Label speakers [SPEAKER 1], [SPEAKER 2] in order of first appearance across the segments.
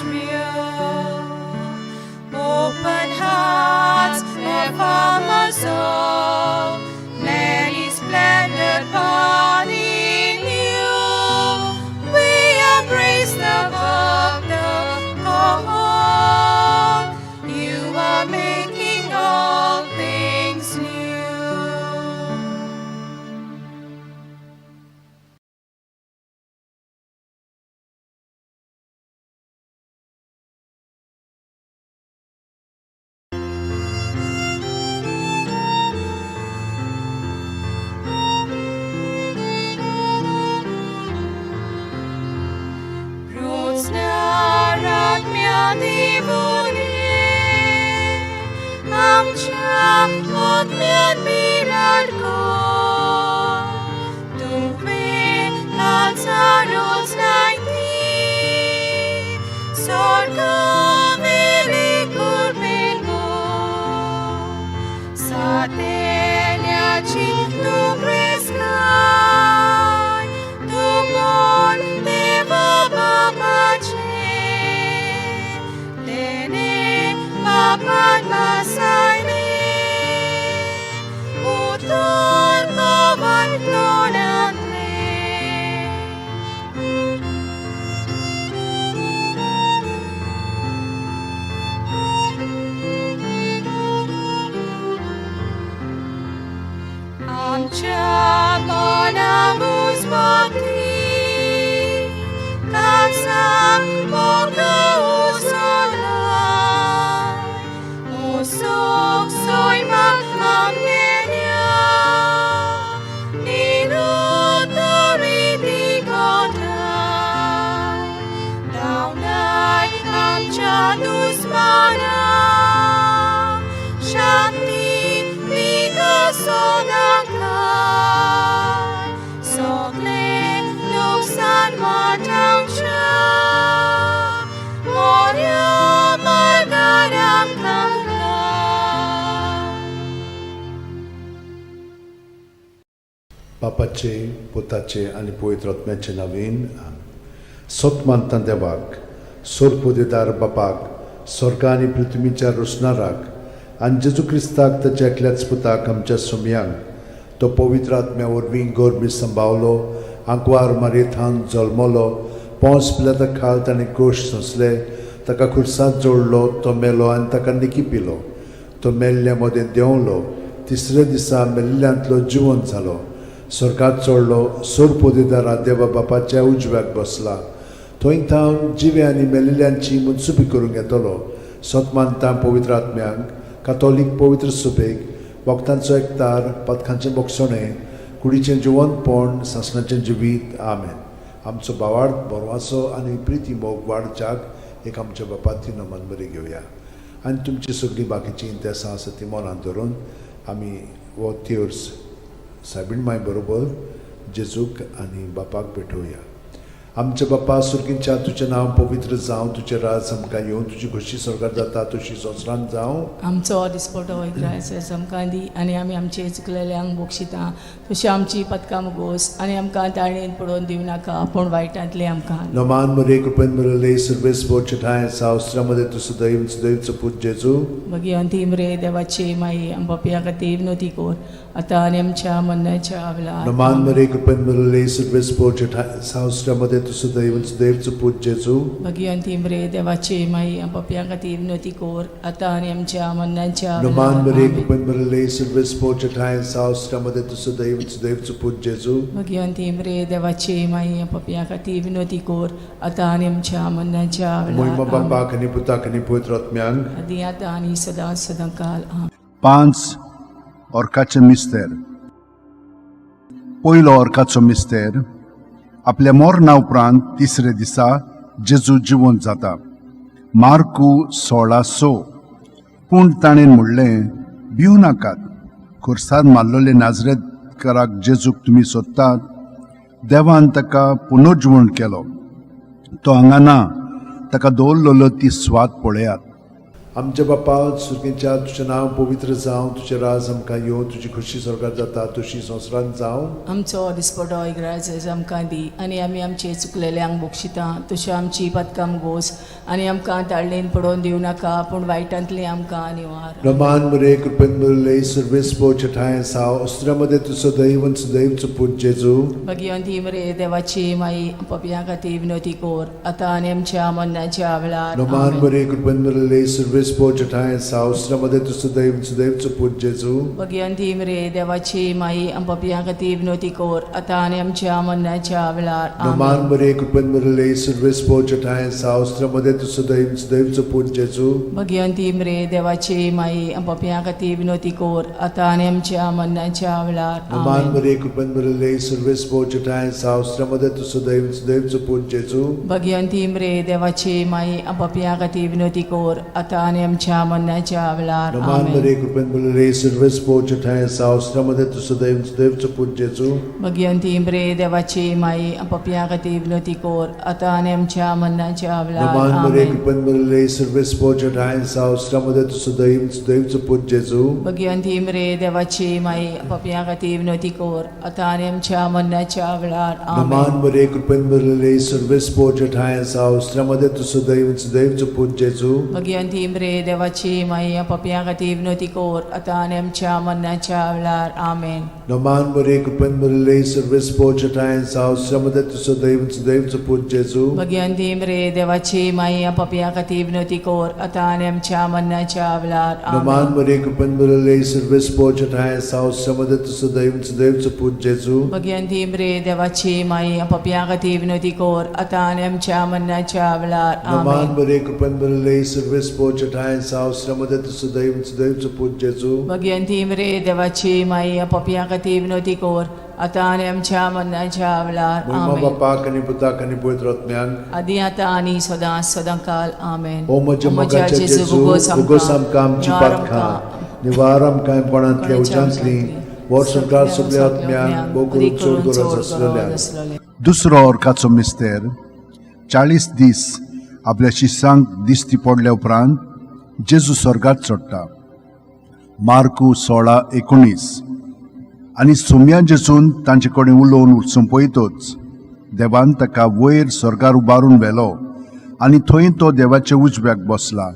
[SPEAKER 1] real. Open hearts of our soul, many splendid body in you. We embrace the work, the call. You are making all things new.
[SPEAKER 2] बापाचे, पुताचे आणि पवित्र आत्म्याचे नावीन सोतमानता देवाक, सोरपोदेदार बापाक, स्वर्ग आणि पृथ्वीच्या रुसणाराक आणि जेजू क्रिस्ताक ताच्या एकल्याच पुताक आमच्या सोम्यांक तो पवित्र आत्म्या वरवीं गोरबी सांबावलो, आंकवार मारयेंत जल्मलो, पोंस पिलाता खाल ताणें क्रूश सोंसले, ताका खुर्सांत जोडलो, तो मेलो आनी ताका निकी पिलो, तो मेल्ल्या मदें देंवलो, तिसऱ्या दिसा मेल्ल्यांतलो जिवंत जालो, स्वर्गात चडलो, सोरपोदेदारा देवा बापाच्या उजव्याक बसला, थंय थावन जिवे आनी मेलिल्ल्यांची मुनसुबी करूंक येतलो, सोतमानता पवित्र आत्म्यांक, कातोलीक पवित्र सुबेक, वखदांचो एकतार, पथकांचें बोगसणें, कुडीचें जिवंतपण, सासणाचें जिवीत, आमेन. आमचो भावार्थ बोरवासो आनी प्रिती मोग वाडच्याक एक आमच्या बापाची नमन बरी घेवया आनी तुमची सगळी बाकीची इंतेसां आसा ती मनांत धरून आमी वो तिर्स सायबीण माय बरोबर जेजूक आनी बापाक भेटोवया. आमचे बापा सुर्गींच्या तुजें नांव पवित्र जावं, तुजें राज आमकां येवं, तुजी खुशी स्वर्गात जाता तशी संवसारांत जावं.
[SPEAKER 3] आमचो दिसपटो वयता आमकां दी आनी आमी आमचे चुकलेल्यांक बोगशिता, तशी आमची पथकां मुगोस आनी आमकां ताळयेन पडोवन दिवं नाका, पूण वायटांतले आमकां.
[SPEAKER 2] नमान मरे कृपेन मरले सर्वेस बोचठाय सावस्त्रामध्ये तुझं दैवचं पूत जेजू.
[SPEAKER 3] भगवंती मरे देवाचे माई आम बापया खातीर विनोती कोर, आतां आनी आमच्या मरणाच्या वेळार.
[SPEAKER 2] नमान मरे कृपेन मरले सर्वेस बोचठाय सावस्त्रामध्ये तुझं दैवचं पूत जेजू.
[SPEAKER 3] भगवंती मरे देवाचे माई आम बापया खातीर विनोती कोर, आतां आनी आमच्या मरणाच्या
[SPEAKER 2] नमान मरे कृपेन मरले सर्वेस बोचठाय सावस्त्रामध्ये तुझं दैवचं पूत जेजू.
[SPEAKER 3] भगवंती मरे देवाचे माई आम बापया खातीर विनोती कोर, आतां आनी आमच्या मरणाच्या
[SPEAKER 2] महिमा
[SPEAKER 3] वेळार.
[SPEAKER 2] बापाक आनी पुताक आनी पवित्र आत्म्यांक.
[SPEAKER 3] आदी आतां आनी सदां सदांकाल. आमेन.
[SPEAKER 4] 5 ऑर्काचे मिस्तेर. पयलो ऑर्काचो मिस्तेर. आपल्या मरणा उपरांत तिसरे दिसा जेजू जिवंत जाता. मार्कू 16:6. पूण ताणें म्हणलें, भिवू नाकात, खुर्सात मारलोले नाजरेतकाराक जेजूक तुमी सोदतात, देवान ताका पुनर्जिवण केलो, तो हांगा ना, ताका दवरलेलो ती स्वात पळयात.
[SPEAKER 2] आमचे बापा सुर्गेच्या तुझें नांव पवित्र जावं, तुझें राज आमकां येवं, तुजी खुशी स्वर्गात जाता तशी संवसारांत जावं.
[SPEAKER 3] आमचो दिसपटो इग्रायज आमकां दी आनी आमी आमचे चुकलेल्यांक बक्षिता. तशें आमची पदकां गोस आनी आमकां ताळणेन पडोवन दिवं नाका, पूण वायटांतली आमकां निवार.
[SPEAKER 2] प्रमाण बरे कृपेन बरले सर्वेस्पोचे ठाय साव अस्त्रामध्ये तुझं दैवन सदैवचं पूज जेजू.
[SPEAKER 3] भगवंती मरे देवाची माई पपया खातीर विनोती कोर आतां आनी आमच्या मरणाच्या वेळार.
[SPEAKER 2] प्रमाण
[SPEAKER 3] आमेन.
[SPEAKER 2] बरे कृपेन बरले सर्वेस्पोचे ठाय साव अस्त्रामध्ये तुझं दैवन सदैवचं पूज जेजू.
[SPEAKER 3] भगवंती मरे देवाची माई पपया खातीर विनोती कोर आतां आनी आमच्या मरणाच्या वेळार.
[SPEAKER 2] प्रमाण
[SPEAKER 3] आमेन.
[SPEAKER 2] बरे कृपेन बरले सर्वेस्पोचे ठाय साव अस्त्रामध्ये तुझं दैवन सदैवचं पूज जेजू.
[SPEAKER 3] भगवंती मरे देवाची माई पपया खातीर विनोती कोर आतां आनी आमच्या मरणाच्या वेळार.
[SPEAKER 2] प्रमाण
[SPEAKER 3] आमेन.
[SPEAKER 2] बरे कृपेन बरले सर्वेस्पोचे ठाय साव अस्त्रामध्ये तुझं दैवन सदैवचं पूज जेजू.
[SPEAKER 3] भगवंती मरे देवाची माई पपया खातीर विनोती कोर आतां आनी आमच्या मरणाच्या वेळार.
[SPEAKER 2] प्रमाण
[SPEAKER 3] आमेन.
[SPEAKER 2] बरे कृपेन बरले सर्वेस्पोचे ठाय साव अस्त्रामध्ये तुझं दैवन सदैवचं पूज जेजू.
[SPEAKER 3] भगवंती मरे देवाची माई पपया खातीर विनोती कोर आतां आनी आमच्या मरणाच्या वेळार.
[SPEAKER 2] प्रमाण बरे
[SPEAKER 3] आमेन.
[SPEAKER 2] कृपेन बरले सर्वेस्पोचे ठाय साव अस्त्रामध्ये तुझं दैवन सदैवचं पूज जेजू.
[SPEAKER 3] भगवंती मरे देवाची माई पपया खातीर विनोती कोर आतां आनी आमच्या मरणाच्या वेळार. आमेन.
[SPEAKER 2] प्रमाण बरे कृपेन बरले सर्वेस्पोचे ठाय साव अस्त्रामध्ये तुझं दैवन सदैवचं पूज जेजू.
[SPEAKER 3] भगवंती मरे देवाची माई पपया खातीर विनोती कोर आतां आनी आमच्या मरणाच्या वेळार. आमेन.
[SPEAKER 2] प्रमाण बरे कृपेन बरले सर्वेस्पोचे ठाय साव अस्त्रामध्ये तुझं दैवन सदैवचं पूज जेजू.
[SPEAKER 3] भगवंती मरे देवाची माई पपया खातीर विनोती कोर आतां आनी आमच्या मरणाच्या वेळार.
[SPEAKER 2] प्रमाण
[SPEAKER 3] आमेन.
[SPEAKER 2] बरे कृपेन बरले सर्वेस्पोचे ठाय साव अस्त्रामध्ये तुझं दैवन सदैवचं पूज जेजू.
[SPEAKER 3] भगवंती मरे देवाची माई पपया खातीर विनोती कोर आतां आनी आमच्या मरणाच्या वेळार.
[SPEAKER 2] प्रमाण
[SPEAKER 3] आमेन.
[SPEAKER 2] बरे कृपेन बरले सर्वेस्पोचे ठाय साव अस्त्रामध्ये तुझं दैवन सदैवचं पूज जेजू.
[SPEAKER 3] भगवंती मरे देवाची माई पपया खातीर विनोती कोर आतां आनी आमच्या मरणाच्या वेळार.
[SPEAKER 2] महिमा
[SPEAKER 3] आमेन.
[SPEAKER 2] बापाक आनी पुताक आनी पवित्र आत्म्यांक
[SPEAKER 3] आदी आतां आनी सदां सदांकाल. आमेन.
[SPEAKER 2] ओ म्हज्या मोगाच्या जेजू उगोस आमकां आमची पातखां निवार आमकां पणांतल्या उज्यांतली वर सरकार सगळ्या आत्म्यांक भोव करून चड गरज आसलेल्या.
[SPEAKER 4] दुसरो अर्काचो मिस्तेर 40 दीस आपल्या शिष्यांक दिश्टी पडल्या उपरांत जेजू स्वर्गात चडटा. मार्कू 16:19. आनी सुम्या जेजून तांचे कडेन उलोवन वचून पळयतच देवान ताका वयर स्वर्गार उबारून व्हेलो आनी थंय तो देवाच्या उजव्याक बसला.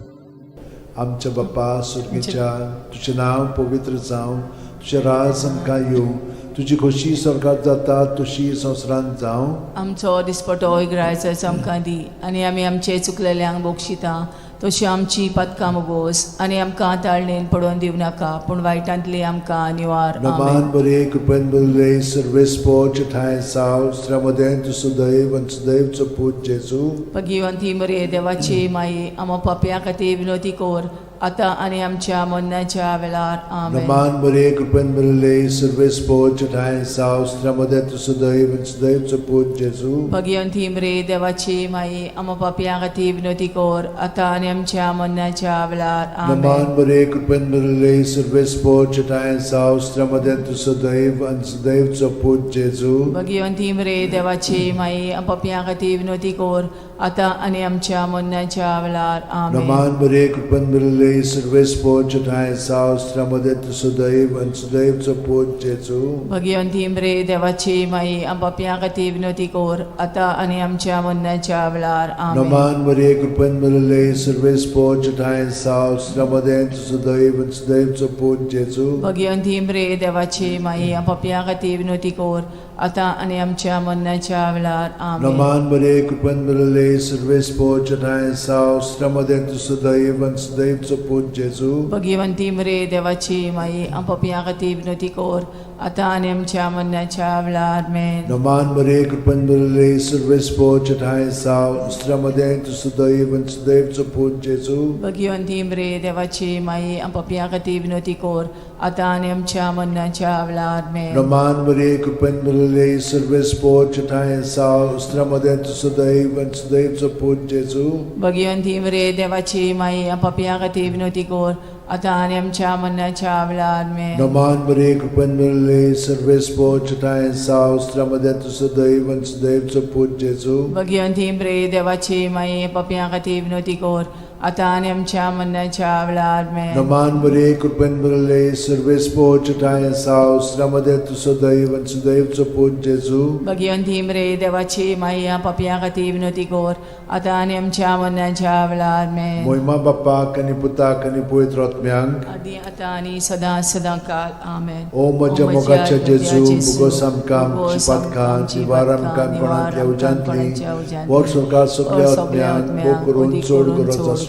[SPEAKER 2] आमच्या बापा सुर्गेच्या तुजें नांव पवित्र जावं, तुजें राज आमकां येवं, तुजी खोशी स्वर्गात जाता तशी संवसारांत जावं.
[SPEAKER 3] आमचो दिसपटो इग्रायज आमकां दी आनी आमी आमचे चुकलेल्यांक बक्षिता. तशी आमची पदकां मोगोस आनी आमकां ताळणेन पडोवन दिवं नाका, पूण वायटांतली आमकां निवार.
[SPEAKER 2] प्रमाण
[SPEAKER 3] आमेन.
[SPEAKER 2] बरे कृपेन बरले सर्वेस्पोचे ठाय साव अस्त्रामध्ये तुझं दैवन सदैवचं पूज जेजू.
[SPEAKER 3] भगवंती मरे देवाची माई पपया खातीर विनोती कोर आतां आनी आमच्या मरणाच्या वेळार. आमेन.
[SPEAKER 2] प्रमाण बरे कृपेन बरले सर्वेस्पोचे ठाय साव अस्त्रामध्ये तुझं दैवन सदैवचं पूज जेजू.
[SPEAKER 3] भगवंती मरे देवाची माई पपया खातीर विनोती कोर आतां आनी आमच्या मरणाच्या वेळार. आमेन.
[SPEAKER 2] प्रमाण बरे कृपेन बरले सर्वेस्पोचे ठाय साव अस्त्रामध्ये तुझं दैवन सदैवचं पूज जेजू.
[SPEAKER 3] भगवंती मरे देवाची माई पपया खातीर विनोती कोर आतां आनी आमच्या मरणाच्या वेळार. आमेन.
[SPEAKER 2] प्रमाण बरे कृपेन बरले सर्वेस्पोचे ठाय साव अस्त्रामध्ये तुझं दैवन सदैवचं पूज जेजू.
[SPEAKER 3] भगवंती मरे देवाची माई पपया खातीर विनोती कोर आतां आनी आमच्या मरणाच्या वेळार. आमेन.
[SPEAKER 2] प्रमाण बरे कृपेन बरले सर्वेस्पोचे ठाय साव अस्त्रामध्ये तुझं दैवन सदैवचं पूज जेजू.
[SPEAKER 3] भगवंती मरे देवाची माई पपया खातीर विनोती कोर आतां आनी आमच्या मरणाच्या वेळार. आमेन.
[SPEAKER 2] प्रमाण बरे कृपेन बरले सर्वेस्पोचे ठाय साव अस्त्रामध्ये तुझं दैवन सदैवचं पूज जेजू.
[SPEAKER 3] भगवंती मरे देवाची माई पपया खातीर विनोती कोर आतां आनी आमच्या मरणाच्या वेळार. आमेन.
[SPEAKER 2] प्रमाण बरे कृपेन बरले सर्वेस्पोचे ठाय साव अस्त्रामध्ये तुझं दैवन सदैवचं पूज जेजू.
[SPEAKER 3] भगवंती मरे देवाची माई पपया खातीर विनोती कोर आतां आनी आमच्या मरणाच्या वेळार. आमेन.
[SPEAKER 2] प्रमाण बरे कृपेन बरले सर्वेस्पोचे ठाय साव अस्त्रामध्ये तुझं दैवन सदैवचं पूज जेजू.
[SPEAKER 3] भगवंती मरे देवाची माई पपया खातीर विनोती कोर आतां आनी आमच्या मरणाच्या वेळार. आमेन.
[SPEAKER 2] प्रमाण बरे कृपेन बरले सर्वेस्पोचे ठाय साव अस्त्रामध्ये तुझं दैवन सदैवचं पूज जेजू.
[SPEAKER 3] भगवंती मरे देवाची माई पपया खातीर विनोती कोर आता आणि आमच्या मरणाच्या वेळार आमेन.
[SPEAKER 2] Naman Maria, Kurban Barale, Serves Po, Chataya Saus, Ramadet to Sodaiv and Sudaiv Chaput Jesu.
[SPEAKER 3] Bhagwanti मरे देवाची माया पपिया खाती विनोती कोर आता आणि आमच्या मरणाच्या वेळार आमेन.
[SPEAKER 2] Moima Bapa, Kaniputa, Kanipuit Rotmyang.
[SPEAKER 3] आदी आता आणि सदा सदा काल आमेन.
[SPEAKER 2] O Maja Mogacha Jesu, Bugosam Kam, Chipat Khan, Nivaram Kam, Konantya Ujantli, Word Surkar Sokleot Myang, Bokurun Chod Gorot Zaslolia.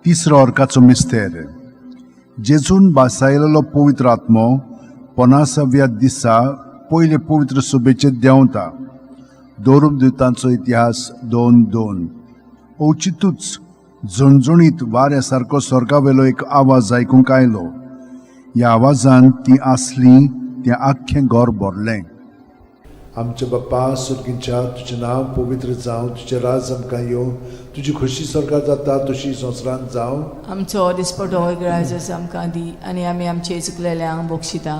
[SPEAKER 4] तिसरो अर्काचो मिस्तेर जेजून बासायलेलो पवित्र आत्मो 50व्या दिसा पयले पवित्र सुबेचे देंवता. दोरूप दिवतांचो इतिहास 2:2. औचितूच झणझणीत वाऱ्या सारको स्वर्गावेलो एक आवाज आयकूंक आयलो. ह्या आवाजान ती आसली तें आख्खें घर भरलें.
[SPEAKER 2] आमचे बाप्पा सुर्गींच्या तुझें नांव पवित्र जावं, तुझें राज आमकां येवं, तुजी खुशी स्वर्गांत जाता तशी संवसारांत जावं.
[SPEAKER 3] आमचो दिसपटो इग्रायजस आमकां दी आनी आमी आमचे चुकलेल्यांक बक्षिता.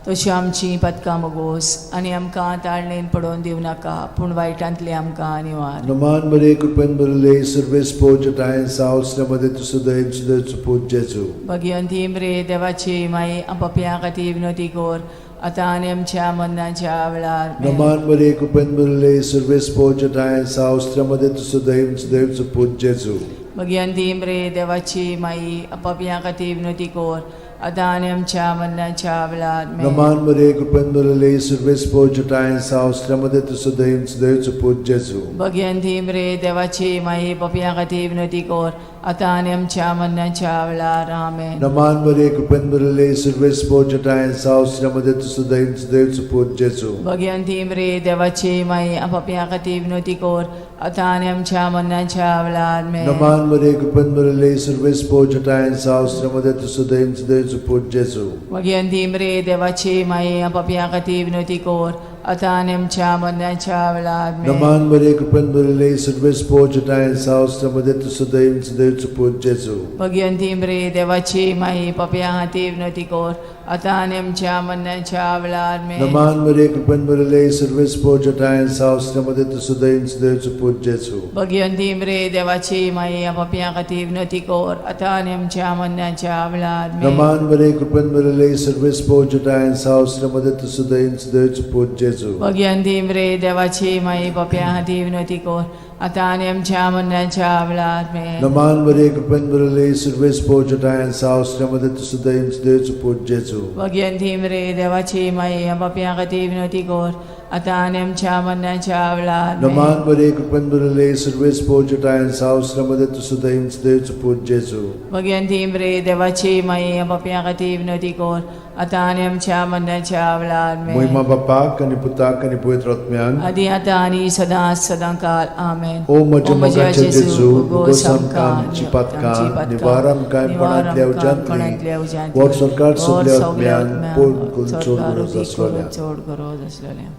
[SPEAKER 3] तशी आमची पदकां मोगोस आनी आमकां ताळणेन पडोवन दिवं नाका पूण वायटांतली आमकां निवार.
[SPEAKER 2] Naman Maria, Kurban Barale, Serves Po, Chataya Saus, Ramadet to Sudaiv, Sudaiv Chaput Jesu.
[SPEAKER 3] Bhagwanti मरे देवाची माई पपिया खाती विनोती कोर आता आणि आमच्या मरणाच्या वेळार आमेन.
[SPEAKER 2] Naman Maria, Kurban Barale, Serves Po, Chataya Saus, Ramadet to Sudaiv, Sudaiv Chaput Jesu.
[SPEAKER 3] Bhagwanti मरे देवाची माई पपिया खाती विनोती कोर आता आणि आमच्या मरणाच्या वेळार आमेन.
[SPEAKER 2] Naman Maria, Kurban Barale, Serves Po, Chataya Saus, Ramadet to Sudaiv, Sudaiv Chaput Jesu.
[SPEAKER 3] Bhagwanti मरे देवाची माई पपिया खाती विनोती कोर आता आणि आमच्या मरणाच्या वेळार आमेन.
[SPEAKER 2] Naman Maria, Kurban Barale, Serves Po, Chataya Saus, Ramadet to Sudaiv, Sudaiv Chaput Jesu.
[SPEAKER 3] Bhagwanti मरे देवाची माई पपिया खाती विनोती कोर आता आणि आमच्या मरणाच्या वेळार आमेन.
[SPEAKER 2] Naman Maria, Kurban Barale, Serves Po, Chataya Saus, Ramadet to Sudaiv, Sudaiv Chaput Jesu.
[SPEAKER 3] Bhagwanti मरे देवाची माई पपिया खाती विनोती कोर आता आणि आमच्या मरणाच्या वेळार आमेन.
[SPEAKER 2] Naman Maria, Kurban Barale, Serves Po, Chataya Saus, Ramadet to Sudaiv, Sudaiv Chaput Jesu.
[SPEAKER 3] Bhagwanti मरे देवाची माई पपिया खाती विनोती कोर आता आणि आमच्या मरणाच्या वेळार आमेन.
[SPEAKER 2] Naman Maria, Kurban Barale, Serves Po, Chataya Saus, Ramadet to Sudaiv, Sudaiv Chaput Jesu.
[SPEAKER 3] Bhagwanti मरे देवाची माई पपिया खाती विनोती कोर आता आणि आमच्या मरणाच्या वेळार आमेन.
[SPEAKER 2] Naman Maria, Kurban Barale, Serves Po, Chataya Saus, Ramadet to Sudaiv, Sudaiv Chaput Jesu.
[SPEAKER 3] Bhagwanti मरे देवाची माई पपिया खाती विनोती कोर आता आणि आमच्या मरणाच्या वेळार आमेन.
[SPEAKER 2] Naman Maria, Kurban Barale, Serves Po, Chataya Saus, Ramadet to Sudaiv, Sudaiv Chaput Jesu.
[SPEAKER 3] Bhagwanti मरे देवाची माई पपिया खाती विनोती कोर आता आणि आमच्या मरणाच्या वेळार आमेन.
[SPEAKER 2] Naman Maria, Kurban Barale, Serves Po, Chataya Saus, Ramadet to Sudaiv, Sudaiv Chaput Jesu.
[SPEAKER 3] Bhagwanti मरे देवाची माई पपिया खाती विनोती कोर आता आणि आमच्या मरणाच्या वेळार आमेन.
[SPEAKER 2] Moima Bapa, Kaniputa, Kanipuit Rotmyang.
[SPEAKER 3] आदी आता आणि सदा सदा काल आमेन.
[SPEAKER 2] O Maja Mogacha Jesu, Bugosam Kam, Chipat Khan, Nivaram Kam, Konantya Ujantli, Word Surkar Sokleot Myang, Bokurun Chod Gorot Zaslolia.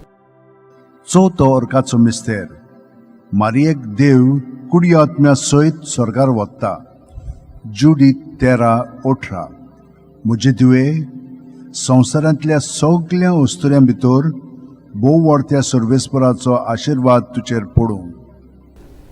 [SPEAKER 4] चवथो अर्काचो मिस्तेर मारयेक देव कुडी आत्म्या सयत स्वर्गार वता. जुडी 13:18. म्हजे तुवे संवसारांतल्या सगळ्या वस्तुऱ्यां भितर भोव व्हडत्या सर्वेस्पराचो आशिर्वाद तुजेर पडूं.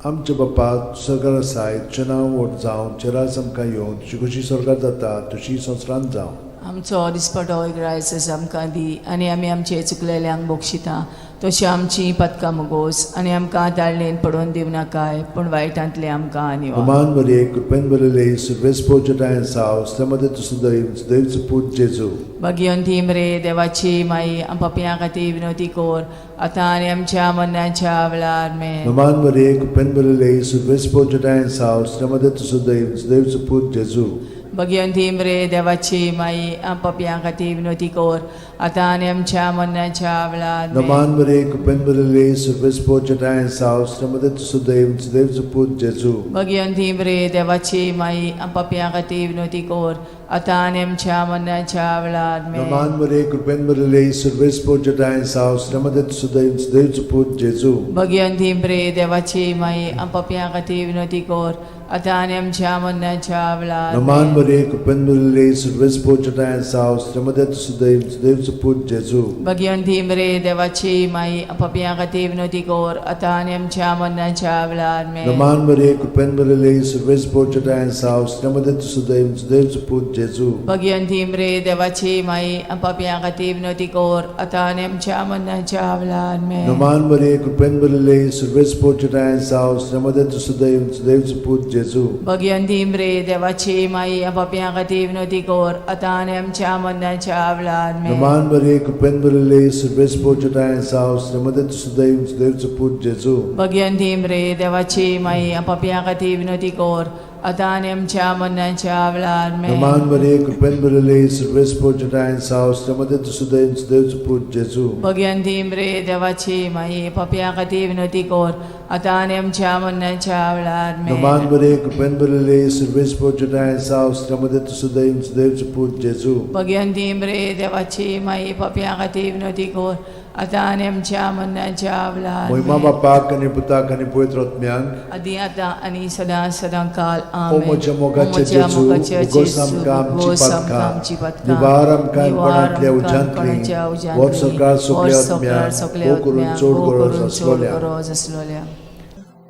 [SPEAKER 2] आमचे बाप्पा स्वर्गार आसाय, तुजें नांव व्हड जावं, तुजें राज आमकां येवं, तुजी खुशी स्वर्गांत जाता तशी संवसारांत जावं.
[SPEAKER 3] आमचो दिसपटो इग्रायजस आमकां दी आनी आमी आमचे चुकलेल्यांक बक्षिता. तशी आमची पदकां मोगोस आनी आमकां ताळणेन पडोवन दिवं नाकाय पूण वायटांतले आमकां निवार.
[SPEAKER 2] Naman Maria, Kurban Barale, Serves Po, Chataya Saus, Ramadet to Sudaiv, Sudaiv Chaput Jesu.
[SPEAKER 3] Bhagwanti मरे देवाची माई पपिया खाती विनोती कोर आता आणि आमच्या मरणाच्या वेळार आमेन.
[SPEAKER 2] Naman Maria, Kurban Barale, Serves Po, Chataya Saus, Ramadet to Sudaiv, Sudaiv Chaput Jesu.
[SPEAKER 3] Bhagwanti मरे देवाची माई पपिया खाती विनोती कोर आता आणि आमच्या मरणाच्या वेळार आमेन.
[SPEAKER 2] Naman Maria, Kurban Barale, Serves Po, Chataya Saus, Ramadet to Sudaiv, Sudaiv Chaput Jesu.
[SPEAKER 3] Bhagwanti मरे देवाची माई पपिया खाती विनोती कोर आता आणि आमच्या मरणाच्या वेळार आमेन.
[SPEAKER 2] Naman Maria, Kurban Barale, Serves Po, Chataya Saus, Ramadet to Sudaiv, Sudaiv Chaput Jesu.
[SPEAKER 3] Bhagwanti मरे देवाची माई पपिया खाती विनोती कोर आता आणि आमच्या मरणाच्या वेळार
[SPEAKER 2] नमान बरे कृपेन भरले सर्वेस पोचटाय साव श्रमदत्त सुदैव सुदैवचं पूत जेजू
[SPEAKER 3] भगवंती मरे देवाची माई अपपिया खातीर विनोदी कोर आता आणि आमच्या मरणाच्या वेळार
[SPEAKER 2] नमान बरे कृपेन भरले सर्वेस पोचटाय साव श्रमदत्त सुदैव सुदैवचं पूत जेजू
[SPEAKER 3] भगवंती मरे देवाची माई अपपिया खातीर विनोदी कोर आता आणि आमच्या मरणाच्या वेळार
[SPEAKER 2] नमान बरे कृपेन भरले सर्वेस पोचटाय साव श्रमदत्त सुदैव सुदैवचं पूत जेजू
[SPEAKER 3] भगवंती मरे देवाची माई अपपिया खातीर विनोदी कोर आता आणि आमच्या मरणाच्या वेळार
[SPEAKER 2] नमान बरे कृपेन भरले सर्वेस पोचटाय साव श्रमदत्त सुदैव सुदैवचं पूत जेजू
[SPEAKER 3] भगवंती मरे देवाची माई अपपिया खातीर विनोदी कोर आता आणि आमच्या मरणाच्या वेळार
[SPEAKER 2] नमान बरे कृपेन भरले सर्वेस पोचटाय साव श्रमदत्त सुदैव सुदैवचं पूत जेजू
[SPEAKER 3] भगवंती मरे देवाची माई अपपिया खातीर विनोदी कोर आता आणि आमच्या मरणाच्या वेळार
[SPEAKER 2] नमान बरे कृपेन भरले सर्वेस पोचटाय साव श्रमदत्त सुदैव सुदैवचं पूत जेजू
[SPEAKER 3] भगवंती मरे देवाची माई अपपिया खातीर विनोदी कोर आता आणि आमच्या मरणाच्या वेळार
[SPEAKER 2] महिमा बापाक आणि पुताक आणि पवित्र आत्म्यांक
[SPEAKER 3] आदी आता आणि सदा सदा काल
[SPEAKER 2] ओ म्हज्या मोगाचे जेजू उगोस आमकां आमची पातकां निवार आमकां कोणांतल्या उज्यांतली वर सरकार सगळ्या आत्म्यांक ओ करून चड गरज आसलोल्या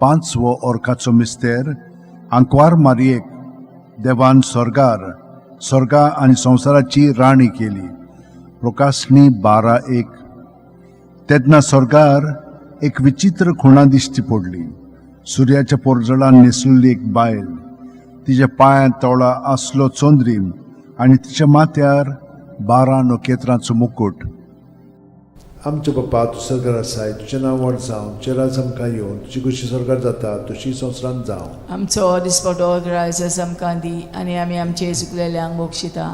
[SPEAKER 4] पांचवो ओर्काचो मिस्तेर आंकवार मारयेक देवान स्वर्गा आनी संवसाराची राणी केली. प्रकाशनी 12:1. तेन्ना स्वर्गार एक विचित्र खुणा दिश्टी पडली. सुर्याच्या पोरजळान न्हेसलेली एक बायल, तिच्या पांयां तळा आसलो चोंद्रीम आनी तिच्या माथ्यार 12 नखेत्रांचो मुकुट.
[SPEAKER 2] आमचे बापा तूं सर्गार आसाय, तुजें नांव व्हड जावं, तुजें राज आमकां येवं, तुजी कुशी स्वर्गार जाता तशी संवसारांत जावं.
[SPEAKER 3] आमचो दिसपटो रायज आमकां दी आनी आमी आमचे चुकलेल्यांक मोक्षिता.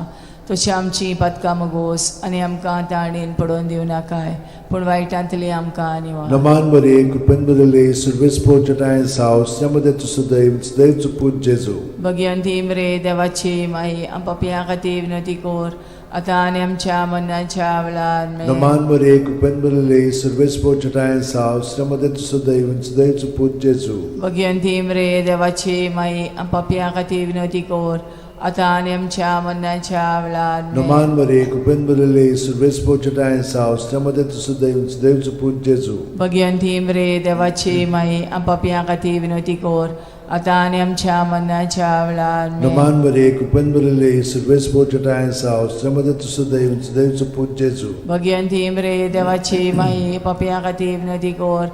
[SPEAKER 3] तशी आमची पदकां मोगोस आनी आमकां ताणीन पडोवन दिवं नाकाय, पूण वायटांतली आमकां निवार.
[SPEAKER 2] नमान बरे कृपेन बरले सर्वेस पोचटाय साव श्रमदत्त सुदैव सुदैवचो पूत जेजू.
[SPEAKER 3] भगवंती मरे देवाची माई पापयां खातीर विनोदी कोर आता आनी आमच्या मरणाच्या वेळार.
[SPEAKER 2] नमान बरे कृपेन बरले सर्वेस पोचटाय साव श्रमदत्त सुदैव सुदैवचो पूत जेजू.
[SPEAKER 3] भगवंती मरे देवाची माई पापयां खातीर विनोदी कोर आता आनी आमच्या मरणाच्या वेळार.
[SPEAKER 2] नमान बरे कृपेन बरले सर्वेस पोचटाय साव श्रमदत्त सुदैव सुदैवचो पूत जेजू.
[SPEAKER 3] भगवंती मरे देवाची माई पापयां खातीर विनोदी कोर आता आनी आमच्या मरणाच्या वेळार.
[SPEAKER 2] नमान बरे कृपेन बरले सर्वेस पोचटाय साव श्रमदत्त सुदैव सुदैवचो पूत जेजू.
[SPEAKER 3] भगवंती मरे देवाची माई पापयां खातीर विनोदी कोर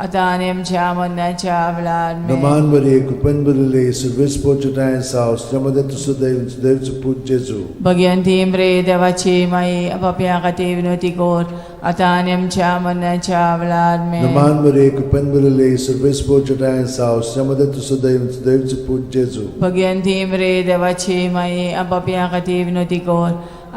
[SPEAKER 3] आता आनी आमच्या मरणाच्या वेळार.
[SPEAKER 2] नमान बरे कृपेन बरले सर्वेस पोचटाय साव श्रमदत्त सुदैव सुदैवचो पूत जेजू.
[SPEAKER 3] भगवंती मरे देवाची माई पापयां खातीर विनोदी कोर आता आनी आमच्या मरणाच्या वेळार.
[SPEAKER 2] नमान बरे कृपेन बरले सर्वेस पोचटाय साव श्रमदत्त सुदैव सुदैवचो पूत जेजू.
[SPEAKER 3] भगवंती मरे देवाची माई पापयां खातीर विनोदी कोर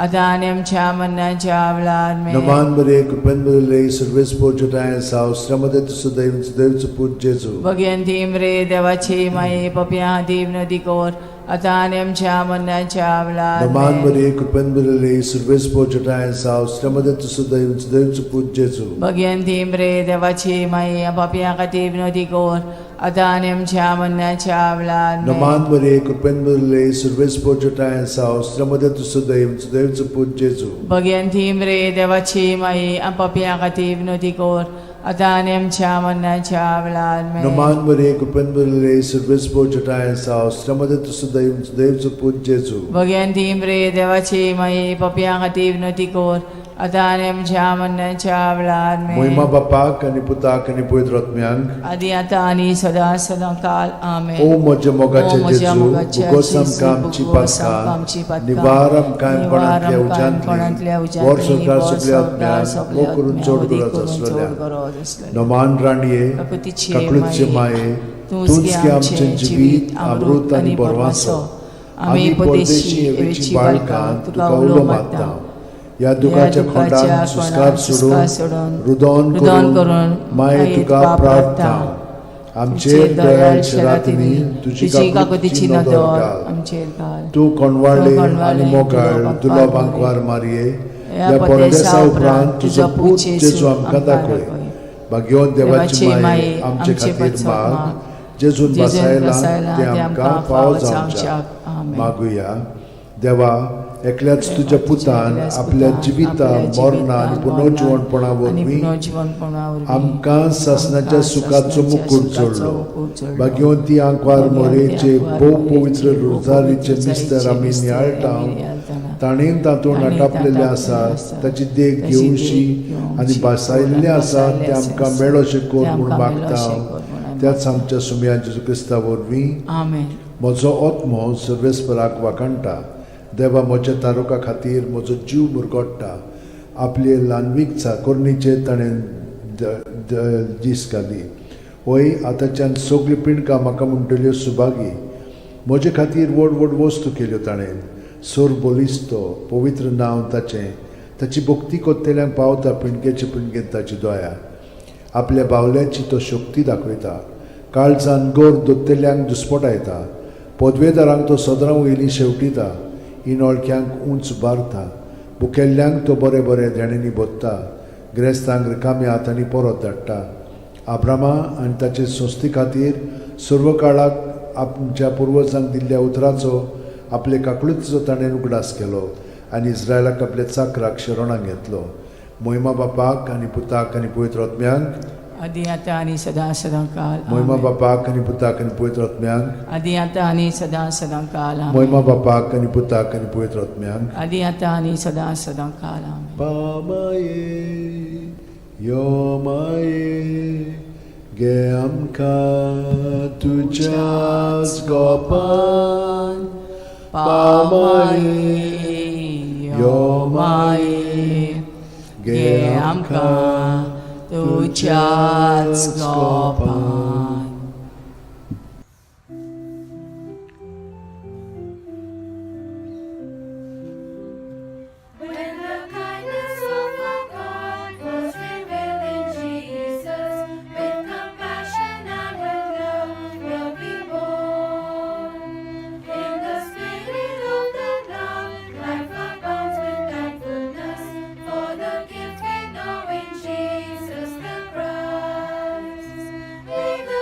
[SPEAKER 3] आता आनी आमच्या मरणाच्या वेळार.
[SPEAKER 2] नमान बरे कृपेन बरले सर्वेस पोचटाय साव श्रमदत्त सुदैव सुदैवचो पूत जेजू.
[SPEAKER 3] भगवंती मरे देवाची माई पापयां खातीर विनोदी कोर आता आनी आमच्या मरणाच्या वेळार.
[SPEAKER 2] नमान बरे कृपेन बरले सर्वेस पोचटाय साव श्रमदत्त सुदैव सुदैवचो पूत जेजू.
[SPEAKER 3] भगवंती मरे देवाची माई पापयां खातीर विनोदी कोर आता आनी आमच्या मरणाच्या वेळार.
[SPEAKER 2] नमान बरे कृपेन बरले सर्वेस पोचटाय साव श्रमदत्त सुदैव सुदैवचो पूत जेजू.
[SPEAKER 3] भगवंती मरे देवाची माई पापयां खातीर विनोदी कोर आता आनी आमच्या मरणाच्या वेळार.
[SPEAKER 2] नमान बरे कृपेन बरले सर्वेस पोचटाय साव श्रमदत्त सुदैव सुदैवचो पूत जेजू.
[SPEAKER 3] भगवंती मरे देवाची माई पापयां खातीर विनोदी कोर आता आनी आमच्या मरणाच्या वेळार.
[SPEAKER 2] महिमा बापाक आणि पुताक आणि पवित्र आत्म्यांक
[SPEAKER 3] आदी आता आनी सदा सदा काल. आमेन.
[SPEAKER 2] ओ म्हज्या मोगाचे जेजू उगोस आमकां आमची पातकां निवार आमकां कोणांतल्या उज्यांतली वर सरकार सगळ्या आत्म्यांक ओ करून चड गरज आसलेल्या. नमान राणये काकुळीचे माये तूंच की आमचें जिवीत अमृत आनी बरवासो. आमी परदेशी येवेची बाळकां तुका उलो मागता. या दुखाच्या खोंडान सुस्कार सोडून रुदोन करून माये तुका प्रार्थना. आमचेर दयाळ शरातनी तुजी काकुतीची नदर
[SPEAKER 3] आमचेर घाल.
[SPEAKER 2] तूं कोणवाळे आनी मोगाळ दुर्लभ आंकवार मारये या परदेसा उपरांत तुजो पूत जेजू आमकां दाखय. भाग्यवान देवाची माये आमचे खातीर माग जेजून बसायला ते आमकां फाव
[SPEAKER 3] जावच्याक.
[SPEAKER 2] जावच्याक.
[SPEAKER 3] आमेन.
[SPEAKER 2] मागुया. देवा, एकल्याच तुज्या पुतान आपल्या जिविता मरणा आनी पुनर्जीवनपणा वरवीं आमकां सासणाच्या सुखाचो मुकूट जोडलो. भाग्यवंती आंकवार मोरेचे भोव पवित्र रोजारीचे मिस्तर आमी नियाळटाव. ताणेन तातूंत आटापलेले आसा ताची देख घेवशी आनी बसायल्ले आसा ते आमकां मेळोशें कोर म्हूण मागता हांव. त्याच आमच्या सुमया जेजू क्रिस्ता वरवीं.
[SPEAKER 3] आमेन.
[SPEAKER 2] म्हजो आत्मो सर्वेस्पराक वाकणटा. देवा, म्हज्या तारुका खातीर म्हजो जीव मुरगोडटा. आपले ल्हानवीक चाकोरणीचे ताणें दीस घाली. वय आतांच्यान सगळी पिणकां म्हाका म्हणटल्यो सुभागी. म्हजे खातीर व्हड व्हड वस्तू केल्यो ताणें. सोर बोलिस्तो पवित्र नांव ताचें. ताची भक्ती कोत्तेल्यांक पावता पिणकेचे पिणकेन ताची दया. आपल्या बावल्याची तो शक्ती दाखयता. काळजान गोर दोत्तेल्यांक दुस्पटायता. पदवेदारांक तो सदरां वयलीं शेवटिता. इनोळख्यांक उंच बारता. भुकेल्ल्यांक तो बरे बरे धेणेंनी बोदता. गिरेस्तांक रिकाम्या हातांनी परत धाडटा. आब्रामा आनी ताचे संस्थे खातीर सर्व काळाक आमच्या पुर्वजांक दिल्ल्या उतराचो आपले काकळुतीचो ताणें उगडास केलो आनी इस्रायलाक आपल्या चाकराक शरणांत घेतलो. महिमा बापाक आनी पुताक आनी पवित्र आत्म्यांक.
[SPEAKER 3] आदी आतां आनी सदां सदांकाल.
[SPEAKER 2] महिमा बापाक आनी पुताक आनी पवित्र आत्म्यांक.
[SPEAKER 3] आदी आतां आनी सदां सदांकाल.
[SPEAKER 2] महिमा बापाक आनी पुताक आनी पवित्र आत्म्यांक.
[SPEAKER 3] आदी आतां आनी सदां सदांकाल.
[SPEAKER 2] पामाये यो माये गे आमकां तुज्याच गोपान. पामाये यो माये गे आमकां तुज्याच गोपान.
[SPEAKER 1] When the kindness of our God was revealed in Jesus, with compassion and with love will be born. In the spirit of the love, life abounds with thankfulness for the gift we know in Jesus the Christ. May the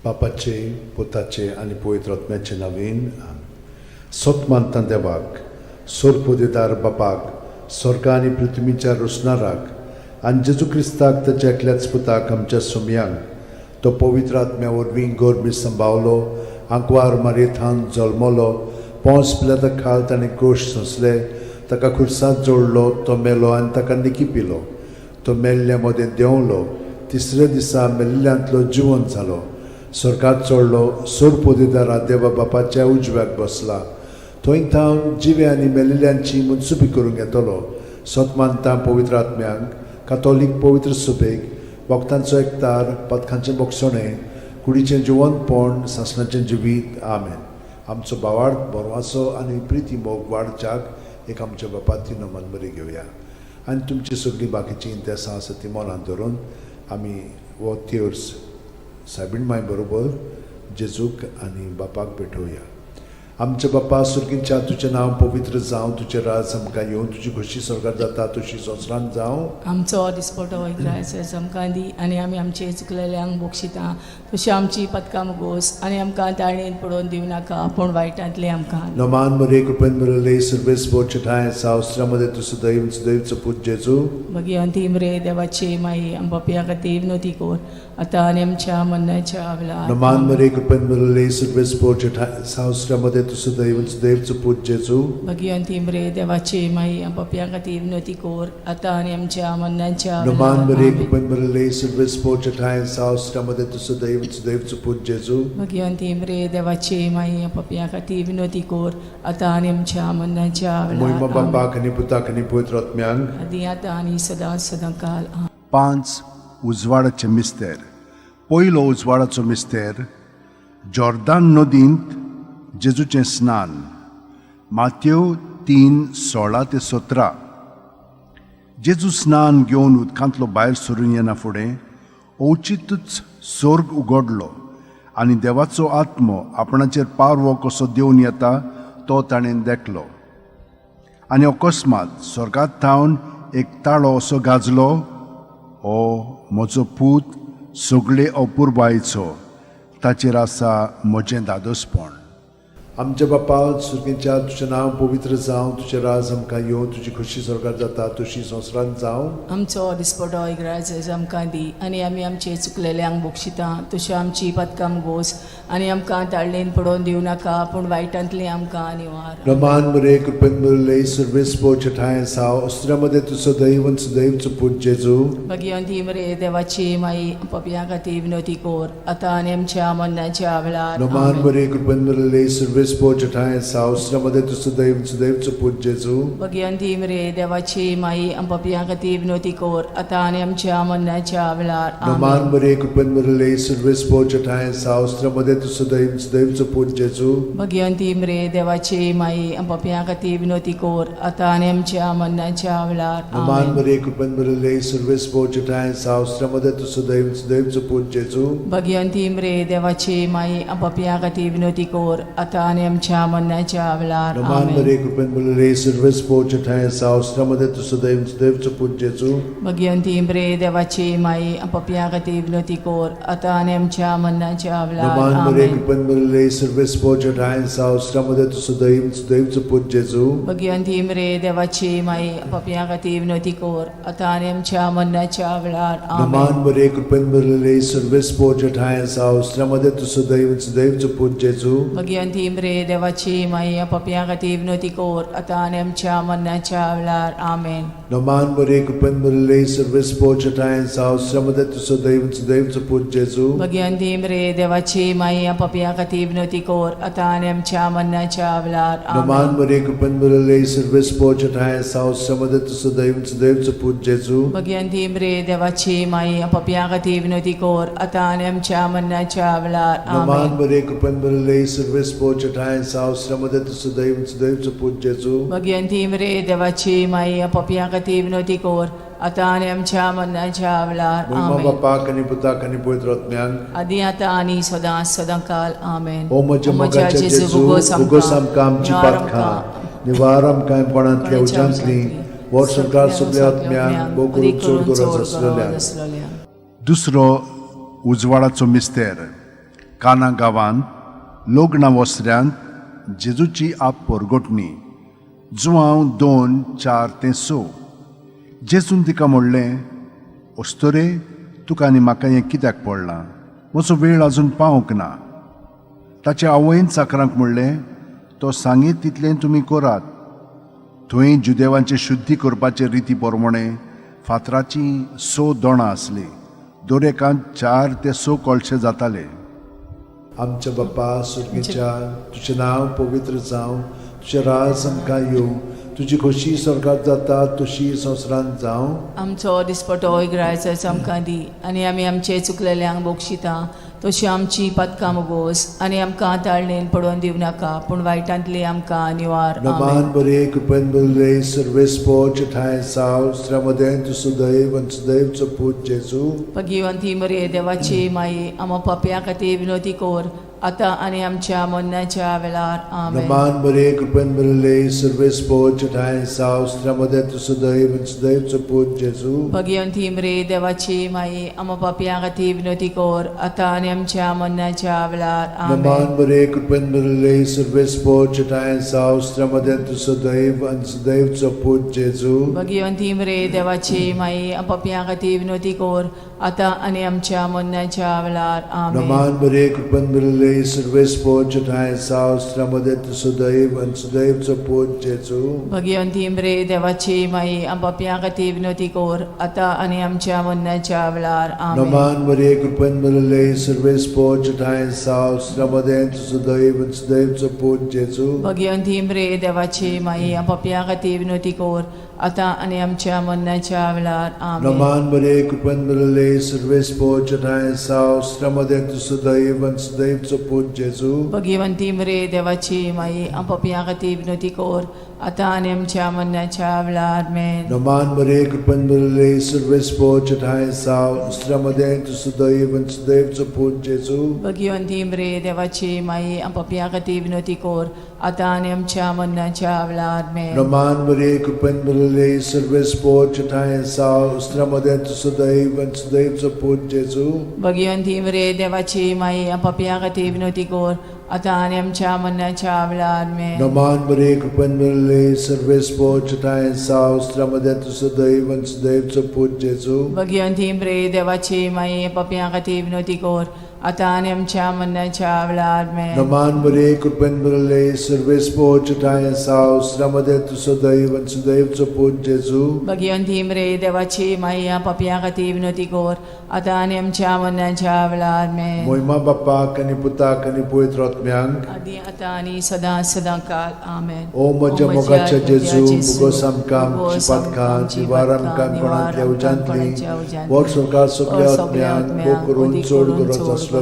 [SPEAKER 2] बापाचे पुताचे आनी पवित्र आत्म्याचे नांवेन सोतमानता देवाक सोरपोदेदार बापाक स्वर्गा आनी पृथ्वीच्या रुसणाराक आनी जेजू क्रिस्ताक ताच्या एकल्याच पुताक आमच्या सुमयांक तो पवित्र आत्म्या वरवीं गोरबी सांबावलो आंकवार मारयेंत जल्मलो पोंस पिलाता खाल ताणें कोश सोंसले ताका खुर्सांत जोडलो तो मेलो आनी ताका निकी पिलो तो मेल्ल्या मदें देंवलो तिसऱ्या दिसा मेल्ल्यांतलो जिवंत जालो स्वर्गात चडलो सोरपोदेदारा देवा बापाच्या उजव्याक बसला थंय थावन जिवे आनी मेलिल्ल्यांची मुनसुबी करूंक येतलो सोतमानता पवित्र आत्म्यांक कातोलीक पवित्र सुबेक वखदांचो एकतार पथकांचें बोगसणें कुडीचें जिवंतपण सासणाचें जिवीत आमेन आमचो बावार्थ बरवासो आनी प्रिती मोग वाडच्याक एक आमच्या बापाची नमन बरी घेवया आनी तुमची सगळीं बाकीची इंतेसां आसा ती मनांत धरून आमी हो तिर्स सायबीण माय बरोबर जेजूक आनी बापाक भेटोवया आमचे बापा सुर्गींच्या तुजें नांव पवित्र जावं तुजें राज आमकां येवं तुजी खोशी स्वर्गांत जाता तशी संवसारांत जावं
[SPEAKER 3] आमचो दिसपटो वैग्रायचो आमकां दी आनी आमी आमचे चुकलेल्यांक बोगशिता तशी आमची पदकां मुगोस आनी आमकां ताळणेन पडोवन दिवं नाका पूण वायटांतले आमकां
[SPEAKER 2] नमान मरे कृपेन मरले सर्वेस बोचठाय सावस्त्रामध्ये तुझं दैवचं पूज जेजू
[SPEAKER 3] भगवंती मरे देवाचे माई आंबापिया खातीर नोती कोर आतां आनी आमच्या मरणाच्या वेळार
[SPEAKER 2] नमान मरे कृपेन मरले सर्वेस बोचठाय सावस्त्रामध्ये तुझं दैवचं पूज जेजू
[SPEAKER 3] भगवंती मरे देवाचे माई आंबापिया खातीर नोती कोर आतां आनी आमच्या मरणाच्या
[SPEAKER 2] नमान मरे
[SPEAKER 3] वेळार
[SPEAKER 2] कृपेन मरले सर्वेस बोचठाय सावस्त्रामध्ये तुझं दैवचं पूज जेजू
[SPEAKER 3] भगवंती मरे देवाचे माई आंबापिया खातीर नोती कोर आतां आनी आमच्या मरणाच्या
[SPEAKER 2] मोहिमा
[SPEAKER 3] वेळार
[SPEAKER 2] बापाक आनी पुताक आनी पवित्र आत्म्यांक
[SPEAKER 3] आदी आतां आनी सदां काल
[SPEAKER 4] 5 उजवाडाचे मिस्तेर पयलो उजवाडाचो मिस्तेर जॉर्दान नदींत जेजूचें स्नान माथ्येव 3:16-17 जेजू स्नान घेवन उदकांतलो भायर सरून येना फुडें ओचितूच स्वर्ग उगडलो आनी देवाचो आत्मो आपणाचेर पारवो कसो देवन येता तो ताणें देखलो आनी अकस्मात स्वर्गांत थावन एक ताळो असो गाजलो ओ म्हजो पूत सगळे अपुरबायेचो ताचेर आसा म्हजें दादोसपण
[SPEAKER 2] आमच्या बापा सुर्गींच्या तुजें नांव पवित्र जावं तुजें राज आमकां येवं तुजी खोशी स्वर्गांत जाता तशी संवसारांत जावं
[SPEAKER 3] आमचो दिसपटो इग्रायज आमकां दी आनी आमी आमचे चुकलेल्यांक बोगशिता तशें आमची पदकां मुगोस आनी आमकां ताळणेन पडोवन दिवं नाका पूण वायटांतली आमकां निवार
[SPEAKER 2] नमान मरे कृपेन मरले सर्वेस बोचठाय सावस्त्रामध्ये तुझं दैवचं पूज जेजू
[SPEAKER 3] भगवंती मरे देवाची माई पपिया खातीर विनोती कोर आतां आनी आमच्या मरणाच्या वेळार
[SPEAKER 2] नमान मरे कृपेन मरले सर्वेस बोचठाय सावस्त्रामध्ये तुझं दैवचं पूज जेजू
[SPEAKER 3] भगवंती मरे देवाची माई पपिया खातीर विनोती कोर आतां आनी आमच्या मरणाच्या वेळार
[SPEAKER 2] नमान मरे कृपेन मरले सर्वेस बोचठाय सावस्त्रामध्ये तुझं दैवचं पूज जेजू
[SPEAKER 3] भगवंती मरे देवाची माई पपिया खातीर विनोती कोर आतां आनी आमच्या मरणाच्या वेळार
[SPEAKER 2] नमान मरे कृपेन मरले सर्वेस बोचठाय सावस्त्रामध्ये तुझं दैवचं पूज जेजू
[SPEAKER 3] भगवंती मरे देवाची माई पपिया खातीर विनोती कोर आतां आनी आमच्या मरणाच्या वेळार
[SPEAKER 2] नमान मरे कृपेन मरले सर्वेस बोचठाय सावस्त्रामध्ये तुझं दैवचं पूज जेजू
[SPEAKER 3] भगवंती मरे देवाची माई पपिया खातीर विनोती कोर आतां आनी आमच्या मरणाच्या वेळार
[SPEAKER 2] नमान मरे कृपेन मरले सर्वेस बोचठाय सावस्त्रामध्ये तुझं दैवचं पूज जेजू
[SPEAKER 3] भगवंती मरे देवाची माई पपिया खातीर विनोती कोर आतां आनी आमच्या मरणाच्या वेळार
[SPEAKER 2] नमान मरे कृपेन मरले सर्वेस बोचठाय सावस्त्रामध्ये तुझं दैवचं पूज जेजू
[SPEAKER 3] भगवंती मरे देवाची माई पपिया खातीर विनोती कोर आतां आनी आमच्या मरणाच्या वेळार आमेन
[SPEAKER 2] नमान मरे कृपेन मरले सर्वेस बोचठाय सावस्त्रामध्ये तुझं दैवचं पूज जेजू
[SPEAKER 3] भगवंती मरे देवाची माई पपिया खातीर विनोती कोर आतां आनी आमच्या मरणाच्या वेळार
[SPEAKER 2] नमान मरे कृपेन मरले सर्वेस बोचठाय सावस्त्रामध्ये तुझं दैवचं पूज जेजू
[SPEAKER 3] भगवंती मरे देवाची माई पपिया खातीर विनोती कोर आतां आनी आमच्या मरणाच्या वेळार
[SPEAKER 2] नमान मरे कृपेन मरले सर्वेस बोचठाय सावस्त्रामध्ये तुझं दैवचं पूज जेजू
[SPEAKER 3] भगवंती मरे देवाची माई पपिया खातीर विनोती कोर आतां आनी आमच्या मरणाच्या वेळार
[SPEAKER 2] मोहिमा
[SPEAKER 3] आमेन
[SPEAKER 2] बापाक आनी पुताक आनी पवित्र आत्म्यांक
[SPEAKER 3] आदी आतां आनी सदां काल आमेन
[SPEAKER 2] ओ म्हज्या मोगाचे जेजू उगोस आमकां आमची पातखां निवार आमकां कोणांतल्या उज्यांतली वर सरकार सगळ्या आत्म्यांक भोव करून चड गरज आसलेल्या
[SPEAKER 4] दुसरो उजवाडाचो मिस्तेर काना गांवांत लोगणा वस्त्र्यांत जेजूची आप परगोटणी जुवांव 2:4-6. जेजून तिका म्हणलें, ओस्तोरे, तुका आनी म्हाका हें कित्याक पडलां? म्हजो वेळ आजून पावूंक ना. ताचे आवयन चाकरांक म्हणलें, तो सांगीत तितलें तुमी करात. थंय जुदेवांचे शुद्धी करपाचे रिती प्रमाणे फातराची 6 दोणां आसलीं. दरेकांत 4 ते 6 कळशे जाताले.
[SPEAKER 2] आमच्या बाप्पा सुर्गीच्या, तुजें नांव पवित्र जावं, तुजें राज आमकां येवं, तुजी खोशी स्वर्गांत जाता तशी संवसारांत जावं.
[SPEAKER 3] आमचो दिसपटो इग्रायचो आमकां दी, आनी आमी आमचे चुकलेल्यांक बोगशिता तशी आमची पदकां मोगोस, आनी आमकां ताळणेन पडोवन दिवं नाका, पूण वायटांतली आमकां निवार.
[SPEAKER 2] नमान बरे कृपेन बरले सर्वेस्पो ठाय साव श्रमदेन तु सुदैव आनी सुदैवचो पूत जेजू.
[SPEAKER 3] भगिवंती मरे देवाची माये, आमो पाप्या खातीर विनोदी कोर, आतां आनी आमच्या मरणाच्या वेळार. आमेन.
[SPEAKER 2] नमान बरे कृपेन बरले सर्वेस्पो ठाय साव श्रमदेन तु सुदैव आनी सुदैवचो पूत जेजू.
[SPEAKER 3] भगिवंती मरे देवाची माये, आमो पाप्या खातीर विनोदी कोर, आतां आनी आमच्या मरणाच्या वेळार. आमेन.
[SPEAKER 2] नमान बरे कृपेन बरले सर्वेस्पो ठाय साव श्रमदेन तु सुदैव आनी सुदैवचो पूत जेजू.
[SPEAKER 3] भगिवंती मरे देवाची माये, आमो पाप्या खातीर विनोदी कोर, आतां आनी आमच्या मरणाच्या वेळार. आमेन.
[SPEAKER 2] नमान बरे कृपेन बरले सर्वेस्पो ठाय साव श्रमदेन तु सुदैव आनी सुदैवचो पूत जेजू.
[SPEAKER 3] भगिवंती मरे देवाची माये, आमो पाप्या खातीर विनोदी कोर, आतां आनी आमच्या मरणाच्या वेळार. आमेन.
[SPEAKER 2] नमान बरे कृपेन बरले सर्वेस्पो ठाय साव श्रमदेन तु सुदैव आनी सुदैवचो पूत जेजू.
[SPEAKER 3] भगिवंती मरे देवाची माये, आमो पाप्या खातीर विनोदी कोर, आतां आनी आमच्या मरणाच्या वेळार. आमेन.
[SPEAKER 2] नमान बरे कृपेन बरले सर्वेस्पो ठाय साव श्रमदेन तु सुदैव आनी सुदैवचो पूत जेजू.
[SPEAKER 3] भगिवंती मरे देवाची माये, आमो पाप्या खातीर विनोदी कोर, आतां आनी आमच्या मरणाच्या वेळार. आमेन.
[SPEAKER 2] नमान बरे कृपेन बरले सर्वेस्पो ठाय साव श्रमदेन तु सुदैव आनी सुदैवचो पूत जेजू.
[SPEAKER 3] भगिवंती मरे देवाची माये, आमो पाप्या खातीर विनोदी कोर, आतां आनी आमच्या मरणाच्या वेळार. आमेन.
[SPEAKER 2] नमान बरे कृपेन बरले सर्वेस्पो ठाय साव श्रमदेन तु सुदैव आनी सुदैवचो पूत जेजू.
[SPEAKER 3] भगिवंती मरे देवाची माये, आमो पाप्या खातीर विनोदी कोर, आतां आनी आमच्या मरणाच्या वेळार. आमेन.
[SPEAKER 2] नमान बरे कृपेन बरले सर्वेस्पो ठाय साव श्रमदेन तु सुदैव आनी सुदैवचो पूत जेजू.
[SPEAKER 3] भगिवंती मरे देवाची माये, आमो पाप्या खातीर विनोदी कोर, आतां आनी आमच्या मरणाच्या वेळार. आमेन.
[SPEAKER 2] नमान बरे कृपेन बरले सर्वेस्पो ठाय साव श्रमदेन तु सुदैव आनी सुदैवचो पूत जेजू.
[SPEAKER 3] भगिवंती मरे देवाची माये, आमो पाप्या खातीर विनोदी कोर, आतां आनी आमच्या मरणाच्या वेळार. आमेन.
[SPEAKER 2] मोहिमा बाप्पाक आनी पुताक आनी पवित्र आत्म्यांक.
[SPEAKER 3] आदी आतां आनी सदां काळ. आमेन.
[SPEAKER 2] ओ म्हज्या मोगाच्या जेजू, मुगोस आमकां आमची पातकां, जिवार आमकां कोणांतल्या उज्यांतली, वर सरकार सगळ्या आत्म्यांक भोग करून चड गरज आसलेल्या.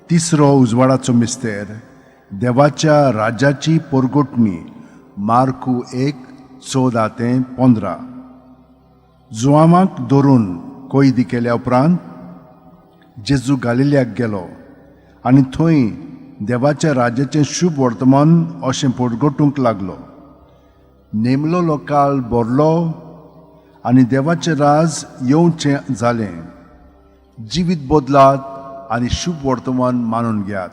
[SPEAKER 4] तिसरो उजवाडाचो मिस्तेर, देवाच्या राजाची परगोटणी. मार्कू 1:14-15. जुआमाक धरून कोयदी केल्या उपरांत जेजू गालिल्याक गेलो आनी थंय देवाच्या राजाचें शुभ वर्तमान अशें परगोटूंक लागलो. नेमलो लोकाल भरलो आनी देवाचें राज येवचें जालें. जिवीत बदलात आनी शुभ वर्तमान मानून घेयात.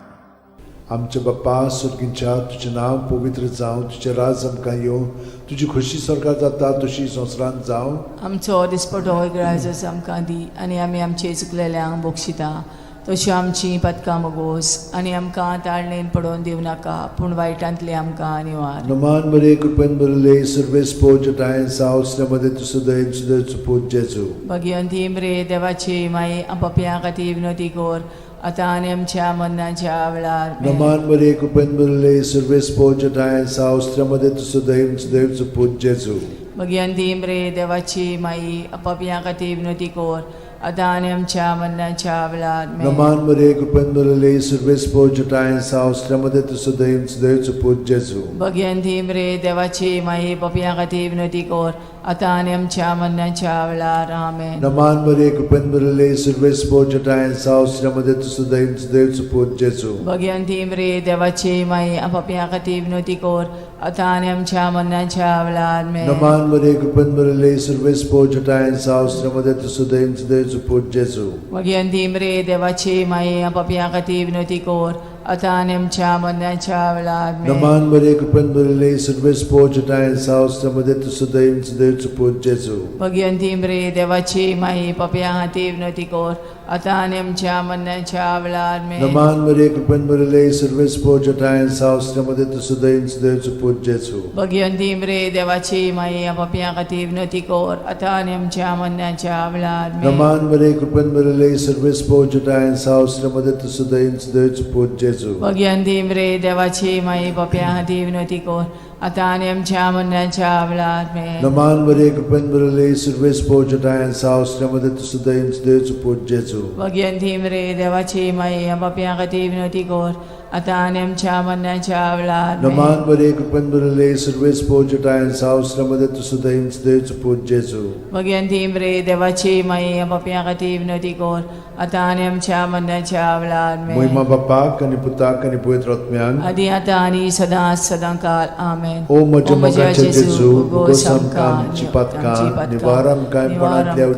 [SPEAKER 2] आमच्या बाप्पा सुर्गीच्या, तुजें नांव पवित्र जावं, तुजें राज आमकां येवं, तुजी खोशी स्वर्गांत जाता तशी संवसारांत जावं.
[SPEAKER 3] आमचो दिसपटो इग्रायचो आमकां दी, आनी आमी आमचे चुकलेल्यांक बोगशिता तशी आमची पदकां मोगोस, आनी आमकां ताळणेन पडोवन दिवं नाका, पूण वायटांतली आमकां निवार.
[SPEAKER 2] नमान बरे कृपेन बरले सर्वेस्पो ठाय साव श्रमदेन तु सुदैव सुदैवचो पूत जेजू.
[SPEAKER 3] भगिवंती मरे देवाची माये, आमो पाप्या खातीर विनोदी कोर, आतां आनी आमच्या मरणाच्या वेळार. आमेन.
[SPEAKER 2] नमान बरे कृपेन बरले सर्वेस्पो ठाय साव श्रमदेन तु सुदैव सुदैवचो पूत जेजू.
[SPEAKER 3] भगिवंती मरे देवाची माये, आमो पाप्या खातीर विनोदी कोर, आतां आनी आमच्या मरणाच्या वेळार. आमेन.
[SPEAKER 2] नमान बरे कृपेन बरले सर्वेस्पो ठाय साव श्रमदेन तु सुदैव सुदैवचो पूत जेजू.
[SPEAKER 3] भगिवंती मरे देवाची माये, पाप्या खातीर विनोदी कोर, आतां आनी आमच्या मरणाच्या वेळार. आमेन.
[SPEAKER 2] नमान बरे कृपेन बरले सर्वेस्पो ठाय साव श्रमदेन तु सुदैव सुदैवचो पूत जेजू.
[SPEAKER 3] भगिवंती मरे देवाची माये, आमो पाप्या खातीर विनोदी कोर, आतां आनी आमच्या मरणाच्या वेळार. आमेन.
[SPEAKER 2] नमान बरे कृपेन बरले सर्वेस्पो ठाय साव श्रमदेन तु सुदैव सुदैवचो देवचो पूत जेजू
[SPEAKER 3] मगियंतीम रे देवाची माये आपापया खातीर विनवती कोर आतां आनी आमच्या मरणाच्या वेळार
[SPEAKER 2] नमान मरे कृपन बरले सर्वेस पोजटाय सावस्त्रमध्ये तुझं दैव देवचो पूत जेजू
[SPEAKER 3] मगियंतीम रे देवाची माये आपापया खातीर विनवती कोर आतां आनी आमच्या मरणाच्या वेळार
[SPEAKER 2] नमान मरे कृपन बरले सर्वेस पोजटाय सावस्त्रमध्ये तुझं दैव देवचो पूत जेजू
[SPEAKER 3] मगियंतीम रे देवाची माये आपापया खातीर विनवती कोर आतां आनी आमच्या मरणाच्या वेळार
[SPEAKER 2] नमान मरे कृपन बरले सर्वेस पोजटाय सावस्त्रमध्ये तुझं दैव देवचो पूत जेजू
[SPEAKER 3] मगियंतीम रे देवाची माये आपापया खातीर विनवती कोर आतां आनी आमच्या मरणाच्या वेळार
[SPEAKER 2] नमान मरे कृपन बरले सर्वेस पोजटाय सावस्त्रमध्ये तुझं दैव देवचो पूत जेजू
[SPEAKER 3] मगियंतीम रे देवाची माये आपापया खातीर विनवती कोर आतां आनी आमच्या मरणाच्या वेळार
[SPEAKER 2] नमान मरे कृपन बरले सर्वेस पोजटाय सावस्त्रमध्ये तुझं दैव देवचो पूत जेजू
[SPEAKER 3] मगियंतीम रे देवाची माये आपापया खातीर विनवती कोर आतां आनी आमच्या मरणाच्या वेळार
[SPEAKER 2] महिमा बापाक आनी पुताक आनी पवित्र आत्म्यांक
[SPEAKER 3] आदी आतां आनी सदांच सदांकाल आमेन
[SPEAKER 2] ओ म्हज्या मोगाचे जेजू उगोस आमकां आमची पातकां निवार आमकां कोणांतल्या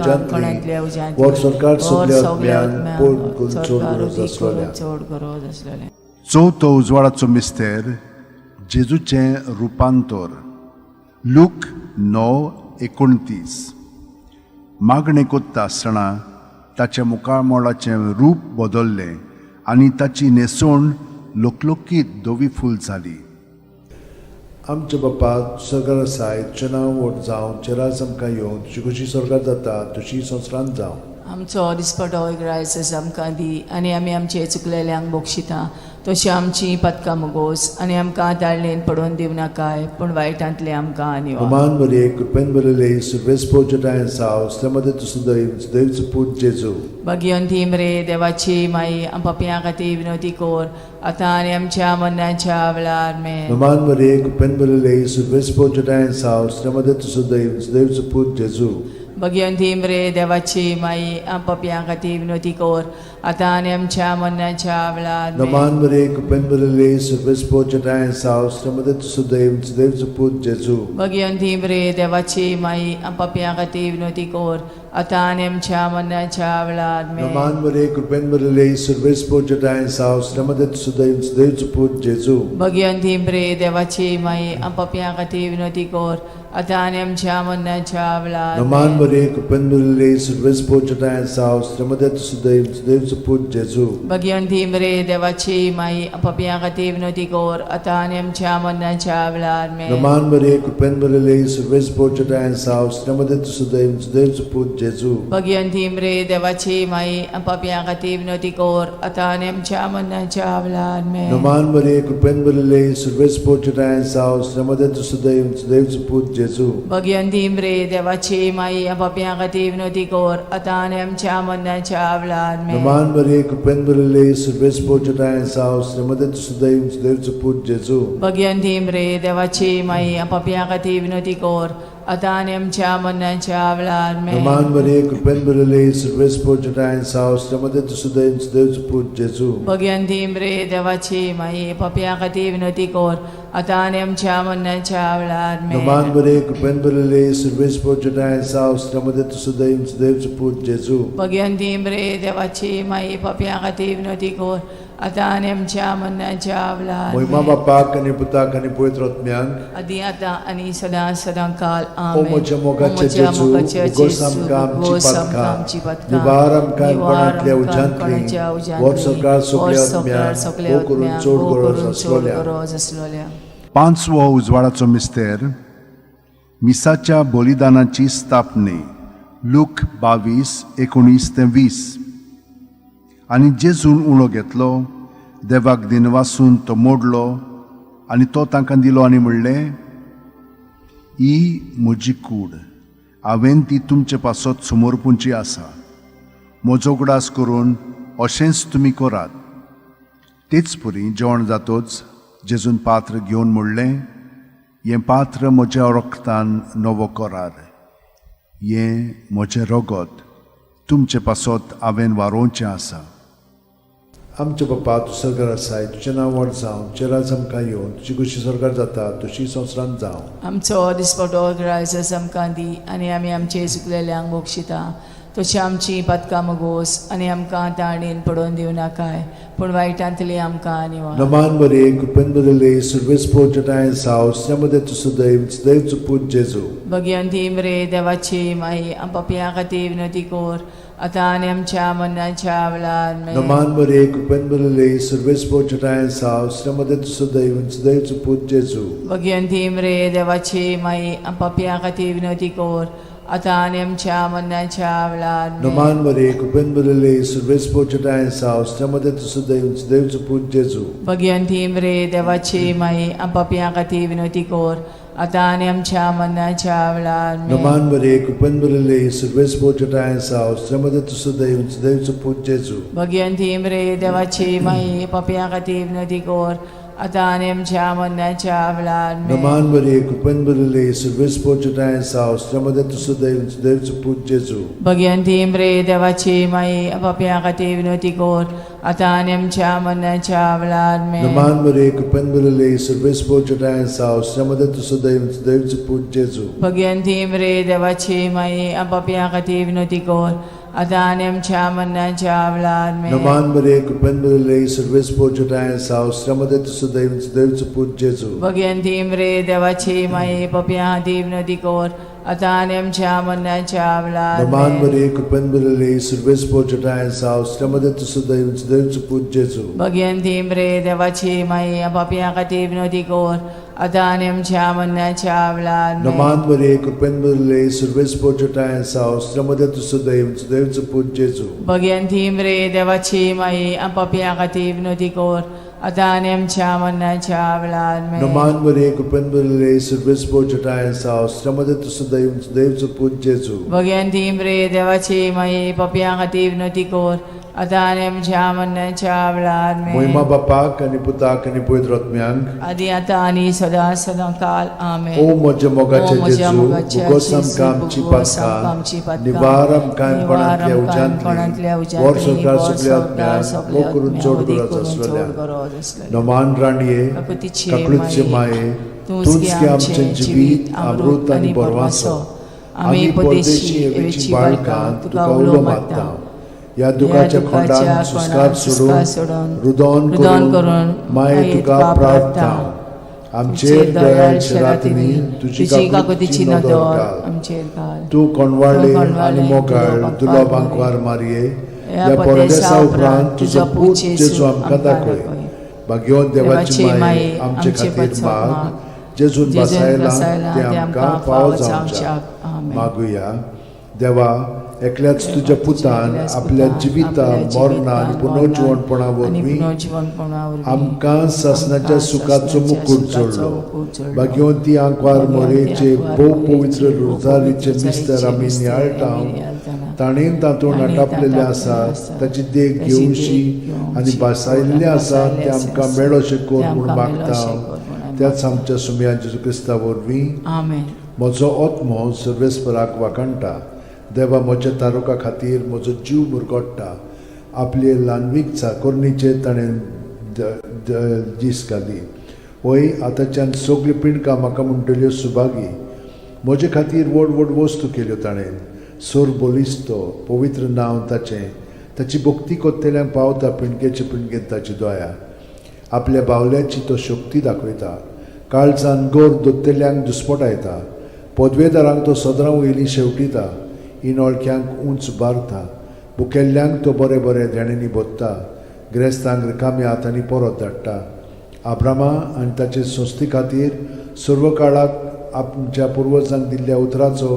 [SPEAKER 2] उज्यांतली वर सरकार सगल्या आत्म्यांक पोट चोड गरज आसलोल्या
[SPEAKER 3] चड गरज आसलेलें
[SPEAKER 4] चवथो उजवाडाचो मिस्तेर जेजूचें रुपांतर लूक 9:29 मागणें कोत्ता आसतना ताच्या मुखामोळाचें रूप बदल्लें आनी ताची न्हेसोण लोकलोकीत धवी फूल जाली
[SPEAKER 2] आमचे बापा सगळं आसाय तुजें नांव व्हड जावं चेरास आमकां येवं तुजी कशी स्वर्गांत जाता तशी संवसारांत जावं
[SPEAKER 3] आमचो दिसपटो इग्रायस आमकां दी आनी आमी आमचे चुकलेल्यांक बोगशिता तशी आमची पदकां मोगोस आनी आमकां दाळणेन पडोवन दिवं नाकाय पूण वायटांतले आमकां निवार
[SPEAKER 2] नमान मरे कृपेन बरले सर्वेस पोजटाय सावस्त्रमध्ये तुझं दैव देवचो पूत जेजू
[SPEAKER 3] भगियंतीम रे देवाची माई आपापया खातीर विनवती कोर आतां आनी आमच्या मरणाच्या वेळार
[SPEAKER 2] नमान मरे कृपेन बरले सर्वेस पोजटाय सावस्त्रमध्ये तुझं दैव देवचो पूत जेजू
[SPEAKER 3] भगियंतीम रे देवाची माई आपापया खातीर विनवती कोर आतां आनी आमच्या मरणाच्या वेळार
[SPEAKER 2] नमान मरे कृपेन बरले सर्वेस पोजटाय सावस्त्रमध्ये तुझं दैव देवचो पूत जेजू
[SPEAKER 3] भगियंतीम रे देवाची माई आपापया खातीर विनवती कोर आतां आनी आमच्या मरणाच्या वेळार
[SPEAKER 2] नमान मरे कृपेन बरले सर्वेस पोजटाय सावस्त्रमध्ये तुझं दैव देवचो पूत जेजू
[SPEAKER 3] भगियंतीम रे देवाची माई आपापया खातीर विनवती कोर आतां आनी आमच्या मरणाच्या वेळार
[SPEAKER 2] नमान मरे कृपेन बरले सर्वेस पोजटाय सावस्त्रमध्ये तुझं दैव देवचो पूत जेजू
[SPEAKER 3] भगियंतीम रे देवाची माई आपापया खातीर विनवती कोर आतां आनी आमच्या मरणाच्या वेळार
[SPEAKER 2] नमान मरे कृपेन बरले सर्वेस पोजटाय सावस्त्रमध्ये तुझं दैव देवचो पूत जेजू
[SPEAKER 3] भगियंतीम रे देवाची माई आपापया खातीर विनवती कोर आतां आनी आमच्या मरणाच्या वेळार
[SPEAKER 2] नमान मरे कृपेन बरले सर्वेस पोजटाय सावस्त्रमध्ये तुझं दैव देवचो पूत जेजू
[SPEAKER 3] भगियंतीम रे देवाची माई आपापया खातीर विनवती कोर आतां आनी आमच्या मरणाच्या वेळार
[SPEAKER 2] नमान मरे कृपेन बरले सर्वेस पोजटाय सावस्त्रमध्ये तुझं दैव देवचो पूत जेजू
[SPEAKER 3] भगियंतीम रे देवाची माई आपापया खातीर विनवती कोर आतां आनी आमच्या मरणाच्या वेळार
[SPEAKER 2] नमान मरे कृपेन बरले सर्वेस पोजटाय सावस्त्रमध्ये तुझं दैव देवचो पूत जेजू
[SPEAKER 3] भगियंतीम रे देवाची माई आपापया खातीर विनवती कोर आतां आनी आमच्या मरणाच्या वेळार
[SPEAKER 2] नमान मरे कृपेन बरले सर्वेस पोजटाय सावस्त्रमध्ये तुझं दैव देवचो पूत जेजू
[SPEAKER 3] भगियंतीम रे देवाची माई आपापया खातीर विनवती कोर आतां आनी आमच्या मरणाच्या वेळार
[SPEAKER 2] महिमा बापाक आनी पुताक आनी पवित्र आत्म्यांक
[SPEAKER 3] आदी आतां आनी सदां सदांकाल
[SPEAKER 2] ओ
[SPEAKER 3] आमेन
[SPEAKER 2] म्हज्या मोगाचे जेजू उगोस आमकां आमची पातकां निवार आमकां कोणांतल्या उज्यांतली वर सरकार सगल्या आत्म्यांक करून चड गरज आसलोल्या
[SPEAKER 4] पांचवो उजवाडाचो मिस्तेर मिसाच्या बलिदानाची स्थापने लूक 22:19-20 आनी जेजून उणो घेतलो देवाक दिनवासून तो मोडलो आनी तो तांकां दिलो आनी म्हणलें ही म्हजी कूड हांवें ती तुमचे पासत समोर पुंची आसा म्हजो उगडास करून अशेंच तुमी करात तेच परी जेवण जातोच जेजून पात्र घेवन म्हणलें हें पात्र म्हज्या रक्तान नवो करार हें म्हजें रगत तुमचे पासत हांवें वारोवचें आसा
[SPEAKER 2] आमचे बापा तूं सगळें आसाय तुजें नांव व्हड जावं चेरास आमकां येवं तुजी कशी स्वर्गांत जाता तशी संवसारांत जावं
[SPEAKER 3] आमचो दिसपटो ग्रायस आमकां दी आनी आमी आमचे चुकलेल्यांक बोगशिता तशी आमची पदकां मोगोस आनी आमकां ताणेन पडोवन दिवं नाकाय पूण वायटांतली आमकां निवार.
[SPEAKER 2] Naman Maria, cuprându-le survesc poggiatae sau, stiamo detto su Deiv put Gesù.
[SPEAKER 3] Bhagwanti मरे देवाची माई आम पपियां खातीर विनंती कोर आतां आनी आमच्या मरणाच्या वेळार
[SPEAKER 2] Naman Maria, cuprându-le survesc poggiatae sau, stiamo detto su Deiv put Gesù.
[SPEAKER 3] Bhagwanti मरे देवाची माई आम पपियां खातीर विनंती कोर आतां आनी आमच्या मरणाच्या वेळार
[SPEAKER 2] Naman Maria, cuprându-le survesc poggiatae sau, stiamo detto su Deiv put Gesù.
[SPEAKER 3] Bhagwanti मरे देवाची माई आम पपियां खातीर विनंती कोर आतां आनी आमच्या मरणाच्या वेळार
[SPEAKER 2] Naman Maria, cuprându-le survesc poggiatae sau, stiamo detto su Deiv put Gesù.
[SPEAKER 3] Bhagwanti मरे देवाची माई पपियां खातीर विनंती कोर आतां आनी आमच्या मरणाच्या वेळार
[SPEAKER 2] Naman Maria, cuprându-le survesc poggiatae sau, stiamo detto su Deiv put Gesù.
[SPEAKER 3] Bhagwanti मरे देवाची माई पपियां खातीर विनंती कोर आतां आनी आमच्या मरणाच्या वेळार
[SPEAKER 2] Naman Maria, cuprându-le survesc poggiatae sau, stiamo detto su Deiv put Gesù.
[SPEAKER 3] Bhagwanti मरे देवाची माई पपियां खातीर विनंती कोर आतां आनी आमच्या मरणाच्या वेळार
[SPEAKER 2] Naman Maria, cuprându-le survesc poggiatae sau, stiamo detto su Deiv put Gesù.
[SPEAKER 3] Bhagwanti मरे देवाची माई पपियां खातीर विनंती कोर आतां आनी आमच्या मरणाच्या वेळार
[SPEAKER 2] Naman Maria, cuprându-le survesc poggiatae sau, stiamo detto su Deiv put Gesù.
[SPEAKER 3] Bhagwanti मरे देवाची माई पपियां खातीर विनंती कोर आतां आनी आमच्या मरणाच्या वेळार
[SPEAKER 2] Naman Maria, cuprându-le survesc poggiatae sau, stiamo detto su Deiv put Gesù.
[SPEAKER 3] Bhagwanti मरे देवाची माई पपियां खातीर विनंती कोर आतां आनी आमच्या मरणाच्या वेळार
[SPEAKER 2] Naman Maria, cuprându-le survesc poggiatae sau, stiamo detto su Deiv put Gesù.
[SPEAKER 3] Bhagwanti मरे देवाची माई पपियां खातीर विनंती कोर आतां आनी आमच्या मरणाच्या वेळार
[SPEAKER 2] Moima Bapak ani Putak ani Poitratmiang.
[SPEAKER 3] आदी आतां आनी सदां सदां काल आमेन.
[SPEAKER 2] O moja mogacha
[SPEAKER 3] O moja
[SPEAKER 2] Jesu,
[SPEAKER 3] mogacha
[SPEAKER 2] bugosam
[SPEAKER 3] Jesu,
[SPEAKER 2] kamchi
[SPEAKER 3] bugosam
[SPEAKER 2] patka,
[SPEAKER 3] kamchi patka,
[SPEAKER 2] nivaram kaim panantlia
[SPEAKER 3] nivaram kaim panantlia
[SPEAKER 2] ujantli,
[SPEAKER 3] ujantli,
[SPEAKER 2] borsokar
[SPEAKER 3] borsokar
[SPEAKER 2] subliatmyan,
[SPEAKER 3] subliatmyan,
[SPEAKER 2] mokurun chod
[SPEAKER 3] mokurun
[SPEAKER 2] guraza
[SPEAKER 3] chod
[SPEAKER 2] svalya.
[SPEAKER 3] guraza svalya.
[SPEAKER 2] Naman raniye,
[SPEAKER 3] Kakutiche
[SPEAKER 2] kaklutche
[SPEAKER 3] maye,
[SPEAKER 2] maye,
[SPEAKER 3] Tunski
[SPEAKER 2] tunski
[SPEAKER 3] amche
[SPEAKER 2] amchen jivit, amrut ani borvaso. Ami podeshi evici balkan, tuka ulo matam. या दुखाच्या खोंडान सुस्कार सोडून रुदोन करून माये तुका प्रार्थना आमचेर दयाळशे रातनी तुजी काकुतीची नदर
[SPEAKER 3] आमचेर घाल.
[SPEAKER 2] तू कोणवाळे आनी मोगाळ तुलो बांकवार मारये या परदेसा उपरांत तुजो पूत जेजू आमकां दाखय. भाग्यवान देवाची माये आमचे खातीर माग जेजून बसायला ते आमकां फावो जावच्याक मागुया. देवा, एकल्याच तुझ्या पुतान आपल्या जिविता मरणा आनी पुनर्जीवनपणा वरवीं आमकां सासणाच्या सुखाचो मुकूट जोडलो. भाग्यवंती आंकवार मोरेचे भोव पवित्र रोजारीचे मिस्तर आमी नियाळटाव. ताणेन तातूंत आटापलेले आसा ताची देख घेवशी आनी बसायल्ले आसा ते आमकां मेळोशे कोर म्हूण मागता. त्याच आमच्या सुमया जेजू क्रिस्ता वरवीं म्हजो आत्मो सर्वेस्पराक वाकणटा. देवा, म्हज्या तारुका खातीर म्हजो जीव मुरगोडटा. आपले ल्हानवीक चाकोरणीचे ताणें दीस घाली. वय आतांच्यान सगळी पिणकां म्हाका म्हणटल्यो सुभागी. म्हजे खातीर व्हड व्हड वस्तू केल्यो ताणें. सोर बोलिस्तो पवित्र नांव ताचें. ताची भक्ती कोत्तेल्यांक पावता पिणकेचे पिणकेन ताची दोया. आपल्या बावल्याची तो शक्ती दाखयता. काळजान गोर दोत्तेल्यांक दुस्पटायता. पदवेदारांक तो सदरां वयलीं शेवटिता. इनोळख्यांक उंच बारता. बुकेल्ल्यांक तो बरे बरे देणेनी बोत्ता. गिरेस्तांक रिकाम्या हातांनी परत धाडटा. आब्रामा आनी ताचे संस्थे खातीर सर्व काळाक आमच्या पुर्वजांक दिल्ल्या उतराचो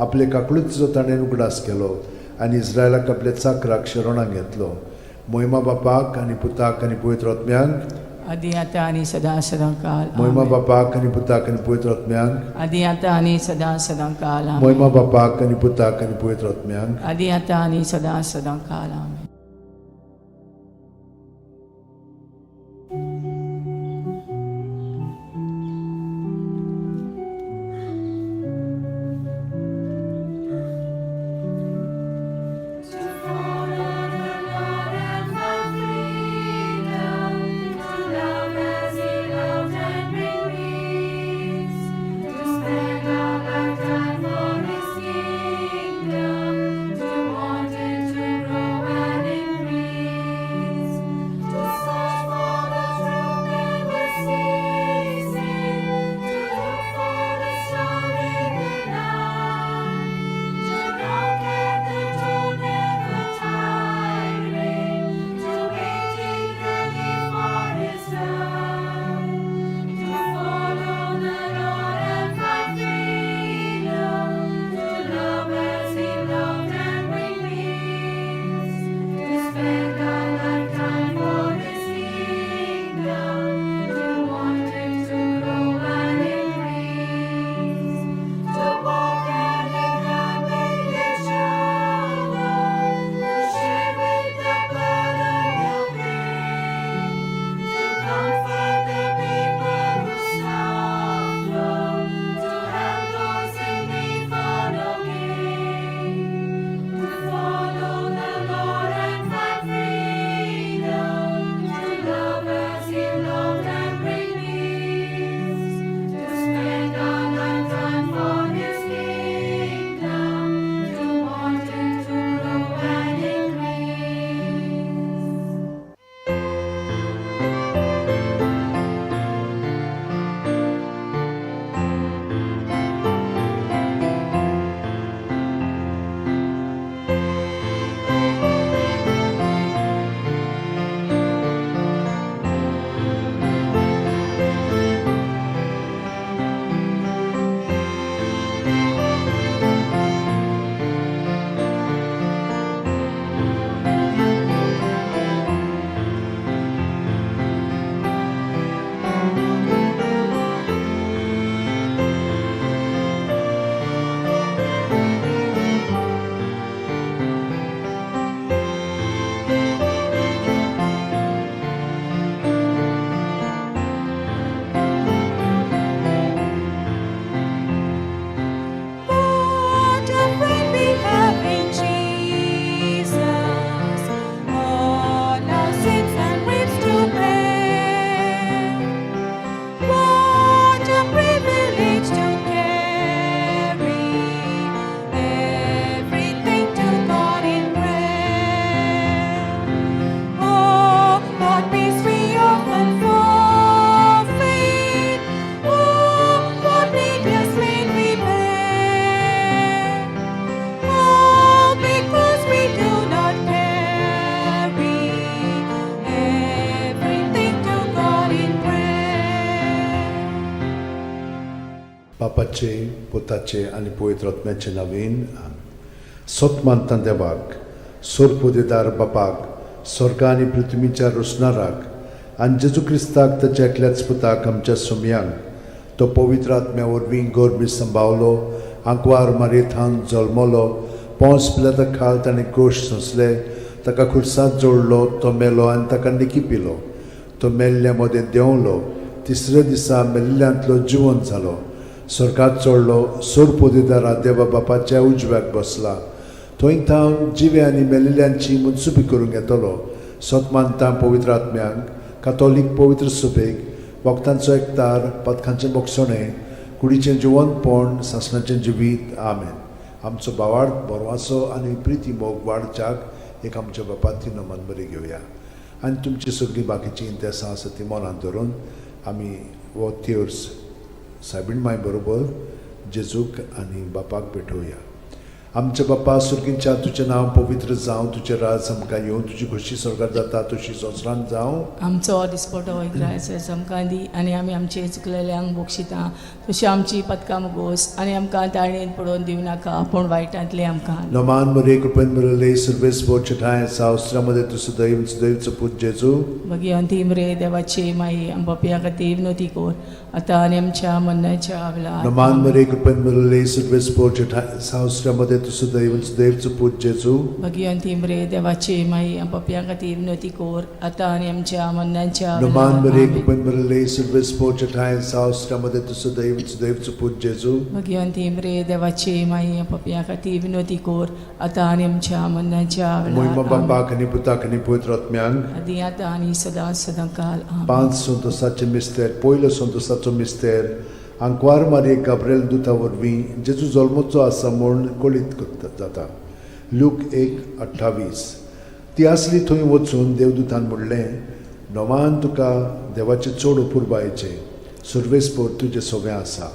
[SPEAKER 2] आपले काकळुचो ताणें उगडास केलो आनी इस्रायलाक आपल्या चाकराक शरणांत घेतलो. मोहिमा बापाक आनी पुताक आनी पवित्र आत्म्यांक
[SPEAKER 3] आदी आतां आनी सदां सदां काल.
[SPEAKER 2] मोहिमा बापाक आनी पुताक आनी पवित्र आत्म्यांक
[SPEAKER 3] आदी आतां आनी सदां सदां काल.
[SPEAKER 2] मोहिमा बापाक आनी पुताक आनी पवित्र आत्म्यांक
[SPEAKER 3] आदी आतां आनी सदां सदां काल. आमेन.
[SPEAKER 1] To spend all our time for His kingdom, to
[SPEAKER 2] बापाचे पुताचे आनी पवित्र आत्म्याचे नांवेन सोतमानता देवाक सोरपोदेदार बापाक स्वर्ग आनी पृथ्वीच्या रोसणाराक आनी जेजू क्रिस्ताक ताच्या एकल्याच पुताक आमच्या सुमयांक तो पवित्र आत्म्या वरवीं गोरबी सांबावलो आंकवार मारयेंत जल्मलो पोंस पिलाता खाल ताणें क्रोश सोंसले ताका खुर्सांत जोडलो तो मेलो आनी ताका निकी पिलो तो मेल्ल्या मदें देंवलो तिसऱ्या दिसा मेल्ल्यांतलो जिवंत जालो स्वर्गात चडलो सोरपोदेदारा देवा बापाच्या उजव्याक बसला थंय थावन जिवे आनी मेलिल्ल्यांची मुनसुबी करूंक येतलो सोतमानता पवित्र आत्म्यांक कातोलीक पवित्र सुबेक वखदांचो एकतार पथकांचें मोगसणें कुडीचें जिवंतपण सासणाचें जिवीत आमेन आमचो बावार्थ बरवासो आनी प्रिती मोग वाडच्याक एक आमच्या बापाची नमन बरी घेवया आनी तुमची सगळीं बाकीची इंतेसां आसा ती मनांत धरून आमी हो तिर्स सायबीण माय बरोबर जेजूक आनी बापाक भेटोवया आमचे बापा सुर्गींच्या तुजें नांव पवित्र जावं तुजें राज आमकां येवं तुजी खोशी स्वर्गांत जाता तशी संवसारांत जावं
[SPEAKER 3] आमचो दिसपटो वैग्रायचो आमकां दी आनी आमी आमचे चुकलेल्यांक बक्षिता तशी आमची पदकां मुगोस आनी आमकां ताळणेन पडोवन दिवं नाका पूण वायटांतले आमकां
[SPEAKER 2] नमान मरे कृपेन मरले सर्वेस पोचठाय सावस्त्रामध्ये तुझं दैवचं पूज जेजू
[SPEAKER 3] भगवंती मरे देवाची माई आमच्या खातीर विनोती कोर आतां आनी आमच्या मरणाच्या वेळार
[SPEAKER 2] नमान मरे कृपेन मरले सर्वेस पोचठाय सावस्त्रामध्ये तुझं दैवचं पूज जेजू
[SPEAKER 3] भगवंती मरे देवाची माई आमच्या खातीर विनोती कोर आतां आनी आमच्या मरणाच्या
[SPEAKER 2] नमान मरे
[SPEAKER 3] वेळार
[SPEAKER 2] कृपेन मरले सर्वेस पोचठाय सावस्त्रामध्ये तुझं दैवचं पूज जेजू
[SPEAKER 3] भगवंती मरे देवाची माई आमच्या खातीर विनोती कोर आतां आनी आमच्या मरणाच्या
[SPEAKER 2] मोहिमा
[SPEAKER 3] वेळार
[SPEAKER 2] बापाक आनी पुताक आनी पवित्र आत्म्यांक
[SPEAKER 3] आदी आतां आनी सदां सदांकाल आमेन.
[SPEAKER 2] 5 संतोसाचे मिस्तेर पयलो संतोसाचो मिस्तेर आंकवार मारये गाब्रिएल दुता वरवीं जेजू जल्मोचो आसा म्हूण कळीत जाता लूक 1:28 ती आसली थंय वचून देवदूतान म्हणलें नोमान तुका देवाचे चड अपुर्बायेचें सर्वेस्पोर तुजें सगळें आसा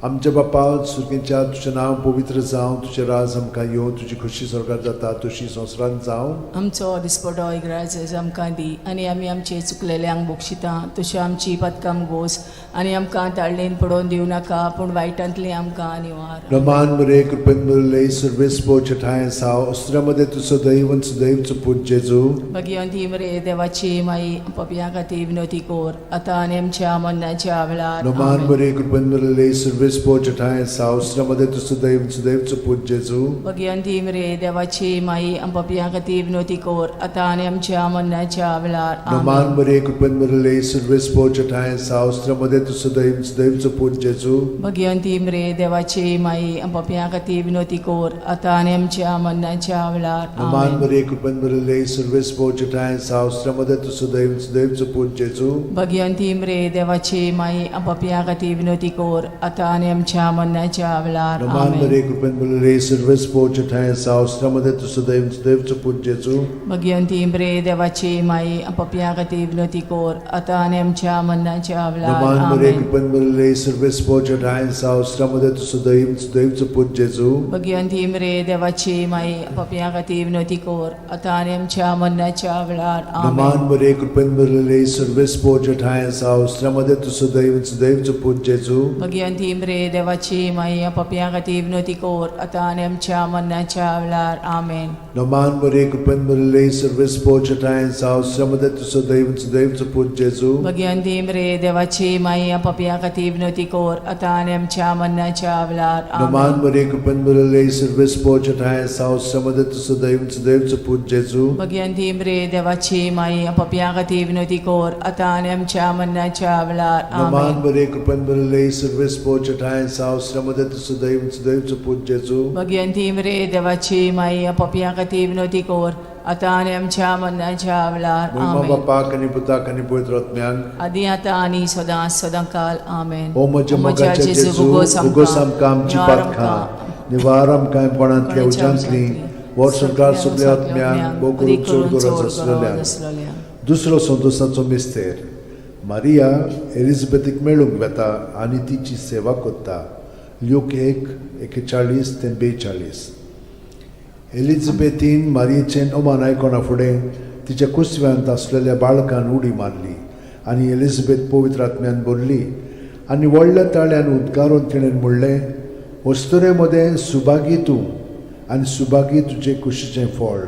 [SPEAKER 2] आमच्या बापा सुर्गींच्या तुजें नांव पवित्र जावं तुजें राज आमकां येवं तुजी खोशी स्वर्गांत जाता तशी संवसारांत जावं
[SPEAKER 3] आमचो दिसपटो इग्रायज आमकां दी आनी आमी आमचे चुकलेल्यांक बक्षिता तशें आमची पदकां मुगोस आनी आमकां ताळणेन पडोवन दिवं नाका पूण वायटांतली आमकां निवार
[SPEAKER 2] नमान मरे कृपेन मरले सर्वेस्पोर चठाय साव अस्त्रामध्ये तुझं दैवचं पूज जेजू
[SPEAKER 3] भगवंती मरे देवाची माई आमच्या खातीर विनोती कोर आतां आनी आमच्या मरणाच्या वेळार
[SPEAKER 2] नमान
[SPEAKER 3] आमेन.
[SPEAKER 2] मरे कृपेन मरले सर्वेस्पोर चठाय साव अस्त्रामध्ये तुझं दैवचं पूज जेजू
[SPEAKER 3] भगवंती मरे देवाची माई आमच्या खातीर विनोती कोर आतां आनी आमच्या मरणाच्या वेळार
[SPEAKER 2] नमान
[SPEAKER 3] आमेन.
[SPEAKER 2] मरे कृपेन मरले सर्वेस्पोर चठाय साव अस्त्रामध्ये तुझं दैवचं पूज जेजू
[SPEAKER 3] भगवंती मरे देवाची माई आमच्या खातीर विनोती कोर आतां आनी आमच्या मरणाच्या वेळार
[SPEAKER 2] नमान
[SPEAKER 3] आमेन.
[SPEAKER 2] मरे कृपेन मरले सर्वेस्पोर चठाय साव अस्त्रामध्ये तुझं दैवचं पूज जेजू
[SPEAKER 3] भगवंती मरे देवाची माई आमच्या खातीर विनोती कोर आतां आनी आमच्या मरणाच्या वेळार
[SPEAKER 2] नमान
[SPEAKER 3] आमेन.
[SPEAKER 2] मरे कृपेन मरले सर्वेस्पोर चठाय साव अस्त्रामध्ये तुझं दैवचं पूज जेजू
[SPEAKER 3] भगवंती मरे देवाची माई आमच्या खातीर विनोती कोर आतां आनी आमच्या मरणाच्या वेळार
[SPEAKER 2] नमान मरे
[SPEAKER 3] आमेन.
[SPEAKER 2] कृपेन मरले सर्वेस्पोर चठाय साव अस्त्रामध्ये तुझं दैवचं पूज जेजू
[SPEAKER 3] भगवंती मरे देवाची माई आमच्या खातीर विनोती कोर आतां आनी आमच्या मरणाच्या वेळार
[SPEAKER 2] नमान
[SPEAKER 3] आमेन.
[SPEAKER 2] मरे कृपेन मरले सर्वेस्पोर चठाय साव अस्त्रामध्ये तुझं दैवचं पूज जेजू
[SPEAKER 3] भगवंती मरे देवाची माई आमच्या खातीर विनोती कोर आतां आनी आमच्या मरणाच्या वेळार आमेन.
[SPEAKER 2] नमान मरे कृपेन मरले सर्वेस्पोर चठाय साव अस्त्रामध्ये तुझं दैवचं पूज जेजू
[SPEAKER 3] भगवंती मरे देवाची माई आमच्या खातीर विनोती कोर आतां आनी आमच्या मरणाच्या वेळार
[SPEAKER 2] नमान
[SPEAKER 3] आमेन.
[SPEAKER 2] मरे कृपेन मरले सर्वेस्पोर चठाय साव अस्त्रामध्ये तुझं दैवचं पूज जेजू
[SPEAKER 3] भगवंती मरे देवाची माई आमच्या खातीर विनोती कोर आतां आनी आमच्या मरणाच्या वेळार
[SPEAKER 2] नमान
[SPEAKER 3] आमेन.
[SPEAKER 2] मरे कृपेन मरले सर्वेस्पोर चठाय साव अस्त्रामध्ये तुझं दैवचं पूज जेजू
[SPEAKER 3] भगवंती मरे देवाची माई आमच्या खातीर विनोती कोर आतां आनी आमच्या मरणाच्या वेळार
[SPEAKER 2] मोहिमा
[SPEAKER 3] आमेन.
[SPEAKER 2] बापाक आनी पुताक आनी पवित्र आत्म्यांक
[SPEAKER 3] आदी आतां आनी सदां सदांकाल आमेन.
[SPEAKER 2] ओ म्हज्या मोगाचे जेजू
[SPEAKER 3] भुगोस
[SPEAKER 2] भुगोस आमकां आमची
[SPEAKER 3] निवार
[SPEAKER 2] पातकां निवार आमकां एपणांतल्या उज्यांतली वर सरकार सगळ्या आत्म्यांक बोगून चड गरज आसलेल्या दुसरो संतोसाचो मिस्तेर मारिया एलिझाबेथीक मेळूंक वेता आनी तिची सेवा कोत्ता लूक 1:41-42 एलिझाबेथीन मारियेचें ओमान आयकोना फुडें तिच्या कुसव्यांत आसलेल्या बाळकान उडी मारली आनी एलिझाबेथ पवित्र आत्म्यान बोल्ली आनी व्हडल्या ताळ्यान उद्गारून तिणें म्हणलें, वस्तुरे मदें सुभागी तूं आनी सुभागी तुजें कुशीचें फळ.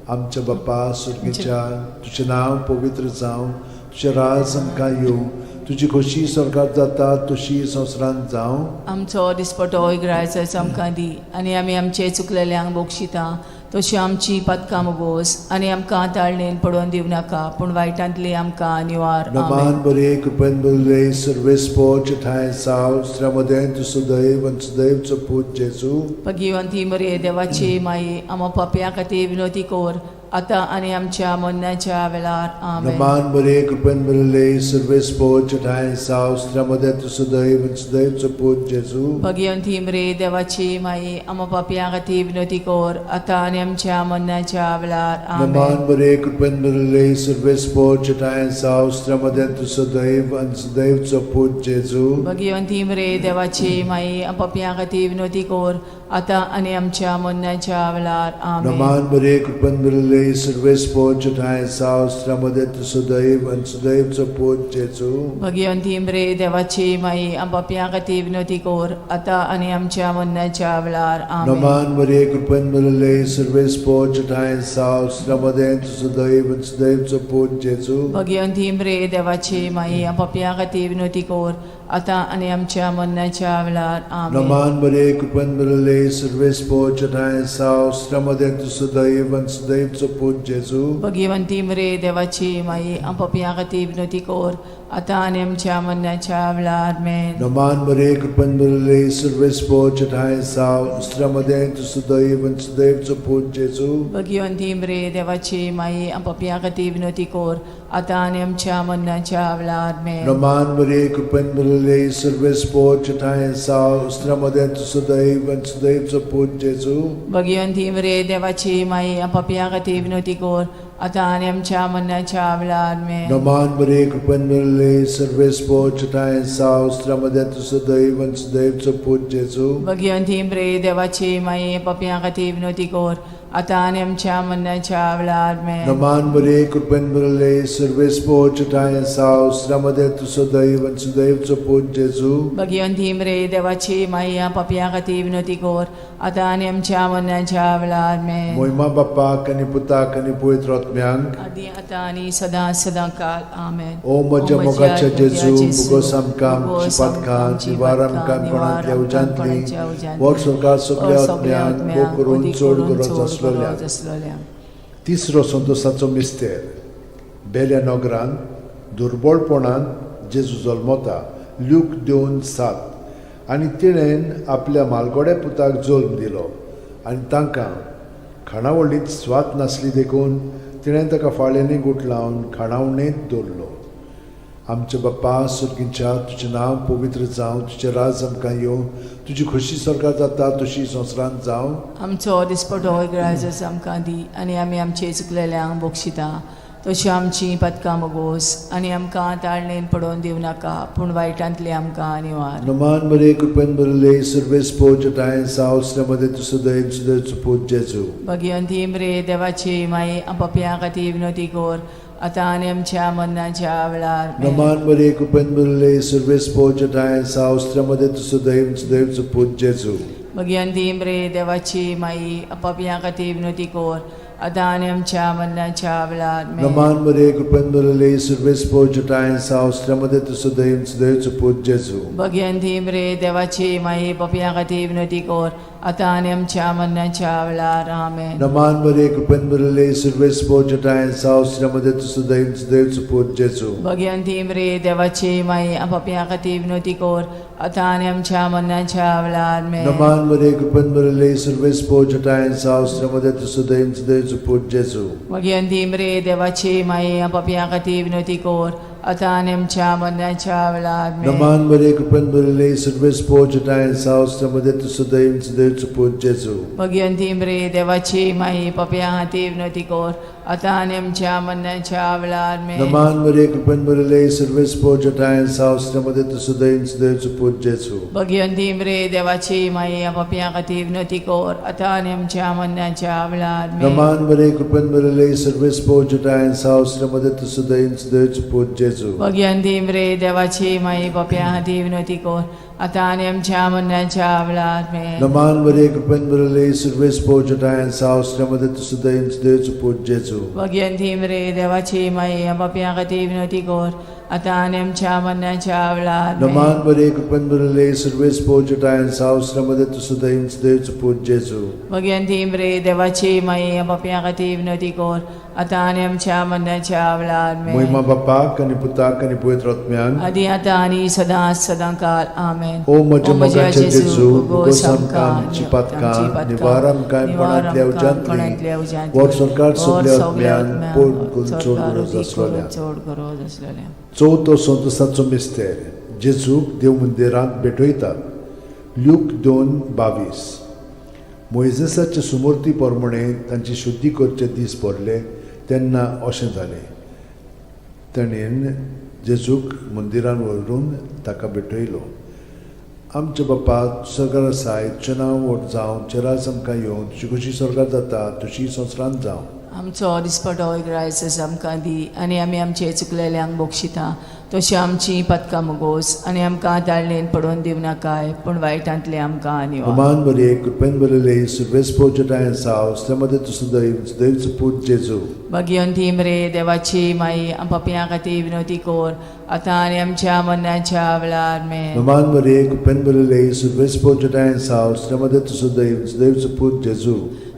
[SPEAKER 2] आमच्या बाप्पा सुर्गेच्या, तुजें नांव पवित्र जावं, तुजें राज आमकां येवं, तुजी खोशी स्वर्गांत जाता तशी संवसारांत जावं.
[SPEAKER 3] आमचो दिसपटो इग्रायचो आमकां दी, आनी आमी आमचे चुकलेल्यांक बोगशिता तशी आमची पदकां मोगोस, आनी आमकां ताळणेन पडोवन दिवं नाका, पूण वायटांतली आमकां निवार.
[SPEAKER 2] नमान बरे कृपेन भरले सर्वेस्पो चिठाय साव श्रमदेन तु सदैव आनी सदैवचो पूत जेजू.
[SPEAKER 3] भगिवंती मरे देवाची माई, आमो पापयां खातीर विनोदी कोर, आतां आनी आमच्या मरणाच्या वेळार. आमेन.
[SPEAKER 2] नमान बरे कृपेन भरले सर्वेस्पो चिठाय साव श्रमदेन तु सदैव आनी सदैवचो पूत जेजू.
[SPEAKER 3] भगिवंती मरे देवाची माई, आमो पापयां खातीर विनोदी कोर, आतां आनी आमच्या मरणाच्या वेळार. आमेन.
[SPEAKER 2] नमान बरे कृपेन भरले सर्वेस्पो चिठाय साव श्रमदेन तु सदैव आनी सदैवचो पूत जेजू.
[SPEAKER 3] भगिवंती मरे देवाची माई, आमो पापयां खातीर विनोदी कोर, आतां आनी आमच्या मरणाच्या वेळार. आमेन.
[SPEAKER 2] नमान बरे कृपेन भरले सर्वेस्पो चिठाय साव श्रमदेन तु सदैव आनी सदैवचो पूत जेजू.
[SPEAKER 3] भगिवंती मरे देवाची माई, आमो पापयां खातीर विनोदी कोर, आतां आनी आमच्या मरणाच्या वेळार. आमेन.
[SPEAKER 2] नमान बरे कृपेन भरले सर्वेस्पो चिठाय साव श्रमदेन तु सदैव आनी सदैवचो पूत जेजू.
[SPEAKER 3] भगिवंती मरे देवाची माई, आमो पापयां खातीर विनोदी कोर, आतां आनी आमच्या मरणाच्या वेळार. आमेन.
[SPEAKER 2] नमान बरे कृपेन भरले सर्वेस्पो चिठाय साव श्रमदेन तु सदैव आनी सदैवचो पूत जेजू.
[SPEAKER 3] भगिवंती मरे देवाची माई, आमो पापयां खातीर विनोदी कोर, आतां आनी आमच्या मरणाच्या वेळार. आमेन.
[SPEAKER 2] नमान बरे कृपेन भरले सर्वेस्पो चिठाय साव श्रमदेन तु सदैव आनी सदैवचो पूत जेजू.
[SPEAKER 3] भगिवंती मरे देवाची माई, आमो पापयां खातीर विनोदी कोर, आतां आनी आमच्या मरणाच्या वेळार. आमेन.
[SPEAKER 2] नमान बरे कृपेन भरले सर्वेस्पो चिठाय साव श्रमदेन तु सदैव आनी सदैवचो पूत जेजू.
[SPEAKER 3] भगिवंती मरे देवाची माई, आमो पापयां खातीर विनोदी कोर, आतां आनी आमच्या मरणाच्या वेळार. आमेन.
[SPEAKER 2] नमान बरे कृपेन भरले सर्वेस्पो चिठाय साव श्रमदेन तु सदैव आनी सदैवचो पूत जेजू.
[SPEAKER 3] भगिवंती मरे देवाची माई, आमो पापयां खातीर विनोदी कोर, आतां आनी आमच्या मरणाच्या वेळार. आमेन.
[SPEAKER 2] नमान बरे कृपेन भरले सर्वेस्पो चिठाय साव श्रमदेन तु सदैव आनी सदैवचो पूत जेजू.
[SPEAKER 3] भगिवंती मरे देवाची माई, आमो पापयां खातीर विनोदी कोर, आतां आनी आमच्या मरणाच्या वेळार. आमेन.
[SPEAKER 2] मोहिमा बापाक आनी पुताक आनी पवित्र आत्म्यांक.
[SPEAKER 3] आदी आतां आनी सदां सदां काल. आमेन.
[SPEAKER 2] ओ म्हज्या मोगाच्या जेजू, मुगोस आमकां आमची पातकां, निवार आमकां कोणांतल्या उजांतली, वर स्वर्गांत सगळ्या आत्म्यांक भोव करून चड गरज आसलेल्या. तिसरो संतोशाचो मिस्तेर. बेल्या नगरांत दुर्बळपणान जेजू जल्मता. ल्यूक 2:7. आनी तिणेन आपल्या मालगोड्या पुताक जल्म दिलो, आनी तांकां खाणावळींत स्वात नासली देखून तिणें ताका फाळ्यांनी गुट लावन खाणावळींत दवरलो. आमचे बाप्पा सुर्गीच्या, तुजें नांव पवित्र जावं, तुजें राज आमकां येवं, तुजी खोशी स्वर्गांत जाता तशी संवसारांत जावं.
[SPEAKER 3] आमचो दिसपटो इग्रायज आमकां दी, आनी आमी आमचे चुकलेल्यांक बोगशिता तशी आमची पदकां मोगोस, आनी आमकां ताळणेन पडोवन दिवं नाका, पूण वायटांतली आमकां निवार.
[SPEAKER 2] नमान बरे कृपेन भरले सर्वेस्पो चिठाय साव श्रमदेन तु सदैव सदैवचो पूत जेजू.
[SPEAKER 3] भगिवंती मरे देवाची माई, आमो पापयां खातीर विनोदी कोर, आतां आनी आमच्या मरणाच्या वेळार. आमेन.
[SPEAKER 2] नमान बरे कृपेन भरले सर्वेस्पो चिठाय साव श्रमदेन तु सदैव सदैवचो पूत जेजू.
[SPEAKER 3] भगिवंती मरे देवाची माई, आमो पापयां खातीर विनोदी कोर, आतां आनी आमच्या मरणाच्या वेळार. आमेन.
[SPEAKER 2] नमान बरे कृपेन भरले सर्वेस्पो चिठाय साव श्रमदेन तु सदैव सदैवचो पूत जेजू.
[SPEAKER 3] भगिवंती मरे देवाची माई, पापयां खातीर विनोदी कोर, आतां आनी आमच्या मरणाच्या वेळार. आमेन.
[SPEAKER 2] नमान बरे कृपेन भरले सर्वेस्पो चिठाय साव श्रमदेन तु सदैव सदैवचो पूत जेजू.
[SPEAKER 3] भगिवंती मरे देवाची माई, आमो पापयां खातीर विनोदी कोर, आतां आनी आमच्या मरणाच्या वेळार. आमेन.
[SPEAKER 2] नमान बरे कृपेन भरले सर्वेस्पो चिठाय साव श्रमदेन तु सदैव सदैवचो पूत जेजू.
[SPEAKER 3] भगिवंती मरे देवाची माई, आमो पापयां खातीर विनोदी कोर, आतां आनी आमच्या मरणाच्या वेळार. आमेन.
[SPEAKER 2] नमान बरे कृपेन भरले सर्वेस्पो चिठाय साव श्रमदेन तु सदैव सदैवचो पूत जेजू.
[SPEAKER 3] भगिवंती मरे देवाची माई, पापयां खातीर विनोदी कोर, आता आणि आमच्या मरणाच्या वेळार मेन.
[SPEAKER 2] नमान मरे कृपन बरले सर्वेस पोजटाय सावस्त्रमध्ये तू सुदैव सुदैवचं पूज जेजू.
[SPEAKER 3] भगवंती मरे देवाची माई आपापल्या खातीर विनंती कर आता आणि आमच्या मरणाच्या वेळार मेन.
[SPEAKER 2] नमान मरे कृपन बरले सर्वेस पोजटाय सावस्त्रमध्ये तू सुदैव सुदैवचं पूज जेजू.
[SPEAKER 3] भगवंती मरे देवाची माई आपापल्या खातीर विनंती कर आता आणि आमच्या मरणाच्या वेळार मेन.
[SPEAKER 2] नमान मरे कृपन बरले सर्वेस पोजटाय सावस्त्रमध्ये तू सुदैव सुदैवचं पूज जेजू.
[SPEAKER 3] भगवंती मरे देवाची माई आपापल्या खातीर विनंती कर आता आणि आमच्या मरणाच्या वेळार मेन.
[SPEAKER 2] नमान मरे कृपन बरले सर्वेस पोजटाय सावस्त्रमध्ये तू सुदैव सुदैवचं पूज जेजू.
[SPEAKER 3] भगवंती मरे देवाची माई आपापल्या खातीर विनंती कर आता आणि आमच्या मरणाच्या वेळार मेन.
[SPEAKER 2] महिमा बापाक आणि पुताक आणि पवित्र आत्म्याक
[SPEAKER 3] आदी आता आणि सदां काल आमेन.
[SPEAKER 2] ओ म्हज्या मोगाचे जेजू उगोस आमकां आमची पातकां निवार आमकां कोणांतल्या उज्यांतली वर सरकार सगल्या आत्म्यान पोट करून चोड गरज आसलोल्या.
[SPEAKER 3] चोड गरज आसलोल्या.
[SPEAKER 2] चवथो संतोसाचो मिस्तेर जेजूक देव मंदिरांत भेटयतात. ल्यूक 2:22. मोइजेसाचे सुमूर्ती प्रमाणे तांची शुद्धी करचे दीस पडले तेन्ना अशें जालें. ताणेन जेजूक मंदिरान व्हरून ताका भेटयलो. आमचे बापा स्वर्गार आसाय तुजें नांव व्हड जावं चेरास आमकां येवं तुजी कशी स्वर्गार जाता तशी संवसारांत जावं.
[SPEAKER 3] आमचो दिसपटो रायस आमकां दी आनी आमी आमचे चुकलेल्यांक बक्षिता तशी आमची पदकां मोगोस आनी आमकां ताळणेन पडोवन दिव नाकाय पूण वायटांतले आमकां निवार.
[SPEAKER 2] नमान मरे कृपेन बरले सर्वेस पोजटाय सावस्त्रमध्ये तू सुदैव सुदैवचं पूज जेजू.
[SPEAKER 3] भगवंती मरे देवाची माई आपापल्या खातीर विनंती कर आता आनी आमच्या मरणाच्या वेळार मेन.
[SPEAKER 2] नमान मरे कृपेन बरले सर्वेस पोजटाय सावस्त्रमध्ये तू सुदैव सुदैवचं पूज जेजू.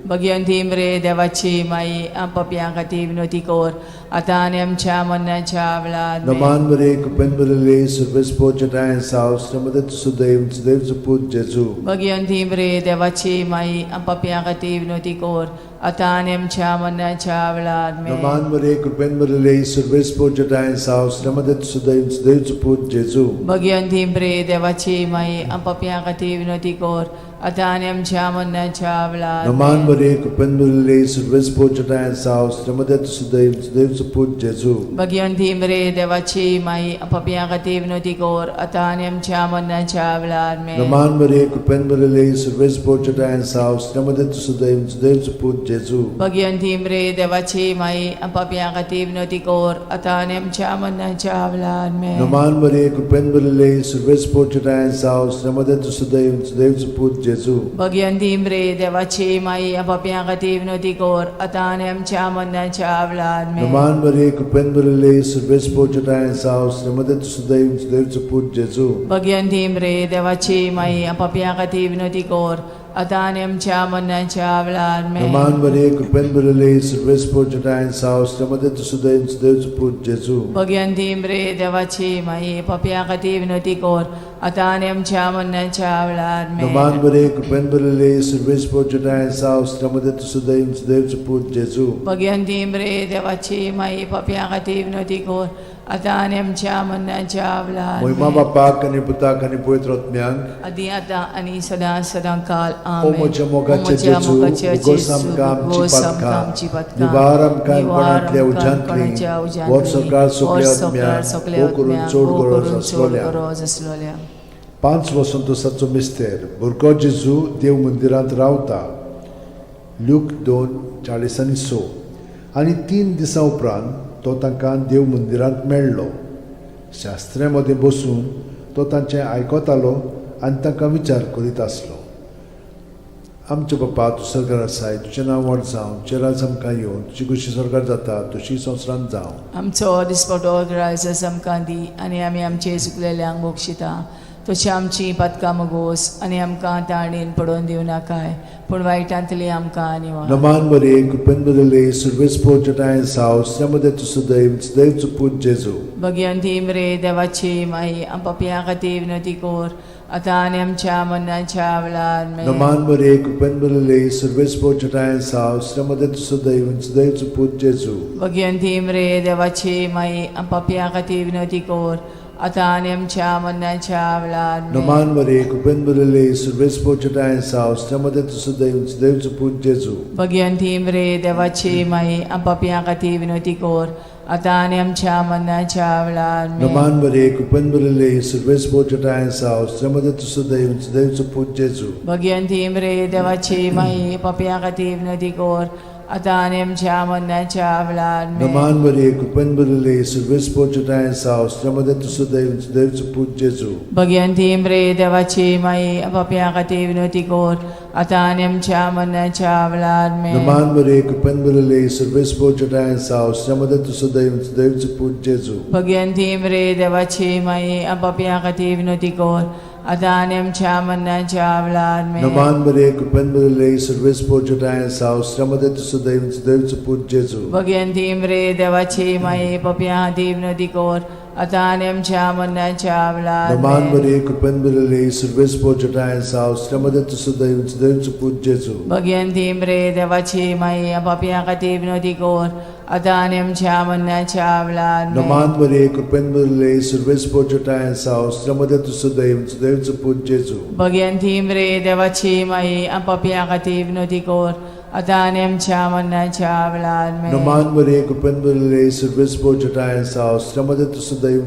[SPEAKER 3] भगवंती मरे देवाची माई आपापल्या खातीर विनंती कर आता आनी आमच्या मरणाच्या वेळार मेन.
[SPEAKER 2] नमान मरे कृपेन बरले सर्वेस पोजटाय सावस्त्रमध्ये तू सुदैव सुदैवचं पूज जेजू.
[SPEAKER 3] भगवंती मरे देवाची माई आपापल्या खातीर विनंती कर आता आनी आमच्या मरणाच्या वेळार मेन.
[SPEAKER 2] नमान मरे कृपेन बरले सर्वेस पोजटाय सावस्त्रमध्ये तू सुदैव सुदैवचं पूज जेजू.
[SPEAKER 3] भगवंती मरे देवाची माई आपापल्या खातीर विनंती कर आता आनी आमच्या मरणाच्या वेळार
[SPEAKER 2] नमान
[SPEAKER 3] मेन.
[SPEAKER 2] मरे कृपेन बरले सर्वेस पोजटाय सावस्त्रमध्ये तू सुदैव सुदैवचं पूज जेजू.
[SPEAKER 3] भगवंती मरे देवाची माई आपापल्या खातीर विनंती कर आता आनी आमच्या मरणाच्या वेळार मेन.
[SPEAKER 2] नमान मरे कृपेन बरले सर्वेस पोजटाय सावस्त्रमध्ये तू सुदैव सुदैवचं पूज जेजू.
[SPEAKER 3] भगवंती मरे देवाची माई आपापल्या खातीर विनंती कर आता आनी आमच्या मरणाच्या वेळार मेन.
[SPEAKER 2] नमान मरे कृपेन बरले सर्वेस पोजटाय सावस्त्रमध्ये तू सुदैव सुदैवचं पूज जेजू.
[SPEAKER 3] भगवंती मरे देवाची माई आपापल्या खातीर विनंती कर आता आनी आमच्या मरणाच्या वेळार मेन.
[SPEAKER 2] नमान मरे कृपेन बरले सर्वेस पोजटाय सावस्त्रमध्ये तू सुदैव सुदैवचं पूज जेजू.
[SPEAKER 3] भगवंती मरे देवाची माई आपापल्या खातीर विनंती कर आता आनी आमच्या मरणाच्या वेळार मेन.
[SPEAKER 2] नमान मरे कृपेन बरले सर्वेस पोजटाय सावस्त्रमध्ये तू सुदैव सुदैवचं पूज जेजू.
[SPEAKER 3] भगवंती मरे देवाची माई आपापल्या खातीर विनंती कर आता आनी आमच्या मरणाच्या वेळार मेन.
[SPEAKER 2] नमान मरे कृपेन बरले सर्वेस पोजटाय सावस्त्रमध्ये तू सुदैव सुदैवचं पूज जेजू.
[SPEAKER 3] भगवंती मरे देवाची माई आपापल्या खातीर विनंती कर आता आनी आमच्या मरणाच्या वेळार
[SPEAKER 2] महिमा
[SPEAKER 3] मेन.
[SPEAKER 2] बापाक आणि पुताक आणि पवित्र आत्म्याक
[SPEAKER 3] आदी आता आणि सदां काल
[SPEAKER 2] ओ
[SPEAKER 3] आमेन.
[SPEAKER 2] म्हज्या मोगाचे
[SPEAKER 3] म्हज्या
[SPEAKER 2] जेजू
[SPEAKER 3] मोगाचे
[SPEAKER 2] उगोस
[SPEAKER 3] जेजू,
[SPEAKER 2] आमकां आमची
[SPEAKER 3] उगोस आमकां आमची
[SPEAKER 2] पातकां
[SPEAKER 3] पातकां
[SPEAKER 2] निवार आमकां
[SPEAKER 3] निवार
[SPEAKER 2] कोणांतल्या
[SPEAKER 3] आमकां
[SPEAKER 2] उज्यांतली
[SPEAKER 3] कोणाच्या उज्यांतली
[SPEAKER 2] वर सरकार सगल्या
[SPEAKER 3] सगळ्या
[SPEAKER 2] आत्म्याक भोव करून चोड गरज आसलोल्या.
[SPEAKER 3] गरज आसलोल्या.
[SPEAKER 2] 5 संतोसाचो मिस्तेर भुरगो जेजू देव मंदिरांत रावता. ल्यूक 2:40-6. आनी 3 दिसां उपरांत तो तांकां देव मंदिरांत मेळ्ळो. शास्त्र्यां मदें बसून तो तांचें आयकतालो आनी तांकां विचार करीत आसलो. आमचे बापा तूं स्वर्गार आसाय तुजें नांव व्हड जावं चेरास आमकां येवं तुजी कशी स्वर्गार जाता तशी संवसारांत जावं.
[SPEAKER 3] आमचो दिसपटो रायस आमकां दी आनी आमी आमचे चुकलेल्यांक बक्षिता तशी आमची पदकां मोगोस आनी आमकां ताळणेन पडोवन दिव नाकाय पूण वायटांतली आमकां निवार.
[SPEAKER 2] नमान मरे कृपेन बरले सर्वेस पोजटाय सावस्त्रमध्ये तू सुदैव सुदैवचं पूज जेजू.
[SPEAKER 3] भगवंती मरे देवाची माई आपापल्या खातीर विनंती कर आता आनी आमच्या मरणाच्या वेळार मेन.
[SPEAKER 2] नमान मरे कृपेन बरले सर्वेस पोजटाय सावस्त्रमध्ये तू सुदैव सुदैवचं पूज जेजू.
[SPEAKER 3] भगवंती मरे देवाची माई आपापल्या खातीर विनंती कर आता आणि आमच्या मरणाच्या वेळार
[SPEAKER 2] Naman Maria, cupen surves pochatayan sa ostramade tu sudev put Jesu.
[SPEAKER 3] Bhagwanti मरे देवाची माई आपापिया खाती विनोती कोर आता आणि आमच्या मरणाच्या वेळार
[SPEAKER 2] Naman Maria, cupen surves pochatayan sa ostramade tu sudev put Jesu.
[SPEAKER 3] Bhagwanti मरे देवाची माई आपापिया खाती विनोती कोर आता आणि आमच्या मरणाच्या वेळार
[SPEAKER 2] Naman Maria, cupen surves pochatayan sa ostramade tu sudev put Jesu.
[SPEAKER 3] Bhagwanti मरे देवाची माई आपापिया खाती विनोती कोर आता आणि आमच्या मरणाच्या वेळार
[SPEAKER 2] Naman Maria, cupen surves pochatayan sa ostramade tu sudev put Jesu.
[SPEAKER 3] Bhagwanti मरे देवाची माई आपापिया खाती विनोती कोर आता आणि आमच्या मरणाच्या वेळार
[SPEAKER 2] Naman Maria, cupen surves pochatayan sa ostramade tu sudev put Jesu.
[SPEAKER 3] Bhagwanti मरे देवाची माई आपापिया खाती विनोती कोर आता आणि आमच्या मरणाच्या वेळार
[SPEAKER 2] Naman Maria, cupen surves pochatayan sa ostramade tu sudev put Jesu.
[SPEAKER 3] Bhagwanti मरे देवाची माई आपापिया खाती विनोती कोर आता आणि आमच्या मरणाच्या वेळार
[SPEAKER 2] Naman Maria, cupen surves pochatayan sa ostramade tu sudev put Jesu.
[SPEAKER 3] Bhagwanti मरे देवाची माई आपापिया खाती विनोती कोर आता आणि आमच्या मरणाच्या वेळार
[SPEAKER 2] Naman Maria, cupen surves pochatayan sa ostramade tu sudev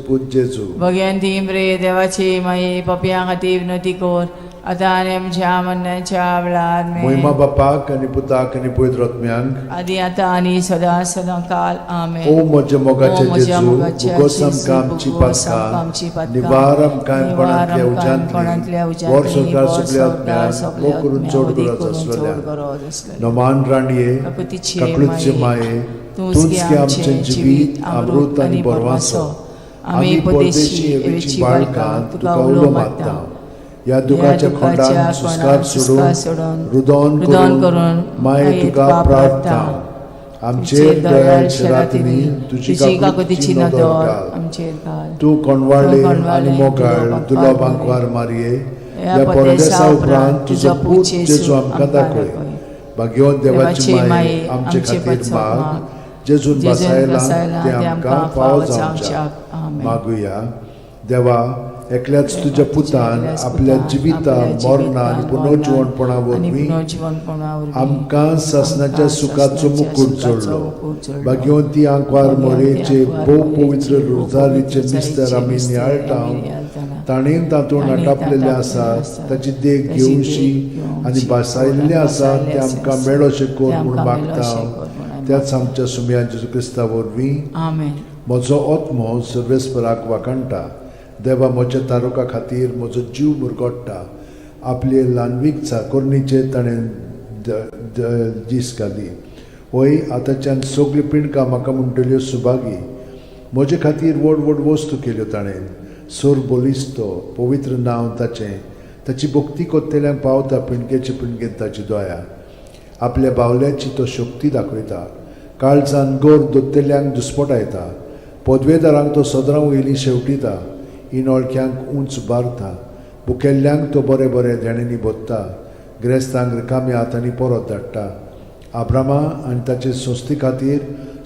[SPEAKER 2] put Jesu.
[SPEAKER 3] Bhagwanti मरे देवाची माई आपापिया खाती विनोती कोर आता आणि आमच्या मरणाच्या वेळार
[SPEAKER 2] Moima Bapak ani Putak ani Pavitra Atmyank.
[SPEAKER 3] आधी आता आणि सदा सदा काल आमेन
[SPEAKER 2] O moja mogache
[SPEAKER 3] O moja
[SPEAKER 2] Jesu,
[SPEAKER 3] mogache
[SPEAKER 2] bugosam
[SPEAKER 3] Jesu,
[SPEAKER 2] kamchi
[SPEAKER 3] bugosam
[SPEAKER 2] patka,
[SPEAKER 3] kamchi patka,
[SPEAKER 2] nivaram kaim panantlia
[SPEAKER 3] nivaram kaim panantlia
[SPEAKER 2] ujantli,
[SPEAKER 3] ujantli,
[SPEAKER 2] borsokar
[SPEAKER 3] borsokar
[SPEAKER 2] subliatmyan,
[SPEAKER 3] subliatmyan,
[SPEAKER 2] mokurun chodgora
[SPEAKER 3] mokurun
[SPEAKER 2] zasvalya.
[SPEAKER 3] chodgora zasvalya.
[SPEAKER 2] Noman raniye,
[SPEAKER 3] Kakutiche
[SPEAKER 2] kaklutche maye, tunske amche jivit, amrut ani borvaso. Ami podeshi evichi balkan, tuka ulo matta. या दुखाच्या खोंडान सुस्कार सोडून रुदन करून माये तुका प्रार्थना आमचेर दयाळ शरातनी तुझी काकुतीची नदर घाल.
[SPEAKER 3] आमचेर घाल
[SPEAKER 2] तू कोणवाळे आणि मोगाळ तुला बांकवार मारये या परदेसा उपरांत तुझो पूत जेजू आमकां दाखय. भाग्यवान देवाची माये आमचे खातीर माग जेजून बसायला ते आमकां फावो जावच्या मागुया. देवा एकल्याच तुझ्या पुतान आपल्या जिविता मरणा आणि पुनर्जीवनपणा वरवीं आमकां सासणाच्या सुखाचो मुकुट जोडलो. भाग्यवंती आंकवार मोरेचे भोव पवित्र रोजारीचे मिस्तर आमी नियाळटाव ताणें तातूंत आटापलेले आसा ताची देख घेवशी आनी बसायल्ले आसा ते आमकां मेळोशे कोर म्हूण मागता. त्याच आमच्या सुमया जेजू क्रिस्ता वरवीं म्हजो आत्मो सर्वेस्पराक वाकणटा. देवा म्हज्या तारुका खातीर म्हजो जीव मुरगोडटा. आपले ल्हानवीक चाकोरणीचे ताणें दीस घाली. होय आतांच्यान सगळी पिणकां म्हाका म्हणटल्यो सुभागी. म्हजे खातीर व्हड व्हड वस्तू केल्यो ताणें. सोर बोलिस्तो पवित्र नांव ताचें. ताची भक्ती कोत्तेल्यांक पावता पिणकेचे पिणकेन ताची दोया. आपल्या बावल्याची तो शक्ती दाखयता. काळजान गोर दोत्तेल्यांक दुस्पटायता. पदवेदारांक तो सदरां वयलीं शेवटिता. इनोळख्यांक उंच उबारता. बुकेल्ल्यांक तो बरे बरे देणेनी बोत्ता. गिरेस्तांक रिकाम्या हातांनी परत धाडटा. आब्रामा आनी ताचे संस्थे खातीर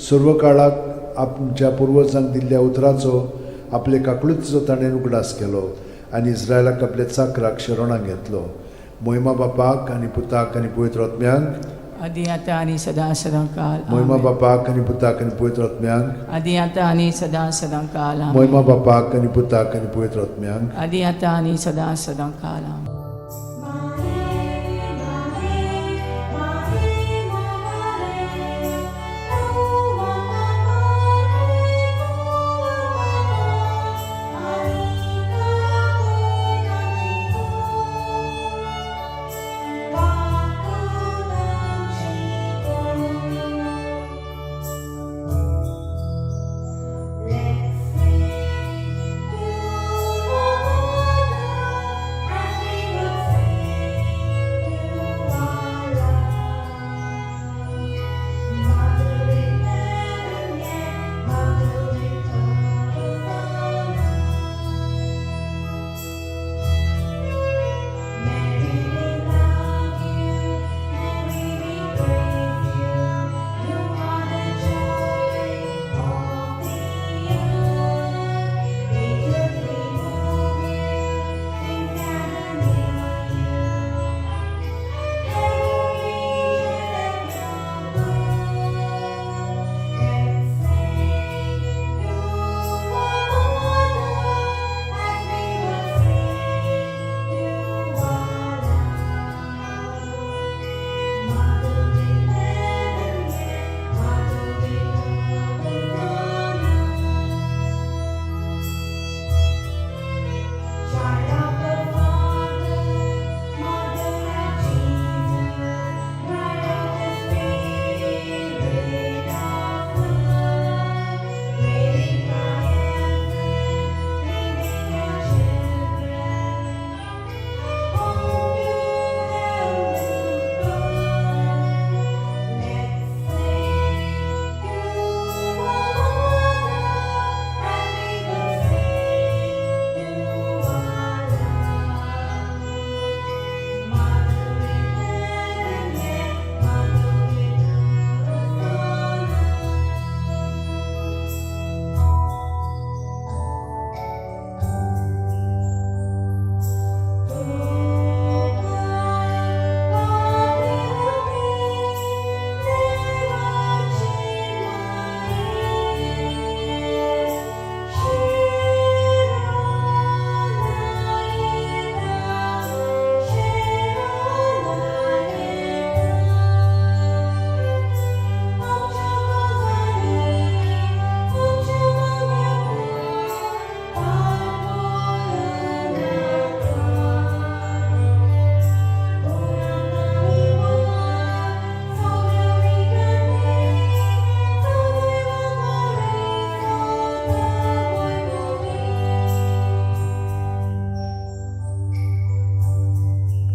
[SPEAKER 2] सर्व काळाक आमच्या पुर्वजांक दिल्ल्या उतराचो आपले काकुळीचो ताणें उगडास केलो आनी इस्रायलाक आपल्या चाकराक शरणांत घेतलो. मोहिमा बापाक आनी पुताक आनी पवित्र आत्म्यांक
[SPEAKER 3] आदी आता आणि सदा सदा काल
[SPEAKER 2] मोहिमा बापाक आनी पुताक आनी पवित्र आत्म्यांक
[SPEAKER 3] आदी आता आणि सदा सदा काल
[SPEAKER 2] मोहिमा बापाक आनी पुताक आनी पवित्र आत्म्यांक
[SPEAKER 3] आदी आता आणि सदा सदा काल
[SPEAKER 1] Let's sing to the Lord as we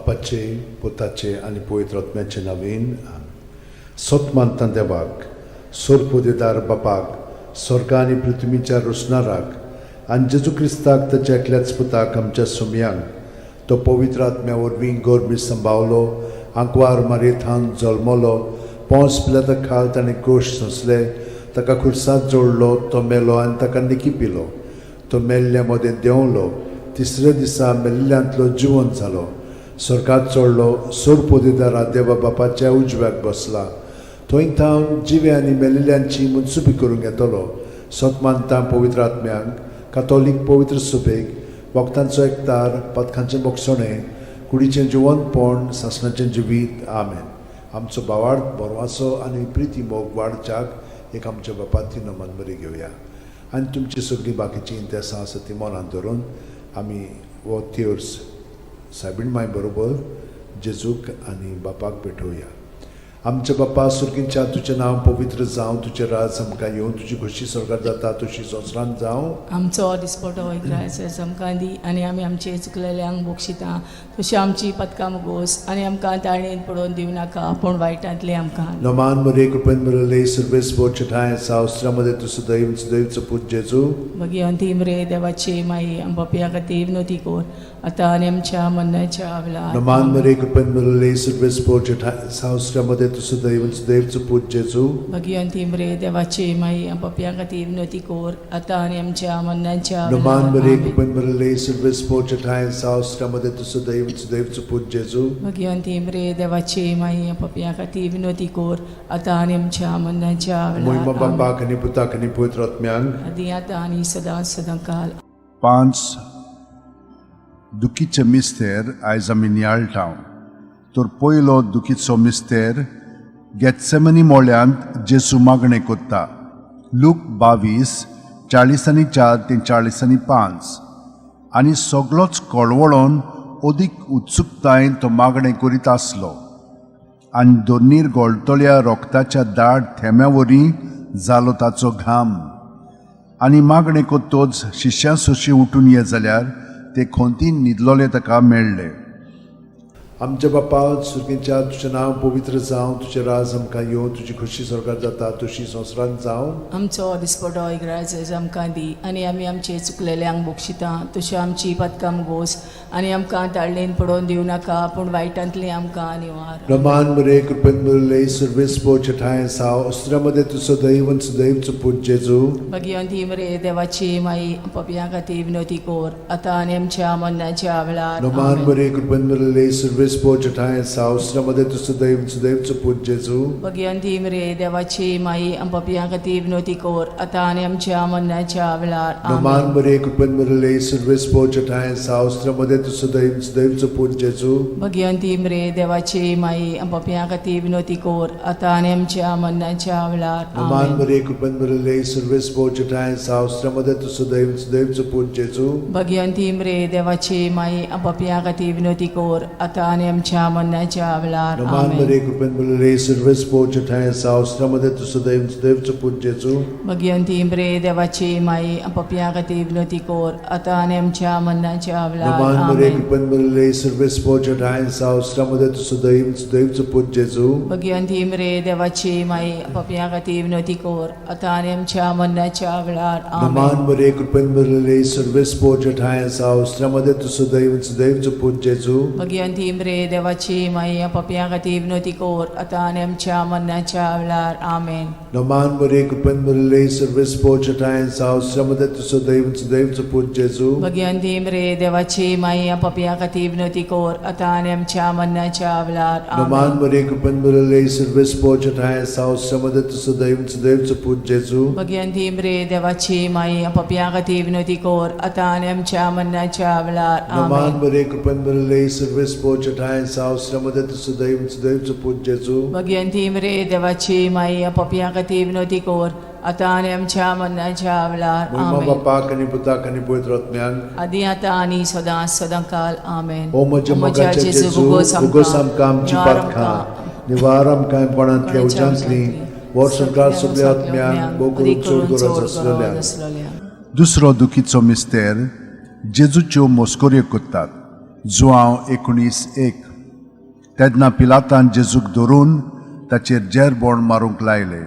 [SPEAKER 2] बापाचे पुताचे आनी पवित्र आत्म्याचे नांवेन सोतमानता देवाक सोरपोदेदार बापाक स्वर्गा आनी पृथ्वीच्या रोसणाराक आनी जेजू क्रिस्ताक ताच्या एकल्याच पुताक आमच्या सुमयांक तो पवित्र आत्म्या वरवीं गोरमी सांबावलो आंकवार मारयेंत जल्मलो पोंस पिलाता खाल ताणें गोश सोंसले ताका खुर्सांत जोडलो तो मेलो आनी ताका निकी पिलो तो मेल्ल्या मदें देंवलो तिसऱ्या दिसा मेल्ल्यांतलो जिवंत जालो स्वर्गांत चडलो सोरपोदेदारा देवा बापाच्या उजव्याक बसला थंय थावन जिवे आनी मेल्लेल्यांची मुनसुबी करूंक येतलो सोतमानता पवित्र आत्म्यांक कातोलीक पवित्र सुबेक वखदांचो एकतार पथकांचें मोगसणें कुडीचें जिवंतपण सासणाचें जिवीत आमेन आमचो बावार्थ बोरवासो आनी प्रिती मोग वाडच्याक एक आमच्या बापाची नमन बरी घेवया आनी तुमची सगळीं बाकीची इंतेसां आसा ती मनांत धरून आमी हो तिर्स सायबीण माय बरोबर जेजूक आनी बापाक भेटोवया आमचे बापा सुर्गींच्या तुजें नांव पवित्र जावं तुजें राज आमकां येवं तुजी खोशी स्वर्गांत जाता तशी संवसारांत जावं
[SPEAKER 3] आमचो दिसपटो वैग्रायचो आमकां दी आनी आमी आमचे चुकलेल्यांक बक्षिता तशी आमची पथकां मुगोस आनी आमकां ताळणेन पडोवन दिवं नाका पूण वायटांतले आमकां
[SPEAKER 2] नमान मरे कृपेन मरले सर्वेस बोचठाय सावस्त्रामध्ये तुझं दैवचं पूज जेजू
[SPEAKER 3] भगवंती मरे देवाचे माई आंबापिया खातीर विनोती कोर आतां आनी आमच्या मरणाच्या वेळार
[SPEAKER 2] नमान मरे कृपेन मरले सर्वेस बोचठाय सावस्त्रामध्ये तुझं दैवचं पूज जेजू
[SPEAKER 3] भगवंती मरे देवाचे माई आंबापिया खातीर विनोती कोर आतां आनी आमच्या मरणाच्या
[SPEAKER 2] नमान मरे
[SPEAKER 3] वेळार
[SPEAKER 2] कृपेन मरले सर्वेस बोचठाय सावस्त्रामध्ये तुझं दैवचं पूज जेजू
[SPEAKER 3] भगवंती मरे देवाचे माई आंबापिया खातीर विनोती कोर आतां आनी आमच्या मरणाच्या
[SPEAKER 2] महिमा
[SPEAKER 3] वेळार
[SPEAKER 2] बापाक आनी पुताक आनी पवित्र आत्म्यांक
[SPEAKER 3] आदी आतां आनी सदां काल
[SPEAKER 4] 5 दुखीचे मिस्तेर आयज आमी नियाळटाव तर पयलो दुखीचो मिस्तेर गेत्सेमनी मोळ्यांत जेजू मागणें कोत्ता लूक 22 40:4 ते 40:5 आनी सगळोच कळवळोन अदीक उत्सुकतायेन तो मागणें करीत आसलो आनी दोनीर गोळटोल्या रोगताच्या दाट थेंब्या वरीं जालो ताचो घाम आनी मागणें कोत्तोच शिश्यां सोशी उठून ये जाल्यार ते खोंतीन न्हिदलोले ताका मेळ्ळे
[SPEAKER 2] आमच्या बापा सुर्गींच्या तुजें नांव पवित्र जावं तुजें राज आमकां येवं तुजी खोशी स्वर्गांत जाता तशी संवसारांत जावं
[SPEAKER 3] आमचो दिसपटो इग्रायज आमकां दी आनी आमी आमचे चुकलेल्यांक बक्षिता तशें आमची पथकां मुगोस आनी आमकां ताळणेन पडोवन दिवं नाका पूण वायटांतले आमकां निवार
[SPEAKER 2] रमान मरे कृपेन मरले सर्वेस बोचठाय सावस्त्रामध्ये तुझं दैवचं पूज जेजू
[SPEAKER 3] भगवंती मरे देवाची माई पपिया खातीर विनोती कोर आतां आनी आमच्या मरणाच्या वेळार
[SPEAKER 2] नमान मरे कृपेन मरले सर्वेस बोचठाय सावस्त्रामध्ये तुझं दैवचं पूज जेजू
[SPEAKER 3] भगवंती मरे देवाची माई पपिया खातीर विनोती कोर आतां आनी आमच्या मरणाच्या वेळार
[SPEAKER 2] नमान मरे कृपेन मरले सर्वेस बोचठाय सावस्त्रामध्ये तुझं दैवचं पूज जेजू
[SPEAKER 3] भगवंती मरे देवाची माई पपिया खातीर विनोती कोर आतां आनी आमच्या मरणाच्या वेळार
[SPEAKER 2] नमान मरे कृपेन मरले सर्वेस बोचठाय सावस्त्रामध्ये तुझं दैवचं पूज जेजू
[SPEAKER 3] भगवंती मरे देवाची माई पपिया खातीर विनोती कोर आतां आनी आमच्या मरणाच्या वेळार
[SPEAKER 2] नमान मरे कृपेन मरले सर्वेस बोचठाय सावस्त्रामध्ये तुझं दैवचं पूज जेजू
[SPEAKER 3] भगवंती मरे देवाची माई पपिया खातीर विनोती कोर आतां आनी आमच्या मरणाच्या वेळार
[SPEAKER 2] नमान मरे कृपेन मरले सर्वेस बोचठाय सावस्त्रामध्ये तुझं दैवचं पूज जेजू
[SPEAKER 3] भगवंती मरे देवाची माई पपिया खातीर विनोती कोर आतां आनी आमच्या मरणाच्या वेळार
[SPEAKER 2] नमान मरे कृपेन मरले सर्वेस बोचठाय सावस्त्रामध्ये तुझं दैवचं पूज जेजू
[SPEAKER 3] भगवंती मरे देवाची माई पपिया खातीर विनोती कोर आतां आनी आमच्या मरणाच्या वेळार आमेन
[SPEAKER 2] नमान मरे कृपेन मरले सर्वेस बोचठाय सावस्त्रामध्ये तुझं दैवचं पूज जेजू
[SPEAKER 3] भगवंती मरे देवाची माई पपिया खातीर विनोती कोर आतां आनी आमच्या मरणाच्या वेळार
[SPEAKER 2] नमान मरे कृपेन मरले सर्वेस बोचठाय सावस्त्रामध्ये तुझं दैवचं पूज जेजू
[SPEAKER 3] भगवंती मरे देवाची माई पपिया खातीर विनोती कोर आतां आनी आमच्या मरणाच्या वेळार
[SPEAKER 2] नमान मरे कृपेन मरले सर्वेस बोचठाय सावस्त्रामध्ये तुझं दैवचं पूज जेजू
[SPEAKER 3] भगवंती मरे देवाची माई पपिया खातीर विनोती कोर आतां आनी आमच्या मरणाच्या वेळार
[SPEAKER 2] महिमा
[SPEAKER 3] आमेन
[SPEAKER 2] बापाक आनी पुताक आनी पवित्र आत्म्यांक
[SPEAKER 3] आदी आतां आनी सदां काल आमेन
[SPEAKER 2] ओ म्हज्या मोगाचे जेजू उगोस आमकां आमची पातखां निवार आमकां कोणांतल्या उज्यांतली वर सरकार सगळ्या आत्म्यांक बोकरूक चड गरज आसलेल्या
[SPEAKER 4] दुसरो दुखीचो मिस्तेर जेजूच्यो मोस्कोऱ्यो कोत्तात जुआंव 19:1 तेन्ना पिलातान जेजूक धरून ताचेर जेरबोण मारूंक लायले.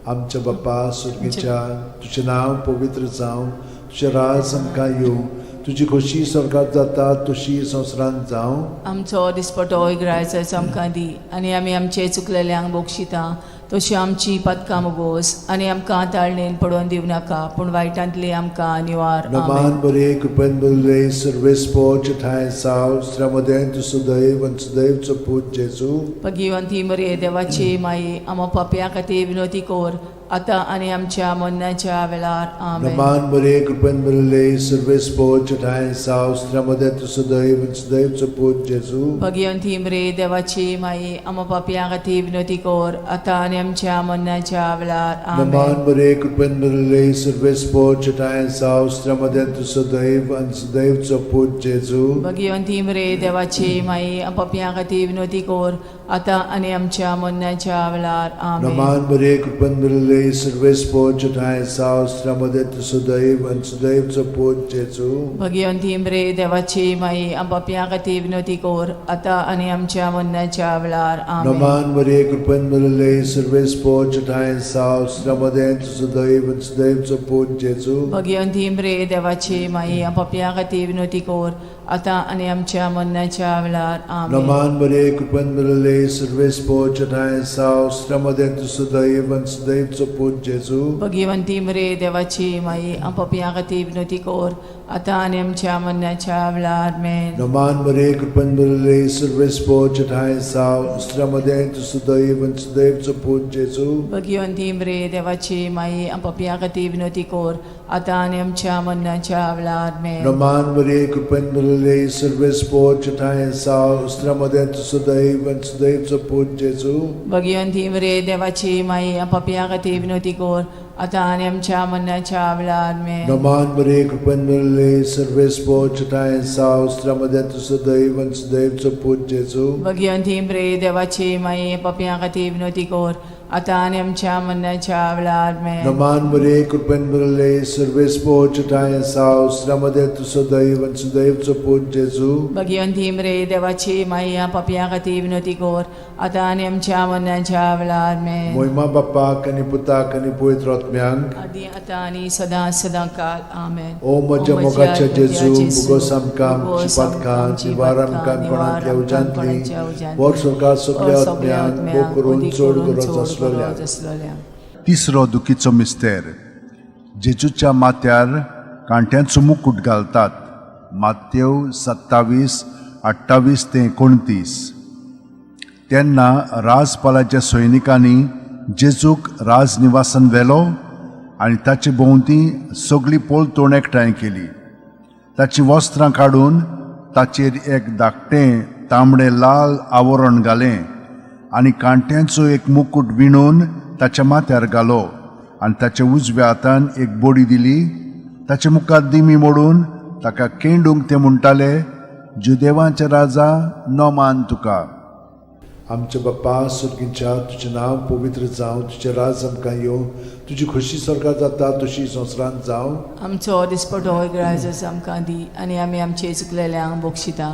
[SPEAKER 2] आमच्या बाप्पा सुर्गेच्या तुझें नांव पवित्र जावं, तुझें राज आमकां येवं, तुजी खोशी स्वर्गांत जाता तशी संवसारांत जावं.
[SPEAKER 3] आमचो दिसपटो इग्रायचो आमकां दी, आनी आमी आमचे चुकलेल्यांक बोगशिता तशी आमची पदकां मोगोस, आनी आमकां ताळणेन पडोवन दिवं नाका, पूण वायटांतली आमकां निवार.
[SPEAKER 2] नमान बरे कृपेन बरले सर्वेस्पो ठाय साव श्रमदेन तु सदैव आणि सदैवचो पूत जेजू.
[SPEAKER 3] भगिवंती मरे देवाची माई, आमो पापया खातीर विनोदी कोर, आतां आनी आमच्या मरणाच्या वेळार. आमेन.
[SPEAKER 2] नमान बरे कृपेन बरले सर्वेस्पो ठाय साव श्रमदेन तु सदैव आणि सदैवचो पूत जेजू.
[SPEAKER 3] भगिवंती मरे देवाची माई, आमो पापया खातीर विनोदी कोर, आतां आनी आमच्या मरणाच्या वेळार. आमेन.
[SPEAKER 2] नमान बरे कृपेन बरले सर्वेस्पो ठाय साव श्रमदेन तु सदैव आणि सदैवचो पूत जेजू.
[SPEAKER 3] भगिवंती मरे देवाची माई, आमो पापया खातीर विनोदी कोर, आतां आनी आमच्या मरणाच्या वेळार. आमेन.
[SPEAKER 2] नमान बरे कृपेन बरले सर्वेस्पो ठाय साव श्रमदेन तु सदैव आणि सदैवचो पूत जेजू.
[SPEAKER 3] भगिवंती मरे देवाची माई, आमो पापया खातीर विनोदी कोर, आतां आनी आमच्या मरणाच्या वेळार. आमेन.
[SPEAKER 2] नमान बरे कृपेन बरले सर्वेस्पो ठाय साव श्रमदेन तु सदैव आणि सदैवचो पूत जेजू.
[SPEAKER 3] भगिवंती मरे देवाची माई, आमो पापया खातीर विनोदी कोर, आतां आनी आमच्या मरणाच्या वेळार. आमेन.
[SPEAKER 2] नमान बरे कृपेन बरले सर्वेस्पो ठाय साव श्रमदेन तु सदैव आणि सदैवचो पूत जेजू.
[SPEAKER 3] भगिवंती मरे देवाची माई, आमो पापया खातीर विनोदी कोर, आतां आनी आमच्या मरणाच्या वेळार. आमेन.
[SPEAKER 2] नमान बरे कृपेन बरले सर्वेस्पो ठाय साव श्रमदेन तु सदैव आणि सदैवचो पूत जेजू.
[SPEAKER 3] भगिवंती मरे देवाची माई, आमो पापया खातीर विनोदी कोर, आतां आनी आमच्या मरणाच्या वेळार. आमेन.
[SPEAKER 2] नमान बरे कृपेन बरले सर्वेस्पो ठाय साव श्रमदेन तु सदैव आणि सदैवचो पूत जेजू.
[SPEAKER 3] भगिवंती मरे देवाची माई, आमो पापया खातीर विनोदी कोर, आतां आनी आमच्या मरणाच्या वेळार. आमेन.
[SPEAKER 2] नमान बरे कृपेन बरले सर्वेस्पो ठाय साव श्रमदेन तु सदैव आणि सदैवचो पूत जेजू.
[SPEAKER 3] भगिवंती मरे देवाची माई, पापया खातीर विनोदी कोर, आतां आनी आमच्या मरणाच्या वेळार. आमेन.
[SPEAKER 2] नमान बरे कृपेन बरले सर्वेस्पो ठाय साव श्रमदेन तु सदैव आणि सदैवचो पूत जेजू.
[SPEAKER 3] भगिवंती मरे देवाची माई, पापया खातीर विनोदी कोर, आतां आनी आमच्या मरणाच्या वेळार. आमेन.
[SPEAKER 2] मोहिमा बाप्पाक आनी पुताक आनी पवित्र आत्म्यांक.
[SPEAKER 3] आदी आतां आनी सदां सदां काळ. आमेन.
[SPEAKER 2] ओ म्हज्या मोगाच्या जेजू, मुगोस आमकां आमची पातकां, निवार आमकां कोणांतल्या उज्यांतली, वर स्वर्गांत सगळ्या आत्म्यांक भोव करून चड गरज आसलेल्या.
[SPEAKER 4] तिसरो दुखीचो मिस्तेर. जेजूच्या माथ्यार कांट्यांचो मुकुट घालतात. मात्येव 27:28 ते 29. तेन्ना राजपालाच्या सैनिकांनी जेजूक राजनिवासान व्हेलो आनी ताचे भोंवती सगळी पोलतोण एकठांय केली. ताची वस्त्रां काडून ताचेर एक धाकटें तांबडें लाल आवरण घालें आनी कांट्यांचो एक मुकुट विणून ताच्या माथ्यार घालो आनी ताच्या उजव्या हातान एक बोडी दिली. ताच्या मुखार दिमी मोडून ताका केंडूंक ते म्हणटाले, जुदेवांचे राजा नोमान तुका.
[SPEAKER 2] आमच्या बाप्पा सुर्गीच्या तुझें नांव पवित्र जावं, तुजें राज आमकां येवं, तुजी खोशी स्वर्गांत जाता तशी संवसारांत जावं.
[SPEAKER 3] आमचो दिसपटो इग्रायचो आमकां दी, आनी आमी आमचे चुकलेल्यांक बोगशिता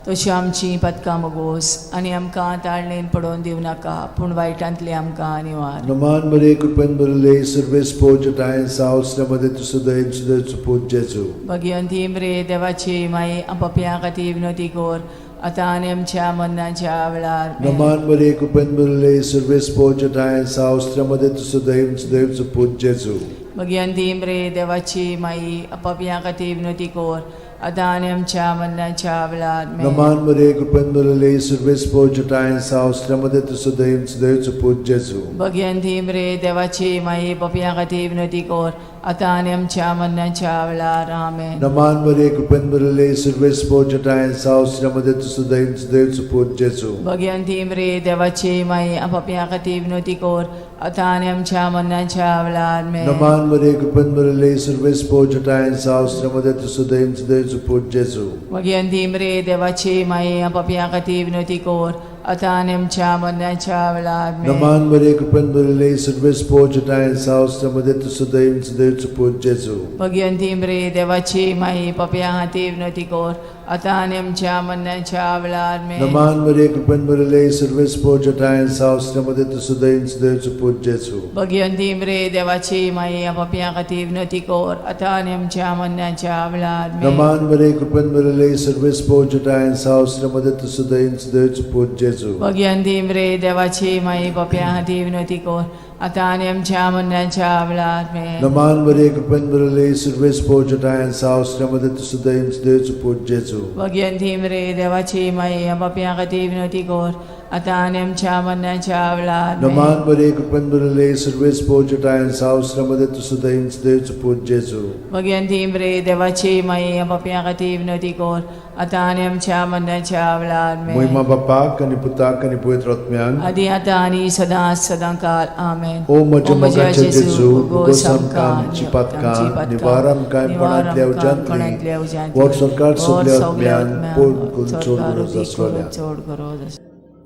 [SPEAKER 3] तशी आमची पदकां मोगोस, आनी आमकां ताळणेन पडोवन दिवं नाका, पूण वायटांतली आमकां निवार.
[SPEAKER 2] नमान बरे कृपेन बरले सर्वेस्पो ठाय साव श्रमदेन तु सदैव सदैवचो पूत जेजू.
[SPEAKER 3] भगिवंती मरे देवाची माई, आमो पापया खातीर विनोदी कोर, आतां आनी आमच्या मरणाच्या वेळार. आमेन.
[SPEAKER 2] नमान बरे कृपेन बरले सर्वेस्पो ठाय साव श्रमदेन तु सदैव सदैवचो पूत जेजू.
[SPEAKER 3] भगिवंती मरे देवाची माई, आमो पापया खातीर विनोदी कोर, आतां आनी आमच्या मरणाच्या वेळार. आमेन.
[SPEAKER 2] नमान बरे कृपेन बरले सर्वेस्पो ठाय साव श्रमदेन तु सदैव सदैवचो पूत जेजू.
[SPEAKER 3] भगिवंती मरे देवाची माई, पापया खातीर विनोदी कोर, आतां आनी आमच्या मरणाच्या वेळार. आमेन.
[SPEAKER 2] नमान बरे कृपेन बरले सर्वेस्पो ठाय साव श्रमदेन तु सदैव सदैवचो पूत जेजू.
[SPEAKER 3] भगिवंती मरे देवाची माई, आमो पापया खातीर विनोदी कोर, आतां आनी आमच्या मरणाच्या वेळार. आमेन.
[SPEAKER 2] नमान बरे कृपेन बरले सर्वेस्पो ठाय साव श्रमदेन तु सदैव सदैवचो पूत जेजू.
[SPEAKER 3] भगिवंती मरे देवाची माई, आमो पापया खातीर विनोदी कोर, आतां आनी आमच्या मरणाच्या वेळार. आमेन.
[SPEAKER 2] नमान बरे कृपेन बरले सर्वेस्पो ठाय साव श्रमदेन तु सदैव सदैवचो पूत जेजू.
[SPEAKER 3] भगिवंती मरे देवाची माई, पापया खातीर विनोदी कोर, आता आणि आमच्या मरणाच्या वेळार मेन.
[SPEAKER 2] नमान मरे कृपन मरले सर्वेस पोचटाय सावस्त्रमध्ये तू सुदैव सुदैवचं पूज जेजू.
[SPEAKER 3] भगवंती मरे देवाची माई आपापल्या खातीर विनंती कर आता आणि आमच्या मरणाच्या वेळार मेन.
[SPEAKER 2] नमान मरे कृपन मरले सर्वेस पोचटाय सावस्त्रमध्ये तू सुदैव सुदैवचं पूज जेजू.
[SPEAKER 3] भगवंती मरे देवाची माई आपापल्या खातीर विनंती कर आता आणि आमच्या मरणाच्या वेळार मेन.
[SPEAKER 2] नमान मरे कृपन मरले सर्वेस पोचटाय सावस्त्रमध्ये तू सुदैव सुदैवचं पूज जेजू.
[SPEAKER 3] भगवंती मरे देवाची माई आपापल्या खातीर विनंती कर आता आणि आमच्या मरणाच्या वेळार मेन.
[SPEAKER 2] नमान मरे कृपन मरले सर्वेस पोचटाय सावस्त्रमध्ये तू सुदैव सुदैवचं पूज जेजू.
[SPEAKER 3] भगवंती मरे देवाची माई आपापल्या खातीर विनंती कर आता आणि आमच्या मरणाच्या वेळार मेन.
[SPEAKER 2] महिमा बापाक आणि पुताक आणि पवित्र आत्म्यांक
[SPEAKER 3] आदी आता आणि सदां काल आमेन.
[SPEAKER 2] ओ म्हज्या जेजू उगोस आमकां आमची पातकां निवार आमकां कोणांतल्या उज्यांतली वर सरकार सगल्या आत्म्यान पोट करून चोड गरज आसलोल्या.
[SPEAKER 3] चोड गरज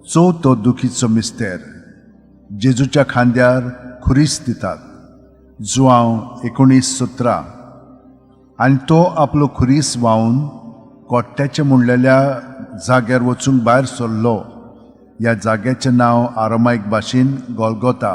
[SPEAKER 4] चवथो दुखीचो मिस्तेर जेजूच्या खांद्यार खुरीस दितात. जुआंव 19:17. आनी तो आपलो खुरीस व्हांवन कोट्ट्याचे म्हणलेल्या जाग्यार वचूंक भायर सरलो. ह्या जाग्याचें नांव आरामायक भाशेन गोलगोथा.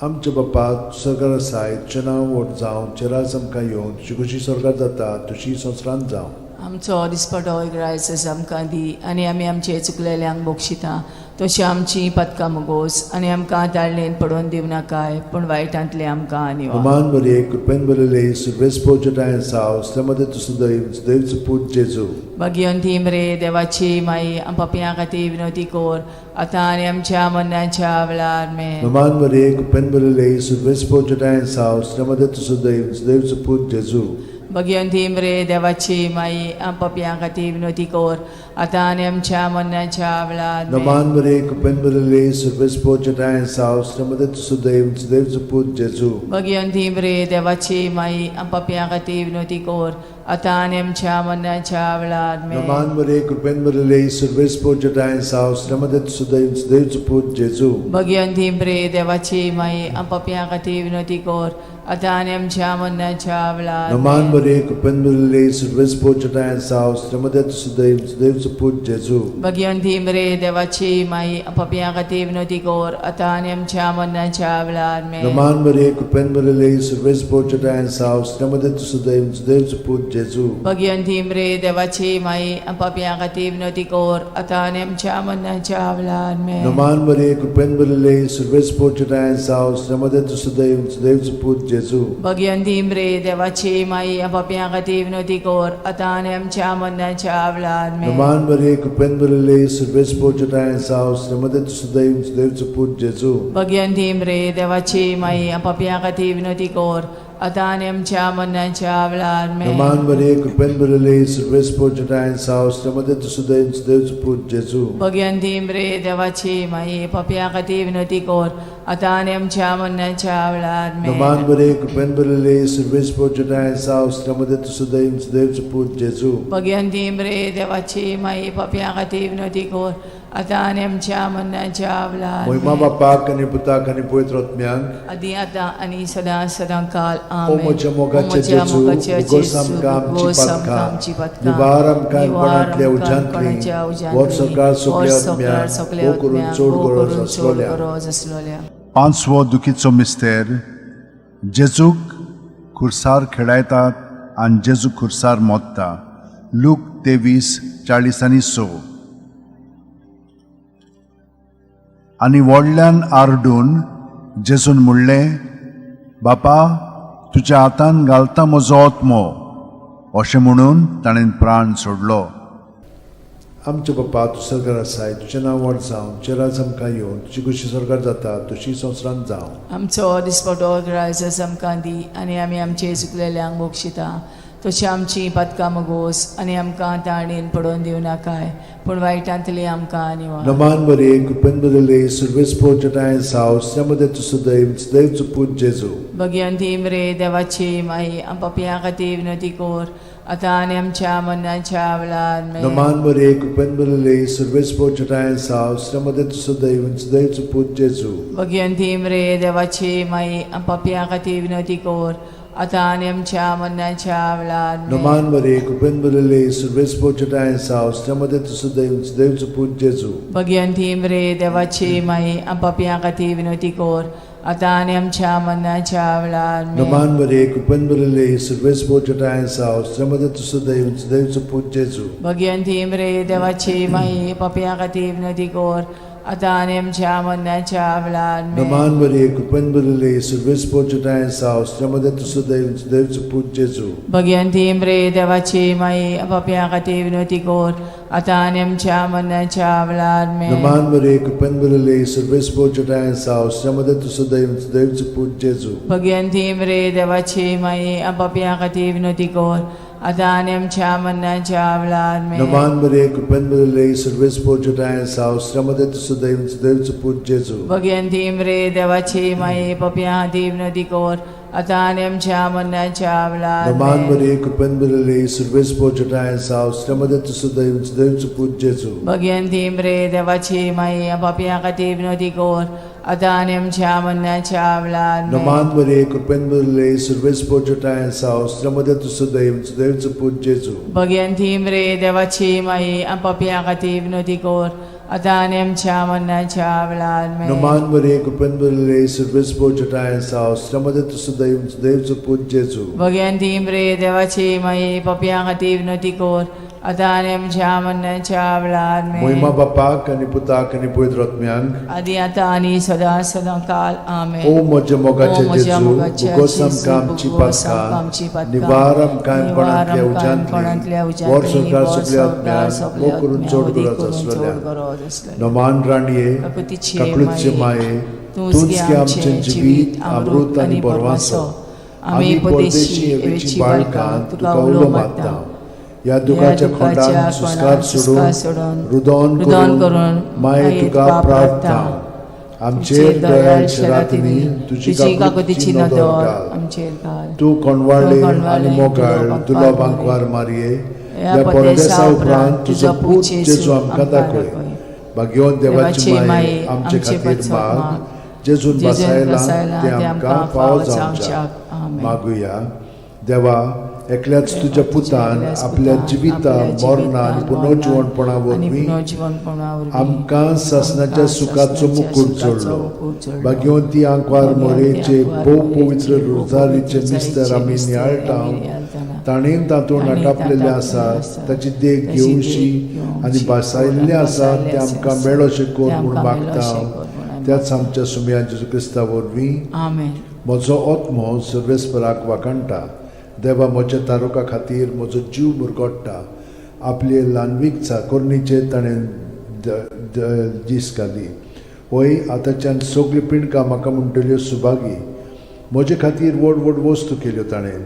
[SPEAKER 2] आमच्या बापा स्वर्गार आसाय तुजें नांव व्हड जावं चेरास आमकां येवं तुजी कशी स्वर्गार जाता तशी संवसारांत जावं.
[SPEAKER 3] आमचो दिसपटो इग्रायस आमकां दी आनी आमी आमचे चुकलेल्यांक बोगशिता तशी आमची पदकां मोगोस आनी आमकां ताळणेन पडोवन दिवं नाकाय पूण वायटांतले आमकां निवार.
[SPEAKER 2] नमान मरे कृपेन मरले सर्वेस पोचटाय सावस्त्रमध्ये तू सुदैव सुदैवचं पूज जेजू.
[SPEAKER 3] भगवंती मरे देवाची माई आपापल्या खातीर विनंती कर आता आनी आमच्या मरणाच्या वेळार मेन.
[SPEAKER 2] नमान मरे कृपेन मरले सर्वेस पोचटाय सावस्त्रमध्ये तू सुदैव सुदैवचं पूज जेजू.
[SPEAKER 3] भगवंती मरे देवाची माई आपापल्या खातीर विनंती कर आता आनी आमच्या मरणाच्या वेळार मेन.
[SPEAKER 2] नमान मरे कृपेन मरले सर्वेस पोचटाय सावस्त्रमध्ये तू सुदैव सुदैवचं पूज जेजू.
[SPEAKER 3] भगवंती मरे देवाची माई आपापल्या खातीर विनंती कर आता आनी आमच्या मरणाच्या वेळार मेन.
[SPEAKER 2] नमान मरे कृपेन मरले सर्वेस पोचटाय सावस्त्रमध्ये तू सुदैव सुदैवचं पूज जेजू.
[SPEAKER 3] भगवंती मरे देवाची माई आपापल्या खातीर विनंती कर आता आनी आमच्या मरणाच्या वेळार
[SPEAKER 2] नमान
[SPEAKER 3] मेन.
[SPEAKER 2] मरे कृपेन मरले सर्वेस पोचटाय सावस्त्रमध्ये तू सुदैव सुदैवचं पूज जेजू.
[SPEAKER 3] भगवंती मरे देवाची माई आपापल्या खातीर विनंती कर आता आनी आमच्या मरणाच्या वेळार मेन.
[SPEAKER 2] नमान मरे कृपेन मरले सर्वेस पोचटाय सावस्त्रमध्ये तू सुदैव सुदैवचं पूज जेजू.
[SPEAKER 3] भगवंती मरे देवाची माई आपापल्या खातीर विनंती कर आता आनी आमच्या मरणाच्या वेळार मेन.
[SPEAKER 2] नमान मरे कृपेन मरले सर्वेस पोचटाय सावस्त्रमध्ये तू सुदैव सुदैवचं पूज जेजू.
[SPEAKER 3] भगवंती मरे देवाची माई आपापल्या खातीर विनंती कर आता आनी आमच्या मरणाच्या वेळार मेन.
[SPEAKER 2] नमान मरे कृपेन मरले सर्वेस पोचटाय सावस्त्रमध्ये तू सुदैव सुदैवचं पूज जेजू.
[SPEAKER 3] भगवंती मरे देवाची माई आपापल्या खातीर विनंती कर आता आनी आमच्या मरणाच्या वेळार मेन.
[SPEAKER 2] नमान मरे कृपेन मरले सर्वेस पोचटाय सावस्त्रमध्ये तू सुदैव सुदैवचं पूज जेजू.
[SPEAKER 3] भगवंती मरे देवाची माई आपापल्या खातीर विनंती कर आता आनी आमच्या मरणाच्या वेळार मेन.
[SPEAKER 2] नमान मरे कृपेन मरले सर्वेस पोचटाय सावस्त्रमध्ये तू सुदैव सुदैवचं पूज जेजू.
[SPEAKER 3] भगवंती मरे देवाची माई आपापल्या खातीर विनंती कर आता आनी आमच्या मरणाच्या वेळार
[SPEAKER 2] महिमा
[SPEAKER 3] मेन.
[SPEAKER 2] बापाक आणि पुताक आणि पवित्र आत्म्यांक
[SPEAKER 3] आदी आता आणि सदां काल
[SPEAKER 2] ओ
[SPEAKER 3] आमेन.
[SPEAKER 2] म्हज्या मोगाचे जेजू उगोस आमकां आमची पातकां निवार आमकां कोणांतल्या उज्यांतली वर सरकार सगल्या आत्म्यांक ओ करून चोड गरज आसलोल्या.
[SPEAKER 4] पांचवो दुखीचो मिस्तेर जेजूक खुर्सार खेळायतात आनी जेजू खुर्सार मोडटा. लूक 23:40-6. आनी व्हडल्यान आरडून जेजून म्हणलें, बापा तुज्या हातान घालता म्हजो आत्मो. अशें म्हणून ताणें प्राण सोडलो.
[SPEAKER 2] आमच्या बापा तूं स्वर्गार आसाय तुजें नांव व्हड जावं चेरास आमकां येवं तुजी कशी स्वर्गार जाता तशी संवसारांत जावं.
[SPEAKER 3] आमचो दिसपटो ग्रायस आमकां दी आनी आमी आमचे चुकलेल्यांक बोगशिता तशी आमची पदकां मोगोस आनी आमकां ताळणेन पडोवन दिवं नाकाय पूण वायटांतली आमकां निवार.
[SPEAKER 2] नमान मरे कृपेन मरले सर्वेस पोचटाय सावस्त्रमध्ये तू सुदैव सुदैवचं पूज जेजू.
[SPEAKER 3] भगवंती मरे देवाची माई आपापल्या खातीर विनंती कर आता आनी आमच्या मरणाच्या वेळार मेन.
[SPEAKER 2] नमान मरे कृपेन मरले सर्वेस पोचटाय सावस्त्रमध्ये तू सुदैव सुदैवचं पूज जेजू.
[SPEAKER 3] भगवंती मरे देवाची माई आपापल्या खातीर विनंती कर आता आणि आमच्या मरणाच्या वेळार
[SPEAKER 2] Naman Maria, Kupenbulele, Silvespo Jatayan's house, Namade to Sudeus, Deus Put Jesu.
[SPEAKER 3] Bhagwanti मरे देवाची माई आपापिया खाती विनोती कोर आता आणि आमच्या मरणाच्या वेळार
[SPEAKER 2] Naman Maria, Kupenbulele, Silvespo Jatayan's house, Namade to Sudeus, Deus Put Jesu.
[SPEAKER 3] Bhagwanti मरे देवाची माई आपापिया खाती विनोती कोर आता आणि आमच्या मरणाच्या वेळार
[SPEAKER 2] Naman Maria, Kupenbulele, Silvespo Jatayan's house, Namade to Sudeus, Deus Put Jesu.
[SPEAKER 3] Bhagwanti मरे देवाची माई आपापिया खाती विनोती कोर आता आणि आमच्या मरणाच्या वेळार
[SPEAKER 2] Naman Maria, Kupenbulele, Silvespo Jatayan's house, Namade to Sudeus, Deus Put Jesu.
[SPEAKER 3] Bhagwanti मरे देवाची माई आपापिया खाती विनोती कोर आता आणि आमच्या मरणाच्या वेळार
[SPEAKER 2] Naman Maria, Kupenbulele, Silvespo Jatayan's house, Namade to Sudeus, Deus Put Jesu.
[SPEAKER 3] Bhagwanti मरे देवाची माई आपापिया खाती विनोती कोर आता आणि आमच्या मरणाच्या वेळार
[SPEAKER 2] Naman Maria, Kupenbulele, Silvespo Jatayan's house, Namade to Sudeus, Deus Put Jesu.
[SPEAKER 3] Bhagwanti मरे देवाची माई आपापिया खाती विनोती कोर आता आणि आमच्या मरणाच्या वेळार
[SPEAKER 2] Naman Maria, Kupenbulele, Silvespo Jatayan's house, Namade to Sudeus, Deus Put Jesu.
[SPEAKER 3] Bhagwanti मरे देवाची माई आपापिया खाती विनोती कोर आता आणि आमच्या मरणाच्या वेळार
[SPEAKER 2] Naman Maria, Kupenbulele, Silvespo Jatayan's house, Namade to Sudeus, Deus Put Jesu.
[SPEAKER 3] Bhagwanti मरे देवाची माई आपापिया खाती विनोती कोर आता आणि आमच्या मरणाच्या वेळार
[SPEAKER 2] Moima Bapak आणि Putak आणि Pavitr Atmyank.
[SPEAKER 3] आदी आता आणि सदा सदा काल आमेन
[SPEAKER 2] O moja mogache
[SPEAKER 3] O moja
[SPEAKER 2] Jesu,
[SPEAKER 3] mogache
[SPEAKER 2] bugosam
[SPEAKER 3] Jesu,
[SPEAKER 2] kamchi
[SPEAKER 3] bugosam
[SPEAKER 2] patka,
[SPEAKER 3] kamchi patka,
[SPEAKER 2] nivaram kaim
[SPEAKER 3] nivaram
[SPEAKER 2] panatlia
[SPEAKER 3] kaim panatlia
[SPEAKER 2] ujantli,
[SPEAKER 3] ujantli,
[SPEAKER 2] vor sorkar
[SPEAKER 3] vor
[SPEAKER 2] suplia
[SPEAKER 3] sorkar
[SPEAKER 2] atmyan,
[SPEAKER 3] suplia
[SPEAKER 2] mokurun
[SPEAKER 3] atmyan,
[SPEAKER 2] chod
[SPEAKER 3] odi
[SPEAKER 2] gurat
[SPEAKER 3] kurun
[SPEAKER 2] aslalya.
[SPEAKER 3] chod gurat aslalya.
[SPEAKER 2] Naman raniye,
[SPEAKER 3] Kakutiche
[SPEAKER 2] kaklutche
[SPEAKER 3] maye,
[SPEAKER 2] maye,
[SPEAKER 3] तुझगे
[SPEAKER 2] tunske
[SPEAKER 3] आमचे
[SPEAKER 2] amche jivit, amrut ani
[SPEAKER 3] परवासो
[SPEAKER 2] porvaso.
[SPEAKER 3] आम्ही
[SPEAKER 2] परदेशी
[SPEAKER 3] परदेशी
[SPEAKER 2] एवेची
[SPEAKER 3] एवेची
[SPEAKER 2] बाळकां तुका उलो मागता. या
[SPEAKER 3] या
[SPEAKER 2] दुखाच्या
[SPEAKER 3] दुखाच्या
[SPEAKER 2] खोंडान सुस्कार
[SPEAKER 3] सुस्कार
[SPEAKER 2] सोडून, रुदोन करून, माये तुका प्रार्थना. आमचेर दयाळ शरातनी तुझी काकुतीची नदर घाल.
[SPEAKER 3] आमचेर घाल
[SPEAKER 2] तू कोणवाळे आणि मोगाळ तुला बांकवार मारये या परदेसा उपरांत तुझो पूत जेजू आमकां दाखय. भाग्यवन देवाची माये आमचे खातीर माग, जेजून बसायला ते आमकां फावो जावच्याक मागुया. देवा, एकल्याच तुझ्या पुतान आपल्या जिविता मरणा आनी पुनर्जीवनपणा वरवीं आमकां सासणाच्या सुखाचो मुकुट जोडलो. भाग्यवंती आंकवार मोरेचे भोव पवित्र रोजारीचे मिस्तर आमी नियाळटाव. ताणेन तातूंत आटापलेले आसा ताची देख घेवशी आनी बसायल्ले आसा ते आमकां मेळोशे कोर म्हूण मागता. त्याच आमच्या सुम्या जेजू क्रिस्ता वरवीं
[SPEAKER 3] आमेन.
[SPEAKER 2] म्हजो आत्मो सर्वेस्पराक वाकणटा. देवा, म्हज्या तारुका खातीर म्हजो जीव मुरगोडटा. आपले ल्हानवीक चाकोरणीचे ताणें दीस घाली. होय, आतांच्यान सगळी पिणकां म्हाका म्हणटल्यो सुभागी. म्हजे खातीर व्हड व्हड वस्तू केल्यो ताणें.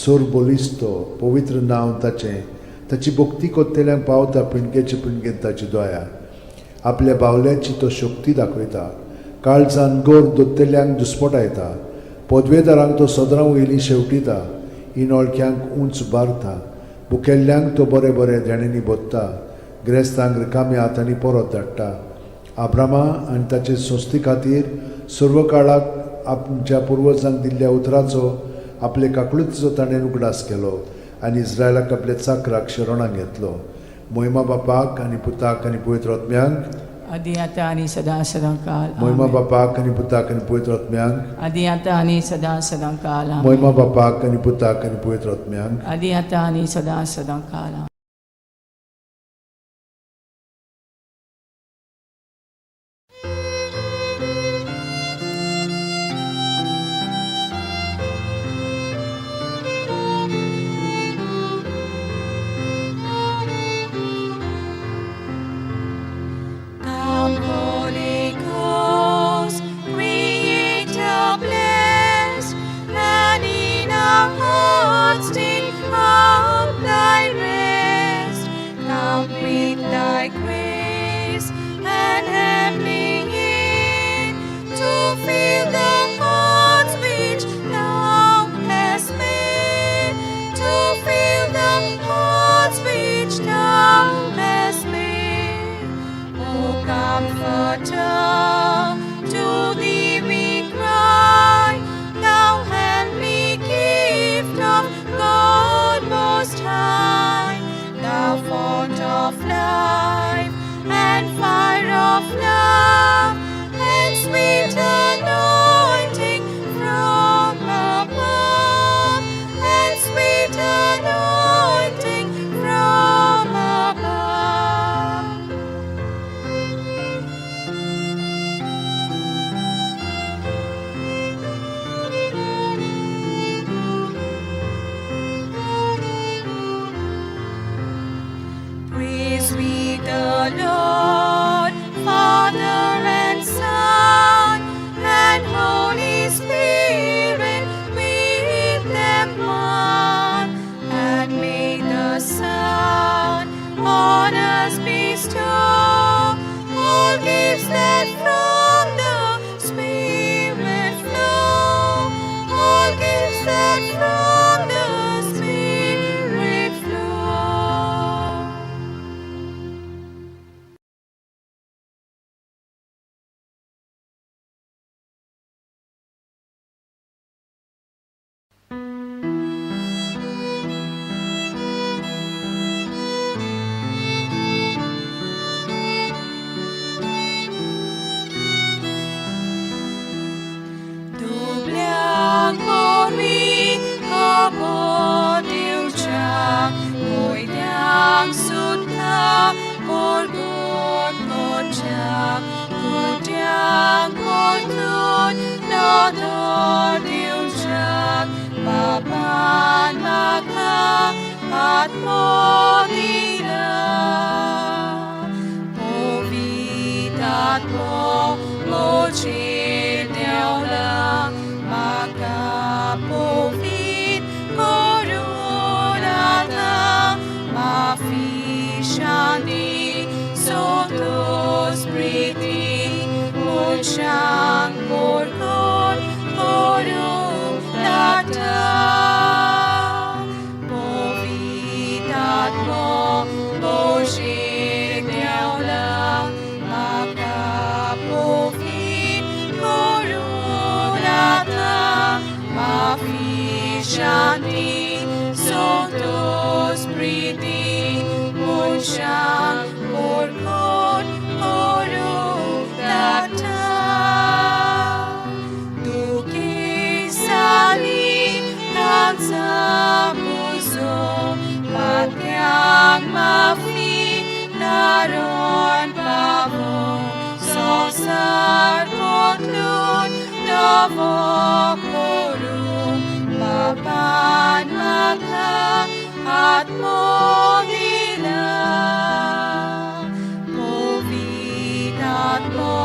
[SPEAKER 2] सोर बोलिस्तो, पवित्र नांव ताचें. ताची भक्ती कोत्तेल्यांक पावता पिणकेचे पिणकेंत ताची दोया. आपल्या बावल्याची तो शक्ती दाखयता. काळजान गोर दोत्तेल्यांक दुस्पटायता. पदवेदारांक तो सदरां वयलीं शेवटिता. इनोळख्यांक उंच बारता. भुकेल्ल्यांक तो बरे बरे देणेनी बोदता. गिरेस्तांक रिकाम्या हातांनी परत धाडटा. आब्रामा आनी ताचे सोस्ती खातीर सर्व काळाक आमच्या पुर्वजांक दिल्ल्या उतराचो आपले काकळुतीचो ताणें उगडास केलो आनी इस्रायलाक आपल्या चाकराक शरणांत घेतलो. मोहिमा बापाक आनी पुताक आनी पवित्र आत्म्यांक,
[SPEAKER 3] आदी आता आणि सदा सदा काल
[SPEAKER 2] मोहिमा बापाक आनी पुताक आनी पवित्र आत्म्यांक,
[SPEAKER 3] आदी आता आणि सदा सदा काल
[SPEAKER 2] मोहिमा बापाक आनी पुताक आनी पवित्र आत्म्यांक.
[SPEAKER 3] आदी आता आणि सदा सदा काल.
[SPEAKER 1] Come, Holy Ghost, Creator blessed, and in our hearts take up Thy rest. Come with Thy grace and heavenly aid to fill the hearts which Thou hast made, to fill the hearts which Thou hast made. O Comforter, to Thee we cry, Thou heavenly King. Lord, Father and Son, and Holy Spirit, with them one. And may the Son on us bestow all gifts that from the Spirit flow, all gifts that from the Spirit flow. Doblang pori kapot diucap, ngồi đang sút tha porgot kocap, kudang kotun nato diucap, papan maka at modila, povitat po mochi lang makapovit korunata mafishani sotos priti muchang porkon korunata povitat mo mochi lang makapovit korunata mafishani sotos priti muchang porkon korunata duki sali kansa puso patyang mafi naron pavo sosar kotlun navo korum papan maka at modila povitat mo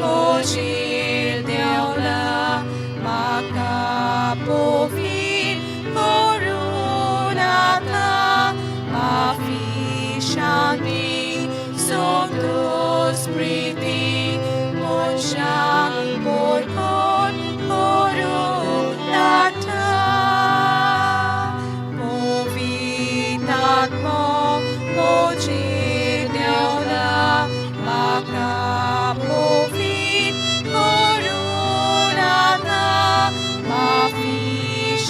[SPEAKER 1] mochil deola maka povit korunata mafishani sotos priti mochang porkon korunata povitat mo mochil deola maka povit korunata mafishani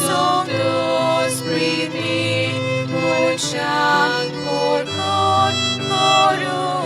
[SPEAKER 1] sotos priti muchang porkon korunata.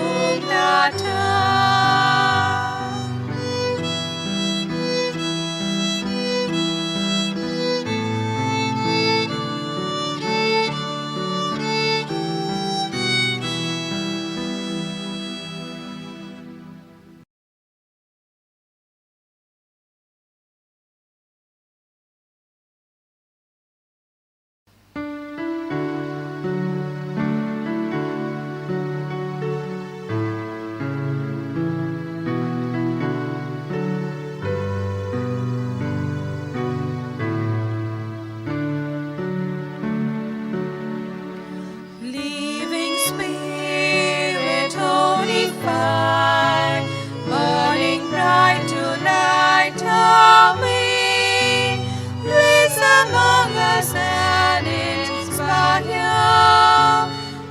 [SPEAKER 1] Living Spirit, holy fire, burning bright to light our way, place among us and inspire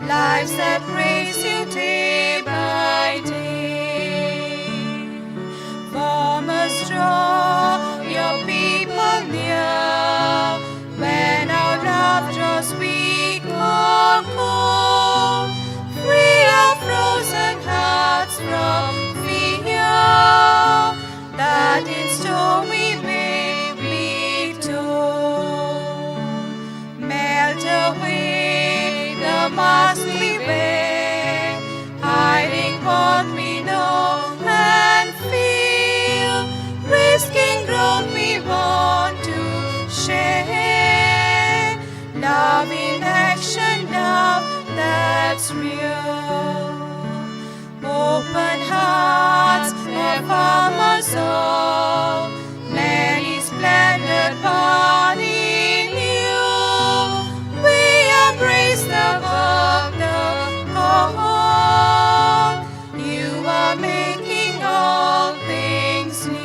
[SPEAKER 1] lives that praise you day by day. Farmers, draw your people near when our love draws weak or cold. Free our frozen hearts from fear, that in storm we may be told. Melt away the mask we wear, Israel. Open hearts of our soul, many splendid body new. We embrace the work of God. You are making all things new.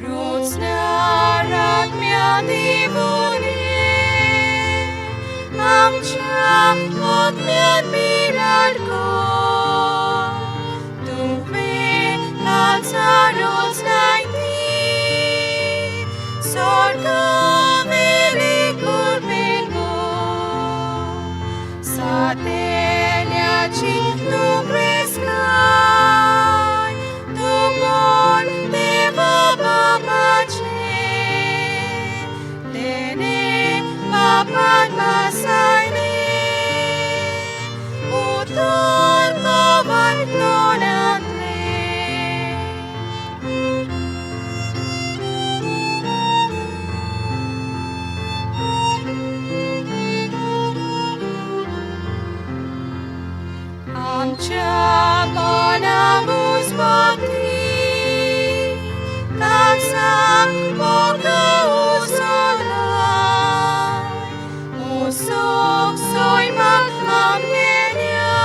[SPEAKER 1] Rodznarak miadywonie, amcia odmian mirarko. Dumy kaca roznajdi, sorga великурбенго. Сателячи добрескай, добор дева бабаче. Dene bapan masayne, utor kawan tonanle. Amcha bonamus bhakti, kansam boga usolai, usok soy makamgenya,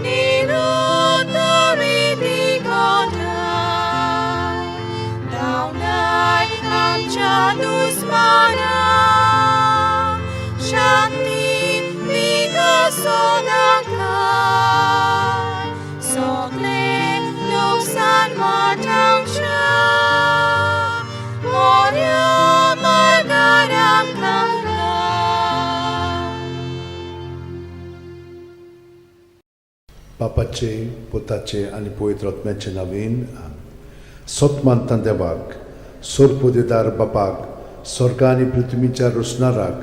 [SPEAKER 1] nirutoriti kontai, daunai amcha dusmana, shakti vigasodangkai, sokle luksan matangsha, Moria margaram kanga.
[SPEAKER 2] बापाचे पुताचे आणि पवित्र आत्म्याचे नावीन सतमानता देवाक सोरपोदेदार बापाक स्वर्गा आणि पृथ्वीच्या रोसणाराक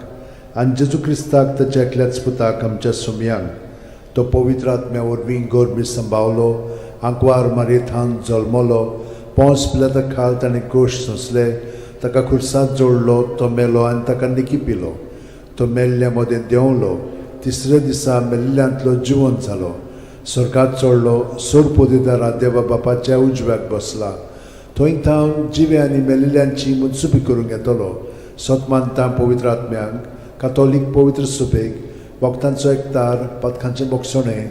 [SPEAKER 2] आणि जेजू क्रिस्ताक ताच्या एकल्याच पुताक आमच्या सुमयांक तो पवित्र आत्म्या वरवीं गोरबी सांबावलो आंकवार मारीत हांव जल्मलो 5 पिलाता खाल ताणें कोश सोंसले ताका खुर्सांत जोडलो तो मेलो आनी ताका निकी पिलो तो मेल्ल्या मदें देंवलो तिसऱ्या दिसा मेल्ल्यांतलो जिवंत जालो स्वर्गात चडलो सोरपोदेदारा देवा बापाच्या उजव्याक बसला थंय थांव जिवे आनी मेलिल्ल्यांची मुनसुबी करूंक येतलो सतमानता पवित्र आत्म्यांक कातोलीक पवित्र सुबेक वखदांचो एकतार पथकांचें मोगसणें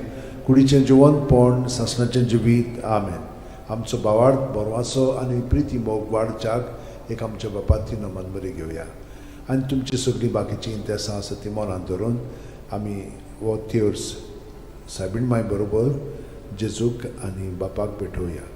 [SPEAKER 2] कुडीचें जिवंतपण सासणाचें जिवीत आमेन आमचो बावार्थ बरवासो आनी प्रिती मोग वाडच्याक एक आमच्या बापाची नमन बरी घेवया आनी तुमची सगळीं बाकीची इंतेसां आसा ती मनांत धरून आमी हो तिर्स सायबीण माय बरोबर जेजूक आनी बापाक भेटोवया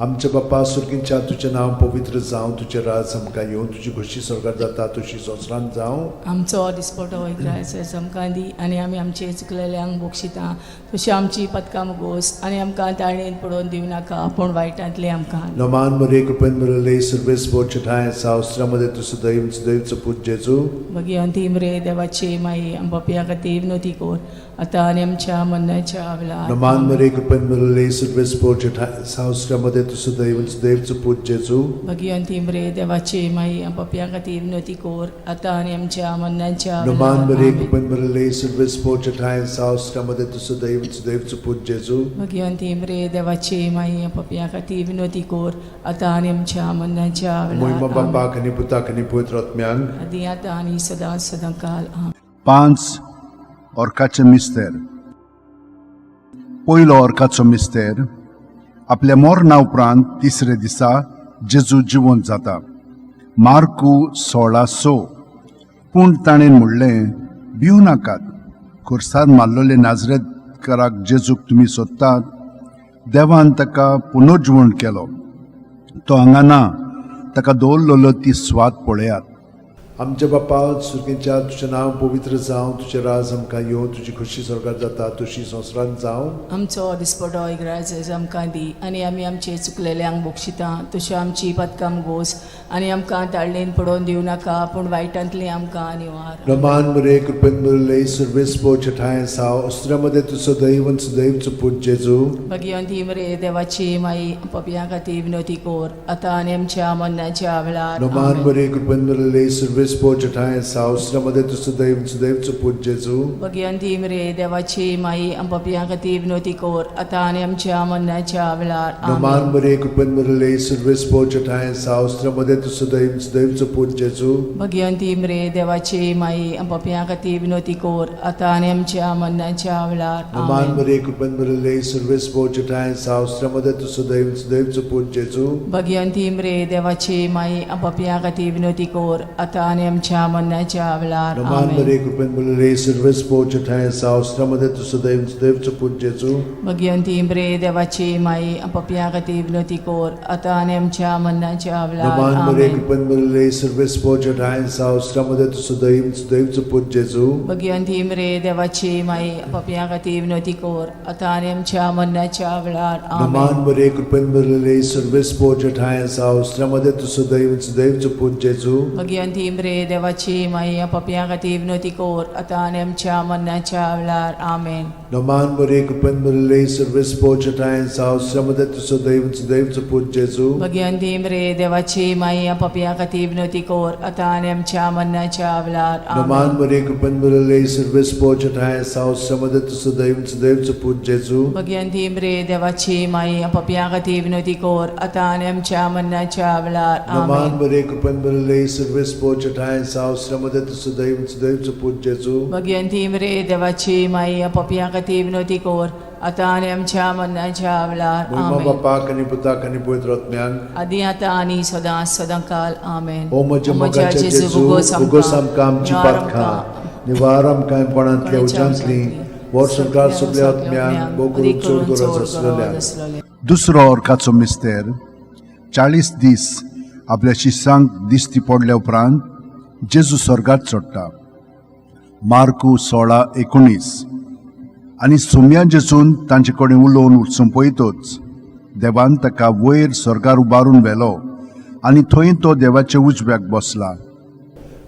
[SPEAKER 2] आमचे बापा सुर्गींच्या तुजें नांव पवित्र जावं तुजें राज आमकां येवं तुजी खुशी स्वर्गांत जाता तशी संवसारांत जावं
[SPEAKER 3] आमचो दिसपटो वयता आमकां दी आनी आमी आमचे चुकलेल्यांक बोक्षिता तशी आमची पदकां मुगोस आनी आमकां ताळणेन पडोवन दिवं नाका पूण वायटांतले आमकां
[SPEAKER 2] नमान मरे कृपेन मरले सर्वेस पोचठाय सावस्त्रामध्ये तुझं दैवचं पूज जेजू
[SPEAKER 3] भगवंती मरे देवाचे माई आमच्या खातीर विनोती कोर आतां आनी आमच्या मरणाच्या वेळार
[SPEAKER 2] नमान मरे कृपेन मरले सर्वेस पोचठाय सावस्त्रामध्ये तुझं दैवचं पूज जेजू
[SPEAKER 3] भगवंती मरे देवाचे माई आमच्या खातीर विनोती कोर आतां आनी आमच्या मरणाच्या
[SPEAKER 2] नमान मरे
[SPEAKER 3] वेळार
[SPEAKER 2] कृपेन मरले सर्वेस पोचठाय सावस्त्रामध्ये तुझं दैवचं पूज जेजू
[SPEAKER 3] भगवंती मरे देवाचे माई आमच्या खातीर विनोती कोर आतां आनी आमच्या मरणाच्या
[SPEAKER 2] मोहिमा
[SPEAKER 3] वेळार
[SPEAKER 2] बापाक आनी पुताक आनी पवित्र आत्म्यांक
[SPEAKER 3] आदी आतां आनी सदां सदांकाल आमेन.
[SPEAKER 4] 5 ऑर्काचे मिस्तेर पयलो ऑर्काचो मिस्तेर आपल्या मोरणा उपरांत तिसरे दिसा जेजू जिवंत जाता मार्कू 16:6 पूण ताणें म्हणलें भिवू नाकात खुर्सांत मारलोले नाजरेतकाराक जेजूक तुमी सोदतात देवान ताका पुनर्जिवण केलो तो हांगा ना ताका दवरलेलो ती स्वाद पळयात
[SPEAKER 2] आमच्या बापा सुरकेच्या तुझें नांव पवित्र जावं, तुझें राज आमकां येवं, तुजी खुशी स्वर्गांत जाता तशी संवसारांत जावं.
[SPEAKER 3] आमचो दिसपटो इग्रायज आमकां दी आनी आमी आमचे चुकलेल्यांक बोक्षिता. तशें आमची पदकां मुगोस आनी आमकां ताळणेन पडोवन दिवं नाका, पूण वायटांतली आमकां निवार.
[SPEAKER 2] Roman Mare Kurpen Murlei Service Pochatai Sao Ostramade tu Sodaivan Sudaiv Chuput Jesu.
[SPEAKER 3] Bhagwanti मरे देवाची माई पपियां खातीर विनोती कोर आतां आनी आमच्या मरणाच्या वेळार.
[SPEAKER 2] Roman
[SPEAKER 3] आमेन.
[SPEAKER 2] Mare Kurpen Murlei Service Pochatai Sao Ostramade tu Sodaivan Sudaiv Chuput Jesu.
[SPEAKER 3] Bhagwanti मरे देवाची माई पपियां खातीर विनोती कोर आतां आनी आमच्या मरणाच्या वेळार.
[SPEAKER 2] Roman
[SPEAKER 3] आमेन.
[SPEAKER 2] Mare Kurpen Murlei Service Pochatai Sao Ostramade tu Sodaivan Sudaiv Chuput Jesu.
[SPEAKER 3] Bhagwanti मरे देवाची माई पपियां खातीर विनोती कोर आतां आनी आमच्या मरणाच्या वेळार.
[SPEAKER 2] Roman
[SPEAKER 3] आमेन.
[SPEAKER 2] Mare Kurpen Murlei Service Pochatai Sao Ostramade tu Sodaivan Sudaiv Chuput Jesu.
[SPEAKER 3] Bhagwanti मरे देवाची माई पपियां खातीर विनोती कोर आतां आनी आमच्या मरणाच्या वेळार.
[SPEAKER 2] Roman
[SPEAKER 3] आमेन.
[SPEAKER 2] Mare Kurpen Murlei Service Pochatai Sao Ostramade tu Sodaivan Sudaiv Chuput Jesu.
[SPEAKER 3] Bhagwanti मरे देवाची माई पपियां खातीर विनोती कोर आतां आनी आमच्या मरणाच्या वेळार.
[SPEAKER 2] Roman Mare
[SPEAKER 3] आमेन.
[SPEAKER 2] Kurpen Murlei Service Pochatai Sao Ostramade tu Sodaivan Sudaiv Chuput Jesu.
[SPEAKER 3] Bhagwanti मरे देवाची माई पपियां खातीर विनोती कोर आतां आनी आमच्या मरणाच्या वेळार.
[SPEAKER 2] Roman
[SPEAKER 3] आमेन.
[SPEAKER 2] Mare Kurpen Murlei Service Pochatai Sao Ostramade tu Sodaivan Sudaiv Chuput Jesu.
[SPEAKER 3] Bhagwanti मरे देवाची माई पपियां खातीर विनोती कोर आतां आनी आमच्या मरणाच्या वेळार. आमेन.
[SPEAKER 2] Roman Mare Kurpen Murlei Service Pochatai Sao Ostramade tu Sodaivan Sudaiv Chuput Jesu.
[SPEAKER 3] Bhagwanti मरे देवाची माई पपियां खातीर विनोती कोर आतां आनी आमच्या मरणाच्या वेळार.
[SPEAKER 2] Roman
[SPEAKER 3] आमेन.
[SPEAKER 2] Mare Kurpen Murlei Service Pochatai Sao Ostramade tu Sodaivan Sudaiv Chuput Jesu.
[SPEAKER 3] Bhagwanti मरे देवाची माई पपियां खातीर विनोती कोर आतां आनी आमच्या मरणाच्या वेळार.
[SPEAKER 2] Roman
[SPEAKER 3] आमेन.
[SPEAKER 2] Mare Kurpen Murlei Service Pochatai Sao Ostramade tu Sodaivan Sudaiv Chuput Jesu.
[SPEAKER 3] Bhagwanti मरे देवाची माई पपियां खातीर विनोती कोर आतां आनी आमच्या मरणाच्या वेळार.
[SPEAKER 2] Moima
[SPEAKER 3] आमेन.
[SPEAKER 2] Bapak ani Putak ani Pavitra Atmyan.
[SPEAKER 3] आदी आतां आनी सदां सदांकाल. आमेन.
[SPEAKER 2] O म्हज्या मोगाचें
[SPEAKER 3] जेजू
[SPEAKER 2] जेजू, भोगोस आमकां आमची पातखां, निवार आमकां कोणांतल्या उज्यांतली, वर सरकार सगळ्या आत्म्यांक बोगून चड गरज आसलेल्या.
[SPEAKER 4] दुसरो ऑर्काचो मिस्तेर 40 दीस आपल्या शिष्यांक दिश्टी पडल्या उपरांत जेजू स्वर्गात चडटा. मार्कू 16:19. आनी सुम्या जेजून तांचे कडेन उलोवन उठसून पळयतच देवान ताका वयर स्वर्गार उबारून व्हेलो आनी थंय तो देवाच्या उजव्याक बसला.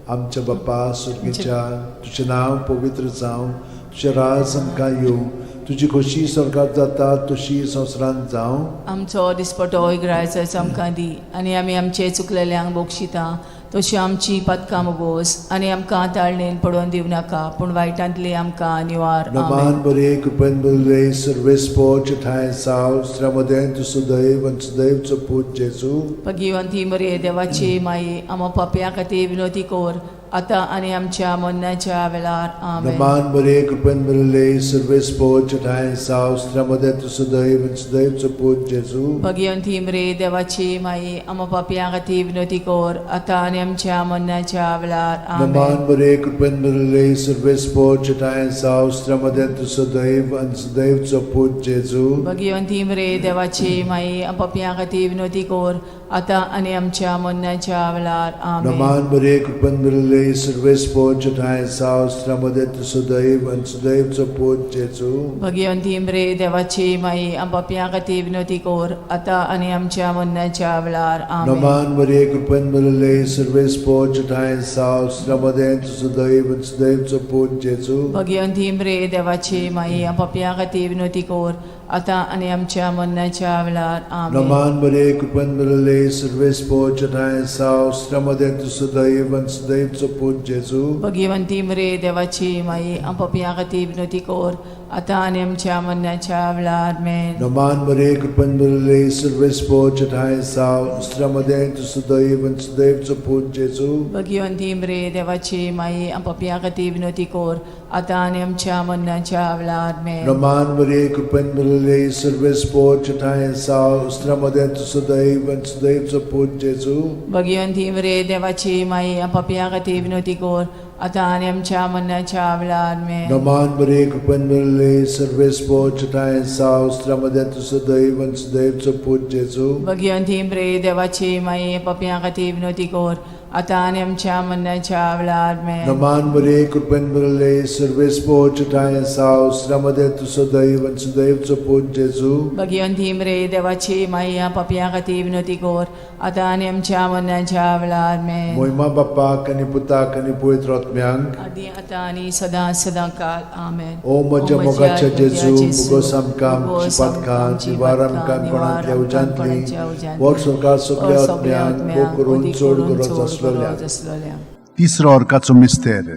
[SPEAKER 2] आमच्या बापा सुर्गेच्या तुजें नांव पवित्र जावं, तुजें राज आमकां येवं, तुजी खोशी स्वर्गांत जाता तशी संवसारांत जावं.
[SPEAKER 3] आमचो दिसपटो इग्रायज आमकां दी आनी आमी आमचे चुकलेल्यांक बोक्षिता. तशी आमची पदकां मुगोस आनी आमकां ताळणेन पडोवन दिवं नाका, पूण वायटांतली आमकां निवार.
[SPEAKER 2] Roman Mare Kurpen Murlei Service Pochatai Sao Ostramade tu Sodaivan Sudaiv Chuput Jesu.
[SPEAKER 3] Bhagwanti मरे देवाची माई पपियां खातीर विनोती कोर आतां आनी आमच्या मरणाच्या वेळार. आमेन.
[SPEAKER 2] Roman Mare Kurpen Murlei Service Pochatai Sao Ostramade tu Sodaivan Sudaiv Chuput Jesu.
[SPEAKER 3] Bhagwanti मरे देवाची माई पपियां खातीर विनोती कोर आतां आनी आमच्या मरणाच्या वेळार. आमेन.
[SPEAKER 2] Roman Mare Kurpen Murlei Service Pochatai Sao Ostramade tu Sodaivan Sudaiv Chuput Jesu.
[SPEAKER 3] Bhagwanti मरे देवाची माई पपियां खातीर विनोती कोर आतां आनी आमच्या मरणाच्या वेळार. आमेन.
[SPEAKER 2] Roman Mare Kurpen Murlei Service Pochatai Sao Ostramade tu Sodaivan Sudaiv Chuput Jesu.
[SPEAKER 3] Bhagwanti मरे देवाची माई पपियां खातीर विनोती कोर आतां आनी आमच्या मरणाच्या वेळार. आमेन.
[SPEAKER 2] Roman Mare Kurpen Murlei Service Pochatai Sao Ostramade tu Sodaivan Sudaiv Chuput Jesu.
[SPEAKER 3] Bhagwanti मरे देवाची माई पपियां खातीर विनोती कोर आतां आनी आमच्या मरणाच्या वेळार. आमेन.
[SPEAKER 2] Roman Mare Kurpen Murlei Service Pochatai Sao Ostramade tu Sodaivan Sudaiv Chuput Jesu.
[SPEAKER 3] Bhagwanti मरे देवाची माई पपियां खातीर विनोती कोर आतां आनी आमच्या मरणाच्या वेळार. आमेन.
[SPEAKER 2] Roman Mare Kurpen Murlei Service Pochatai Sao Ostramade tu Sodaivan Sudaiv Chuput Jesu.
[SPEAKER 3] Bhagwanti मरे देवाची माई पपियां खातीर विनोती कोर आतां आनी आमच्या मरणाच्या वेळार. आमेन.
[SPEAKER 2] Roman Mare Kurpen Murlei Service Pochatai Sao Ostramade tu Sodaivan Sudaiv Chuput Jesu.
[SPEAKER 3] Bhagwanti मरे देवाची माई पपियां खातीर विनोती कोर आता आणि आमच्या मरणाच्या वेळार आमेन.
[SPEAKER 2] नमान बरे कृपन मिळले सर्वेस पोचताय सावस्त्रामध्ये तुझं दैव आणि सुदैवचं पूज जेजू.
[SPEAKER 3] भगवंती बरे देवाची माये पपियां खातीर विनोदी कोर आता आणि आमच्या मरणाच्या वेळार आमेन.
[SPEAKER 2] नमान बरे कृपन मिळले सर्वेस पोचताय सावस्त्रामध्ये तुझं दैव आणि सुदैवचं पूज जेजू.
[SPEAKER 3] भगवंती बरे देवाची माये पपियां खातीर विनोदी कोर आता आणि आमच्या मरणाच्या वेळार आमेन.
[SPEAKER 2] मोहिमा बाप्पाक आणि पुताक आणि पवित्र आत्म्यांक
[SPEAKER 3] आदी आता आणि सदा सदा काल आमेन.
[SPEAKER 2] ओ म्हज्या मोगाच्या जेजू मुगोस आमकां आमची पातकां निवार आमकां कोणांतल्या उजांतली वर सरकार सगळ्या आत्म्यांक भोग करून चड गरज आसलेल्या.
[SPEAKER 4] तिसरो अर्काचो मिस्तेर.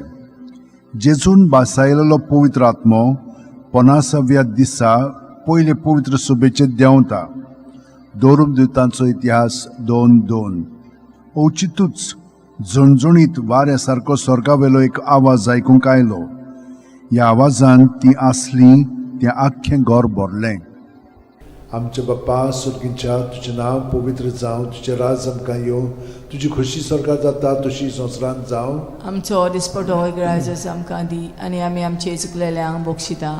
[SPEAKER 4] जेजून बासायलेलो पवित्र आत्मो 50व्या दिसा पयले पवित्र सभेचे देंवता. दोरूप दिवतांचो इतिहास 2:2. औचितूच झणझणीत वाऱ्या सारको स्वर्गावेलो एक आवाज आयकूंक आयलो. ह्या आवाजान ती आसली तें आख्खें घर भरलें.
[SPEAKER 2] आमचे बाप्पा सुर्गींच्या तुजें नांव पवित्र जावं, तुजें राज आमकां येवं, तुजी खुशी स्वर्गांत जाता तशी संवसारांत जावं.
[SPEAKER 3] आमचो दिसपटो ग्रायजस आमकां दी आनी आमी आमचे चुकलेल्यांक बोगशिता.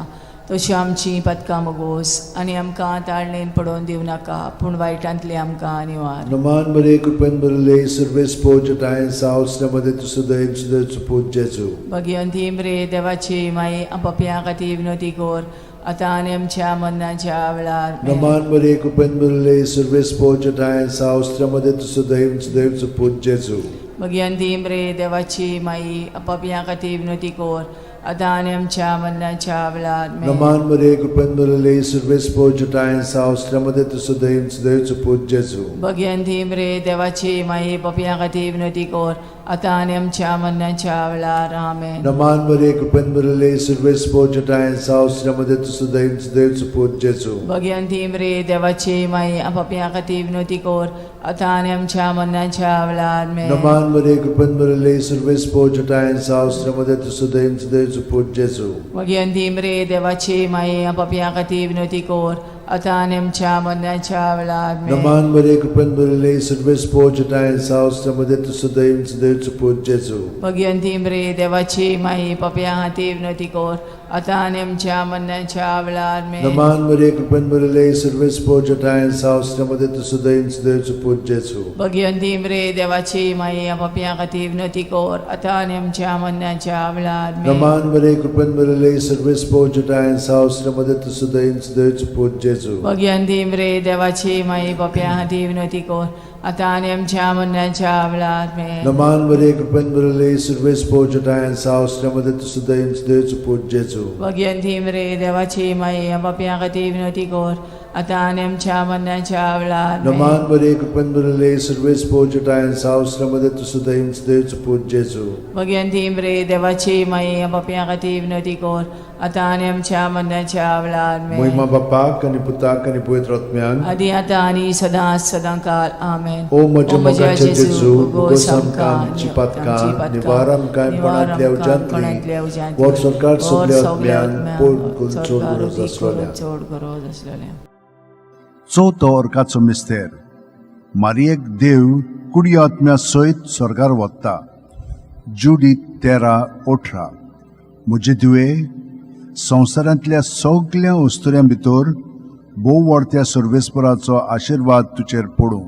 [SPEAKER 3] तशी आमची पदकां मोगोस आनी आमकां ताळणेन पडोवन दिवं नाका पूण वायटांतली आमकां निवार.
[SPEAKER 2] नमान बरे कृपेन बरले सर्वेस पोचताय सावस्त्रामध्ये तुझं दैव सुदैवचं पूज जेजू.
[SPEAKER 3] भगवंती बरे देवाची माये पपियां खातीर विनोदी कोर आता आनी आमच्या मरणाच्या वेळार आमेन.
[SPEAKER 2] नमान बरे कृपेन बरले सर्वेस पोचताय सावस्त्रामध्ये तुझं दैव सुदैवचं पूज जेजू.
[SPEAKER 3] भगवंती बरे देवाची माई पपियां खातीर विनोदी कोर आता आनी आमच्या मरणाच्या वेळार आमेन.
[SPEAKER 2] नमान बरे कृपेन बरले सर्वेस पोचताय सावस्त्रामध्ये तुझं दैव सुदैवचं पूज जेजू.
[SPEAKER 3] भगवंती बरे देवाची माई पपियां खातीर विनोदी कोर आता आनी आमच्या मरणाच्या वेळार आमेन.
[SPEAKER 2] नमान बरे कृपेन बरले सर्वेस पोचताय सावस्त्रामध्ये तुझं दैव सुदैवचं पूज जेजू.
[SPEAKER 3] भगवंती बरे देवाची माई पपियां खातीर विनोदी कोर आता आनी आमच्या मरणाच्या वेळार आमेन.
[SPEAKER 2] नमान बरे कृपेन बरले सर्वेस पोचताय सावस्त्रामध्ये तुझं दैव सुदैवचं पूज जेजू.
[SPEAKER 3] भगवंती बरे देवाची माई पपियां खातीर विनोदी कोर आता आनी आमच्या मरणाच्या वेळार आमेन.
[SPEAKER 2] नमान बरे कृपेन बरले सर्वेस पोचताय सावस्त्रामध्ये तुझं दैव सुदैवचं पूज जेजू.
[SPEAKER 3] भगवंती बरे देवाची माई पपियां खातीर विनोदी कोर आता आनी आमच्या मरणाच्या वेळार आमेन.
[SPEAKER 2] नमान बरे कृपेन बरले सर्वेस पोचताय सावस्त्रामध्ये तुझं दैव सुदैवचं पूज जेजू.
[SPEAKER 3] भगवंती बरे देवाची माई पपियां खातीर विनोदी कोर आता आनी आमच्या मरणाच्या वेळार आमेन.
[SPEAKER 2] नमान बरे कृपेन बरले सर्वेस पोचताय सावस्त्रामध्ये तुझं दैव सुदैवचं पूज जेजू.
[SPEAKER 3] भगवंती बरे देवाची माई पपियां खातीर विनोदी कोर आता आनी आमच्या मरणाच्या वेळार आमेन.
[SPEAKER 2] नमान बरे कृपेन बरले सर्वेस पोचताय सावस्त्रामध्ये तुझं दैव सुदैवचं पूज जेजू.
[SPEAKER 3] भगवंती बरे देवाची माई पपियां खातीर विनोदी कोर आता आनी आमच्या मरणाच्या वेळार आमेन.
[SPEAKER 2] नमान बरे कृपेन बरले सर्वेस पोचताय सावस्त्रामध्ये तुझं दैव सुदैवचं पूज जेजू.
[SPEAKER 3] भगवंती बरे देवाची माई पपियां खातीर विनोदी कोर आता आनी आमच्या मरणाच्या वेळार आमेन.
[SPEAKER 2] मोहिमा बाप्पाक आणि पुताक आणि पवित्र आत्म्यांक
[SPEAKER 3] आदी आता आनी सदा सदां काल आमेन.
[SPEAKER 2] ओ म्हज्या मोगाचे जेजू
[SPEAKER 3] भोगोस
[SPEAKER 2] भोगोस आमकां आमची पातकां निवार आमकां कोणांतल्या उजांतली वर सरकार सगळ्या आत्म्यांक पोट करून चड गरज आसलेल्या.
[SPEAKER 3] चड गरज आसलेल्या.
[SPEAKER 4] चवथो अर्काचो मिस्तेर. मारयेक देव कुडी आत्म्या सयत स्वर्गार वता. जुडीत 13:18. म्हजे दुवे संवसारांतल्या सगळ्या वस्तुऱ्यां भितर भोव व्हडत्या सर्वेस्पराचो आशिर्वाद तुजेर पडूं.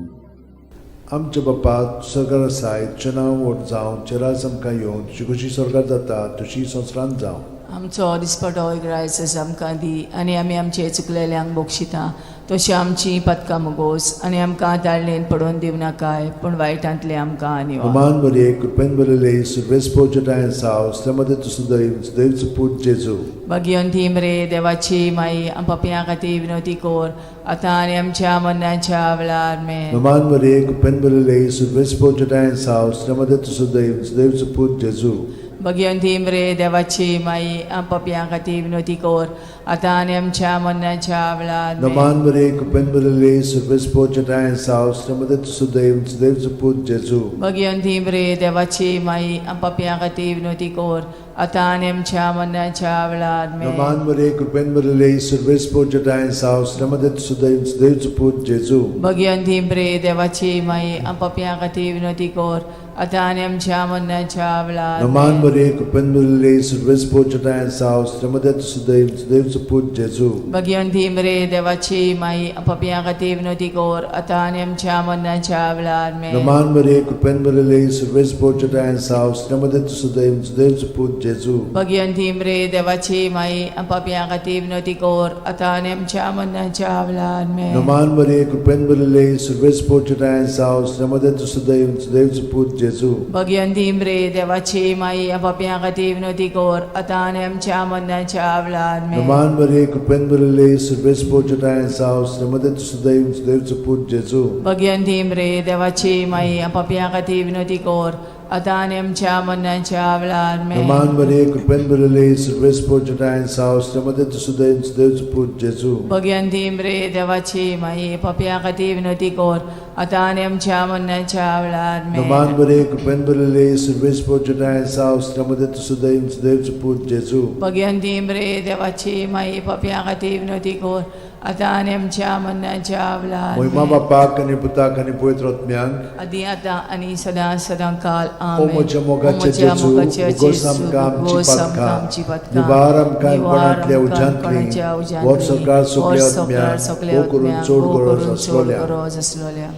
[SPEAKER 2] आमच्या बाप्पा स्वर्गार आसाय तुजें नांव व्हड जावं, तुजें राज आमकां येवं, तुजी खुशी स्वर्गांत जाता तशी संवसारांत जावं.
[SPEAKER 3] आमचो दिसपटो ग्रायस आमकां दी आनी आमी आमचे चुकलेल्यांक बोगशिता. तशी आमची पदकां मोगोस आनी आमकां ताळणेन पडोवन दिवं नाकाय पूण वायटांतले आमकां निवार.
[SPEAKER 2] नमान बरे कृपेन बरले सर्वेस पोचताय सावस्त्रामध्ये तुझं दैव सुदैवचं पूज जेजू.
[SPEAKER 3] भगवंती बरे देवाची माई पपियां खातीर विनोदी कोर आता आनी आमच्या मरणाच्या वेळार आमेन.
[SPEAKER 2] नमान बरे कृपेन बरले सर्वेस पोचताय सावस्त्रामध्ये तुझं दैव सुदैवचं पूज जेजू.
[SPEAKER 3] भगवंती बरे देवाची माई पपियां खातीर विनोदी कोर आता आणि आमच्या मरणाच्या वेळार
[SPEAKER 2] Naman Maria, Kupenbarele, Silvespo Jatayan Saus, Ramadat Sudev, Sudev Suput Jesu.
[SPEAKER 3] Bhagwanti बरे देवाची माई आमपाप्या खातीर विनोदी कोर आता आणि आमच्या मरणाच्या वेळार
[SPEAKER 2] Naman Maria, Kupenbarele, Silvespo Jatayan Saus, Ramadat Sudev, Sudev Suput Jesu.
[SPEAKER 3] Bhagwanti बरे देवाची माई आमपाप्या खातीर विनोदी कोर आता आणि आमच्या मरणाच्या वेळार
[SPEAKER 2] Naman Maria, Kupenbarele, Silvespo Jatayan Saus, Ramadat Sudev, Sudev Suput Jesu.
[SPEAKER 3] Bhagwanti बरे देवाची माई आमपाप्या खातीर विनोदी कोर आता आणि आमच्या मरणाच्या वेळार
[SPEAKER 2] Naman Maria, Kupenbarele, Silvespo Jatayan Saus, Ramadat Sudev, Sudev Suput Jesu.
[SPEAKER 3] Bhagwanti बरे देवाची माई आमपाप्या खातीर विनोदी कोर आता आणि आमच्या मरणाच्या वेळार
[SPEAKER 2] Naman Maria, Kupenbarele, Silvespo Jatayan Saus, Ramadat Sudev, Sudev Suput Jesu.
[SPEAKER 3] Bhagwanti बरे देवाची माई आपाप्या खातीर विनोदी कोर आता आणि आमच्या मरणाच्या वेळार
[SPEAKER 2] Naman Maria, Kupenbarele, Silvespo Jatayan Saus, Ramadat Sudev, Sudev Suput Jesu.
[SPEAKER 3] Bhagwanti बरे देवाची माई आपाप्या खातीर विनोदी कोर आता आणि आमच्या मरणाच्या वेळार
[SPEAKER 2] Naman Maria, Kupenbarele, Silvespo Jatayan Saus, Ramadat Sudev, Sudev Suput Jesu.
[SPEAKER 3] Bhagwanti बरे देवाची माई आपाप्या खातीर विनोदी कोर आता आणि आमच्या मरणाच्या वेळार
[SPEAKER 2] Naman Maria, Kupenbarele, Silvespo Jatayan Saus, Ramadat Sudev, Sudev Suput Jesu.
[SPEAKER 3] Bhagwanti बरे देवाची माई आपाप्या खातीर विनोदी कोर आता आणि आमच्या मरणाच्या वेळार
[SPEAKER 2] Moima Bapak, Ani Putak, Ani Pavitra Atmyank,
[SPEAKER 3] आदी आता आणि सदा सदांकाल
[SPEAKER 2] O
[SPEAKER 3] आमेन.
[SPEAKER 2] moja mogacha
[SPEAKER 3] O moja
[SPEAKER 2] Jesu,
[SPEAKER 3] mogacha
[SPEAKER 2] Ugosam
[SPEAKER 3] Jesu,
[SPEAKER 2] Kam
[SPEAKER 3] Ugosam
[SPEAKER 2] Cipatka,
[SPEAKER 3] Kam Cipatka,
[SPEAKER 2] Nivaram Kan
[SPEAKER 3] Nivaram
[SPEAKER 2] Panatlia
[SPEAKER 3] Kan
[SPEAKER 2] Ujantli,
[SPEAKER 3] Panatlia Ujantli,
[SPEAKER 2] Vod Sokar Sokle
[SPEAKER 3] Sokar
[SPEAKER 2] Atmyank,
[SPEAKER 3] Sokle
[SPEAKER 2] Okurun
[SPEAKER 3] Atmyank,
[SPEAKER 2] Chod Goros
[SPEAKER 3] Okurun Chod
[SPEAKER 2] Aslolia.
[SPEAKER 3] Goros Aslolia.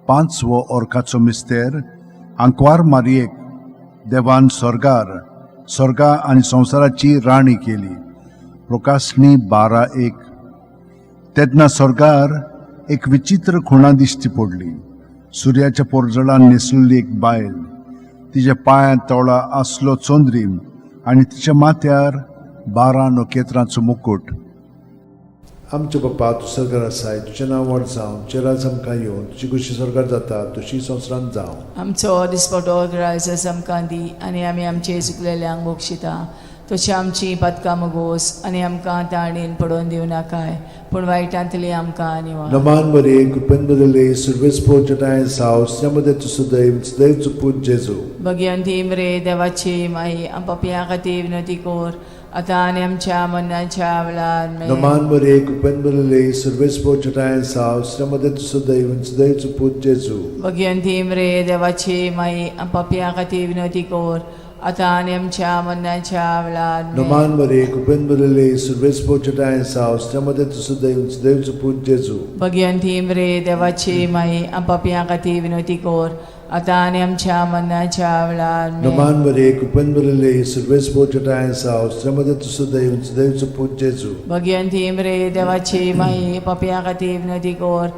[SPEAKER 4] 5वो orkacho mister Ankwar मारियेक देवान स्वर्गा आणि संसाराची राणी केली. प्रकाशनी 12:1. तेन्ना स्वर्गार एक विचित्र खुणा दिश्टी पडली. सूर्याच्या पोरजळान न्हेसलेली एक बायल, तिच्या पांयां तळा आसलो चोंद्रीम आणि तिच्या माथ्यार 12 नोखेत्रांचो मुकुट.
[SPEAKER 2] आमचे बाप्पा तूं सर्गार आसाय, तुजें नांव व्हड जावं, तुजें राज आमकां येवं, तुजी कशी स्वर्गार जाता तशी संवसारांत जावं.
[SPEAKER 3] आमचो दिसपटो ग्रायस आमकां दी आनी आमी आमचे चुकलेल्यांक मोक्षिता. तशी आमची पदकां मोगोस आनी आमकां ताळणेन पडोवन दिवं नाकाय, पूण वायटांतली आमकां निवार.
[SPEAKER 2] Naman Maria, Kupenbarele, Silvespo Jatayan Saus, Ramadat Sudev, Sudev Suput Jesu.
[SPEAKER 3] Bhagwanti बरे देवाची माई आपाप्या खातीर विनोदी कोर आता आणि आमच्या मरणाच्या वेळार
[SPEAKER 2] Naman Maria, Kupenbarele, Silvespo Jatayan Saus, Ramadat Sudev, Sudev Suput Jesu.
[SPEAKER 3] Bhagwanti बरे देवाची माई आपाप्या खातीर विनोदी कोर आता आणि आमच्या मरणाच्या वेळार
[SPEAKER 2] Naman Maria, Kupenbarele, Silvespo Jatayan Saus, Ramadat Sudev, Sudev Suput Jesu.
[SPEAKER 3] Bhagwanti बरे देवाची माई आपाप्या खातीर विनोदी कोर आता आणि आमच्या मरणाच्या वेळार
[SPEAKER 2] Naman Maria, Kupenbarele, Silvespo Jatayan Saus, Ramadat Sudev, Sudev Suput Jesu.
[SPEAKER 3] Bhagwanti बरे देवाची माई आपाप्या खातीर विनोदी कोर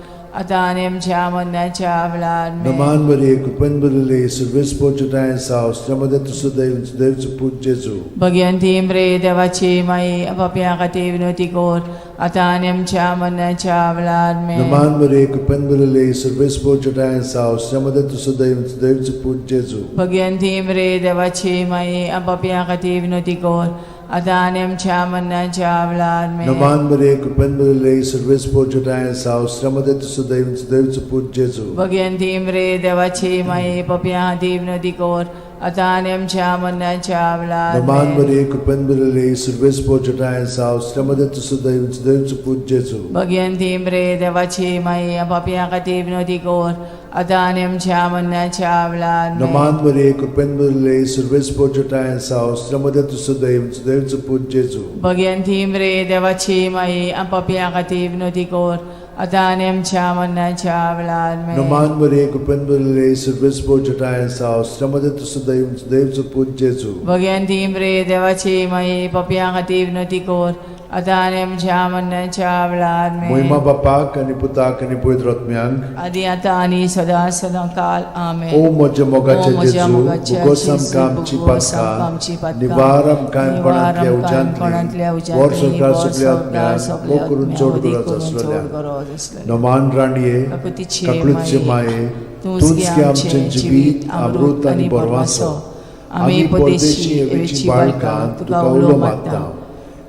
[SPEAKER 3] आता आणि आमच्या मरणाच्या वेळार
[SPEAKER 2] Naman Maria, Kupenbarele, Silvespo Jatayan Saus, Ramadat Sudev, Sudev Suput Jesu.
[SPEAKER 3] Bhagwanti बरे देवाची माई आपाप्या खातीर विनोदी कोर आता आणि आमच्या मरणाच्या वेळार
[SPEAKER 2] Naman Maria, Kupenbarele, Silvespo Jatayan Saus, Ramadat Sudev, Sudev Suput Jesu.
[SPEAKER 3] Bhagwanti बरे देवाची माई आपाप्या खातीर विनोदी कोर आता आणि आमच्या मरणाच्या वेळार
[SPEAKER 2] Naman Maria, Kupenbarele, Silvespo Jatayan Saus, Ramadat Sudev, Sudev Suput Jesu.
[SPEAKER 3] Bhagwanti बरे देवाची माई आपाप्या खातीर विनोदी कोर आता आणि आमच्या मरणाच्या वेळार
[SPEAKER 2] Naman Maria, Kupenbarele, Silvespo Jatayan Saus, Ramadat Sudev, Sudev Suput Jesu.
[SPEAKER 3] Bhagwanti बरे देवाची माई आपाप्या खातीर विनोदी कोर आता आणि आमच्या मरणाच्या वेळार
[SPEAKER 2] Naman Maria, Kupenbarele, Silvespo Jatayan Saus, Ramadat Sudev, Sudev Suput Jesu.
[SPEAKER 3] Bhagwanti बरे देवाची माई आपाप्या खातीर विनोदी कोर आता आणि आमच्या मरणाच्या वेळार
[SPEAKER 2] Naman Maria, Kupenbarele, Silvespo Jatayan Saus, Ramadat Sudev, Sudev Suput Jesu.
[SPEAKER 3] Bhagwanti बरे देवाची माई आपाप्या खातीर विनोदी कोर आता आणि आमच्या मरणाच्या वेळार
[SPEAKER 2] Moima Bapak, Ani Putak, Ani Pavitra Atmyank,
[SPEAKER 3] आदी आता आणि सदा सदांकाल आमेन.
[SPEAKER 2] O moja mogacha
[SPEAKER 3] O moja
[SPEAKER 2] Jesu,
[SPEAKER 3] mogacha
[SPEAKER 2] Ugosam
[SPEAKER 3] Jesu,
[SPEAKER 2] Kam
[SPEAKER 3] Ugosam Kam
[SPEAKER 2] Cipatka,
[SPEAKER 3] Cipatka,
[SPEAKER 2] Nivaram Kan Panatlia
[SPEAKER 3] Nivaram Kan Panatlia
[SPEAKER 2] Ujantli,
[SPEAKER 3] Ujantli,
[SPEAKER 2] Vod Sokar
[SPEAKER 3] Vod
[SPEAKER 2] Sokle
[SPEAKER 3] Sokar
[SPEAKER 2] Atmyank,
[SPEAKER 3] Sokle
[SPEAKER 2] Okurun
[SPEAKER 3] Atmyank,
[SPEAKER 2] Chod
[SPEAKER 3] Okurun
[SPEAKER 2] Goros
[SPEAKER 3] Chod
[SPEAKER 2] Aslolia.
[SPEAKER 3] Goros Aslolia.
[SPEAKER 2] Naman Raniye,
[SPEAKER 3] Kakuticie
[SPEAKER 2] Kaklutcie Maye, Tunskie Amchen Jibit, Amrut ani Borwaso, Ami Podeshi Evici Balkan, Tuka Ulo Matta,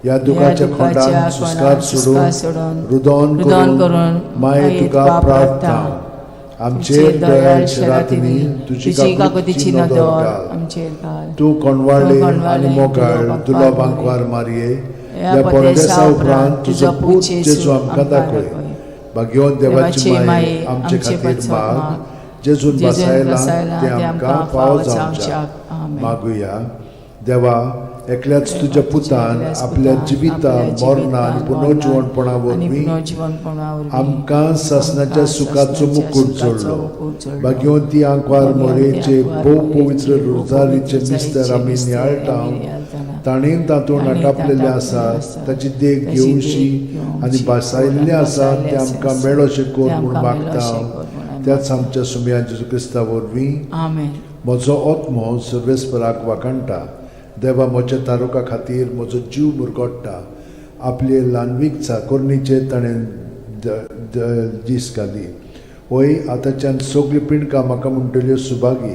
[SPEAKER 2] या दुखाच्या खोंडान सुस्कार सोडून रुदोन करून माये तुका प्रार्थना आमचेर दयाळशे रातींनी तुजी काकुतीची नदर घाल.
[SPEAKER 3] आमचेर घाल.
[SPEAKER 2] तू कोणवाळे आनी मोगाळ दुलोबांक वार मारये या परदेसा उपरांत तुजो पूत जेजू आमकां दाखय. भाग्यवान देवाची माये आमचे खातीर माग जेजून बसायला ते आमकां फावो जावच्याक मागुया. देवा एकल्याच तुज्या पुतान आपल्या जिविता मरणा आनी पुनर्जीवनपणा वरवीं आमकां सासणाच्या सुखाचो मुकुट जोडलो. भाग्यवंती आंकवार मोरेचे भोव पवित्र रोजारीचे मिस्तर आमी नियाळटाव ताणें तातूंत आटापलेले आसा ताची देख घेवशी आनी बसायल्ले आसा ते आमकां मेळोशे कोर म्हूण मागता. त्याच आमच्या सुमया जेजू क्रिस्ता वरवीं म्हजो आत्मो सर्वेस्पराक वाकणटा. देवा म्हज्या तारुका खातीर म्हजो जीव मुरगोडटा. आपले ल्हानवीक चाकोरणीचे ताणें दीस घाली. वय आतांच्यान सगळी पिणकां म्हाका म्हणटल्यो सुभागी.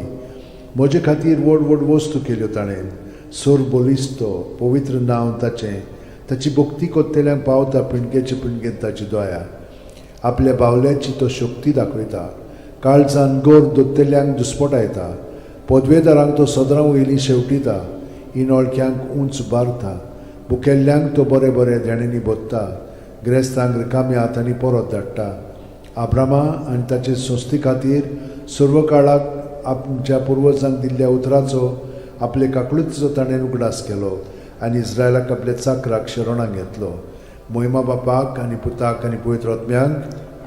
[SPEAKER 2] म्हजे खातीर व्हड व्हड वस्तू केल्यो ताणें. सोर बोलिस्तो पवित्र नांव ताचें. ताची भक्ती कोत्तेल्यांक पावता पिणकेचे पिणकेन ताची दोया. आपल्या बावल्याची तो शक्ती दाखयता. काळजान गोर दोत्तेल्यांक दुस्पटायता. पदवेदारांक तो सदरां वयली शेवटिता. इनोळख्यांक उंच उबारता. भुकेल्ल्यांक तो बरे बरे देणेनी बोदता. गिरेस्तांक रिकाम्या हातांनी परत धाडटा. आब्रामा आनी ताचे संस्थे खातीर सर्व काळाक आमच्या पुर्वजांक दिल्ल्या उतराचो आपले काकुळीचो ताणें उगडास केलो आनी इस्रायलाक आपल्या चाकराक शरणांत घेतलो. महिमा बापाक आनी पुताक आनी पवित्र आत्म्यांक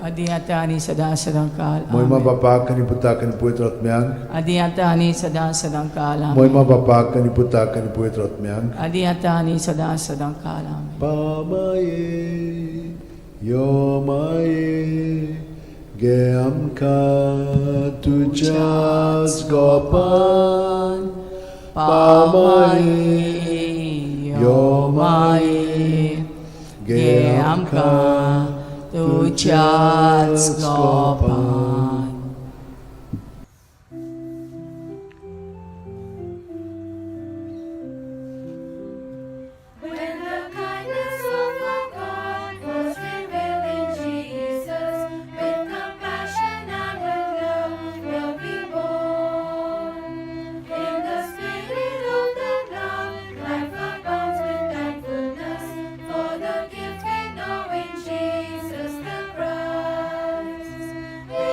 [SPEAKER 3] आदी आतां आनी सदां सदां काल.
[SPEAKER 2] महिमा बापाक आनी पुताक आनी पवित्र आत्म्यांक
[SPEAKER 3] आदी आतां आनी सदां सदां काल.
[SPEAKER 2] महिमा बापाक आनी पुताक आनी पवित्र आत्म्यांक
[SPEAKER 3] आदी आतां आनी सदां सदां काल.
[SPEAKER 2] पामाये यो माये गे आमकां तुज्याच गोपान.
[SPEAKER 3] पामाये यो माये गे आमकां तुज्याच गोपान.
[SPEAKER 1] When the kindness of our God was revealed in Jesus, with compassion and with love will be born. In the spirit of the Lord, life abounds with thankfulness for the gift we know in Jesus the Christ. We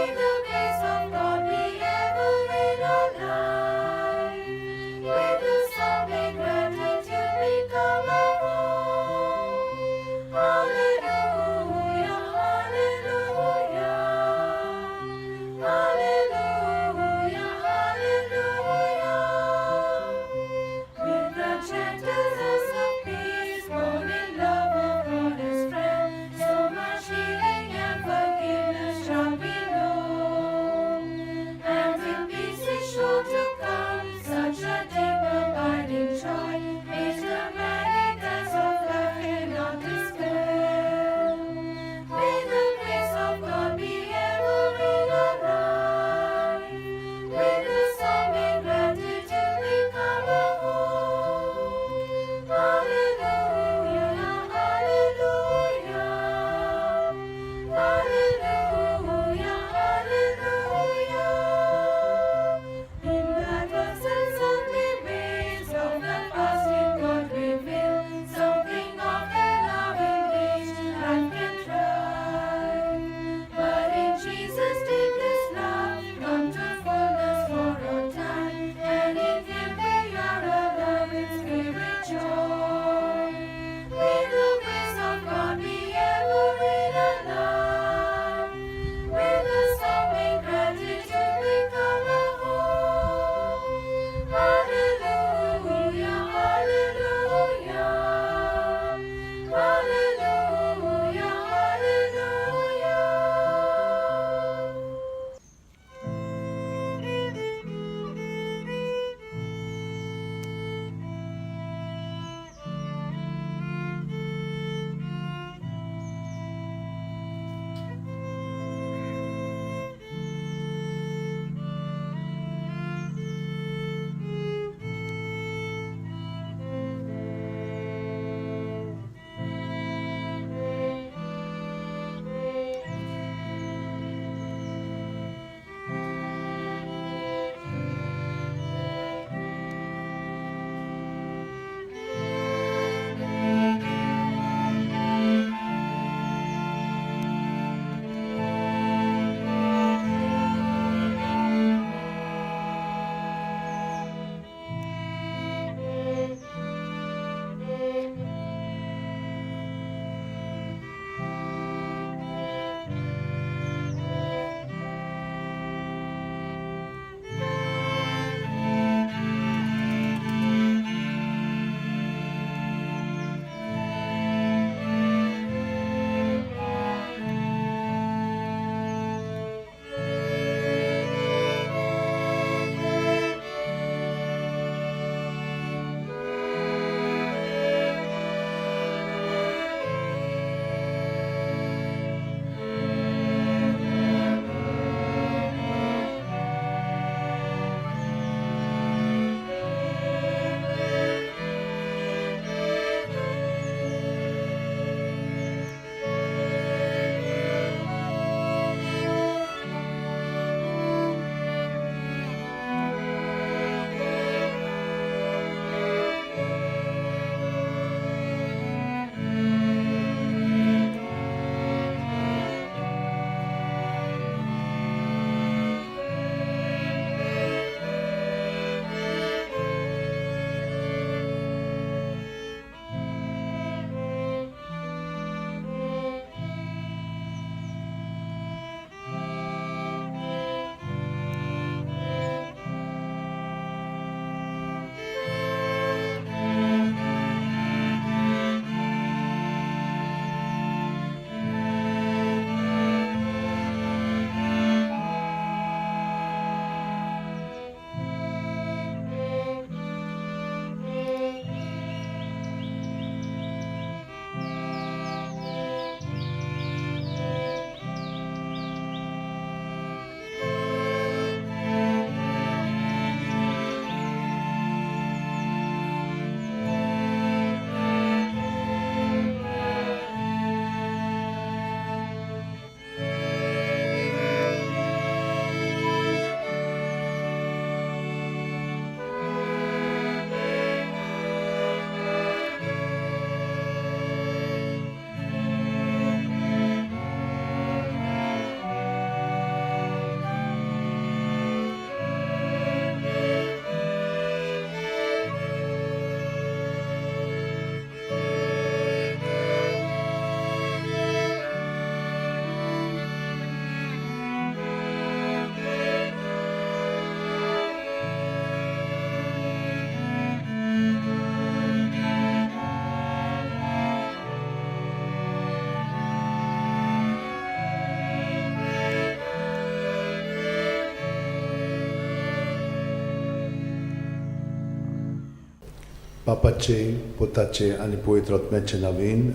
[SPEAKER 2] बापाचे पुताचे आनी पवित्र आत्म्याचे नांवेन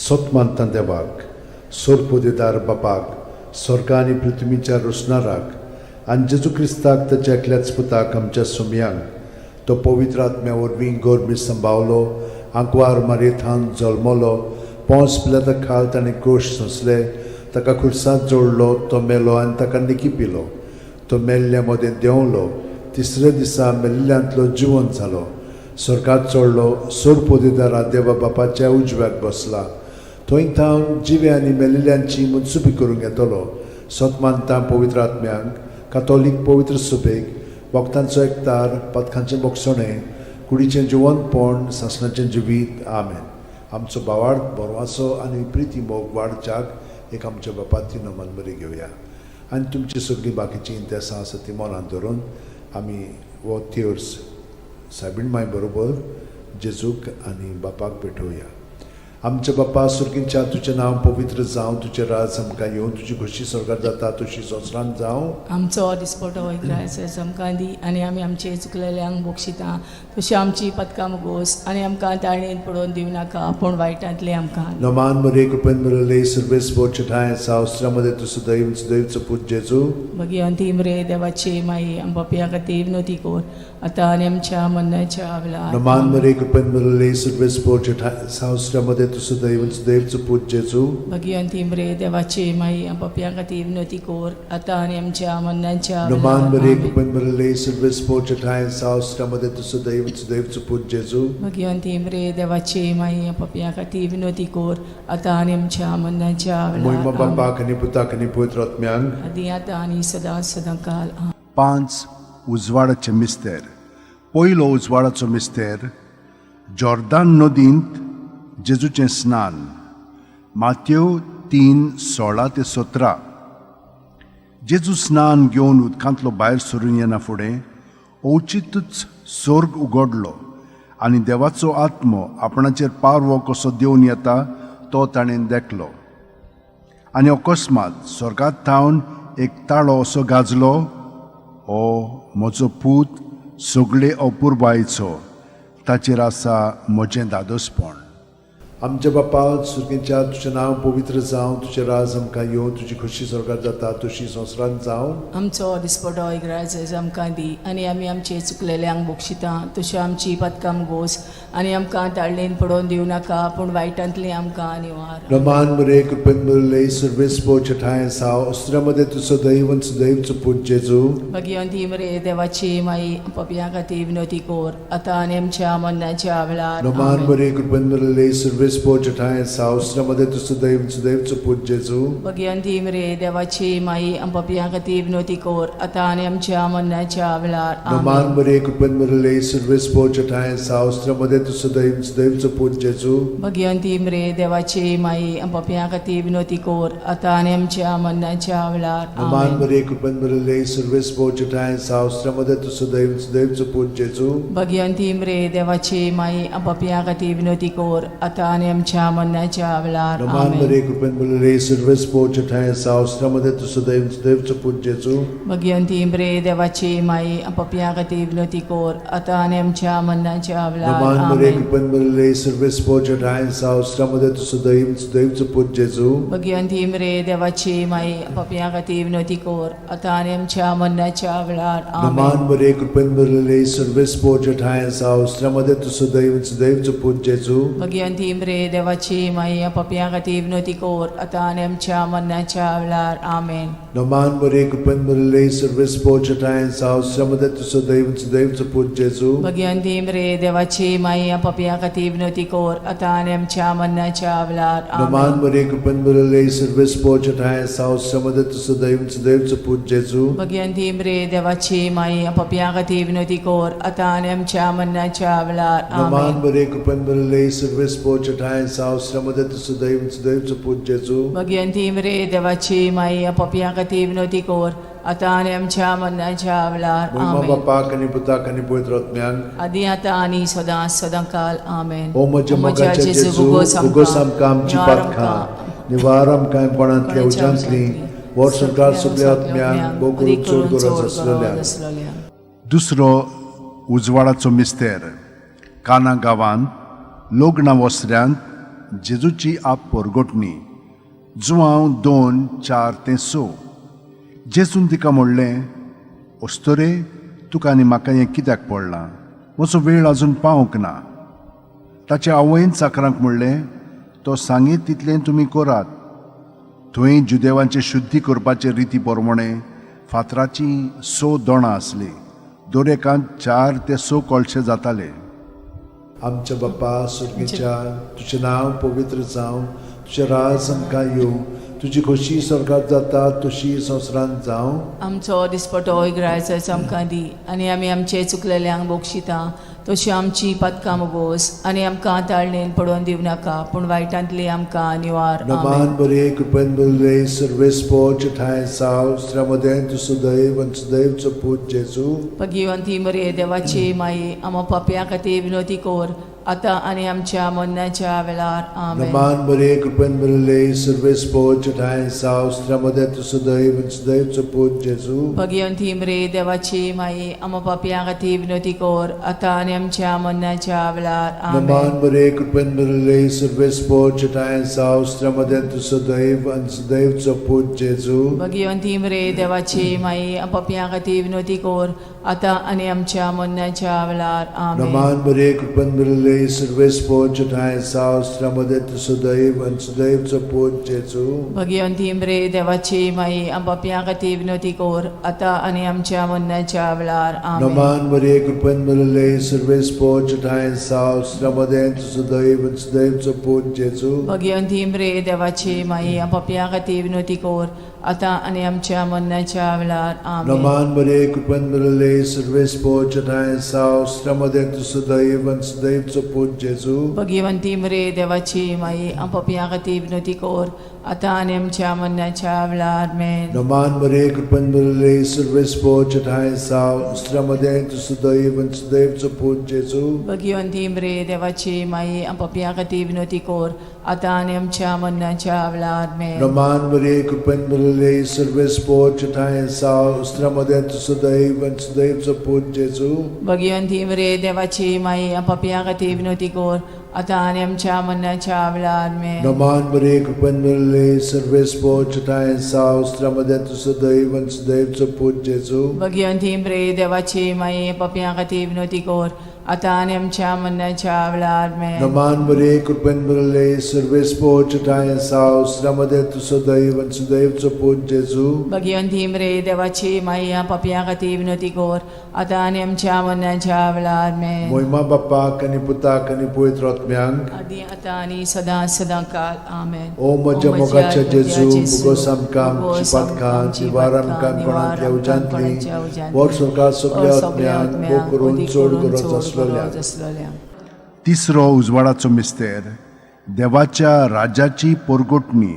[SPEAKER 2] सोतमानता देवाक सोरपोदेदार बापाक स्वर्ग आनी पृथ्वीच्या रुसणाराक आनी जेजू क्रिस्ताक ताच्या एकल्याच पुताक आमच्या सुमयांक तो पवित्र आत्म्या वरवीं गोरबी सांबावलो आंकवार मारयेंत जल्मलो पोंस पिलाता खाल ताणें क्रूश सोंसले ताका खुर्सांत जोडलो तो मेलो आनी ताका निकी पिलो तो मेल्ल्या मदें देंवलो तिसऱ्या दिसा मेल्ल्यांतलो जिवंत जालो स्वर्गांत चडलो सोरपोदेदारा देवा बापाच्या उजव्याक बसला थंय थावन जिवे आनी मेलिल्ल्यांची मनसुबी करूंक येतलो सोतमानता पवित्र आत्म्यांक कातोलीक पवित्र सुबेक वखदांचो एकतार पथकांचें बोगसणें कुडीचें जिवंतपण सासणाचें जिवीत आमेन आमचो बावार्थ बोरवासो आनी प्रिती मोग वाडच्याक एक आमच्या बापाची नमन बरी घेवया आनी तुमची सगळीं बाकीची इंतेसां आसा ती मनांत धरून आमी वो थियोर्स सायबीण माय बरोबर जेजूक आनी बापाक भेटोवया आमच्या बापा सुर्गींच्या तुजें नांव पवित्र जावं तुजें राज आमकां येवं तुजी खुशी स्वर्गांत जाता तशी संवसारांत जावं
[SPEAKER 3] आमचो दिसपटो वैग्रायस आमकां दी आनी आमी आमचे चुकलेल्यांक बोगशिता तशी आमची पदकां मुगोस आनी आमकां ताळणेन पडोवन दिवं नाका पूण वायटांतले आमकां
[SPEAKER 2] नमान मरे कृपेन मरले सर्वेस बोचठाय सावस्त्रामध्ये तुझं दैवचं पूज जेजू
[SPEAKER 3] मगी अंतिम रे देवाचे माई आमच्या खातीर विनोती कोर आतां आनी आमच्या मरणाच्या वेळार
[SPEAKER 2] नमान मरे कृपेन मरले सर्वेस बोचठाय सावस्त्रामध्ये तुझं दैवचं पूज जेजू
[SPEAKER 3] मगी अंतिम रे देवाचे माई आमच्या खातीर विनोती कोर आतां आनी आमच्या मरणाच्या
[SPEAKER 2] नमान मरे
[SPEAKER 3] वेळार
[SPEAKER 2] कृपेन मरले सर्वेस बोचठाय सावस्त्रामध्ये तुझं दैवचं पूज जेजू
[SPEAKER 3] मगी अंतिम रे देवाचे माई आमच्या खातीर विनोती कोर आतां आनी आमच्या मरणाच्या
[SPEAKER 2] मोहिमा
[SPEAKER 3] वेळार
[SPEAKER 2] बापाक आनी पुताक आनी पवित्र आत्म्यांक
[SPEAKER 3] आदी आतां आनी सदां काल
[SPEAKER 4] 5 उजवाडाचे मिस्तेर पयलो उजवाडाचो मिस्तेर जॉर्दान नदींत जेजूचें स्नान माथ्यो 3:16 ते 17 जेजू स्नान घेवन उदकांतलो भायर सरून येना फुडें ओचितूच स्वर्ग उगडलो आनी देवाचो आत्मो आपणाचेर पारवो कसो देवन येता तो ताणें देखलो आनी अकस्मात स्वर्गांत थावन एक ताळो असो गाजलो ओ म्हजो पूत सगळे अपुरबायेचो ताचेर आसा म्हजें दादोसपण
[SPEAKER 2] आमच्या बापा सुर्गींच्या तुजें नांव पवित्र जावं तुजें राज आमकां येवं तुजी खुशी स्वर्गांत जाता तशी संवसारांत जावं
[SPEAKER 3] आमचो दिसपटो इग्रायज आमकां दी आनी आमी आमचे चुकलेल्यांक बोगशिता तशें आमची पदकां मुगोस आनी आमकां ताळणेन पडोवन दिवं नाका पूण वायटांतली आमकां निवार
[SPEAKER 2] नमान मरे कृपेन मरले सर्वेस बोचठाय सावस्त्रामध्ये तुझं दैवचं पूज जेजू
[SPEAKER 3] मगी अंतिम रे देवाची माई आमच्या खातीर विनोती कोर आतां आनी आमच्या मरणाच्या वेळार
[SPEAKER 2] नमान
[SPEAKER 3] आमेन.
[SPEAKER 2] मरे कृपेन मरले सर्वेस बोचठाय सावस्त्रामध्ये तुझं दैवचं पूज जेजू
[SPEAKER 3] मगी अंतिम रे देवाची माई आमच्या खातीर विनोती कोर आतां आनी आमच्या मरणाच्या वेळार
[SPEAKER 2] नमान
[SPEAKER 3] आमेन.
[SPEAKER 2] मरे कृपेन मरले सर्वेस बोचठाय सावस्त्रामध्ये तुझं दैवचं पूज जेजू
[SPEAKER 3] मगी अंतिम रे देवाची माई आमच्या खातीर विनोती कोर आतां आनी आमच्या मरणाच्या वेळार
[SPEAKER 2] नमान
[SPEAKER 3] आमेन.
[SPEAKER 2] मरे कृपेन मरले सर्वेस बोचठाय सावस्त्रामध्ये तुझं दैवचं पूज जेजू
[SPEAKER 3] मगी अंतिम रे देवाची माई आमच्या खातीर विनोती कोर आतां आनी आमच्या मरणाच्या वेळार
[SPEAKER 2] नमान
[SPEAKER 3] आमेन.
[SPEAKER 2] मरे कृपेन मरले सर्वेस बोचठाय सावस्त्रामध्ये तुझं दैवचं पूज जेजू
[SPEAKER 3] मगी अंतिम रे देवाची माई आमच्या खातीर विनोती कोर आतां आनी आमच्या मरणाच्या वेळार
[SPEAKER 2] नमान मरे
[SPEAKER 3] आमेन.
[SPEAKER 2] कृपेन मरले सर्वेस बोचठाय सावस्त्रामध्ये तुझं दैवचं पूज जेजू
[SPEAKER 3] मगी अंतिम रे देवाची माई आमच्या खातीर विनोती कोर आतां आनी आमच्या मरणाच्या वेळार
[SPEAKER 2] नमान
[SPEAKER 3] आमेन.
[SPEAKER 2] मरे कृपेन मरले सर्वेस बोचठाय सावस्त्रामध्ये तुझं दैवचं पूज जेजू
[SPEAKER 3] मगी अंतिम रे देवाची माई आमच्या खातीर विनोती कोर आतां आनी आमच्या मरणाच्या वेळार आमेन.
[SPEAKER 2] नमान मरे कृपेन मरले सर्वेस बोचठाय सावस्त्रामध्ये तुझं दैवचं पूज जेजू
[SPEAKER 3] मगी अंतिम रे देवाची माई आमच्या खातीर विनोती कोर आतां आनी आमच्या मरणाच्या वेळार
[SPEAKER 2] नमान
[SPEAKER 3] आमेन.
[SPEAKER 2] मरे कृपेन मरले सर्वेस बोचठाय सावस्त्रामध्ये तुझं दैवचं पूज जेजू
[SPEAKER 3] मगी अंतिम रे देवाची माई आमच्या खातीर विनोती कोर आतां आनी आमच्या मरणाच्या वेळार
[SPEAKER 2] नमान
[SPEAKER 3] आमेन.
[SPEAKER 2] मरे कृपेन मरले सर्वेस बोचठाय सावस्त्रामध्ये तुझं दैवचं पूज जेजू
[SPEAKER 3] मगी अंतिम रे देवाची माई आमच्या खातीर विनोती कोर आतां आनी आमच्या मरणाच्या वेळार
[SPEAKER 2] मोहिमा
[SPEAKER 3] आमेन.
[SPEAKER 2] बापाक आनी पुताक आनी पवित्र आत्म्यांक
[SPEAKER 3] आदी आतां आनी सदां काल आमेन.
[SPEAKER 2] ओ म्हज्या मोगाच्या जेजू उगोस आमकां आमची पातखां निवार आमकां कोणांतल्या उज्यांतली वर सरकार सगळ्या आत्म्यांक भोव करून चड गरज आसलेल्या
[SPEAKER 4] दुसरो उजवाडाचो मिस्तेर काना गांवांत लोगना वसऱ्यांत जेजूची आप परगोटणी जुवांव 2, 4 ते 6. जेजून तिका म्हणलें, ओस्तोरे, तुका आनी म्हाका हें कित्याक पडलां? म्हजो वेळ आजून पावूंक ना. ताच्या आवयन चाकरांक म्हणलें, तो सांगीत तितलें तुमी करात. थंय जुदेवांचे शुद्धी करपाचे रिती प्रमाणे फातराची 6 दोणां आसलीं. दरेकांत 4 ते 6 कळशे जाताले.
[SPEAKER 2] आमच्या बाप्पा सुर्गीच्या, तुझें नांव पवित्र जावं, तुजें राज आमकां येवं, तुजी खोशी स्वर्गांत जाता तशी संवसारांत जावं.
[SPEAKER 3] आमचो दिसपटो इग्रायचो आमकां दी, आनी आमी आमचे चुकलेल्यांक बोगशिता तशी आमची पदकां मोगोस, आनी आमकां ताळणेन पडोवन दिवं नाका, पूण वायटांतली आमकां निवार.
[SPEAKER 2] नमान बरे कृपेन बरले सर्वेस्पो ठाय साव श्रमदेन तु सुदैव आनी सुदैवचो पूत जेजू.
[SPEAKER 3] भगिवंती मरे देवाची माई, आमो पापयां खातीर विनोदी कोर, आतां आनी आमच्या मरणाच्या वेळार. आमेन.
[SPEAKER 2] नमान बरे कृपेन बरले सर्वेस्पो ठाय साव श्रमदेन तु सुदैव आनी सुदैवचो पूत जेजू.
[SPEAKER 3] भगिवंती मरे देवाची माई, आमो पापयां खातीर विनोदी कोर, आतां आनी आमच्या मरणाच्या वेळार. आमेन.
[SPEAKER 2] नमान बरे कृपेन बरले सर्वेस्पो ठाय साव श्रमदेन तु सुदैव आनी सुदैवचो पूत जेजू.
[SPEAKER 3] भगिवंती मरे देवाची माई, आमो पापयां खातीर विनोदी कोर, आतां आनी आमच्या मरणाच्या वेळार. आमेन.
[SPEAKER 2] नमान बरे कृपेन बरले सर्वेस्पो ठाय साव श्रमदेन तु सुदैव आनी सुदैवचो पूत जेजू.
[SPEAKER 3] भगिवंती मरे देवाची माई, आमो पापयां खातीर विनोदी कोर, आतां आनी आमच्या मरणाच्या वेळार. आमेन.
[SPEAKER 2] नमान बरे कृपेन बरले सर्वेस्पो ठाय साव श्रमदेन तु सुदैव आनी सुदैवचो पूत जेजू.
[SPEAKER 3] भगिवंती मरे देवाची माई, आमो पापयां खातीर विनोदी कोर, आतां आनी आमच्या मरणाच्या वेळार. आमेन.
[SPEAKER 2] नमान बरे कृपेन बरले सर्वेस्पो ठाय साव श्रमदेन तु सुदैव आनी सुदैवचो पूत जेजू.
[SPEAKER 3] भगिवंती मरे देवाची माई, आमो पापयां खातीर विनोदी कोर, आतां आनी आमच्या मरणाच्या वेळार. आमेन.
[SPEAKER 2] नमान बरे कृपेन बरले सर्वेस्पो ठाय साव श्रमदेन तु सुदैव आनी सुदैवचो पूत जेजू.
[SPEAKER 3] भगिवंती मरे देवाची माई, आमो पापयां खातीर विनोदी कोर, आतां आनी आमच्या मरणाच्या वेळार. आमेन.
[SPEAKER 2] नमान बरे कृपेन बरले सर्वेस्पो ठाय साव श्रमदेन तु सुदैव आनी सुदैवचो पूत जेजू.
[SPEAKER 3] भगिवंती मरे देवाची माई, आमो पापयां खातीर विनोदी कोर, आतां आनी आमच्या मरणाच्या वेळार. आमेन.
[SPEAKER 2] नमान बरे कृपेन बरले सर्वेस्पो ठाय साव श्रमदेन तु सुदैव आनी सुदैवचो पूत जेजू.
[SPEAKER 3] भगिवंती मरे देवाची माई, आमो पापयां खातीर विनोदी कोर, आतां आनी आमच्या मरणाच्या वेळार. आमेन.
[SPEAKER 2] नमान बरे कृपेन बरले सर्वेस्पो ठाय साव श्रमदेन तु सुदैव आनी सुदैवचो पूत जेजू.
[SPEAKER 3] भगिवंती मरे देवाची माई, आमो पापयां खातीर विनोदी कोर, आतां आनी आमच्या मरणाच्या वेळार. आमेन.
[SPEAKER 2] महिमा बापाक आनी पुताक आनी पवित्र आत्म्यांक.
[SPEAKER 3] आदी आतां आनी सदां सदांकाळ. आमेन.
[SPEAKER 2] ओ म्हज्या मोगाच्या जेजू, मुगोस आमकां आमची पातकां निवार आमकां कोणांतल्या उजांतली वर स्वर्गांत सगळ्या आत्म्यांक भोव करून चड गरज आसलेल्या.
[SPEAKER 4] तिसरो उजवाडाचो मिस्तेर, देवाच्या राज्याची परगोटणी.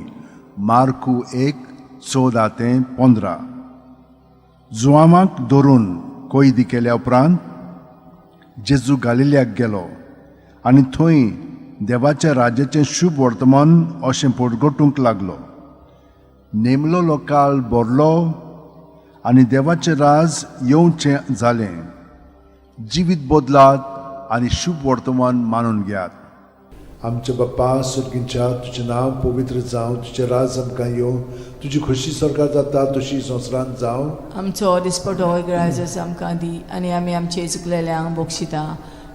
[SPEAKER 4] मार्कू 1:14 ते 15. जुआमाक धरून कोयदी केल्या उपरांत जेजू गालिल्याक गेलो आनी थंय देवाच्या राज्याचें शुभ वर्तमान अशें परगोटूंक लागलो. नेमलो लोकाल भरलो आनी देवाचें राज येवचें जालें. जिवीत बदलात आनी शुभ वर्तमान मानून घेयात.
[SPEAKER 2] आमचे बाप्पा सुर्गीच्या, तुजें नांव पवित्र जावं, तुजें राज आमकां येवं, तुजी खोशी स्वर्गांत जाता तशी संवसारांत जावं.
[SPEAKER 3] आमचो दिसपटो इग्रायचो आमकां दी, आनी आमी आमचे चुकलेल्यांक बोगशिता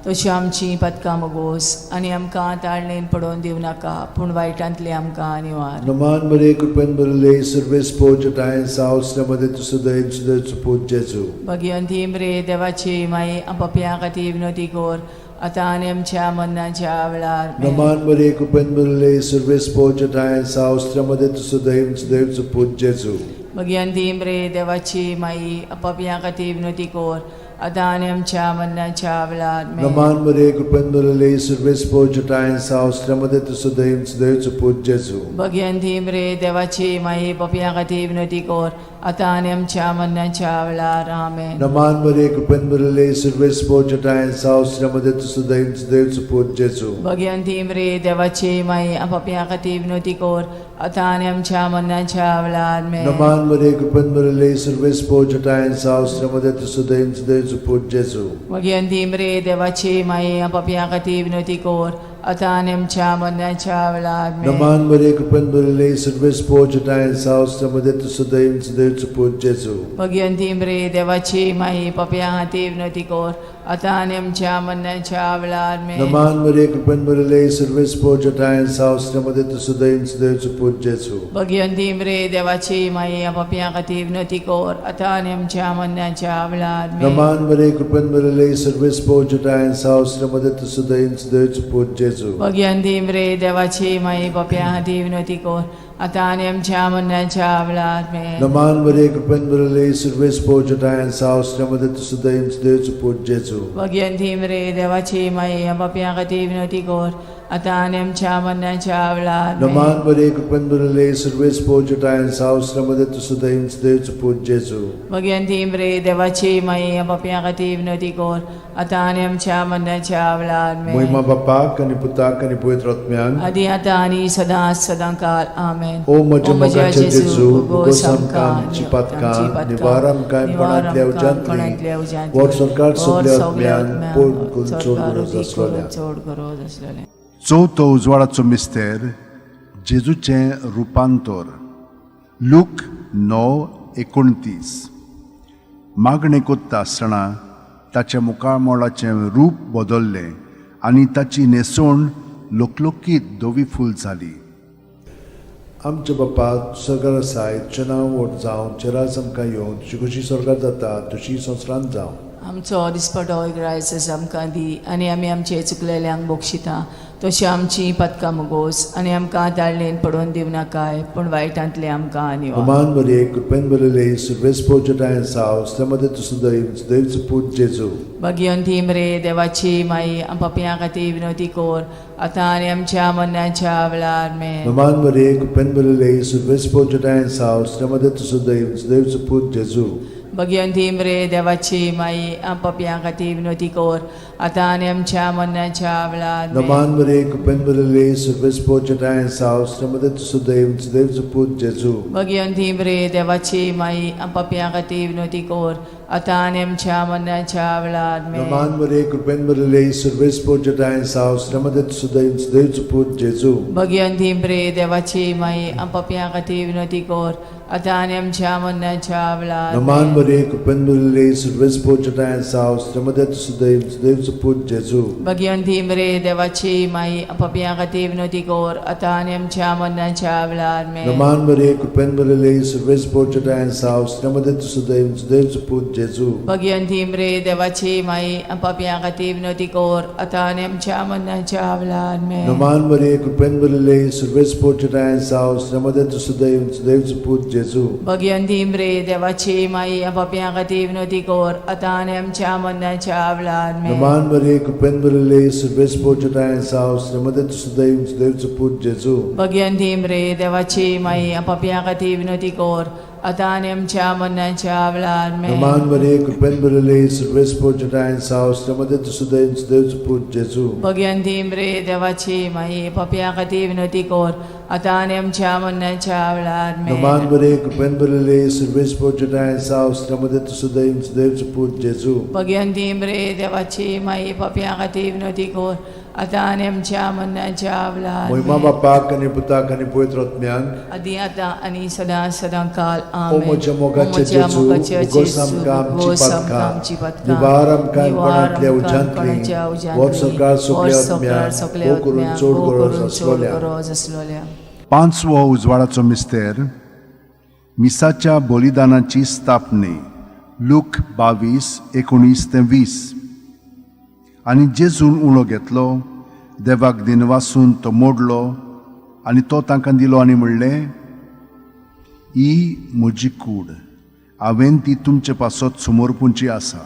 [SPEAKER 3] तशी आमची पदकां मोगोस, आनी आमकां ताळणेन पडोवन दिवं नाका, पूण वायटांतली आमकां निवार.
[SPEAKER 2] नमान बरे कृपेन बरले सर्वेस्पो ठाय साव श्रमदेन तु सुदैव आनी सुदैवचो पूत जेजू.
[SPEAKER 3] भगिवंती मरे देवाची माई, आमो पापयां खातीर विनोदी कोर, आतां आनी आमच्या मरणाच्या वेळार. आमेन.
[SPEAKER 2] नमान बरे कृपेन बरले सर्वेस्पो ठाय साव श्रमदेन तु सुदैव आनी सुदैवचो पूत जेजू.
[SPEAKER 3] भगिवंती मरे देवाची माई, आमो पापयां खातीर विनोदी कोर, आतां आनी आमच्या मरणाच्या वेळार. आमेन.
[SPEAKER 2] नमान बरे कृपेन बरले सर्वेस्पो ठाय साव श्रमदेन तु सुदैव आनी सुदैवचो पूत जेजू.
[SPEAKER 3] भगिवंती मरे देवाची माई, पापयां खातीर विनोदी कोर, आतां आनी आमच्या मरणाच्या वेळार. आमेन.
[SPEAKER 2] नमान बरे कृपेन बरले सर्वेस्पो ठाय साव श्रमदेन तु सुदैव आनी सुदैवचो पूत जेजू.
[SPEAKER 3] भगिवंती मरे देवाची माई, आमो पापयां खातीर विनोदी कोर, आता आनी आमच्या मरणाच्या वेळार आमेन.
[SPEAKER 2] Naman Maria, कृपेन भरले, सर्व स्पोजटायन सावस्त्रामध्ये तुझं दैन सुदैव पूज जेजू.
[SPEAKER 3] मगियंती मरे देवाची माये पापियां खातीर विनवती कोर आता आनी आमच्या मरणाच्या वेळार आमेन.
[SPEAKER 2] Naman Maria, कृपेन भरले, सर्व स्पोजटायन सावस्त्रामध्ये तुझं दैन सुदैव पूज जेजू.
[SPEAKER 3] मगियंती मरे देवाची माये पापियां खातीर विनवती कोर आता आनी आमच्या मरणाच्या वेळार आमेन.
[SPEAKER 2] Naman Maria, कृपेन भरले, सर्व स्पोजटायन सावस्त्रामध्ये तुझं दैन सुदैव पूज जेजू.
[SPEAKER 3] मगियंती मरे देवाची माये पापियां खातीर विनवती कोर आता आनी आमच्या मरणाच्या वेळार आमेन.
[SPEAKER 2] Naman Maria, कृपेन भरले, सर्व स्पोजटायन सावस्त्रामध्ये तुझं दैन सुदैव पूज जेजू.
[SPEAKER 3] मगियंती मरे देवाची माये पापियां खातीर विनवती कोर आता आनी आमच्या मरणाच्या वेळार आमेन.
[SPEAKER 2] Naman Maria, कृपेन भरले, सर्व स्पोजटायन सावस्त्रामध्ये तुझं दैन सुदैव पूज जेजू.
[SPEAKER 3] मगियंती मरे देवाची माये पापियां खातीर विनवती कोर आता आनी आमच्या मरणाच्या वेळार आमेन.
[SPEAKER 2] Naman Maria, कृपेन भरले, सर्व स्पोजटायन सावस्त्रामध्ये तुझं दैन सुदैव पूज जेजू.
[SPEAKER 3] मगियंती मरे देवाची माये पापियां खातीर विनवती कोर आता आनी आमच्या मरणाच्या वेळार आमेन.
[SPEAKER 2] महिमा बापाक आणि पुताक आणि पवित्र आत्म्यांक
[SPEAKER 3] आदी आता आनी सदां काल आमेन.
[SPEAKER 2] ओ म्हज्या मोगाचे जेजू, उगोस आमकां आमची पातकां, निवार आमकां कोणांतल्या उज्यांतली, वर सरकार सगल्या आत्म्यांक पोट
[SPEAKER 3] चोड गरज आसलेलें.
[SPEAKER 4] चवथो उजवाडाचो मिस्तेर जेजूचें रुपांतर. लूक 9:29. मागणे कोत्ता आसतना ताच्या मुखामोळाचें रूप बदल्लें आनी ताची न्हेसोण लोकलोकीत धवी फूल जाली.
[SPEAKER 2] आमच्या बापा सगळं आसाय, तुजें नांव व्हड जावं, चेरास आमकां येवं, तुजी कशी स्वर्गात जाता तशी संवसारांत जावं.
[SPEAKER 3] आमचो दिसपटो इग्रायस आमकां दी आनी आमी आमचे चुकलेल्यांक बोगशिता तशी आमची पदकां मुगोस आनी आमकां ताळणेन पडोवन दिव नाकाय पूण वायटांतले आमकां निवार.
[SPEAKER 2] Naman Maria, कृपेन भरले, सर्व स्पोजटायन सावस्त्रामध्ये तुझं दैन सुदैव पूज जेजू.
[SPEAKER 3] मगियंती मरे देवाची माई पापियां खातीर विनवती कोर आता आनी आमच्या मरणाच्या वेळार आमेन.
[SPEAKER 2] Naman Maria, कृपेन भरले, सर्व स्पोजटायन सावस्त्रामध्ये तुझं दैन सुदैव पूज जेजू.
[SPEAKER 3] मगियंती मरे देवाची माई पापियां खातीर विनवती कोर आता आनी आमच्या मरणाच्या वेळार आमेन.
[SPEAKER 2] Naman Maria, कृपेन भरले, सर्व स्पोजटायन सावस्त्रामध्ये तुझं दैन सुदैव पूज जेजू.
[SPEAKER 3] मगियंती मरे देवाची माई पापियां खातीर विनवती कोर आता आनी आमच्या मरणाच्या वेळार आमेन.
[SPEAKER 2] Naman Maria, कृपेन भरले, सर्व स्पोजटायन सावस्त्रामध्ये तुझं दैन सुदैव पूज जेजू.
[SPEAKER 3] मगियंती मरे देवाची माई पापियां खातीर विनवती कोर आता आनी आमच्या मरणाच्या वेळार आमेन.
[SPEAKER 2] Naman Maria, कृपेन भरले, सर्व स्पोजटायन सावस्त्रामध्ये तुझं दैन सुदैव पूज जेजू.
[SPEAKER 3] मगियंती मरे देवाची माई पापियां खातीर विनवती कोर आता आनी आमच्या मरणाच्या वेळार आमेन.
[SPEAKER 2] Naman Maria, कृपेन भरले, सर्व स्पोजटायन सावस्त्रामध्ये तुझं दैन सुदैव पूज जेजू.
[SPEAKER 3] मगियंती मरे देवाची माई पापियां खातीर विनवती कोर आता आनी आमच्या मरणाच्या वेळार आमेन.
[SPEAKER 2] Naman Maria, कृपेन भरले, सर्व स्पोजटायन सावस्त्रामध्ये तुझं दैन सुदैव पूज जेजू.
[SPEAKER 3] मगियंती मरे देवाची माई पापियां खातीर विनवती कोर आता आनी आमच्या मरणाच्या वेळार आमेन.
[SPEAKER 2] Naman Maria, कृपेन भरले, सर्व स्पोजटायन सावस्त्रामध्ये तुझं दैन सुदैव पूज जेजू.
[SPEAKER 3] मगियंती मरे देवाची माई पापियां खातीर विनवती कोर आता आनी आमच्या मरणाच्या वेळार आमेन.
[SPEAKER 2] Naman Maria, कृपेन भरले, सर्व स्पोजटायन सावस्त्रामध्ये तुझं दैन सुदैव पूज जेजू.
[SPEAKER 3] मगियंती मरे देवाची माई पापियां खातीर विनवती कोर आता आनी आमच्या मरणाच्या वेळार आमेन.
[SPEAKER 2] Naman Maria, कृपेन भरले, सर्व स्पोजटायन सावस्त्रामध्ये तुझं दैन सुदैव पूज जेजू.
[SPEAKER 3] मगियंती मरे देवाची माई पापियां खातीर विनवती कोर आता आनी आमच्या मरणाच्या वेळार
[SPEAKER 2] महिमा
[SPEAKER 3] आमेन.
[SPEAKER 2] बापाक आणि पुताक आणि पवित्र आत्म्यांक
[SPEAKER 3] आदी आता आनी सदां काल
[SPEAKER 2] ओ
[SPEAKER 3] आमेन.
[SPEAKER 2] म्हज्या मोगाचे जेजू, उगोस आमकां आमची पातकां, निवार आमकां कोणांतल्या उज्यांतली, वर सरकार सगल्या आत्म्यांक ओ करून चोड गरज आसलोल्या.
[SPEAKER 4] पांचवो उजवाडाचो मिस्तेर मिसाच्या बलिदानाची स्थापने. लूक 22:19-20. आनी जेजून उणो घेतलो, देवाक दिनवासून तो मोडलो आनी तो तांकां दिलो आनी म्हणलें, ही म्हजी कूड, हांवें ती तुमचे पासत समोरपुंची आसा.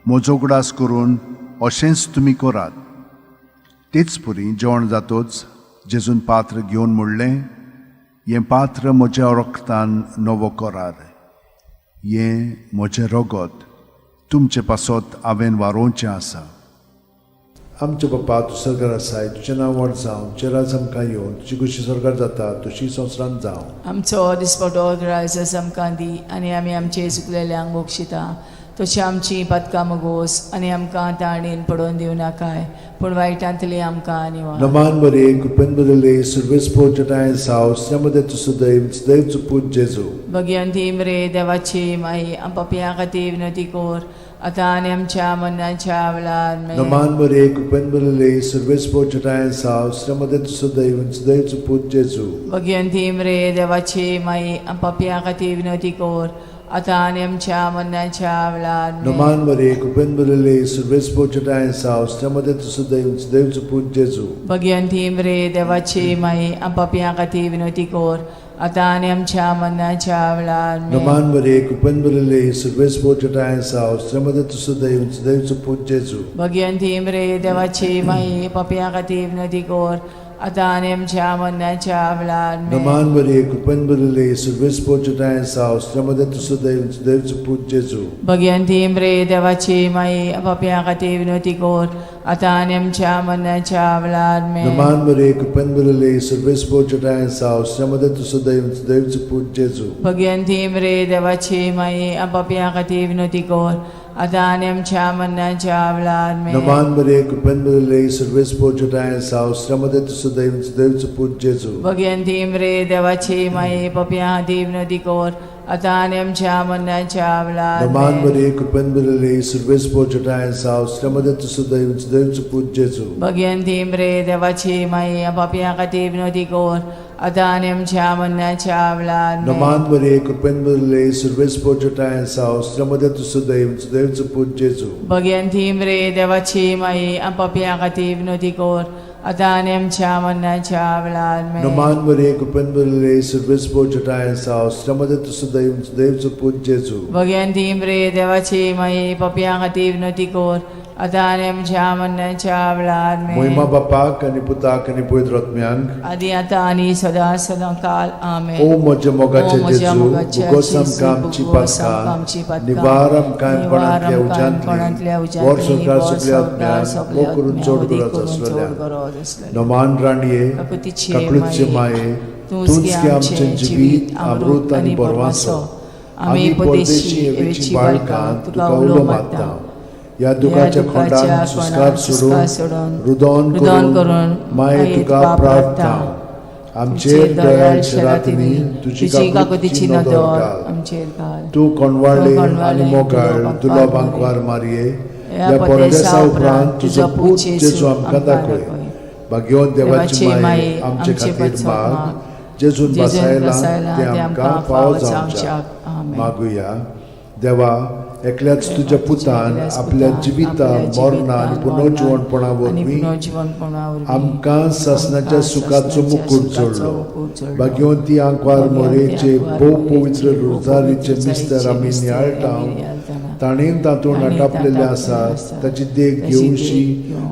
[SPEAKER 4] म्हजो उगडास करून अशेंच तुमी करात. तेच परी जेवण जातोच जेजून पात्र घेवन म्हणलें, हें पात्र म्हज्या रक्तान नवो करार. हें म्हजें रगत तुमचे पासत हांवें वारोवचें आसा.
[SPEAKER 2] आमचे बाप्पा तूं स्वर्गार आसाय तुजें नांव व्हड जावं तुजें राज आमकां येवं तुजी कुशी स्वर्गार जाता तशी संवसारांत जावं
[SPEAKER 3] आमचो दिसपटो ग्रायस आमकां दी आनी आमी आमचे चुकलेल्यांक मोक्षिता तशी आमची पदकां मोगोस आनी आमकां ताणीन पडोवन दिवं नाकाय पूण वायटांतली आमकां निवार
[SPEAKER 2] नमान बरे कुपेन बदले सर्वेस पोचटाय साव श्रमदे तुसो दैव पूज जेजू
[SPEAKER 3] भगवंती मरे देवाची माई आम पापयां खातीर विनंती कोर आतां आनी आमच्या मरणाच्या वेळार
[SPEAKER 2] नमान बरे कुपेन बदले सर्वेस पोचटाय साव श्रमदे तुसो दैव पूज जेजू
[SPEAKER 3] भगवंती मरे देवाची माई आम पापयां खातीर विनंती कोर आतां आनी आमच्या मरणाच्या वेळार
[SPEAKER 2] नमान बरे कुपेन बदले सर्वेस पोचटाय साव श्रमदे तुसो दैव पूज जेजू
[SPEAKER 3] भगवंती मरे देवाची माई आम पापयां खातीर विनंती कोर आतां आनी आमच्या मरणाच्या वेळार
[SPEAKER 2] नमान बरे कुपेन बदले सर्वेस पोचटाय साव श्रमदे तुसो दैव पूज जेजू
[SPEAKER 3] भगवंती मरे देवाची माई पापयां खातीर विनंती कोर आतां आनी आमच्या मरणाच्या वेळार
[SPEAKER 2] नमान बरे कुपेन बदले सर्वेस पोचटाय साव श्रमदे तुसो दैव पूज जेजू
[SPEAKER 3] भगवंती मरे देवाची माई पापयां खातीर विनंती कोर आतां आनी आमच्या मरणाच्या वेळार
[SPEAKER 2] नमान बरे कुपेन बदले सर्वेस पोचटाय साव श्रमदे तुसो दैव पूज जेजू
[SPEAKER 3] भगवंती मरे देवाची माई पापयां खातीर विनंती कोर आतां आनी आमच्या मरणाच्या वेळार
[SPEAKER 2] नमान बरे कुपेन बदले सर्वेस पोचटाय साव श्रमदे तुसो दैव पूज जेजू
[SPEAKER 3] भगवंती मरे देवाची माई पापयां खातीर विनंती कोर आतां आनी आमच्या मरणाच्या वेळार
[SPEAKER 2] नमान बरे कुपेन बदले सर्वेस पोचटाय साव श्रमदे तुसो दैव पूज जेजू
[SPEAKER 3] भगवंती मरे देवाची माई पापयां खातीर विनंती कोर आतां आनी आमच्या मरणाच्या वेळार
[SPEAKER 2] नमान बरे कुपेन बदले सर्वेस पोचटाय साव श्रमदे तुसो दैव पूज जेजू
[SPEAKER 3] भगवंती मरे देवाची माई पापयां खातीर विनंती कोर आतां आनी आमच्या मरणाच्या वेळार
[SPEAKER 2] नमान बरे कुपेन बदले सर्वेस पोचटाय साव श्रमदे तुसो दैव पूज जेजू
[SPEAKER 3] भगवंती मरे देवाची माई पापयां खातीर विनंती कोर आतां आनी आमच्या मरणाच्या वेळार
[SPEAKER 2] महिमा बापाक आनी पुताक आनी पवित्र आत्म्यांक
[SPEAKER 3] आदी आतां आनी सदां सदां काल आमेन
[SPEAKER 2] ओ म्हज्या मोगाचे
[SPEAKER 3] म्हज्या
[SPEAKER 2] जेजू
[SPEAKER 3] मोगाच्या
[SPEAKER 2] उगोस
[SPEAKER 3] जेजू,
[SPEAKER 2] आमकां आमची
[SPEAKER 3] उगोस आमकां आमची
[SPEAKER 2] पातकां
[SPEAKER 3] पातकां,
[SPEAKER 2] निवार आमकां
[SPEAKER 3] निवार
[SPEAKER 2] कोणांतल्या
[SPEAKER 3] आमकां कोणांतल्या
[SPEAKER 2] उज्यांतली वर
[SPEAKER 3] उज्यांतली,
[SPEAKER 2] सरकार
[SPEAKER 3] वर
[SPEAKER 2] सगळ्या
[SPEAKER 3] सरकार
[SPEAKER 2] आत्म्यांक
[SPEAKER 3] सगळ्या
[SPEAKER 2] वो करून
[SPEAKER 3] आत्म्यांक
[SPEAKER 2] चड
[SPEAKER 3] उदी
[SPEAKER 2] गरज
[SPEAKER 3] करून चड
[SPEAKER 2] आसलेल्या
[SPEAKER 3] गरज आसलेल्या.
[SPEAKER 2] नमान राणये
[SPEAKER 3] काकुतीचे
[SPEAKER 2] काकुळीचे माये तूंच की आमचें जिवीत अमृत आनी बोरवासो आमी परदेशी येवेची बाळकां तुका उलो मारता ह्या दुखाच्या खोंडान सुस्कार सोडून रुदोन करून माये तुका प्रार्थना आमचेर दयाळ शरातीनी तुजी काकुतीची नदर घाल
[SPEAKER 3] आमचेर घाल.
[SPEAKER 2] तूं कोणवाळ्ळे आनी मोगाळ दुलोबांक वार मारये ह्या परदेसा उपरांत तुजो पूत जेजू आमकां दाखय भाग्यवंत देवाची माये आमचे खातीर माग जेजून बसायला ते आमकां फावो जावच्याक मागुया देवा एकल्याच तुज्या पुतान आपल्या जिविता मरणा आनी पुनर्जीवनपणा वरवीं आमकां सासणाच्या सुखाचो मुकूट जोडलो भाग्यवंती आंकवार मोरेचे भोव पवित्र रोजारीचे मिस्तर आमी नियाळटाव ताणेन तातूंत आटापलेले आसात ताची देख घेवशी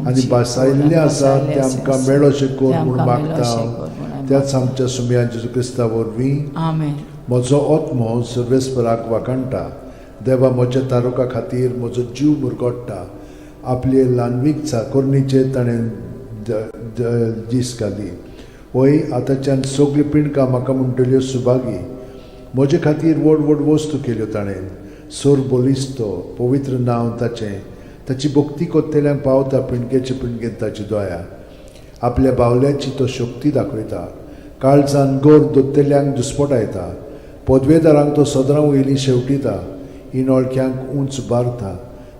[SPEAKER 2] आनी बासायल्ले आसात ते आमकां मेळोशे कोर म्हूण मागता त्याच आमच्या सुमया जेजू क्रिस्ता वरवीं
[SPEAKER 3] आमेन.
[SPEAKER 2] म्हजो आत्मो सर्वेस्पराक वाकणटा देवा म्हज्या तारुका खातीर म्हजो जीव मुरगोडटा आपले ल्हानवीक चाकोरणीचे ताणें दीस घाली वय आतांच्यान सगळी पिणकां म्हाका म्हणटल्यो सुभागी म्हजे खातीर व्हड व्हड वस्तू केल्यो ताणें सोर बोलिस्तो पवित्र नांव ताचें ताची भक्ती कोत्तेल्यांक पावता पिणकेचे पिणकेन ताची दोया आपल्या बावल्याची तो शक्ती दाखयता काळजान गोर दोत्तेल्यांक दुस्पटायता पदवेदारांक तो सदरां वयलीं शेवटिता इनोळख्यांक उंच बारता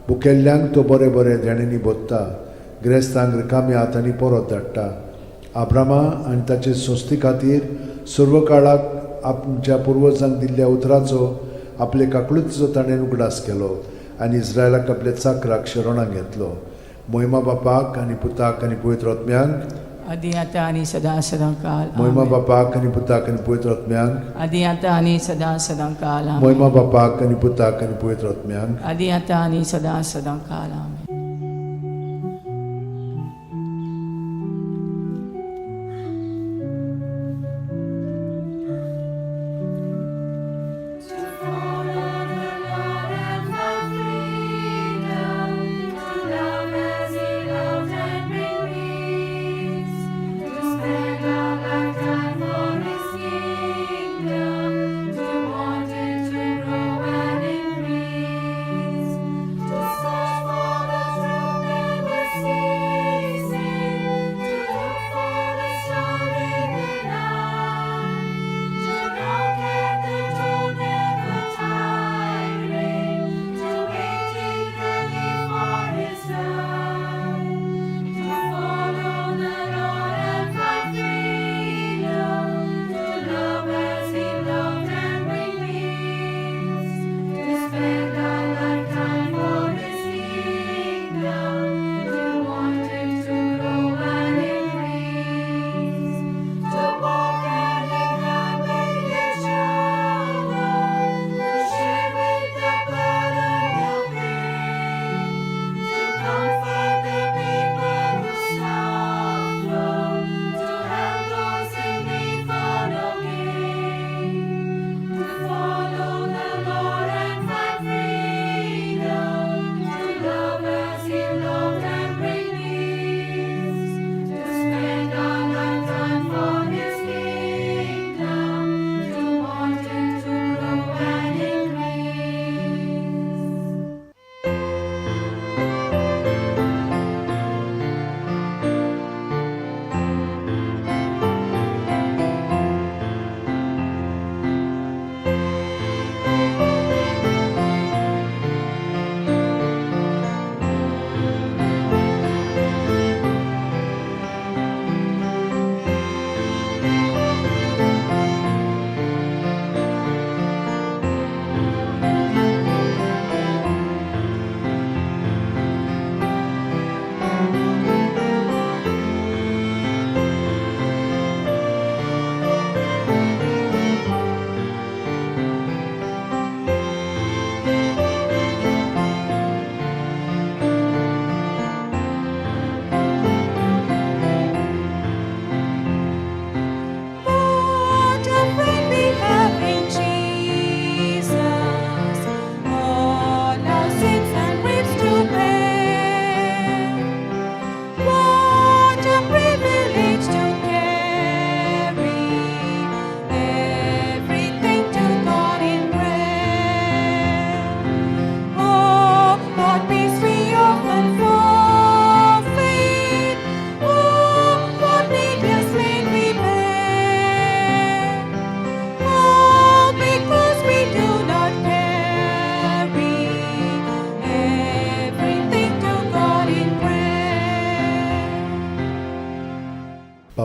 [SPEAKER 2] भुकेल्ल्यांक तो बरे बरे धेणेंनी बोत्ता गिरेस्तांक रिकाम्या हातांनी परत धाडटा आब्रामा आनी ताचे संस्थे खातीर सर्व काळाक आमच्या पुर्वजांक दिल्ल्या उतराचो आपले काकुळीचो ताणें उगडास केलो आनी इस्रायलाक आपल्या चाकराक शरणां घेतलो महिमा बापाक आनी पुताक आनी पवित्र आत्म्यांक
[SPEAKER 3] आदी आतां आनी सदां सदां काल
[SPEAKER 2] महिमा बापाक आनी पुताक आनी पवित्र आत्म्यांक
[SPEAKER 3] आदी आतां आनी सदां सदां काल
[SPEAKER 2] महिमा बापाक आनी पुताक आनी पवित्र आत्म्यांक
[SPEAKER 3] आदी आतां आनी सदां सदां काल आमेन.
[SPEAKER 1] To follow the Lord and find freedom, to love as He loved and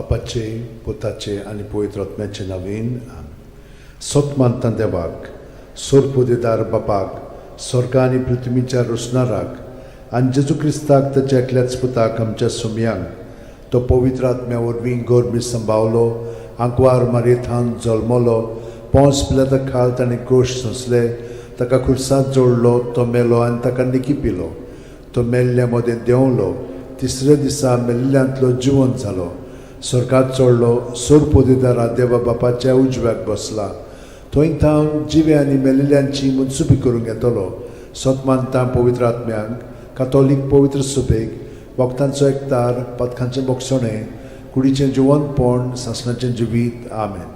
[SPEAKER 2] बापाचे पुताचे आनी पवित्र आत्म्याचे नांवेन सोत मानता देवाक सोरपोदेदार बापाक स्वर्गा आनी पृथ्वीच्या रोसणाराक आनी जेजू क्रिस्ताक ताच्या एकल्याच पुताक आमच्या सुमयांक तो पवित्र आत्म्या वरवीं गोरमी सांबावलो आंकवार मारयेंत जल्मलो पोंस पिलाता खाल ताणें गोश सोंसले ताका खुर्सांत जोडलो तो मेलो आनी ताका निकी पिलो तो मेल्ल्या मदें देंवलो तिसऱ्या दिसा मेल्ल्यांतलो जिवंत जालो स्वर्गांत चडलो सोरपोदेदारा देवा बापाच्या उजव्याक बसला थंय थावन जिवे आनी मेल्लेल्यांची मुनसुबी करूंक येतलो सोत मानता पवित्र आत्म्यांक कातोलीक पवित्र सुबेक वखदांचो एकतार पथकांचें मोगसणें कुडीचें जिवंतपण सासणाचें जिवीत आमेन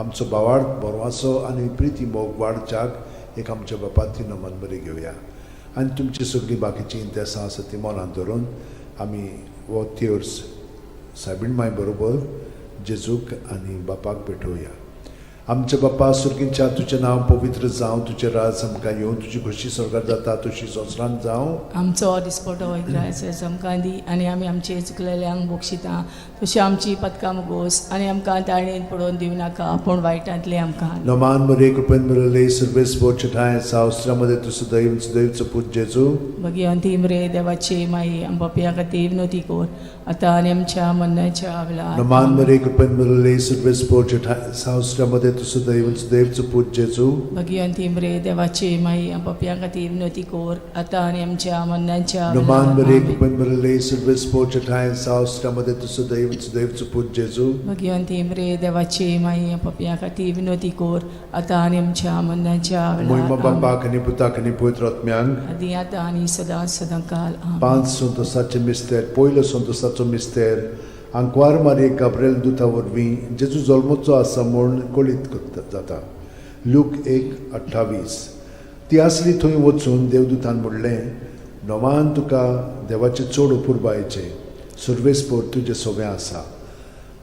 [SPEAKER 2] आमचो बावार्थ बरवासो आनी प्रिती मोग वाडच्याक एक आमच्या बापाची नमन बरी घेवया आनी तुमची सगळीं बाकीची इंतेसां आसा ती मनांत धरून आमी हो तिर्स सायबीण माय बरोबर जेजूक आनी बापाक भेटोवया आमचे बापा सुर्गींच्या तुजें नांव पवित्र जावं तुजें राज आमकां येवं तुजी खुशी स्वर्गांत जाता तशी संवसारांत जावं
[SPEAKER 3] आमचो दिसपटो वैग्रायचो आमकां दी आनी आमी आमचे चुकलेल्यांक बक्षिता तशी आमची पदकां मुगोस आनी आमकां ताळणेन पडोवन दिवं नाका पूण वायटांतले आमकां
[SPEAKER 2] नमान मरे कृपेन मिळाले सर्वेस बोचठाय सावस्त्रामध्ये तुझं दैवचं पूज जेजू
[SPEAKER 3] भगवंती मरे देवाचे माई आम बापया खातीर विनोती कोर आतां आनी आमच्या मरणाच्या वेळार
[SPEAKER 2] नमान मरे कृपेन मिळाले सर्वेस बोचठाय सावस्त्रामध्ये तुझं दैवचं पूज जेजू
[SPEAKER 3] भगवंती मरे देवाचे माई आम बापया खातीर विनोती कोर आतां आनी आमच्या मरणाच्या
[SPEAKER 2] नमान मरे
[SPEAKER 3] वेळार
[SPEAKER 2] कृपेन मिळाले सर्वेस बोचठाय सावस्त्रामध्ये तुझं दैवचं पूज जेजू
[SPEAKER 3] भगवंती मरे देवाचे माई आम बापया खातीर विनोती कोर आतां आनी आमच्या मरणाच्या
[SPEAKER 2] मोहिमा
[SPEAKER 3] वेळार
[SPEAKER 2] बापाक आनी पुताक आनी पवित्र आत्म्यांक
[SPEAKER 3] आदी आतां आनी सदां सदांकाल आमेन.
[SPEAKER 2] 5 संतोसाचे मिस्तेर पयलो संतोसाचो मिस्तेर आंकवार मारये गाब्रिएल दुता वरवीं जेजू जल्मोचो आसा म्हूण कळीत जाता लूक 1:28 ती आसली थंय वचून देवदूतान म्हणलें नोमान तुका देवाचे चड अपुरबायेचें सुर्वेस्पोर तुजें सगळें आसा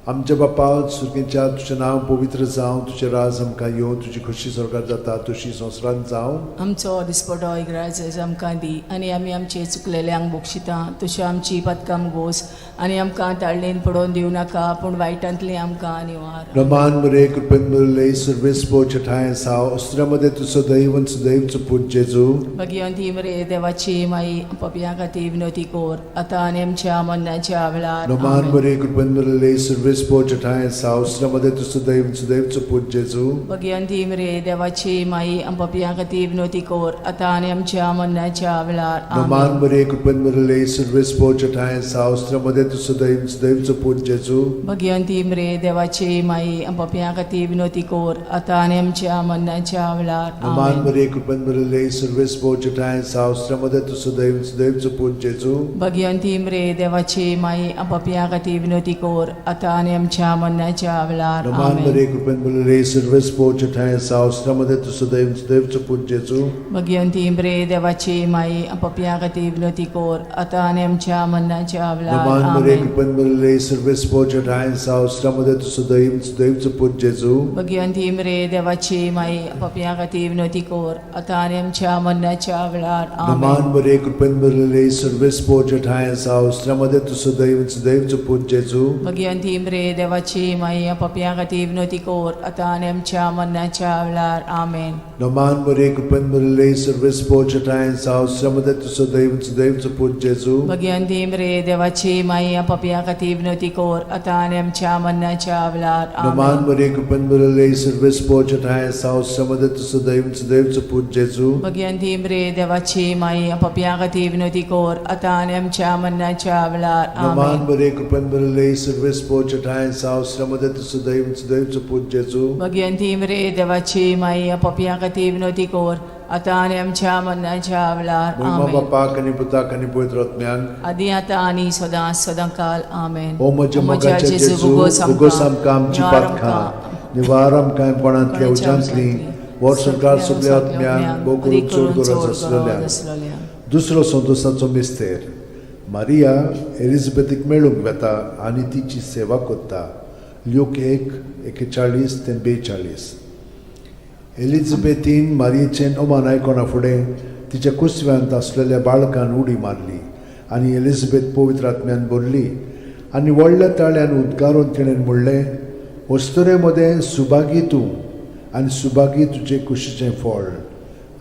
[SPEAKER 2] आमच्या बापा सुर्गेच्या तुजें नांव पवित्र जावं तुजें राज आमकां येवं तुजी खुशी स्वर्गांत जाता तशी संवसारांत जावं
[SPEAKER 3] आमचो दिसपटो इग्रायचो आमकां दी आनी आमी आमचे चुकलेल्यांक बक्षिता तशें आमची पदकां मुगोस आनी आमकां ताळणेन पडोवन दिवं नाका पूण वायटांतले आमकां निवार
[SPEAKER 2] नमान मरे कृपेन मिळाले सर्वेस्पो चठाय साव अस्त्रामध्ये तुझं दैवचं पूज जेजू
[SPEAKER 3] भगवंती मरे देवाची माई पपया खातीर विनोती कोर आतां आनी आमच्या मरणाच्या वेळार
[SPEAKER 2] नमान
[SPEAKER 3] आमेन.
[SPEAKER 2] मरे कृपेन मिळाले सर्वेस्पो चठाय साव अस्त्रामध्ये तुझं दैवचं पूज जेजू
[SPEAKER 3] भगवंती मरे देवाची माई पपया खातीर विनोती कोर आतां आनी आमच्या मरणाच्या वेळार
[SPEAKER 2] नमान
[SPEAKER 3] आमेन.
[SPEAKER 2] मरे कृपेन मिळाले सर्वेस्पो चठाय साव अस्त्रामध्ये तुझं दैवचं पूज जेजू
[SPEAKER 3] भगवंती मरे देवाची माई पपया खातीर विनोती कोर आतां आनी आमच्या मरणाच्या वेळार
[SPEAKER 2] नमान
[SPEAKER 3] आमेन.
[SPEAKER 2] मरे कृपेन मिळाले सर्वेस्पो चठाय साव अस्त्रामध्ये तुझं दैवचं पूज जेजू
[SPEAKER 3] भगवंती मरे देवाची माई पपया खातीर विनोती कोर आतां आनी आमच्या मरणाच्या वेळार
[SPEAKER 2] नमान
[SPEAKER 3] आमेन.
[SPEAKER 2] मरे कृपेन मिळाले सर्वेस्पो चठाय साव अस्त्रामध्ये तुझं दैवचं पूज जेजू
[SPEAKER 3] भगवंती मरे देवाची माई पपया खातीर विनोती कोर आतां आनी आमच्या मरणाच्या वेळार
[SPEAKER 2] नमान मरे
[SPEAKER 3] आमेन.
[SPEAKER 2] कृपेन मिळाले सर्वेस्पो चठाय साव अस्त्रामध्ये तुझं दैवचं पूज जेजू
[SPEAKER 3] भगवंती मरे देवाची माई पपया खातीर विनोती कोर आतां आनी आमच्या मरणाच्या वेळार
[SPEAKER 2] नमान
[SPEAKER 3] आमेन.
[SPEAKER 2] मरे कृपेन मिळाले सर्वेस्पो चठाय साव अस्त्रामध्ये तुझं दैवचं पूज जेजू
[SPEAKER 3] भगवंती मरे देवाची माई पपया खातीर विनोती कोर आतां आनी आमच्या मरणाच्या वेळार आमेन.
[SPEAKER 2] नमान मरे कृपेन मिळाले सर्वेस्पो चठाय साव अस्त्रामध्ये तुझं दैवचं पूज जेजू
[SPEAKER 3] भगवंती मरे देवाची माई पपया खातीर विनोती कोर आतां आनी आमच्या मरणाच्या वेळार
[SPEAKER 2] नमान
[SPEAKER 3] आमेन.
[SPEAKER 2] मरे कृपेन मिळाले सर्वेस्पो चठाय साव अस्त्रामध्ये तुझं दैवचं पूज जेजू
[SPEAKER 3] भगवंती मरे देवाची माई पपया खातीर विनोती कोर आतां आनी आमच्या मरणाच्या वेळार
[SPEAKER 2] नमान
[SPEAKER 3] आमेन.
[SPEAKER 2] मरे कृपेन मिळाले सर्वेस्पो चठाय साव अस्त्रामध्ये तुझं दैवचं पूज जेजू
[SPEAKER 3] भगवंती मरे देवाची माई पपया खातीर विनोती कोर आतां आनी आमच्या मरणाच्या वेळार
[SPEAKER 2] मोहिमा
[SPEAKER 3] आमेन.
[SPEAKER 2] बापाक आनी पुताक आनी पवित्र आत्म्यांक
[SPEAKER 3] आदी आतां आनी सदां सदांकाल आमेन.
[SPEAKER 2] ओ म्हज्या मोगाचे जेजू उगोस आमकां आमची पातकां निवार आमकां पणांतल्या उज्यांतली वर सरकार सगळ्या आत्म्यांक भोव करून चड गरज आसलेल्या दुसरो संतोसाचो मिस्तेर मारिया एलिझाबेथीक मेळूंक वेता आनी तिची सेवा कोत्ता लूक 1:41-42 एलिझाबेथीन मारयेचें ओमान आयकोना फुडें तिच्या कुसव्यांत आसलेल्या बाळकान उडी मारली आनी एलिझाबेथ पवित्र आत्म्यान बोल्ली आनी व्हडल्या ताळ्यान उद्गारून तिणें म्हणलें, वस्तुरे मदें सुभागी तूं आनी सुभागी तुजें कुशीचें फळ.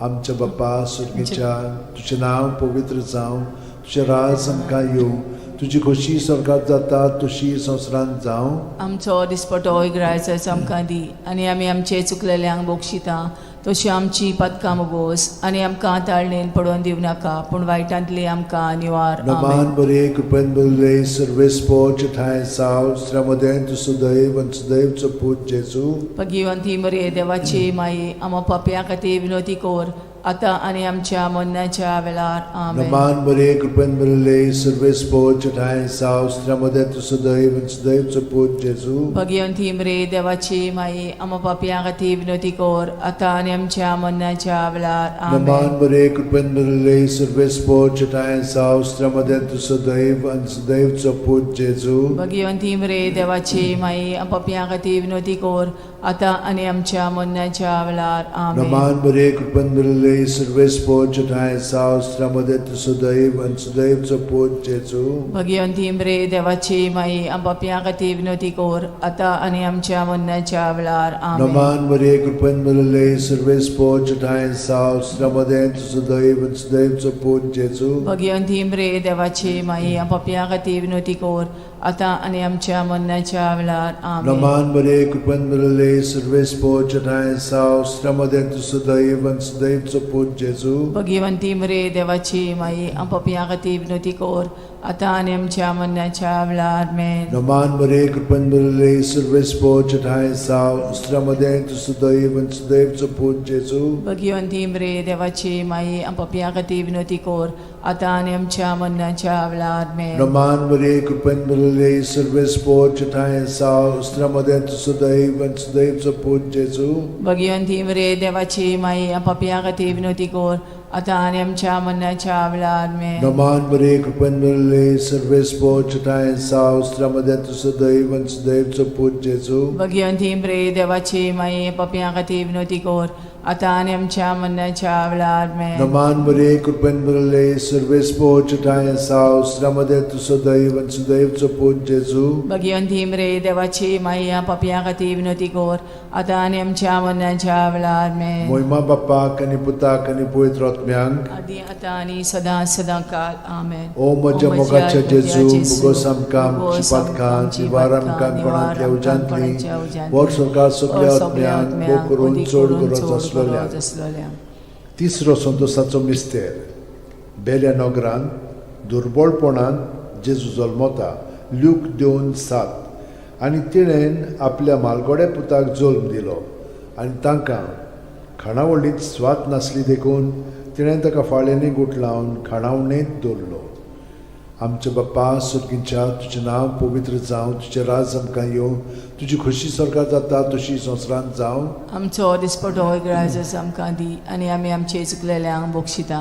[SPEAKER 2] आमच्या बाप्पा सुर्गेच्या, तुजें नांव पवित्र जावं, तुजें राज आमकां येवं, तुजी खोशी स्वर्गांत जाता तशी संवसारांत जावं.
[SPEAKER 3] आमचो दिसपटो इग्रायचो आमकां दी, आनी आमी आमचे चुकलेल्यांक बोगशिता तशी आमची पदकां मोगोस, आनी आमकां ताळणेन पडोवन दिवं नाका, पूण वायटांतली आमकां निवार.
[SPEAKER 2] नमान बरे कृपेन भरले सर्वेस्पो ठाय साव श्रमदेन तू सदैव आनी सदैवचो पूत जेजू.
[SPEAKER 3] भगिवंती मरे देवाची माये, आमो पाप्या खातीर विनोदी कोर, आतां आनी आमच्या मरणाच्या वेळार. आमेन.
[SPEAKER 2] नमान बरे कृपेन भरले सर्वेस्पो ठाय साव श्रमदेन तू सदैव आनी सदैवचो पूत जेजू.
[SPEAKER 3] भगिवंती मरे देवाची माये, आमो पाप्या खातीर विनोदी कोर, आतां आनी आमच्या मरणाच्या वेळार. आमेन.
[SPEAKER 2] नमान बरे कृपेन भरले सर्वेस्पो ठाय साव श्रमदेन तू सदैव आनी सदैवचो पूत जेजू.
[SPEAKER 3] भगिवंती मरे देवाची माये, आमो पाप्या खातीर विनोदी कोर, आतां आनी आमच्या मरणाच्या वेळार. आमेन.
[SPEAKER 2] नमान बरे कृपेन भरले सर्वेस्पो ठाय साव श्रमदेन तू सदैव आनी सदैवचो पूत जेजू.
[SPEAKER 3] भगिवंती मरे देवाची माये, आमो पाप्या खातीर विनोदी कोर, आतां आनी आमच्या मरणाच्या वेळार. आमेन.
[SPEAKER 2] नमान बरे कृपेन भरले सर्वेस्पो ठाय साव श्रमदेन तू सदैव आनी सदैवचो पूत जेजू.
[SPEAKER 3] भगिवंती मरे देवाची माये, आमो पाप्या खातीर विनोदी कोर, आतां आनी आमच्या मरणाच्या वेळार. आमेन.
[SPEAKER 2] नमान बरे कृपेन भरले सर्वेस्पो ठाय साव श्रमदेन तू सदैव आनी सदैवचो पूत जेजू.
[SPEAKER 3] भगिवंती मरे देवाची माये, आमो पाप्या खातीर विनोदी कोर, आतां आनी आमच्या मरणाच्या वेळार. आमेन.
[SPEAKER 2] नमान बरे कृपेन भरले सर्वेस्पो ठाय साव श्रमदेन तू सदैव आनी सदैवचो पूत जेजू.
[SPEAKER 3] भगिवंती मरे देवाची माये, आमो पाप्या खातीर विनोदी कोर, आतां आनी आमच्या मरणाच्या वेळार. आमेन.
[SPEAKER 2] नमान बरे कृपेन भरले सर्वेस्पो ठाय साव श्रमदेन तू सदैव आनी सदैवचो पूत जेजू.
[SPEAKER 3] भगिवंती मरे देवाची माये, आमो पाप्या खातीर विनोदी कोर, आतां आनी आमच्या मरणाच्या वेळार. आमेन.
[SPEAKER 2] नमान बरे कृपेन भरले सर्वेस्पो ठाय साव श्रमदेन तू सदैव आनी सदैवचो पूत जेजू.
[SPEAKER 3] भगिवंती मरे देवाची माये, पाप्या खातीर विनोदी कोर, आतां आनी आमच्या मरणाच्या वेळार. आमेन.
[SPEAKER 2] नमान बरे कृपेन भरले सर्वेस्पो ठाय साव श्रमदेन तू सदैव आनी सदैवचो पूत जेजू.
[SPEAKER 3] भगिवंती मरे देवाची माया, पाप्या खातीर विनोदी कोर, आतां आनी आमच्या मरणाच्या वेळार. आमेन.
[SPEAKER 2] मोहिमा बाप्पाक आनी पुताक आनी पवित्र आत्म्यांक.
[SPEAKER 3] आदी आतां आनी सदां काळ. आमेन.
[SPEAKER 2] ओ म्हज्या मोगाच्या जेजू, मुगोस आमकां आमची पातकां, निवार आमकां कोणांतल्या उज्यांतली, वर सरकार सगळ्या आत्म्यांक भोव करून चड गरज आसलोल्या. तिसरो संतोशाचो मिस्तेर. बेल्या नगरांत दुर्बळपणान जेजू जल्मता. ल्यूक 2:7. आनी तिणेन आपल्या मालगोड्या पुताक जल्म दिलो, आनी तांकां खाणावळींत स्वात नासली देखून तिणें ताका फाळेंनी गुट लावन खाणावळेंत दवरलो. आमचे बाप्पा सुर्गीच्या, तुजें नांव पवित्र जावं, तुजें राज आमकां येवं, तुजी खोशी स्वर्गांत जाता तशी संवसारांत जावं.
[SPEAKER 3] आमचो दिसपटो इग्रायजस आमकां दी, आनी आमी आमचे चुकलेल्यांक बोगशिता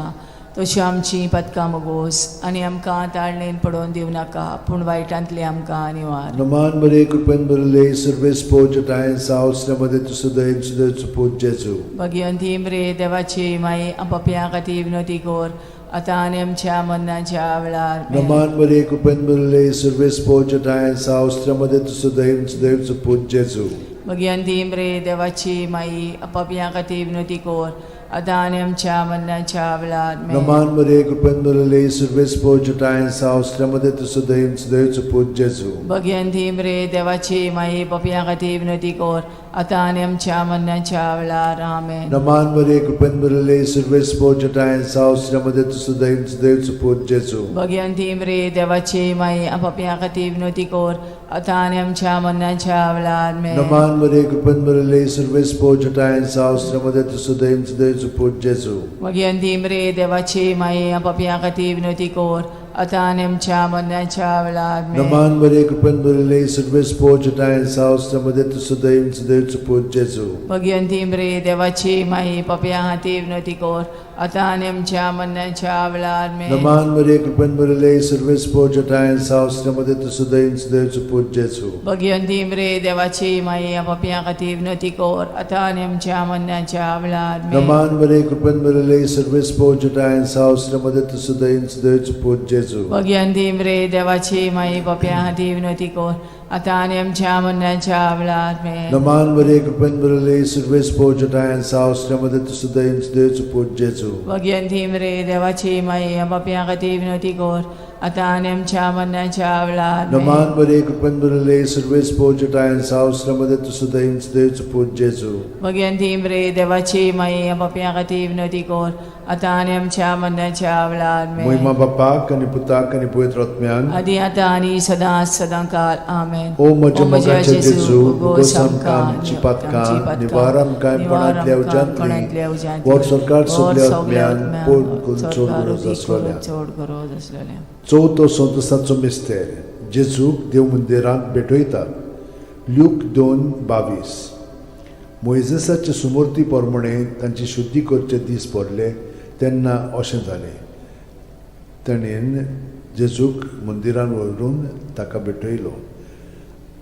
[SPEAKER 3] तशी आमची पदकां मोगोस, आनी आमकां ताळणेन पडोवन दिवं नाका, पूण वायटांतली आमकां निवार.
[SPEAKER 2] नमान बरे कृपेन भरले सर्वेस्पो ठाय साव श्रमदेन तू सदैव सदैवचो पूत जेजू.
[SPEAKER 3] भगिवंती मरे देवाची माये, आमो पाप्या खातीर विनोदी कोर, आतां आनी आमच्या मरणाच्या वेळार. आमेन.
[SPEAKER 2] नमान बरे कृपेन भरले सर्वेस्पो ठाय साव श्रमदेन तू सदैव सदैवचो पूत जेजू.
[SPEAKER 3] भगिवंती मरे देवाची माई, आमो पाप्या खातीर विनोदी कोर, आतां आनी आमच्या मरणाच्या वेळार. आमेन.
[SPEAKER 2] नमान बरे कृपेन भरले सर्वेस्पो ठाय साव श्रमदेन तू सदैव सदैवचो पूत जेजू.
[SPEAKER 3] भगिवंती मरे देवाची माई, पाप्या खातीर विनोदी कोर, आतां आनी आमच्या मरणाच्या वेळार. आमेन.
[SPEAKER 2] नमान बरे कृपेन भरले सर्वेस्पो ठाय साव श्रमदेन तू सदैव सदैवचो पूत जेजू.
[SPEAKER 3] भगिवंती मरे देवाची माई, आमो पाप्या खातीर विनोदी कोर, आतां आनी आमच्या मरणाच्या वेळार. आमेन.
[SPEAKER 2] नमान बरे कृपेन भरले सर्वेस्पो ठाय साव श्रमदेन तू सदैव सदैवचो पूत जेजू.
[SPEAKER 3] भगिवंती मरे देवाची माई, आमो पाप्या खातीर विनोदी कोर, आतां आनी आमच्या मरणाच्या वेळार. आमेन.
[SPEAKER 2] नमान बरे कृपेन भरले सर्वेस्पो ठाय साव श्रमदेन तू सदैव सदैवचो पूत जेजू.
[SPEAKER 3] भगिवंती मरे देवाची माई, पाप्या खातीर विनोदी कोर, आता आणि आमच्या मरणाच्या वेळार आमेन.
[SPEAKER 2] Naman Maria, कृपेन भरले, सर्व स्पोर्जटा आहे सावस्त्रामध्ये तू सुद्धा इंच देवचं पूज जेजू.
[SPEAKER 3] भगवंती मरे देवाची माई पापियां खातीर विनवती कर आता आणि आमच्या मरणाच्या वेळार आमेन.
[SPEAKER 2] Naman Maria, कृपेन भरले, सर्व स्पोर्जटा आहे सावस्त्रामध्ये तू सुद्धा इंच देवचं पूज जेजू.
[SPEAKER 3] भगवंती मरे देवाची माई पापियां खातीर विनवती कर आता आणि आमच्या मरणाच्या वेळार आमेन.
[SPEAKER 2] Naman Maria, कृपेन भरले, सर्व स्पोर्जटा आहे सावस्त्रामध्ये तू सुद्धा इंच देवचं पूज जेजू.
[SPEAKER 3] भगवंती मरे देवाची माई पापियां खातीर विनवती कर आता आणि आमच्या मरणाच्या वेळार आमेन.
[SPEAKER 2] Naman Maria, कृपेन भरले, सर्व स्पोर्जटा आहे सावस्त्रामध्ये तू सुद्धा इंच देवचं पूज जेजू.
[SPEAKER 3] भगवंती मरे देवाची माई पापियां खातीर विनवती कर आता आणि आमच्या मरणाच्या वेळार आमेन.
[SPEAKER 2] महिमा बापाक आणि पुताक आणि पवित्र आत्म्यांक
[SPEAKER 3] आदी आता आणि सदांच सदांकाळ आमेन.
[SPEAKER 2] ओ म्हज्या मोगाचे जेजू, उगोस आमकां आमची पातकां, निवार आमकां काणकोणांतल्या उज्यांतली, वर सरकार सगल्या आत्म्यांक पोट करून चोड गरज आसलेल्या.
[SPEAKER 3] चोड गरज आसलेल्या.
[SPEAKER 2] चवथो संतसाचो मिस्तेर जेजूक देव मंदिरांत भेटयतात. ल्यूक 2:22. मोइजेसाचे सुमूर्ती प्रमाणे तांची शुद्धी करचे दीस पडले तेन्ना अशें जालें. ताणेन जेजूक मंदिरान व्हरून ताका भेटयलो.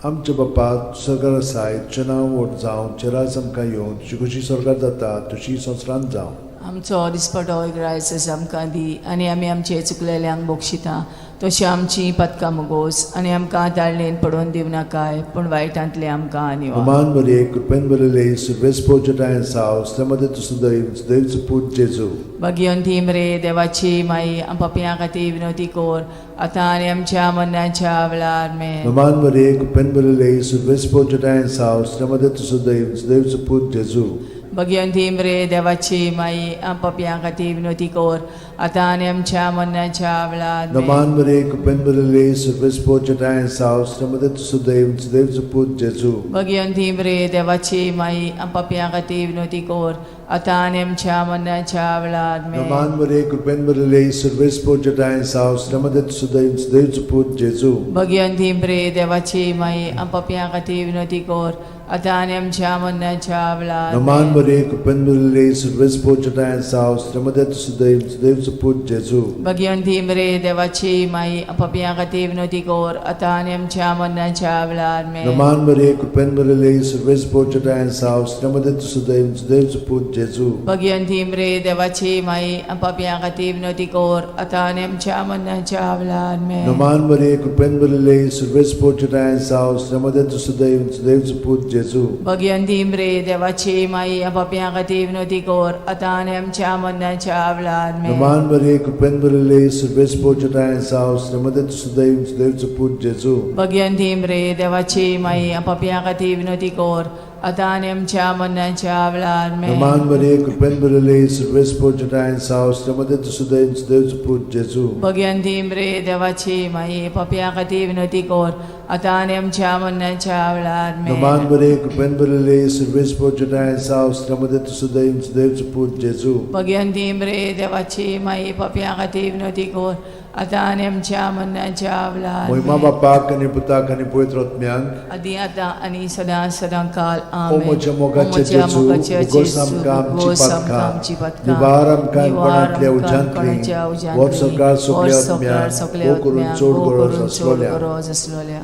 [SPEAKER 2] आमच्या बापा स्वर्गार आसाय, तुजें नांव व्हड जावं, तुजें राज आमकां येवं, तुजी कशी स्वर्गार जाता तशी संवसारांत जावं.
[SPEAKER 3] आमचो दिसपटो इग्रायस आमकां दी आनी आमी आमचे चुकलेल्यांक बोगशिता तशी आमची पदकां मोगोस आनी आमकां ताळणेन पडोवन दिव नाकाय पूण वायटांतले आमकां निवार.
[SPEAKER 2] Naman Maria, कृपेन भरले, सर्व स्पोर्जटा आहे सावस्त्रामध्ये तू सुद्धा देवचं पूज जेजू.
[SPEAKER 3] भगवंती मरे देवाची माई पापियां खातीर विनवती कर आता आनी आमच्या मरणाच्या वेळार आमेन.
[SPEAKER 2] Naman Maria, कृपेन भरले, सर्व स्पोर्जटा आहे सावस्त्रामध्ये तू सुद्धा देवचं पूज जेजू.
[SPEAKER 3] भगवंती मरे देवाची माई पापियां खातीर विनवती कर आता आनी आमच्या मरणाच्या वेळार आमेन.
[SPEAKER 2] Naman Maria, कृपेन भरले, सर्व स्पोर्जटा आहे सावस्त्रामध्ये तू सुद्धा देवचं पूज जेजू.
[SPEAKER 3] भगवंती मरे देवाची माई पापियां खातीर विनवती कर आता आनी आमच्या मरणाच्या वेळार आमेन.
[SPEAKER 2] Naman Maria, कृपेन भरले, सर्व स्पोर्जटा आहे सावस्त्रामध्ये तू सुद्धा देवचं पूज जेजू.
[SPEAKER 3] भगवंती मरे देवाची माई पापियां खातीर विनवती कर आता आनी आमच्या मरणाच्या वेळार
[SPEAKER 2] Naman
[SPEAKER 3] आमेन.
[SPEAKER 2] Maria, कृपेन भरले, सर्व स्पोर्जटा आहे सावस्त्रामध्ये तू सुद्धा देवचं पूज जेजू.
[SPEAKER 3] भगवंती मरे देवाची माई पापियां खातीर विनवती कर आता आनी आमच्या मरणाच्या वेळार आमेन.
[SPEAKER 2] Naman Maria, कृपेन भरले, सर्व स्पोर्जटा आहे सावस्त्रामध्ये तू सुद्धा देवचं पूज जेजू.
[SPEAKER 3] भगवंती मरे देवाची माई पापियां खातीर विनवती कर आता आनी आमच्या मरणाच्या वेळार आमेन.
[SPEAKER 2] Naman Maria, कृपेन भरले, सर्व स्पोर्जटा आहे सावस्त्रामध्ये तू सुद्धा देवचं पूज जेजू.
[SPEAKER 3] भगवंती मरे देवाची माई पापियां खातीर विनवती कर आता आनी आमच्या मरणाच्या वेळार आमेन.
[SPEAKER 2] Naman Maria, कृपेन भरले, सर्व स्पोर्जटा आहे सावस्त्रामध्ये तू सुद्धा देवचं पूज जेजू.
[SPEAKER 3] भगवंती मरे देवाची माई पापियां खातीर विनवती कर आता आनी आमच्या मरणाच्या वेळार आमेन.
[SPEAKER 2] Naman Maria, कृपेन भरले, सर्व स्पोर्जटा आहे सावस्त्रामध्ये तू सुद्धा देवचं पूज जेजू.
[SPEAKER 3] भगवंती मरे देवाची माई पापियां खातीर विनवती कर आता आनी आमच्या मरणाच्या वेळार आमेन.
[SPEAKER 2] Naman Maria, कृपेन भरले, सर्व स्पोर्जटा आहे सावस्त्रामध्ये तू सुद्धा देवचं पूज जेजू.
[SPEAKER 3] भगवंती मरे देवाची माई पापियां खातीर विनवती कर आता आनी आमच्या मरणाच्या वेळार
[SPEAKER 2] महिमा
[SPEAKER 3] आमेन.
[SPEAKER 2] बापाक आणि पुताक आणि पवित्र आत्म्यांक
[SPEAKER 3] आदी आता आणि सदां सदांकाळ
[SPEAKER 2] ओ
[SPEAKER 3] आमेन.
[SPEAKER 2] म्हज्या मोगाचे
[SPEAKER 3] ओ म्हज्या
[SPEAKER 2] जेजू,
[SPEAKER 3] मोगाचे
[SPEAKER 2] उगोस
[SPEAKER 3] जेजू,
[SPEAKER 2] आमकां आमची
[SPEAKER 3] उगोस आमकां
[SPEAKER 2] पातकां,
[SPEAKER 3] आमची पातकां,
[SPEAKER 2] निवार आमकां
[SPEAKER 3] निवार
[SPEAKER 2] काणकोणांतल्या
[SPEAKER 3] आमकां
[SPEAKER 2] उज्यांतली,
[SPEAKER 3] काणकोणांच्या उज्यांतली,
[SPEAKER 2] वर सरकार सगल्या
[SPEAKER 3] वर सरकार
[SPEAKER 2] आत्म्यांक,
[SPEAKER 3] सगल्या
[SPEAKER 2] ओ करून
[SPEAKER 3] आत्म्यांक,
[SPEAKER 2] चोड
[SPEAKER 3] ओ
[SPEAKER 2] गरज
[SPEAKER 3] करून चोड
[SPEAKER 2] आसलेल्या.
[SPEAKER 3] गरज आसलेल्या.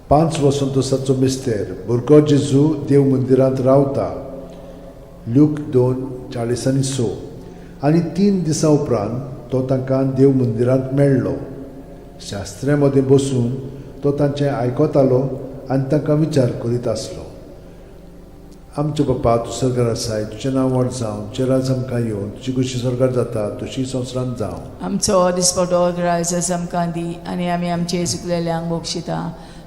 [SPEAKER 2] 5 वसंतोसाचो मिस्तेर भुरगो जेजू देव मंदिरांत रावता. ल्यूक 2:40-6. आनी 3 दिसां उपरांत तो तांकां देव मंदिरांत मेळ्ळो. शास्त्र्यां मदें बसून तो तांचें आयकतालो आनी तांकां विचार करीत आसलो. आमचे बापा तूं स्वर्गार आसाय, तुजें नांव व्हड जावं, तुजें राज आमकां येवं, तुजी कशी स्वर्गार जाता तशी संवसारांत जावं.
[SPEAKER 3] आमचो दिसपटो ग्रायस आमकां दी आनी आमी आमचे चुकलेल्यांक बोगशिता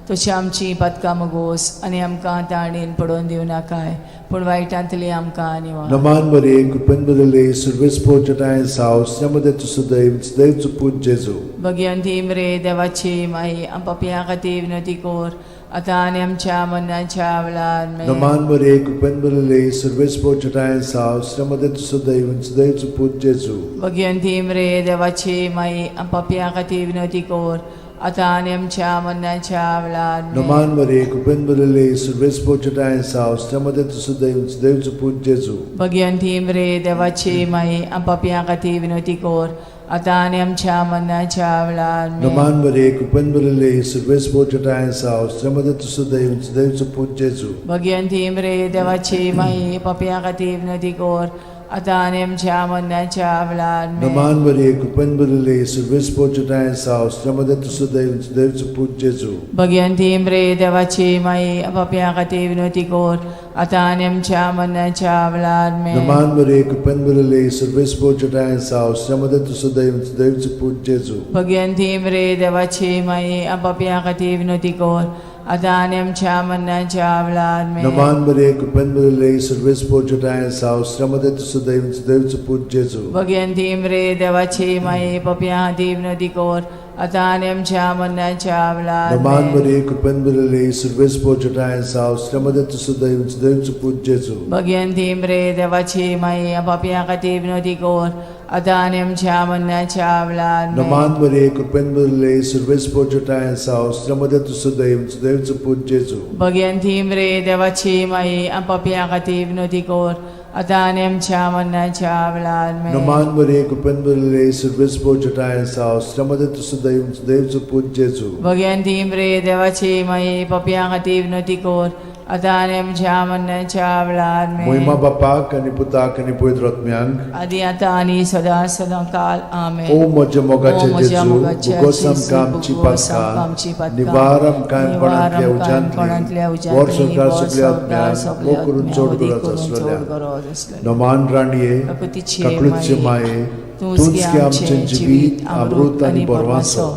[SPEAKER 3] तशी आमची पदकां मोगोस आनी आमकां ताळणेन पडोवन दिव नाकाय पूण वायटांतली आमकां निवार.
[SPEAKER 2] Naman Maria, कृपेन भरले, सर्व स्पोर्जटा आहे सावस्त्रामध्ये तू सुद्धा देवचं पूज जेजू.
[SPEAKER 3] भगवंती मरे देवाची माई पापियां खातीर विनवती कर आता आनी आमच्या मरणाच्या वेळार आमेन.
[SPEAKER 2] Naman Maria, कृपेन भरले, सर्व स्पोर्जटा आहे सावस्त्रामध्ये तू सुद्धा देवचं पूज जेजू.
[SPEAKER 3] भगवंती मरे देवाची माई पापियां खातीर विनवती कर आता आणि आमच्या मरणाच्या वेळार
[SPEAKER 2] Naman Maria, Kupenbulele, Survespo Chatayan Saus, Tamadet Sudaim, Deus Put Jesu.
[SPEAKER 3] Bhagwanti मरे देवाची माई आपापिया खातीर विनवती कोर आता आणि आमच्या मरणाच्या वेळार
[SPEAKER 2] Naman Maria, Kupenbulele, Survespo Chatayan Saus, Tamadet Sudaim, Deus Put Jesu.
[SPEAKER 3] Bhagwanti मरे देवाची माई आपापिया खातीर विनवती कोर आता आणि आमच्या मरणाच्या वेळार
[SPEAKER 2] Naman Maria, Kupenbulele, Survespo Chatayan Saus, Tamadet Sudaim, Deus Put Jesu.
[SPEAKER 3] Bhagwanti मरे देवाची माई आपापिया खातीर विनवती कोर आता आणि आमच्या मरणाच्या वेळार
[SPEAKER 2] Naman Maria, Kupenbulele, Survespo Chatayan Saus, Tamadet Sudaim, Deus Put Jesu.
[SPEAKER 3] Bhagwanti मरे देवाची माई आपापिया खातीर विनवती कोर आता आणि आमच्या मरणाच्या वेळार
[SPEAKER 2] Naman Maria, Kupenbulele, Survespo Chatayan Saus, Tamadet Sudaim, Deus Put Jesu.
[SPEAKER 3] Bhagwanti मरे देवाची माई आपापिया खातीर विनवती कोर आता आणि आमच्या मरणाच्या वेळार
[SPEAKER 2] Naman Maria, Kupenbulele, Survespo Chatayan Saus, Tamadet Sudaim, Deus Put Jesu.
[SPEAKER 3] Bhagwanti मरे देवाची माई आपापिया खातीर विनवती कोर आता आणि आमच्या मरणाच्या वेळार
[SPEAKER 2] Naman Maria, Kupenbulele, Survespo Chatayan Saus, Tamadet Sudaim, Deus Put Jesu.
[SPEAKER 3] Bhagwanti मरे देवाची माई आपापिया खातीर विनवती कोर आता आणि आमच्या मरणाच्या वेळार
[SPEAKER 2] Naman Maria, Kupenbulele, Survespo Chatayan Saus, Tamadet Sudaim, Deus Put Jesu.
[SPEAKER 3] Bhagwanti मरे देवाची माई आपापिया खातीर विनवती कोर आता आणि आमच्या मरणाच्या वेळार
[SPEAKER 2] Moima Bapak आणि Putak आणि Pavitr Atmyank.
[SPEAKER 3] आदी आता आणि सदा सदा काल आमेन
[SPEAKER 2] O moja mogache
[SPEAKER 3] मोज्या
[SPEAKER 2] Jesu,
[SPEAKER 3] मोगाच्या
[SPEAKER 2] bugosam
[SPEAKER 3] Jesu,
[SPEAKER 2] kamci
[SPEAKER 3] bugosam
[SPEAKER 2] patkan,
[SPEAKER 3] kamci patkan,
[SPEAKER 2] nivaram kaim
[SPEAKER 3] nivaram
[SPEAKER 2] panatlia
[SPEAKER 3] panatlia
[SPEAKER 2] ujantli,
[SPEAKER 3] ujantli,
[SPEAKER 2] vor sorkar
[SPEAKER 3] vor
[SPEAKER 2] सगळ्या
[SPEAKER 3] sorkar
[SPEAKER 2] ज्ञान,
[SPEAKER 3] सगळ्या
[SPEAKER 2] o kurun
[SPEAKER 3] ज्ञान,
[SPEAKER 2] चोड
[SPEAKER 3] उदी
[SPEAKER 2] गरज
[SPEAKER 3] करून
[SPEAKER 2] असलेल्या.
[SPEAKER 3] चोड गरज असलेल्या.
[SPEAKER 2] नमान राणीये,
[SPEAKER 3] ककुतीचे
[SPEAKER 2] ककळूचे
[SPEAKER 3] माये,
[SPEAKER 2] माये,
[SPEAKER 3] तूच
[SPEAKER 2] तूच
[SPEAKER 3] की
[SPEAKER 2] की आमचे जीवित, अमृत आणि परवासो.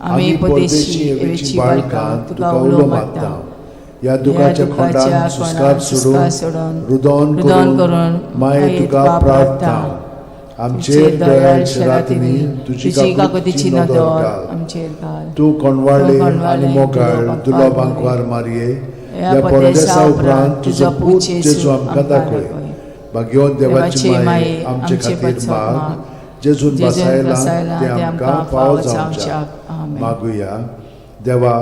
[SPEAKER 2] आम्ही परदेशी येवेची बाळकां तुका उलो मागता. या दुखाच्या खोंडान सुस्कार सोडून, रुदोन करून, माये तुका प्रार्थना. आमचेर दयाळ शरातीनी तुझी काकुतीची नदर घाल.
[SPEAKER 3] आमचेर घाल.
[SPEAKER 2] तू कोणवाडले आणि मोगाळ दुलोबांक वार मारये. या परदेसा उपरांत तुझो पूत जेजू आमकां दाखय. भाग्यवान देवाची माये आमचे खातीर माग. जेजून बसायला ते आमकां फावो जावच्याक मागुया. देवा,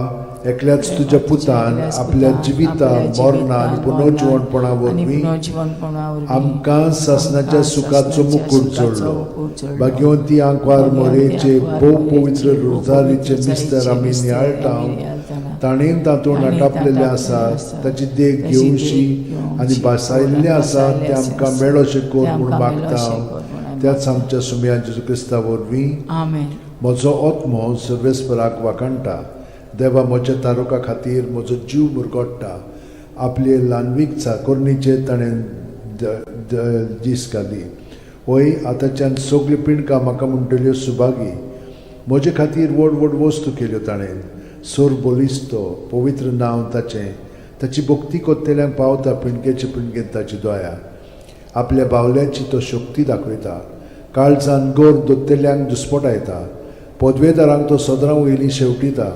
[SPEAKER 2] एकल्याच तुझ्या पुतान आपल्या जिविता मरणा आणि पुनर्जीवनपणा वरवीं आमकां सासणाच्या सुखाचो मुकुट जोडलो. भाग्यवंती आंकवार मोरेचे भोव पवित्र रोजारीचे मिस्तर आमी नियाळटाव. ताणें तातूंत आटापलेले आसात ताची देख घेवशी आनी बसायल्ले आसात ते आमकां मेळोशे कोर म्हूण मागता. त्याच आमच्या सुमया जेजू क्रिस्ता वरवीं
[SPEAKER 3] आमेन.
[SPEAKER 2] म्हजो आत्मो सर्वेस्पराक वाकणटा. देवा, म्हज्या तारुका खातीर म्हजो जीव मुरगोडटा. आपले ल्हानवीक चाकोरणीचे ताणें दीस घाली. होय, आतांच्यान सगळी पिणकां म्हाका म्हणटल्यो सुभागी. म्हजे खातीर व्हड व्हड वस्तू केल्यो ताणें. सोर बोलिस्तो, पवित्र नांव ताचें. ताची भक्ती कोत्तेल्यांक पावता पिणकेचे पिणकेंत ताची दया. आपल्या बावल्याची तो शक्ती दाखयता. काळजान गोर दोत्तेल्यांक दुस्पटायता. पदवेदारांक तो सदरां वयलीं शेवटिता.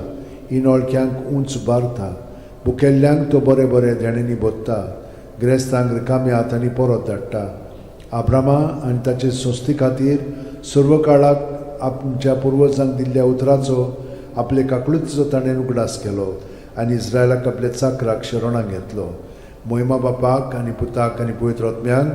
[SPEAKER 2] इनोळख्यांक उंच बारता. भुकेल्ल्यांक तो बरे बरे देणेनी बोदता. गिरेस्तांक रिकाम्या हातांनी परत धाडटा. आब्रामा आनी ताचे संस्थे खातीर सर्व काळाक आमच्या पुर्वजांक दिल्ल्या उतराचो आपले काकळुचो ताणें उगडास केलो आनी इस्रायलाक आपल्या चाकराक शरणाक घेतलो. मोहिमा बापाक आनी पुताक आनी पवित्र आत्म्यांक.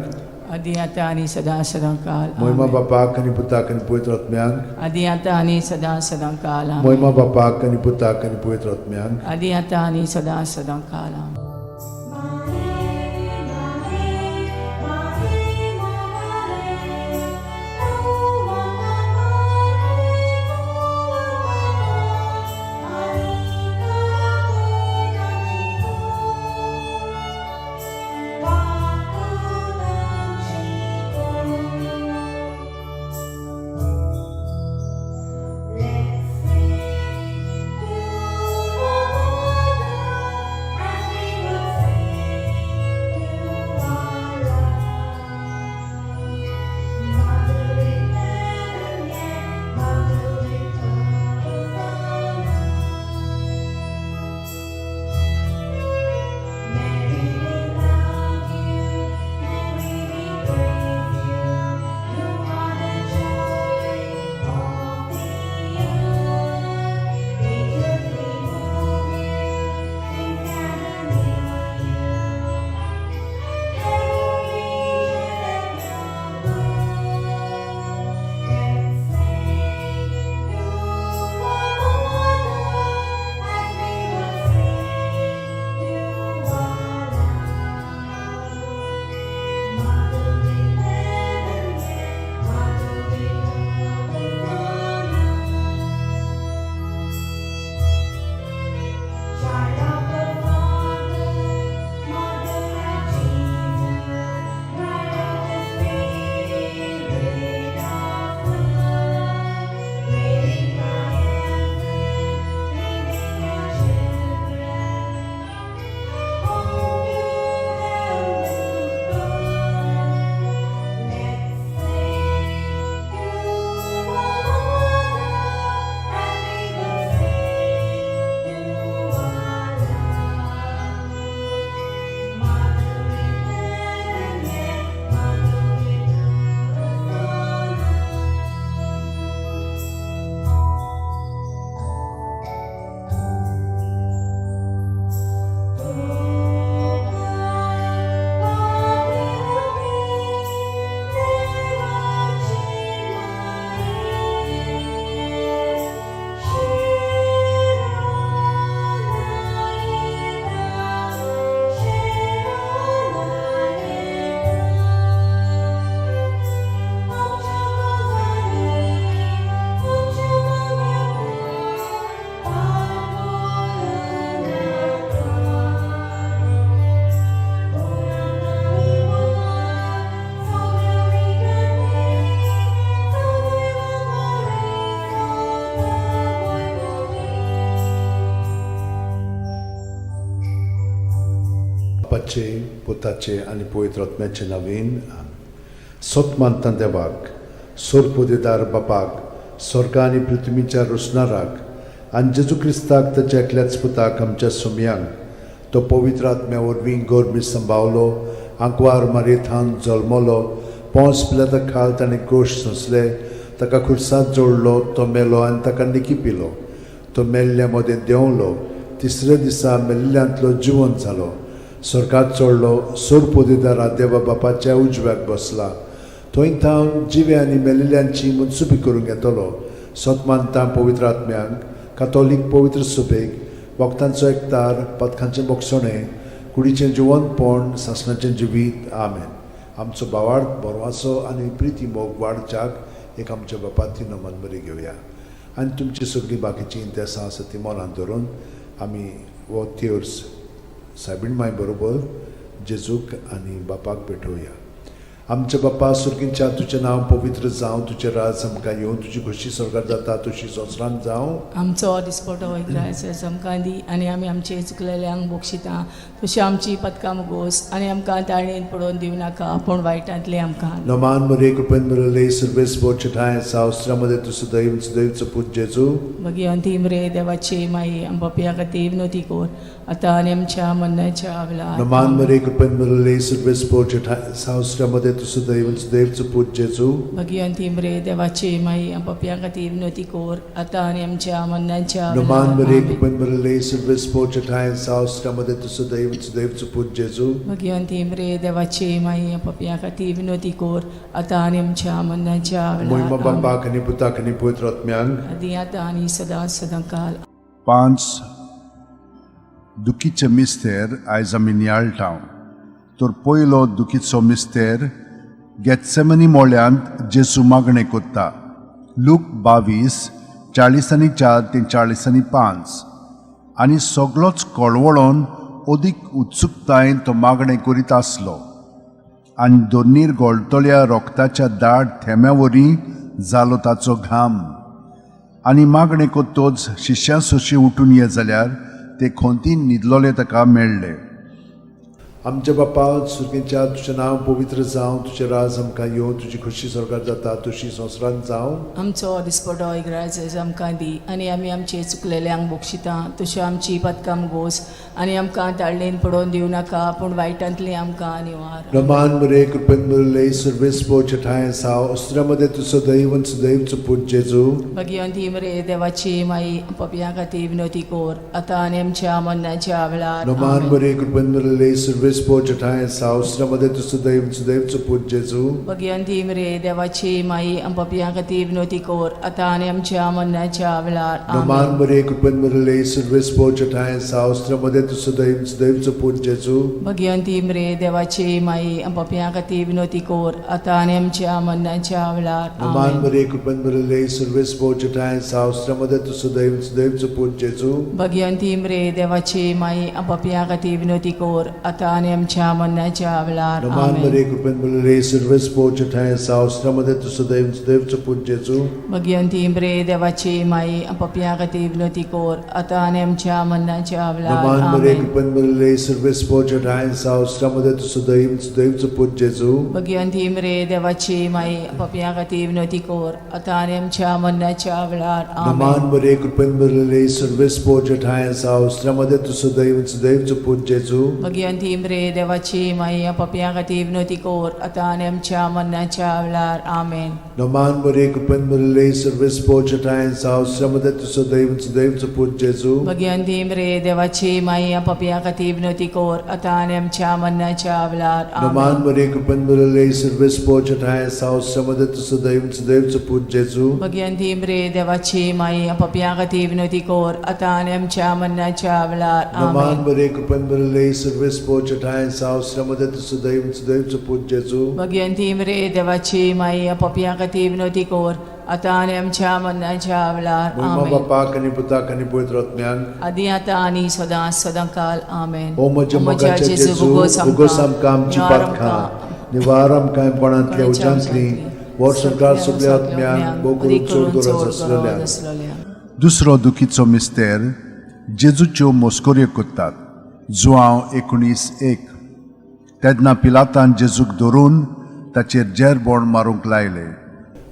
[SPEAKER 3] आदी आता आणि सदा सदा काल
[SPEAKER 2] मोहिमा बापाक आनी पुताक आनी पवित्र आत्म्यांक.
[SPEAKER 3] आदी आता आणि सदा सदा काल
[SPEAKER 2] मोहिमा बापाक आनी पुताक आनी पवित्र आत्म्यांक.
[SPEAKER 3] आदी आता आणि सदा सदा काल
[SPEAKER 1] Let's sing to the Lord as we
[SPEAKER 2] बापाचे पुताचे आनी पवित्र आत्म्याचे नांवेन सोत मानता देवाक सोरपोदेदार बापाक स्वर्ग आनी पृथ्वीच्या रुसणाराक आनी जेजू क्रिस्ताक ताच्या एकल्याच पुताक आमच्या सुमयांक तो पवित्र आत्म्या वरवीं गोरमी सांबावलो आंकवार मारयेंत जल्मलो पोंस पिलाता खाल ताणें गोश सोंसले ताका खुर्सांत जोडलो तो मेलो आनी ताका निकी पिलो तो मेल्ल्या मदें देंवलो तिसऱ्या दिसा मेल्ल्यांतलो जिवंत जालो स्वर्गांत चडलो सोरपोदेदारा देवा बापाच्या उजव्याक बसला थंय थावन जिवे आनी मेलिल्ल्यांची मनसुबी करूंक येतलो सोत मानता पवित्र आत्म्यांक कातोलीक पवित्र सुबेक वखदांचो एकतार पथकांचें बोगसणें कुडीचें जिवंतपण सासणाचें जिवीत आमेन आमचो बावार्थ बरवासो आनी प्रिती मोग वाडच्याक एक आमच्या बापाची नमन बरी घेवया आनी तुमची सगळीं बाकीची इंतेसां आसा ती मनांत धरून आमी वो तिर्स सायबीण माय बरोबर जेजूक आनी बापाक भेटोवया आमच्या बापा सुर्गींच्या तुजें नांव पवित्र जावं तुजें राज आमकां येवन तुजी खुशी स्वर्गांत जाता तशी संवसारांत जावं
[SPEAKER 3] आमचो दिसपटो वैग्रायस आमकां दी आनी आमी आमचे चुकलेल्यांक बोगशिता तशी आमची पदकां मुगोस आनी आमकां ताळणेन पडोवन दिवं नाका पूण वायटांतले आमकां
[SPEAKER 2] नमान मरे कृपेन मरले सर्वेस बोचठाय सावस्त्रामध्ये तुझं दैव दैवचं पूज जेजू
[SPEAKER 3] मगी अंतिम रे देवाचे माई आंबापिया खातीर विनोती कोर आतां आनी आमच्या मरणाच्या वेळार
[SPEAKER 2] नमान मरे कृपेन मरले सर्वेस बोचठाय सावस्त्रामध्ये तुझं दैवचं पूज जेजू
[SPEAKER 3] मगी अंतिम रे देवाचे माई आंबापिया खातीर विनोती कोर आतां आनी आमच्या मरणाच्या
[SPEAKER 2] नमान मरे
[SPEAKER 3] वेळार
[SPEAKER 2] कृपेन मरले सर्वेस बोचठाय सावस्त्रामध्ये तुझं दैवचं पूज जेजू
[SPEAKER 3] मगी अंतिम रे देवाचे माई आंबापिया खातीर विनोती कोर आतां आनी आमच्या मरणाच्या
[SPEAKER 2] महिमा
[SPEAKER 3] वेळार
[SPEAKER 2] बापाक आनी पुताक आनी पवित्र आत्म्यांक
[SPEAKER 3] आदी आतां आनी सदां काल
[SPEAKER 4] 5 दुखीचे मिस्तेर आयज आमी नियाळटाव तर पयलो दुखीचो मिस्तेर गेत्सेमनी मोळ्यांत जेजू मागणें कोत्ता लूक 22 40:4 ते 40:5 आनी सगळोच कळवळोन अदीक उत्सुकतायेन तो मागणें करीत आसलो आनी दोनीर गोळटोल्या रोगताच्या दाट थेंब्यावरी जालो ताचो घाम आनी मागणें कोत्तोच शिश्यां सोशी उठून ये जाल्यार ते खोंतीन न्हिदलोले ताका मेळ्ळे
[SPEAKER 2] आमच्या बापा सुर्गींच्या तुजें नांव पवित्र जावं तुजें राज आमकां येवन तुजी खुशी स्वर्गांत जाता तशी संवसारांत जावं
[SPEAKER 3] आमचो दिसपटो इग्रायज आमकां दी आनी आमी आमचे चुकलेल्यांक बोगशिता तशें आमची पदकां मुगोस आनी आमकां ताळणेन पडोवन दिवं नाका पूण वायटांतली आमकां निवार
[SPEAKER 2] नमान मरे कृपेन मरले सर्वेस बोचठाय साव अस्त्रामध्ये तुझं दैवचं पूज जेजू
[SPEAKER 3] मगी अंतिम रे देवाची माई पपिया खातीर विनोती कोर आतां आनी आमच्या मरणाच्या वेळार
[SPEAKER 2] नमान मरे कृपेन मरले सर्वेस बोचठाय साव अस्त्रामध्ये तुझं दैवचं पूज जेजू
[SPEAKER 3] मगी अंतिम रे देवाची माई पपिया खातीर विनोती कोर आतां आनी आमच्या मरणाच्या वेळार
[SPEAKER 2] नमान मरे कृपेन मरले सर्वेस बोचठाय साव अस्त्रामध्ये तुझं दैवचं पूज जेजू
[SPEAKER 3] मगी अंतिम रे देवाची माई पपिया खातीर विनोती कोर आतां आनी आमच्या मरणाच्या वेळार
[SPEAKER 2] नमान मरे कृपेन मरले सर्वेस बोचठाय साव अस्त्रामध्ये तुझं दैवचं पूज जेजू
[SPEAKER 3] मगी अंतिम रे देवाची माई पपिया खातीर विनोती कोर आतां आनी आमच्या मरणाच्या वेळार
[SPEAKER 2] नमान मरे कृपेन मरले सर्वेस बोचठाय साव अस्त्रामध्ये तुझं दैवचं पूज जेजू
[SPEAKER 3] मगी अंतिम रे देवाची माई पपिया खातीर विनोती कोर आतां आनी आमच्या मरणाच्या वेळार
[SPEAKER 2] नमान मरे कृपेन मरले सर्वेस बोचठाय साव अस्त्रामध्ये तुझं दैवचं पूज जेजू
[SPEAKER 3] मगी अंतिम रे देवाची माई पपिया खातीर विनोती कोर आतां आनी आमच्या मरणाच्या वेळार
[SPEAKER 2] नमान मरे कृपेन मरले सर्वेस बोचठाय साव अस्त्रामध्ये तुझं दैवचं पूज जेजू
[SPEAKER 3] मगी अंतिम रे देवाची माई पपिया खातीर विनोती कोर आतां आनी आमच्या मरणाच्या वेळार आमेन
[SPEAKER 2] नमान मरे कृपेन मरले सर्वेस बोचठाय साव अस्त्रामध्ये तुझं दैवचं पूज जेजू
[SPEAKER 3] मगी अंतिम रे देवाची माई पपिया खातीर विनोती कोर आतां आनी आमच्या मरणाच्या वेळार
[SPEAKER 2] नमान मरे कृपेन मरले सर्वेस बोचठाय साव अस्त्रामध्ये तुझं दैवचं पूज जेजू
[SPEAKER 3] मगी अंतिम रे देवाची माई पपिया खातीर विनोती कोर आतां आनी आमच्या मरणाच्या वेळार
[SPEAKER 2] नमान मरे कृपेन मरले सर्वेस बोचठाय साव अस्त्रामध्ये तुझं दैवचं पूज जेजू
[SPEAKER 3] मगी अंतिम रे देवाची माई पपिया खातीर विनोती कोर आतां आनी आमच्या मरणाच्या वेळार
[SPEAKER 2] महिमा
[SPEAKER 3] आमेन
[SPEAKER 2] बापाक आनी पुताक आनी पवित्र आत्म्यांक
[SPEAKER 3] आदी आतां आनी सदां काल आमेन
[SPEAKER 2] ओ म्हज्या मोगाचे जेजू उगोस आमकां आमची पातखां निवार आमकां कोणांतल्या उज्यांतली वर सरकार सगळ्या आत्म्यांक बोगून चड गरज आसलेल्या
[SPEAKER 4] दुसरो दुखीचो मिस्तेर जेजूच्यो मोस्कोऱ्यो कोत्तात जुआंव 19:1 तेन्ना पिलातान जेजूक धरून ताचेर जेरबोण मारूंक लायले.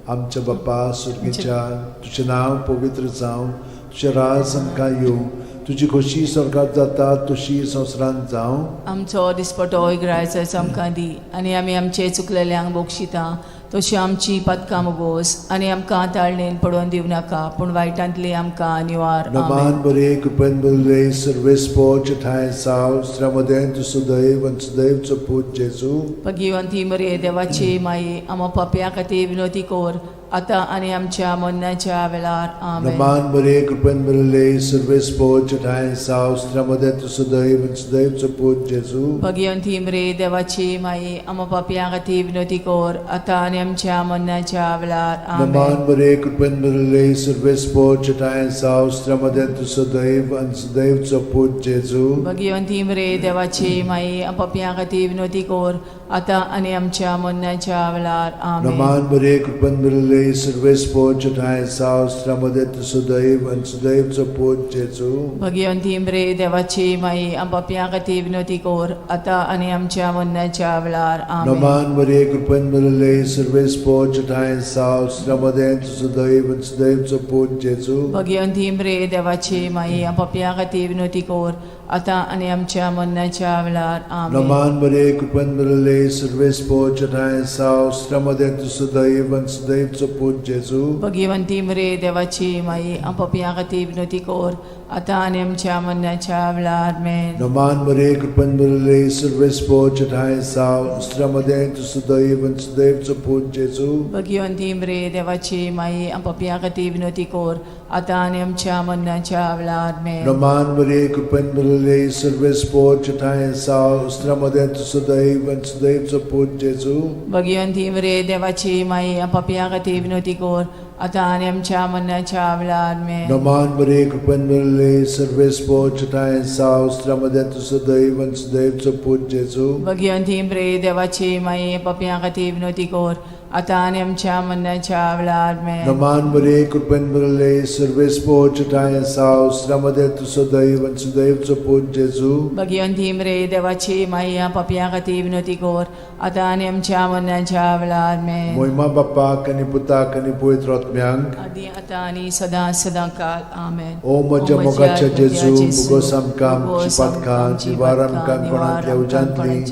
[SPEAKER 2] आमच्या बाप्पा सुर्गेच्या तुझें नांव पवित्र जावं, तुझें राज आमकां येवं, तुजी खोशी स्वर्गांत जाता तशी संवसारांत जावं.
[SPEAKER 3] आमचो दिसपटो ग्रायचो आमकां दी, आनी आमी आमचे चुकलेल्यांक बोगशिता तशी आमची पदकां मोगोस, आनी आमकां ताळणेन पडोवन दिवं नाका, पूण वायटांतली आमकां निवार.
[SPEAKER 2] नमान बरे कृपेन भरले सर्वेस पोच ठाय साव श्रमदेन तू सुदैव आणि सुदैवचो पूत जेजू.
[SPEAKER 3] भगिवंती मरे देवाची माये, आमो पाप्या खातीर विनोदी कोर, आतां आनी आमच्या मरणाच्या वेळार. आमेन.
[SPEAKER 2] नमान बरे कृपेन भरले सर्वेस पोच ठाय साव श्रमदेन तू सुदैव आणि सुदैवचो पूत जेजू.
[SPEAKER 3] भगिवंती मरे देवाची माये, आमो पाप्या खातीर विनोदी कोर, आतां आनी आमच्या मरणाच्या वेळार. आमेन.
[SPEAKER 2] नमान बरे कृपेन भरले सर्वेस पोच ठाय साव श्रमदेन तू सुदैव आणि सुदैवचो पूत जेजू.
[SPEAKER 3] भगिवंती मरे देवाची माये, आमो पाप्या खातीर विनोदी कोर, आतां आनी आमच्या मरणाच्या वेळार. आमेन.
[SPEAKER 2] नमान बरे कृपेन भरले सर्वेस पोच ठाय साव श्रमदेन तू सुदैव आणि सुदैवचो पूत जेजू.
[SPEAKER 3] भगिवंती मरे देवाची माये, आमो पाप्या खातीर विनोदी कोर, आतां आनी आमच्या मरणाच्या वेळार. आमेन.
[SPEAKER 2] नमान बरे कृपेन भरले सर्वेस पोच ठाय साव श्रमदेन तू सुदैव आणि सुदैवचो पूत जेजू.
[SPEAKER 3] भगिवंती मरे देवाची माये, आमो पाप्या खातीर विनोदी कोर, आतां आनी आमच्या मरणाच्या वेळार. आमेन.
[SPEAKER 2] नमान बरे कृपेन भरले सर्वेस पोच ठाय साव श्रमदेन तू सुदैव आणि सुदैवचो पूत जेजू.
[SPEAKER 3] भगिवंती मरे देवाची माये, आमो पाप्या खातीर विनोदी कोर, आतां आनी आमच्या मरणाच्या वेळार. आमेन.
[SPEAKER 2] नमान बरे कृपेन भरले सर्वेस पोच ठाय साव श्रमदेन तू सुदैव आणि सुदैवचो पूत जेजू.
[SPEAKER 3] भगिवंती मरे देवाची माये, आमो पाप्या खातीर विनोदी कोर, आतां आनी आमच्या मरणाच्या वेळार. आमेन.
[SPEAKER 2] नमान बरे कृपेन भरले सर्वेस पोच ठाय साव श्रमदेन तू सुदैव आणि सुदैवचो पूत जेजू.
[SPEAKER 3] भगिवंती मरे देवाची माये, आमो पाप्या खातीर विनोदी कोर, आतां आनी आमच्या मरणाच्या वेळार. आमेन.
[SPEAKER 2] नमान बरे कृपेन भरले सर्वेस पोच ठाय साव श्रमदेन तू सुदैव आणि सुदैवचो पूत जेजू.
[SPEAKER 3] भगिवंती मरे देवाची माये, पाप्या खातीर विनोदी कोर, आतां आनी आमच्या मरणाच्या वेळार. आमेन.
[SPEAKER 2] नमान बरे कृपेन भरले सर्वेस पोच ठाय साव श्रमदेन तू सुदैव आणि सुदैवचो पूत जेजू.
[SPEAKER 3] भगिवंती मरे देवाची माये, आमो पाप्या खातीर विनोदी कोर, आतां आनी आमच्या मरणाच्या वेळार. आमेन.
[SPEAKER 2] मोहिमा बापाक आनी पुताक आनी पवित्र आत्म्यांक.
[SPEAKER 3] आदी आतां आनी सदां सदां काल. आमेन.
[SPEAKER 2] ओ म्हज्या मोगाच्या जेजू, मुगोस आमकां आमची पातकां, जिवार आमकां कोणांतल्या उजांतली,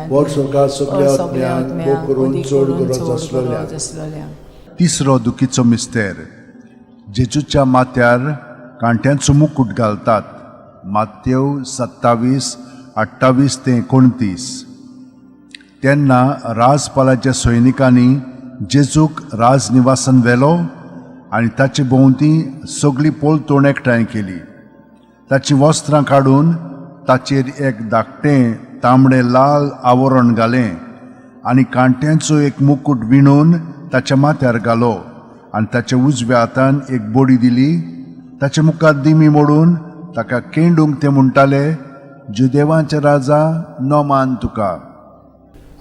[SPEAKER 2] वर स्वर्गांत सगल्या आत्म्यांक भोव करून चड गरज आसलेल्या.
[SPEAKER 4] तिसरो दुखीचो मिस्तेर. जेजूच्या माथ्यार कांट्यांचो मुकुट घालतात. मात्येव 27:28-29. तेन्ना राजपालाच्या सैनिकांनी जेजूक राजनिवासान व्हेलो आनी ताचे भोंवती सगळी पोलतोण एकठांय केली. ताची वस्त्रां काडून ताचेर एक धाकटें तांबडें लाल आवरण घालें आनी कांट्यांचो एक मुकुट विणून ताच्या माथ्यार घालो आनी ताच्या उजव्या हातान एक बडी दिली. ताच्या मुखार दिमी मोडून ताका केंडूंक ते म्हणटाले, जुदेवांचे राजा नोमान तुका.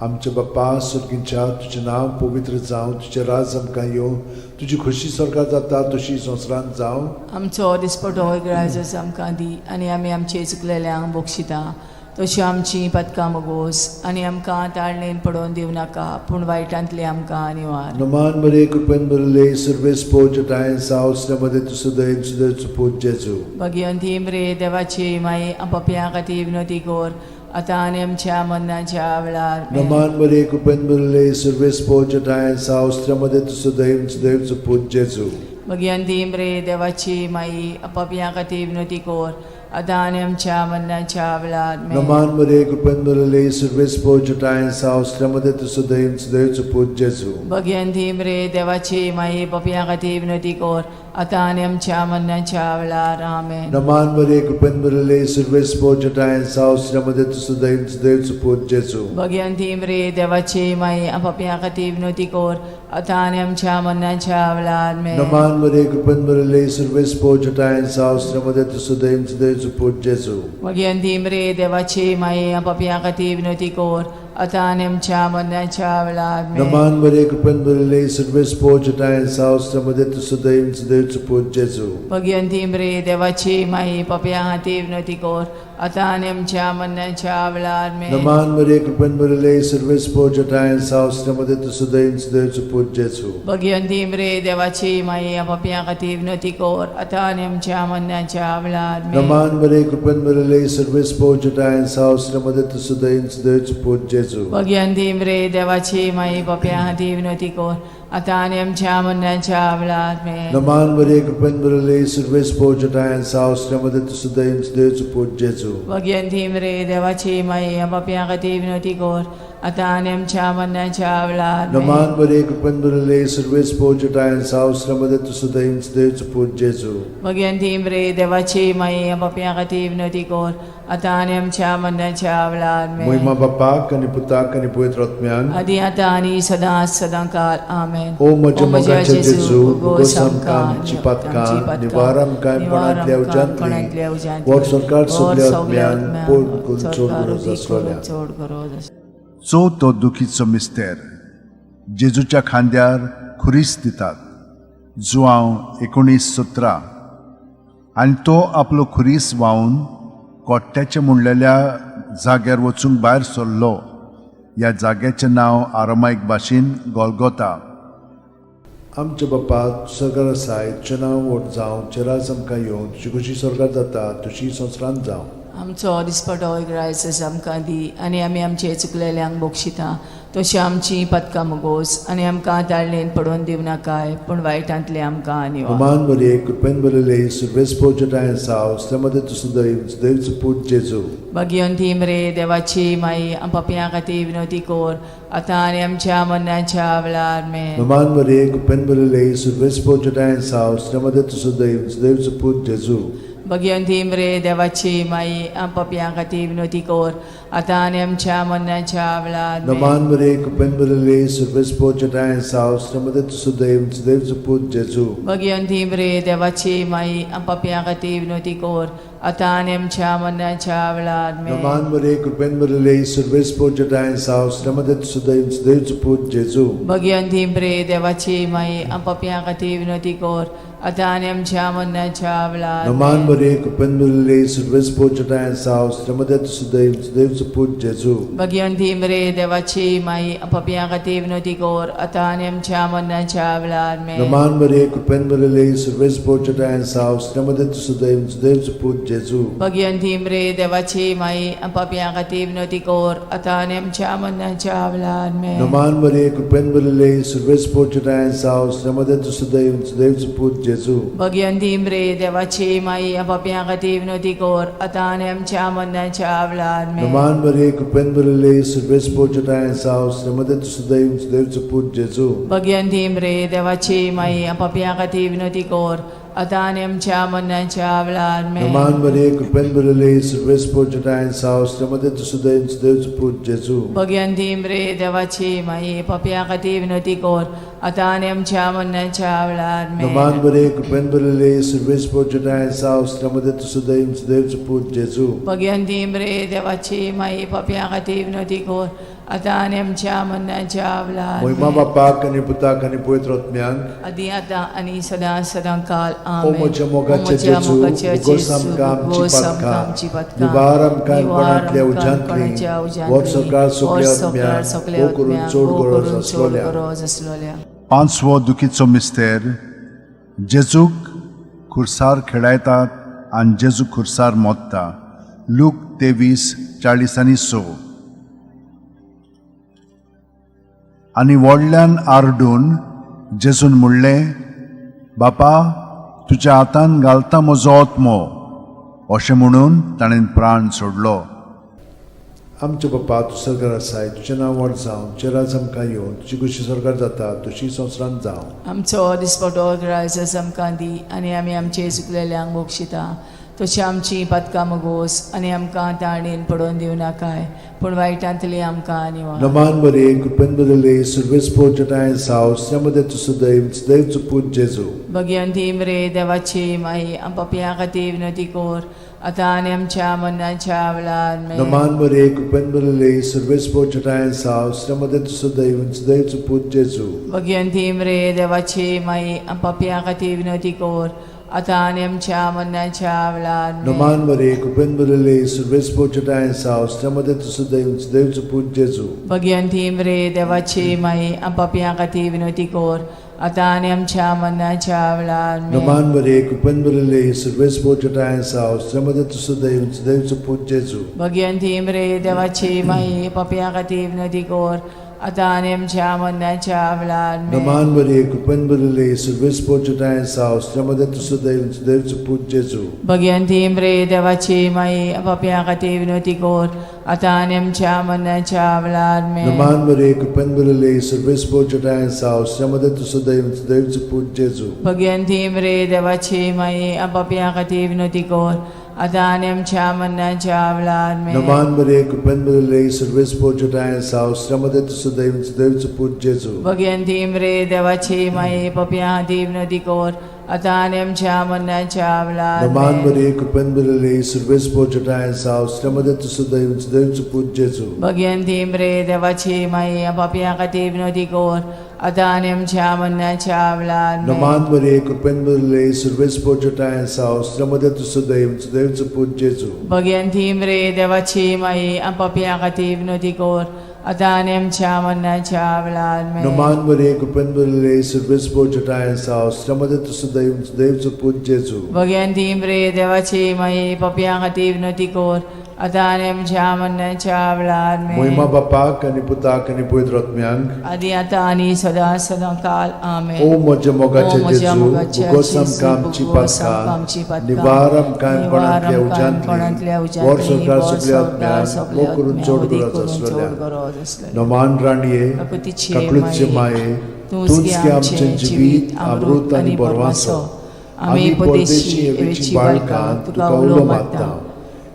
[SPEAKER 2] आमच्या बाप्पा सुर्गीच्या तुझें नांव पवित्र जावं, तुजें राज आमकां येवं, तुजी खोशी स्वर्गांत जाता तशी संवसारांत जावं.
[SPEAKER 3] आमचो दिसपटो ग्रायजस आमकां दी, आनी आमी आमचे चुकलेल्यांक बोगशिता तशी आमची पदकां मोगोस, आनी आमकां ताळणेन पडोवन दिवं नाका, पूण वायटांतली आमकां निवार.
[SPEAKER 2] नमान बरे कृपेन भरले सर्वेस पोच ठाय साव श्रमदेन तू सुदैव सुदैवचो पूत जेजू.
[SPEAKER 3] भगिवंती मरे देवाची माये, आमो पाप्या खातीर विनोदी कोर, आतां आनी आमच्या मरणाच्या वेळार. आमेन.
[SPEAKER 2] नमान बरे कृपेन भरले सर्वेस पोच ठाय साव श्रमदेन तू सुदैव सुदैवचो पूत जेजू.
[SPEAKER 3] भगिवंती मरे देवाची माये, आमो पाप्या खातीर विनोदी कोर, आतां आनी आमच्या मरणाच्या वेळार. आमेन.
[SPEAKER 2] नमान बरे कृपेन भरले सर्वेस पोच ठाय साव श्रमदेन तू सुदैव सुदैवचो पूत जेजू.
[SPEAKER 3] भगिवंती मरे देवाची माये, पाप्या खातीर विनोदी कोर, आतां आनी आमच्या मरणाच्या वेळार. आमेन.
[SPEAKER 2] नमान बरे कृपेन भरले सर्वेस पोच ठाय साव श्रमदेन तू सुदैव सुदैवचो पूत जेजू.
[SPEAKER 3] भगिवंती मरे देवाची माये, आमो पाप्या खातीर विनोदी कोर, आतां आनी आमच्या मरणाच्या वेळार. आमेन.
[SPEAKER 2] नमान बरे कृपेन भरले सर्वेस पोच ठाय साव श्रमदेन तू सुदैव सुदैवचो पूत जेजू.
[SPEAKER 3] भगिवंती मरे देवाची माये, आमो पाप्या खातीर विनोदी कोर, आतां आनी आमच्या मरणाच्या वेळार आमेन.
[SPEAKER 2] Naman Maria, कृपेन भरलेली, सर्वेस पोचताय सावस्त्रामध्ये तुझं दैव देवचं पूज जेजू.
[SPEAKER 3] भगवंती मरे देवाची माई पप्या हाती विनंती कर आतां आनी आमच्या मरणाच्या वेळार आमेन.
[SPEAKER 2] Naman Maria, कृपेन भरलेली, सर्वेस पोचताय सावस्त्रामध्ये तुझं दैव देवचं पूज जेजू.
[SPEAKER 3] भगवंती मरे देवाची माई पप्या हाती विनंती कर आतां आनी आमच्या मरणाच्या वेळार आमेन.
[SPEAKER 2] Naman Maria, कृपेन भरलेली, सर्वेस पोचताय सावस्त्रामध्ये तुझं दैव देवचं पूज जेजू.
[SPEAKER 3] भगवंती मरे देवाची माई पप्या हाती विनंती कर आतां आनी आमच्या मरणाच्या वेळार आमेन.
[SPEAKER 2] Naman Maria, कृपेन भरलेली, सर्वेस पोचताय सावस्त्रामध्ये तुझं दैव देवचं पूज जेजू.
[SPEAKER 3] भगवंती मरे देवाची माई पप्या हाती विनंती कर आतां आनी आमच्या मरणाच्या वेळार आमेन.
[SPEAKER 2] Naman Maria, कृपेन भरलेली, सर्वेस पोचताय सावस्त्रामध्ये तुझं दैव देवचं पूज जेजू.
[SPEAKER 3] भगवंती मरे देवाची माई पप्या हाती विनंती कर आतां आनी आमच्या मरणाच्या वेळार आमेन.
[SPEAKER 2] महिमा बापाक आणि पुताक आणि पवित्र आत्म्यान.
[SPEAKER 3] आदी आतां आनी सदांच सदांकाळ आमेन.
[SPEAKER 2] ओ म्हज्या मोगाचे जेजू, भोगोस आमकां आमची पातकां, निवार आमकां कोणांतल्या उज्यांतली, वर सरकार सगल्या आत्म्यान पोट करून चोड गरज आसलोल्या.
[SPEAKER 3] चोड गरज
[SPEAKER 4] चवथो दुखीचो मिस्तेर. जेजूच्या खांद्यार खुरीस दितात. जुआंव 19:17. आनी तो आपलो खुरीस व्हांवन कोट्ट्याचे मुणलेल्या जाग्यार वचूंक भायर सरलो. ह्या जाग्याचें नांव आरामायक भाशेन गोलगोथा.
[SPEAKER 2] आमच्या बापा सर्गार आसाय, तुजें नांव व्हड जावं, तुजें राज आमकां येवं, तुजी कशी स्वर्गार जाता तशी संवसारांत जावं.
[SPEAKER 3] आमचो दिसपटो रायस आमकां दी आनी आमी आमचे चुकलेल्यांक बोगशिता तशी आमची पदकां मोगोस आनी आमकां ताळणेन पडोवन दिवं नाकाय पूण वायटांतले आमकां निवार.
[SPEAKER 2] नमान मरे, कृपेन भरलेली, सर्वेस पोचताय सावस्त्रामध्ये तुझं देवचं पूज जेजू.
[SPEAKER 3] भगवंती मरे देवाची माई पप्या खातीर विनंती कर आतां आनी आमच्या मरणाच्या वेळार आमेन.
[SPEAKER 2] नमान मरे, कृपेन भरलेली, सर्वेस पोचताय सावस्त्रामध्ये तुझं देवचं पूज जेजू.
[SPEAKER 3] भगवंती मरे देवाची माई पप्या खातीर विनंती कर आतां आनी आमच्या मरणाच्या वेळार आमेन.
[SPEAKER 2] नमान मरे, कृपेन भरलेली, सर्वेस पोचताय सावस्त्रामध्ये तुझं देवचं पूज जेजू.
[SPEAKER 3] भगवंती मरे देवाची माई पप्या खातीर विनंती कर आतां आनी आमच्या मरणाच्या वेळार आमेन.
[SPEAKER 2] नमान मरे, कृपेन भरलेली, सर्वेस पोचताय सावस्त्रामध्ये तुझं देवचं पूज जेजू.
[SPEAKER 3] भगवंती मरे देवाची माई पप्या खातीर विनंती कर आतां आनी आमच्या मरणाच्या वेळार
[SPEAKER 2] नमान मरे, कृपेन भरलेली, सर्वेस पोचताय सावस्त्रामध्ये तुझं देवचं पूज जेजू.
[SPEAKER 3] भगवंती मरे देवाची माई पप्या खातीर विनंती कर आतां आनी आमच्या मरणाच्या वेळार आमेन.
[SPEAKER 2] नमान मरे, कृपेन भरलेली, सर्वेस पोचताय सावस्त्रामध्ये तुझं देवचं पूज जेजू.
[SPEAKER 3] भगवंती मरे देवाची माई पप्या खातीर विनंती कर आतां आनी आमच्या मरणाच्या वेळार आमेन.
[SPEAKER 2] नमान मरे, कृपेन भरलेली, सर्वेस पोचताय सावस्त्रामध्ये तुझं देवचं पूज जेजू.
[SPEAKER 3] भगवंती मरे देवाची माई पप्या खातीर विनंती कर आतां आनी आमच्या मरणाच्या वेळार आमेन.
[SPEAKER 2] नमान मरे, कृपेन भरलेली, सर्वेस पोचताय सावस्त्रामध्ये तुझं देवचं पूज जेजू.
[SPEAKER 3] भगवंती मरे देवाची माई पप्या खातीर विनंती कर आतां आनी आमच्या मरणाच्या वेळार आमेन.
[SPEAKER 2] नमान मरे, कृपेन भरलेली, सर्वेस पोचताय सावस्त्रामध्ये तुझं देवचं पूज जेजू.
[SPEAKER 3] भगवंती मरे देवाची माई पप्या खातीर विनंती कर आतां आनी आमच्या मरणाच्या वेळार आमेन.
[SPEAKER 2] नमान मरे, कृपेन भरलेली, सर्वेस पोचताय सावस्त्रामध्ये तुझं देवचं पूज जेजू.
[SPEAKER 3] भगवंती मरे देवाची माई पप्या खातीर विनंती कर आतां आनी आमच्या मरणाच्या वेळार
[SPEAKER 2] महिमा
[SPEAKER 3] आमेन.
[SPEAKER 2] बापाक आणि पुताक आणि पवित्र आत्म्यान.
[SPEAKER 3] आदी आतां आनी सदांकाळ
[SPEAKER 2] ओ
[SPEAKER 3] आमेन.
[SPEAKER 2] म्हज्या मोगाचे जेजू, भोगोस आमकां आमची पातकां, निवार आमकां कोणांतल्या उज्यांतली, वर सरकार सगल्या आत्म्यान हो करून चोड गरज आसलोल्या.
[SPEAKER 4] पांचवो दुखीचो मिस्तेर. जेजूक खुर्सार खेळायतात आनी जेजू खुर्सार मोडटा. लूक 23:40-6. आनी व्हडल्यान आरडून जेजून म्हणलें, बापा, तुज्या हातान घालता म्हजो आत्मो. अशें म्हणून ताणें प्राण सोडलो.
[SPEAKER 2] आमचे बापा, तूं स्वर्गार आसाय, तुजें नांव व्हड जावं, तुजें राज आमकां येवं, तुजी कशी स्वर्गार जाता तशी संवसारांत जावं.
[SPEAKER 3] आमचो दिसपटो रायस आमकां दी आनी आमी आमचे चुकलेल्यांक बोगशिता तशी आमची पदकां मोगोस आनी आमकां ताणेन पडोवन दिवं नाकाय पूण वायटांतली आमकां निवार.
[SPEAKER 2] Naman Maria, cupendorile, survespo jatae sao, sramade tu sudaiv, sudaiv chuput Jesu.
[SPEAKER 3] Bhagwanti मरे देवाची माई आम पपियां खातीर विनंती कोर आतां आनी आमच्या मरणाच्या वेळार आमेन.
[SPEAKER 2] Naman Maria, cupendorile, survespo jatae sao, sramade tu sudaiv, sudaiv chuput Jesu.
[SPEAKER 3] Bhagwanti मरे देवाची माई आम पपियां खातीर विनंती कोर आतां आनी आमच्या मरणाच्या वेळार आमेन.
[SPEAKER 2] Naman Maria, cupendorile, survespo jatae sao, sramade tu sudaiv, sudaiv chuput Jesu.
[SPEAKER 3] Bhagwanti मरे देवाची माई आम पपियां खातीर विनंती कोर आतां आनी आमच्या मरणाच्या वेळार आमेन.
[SPEAKER 2] Naman Maria, cupendorile, survespo jatae sao, sramade tu sudaiv, sudaiv chuput Jesu.
[SPEAKER 3] Bhagwanti मरे देवाची माई पपियां खातीर विनंती कोर आतां आनी आमच्या मरणाच्या वेळार आमेन.
[SPEAKER 2] Naman Maria, cupendorile, survespo jatae sao, sramade tu sudaiv, sudaiv chuput Jesu.
[SPEAKER 3] Bhagwanti मरे देवाची माई पपियां खातीर विनंती कोर आतां आनी आमच्या मरणाच्या वेळार आमेन.
[SPEAKER 2] Naman Maria, cupendorile, survespo jatae sao, sramade tu sudaiv, sudaiv chuput Jesu.
[SPEAKER 3] Bhagwanti मरे देवाची माई पपियां खातीर विनंती कोर आतां आनी आमच्या मरणाच्या वेळार आमेन.
[SPEAKER 2] Naman Maria, cupendorile, survespo jatae sao, sramade tu sudaiv, sudaiv chuput Jesu.
[SPEAKER 3] Bhagwanti मरे देवाची माई पपियां खातीर विनंती कोर आतां आनी आमच्या मरणाच्या वेळार
[SPEAKER 2] Naman
[SPEAKER 3] आमेन.
[SPEAKER 2] Maria, cupendorile, survespo jatae sao, sramade tu sudaiv, sudaiv chuput Jesu.
[SPEAKER 3] Bhagwanti मरे देवाची माई पपियां खातीर विनंती कोर आतां आनी आमच्या मरणाच्या वेळार आमेन.
[SPEAKER 2] Naman Maria, cupendorile, survespo jatae sao, sramade tu sudaiv, sudaiv chuput Jesu.
[SPEAKER 3] Bhagwanti मरे देवाची माई पपियां खातीर विनंती कोर आतां आनी आमच्या मरणाच्या वेळार आमेन.
[SPEAKER 2] Naman Maria, cupendorile, survespo jatae sao, sramade tu sudaiv, sudaiv chuput Jesu.
[SPEAKER 3] Bhagwanti मरे देवाची माई पपियां खातीर विनंती कोर आतां आनी आमच्या मरणाच्या वेळार आमेन.
[SPEAKER 2] Moima Bapak ani Putak ani Pavitra Atmyank.
[SPEAKER 3] आदी आतां आनी सदां सदां काल आमेन.
[SPEAKER 2] O moja mogache
[SPEAKER 3] मोज्या
[SPEAKER 2] Jesu,
[SPEAKER 3] मोगाच्या
[SPEAKER 2] bugosam
[SPEAKER 3] जेजू,
[SPEAKER 2] kamchi
[SPEAKER 3] bugosam
[SPEAKER 2] patka,
[SPEAKER 3] kamची पदकां,
[SPEAKER 2] nivaram kaim konantlia
[SPEAKER 3] निवारम कोणांतल्या
[SPEAKER 2] ujantli, vor
[SPEAKER 3] उज्यांतली,
[SPEAKER 2] sokar
[SPEAKER 3] वर
[SPEAKER 2] suglia
[SPEAKER 3] सौदार
[SPEAKER 2] atmyan,
[SPEAKER 3] सगल्या
[SPEAKER 2] o kurun
[SPEAKER 3] आत्म्या,
[SPEAKER 2] chod
[SPEAKER 3] उदी
[SPEAKER 2] guras
[SPEAKER 3] करून चोड
[SPEAKER 2] aslelia.
[SPEAKER 3] गरज असलेल्या.
[SPEAKER 2] Naman raniye,
[SPEAKER 3] काकुतीचे
[SPEAKER 2] kaklutche
[SPEAKER 3] माये,
[SPEAKER 2] maye,
[SPEAKER 3] तूंच
[SPEAKER 2] tunski
[SPEAKER 3] आमचे
[SPEAKER 2] amchen jivit, amrut ani borvaso.
[SPEAKER 3] आमी परदेशी एवेची बाळकां तुका उलो मागता.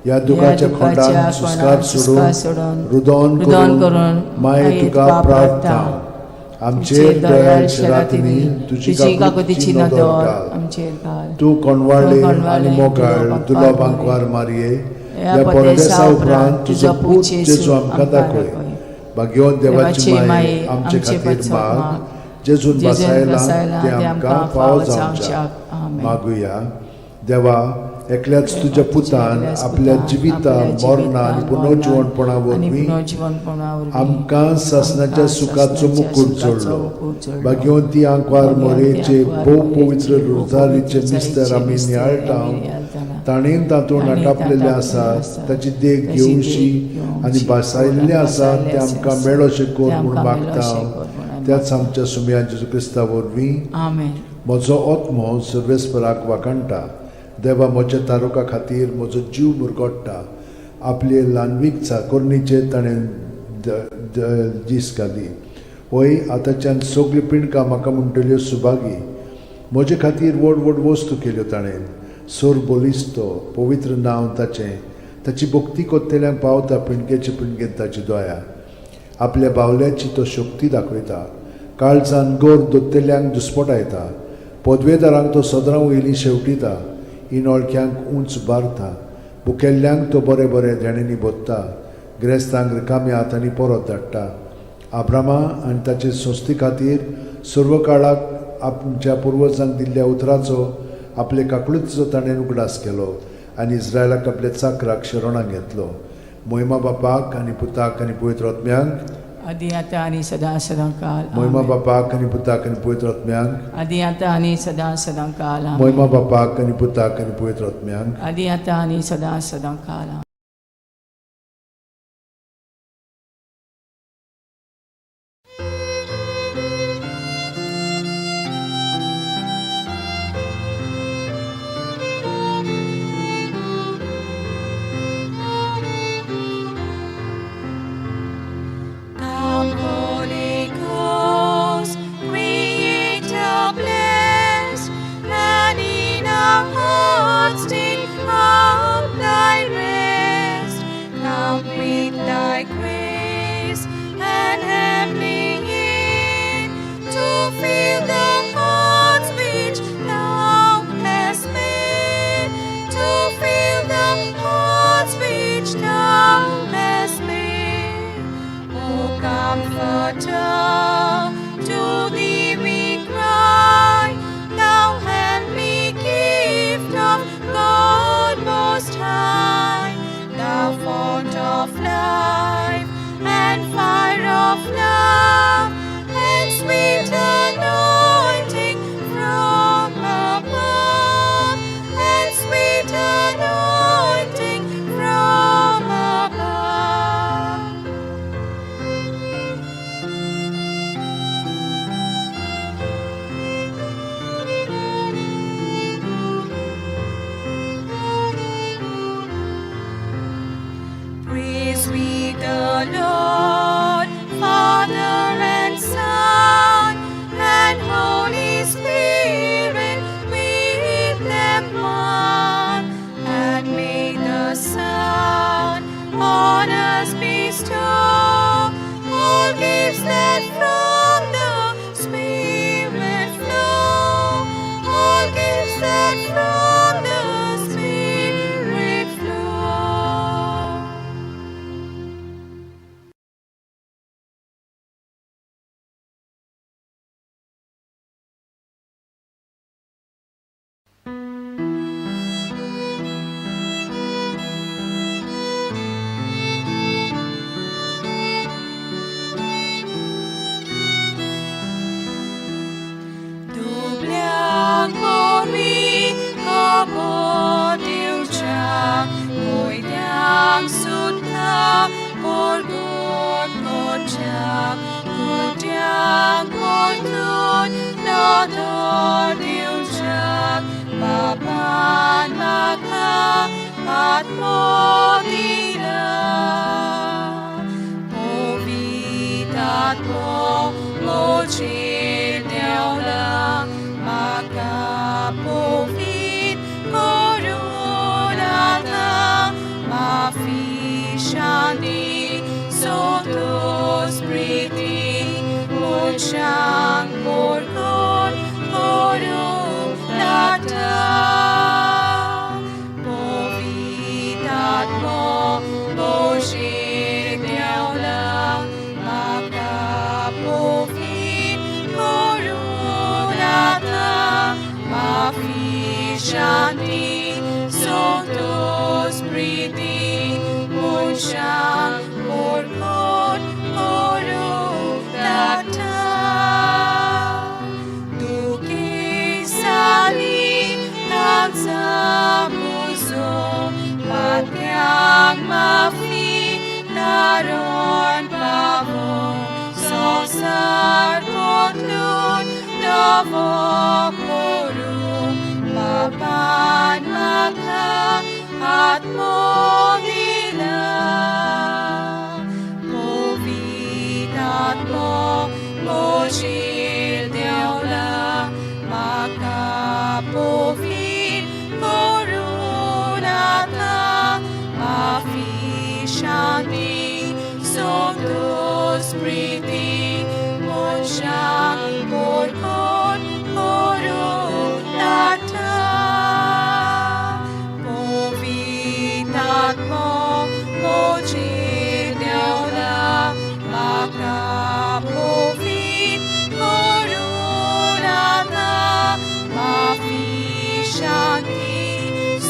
[SPEAKER 2] या दुखाच्या खोंडान सुस्कार सोडून रुदोन करून माये तुका प्रार्थना. आमचेर दयाळ शरातीनी तुजी काकुतीची नदर घाल.
[SPEAKER 3] आमचेर घाल.
[SPEAKER 2] तू कोणवाळे आनी मोगाळ तुला बांकवार मारये. या परदेसा उपरांत तुजो पूत जेजू आमकां दाखय. भाग्यवान देवाची माये आमचे खातीर माग. जेजून बसायला ते आमकां फावो जावच्याक मागुया. देवा, एकल्याच तुझ्या पुतान आपल्या जिविता मरणा आनी पुनर्जीवनपणा वरवीं आमकां सासणाच्या सुखाचो मुकूट जोडलो. भाग्यवंती आंकवार मोरेचे भोव पवित्र रोजारीचे मिस्तर आमी नियाळटाव. ताणेन तातूंत आटापलेले आसात, ताची देख घेवशी आनी बसायलेले आसात ते आमकां मेळोशे कोर म्हूण मागता. त्याच आमच्या सुमया जेजू क्रिस्ता वरवीं
[SPEAKER 3] आमेन.
[SPEAKER 2] म्हजो आत्मो सर्वेस्पराक वाकणटा. देवा, म्हज्या तारुका खातीर म्हजो जीव मुरगोडटा. आपले ल्हानवीक चाकोरणीचे ताणें दीस घाली. होय, आतांच्यान सगळ्यो पिणकां म्हाका म्हणटल्यो सुभागी. म्हजे खातीर व्हड व्हड वस्तू केल्यो ताणें. सोर बोलिस्तो, पवित्र नांव ताचें. ताची भक्ती कोत्तेल्यांक पावता पिणकेचे पिणकेन ताची दोया. आपल्या बावल्याची तो शक्ती दाखयता. काळजान गोर दोत्तेल्यांक दुस्पटायता. पदवेदारांक तो सदरां वयलीं शेवटिता. इनोळख्यांक उंच बारता. भुकेल्ल्यांक तो बरे बरे धेणेंनी बोदता. गिरेस्तांक रिकाम्या हातांनी परत धाडटा. आब्रामा आनी ताचे संस्थे खातीर सर्व काळाक आमच्या पुर्वजांक दिल्ल्या उतराचो आपले काकळुचो ताणें उगडास केलो आनी इस्रायलाक आपल्या चाकराक शरणां घेतलो. मोहिमा बापाक आनी पुताक आनी पवित्र आत्म्यांक.
[SPEAKER 3] आदी आतां आनी सदां सदां काल.
[SPEAKER 2] मोहिमा बापाक आनी पुताक आनी पवित्र आत्म्यांक.
[SPEAKER 3] आदी आतां आनी सदां सदां काल.
[SPEAKER 2] मोहिमा बापाक आनी पुताक आनी पवित्र आत्म्यांक.
[SPEAKER 3] आदी आतां आनी सदां सदां काल.
[SPEAKER 1] Come, Holy Ghost, Creator bless, and in our hearts take water. To thee we cry, thou heavenly gift of God Most High, thou fount of life and fire of love, and sweet anointing from above, and sweet anointing from above. Praise we the Lord, Father and Son, and Holy Spirit, with them one. And may the Son on us bestow all gifts that from the Spirit flow, all gifts that from the Spirit flow. Doblang pori kapot iucak, koidang sutla korgot kocak, kodang kortun nador iucak, papan maka at modila. Povitat mo mochil deola, maka povit korunata, mafishani sotos priti, mochang korkon korunata. Povitat mo mochil deola, maka povit korunata, mafishani sotos priti, mochang korkon korunata. Duki sali tansa puso, patyang mafi naron pavo, sosar kotlun davo korum, papan maka at modila. Povitat mo mochil deola, maka povit korunata, mafishani sotos priti, mochang korkon korunata. Povitat mo mochil deola, maka povit korunata, mafishani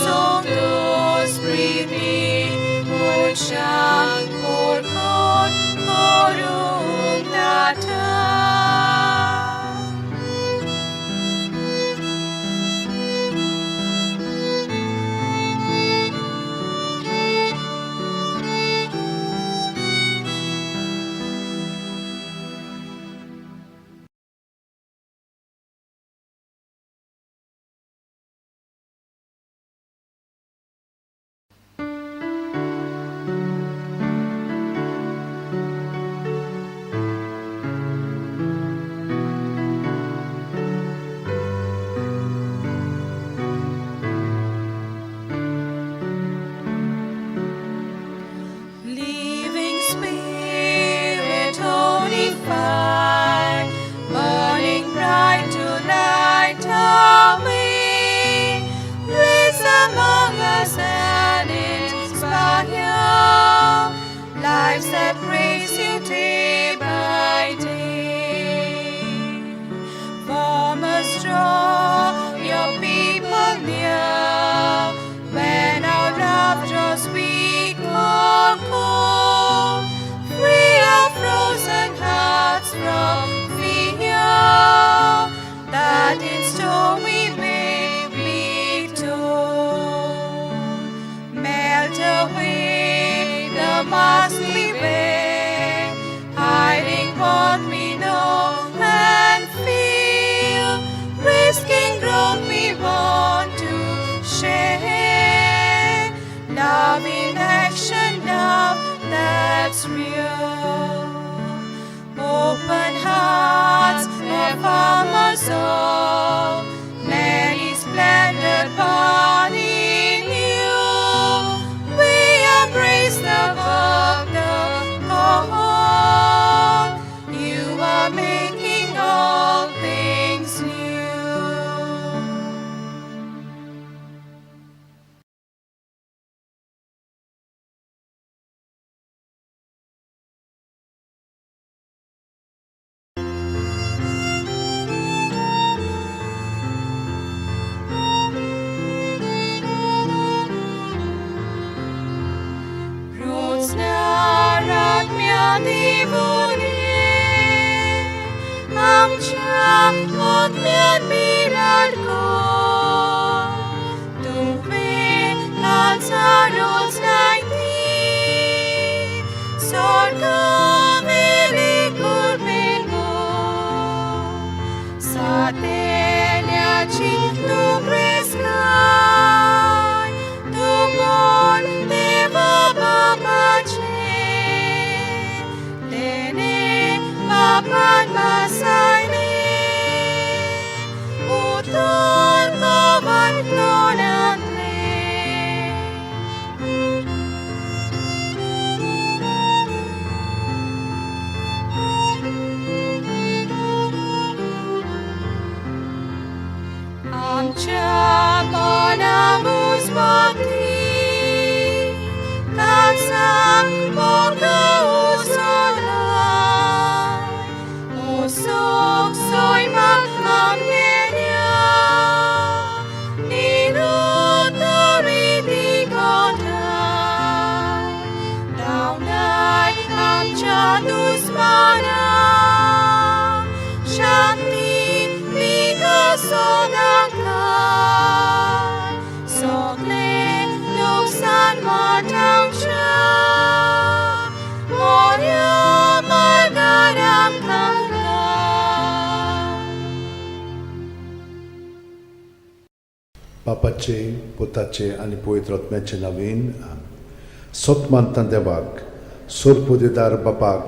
[SPEAKER 1] sotos priti, mochang korkon korunata. Living Spirit, holy fire, burning bright to light our way, blaze among us and inspire lives that praise you day by draw your people near. When our love draws weak or cold, free our frozen hearts from fear, that in stormy may be told. Melt away the mask we wear, hiding what we know and feel, risking growth we want to share. Love in action, love that's real. Open hearts of farmers all, many splendid body new. We embrace the work, the call. You are making all things new. Rodzna divone, amcia odmian mirarko, tuve Lazarus naiti, sorga velikur bengo, satenia cintu preskai, tumon deva babace. Papan masayne, utol kawan klonantle. Amcha monamus bhakti, kansang boga usola. Sok soy maghamyenya, nirutori di kota. Daunay amcha dusmana, shanti vigasodangkai, sokle luksan matang siya, moria margaram kang.
[SPEAKER 2] बापाचे पुताचे आणि पवित्र आत्म्याचे नावीन सोत मानता देवाक सोरपोदेदार बापाक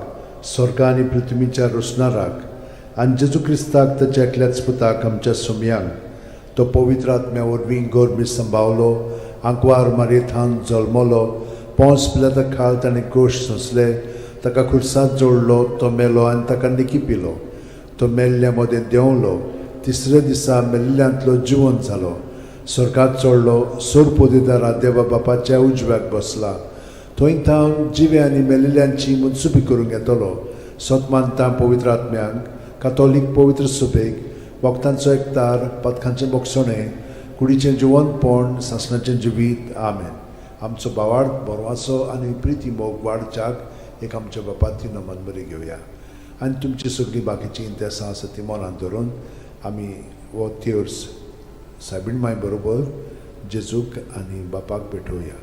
[SPEAKER 2] स्वर्गा आणि पृथ्वीच्या रोसणाराक आणि जेजू क्रिस्ताक ताच्या एकल्याच पुताक आमच्या सोम्यांक तो पवित्र आत्म्या वरवीं गोरमी सांबावलो आंकवार मारयेंत जल्मलो पोंस पिलाता खाल ताणें गोश सोंसले ताका खुर्सांत जोडलो तो मेलो आनी ताका निकिपिलो तो मेल्ल्या मदें देंवलो तिसऱ्या दिसा मेल्ल्यांतलो जिवंत जालो स्वर्गात चडलो सोरपोदेदारा देवा बापाच्या उजव्याक बसला थंय थावन जिवे आनी मेलिल्ल्यांची मुनसुबी करूंक येतलो सतमानता पवित्र आत्म्यांक कातोलीक पवित्र सुबेक वखदांचो एकतार पथकांचें बोगसणें कुडीचें जिवंतपण सासणाचें जिवीत आमेन आमचो बावार्थ बरवासो आनी प्रिती मोग वाडच्याक एक आमच्या बापाची नमन बरी घेवया आनी तुमची सगळीं बाकीचीं इंतेसां आसा तीं मनांत धरून आमी वो तिर्स सायबीण माय बरोबर जेजूक आनी बापाक भेटोवया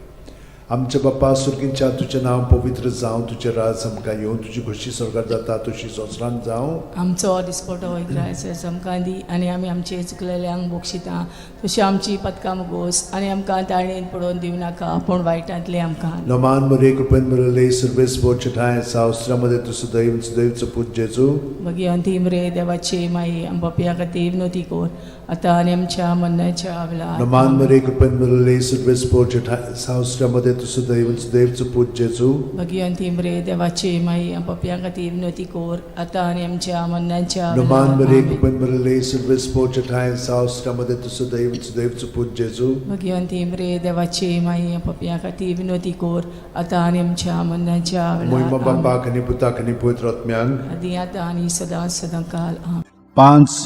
[SPEAKER 2] आमचे बापा सुर्गींच्या तुजें नांव पवित्र जावं तुजें राज आमकां येवं तुजी खुशी स्वर्गांत जाता तशी संवसारांत जावं
[SPEAKER 3] आमचो दिसपटो वैग्रायस आमकां दी आनी आमी आमचे चुकलेल्यांक बोगशिता तशी आमची पदकां मुगोस आनी आमकां ताळणेन पडोवन दिवं नाका पूण वायटांतले आमकां
[SPEAKER 2] नमान मरे कृपेन मरले सर्वेस बोरचेठाय सावस्रामध्ये तुझं दैवचं पूज जेजू
[SPEAKER 3] भगवंती मरे देवाचे माई आंबापिया खातीर विनोती कोर आतां आनी आमच्या मरणाच्या वेळार
[SPEAKER 2] नमान मरे कृपेन मरले सर्वेस बोरचेठाय सावस्रामध्ये तुझं दैवचं पूज जेजू
[SPEAKER 3] भगवंती मरे देवाचे माई आंबापिया खातीर विनोती कोर आतां आनी आमच्या मरणाच्या
[SPEAKER 2] नमान मरे
[SPEAKER 3] वेळार
[SPEAKER 2] कृपेन मरले सर्वेस बोरचेठाय सावस्रामध्ये तुझं दैवचं पूज जेजू
[SPEAKER 3] भगवंती मरे देवाचे माई आंबापिया खातीर विनोती कोर आतां आनी आमच्या मरणाच्या
[SPEAKER 2] महिमा
[SPEAKER 3] वेळार
[SPEAKER 2] बापाक आनी पुताक आनी पवित्र आत्म्यांक
[SPEAKER 3] आदी आतां आनी सदां सदां काल आमेन.
[SPEAKER 4] 5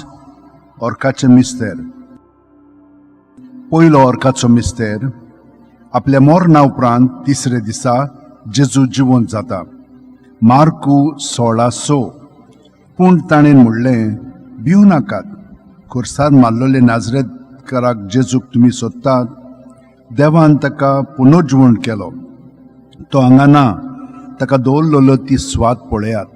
[SPEAKER 4] ऑर्काचें मिस्तेर. पयलो ऑर्काचो मिस्तेर. आपल्या मोरणा उपरांत तिसरे दिसा जेजू जिवंत जाता. मार्कू 16:6. पूण ताणें म्हणलें, भिवू नाकात. खुर्सार मारलोले नाजरेतकाराक जेजूक तुमी सोदतात. देवान ताका पुनर्जिवण केलो. तो हांगा ना. ताका दवरलेलो ती स्वात पळयात.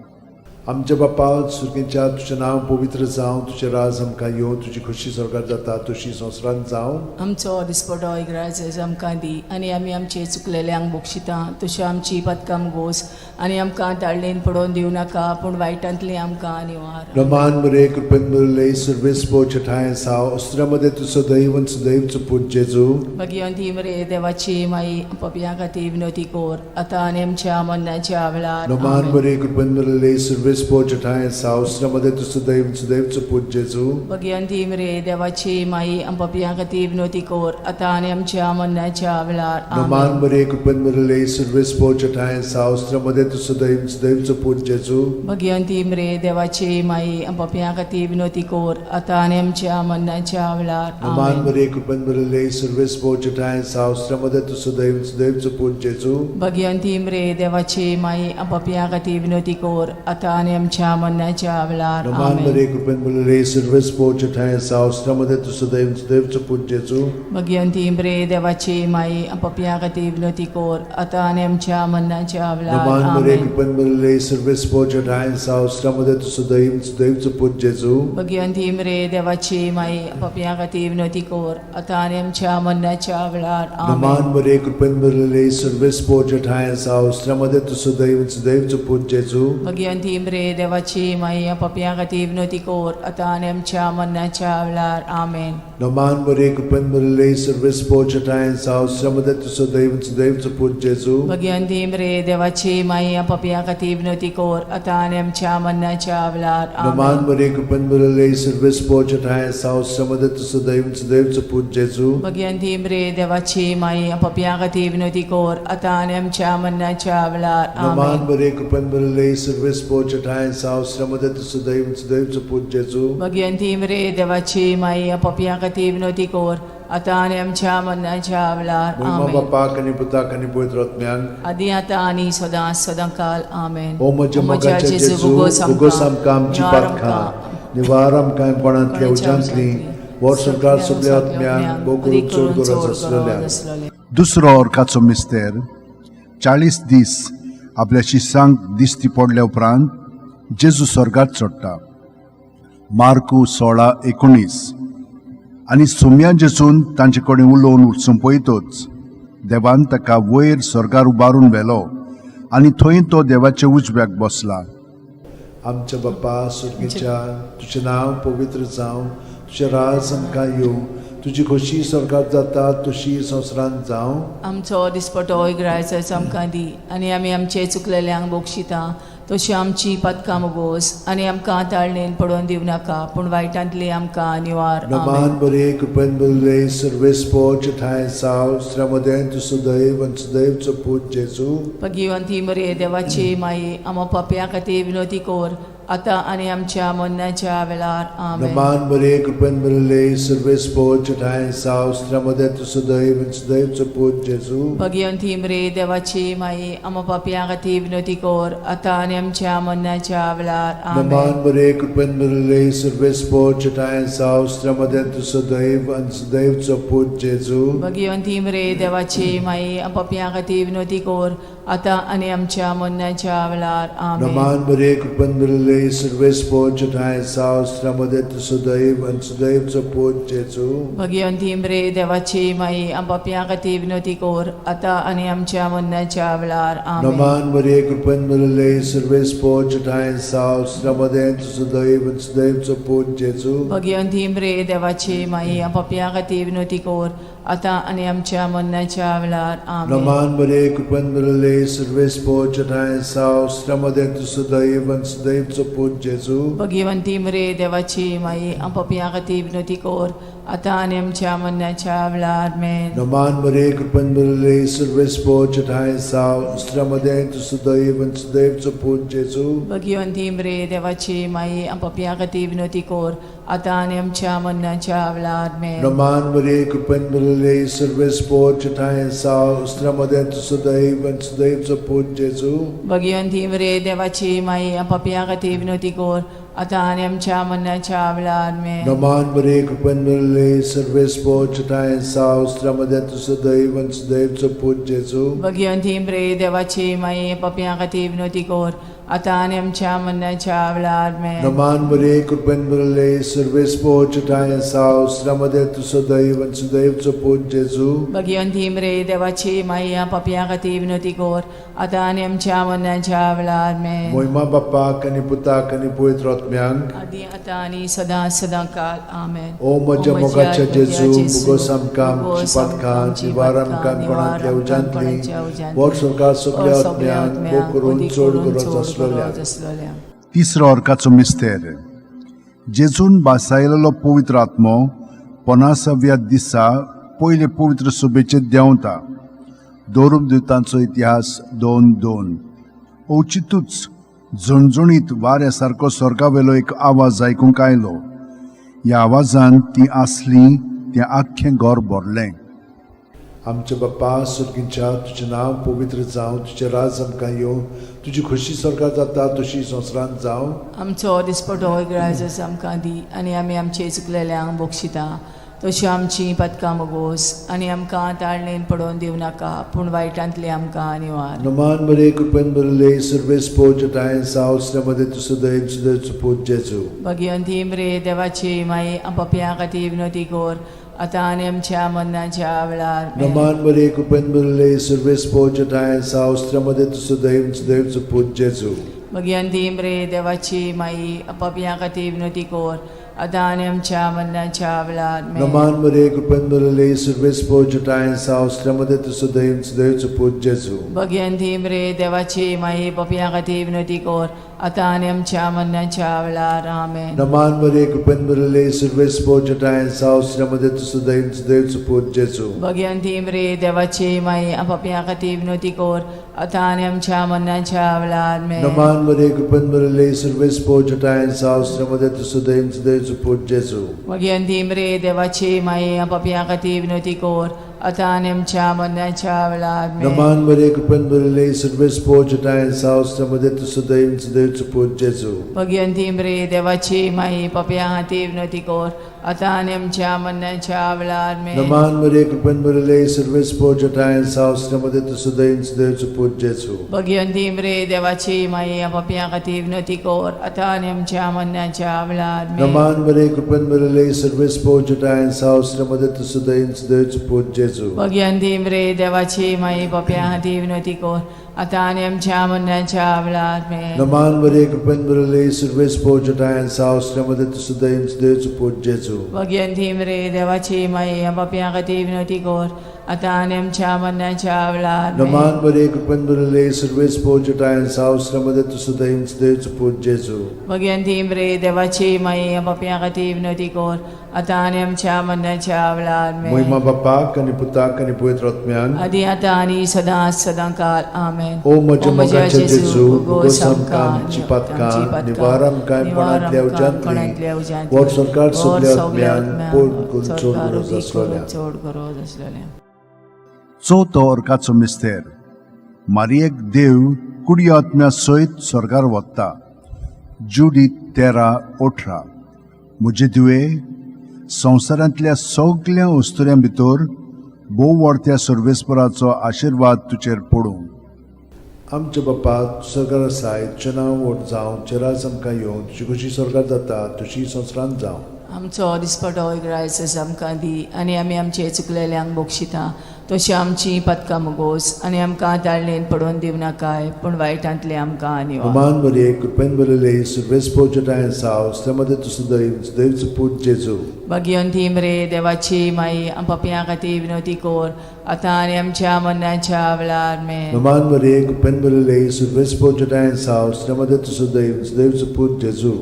[SPEAKER 2] आमच्या बापा सुर्गेच्या तुझें नांव पवित्र जावं, तुजें राज आमकां येवं, तुजी खुशी स्वर्गांत जाता तशी संवसारांत जावं.
[SPEAKER 3] आमचो दिसपटो इग्रायज आमकां दी आनी आमी आमचे चुकलेल्यांक बोक्षिता. तशें आमची पदकां मुगोस आनी आमकां ताळणेन पडोवन दिवं नाका, पूण वायटांतली आमकां निवार.
[SPEAKER 2] प्रमाण बरे कृपेन बरले सर्वेस्पो चठाय साव अस्त्रामध्ये तुझं दैव आणि सदैवचं पूज जेजू.
[SPEAKER 3] भगवंती मरे देवाची माई पपियां खातीर विनोती कोर, आतां आनी आमच्या मरणाच्या वेळार.
[SPEAKER 2] प्रमाण
[SPEAKER 3] आमेन.
[SPEAKER 2] बरे कृपेन बरले सर्वेस्पो चठाय साव अस्त्रामध्ये तुझं दैव आणि सदैवचं पूज जेजू.
[SPEAKER 3] भगवंती मरे देवाची माई पपियां खातीर विनोती कोर, आतां आनी आमच्या मरणाच्या वेळार.
[SPEAKER 2] प्रमाण
[SPEAKER 3] आमेन.
[SPEAKER 2] बरे कृपेन बरले सर्वेस्पो चठाय साव अस्त्रामध्ये तुझं दैव आणि सदैवचं पूज जेजू.
[SPEAKER 3] भगवंती मरे देवाची माई पपियां खातीर विनोती कोर, आतां आनी आमच्या मरणाच्या वेळार.
[SPEAKER 2] प्रमाण
[SPEAKER 3] आमेन.
[SPEAKER 2] बरे कृपेन बरले सर्वेस्पो चठाय साव अस्त्रामध्ये तुझं दैव आणि सदैवचं पूज जेजू.
[SPEAKER 3] भगवंती मरे देवाची माई पपियां खातीर विनोती कोर, आतां आनी आमच्या मरणाच्या वेळार.
[SPEAKER 2] प्रमाण
[SPEAKER 3] आमेन.
[SPEAKER 2] बरे कृपेन बरले सर्वेस्पो चठाय साव अस्त्रामध्ये तुझं दैव आणि सदैवचं पूज जेजू.
[SPEAKER 3] भगवंती मरे देवाची माई पपियां खातीर विनोती कोर, आतां आनी आमच्या मरणाच्या वेळार.
[SPEAKER 2] प्रमाण बरे
[SPEAKER 3] आमेन.
[SPEAKER 2] कृपेन बरले सर्वेस्पो चठाय साव अस्त्रामध्ये तुझं दैव आणि सदैवचं पूज जेजू.
[SPEAKER 3] भगवंती मरे देवाची माई पपियां खातीर विनोती कोर, आतां आनी आमच्या मरणाच्या वेळार. आमेन.
[SPEAKER 2] प्रमाण बरे कृपेन बरले सर्वेस्पो चठाय साव अस्त्रामध्ये तुझं दैव आणि सदैवचं पूज जेजू.
[SPEAKER 3] भगवंती मरे देवाची माई पपियां खातीर विनोती कोर, आतां आनी आमच्या मरणाच्या वेळार. आमेन.
[SPEAKER 2] प्रमाण बरे कृपेन बरले सर्वेस्पो चठाय साव अस्त्रामध्ये तुझं दैव आणि सदैवचं पूज जेजू.
[SPEAKER 3] भगवंती मरे देवाची माई पपियां खातीर विनोती कोर, आतां आनी आमच्या मरणाच्या वेळार.
[SPEAKER 2] प्रमाण
[SPEAKER 3] आमेन.
[SPEAKER 2] बरे कृपेन बरले सर्वेस्पो चठाय साव अस्त्रामध्ये तुझं दैव आणि सदैवचं पूज जेजू.
[SPEAKER 3] भगवंती मरे देवाची माई पपियां खातीर विनोती कोर, आतां आनी आमच्या मरणाच्या वेळार.
[SPEAKER 2] प्रमाण
[SPEAKER 3] आमेन.
[SPEAKER 2] बरे कृपेन बरले सर्वेस्पो चठाय साव अस्त्रामध्ये तुझं दैव आणि सदैवचं पूज जेजू.
[SPEAKER 3] भगवंती मरे देवाची माई पपियां खातीर विनोती कोर, आतां आनी आमच्या मरणाच्या वेळार.
[SPEAKER 2] महिमा
[SPEAKER 3] आमेन.
[SPEAKER 2] बापाक आणि पुताक आणि पवित्र आत्म्यांक.
[SPEAKER 3] आदी आतां आनी सदां सदांकाल. आमेन.
[SPEAKER 2] ओ म्हज्या मोगाचे जेजू,
[SPEAKER 3] भुगोस
[SPEAKER 2] भुगोस आमकां आमची
[SPEAKER 3] निवार
[SPEAKER 2] पातखां,
[SPEAKER 3] आमकां,
[SPEAKER 2] निवार आमकां पणांतल्या
[SPEAKER 3] कोणाच्या
[SPEAKER 2] उज्यांतली, वर सरकार सगळ्या आत्म्यांक बोगून चड गरज आसलेल्या.
[SPEAKER 4] दुसरो ऑर्काचो मिस्तेर. 40 दीस आपल्या शिष्यांक दिश्टी पडल्या उपरांत जेजू स्वर्गात चडटा. मार्कू 16:19. आनी सोम्या जेजून तांचे कडेन उलोवन वचून पळयतच देवान ताका वयर स्वर्गार उबारून व्हेलो आनी थंय तो देवाच्या उजव्याक बसला.
[SPEAKER 2] आमच्या बापा सुर्गेच्या तुजें नांव पवित्र जावं, तुजें राज आमकां येवं, तुजी खोशी स्वर्गांत जाता तशी संवसारांत जावं.
[SPEAKER 3] आमचो दिसपटो इग्रायज आमकां दी आनी आमी आमचे चुकलेल्यांक बोक्षिता. तशी आमची पदकां मुगोस आनी आमकां ताळणेन पडोवन दिवं नाका, पूण वायटांतली आमकां निवार.
[SPEAKER 2] प्रमाण
[SPEAKER 3] आमेन.
[SPEAKER 2] बरे कृपेन बरले सर्वेस्पो चठाय साव अस्त्रामध्ये तुझं दैव आणि सदैवचं पूज जेजू.
[SPEAKER 3] भगवंती मरे देवाची माई पपियां खातीर विनोती कोर, आतां आनी आमच्या मरणाच्या वेळार. आमेन.
[SPEAKER 2] प्रमाण बरे कृपेन बरले सर्वेस्पो चठाय साव अस्त्रामध्ये तुझं दैव आणि सदैवचं पूज जेजू.
[SPEAKER 3] भगवंती मरे देवाची माई पपियां खातीर विनोती कोर, आतां आनी आमच्या मरणाच्या वेळार. आमेन.
[SPEAKER 2] प्रमाण बरे कृपेन बरले सर्वेस्पो चठाय साव अस्त्रामध्ये तुझं दैव आणि सदैवचं पूज जेजू.
[SPEAKER 3] भगवंती मरे देवाची माई पपियां खातीर विनोती कोर, आतां आनी आमच्या मरणाच्या वेळार. आमेन.
[SPEAKER 2] प्रमाण बरे कृपेन बरले सर्वेस्पो चठाय साव अस्त्रामध्ये तुझं दैव आणि सदैवचं पूज जेजू.
[SPEAKER 3] भगवंती मरे देवाची माई पपियां खातीर विनोती कोर, आतां आनी आमच्या मरणाच्या वेळार. आमेन.
[SPEAKER 2] प्रमाण बरे कृपेन बरले सर्वेस्पो चठाय साव अस्त्रामध्ये तुझं दैव आणि सदैवचं पूज जेजू.
[SPEAKER 3] भगवंती मरे देवाची माई पपियां खातीर विनोती कोर, आतां आनी आमच्या मरणाच्या वेळार. आमेन.
[SPEAKER 2] प्रमाण बरे कृपेन बरले सर्वेस्पो चठाय साव अस्त्रामध्ये तुझं दैव आणि सदैवचं पूज जेजू.
[SPEAKER 3] भगवंती मरे देवाची माई पपियां खातीर विनोती कोर, आता आणि आमच्या मरणाच्या वेळार आमेन.
[SPEAKER 2] नमान मरे कृपन बरले सर्वेस्पो चठाय साव उस्त्रामध्ये तू सुदैवचं पूज जेजू.
[SPEAKER 3] भगवंती मरे देवाची माई आपापया खातीर विनोती कोर आता आणि आमच्या मरणाच्या वेळार आमेन.
[SPEAKER 2] नमान मरे कृपन बरले सर्वेस्पो चठाय साव उस्त्रामध्ये तू सुदैवचं पूज जेजू.
[SPEAKER 3] भगवंती मरे देवाची माई आपापया खातीर विनोती कोर आता आणि आमच्या मरणाच्या वेळार आमेन.
[SPEAKER 2] नमान मरे कृपन बरले सर्वेस्पो चठाय साव उस्त्रामध्ये तू सुदैवचं पूज जेजू.
[SPEAKER 3] भगवंती मरे देवाची माई आपापया खातीर विनोती कोर आता आणि आमच्या मरणाच्या वेळार आमेन.
[SPEAKER 2] नमान मरे कृपन बरले सर्वेस्पो चठाय साव उस्त्रामध्ये तू सुदैवचं पूज जेजू.
[SPEAKER 3] भगवंती मरे देवाची माई आपापया खातीर विनोती कोर आता आणि आमच्या मरणाच्या वेळार आमेन.
[SPEAKER 2] मोहिमा बाप्पाक आणि पुताक आणि पवित्र आत्म्यांक
[SPEAKER 3] आदी आता आणि सदा सदांकाळ आमेन.
[SPEAKER 2] ओ म्हज्या मोगाच्या जेजू मुगोस आमकां चिपातकां निवार आमकां कोणांतल्या उज्यांतली वर सरकार सगळ्या आत्म्यांक भोग करून चड गरज आसलेल्या.
[SPEAKER 4] तिसरो अर्काचो मिस्तेर. जेजून बासायलेलो पवित्र आत्मो 50व्या दिसा पयले पवित्र सभेचेर देंवता. दोरूम दिवतांचो इतिहास 2:2. औचितूच झणझणीत वाऱ्या सारको स्वर्गावेलो एक आवाज आयकूंक आयलो. ह्या आवाजान ती आसली तें आख्खें घर भरलें.
[SPEAKER 2] आमचे बाप्पा सुर्गींच्या तुजें नांव पवित्र जावं, तुजें राज आमकां येवं, तुजी खुशी स्वर्गांत जाता तशी संवसारांत जावं.
[SPEAKER 3] आमचो दिसपटो इग्रायज आमकां दी आनी आमी आमचे चुकलेल्यांक बोगशिता. तशी आमची पदकां मोगोस आनी आमकां ताळणेन पडोवन दिवं नाका पूण वायटांतले आमकां निवार.
[SPEAKER 2] नमान मरे कृपन बरले सर्वेस्पो चठाय साव उस्त्रामध्ये तू सुदैवचं पूज जेजू.
[SPEAKER 3] भगवंती मरे देवाची माई आपापया खातीर विनोती कोर आता आणि आमच्या मरणाच्या वेळार आमेन.
[SPEAKER 2] नमान मरे कृपन बरले सर्वेस्पो चठाय साव उस्त्रामध्ये तू सुदैवचं पूज जेजू.
[SPEAKER 3] भगवंती मरे देवाची माई आपापया खातीर विनोती कोर आता आणि आमच्या मरणाच्या वेळार आमेन.
[SPEAKER 2] नमान मरे कृपन बरले सर्वेस्पो चठाय साव उस्त्रामध्ये तू सुदैवचं पूज जेजू.
[SPEAKER 3] भगवंती मरे देवाची माई आपापया खातीर विनोती कोर आता आणि आमच्या मरणाच्या वेळार आमेन.
[SPEAKER 2] नमान मरे कृपन बरले सर्वेस्पो चठाय साव उस्त्रामध्ये तू सुदैवचं पूज जेजू.
[SPEAKER 3] भगवंती मरे देवाची माई आपापया खातीर विनोती कोर आता आणि आमच्या मरणाच्या वेळार आमेन.
[SPEAKER 2] नमान मरे कृपन बरले सर्वेस्पो चठाय साव उस्त्रामध्ये तू सुदैवचं पूज जेजू.
[SPEAKER 3] भगवंती मरे देवाची माई आपापया खातीर विनोती कोर आता आणि आमच्या मरणाच्या वेळार आमेन.
[SPEAKER 2] नमान मरे कृपन बरले सर्वेस्पो चठाय साव उस्त्रामध्ये तू सुदैवचं पूज जेजू.
[SPEAKER 3] भगवंती मरे देवाची माई आपापया खातीर विनोती कोर आता आणि आमच्या मरणाच्या वेळार आमेन.
[SPEAKER 2] नमान मरे कृपन बरले सर्वेस्पो चठाय साव उस्त्रामध्ये तू सुदैवचं पूज जेजू.
[SPEAKER 3] भगवंती मरे देवाची माई आपापया खातीर विनोती कोर आता आणि आमच्या मरणाच्या वेळार आमेन.
[SPEAKER 2] नमान मरे कृपन बरले सर्वेस्पो चठाय साव उस्त्रामध्ये तू सुदैवचं पूज जेजू.
[SPEAKER 3] भगवंती मरे देवाची माई आपापया खातीर विनोती कोर आता आणि आमच्या मरणाच्या वेळार आमेन.
[SPEAKER 2] नमान मरे कृपन बरले सर्वेस्पो चठाय साव उस्त्रामध्ये तू सुदैवचं पूज जेजू.
[SPEAKER 3] भगवंती मरे देवाची माई आपापया खातीर विनोती कोर आता आणि आमच्या मरणाच्या वेळार आमेन.
[SPEAKER 2] नमान मरे कृपन बरले सर्वेस्पो चठाय साव उस्त्रामध्ये तू सुदैवचं पूज जेजू.
[SPEAKER 3] भगवंती मरे देवाची माई आपापया खातीर विनोती कोर आता आणि आमच्या मरणाच्या वेळार आमेन.
[SPEAKER 2] मोहिमा बाप्पाक आणि पुताक आणि पवित्र आत्म्यांक
[SPEAKER 3] आदी आता आणि सदा सदांकाळ आमेन.
[SPEAKER 2] ओ म्हज्या मोगाच्या जेजू मुगोस आमकां चिपातकां निवार आमकां कोणांतल्या उज्यांतली वर सरकार सगळ्या आत्म्यांक पळोवन चड गरज आसलेल्या.
[SPEAKER 3] चड गरज आसलेल्या.
[SPEAKER 4] चवथो अर्काचो मिस्तेर. मारयेक देव कुडी आत्म्या सयत स्वर्गार वता. जुडीत 13:18. म्हजे तुवे संवसारांतल्या सगळ्या वस्तुऱ्यां भितर भोव व्हडत्या सर्वेस्पराचो आशिर्वाद तुजेर पडूं.
[SPEAKER 2] आमचे बाप्पा स्वर्गार आसाय, तुजें नांव व्हड जावं, तुजें राज आमकां येवं, तुजी खुशी स्वर्गार जाता तशी संवसारांत जावं.
[SPEAKER 3] आमचो दिसपटो इग्रायज आमकां दी आनी आमी आमचे चुकलेल्यांक बोगशिता. तशी आमची पदकां मोगोस आनी आमकां ताळणेन पडोवन दिवं नाकाय पूण वायटांतले आमकां निवार.
[SPEAKER 2] नमान मरे कृपेन बरले सर्वेस्पो चठाय साव उस्त्रामध्ये तू सुदैवचं पूज जेजू.
[SPEAKER 3] भगवंती मरे देवाची माई आपापया खातीर विनोती कोर आता आनी आमच्या मरणाच्या वेळार आमेन.
[SPEAKER 2] नमान मरे कृपेन बरले सर्वेस्पो चठाय साव उस्त्रामध्ये तू सुदैवचं पूज जेजू.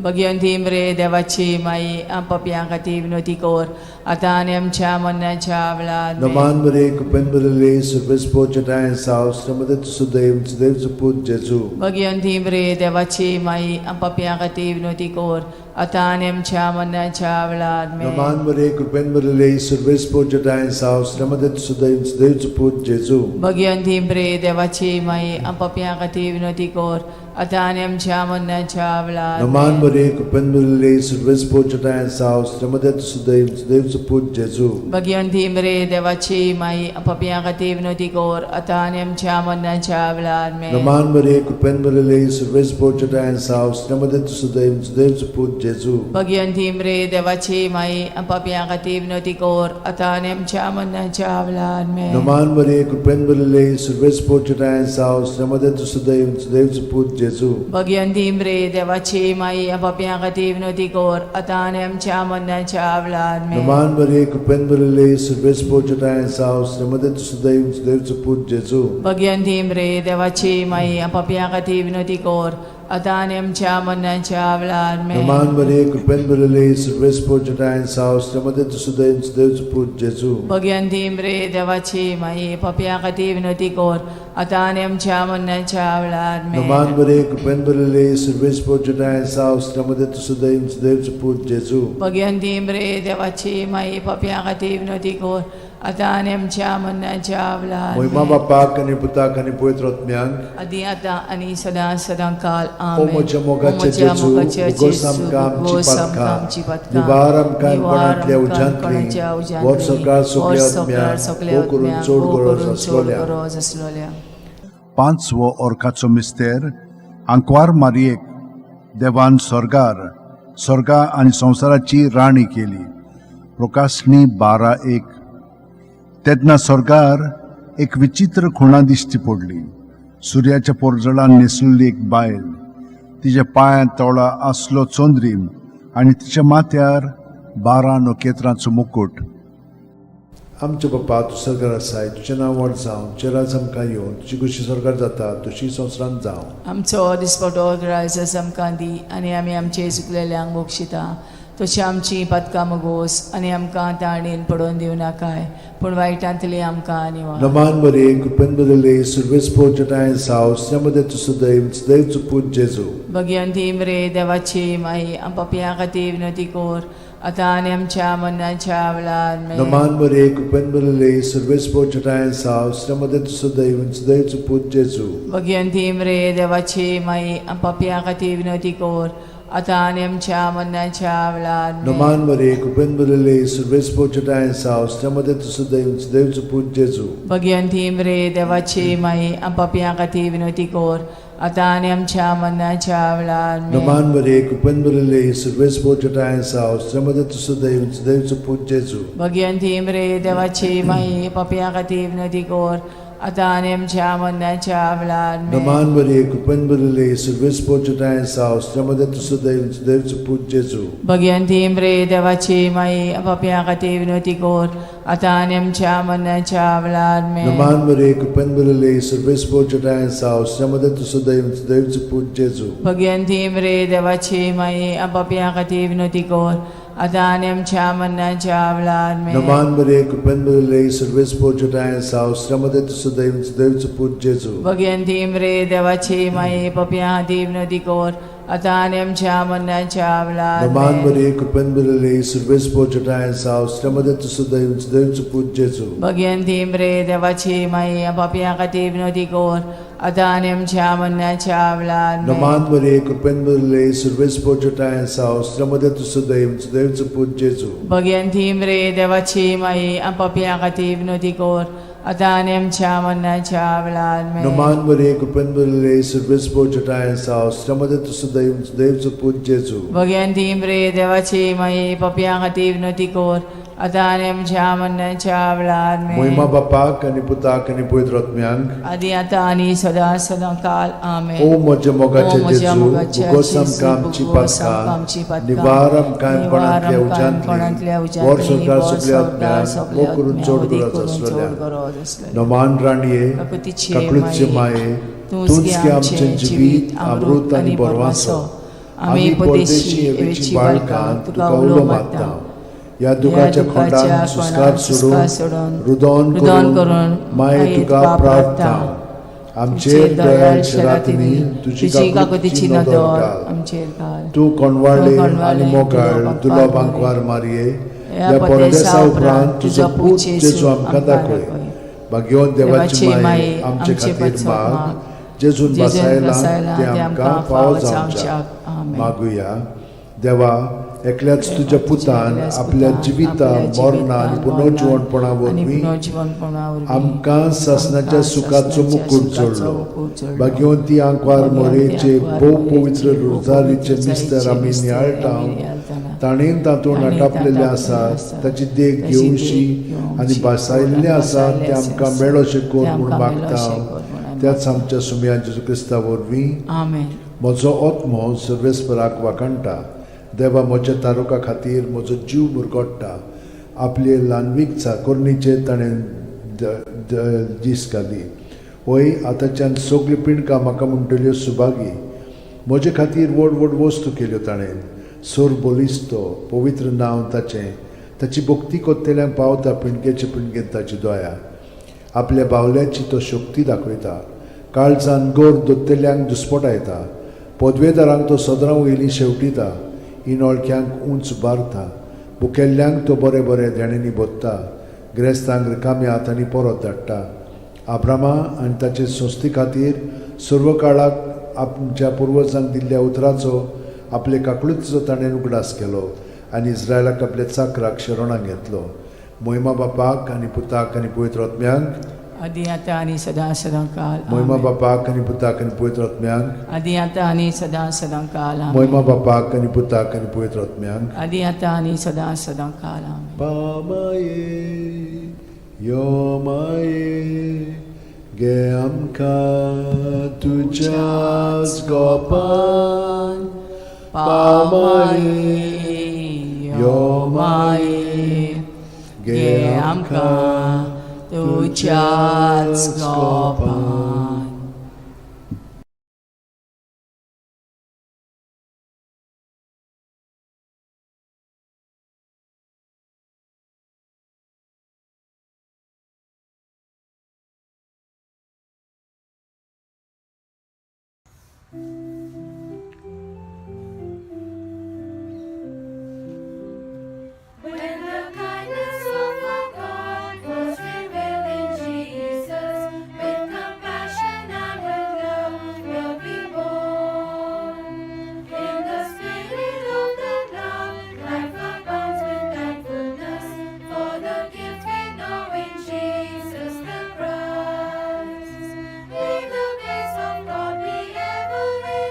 [SPEAKER 3] भगवंती मरे देवाची माई आपापया खातीर विनोती कोर आता आणि आमच्या मरणाच्या वेळार
[SPEAKER 2] Naman Maria, Kupen Maria, Service Pochata and South, Ramadat Sudev, Sudev Suput Jesu.
[SPEAKER 3] Bhagwanti मरे देवाची माई पापिया खातीर विनोदी कोर आता आणि आमच्या मरणाच्या वेळार
[SPEAKER 2] Naman Maria, Kupen Maria, Service Pochata and South, Ramadat Sudev, Sudev Suput Jesu.
[SPEAKER 3] Bhagwanti मरे देवाची माई पापिया खातीर विनोदी कोर आता आणि आमच्या मरणाच्या वेळार
[SPEAKER 2] Naman Maria, Kupen Maria, Service Pochata and South, Ramadat Sudev, Sudev Suput Jesu.
[SPEAKER 3] Bhagwanti मरे देवाची माई पापिया खातीर विनोदी कोर आता आणि आमच्या मरणाच्या वेळार
[SPEAKER 2] Naman Maria, Kupen Maria, Service Pochata and South, Ramadat Sudev, Sudev Suput Jesu.
[SPEAKER 3] Bhagwanti मरे देवाची माई पापिया खातीर विनोदी कोर आता आणि आमच्या मरणाच्या वेळार
[SPEAKER 2] Naman Maria, Kupen Maria, Service Pochata and South, Ramadat Sudev, Sudev Suput Jesu.
[SPEAKER 3] Bhagwanti मरे देवाची माई पापिया खातीर विनोदी कोर आता आणि आमच्या मरणाच्या वेळार
[SPEAKER 2] Naman Maria, Kupen Maria, Service Pochata and South, Ramadat Sudev, Sudev Suput Jesu.
[SPEAKER 3] Bhagwanti मरे देवाची माई पापिया खातीर विनोदी कोर आता आणि आमच्या मरणाच्या वेळार
[SPEAKER 2] Naman Maria, Kupen Maria, Service Pochata and South, Ramadat Sudev, Sudev Suput Jesu.
[SPEAKER 3] Bhagwanti मरे देवाची माई पापिया खातीर विनोदी कोर आता आणि आमच्या मरणाच्या वेळार
[SPEAKER 2] Naman Maria, Kupen Maria, Service Pochata and South, Ramadat Sudev, Sudev Suput Jesu.
[SPEAKER 3] Bhagwanti मरे देवाची माई पापिया खातीर विनोदी कोर आता आणि आमच्या मरणाच्या वेळार
[SPEAKER 2] Moima Bapak and Putak and Poetrotmian.
[SPEAKER 3] आधी आता आणि सदा सदाकाल
[SPEAKER 2] Omoja Mogacha Jesu, Ugosam Kam Chipatkam, Nivaram Kan Konatlia Ujantli, Watsokar Sokleotmian, Okurun Chod Goros
[SPEAKER 4] पांचवो ओर्खाचो मिस्तेर आंकवार मारयेक देवान स्वर्गा आनी संवसाराची राणी केली. प्रकाशनी 12:1. तेन्ना स्वर्गार एक विचित्र खुणा दिश्टी पडली. सूर्याच्या पोरजळान न्हेसलेली एक बायल, तिच्या पांयां तळा आसलो चोंद्रीम आनी तिच्या माथ्यार 12 नखेत्रांचो मुकुट.
[SPEAKER 2] आमचे बापा तूं सर्गार आसाय, तुजें नांव व्हड जावं, तुजें राज आमकां येवं, तुजी कुशी स्वर्गार जाता तशी संवसारांत जावं.
[SPEAKER 3] आमचो दिसपटो ग्रायस आमकां दी आनी आमी आमचे चुकलेल्यांक मोक्षिता. तशी आमची पदकां मोगोस आनी आमकां ताणीन पडोवन दिवं नाकाय, पूण वायटांतली आमकां निवार.
[SPEAKER 2] Naman Maria, Kupen Maria, Service Pochata and South, Ramadat Sudev, Sudev Suput Jesu.
[SPEAKER 3] Bhagwanti मरे देवाची माई पापिया खातीर विनोदी कोर आता आनी आमच्या मरणाच्या वेळार
[SPEAKER 2] Naman Maria, Kupen Maria, Service Pochata and South, Ramadat Sudev, Sudev Suput Jesu.
[SPEAKER 3] Bhagwanti मरे देवाची माई पापिया खातीर विनोदी कोर आता आनी आमच्या मरणाच्या वेळार
[SPEAKER 2] Naman Maria, Kupen Maria, Service Pochata and South, Ramadat Sudev, Sudev Suput Jesu.
[SPEAKER 3] Bhagwanti मरे देवाची माई पापिया खातीर विनोदी कोर आता आनी आमच्या मरणाच्या वेळार
[SPEAKER 2] Naman Maria, Kupen Maria, Service Pochata and South, Ramadat Sudev, Sudev Suput Jesu.
[SPEAKER 3] Bhagwanti मरे देवाची माई पापिया खातीर विनोदी कोर आता आनी आमच्या मरणाच्या वेळार
[SPEAKER 2] Naman Maria, Kupen Maria, Service Pochata and South, Ramadat Sudev, Sudev Suput Jesu.
[SPEAKER 3] Bhagwanti मरे देवाची माई पापिया खातीर विनोदी कोर आता आनी आमच्या मरणाच्या वेळार
[SPEAKER 2] Naman Maria, Kupen Maria, Service Pochata and South, Ramadat Sudev, Sudev Suput Jesu.
[SPEAKER 3] Bhagwanti मरे देवाची माई पापिया खातीर विनोदी कोर आता आनी आमच्या मरणाच्या वेळार
[SPEAKER 2] Naman Maria, Kupen Maria, Service Pochata and South, Ramadat Sudev, Sudev Suput Jesu.
[SPEAKER 3] Bhagwanti मरे देवाची माई पापिया खातीर विनोदी कोर आता आनी आमच्या मरणाच्या वेळार
[SPEAKER 2] Naman Maria, Kupen Maria, Service Pochata and South, Ramadat Sudev, Sudev Suput Jesu.
[SPEAKER 3] Bhagwanti मरे देवाची माई पापिया खातीर विनोदी कोर आता आनी आमच्या मरणाच्या वेळार
[SPEAKER 2] Naman Maria, Kupen Maria, Service Pochata and South, Ramadat Sudev, Sudev Suput Jesu.
[SPEAKER 3] Bhagwanti मरे देवाची माई पापिया खातीर विनोदी कोर आता आनी आमच्या मरणाच्या वेळार
[SPEAKER 2] Naman Maria, Kupen Maria, Service Pochata and South, Ramadat Sudev, Sudev Suput Jesu.
[SPEAKER 3] Bhagwanti मरे देवाची माई पापिया खातीर विनोदी कोर आता आनी आमच्या मरणाच्या वेळार
[SPEAKER 2] Moima Bapak and Putak and Poetrotmian.
[SPEAKER 3] आदी आता आनी सदा सदाकाल आमेन.
[SPEAKER 2] O Moja Mogacha
[SPEAKER 3] O Moja
[SPEAKER 2] Jesu,
[SPEAKER 3] Mogacha
[SPEAKER 2] Ugosam
[SPEAKER 3] Jesu,
[SPEAKER 2] Kam
[SPEAKER 3] Ugosam
[SPEAKER 2] Chipatkam, Nivaram Kan Konatlia Ujantli, Watsokar Sokleotmian, Okurun Chod Goros. Naman Raniye, Kaklutche Mae, Tunski Amchen Jibit, Amrut आणि Borwaso, आम्ही परदेशी एवेची बाळकां तुका उलो मागता. या दुखाच्या खोंडान सुस्कार सोडून रुदोन करून माये तुका प्रार्थना आमचेर दयाळशे रातींनी तुजी काकुतीची नदर घाल.
[SPEAKER 3] आमचेर घाल.
[SPEAKER 2] तूं कोणवाळ्ळे आनी मोगाळ दुलो बांकवार मारये या परदेसा उपरांत तुजो पूत जेजू आमकां दाखय. भाग्यवान देवाची माये आमचे खातीर माग जेजून बसायला ते आमकां फावो जावच्याक मागुया. देवा एकल्याच तुज्या पुतान आपल्या जिविता मरणा आनी पुनर्जीवनपणा वरवीं आमकां सासणाच्या सुखाचो मुकूट जोडलो. भाग्यवंती आंकवार मोरेचे भोव पवित्र रोजारीचे मिस्तर आमी नियाळटाव ताणेन तातूंत आटापलेले आसात ताची देख घेवशी आनी बसायल्ले आसात ते आमकां मेळोशे कोर म्हूण मागता. त्याच आमच्या सुमया जेजू क्रिस्ता वरवीं म्हजो आत्मो सर्वेस्पराक वाकणटा. देवा म्हज्या तारुका खातीर म्हजो जीव मुरगोडटा. आपले ल्हानवीक चाकोरणीचे ताणें दीस घाली. वय आतांच्यान सगळी पिणकां म्हाका म्हणटल्यो सुभागी. म्हजे खातीर व्हड व्हड वस्तू केल्यो ताणें. सोर बोलिस्तो पवित्र नांव ताचें. ताची भक्ती कोत्तेल्यांक पावता पिणकेचे पिणकेन ताची दया. आपल्या बावल्याची तो शक्ती दाखयता. काळजान गोर दोत्तेल्यांक दुस्पटायता. पदवेदारांक तो सदरां वयलीं शेवटिता. इनोळख्यांक उंच बारता. भुकेल्ल्यांक तो बरे बरे देणेनी बोदता. गिरेस्तांक रिकाम्या हातांनी परत धाडटा. आब्रामा आनी ताचे संस्थे खातीर सर्व काळाक आमच्या पुर्वजांक दिल्ल्या उतराचो आपले काकळुतीचो ताणें उगडास केलो आनी इस्रायलाक आपल्या चाकराक शरणांत घेतलो. महिमा बापाक आनी पुताक आनी पवित्र आत्म्यांक
[SPEAKER 3] आदी आता आनी सदां सदां काल.
[SPEAKER 2] महिमा बापाक आनी पुताक आनी पवित्र आत्म्यांक
[SPEAKER 3] आदी आता आनी सदां सदां काल.
[SPEAKER 2] महिमा बापाक आनी पुताक आनी पवित्र आत्म्यांक
[SPEAKER 3] आदी आता आनी सदां सदां काल.
[SPEAKER 2] पामाये यो माये गे आमकां तुज्याच गोपान. पामाये यो माये गे आमकां तुज्याच गोपान.
[SPEAKER 1] When the kindness of our God was revealed in Jesus, with compassion and with love will be born. In the spirit of the ground, life abounds with thankfulness for the gift we know in Jesus the Christ. May the grace of God be ever with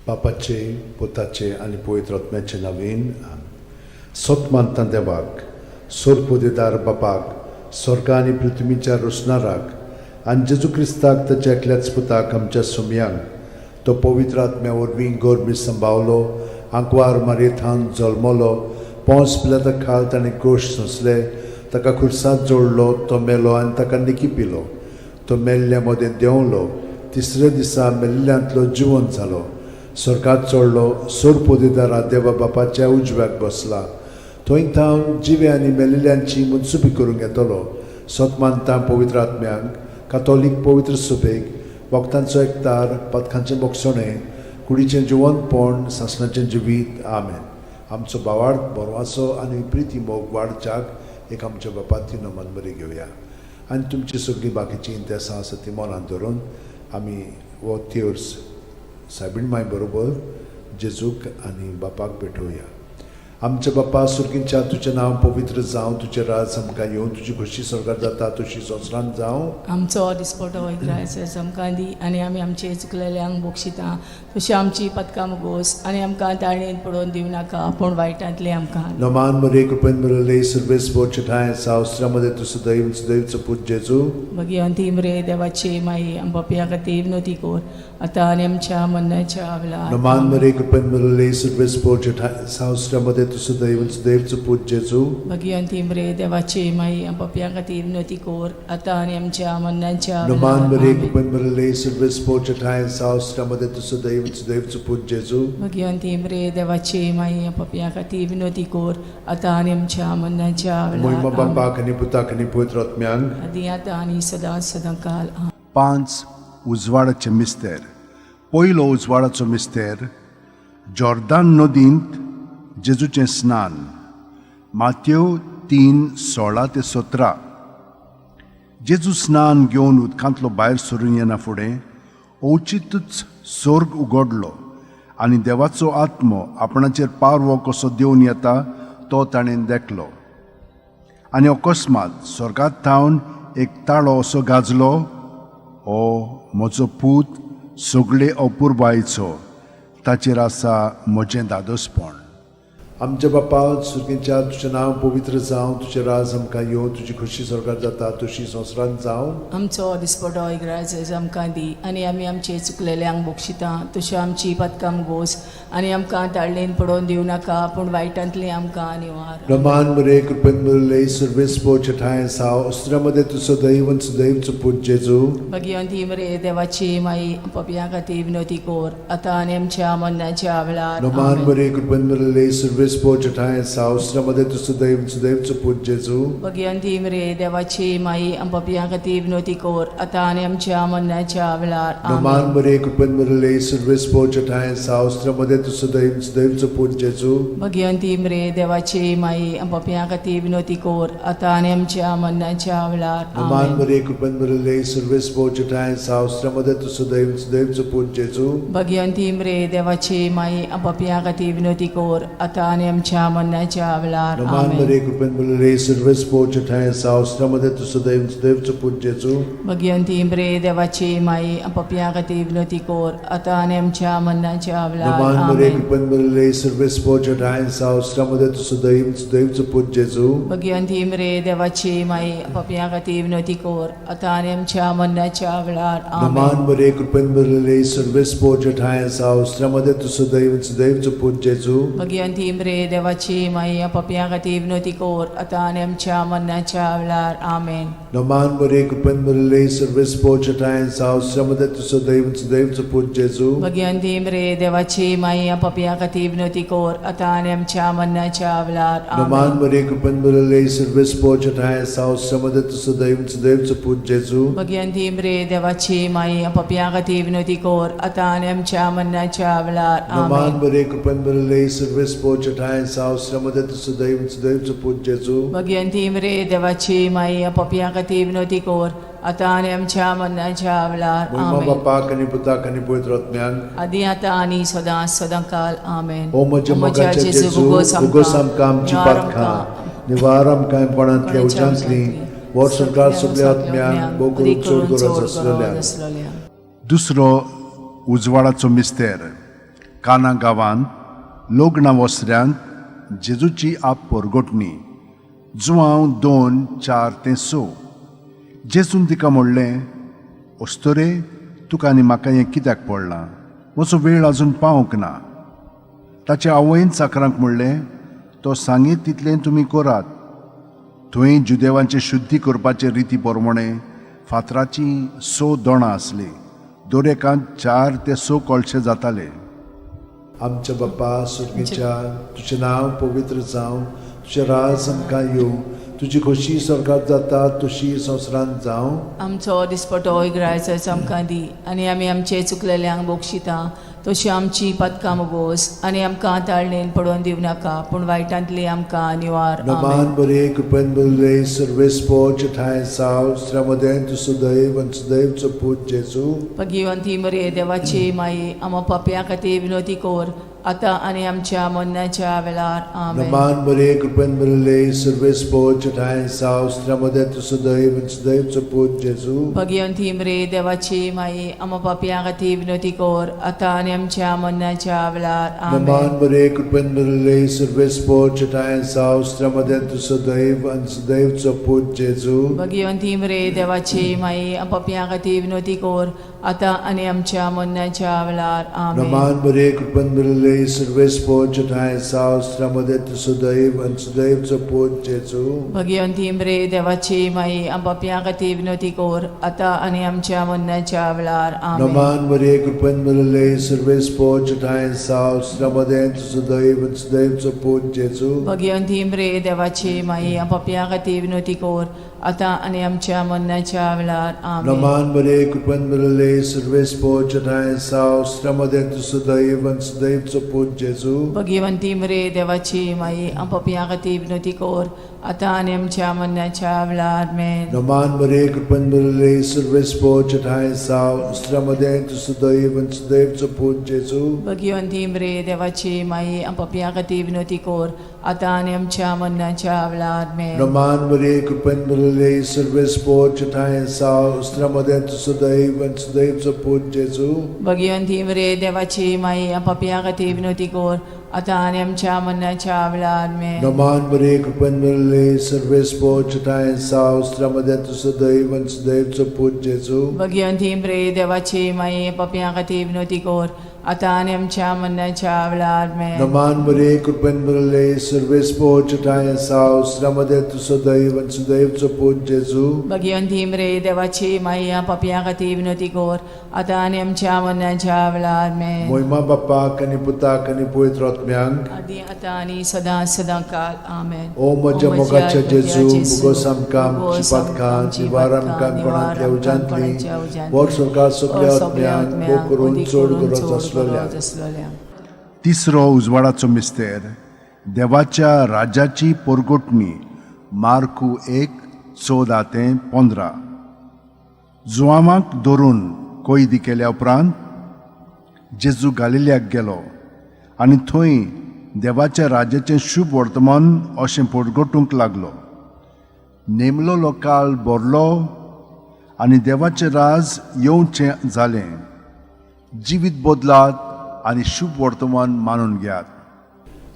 [SPEAKER 2] बापाचे पुताचे आनी पवित्र आत्म्याचे नांवेन सोतमानता देवाक सोरपोदेदार बापाक स्वर्गा आनी पृथ्वीच्या रोसणाराक आनी जेजू क्रिस्ताक ताच्या एकल्याच पुताक आमच्या सुमयांक तो पवित्र आत्म्या वरवीं गोरमी सांबावलो आंकवार मारयेंत जल्मलो पोंस पिलाता खाल ताणें गोश सोंसले ताका खुर्सांत जोडलो तो मेलो आनी ताका निकिपिलो तो मेल्ल्या मदें देंवलो तिसऱ्या दिसा मेल्ल्यांतलो जिवंत जालो स्वर्गांत चडलो सोरपोदेदारा देवा बापाच्या उजव्याक बसला थंय थावन जिवे आनी मेल्लेल्यांची मुनसुबी करूंक येतलो सोतमानता पवित्र आत्म्यांक कातोलीक पवित्र सुबेक वखदांचो एकतार पथकांचें मोगसणें कुडीचें जिवंतपण सासणाचें जिवीत आमेन आमचो बावार्थ बरवासो आनी प्रिती मोग वाडच्याक एक आमच्या बापाची नमन बरी घेवया आनी तुमची सगळीं बाकीची इंतेसां आसा ती मनांत धरून आमी हो तिर्स सायबीण माय बरोबर जेजूक आनी बापाक भेटोवया आमचे बापा सुर्गींच्या तुजें नांव पवित्र जावं तुजें राज आमकां येवं तुजी खुशी स्वर्गांत जाता तशी संवसारांत जावं
[SPEAKER 3] आमचो दिसपटो वैग्रायचो आमकां दी आनी आमी आमचे चुकलेल्यांक बोगशिता तशी आमची पथकां मुगोस आनी आमकां ताळणेन पडोवन दिवं नाका पूण वायटांतले आमकां
[SPEAKER 2] नमान मरे कृपेन मरले सर्वेस बोचठाय सावस्त्रामध्ये तुझं दैवचं पूज जेजू
[SPEAKER 3] भगवंती मरे देवाचे माई आम बापया खातीर विनोती कोर आतां आनी आमच्या मरणाच्या वेळार
[SPEAKER 2] नमान मरे कृपेन मरले सर्वेस बोचठाय सावस्त्रामध्ये तुझं दैवचं पूज जेजू
[SPEAKER 3] भगवंती मरे देवाचे माई आम बापया खातीर विनोती कोर आतां आनी आमच्या मरणाच्या
[SPEAKER 2] नमान मरे
[SPEAKER 3] वेळार
[SPEAKER 2] कृपेन मरले सर्वेस बोचठाय सावस्त्रामध्ये तुझं दैवचं पूज जेजू
[SPEAKER 3] भगवंती मरे देवाचे माई आम बापया खातीर विनोती कोर आतां आनी आमच्या मरणाच्या
[SPEAKER 2] मोहिमा
[SPEAKER 3] वेळार
[SPEAKER 2] बापाक आनी पुताक आनी पवित्र आत्म्यांक
[SPEAKER 3] आदी आतां आनी सदांच सदांकाल आमेन.
[SPEAKER 4] 5 उजवाडाचे मिस्तेर पयलो उजवाडाचो मिस्तेर जॉर्दान नदींत जेजूचें स्नान माथ्यो 3:16-17 जेजू स्नान घेवन उदकांतलो भायर सरून येना फुडें ओचितूच स्वर्ग उगडलो आनी देवाचो आत्मो आपणाचेर पारवो कसो देवन येता तो ताणें देखलो आनी अकस्मात स्वर्गांत थावन एक ताळो असो गाजलो ओ म्हजो पूत सगळे अपुरबायेचो ताचेर आसा म्हजें दादोसपण
[SPEAKER 2] आमच्या बापा सुर्गींच्या तुजें नांव पवित्र जावं तुजें राज आमकां येवं तुजी खुशी स्वर्गांत जाता तशी संवसारांत जावं
[SPEAKER 3] आमचो दिसपटो इग्रायचो आमकां दी आनी आमी आमचे चुकलेल्यांक बोगशिता तशें आमची पथकां मुगोस आनी आमकां ताळणेन पडोवन दिवं नाका पूण वायटांतली आमकां निवार
[SPEAKER 2] नमान मरे कृपेन मरले सर्वेस बोचठाय सावस्त्रामध्ये तुझं दैवचं पूज जेजू
[SPEAKER 3] भगवंती मरे देवाची माई पपया खातीर विनोती कोर आतां आनी आमच्या मरणाच्या वेळार
[SPEAKER 2] नमान
[SPEAKER 3] आमेन.
[SPEAKER 2] मरे कृपेन मरले सर्वेस बोचठाय सावस्त्रामध्ये तुझं दैवचं पूज जेजू
[SPEAKER 3] भगवंती मरे देवाची माई पपया खातीर विनोती कोर आतां आनी आमच्या मरणाच्या वेळार
[SPEAKER 2] नमान
[SPEAKER 3] आमेन.
[SPEAKER 2] मरे कृपेन मरले सर्वेस बोचठाय सावस्त्रामध्ये तुझं दैवचं पूज जेजू
[SPEAKER 3] भगवंती मरे देवाची माई पपया खातीर विनोती कोर आतां आनी आमच्या मरणाच्या वेळार
[SPEAKER 2] नमान
[SPEAKER 3] आमेन.
[SPEAKER 2] मरे कृपेन मरले सर्वेस बोचठाय सावस्त्रामध्ये तुझं दैवचं पूज जेजू
[SPEAKER 3] भगवंती मरे देवाची माई पपया खातीर विनोती कोर आतां आनी आमच्या मरणाच्या वेळार
[SPEAKER 2] नमान
[SPEAKER 3] आमेन.
[SPEAKER 2] मरे कृपेन मरले सर्वेस बोचठाय सावस्त्रामध्ये तुझं दैवचं पूज जेजू
[SPEAKER 3] भगवंती मरे देवाची माई पपया खातीर विनोती कोर आतां आनी आमच्या मरणाच्या वेळार
[SPEAKER 2] नमान मरे
[SPEAKER 3] आमेन.
[SPEAKER 2] कृपेन मरले सर्वेस बोचठाय सावस्त्रामध्ये तुझं दैवचं पूज जेजू
[SPEAKER 3] भगवंती मरे देवाची माई पपया खातीर विनोती कोर आतां आनी आमच्या मरणाच्या वेळार
[SPEAKER 2] नमान
[SPEAKER 3] आमेन.
[SPEAKER 2] मरे कृपेन मरले सर्वेस बोचठाय सावस्त्रामध्ये तुझं दैवचं पूज जेजू
[SPEAKER 3] भगवंती मरे देवाची माई पपया खातीर विनोती कोर आतां आनी आमच्या मरणाच्या वेळार आमेन.
[SPEAKER 2] नमान मरे कृपेन मरले सर्वेस बोचठाय सावस्त्रामध्ये तुझं दैवचं पूज जेजू
[SPEAKER 3] भगवंती मरे देवाची माई पपया खातीर विनोती कोर आतां आनी आमच्या मरणाच्या वेळार
[SPEAKER 2] नमान
[SPEAKER 3] आमेन.
[SPEAKER 2] मरे कृपेन मरले सर्वेस बोचठाय सावस्त्रामध्ये तुझं दैवचं पूज जेजू
[SPEAKER 3] भगवंती मरे देवाची माई पपया खातीर विनोती कोर आतां आनी आमच्या मरणाच्या वेळार
[SPEAKER 2] नमान
[SPEAKER 3] आमेन.
[SPEAKER 2] मरे कृपेन मरले सर्वेस बोचठाय सावस्त्रामध्ये तुझं दैवचं पूज जेजू
[SPEAKER 3] भगवंती मरे देवाची माई पपया खातीर विनोती कोर आतां आनी आमच्या मरणाच्या वेळार
[SPEAKER 2] मोहिमा
[SPEAKER 3] आमेन.
[SPEAKER 2] बापाक आनी पुताक आनी पवित्र आत्म्यांक
[SPEAKER 3] आदी आतां आनी सदांच सदांकाल आमेन.
[SPEAKER 2] ओ म्हज्या मोगाचे जेजू
[SPEAKER 3] उगोस
[SPEAKER 2] उगोस आमकां आमची
[SPEAKER 3] निवार
[SPEAKER 2] पातखां
[SPEAKER 3] आमकां,
[SPEAKER 2] निवार आमकां पणांतल्या
[SPEAKER 3] कोणाच्या
[SPEAKER 2] उज्यांतली
[SPEAKER 3] उज्यांतली,
[SPEAKER 2] वर सरकार सगळ्या
[SPEAKER 3] सगळ्या
[SPEAKER 2] आत्म्यांक भोव करून चड गरज आसलेल्या
[SPEAKER 3] असलेल्या
[SPEAKER 4] दुसरो उजवाडाचो मिस्तेर काना गांवांत लोग्ना वस्त्र्यांत जेजूची आप परगोटणी जुवांव 2:4-6. जेजून तिका म्हणलें, ओस्तोरे, तुका आनी म्हाका हें कित्याक पडलां? म्हजो वेळ आजून पावूंक ना. ताच्या आवयन चाकरांक म्हणलें, तो सांगीत तितलें तुमी करात. थंय जुदेवांचे शुद्धी करपाचे रिती प्रमाणे फातराची 6 दोणां आसलीं. दरेकांत 4 ते 6 कळशे जाताले.
[SPEAKER 2] आमच्या बाप्पा सुर्गेच्या, तुजें नांव पवित्र जावं, तुजें राज आमकां येवं, तुजी खोशी स्वर्गांत जाता तशी संवसारांत जावं.
[SPEAKER 3] आमचो दिसपटो इग्रायचो आमकां दी, आनी आमी आमचे चुकलेल्यांक बोगशिता तशी आमची पदकां मोगोस, आनी आमकां ताळणेन पडोवन दिवं नाका, पूण वायटांतली आमकां निवार.
[SPEAKER 2] नमान बरे कृपेन बरले सर्वेस्पो ठाय साव श्रमदेन तु सुदैव आनी सुदैवचो पूत जेजू.
[SPEAKER 3] भगिवंती मरे देवाची माई, आमो पाप्यां खातीर विनोदी कोर, आतां आनी आमच्या मरणाच्या वेळार. आमेन.
[SPEAKER 2] नमान बरे कृपेन बरले सर्वेस्पो ठाय साव श्रमदेन तु सुदैव आनी सुदैवचो पूत जेजू.
[SPEAKER 3] भगिवंती मरे देवाची माई, आमो पाप्यां खातीर विनोदी कोर, आतां आनी आमच्या मरणाच्या वेळार. आमेन.
[SPEAKER 2] नमान बरे कृपेन बरले सर्वेस्पो ठाय साव श्रमदेन तु सुदैव आनी सुदैवचो पूत जेजू.
[SPEAKER 3] भगिवंती मरे देवाची माई, आमो पाप्यां खातीर विनोदी कोर, आतां आनी आमच्या मरणाच्या वेळार. आमेन.
[SPEAKER 2] नमान बरे कृपेन बरले सर्वेस्पो ठाय साव श्रमदेन तु सुदैव आनी सुदैवचो पूत जेजू.
[SPEAKER 3] भगिवंती मरे देवाची माई, आमो पाप्यां खातीर विनोदी कोर, आतां आनी आमच्या मरणाच्या वेळार. आमेन.
[SPEAKER 2] नमान बरे कृपेन बरले सर्वेस्पो ठाय साव श्रमदेन तु सुदैव आनी सुदैवचो पूत जेजू.
[SPEAKER 3] भगिवंती मरे देवाची माई, आमो पाप्यां खातीर विनोदी कोर, आतां आनी आमच्या मरणाच्या वेळार. आमेन.
[SPEAKER 2] नमान बरे कृपेन बरले सर्वेस्पो ठाय साव श्रमदेन तु सुदैव आनी सुदैवचो पूत जेजू.
[SPEAKER 3] भगिवंती मरे देवाची माई, आमो पाप्यां खातीर विनोदी कोर, आतां आनी आमच्या मरणाच्या वेळार. आमेन.
[SPEAKER 2] नमान बरे कृपेन बरले सर्वेस्पो ठाय साव श्रमदेन तु सुदैव आनी सुदैवचो पूत जेजू.
[SPEAKER 3] भगिवंती मरे देवाची माई, आमो पाप्यां खातीर विनोदी कोर, आतां आनी आमच्या मरणाच्या वेळार. आमेन.
[SPEAKER 2] नमान बरे कृपेन बरले सर्वेस्पो ठाय साव श्रमदेन तु सुदैव आनी सुदैवचो पूत जेजू.
[SPEAKER 3] भगिवंती मरे देवाची माई, आमो पाप्यां खातीर विनोदी कोर, आतां आनी आमच्या मरणाच्या वेळार. आमेन.
[SPEAKER 2] नमान बरे कृपेन बरले सर्वेस्पो ठाय साव श्रमदेन तु सुदैव आनी सुदैवचो पूत जेजू.
[SPEAKER 3] भगिवंती मरे देवाची माई, आमो पाप्यां खातीर विनोदी कोर, आतां आनी आमच्या मरणाच्या वेळार. आमेन.
[SPEAKER 2] नमान बरे कृपेन बरले सर्वेस्पो ठाय साव श्रमदेन तु सुदैव आनी सुदैवचो पूत जेजू.
[SPEAKER 3] भगिवंती मरे देवाची माई, आमो पाप्यां खातीर विनोदी कोर, आतां आनी आमच्या मरणाच्या वेळार. आमेन.
[SPEAKER 2] मोहिमा बापाक आनी पुताक आनी पवित्र आत्म्यांक.
[SPEAKER 3] आदी आतां आनी सदां सदांकाळ. आमेन.
[SPEAKER 2] ओ म्हज्या मोगाच्या जेजू, मुगोस आमकां आमची पातकां, निवार आमकां कोणांतल्या उज्यांतली, वर सरकार सगळ्या आत्म्यांक, भोव करून चड गरज आसलेल्या.
[SPEAKER 4] तिसरो उजवाडाचो मिस्तेर, देवाच्या राज्याची परगोटणी. मार्कू 1:14-15. जुआमाक धरून कोयदी केल्या उपरांत जेजू गालिल्याक गेलो आनी थंय देवाच्या राज्याचें शुभ वर्तमान अशें परगोटूंक लागलो. नेमलो लोकाल भरलो आनी देवाचें राज येवचें जालें. जिवीत बदलात आनी शुभ वर्तमान मानून घेयात.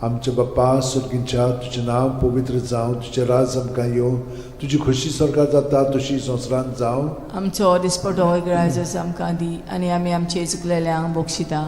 [SPEAKER 2] आमच्या बाप्पा सुर्गीच्या, तुजें नांव पवित्र जावं, तुजें राज आमकां येवं, तुजी खोशी स्वर्गांत जाता तशी संवसारांत जावं.
[SPEAKER 3] आमचो दिसपटो इग्रायचो आमकां दी, आनी आमी आमचे चुकलेल्यांक बोगशिता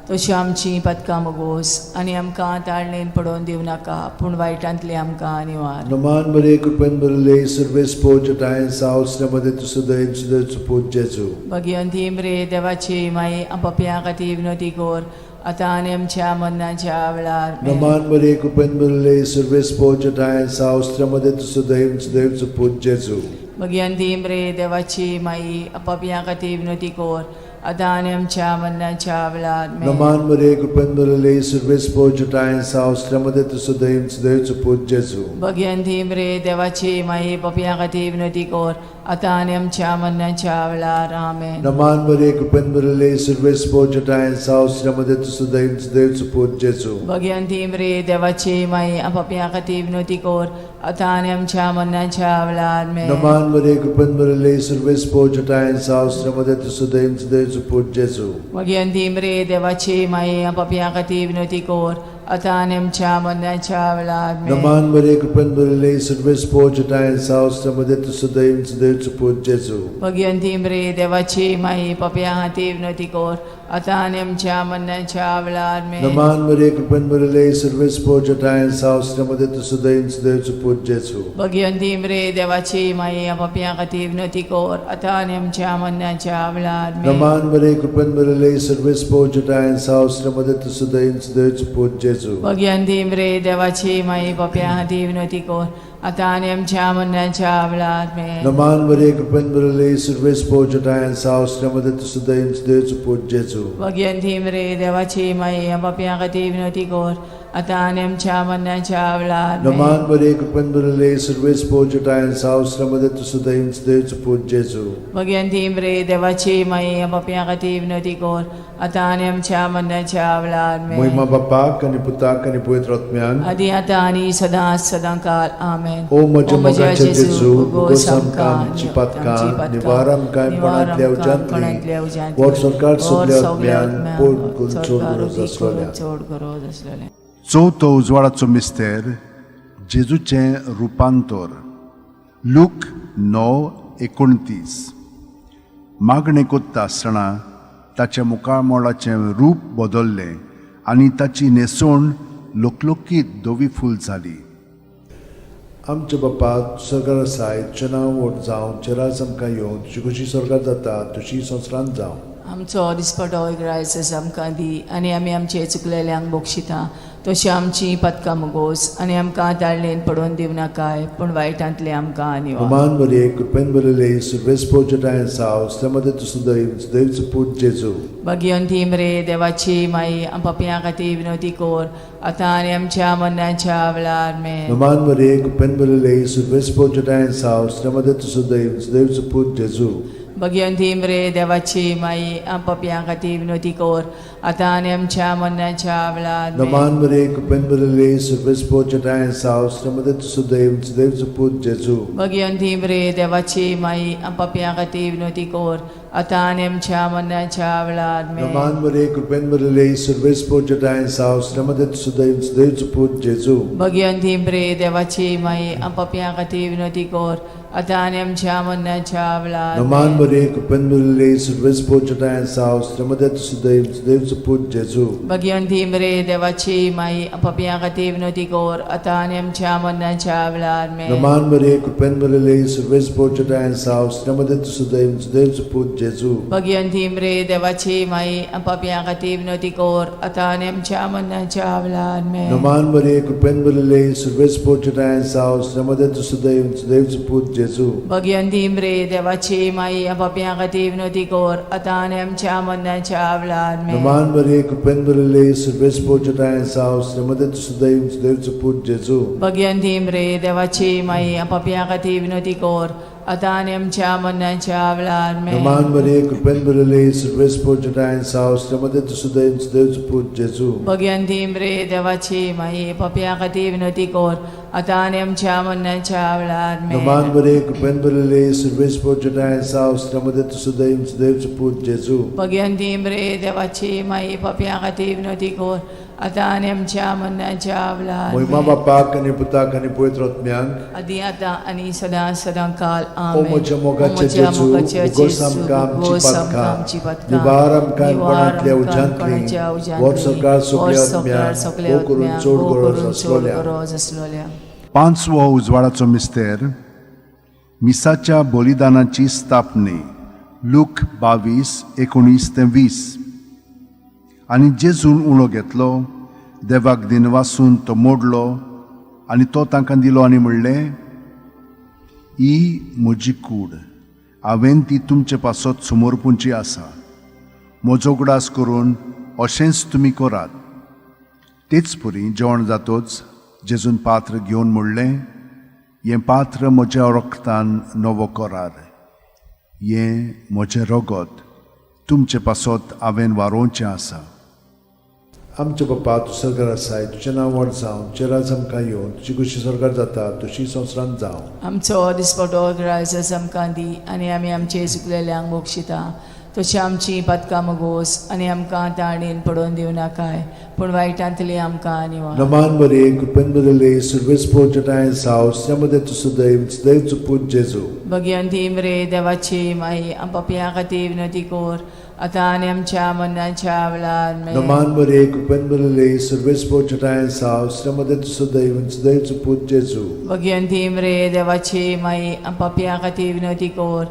[SPEAKER 3] तशी आमची पदकां मोगोस, आनी आमकां ताळणेन पडोवन दिवं नाका, पूण वायटांतली आमकां निवार.
[SPEAKER 2] नमान बरे कृपेन बरले सर्वेस्पो ठाय साव श्रमदेन तु सुदैव सुदैवचो पूत जेजू.
[SPEAKER 3] भगिवंती मरे देवाची माई, आमो पाप्यां खातीर विनोदी कोर, आतां आनी आमच्या मरणाच्या वेळार. आमेन.
[SPEAKER 2] नमान बरे कृपेन बरले सर्वेस्पो ठाय साव श्रमदेन तु सुदैव सुदैवचो पूत जेजू.
[SPEAKER 3] भगिवंती मरे देवाची माई, आमो पाप्यां खातीर विनोदी कोर, आतां आनी आमच्या मरणाच्या वेळार. आमेन.
[SPEAKER 2] नमान बरे कृपेन बरले सर्वेस्पो ठाय साव श्रमदेन तु सुदैव सुदैवचो पूत जेजू.
[SPEAKER 3] भगिवंती मरे देवाची माई, पाप्यां खातीर विनोदी कोर, आतां आनी आमच्या मरणाच्या वेळार. आमेन.
[SPEAKER 2] नमान बरे कृपेन बरले सर्वेस्पो ठाय साव श्रमदेन तु सुदैव सुदैवचो पूत जेजू.
[SPEAKER 3] भगिवंती मरे देवाची माई, आमो पाप्यां खातीर विनोदी कोर, आतां आनी आमच्या मरणाच्या वेळार. आमेन.
[SPEAKER 2] नमान बरे कृपेन बरले सर्वेस्पो ठाय साव श्रमदेन तु सुदैव सुदैवचो देवचो पूत जेजू
[SPEAKER 3] मग रे देवाची माये पापया खातीर विनोती कोर आता आनी आमच्या मरणाच्या वेळार
[SPEAKER 2] नमान मरे कृपन बरले सर्वेस पोजटाय सावस्त्रमध्ये तुझं देवचो पूत जेजू
[SPEAKER 3] मग रे देवाची माये पापया खातीर विनोती कोर आता आनी आमच्या मरणाच्या वेळार
[SPEAKER 2] नमान मरे कृपन बरले सर्वेस पोजटाय सावस्त्रमध्ये तुझं देवचो पूत जेजू
[SPEAKER 3] मग रे देवाची माये पापया खातीर विनोती कोर आता आनी आमच्या मरणाच्या वेळार
[SPEAKER 2] नमान मरे कृपन बरले सर्वेस पोजटाय सावस्त्रमध्ये तुझं देवचो पूत जेजू
[SPEAKER 3] मग रे देवाची माये पापया खातीर विनोती कोर आता आनी आमच्या मरणाच्या वेळार
[SPEAKER 2] नमान मरे कृपन बरले सर्वेस पोजटाय सावस्त्रमध्ये तुझं देवचो पूत जेजू
[SPEAKER 3] मग रे देवाची माये पापया खातीर विनोती कोर आता आनी आमच्या मरणाच्या वेळार
[SPEAKER 2] नमान मरे कृपन बरले सर्वेस पोजटाय सावस्त्रमध्ये तुझं देवचो पूत जेजू
[SPEAKER 3] मग रे देवाची माये पापया खातीर विनोती कोर आता आनी आमच्या मरणाच्या वेळार
[SPEAKER 2] महिमा बापाक आणि पुताक आणि पवित्र आत्म्यान
[SPEAKER 3] आदी आता आनी सदांच सदांकाळ आमेन
[SPEAKER 2] ओ म्हज्या मोगाचे जेजू उगोस आमकां आमची पातकां निवार आमकां कोणांतल्या उज्यांतली वर सरकार सगल्या आत्म्यान पोट
[SPEAKER 3] चोड गरज आसलेले
[SPEAKER 4] चवथो उजवाडाचो मिस्तेर जेजूचें रुपांतर लूक 9:29 मागणे कोत्ता आसतना ताच्या मुखामोळाचें रूप बदल्लें आनी ताची न्हेसोण लोकलोकीत धवी फूल जाली
[SPEAKER 2] आमच्या बापा स्वर्गार आसाय तुजें नांव व्हड जावं चेरास आमकां येवं तुजी कशी स्वर्गार जाता तशी संवसारांत जावं
[SPEAKER 3] आमचो दिसपटो रायस आमकां दी आनी आमी आमचे चुकलेल्यांक बोगशिता तशी आमची पदकां मुगोस आनी आमकां ताळणेन पडोवन दिवं नाकाय पूण वायटांतले आमकां निवार
[SPEAKER 2] नमान मरे कृपेन बरले सर्वेस पोजटाय सावस्त्रमध्ये तुझं देवचो पूत जेजू
[SPEAKER 3] मग रे देवाची माई पापया खातीर विनोती कोर आता आनी आमच्या मरणाच्या वेळार
[SPEAKER 2] नमान मरे कृपेन बरले सर्वेस पोजटाय सावस्त्रमध्ये तुझं देवचो पूत जेजू
[SPEAKER 3] मग रे देवाची माई पापया खातीर विनोती कोर आता आनी आमच्या मरणाच्या वेळार
[SPEAKER 2] नमान मरे कृपेन बरले सर्वेस पोजटाय सावस्त्रमध्ये तुझं देवचो पूत जेजू
[SPEAKER 3] मग रे देवाची माई पापया खातीर विनोती कोर आता आनी आमच्या मरणाच्या वेळार
[SPEAKER 2] नमान मरे कृपेन बरले सर्वेस पोजटाय सावस्त्रमध्ये तुझं देवचो पूत जेजू
[SPEAKER 3] मग रे देवाची माई पापया खातीर विनोती कोर आता आनी आमच्या मरणाच्या वेळार
[SPEAKER 2] नमान मरे कृपेन बरले सर्वेस पोजटाय सावस्त्रमध्ये तुझं देवचो पूत जेजू
[SPEAKER 3] मग रे देवाची माई पापया खातीर विनोती कोर आता आनी आमच्या मरणाच्या वेळार
[SPEAKER 2] नमान मरे कृपेन बरले सर्वेस पोजटाय सावस्त्रमध्ये तुझं देवचो पूत जेजू
[SPEAKER 3] मग रे देवाची माई पापया खातीर विनोती कोर आता आनी आमच्या मरणाच्या वेळार
[SPEAKER 2] नमान मरे कृपेन बरले सर्वेस पोजटाय सावस्त्रमध्ये तुझं देवचो पूत जेजू
[SPEAKER 3] मग रे देवाची माई पापया खातीर विनोती कोर आता आनी आमच्या मरणाच्या वेळार
[SPEAKER 2] नमान मरे कृपेन बरले सर्वेस पोजटाय सावस्त्रमध्ये तुझं देवचो पूत जेजू
[SPEAKER 3] मग रे देवाची माई पापया खातीर विनोती कोर आता आनी आमच्या मरणाच्या वेळार
[SPEAKER 2] नमान मरे कृपेन बरले सर्वेस पोजटाय सावस्त्रमध्ये तुझं देवचो पूत जेजू
[SPEAKER 3] मग रे देवाची माई पापया खातीर विनोती कोर आता आनी आमच्या मरणाच्या वेळार
[SPEAKER 2] नमान मरे कृपेन बरले सर्वेस पोजटाय सावस्त्रमध्ये तुझं देवचो पूत जेजू
[SPEAKER 3] मग रे देवाची माई पापया खातीर विनोती कोर आता आनी आमच्या मरणाच्या वेळार
[SPEAKER 2] महिमा बापाक आणि पुताक आणि पवित्र आत्म्यांक
[SPEAKER 3] आदी आता आनी सदां सदांकाळ
[SPEAKER 2] ओ
[SPEAKER 3] आमेन
[SPEAKER 2] म्हज्या मोगाचे जेजू उगोस आमकां आमची पातकां निवार आमकां कोणांतल्या उज्यांतली वर सरकार सगल्या आत्म्यान ओ करून चोड गरज आसलोल्या
[SPEAKER 4] पांचवो उजवाडाचो मिस्तेर मिसाच्या बलिदानाची स्थापने लूक 22:19-20 आनी जेजून उलो घेतलो देवाक दिनवासून तो मोडलो आनी तो तांकां दिलो आनी म्हणलें ही म्हजी कूड हांवें ती तुमचे पासत समोरपुंची आसा म्हजो उगडास करून अशेंच तुमी करात तेच परी जेवण जातोच जेजून पात्र घेवन म्हणलें हें पात्र म्हज्या रक्तान नवो करार हें म्हजें रगत तुमचे पासत हांवें वारोवचें आसा
[SPEAKER 2] आमचे बापा तूं स्वर्गार आसाय तुजें नांव व्हड जावं चेरास आमकां येवं तुजी कशी स्वर्गार जाता तशी संवसारांत जावं
[SPEAKER 3] आमचो दिसपटो आयज आमकां दी आनी आमी आमचे चुकलेल्यांक बोगशिता तशी आमची पदकां मोगोस आनी आमकां ताळणेन पडोवन दिवं नाकाय पूण वायटांतली आमकां निवार.
[SPEAKER 2] Naman Maria, Kupenbele, Silvespo Jatain's house, Yamadet Sudaim, Sdev Suput Jesu.
[SPEAKER 3] Bhagwanti मरे देवाची माई आम पपियां खातीर विनंती कोर आतां आनी आमच्या मरणाच्या वेळार
[SPEAKER 2] Naman Maria, Kupenbele, Silvespo Jatain's house, Yamadet Sudaim, Sdev Suput Jesu.
[SPEAKER 3] Bhagwanti मरे देवाची माई आम पपियां खातीर विनंती कोर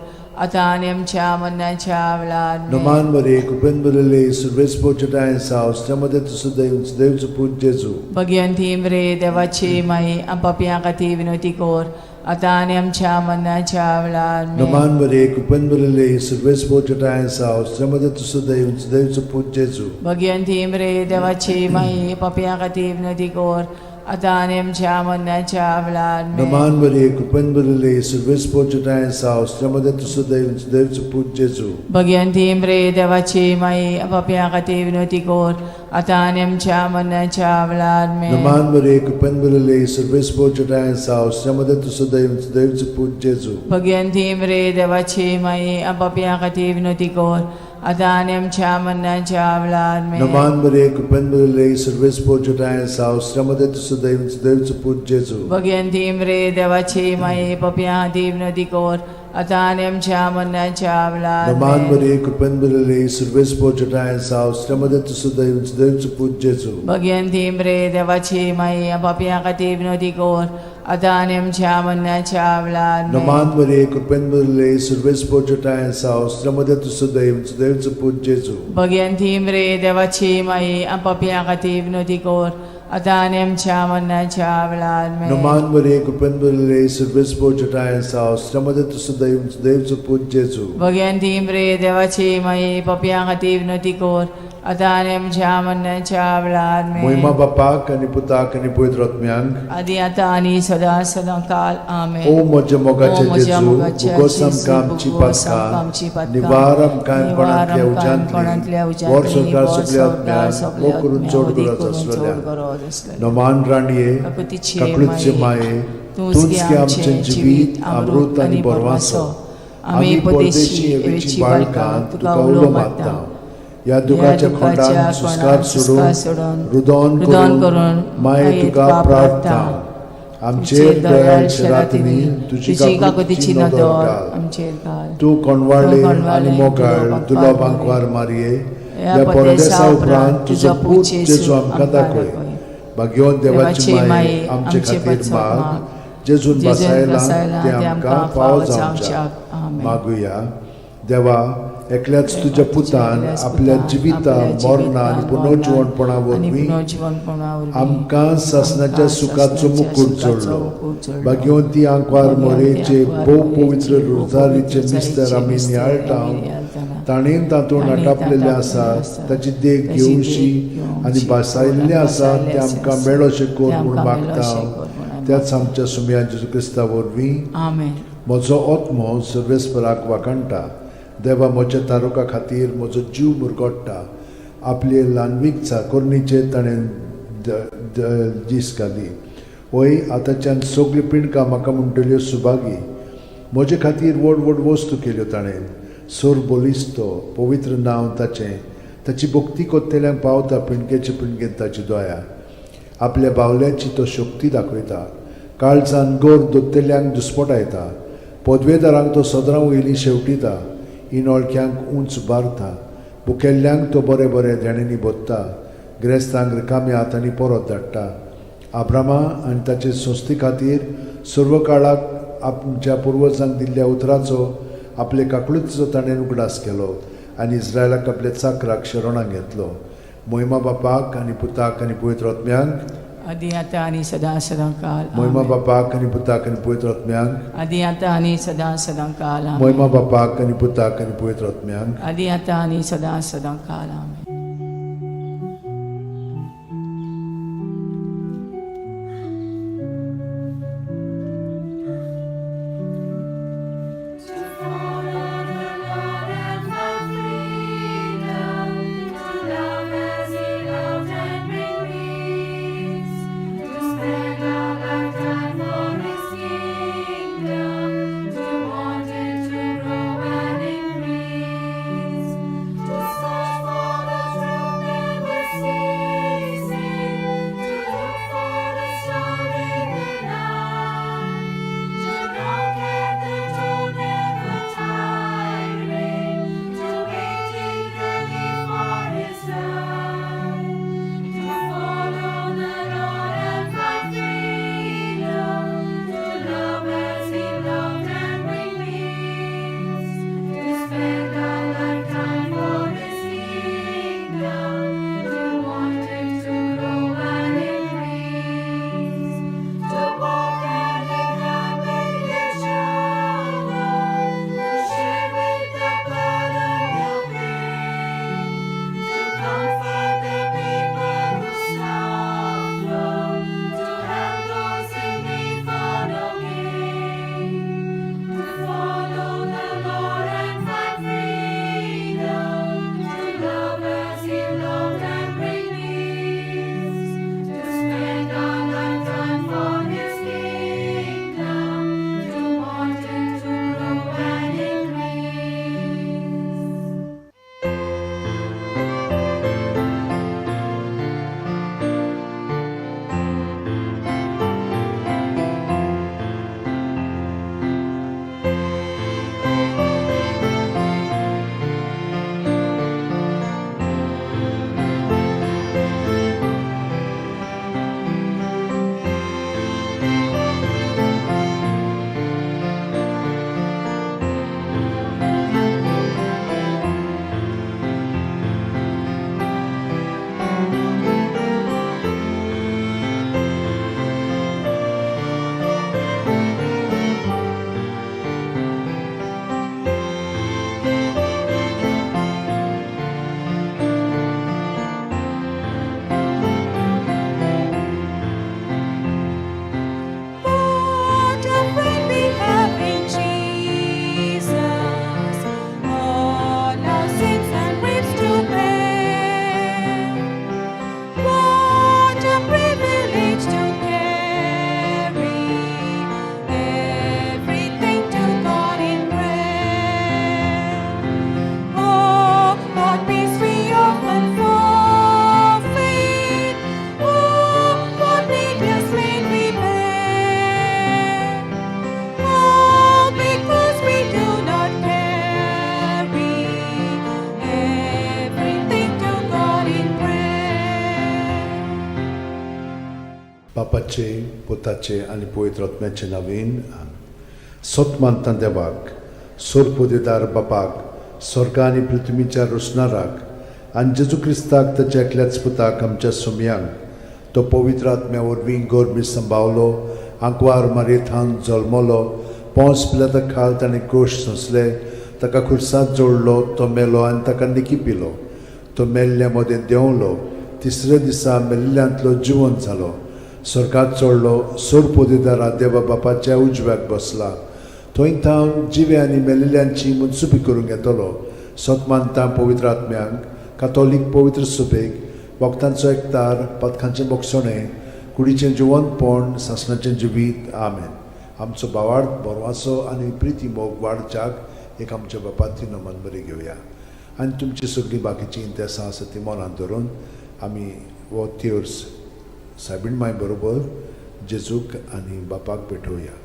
[SPEAKER 3] आतां आनी आमच्या मरणाच्या वेळार
[SPEAKER 2] Naman Maria, Kupenbele, Silvespo Jatain's house, Yamadet Sudaim, Sdev Suput Jesu.
[SPEAKER 3] Bhagwanti मरे देवाची माई आम पपियां खातीर विनंती कोर आतां आनी आमच्या मरणाच्या वेळार
[SPEAKER 2] Naman Maria, Kupenbele, Silvespo Jatain's house, Yamadet Sudaim, Sdev Suput Jesu.
[SPEAKER 3] Bhagwanti मरे देवाची माई पपियां खातीर विनंती कोर आतां आनी आमच्या मरणाच्या वेळार
[SPEAKER 2] Naman Maria, Kupenbele, Silvespo Jatain's house, Yamadet Sudaim, Sdev Suput Jesu.
[SPEAKER 3] Bhagwanti मरे देवाची माई पपियां खातीर विनंती कोर आतां आनी आमच्या मरणाच्या वेळार
[SPEAKER 2] Naman Maria, Kupenbele, Silvespo Jatain's house, Yamadet Sudaim, Sdev Suput Jesu.
[SPEAKER 3] Bhagwanti मरे देवाची माई पपियां खातीर विनंती कोर आतां आनी आमच्या मरणाच्या वेळार
[SPEAKER 2] Naman Maria, Kupenbele, Silvespo Jatain's house, Yamadet Sudaim, Sdev Suput Jesu.
[SPEAKER 3] Bhagwanti मरे देवाची माई पपियां खातीर विनंती कोर आतां आनी आमच्या मरणाच्या वेळार
[SPEAKER 2] Naman Maria, Kupenbele, Silvespo Jatain's house, Yamadet Sudaim, Sdev Suput Jesu.
[SPEAKER 3] Bhagwanti मरे देवाची माई पपियां खातीर विनंती कोर आतां आनी आमच्या मरणाच्या वेळार
[SPEAKER 2] Naman Maria, Kupenbele, Silvespo Jatain's house, Yamadet Sudaim, Sdev Suput Jesu.
[SPEAKER 3] Bhagwanti मरे देवाची माई पपियां खातीर विनंती कोर आतां आनी आमच्या मरणाच्या वेळार
[SPEAKER 2] Naman Maria, Kupenbele, Silvespo Jatain's house, Yamadet Sudaim, Sdev Suput Jesu.
[SPEAKER 3] Bhagwanti मरे देवाची माई पपियां खातीर विनंती कोर आतां आनी आमच्या मरणाच्या वेळार
[SPEAKER 2] Moima Bapak आणि Putak आणि Pavitr Atmyank.
[SPEAKER 3] आदी आतां आनी सदां सदां काल आमेन.
[SPEAKER 2] O moja mogaचे
[SPEAKER 3] O moja
[SPEAKER 2] Jesu,
[SPEAKER 3] mogaचे
[SPEAKER 2] bugosam
[SPEAKER 3] Jesu,
[SPEAKER 2] kamci
[SPEAKER 3] bugosam
[SPEAKER 2] patka,
[SPEAKER 3] kamci patka,
[SPEAKER 2] nivaram kain
[SPEAKER 3] nivaram
[SPEAKER 2] panatlia
[SPEAKER 3] panatlia
[SPEAKER 2] ujantli,
[SPEAKER 3] ujantli,
[SPEAKER 2] vor sorkar
[SPEAKER 3] vor
[SPEAKER 2] soplia
[SPEAKER 3] sorkar
[SPEAKER 2] atmyan,
[SPEAKER 3] soplia
[SPEAKER 2] o kurun
[SPEAKER 3] atmyan,
[SPEAKER 2] chod
[SPEAKER 3] odi
[SPEAKER 2] gurac
[SPEAKER 3] kurun
[SPEAKER 2] aslelia.
[SPEAKER 3] chod gurac aslelia.
[SPEAKER 2] Noman ranie,
[SPEAKER 3] Kakuticie
[SPEAKER 2] kaklutcie
[SPEAKER 3] Maye,
[SPEAKER 2] maye,
[SPEAKER 3] तुझगे
[SPEAKER 2] आमचे जीवित, अमृत आणि परवासो. आम्ही परदेशी एवेची बाळकां तुका उलो मागता. या दुखाच्या खोंडान सुस्कार सोडून रुदोन करून माये तुका प्रार्थना. आमचेर दयाळ शरातनी तुझी काकुतीची नदर घाल.
[SPEAKER 3] आमचेर घाल.
[SPEAKER 2] तू कोणवाळे आणि मोगाळ तुला बांकवार मारये. या परदेसा उपरांत तुझो पूत जेजू आमकां दाखय. भाग्यवान देवाची माये आमचे खातीर माग. जेजून बसायला ते आमकां पाव जावच्या मागुया. देवा, एकल्याच तुझ्या पुतान आपल्या जिविता मरणा आणि पुनर्जीवनपणा वरवीं आमकां सासणाच्या सुखाचो मुकुट जोडलो. भाग्यवंती आंकवार मोरेचे भोव पवित्र रोजारीचे मिस्तर आमी नियाळटाव. ताणेन तातूंत आटापलेले आसा ताची देख घेवशी आनी बसायल्ले आसा ते आमकां मेळोशे कोर म्हूण मागता. त्याच आमच्या सुम्या जेजू क्रिस्ता वरवीं
[SPEAKER 3] आमेन.
[SPEAKER 2] म्हजो आत्मो सर्वेस्पराक वाकणटा. देवा, म्हज्या तारुका खातीर म्हजो जीव मुरगोडटा. आपले ल्हानवीक चाकोरणीचे ताणें दीस घाली. वय आतांच्यान सगळी पिणकां म्हाका म्हणटल्यो सुभागी. म्हजे खातीर व्हड व्हड वस्तू केल्यो ताणें. सोर बोलिस्तो पवित्र नांव ताचें. ताची भक्ती कोत्तेल्यांक पावता पिणकेचे पिणकेन ताची दोया. आपल्या बावल्याची तो शक्ती दाखयता. काळजान गोर दोत्तेल्यांक दुस्पटायता. पदवेदारांक तो सदरां वयली शेवटिता. इनोळख्यांक उंच उबारता. भुकेल्ल्यांक तो बरे बरे देणेनी बोदता. गिरेस्तांक रिकाम्या हातांनी परत धाडटा. आब्रामा आनी ताचे संस्थे खातीर सर्व काळाक आमच्या पुर्वजांक दिल्ल्या उतराचो आपले काकूळीचो ताणें उगडास केलो आनी इस्रायलाक आपल्या चाकराक शरणांत घेतलो. मोहिमा बापाक आनी पुताक आनी पवित्र आत्म्यांक.
[SPEAKER 3] आदी आतां आनी सदां सदां काल.
[SPEAKER 2] मोहिमा बापाक आनी पुताक आनी पवित्र आत्म्यांक.
[SPEAKER 3] आदी आतां आनी सदां सदां काल.
[SPEAKER 2] मोहिमा बापाक आनी पुताक आनी पवित्र आत्म्यांक.
[SPEAKER 3] आदी आतां आनी सदां सदां काल. आमेन.
[SPEAKER 2] बापाचे पुताचे आनी पवित्र आत्म्याचे नांवेन सोतमानता देवाक सोरपोदेदार बापाक स्वर्ग आनी पृथ्वीच्या रुसणाराक आनी जेजू क्रिस्ताक ताच्या एकल्याच पुताक आमच्या सुमयांक तो पवित्र आत्म्या वरवीं गोरबी सांबावलो आंकवार मारयेंत जल्मलो पोंस पिलाता खाल ताणें क्रूश सोंसले ताका खुर्सांत जोडलो तो मेलो आनी ताका निकी पिलो तो मेल्ल्या मदें देंवलो तिसऱ्या दिसा मेल्ल्यांतलो जिवंत जालो स्वर्गांत चडलो सोरपोदेदारा देवा बापाच्या उजव्याक बसला थंय थावन जिवे आनी मेलिल्ल्यांची मुनसुबी करूंक येतलो सोतमानता पवित्र आत्म्यांक कातोलीक पवित्र सुबेक वखदांचो एकतार पथकांचें मोक्षणें कुडीचें जिवंतपण सासणाचें जिवीत आमेन आमचो बावार्थ बरवासो आनी प्रिती मोग वाडच्याक एक आमच्या बापाची नमन बरी घेवया आनी तुमची सगळीं बाकीची इंतेसां आसा ती मनांत धरून आमी हो तिर्स सायबीण माय बरोबर जेजूक आनी बापाक भेटोवया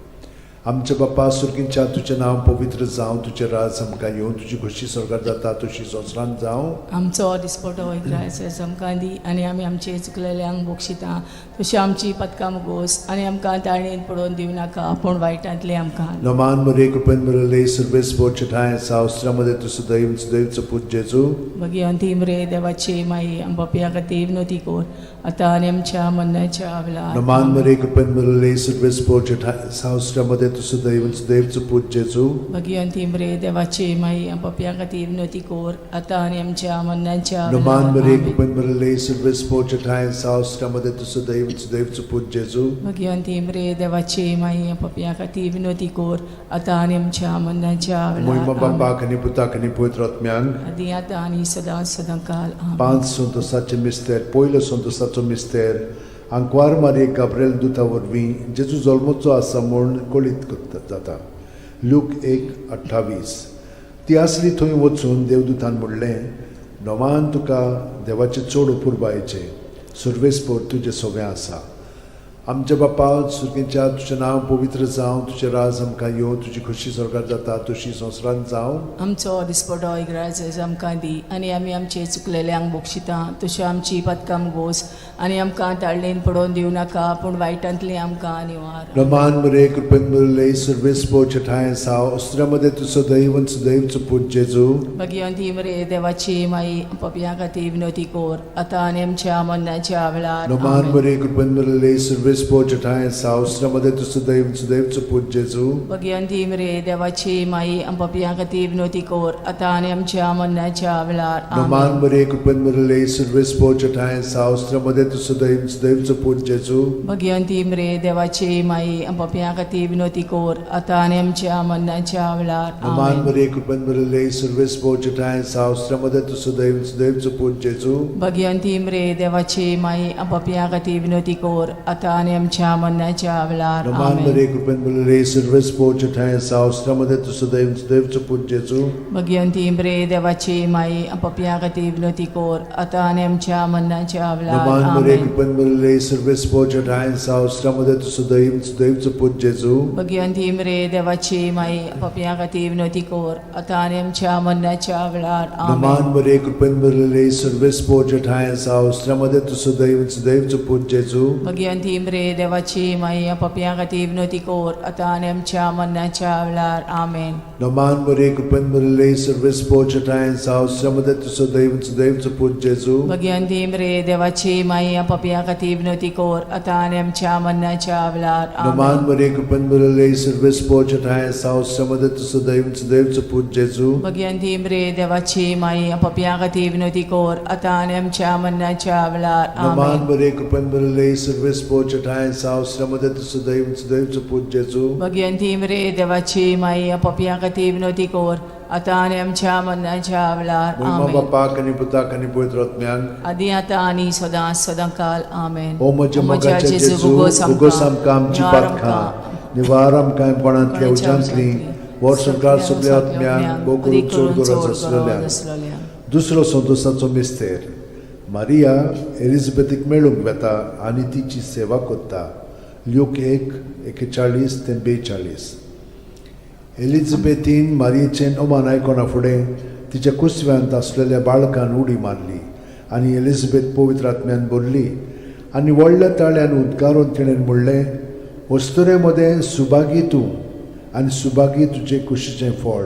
[SPEAKER 2] आमचे बापा सुर्गींच्या तुजें नांव पवित्र जावं तुजें राज आमकां येवं तुजी खुशी स्वर्गांत जाता तशी संवसारांत जावं
[SPEAKER 3] आमचो दिसपटो वैग्रायचो आमकां दी आनी आमी आमचे चुकलेल्यांक बक्षिता तशी आमची पदकां मुगोस आनी आमकां ताळणेन पडोवन दिवं नाका पूण वायटांतले आमकां
[SPEAKER 2] नमान मरे कृपेन मरले सर्वेस पोचठाय सावस्त्रामध्ये तुझं दैवचं पूज जेजू
[SPEAKER 3] भगवंती मरे देवाची माई आमच्या खातीर विनोती कोर आतां आनी आमच्या मरणाच्या वेळार
[SPEAKER 2] नमान मरे कृपेन मरले सर्वेस पोचठाय सावस्त्रामध्ये तुझं दैवचं पूज जेजू
[SPEAKER 3] भगवंती मरे देवाची माई आमच्या खातीर विनोती कोर आतां आनी आमच्या मरणाच्या
[SPEAKER 2] नमान मरे
[SPEAKER 3] वेळार
[SPEAKER 2] कृपेन मरले सर्वेस पोचठाय सावस्त्रामध्ये तुझं दैवचं पूज जेजू
[SPEAKER 3] भगवंती मरे देवाची माई आमच्या खातीर विनोती कोर आतां आनी आमच्या मरणाच्या
[SPEAKER 2] मोहिमा
[SPEAKER 3] वेळार
[SPEAKER 2] बापाक आनी पुताक आनी पवित्र आत्म्यांक
[SPEAKER 3] आदी आतां आनी सदां सदांकाल आमेन.
[SPEAKER 2] 5 संतोसाचे मिस्तेर पयलो संतोसाचो मिस्तेर आंकवार मारये गाब्रिएल दुता वरवीं जेजू जल्मोचो आसा म्हूण कळीत जाता लूक 1:28 ती आसली थंय वचून देवदूतान म्हणलें नोमान तुका देवाचे चड उपुरबायेचें सर्वेस्पोर तुजें सगळें आसा आमच्या बापा सुर्गींच्या तुजें नांव पवित्र जावं तुजें राज आमकां येवं तुजी खुशी स्वर्गांत जाता तशी संवसारांत जावं
[SPEAKER 3] आमचो दिसपटो इग्रायज आमकां दी आनी आमी आमचे चुकलेल्यांक बक्षिता तशें आमची पदकां मुगोस आनी आमकां ताळणेन पडोवन दिवं नाका पूण वायटांतली आमकां निवार
[SPEAKER 2] नमान मरे कृपेन मरले सर्वेस्पोर चठाय साव अस्त्रामध्ये तुझं दैवचं पूज जेजू
[SPEAKER 3] भगवंती मरे देवाची माई आमच्या खातीर विनोती कोर आतां आनी आमच्या मरणाच्या वेळार
[SPEAKER 2] नमान
[SPEAKER 3] आमेन.
[SPEAKER 2] मरे कृपेन मरले सर्वेस्पोर चठाय साव अस्त्रामध्ये तुझं दैवचं पूज जेजू
[SPEAKER 3] भगवंती मरे देवाची माई आमच्या खातीर विनोती कोर आतां आनी आमच्या मरणाच्या वेळार
[SPEAKER 2] नमान
[SPEAKER 3] आमेन.
[SPEAKER 2] मरे कृपेन मरले सर्वेस्पोर चठाय साव अस्त्रामध्ये तुझं दैवचं पूज जेजू
[SPEAKER 3] भगवंती मरे देवाची माई आमच्या खातीर विनोती कोर आतां आनी आमच्या मरणाच्या वेळार
[SPEAKER 2] नमान
[SPEAKER 3] आमेन.
[SPEAKER 2] मरे कृपेन मरले सर्वेस्पोर चठाय साव अस्त्रामध्ये तुझं दैवचं पूज जेजू
[SPEAKER 3] भगवंती मरे देवाची माई आमच्या खातीर विनोती कोर आतां आनी आमच्या मरणाच्या वेळार
[SPEAKER 2] नमान
[SPEAKER 3] आमेन.
[SPEAKER 2] मरे कृपेन मरले सर्वेस्पोर चठाय साव अस्त्रामध्ये तुझं दैवचं पूज जेजू
[SPEAKER 3] भगवंती मरे देवाची माई आमच्या खातीर विनोती कोर आतां आनी आमच्या मरणाच्या वेळार
[SPEAKER 2] नमान मरे
[SPEAKER 3] आमेन.
[SPEAKER 2] कृपेन मरले सर्वेस्पोर चठाय साव अस्त्रामध्ये तुझं दैवचं पूज जेजू
[SPEAKER 3] भगवंती मरे देवाची माई आमच्या खातीर विनोती कोर आतां आनी आमच्या मरणाच्या वेळार
[SPEAKER 2] नमान
[SPEAKER 3] आमेन.
[SPEAKER 2] मरे कृपेन मरले सर्वेस्पोर चठाय साव अस्त्रामध्ये तुझं दैवचं पूज जेजू
[SPEAKER 3] भगवंती मरे देवाची माई आमच्या खातीर विनोती कोर आतां आनी आमच्या मरणाच्या वेळार आमेन.
[SPEAKER 2] नमान मरे कृपेन मरले सर्वेस्पोर चठाय साव अस्त्रामध्ये तुझं दैवचं पूज जेजू
[SPEAKER 3] भगवंती मरे देवाची माई आमच्या खातीर विनोती कोर आतां आनी आमच्या मरणाच्या वेळार
[SPEAKER 2] नमान
[SPEAKER 3] आमेन.
[SPEAKER 2] मरे कृपेन मरले सर्वेस्पोर चठाय साव अस्त्रामध्ये तुझं दैवचं पूज जेजू
[SPEAKER 3] भगवंती मरे देवाची माई आमच्या खातीर विनोती कोर आतां आनी आमच्या मरणाच्या वेळार
[SPEAKER 2] नमान
[SPEAKER 3] आमेन.
[SPEAKER 2] मरे कृपेन मरले सर्वेस्पोर चठाय साव अस्त्रामध्ये तुझं दैवचं पूज जेजू
[SPEAKER 3] भगवंती मरे देवाची माई आमच्या खातीर विनोती कोर आतां आनी आमच्या मरणाच्या वेळार
[SPEAKER 2] मोहिमा
[SPEAKER 3] आमेन.
[SPEAKER 2] बापाक आनी पुताक आनी पवित्र आत्म्यांक
[SPEAKER 3] आदी आतां आनी सदां सदांकाल आमेन.
[SPEAKER 2] ओ म्हज्या मोगाचे जेजू
[SPEAKER 3] भुगोस
[SPEAKER 2] भुगोस आमकां आमची
[SPEAKER 3] निवार
[SPEAKER 2] पातकां निवार आमकां कोणांतल्या उज्यांतली वर सरकार सगळ्या आत्म्यांक बोगून चड गरज आसलेल्या दुसरो संतोसाचो मिस्तेर मारिया एलिझाबेथीक मेळूंक वेता आनी तिची सेवा कोत्ता लूक 1:41-42 एलिझाबेथीन मारयेचें ओमान आयकोना फुडें तिच्या कुसव्यांत आसलेल्या बाळकान उडी मारली आनी एलिझाबेथ पवित्र आत्म्यान बोल्ली आनी व्हडल्या ताळ्यान उद्गारून तिणें म्हणलें, वस्तुरे मदें सुभागी तूं आनी सुभागी तुजें कुशीचें फळ.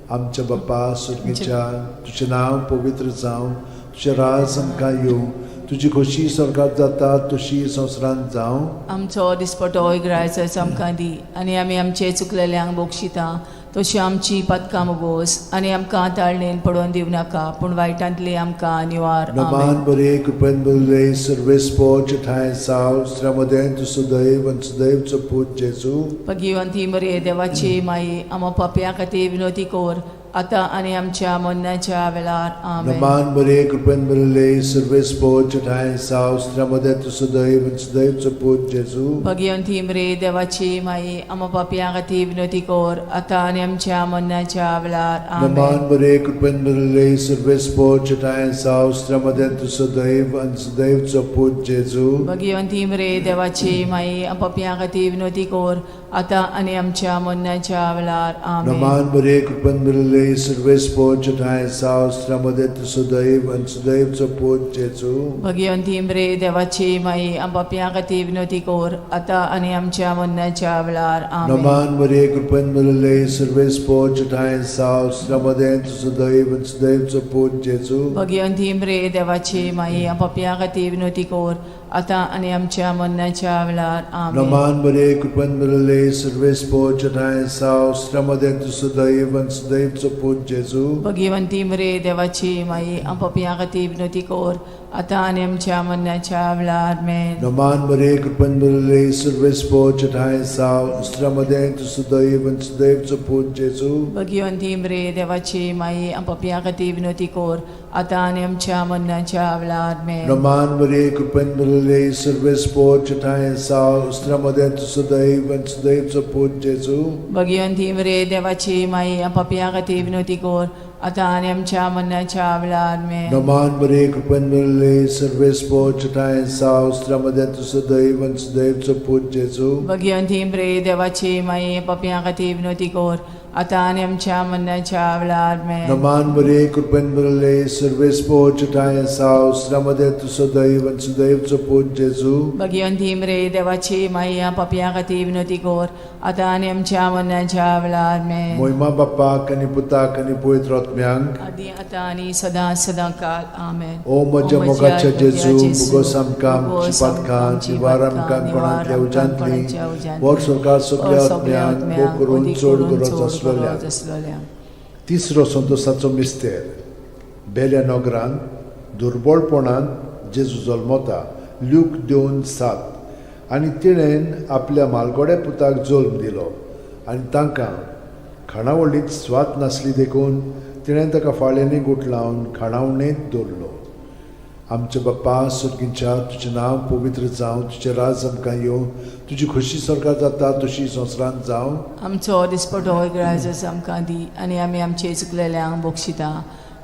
[SPEAKER 2] आमच्या बाप्पा सुर्गेच्या, तुजें नांव पवित्र जावं, तुजें राज आमकां येवं, तुजी खोशी स्वर्गांत जाता तशी संवसारांत जावं.
[SPEAKER 3] आमचो दिसपटो इग्रायचो आमकां दी, आनी आमी आमचे चुकलेल्यांक बोगशिता तशी आमची पदकां मोगोस, आनी आमकां ताळणेन पडोवन दिवं नाका, पूण वायटांतली आमकां निवार.
[SPEAKER 2] नमान बरे कृपेन भरले सर्वेस्पोच ठाय साव श्रमदेन तु सदैव आनी सदैवचो पूत जेजू.
[SPEAKER 3] भगवंती मरे देवाची माई, आमो पापयां खातीर विनोदी कोर, आतां आनी आमच्या मरणाच्या वेळार. आमेन.
[SPEAKER 2] नमान बरे कृपेन भरले सर्वेस्पोच ठाय साव श्रमदेन तु सदैव आनी सदैवचो पूत जेजू.
[SPEAKER 3] भगवंती मरे देवाची माई, आमो पापयां खातीर विनोदी कोर, आतां आनी आमच्या मरणाच्या वेळार. आमेन.
[SPEAKER 2] नमान बरे कृपेन भरले सर्वेस्पोच ठाय साव श्रमदेन तु सदैव आनी सदैवचो पूत जेजू.
[SPEAKER 3] भगवंती मरे देवाची माई, आमो पापयां खातीर विनोदी कोर, आतां आनी आमच्या मरणाच्या वेळार. आमेन.
[SPEAKER 2] नमान बरे कृपेन भरले सर्वेस्पोच ठाय साव श्रमदेन तु सदैव आनी सदैवचो पूत जेजू.
[SPEAKER 3] भगवंती मरे देवाची माई, आमो पापयां खातीर विनोदी कोर, आतां आनी आमच्या मरणाच्या वेळार. आमेन.
[SPEAKER 2] नमान बरे कृपेन भरले सर्वेस्पोच ठाय साव श्रमदेन तु सदैव आनी सदैवचो पूत जेजू.
[SPEAKER 3] भगवंती मरे देवाची माई, आमो पापयां खातीर विनोदी कोर, आतां आनी आमच्या मरणाच्या वेळार. आमेन.
[SPEAKER 2] नमान बरे कृपेन भरले सर्वेस्पोच ठाय साव श्रमदेन तु सदैव आनी सदैवचो पूत जेजू.
[SPEAKER 3] भगवंती मरे देवाची माई, आमो पापयां खातीर विनोदी कोर, आतां आनी आमच्या मरणाच्या वेळार. आमेन.
[SPEAKER 2] नमान बरे कृपेन भरले सर्वेस्पोच ठाय साव श्रमदेन तु सदैव आनी सदैवचो पूत जेजू.
[SPEAKER 3] भगवंती मरे देवाची माई, आमो पापयां खातीर विनोदी कोर, आतां आनी आमच्या मरणाच्या वेळार. आमेन.
[SPEAKER 2] नमान बरे कृपेन भरले सर्वेस्पोच ठाय साव श्रमदेन तु सदैव आनी सदैवचो पूत जेजू.
[SPEAKER 3] भगवंती मरे देवाची माई, आमो पापयां खातीर विनोदी कोर, आतां आनी आमच्या मरणाच्या वेळार. आमेन.
[SPEAKER 2] नमान बरे कृपेन भरले सर्वेस्पोच ठाय साव श्रमदेन तु सदैव आनी सदैवचो पूत जेजू.
[SPEAKER 3] भगवंती मरे देवाची माई, आमो पापयां खातीर विनोदी कोर, आतां आनी आमच्या मरणाच्या वेळार. आमेन.
[SPEAKER 2] नमान बरे कृपेन भरले सर्वेस्पोच ठाय साव श्रमदेन तु सदैव आनी सदैवचो पूत जेजू.
[SPEAKER 3] भगवंती मरे देवाची माई, आमो पापयां खातीर विनोदी कोर, आतां आनी आमच्या मरणाच्या वेळार. आमेन.
[SPEAKER 2] मोहिमा बापाक आनी पुताक आनी पवित्र आत्म्यांक.
[SPEAKER 3] आदी आतां आनी सदां सदां काल. आमेन.
[SPEAKER 2] ओ म्हज्या मोगाच्या जेजू, मुगोस आमकां आमची पातकां, जिवार आमकां कोणांतल्या उजांतली, वर स्वर्गांत सगळ्या आत्म्यांक भोव करून चड गरज आसलेल्या. तिसरो संतोशाचो मिस्तेर. बेल्या नगरांत दुर्बळपणान जेजू जल्मता. ल्यूक 2:7. आनी तिणेन आपल्या मालगोड्या पुताक जल्म दिलो, आनी तांकां खाणावळींत स्वात नासली देखून तिणें ताका फाळ्यांनी गुट लावन खाणावळेंत दवरलो. आमचे बाप्पा सुर्गीच्या, तुजें नांव पवित्र जावं, तुजें राज आमकां येवं, तुजी खोशी स्वर्गांत जाता तशी संवसारांत जावं.
[SPEAKER 3] आमचो दिसपटो इग्रायजो आमकां दी, आनी आमी आमचे चुकलेल्यांक बोगशिता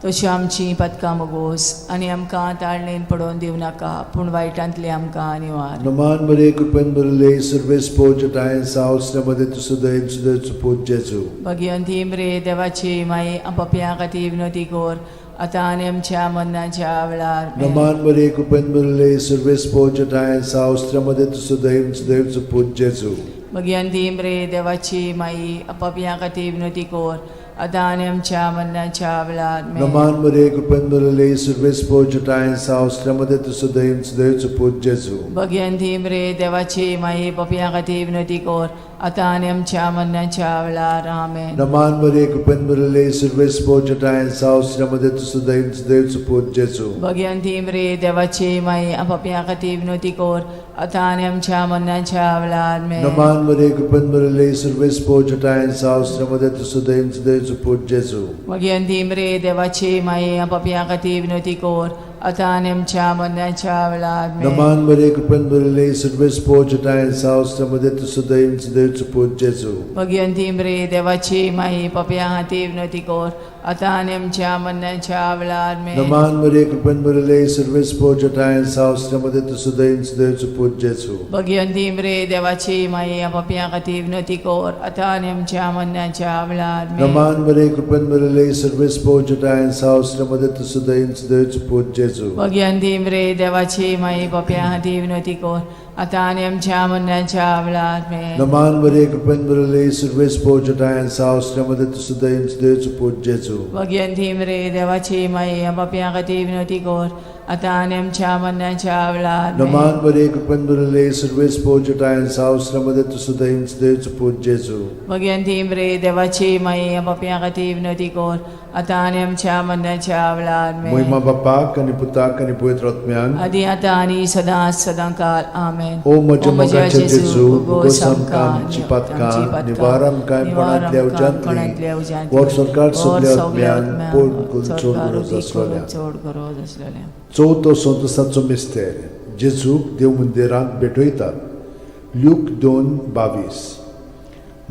[SPEAKER 3] तशी आमची पदकां मोगोस, आनी आमकां ताळणेन पडोवन दिवं नाका, पूण वायटांतली आमकां निवार.
[SPEAKER 2] नमान बरे कृपेन भरले सर्वेस्पोच ठाय साव श्रमदेन तु सदैव सदैवचो पूत जेजू.
[SPEAKER 3] भगवंती मरे देवाची माई, आमो पापयां खातीर विनोदी कोर, आतां आनी आमच्या मरणाच्या वेळार. आमेन.
[SPEAKER 2] नमान बरे कृपेन भरले सर्वेस्पोच ठाय साव श्रमदेन तु सदैव सदैवचो पूत जेजू.
[SPEAKER 3] भगवंती मरे देवाची माई, आमो पापयां खातीर विनोदी कोर, आतां आनी आमच्या मरणाच्या वेळार. आमेन.
[SPEAKER 2] नमान बरे कृपेन भरले सर्वेस्पोच ठाय साव श्रमदेन तु सदैव सदैवचो पूत जेजू.
[SPEAKER 3] भगवंती मरे देवाची माई, पापयां खातीर विनोदी कोर, आतां आनी आमच्या मरणाच्या वेळार. आमेन.
[SPEAKER 2] नमान बरे कृपेन भरले सर्वेस्पोच ठाय साव श्रमदेन तु सदैव सदैवचो पूत जेजू.
[SPEAKER 3] भगवंती मरे देवाची माई, आमो पापयां खातीर विनोदी कोर, आतां आनी आमच्या मरणाच्या वेळार. आमेन.
[SPEAKER 2] नमान बरे कृपेन भरले सर्वेस्पोच ठाय साव श्रमदेन तु सदैव सदैवचो पूत जेजू.
[SPEAKER 3] भगवंती मरे देवाची माई, आमो पापयां खातीर विनोदी कोर, आतां आनी आमच्या मरणाच्या वेळार. आमेन.
[SPEAKER 2] नमान बरे कृपेन भरले सर्वेस्पोच ठाय साव श्रमदेन तु सदैव सदैवचो पूत जेजू.
[SPEAKER 3] भगवंती मरे देवाची माई, पापयां खातीर विनोदी कोर, आतां आनी आमच्या मरणाच्या वेळार. आमेन.
[SPEAKER 2] नमान बरे कृपेन भरले सर्वेस्पोच ठाय साव श्रमदेन तु सदैव सदैवचो पूत जेजू.
[SPEAKER 3] भगवंती मरे देवाची माई, आमो पापयां खातीर विनोदी कोर, आतां आनी आमच्या मरणाच्या वेळार. आमेन.
[SPEAKER 2] नमान बरे कृपेन भरले सर्वेस्पोच ठाय साव श्रमदेन तु सदैव सदैवचो पूत जेजू. जेजू
[SPEAKER 3] भगयंतीम रे देवाची माई पप्या हाती विनोती कोर आता आणि आमच्या मरणाच्या वेळात मेन
[SPEAKER 2] नमान बरे कृपेन बरले सर्वेस पोजटायन सावस्त्रमध्ये तुसुदयन देवच पूज जेजू
[SPEAKER 3] भगयंतीम रे देवाची माई पप्या हाती विनोती कोर आता आणि आमच्या मरणाच्या वेळात
[SPEAKER 2] नमान बरे कृपेन बरले सर्वेस पोजटायन सावस्त्रमध्ये तुसुदयन देवच पूज जेजू
[SPEAKER 3] भगयंतीम रे देवाची माई पप्या हाती विनोती कोर आता आणि आमच्या मरणाच्या वेळात मेन
[SPEAKER 2] महिमा बापाक आणि पुताक आणि पवित्र आत्म्यान
[SPEAKER 3] आधी आता आणि सदा सदांकाल आमेन
[SPEAKER 2] ओ म्हज्या मोगाचे जेजू उगोस आमकां आमची पातकां निवार आमकां कोणांतल्या उज्यांतली वर सरकार सगल्या आत्म्यान पोट चोड गरज आसलेल्या
[SPEAKER 3] चोड गरज आसलेल्या
[SPEAKER 2] चवथो संतसाचो मिस्तेर जेजूक देव मंदिरांत भेटयतात ल्यूक 2:22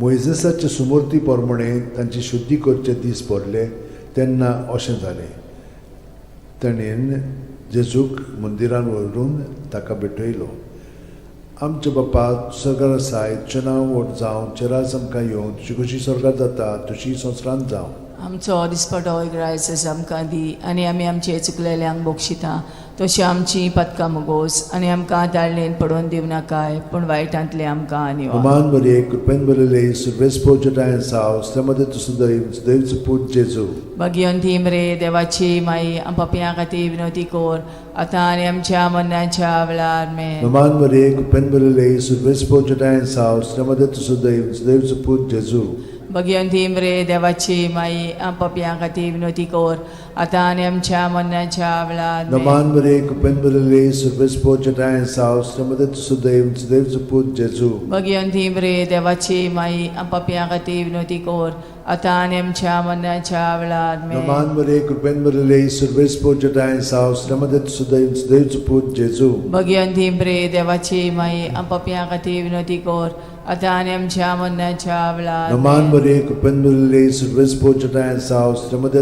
[SPEAKER 2] मोइजेसाचे सुमूर्ती प्रमाणे तांची शुद्धी करचे दीस पडले तेन्ना अशें जालें ताणेन जेजूक मंदिरान व्हरून ताका भेटयलो आमचे बापा स्वर्गार आसाय तुजें नांव व्हड जावं चिरास आमकां येवं तुजी कशी स्वर्गार जाता तशी संवसारांत जावं
[SPEAKER 3] आमचो दिसपटो इग्रायस आमकां दी आनी आमी आमचे चुकलेल्यांक बोगशिता तशी आमची पदकां मोगोस आनी आमकां ताळणेन पडोवन दिवं नाकाय पूण वायटांतले आमकां निवार
[SPEAKER 2] Roman Maria, कृपेन बरले सर्वेस पोजटायन साव स्त्रमध्ये देवच पूज जेजू
[SPEAKER 3] भगयंतीम रे देवाची माई पप्या खातीर विनोती कोर आतां आनी आमच्या मरणाच्या वेळार मेन
[SPEAKER 2] Roman Maria, कृपेन बरले सर्वेस पोजटायन साव स्त्रमध्ये देवच पूज जेजू
[SPEAKER 3] भगयंतीम रे देवाची माई पप्या खातीर विनोती कोर आतां आनी आमच्या मरणाच्या वेळार मेन
[SPEAKER 2] Roman Maria, कृपेन बरले सर्वेस पोजटायन साव स्त्रमध्ये देवच पूज जेजू
[SPEAKER 3] भगयंतीम रे देवाची माई पप्या खातीर विनोती कोर आतां आनी आमच्या मरणाच्या वेळार मेन
[SPEAKER 2] Roman Maria, कृपेन बरले सर्वेस पोजटायन साव स्त्रमध्ये देवच पूज जेजू
[SPEAKER 3] भगयंतीम रे देवाची माई पप्या खातीर विनोती कोर आतां आनी आमच्या मरणाच्या वेळार
[SPEAKER 2] Roman Maria, कृपेन बरले सर्वेस पोजटायन साव स्त्रमध्ये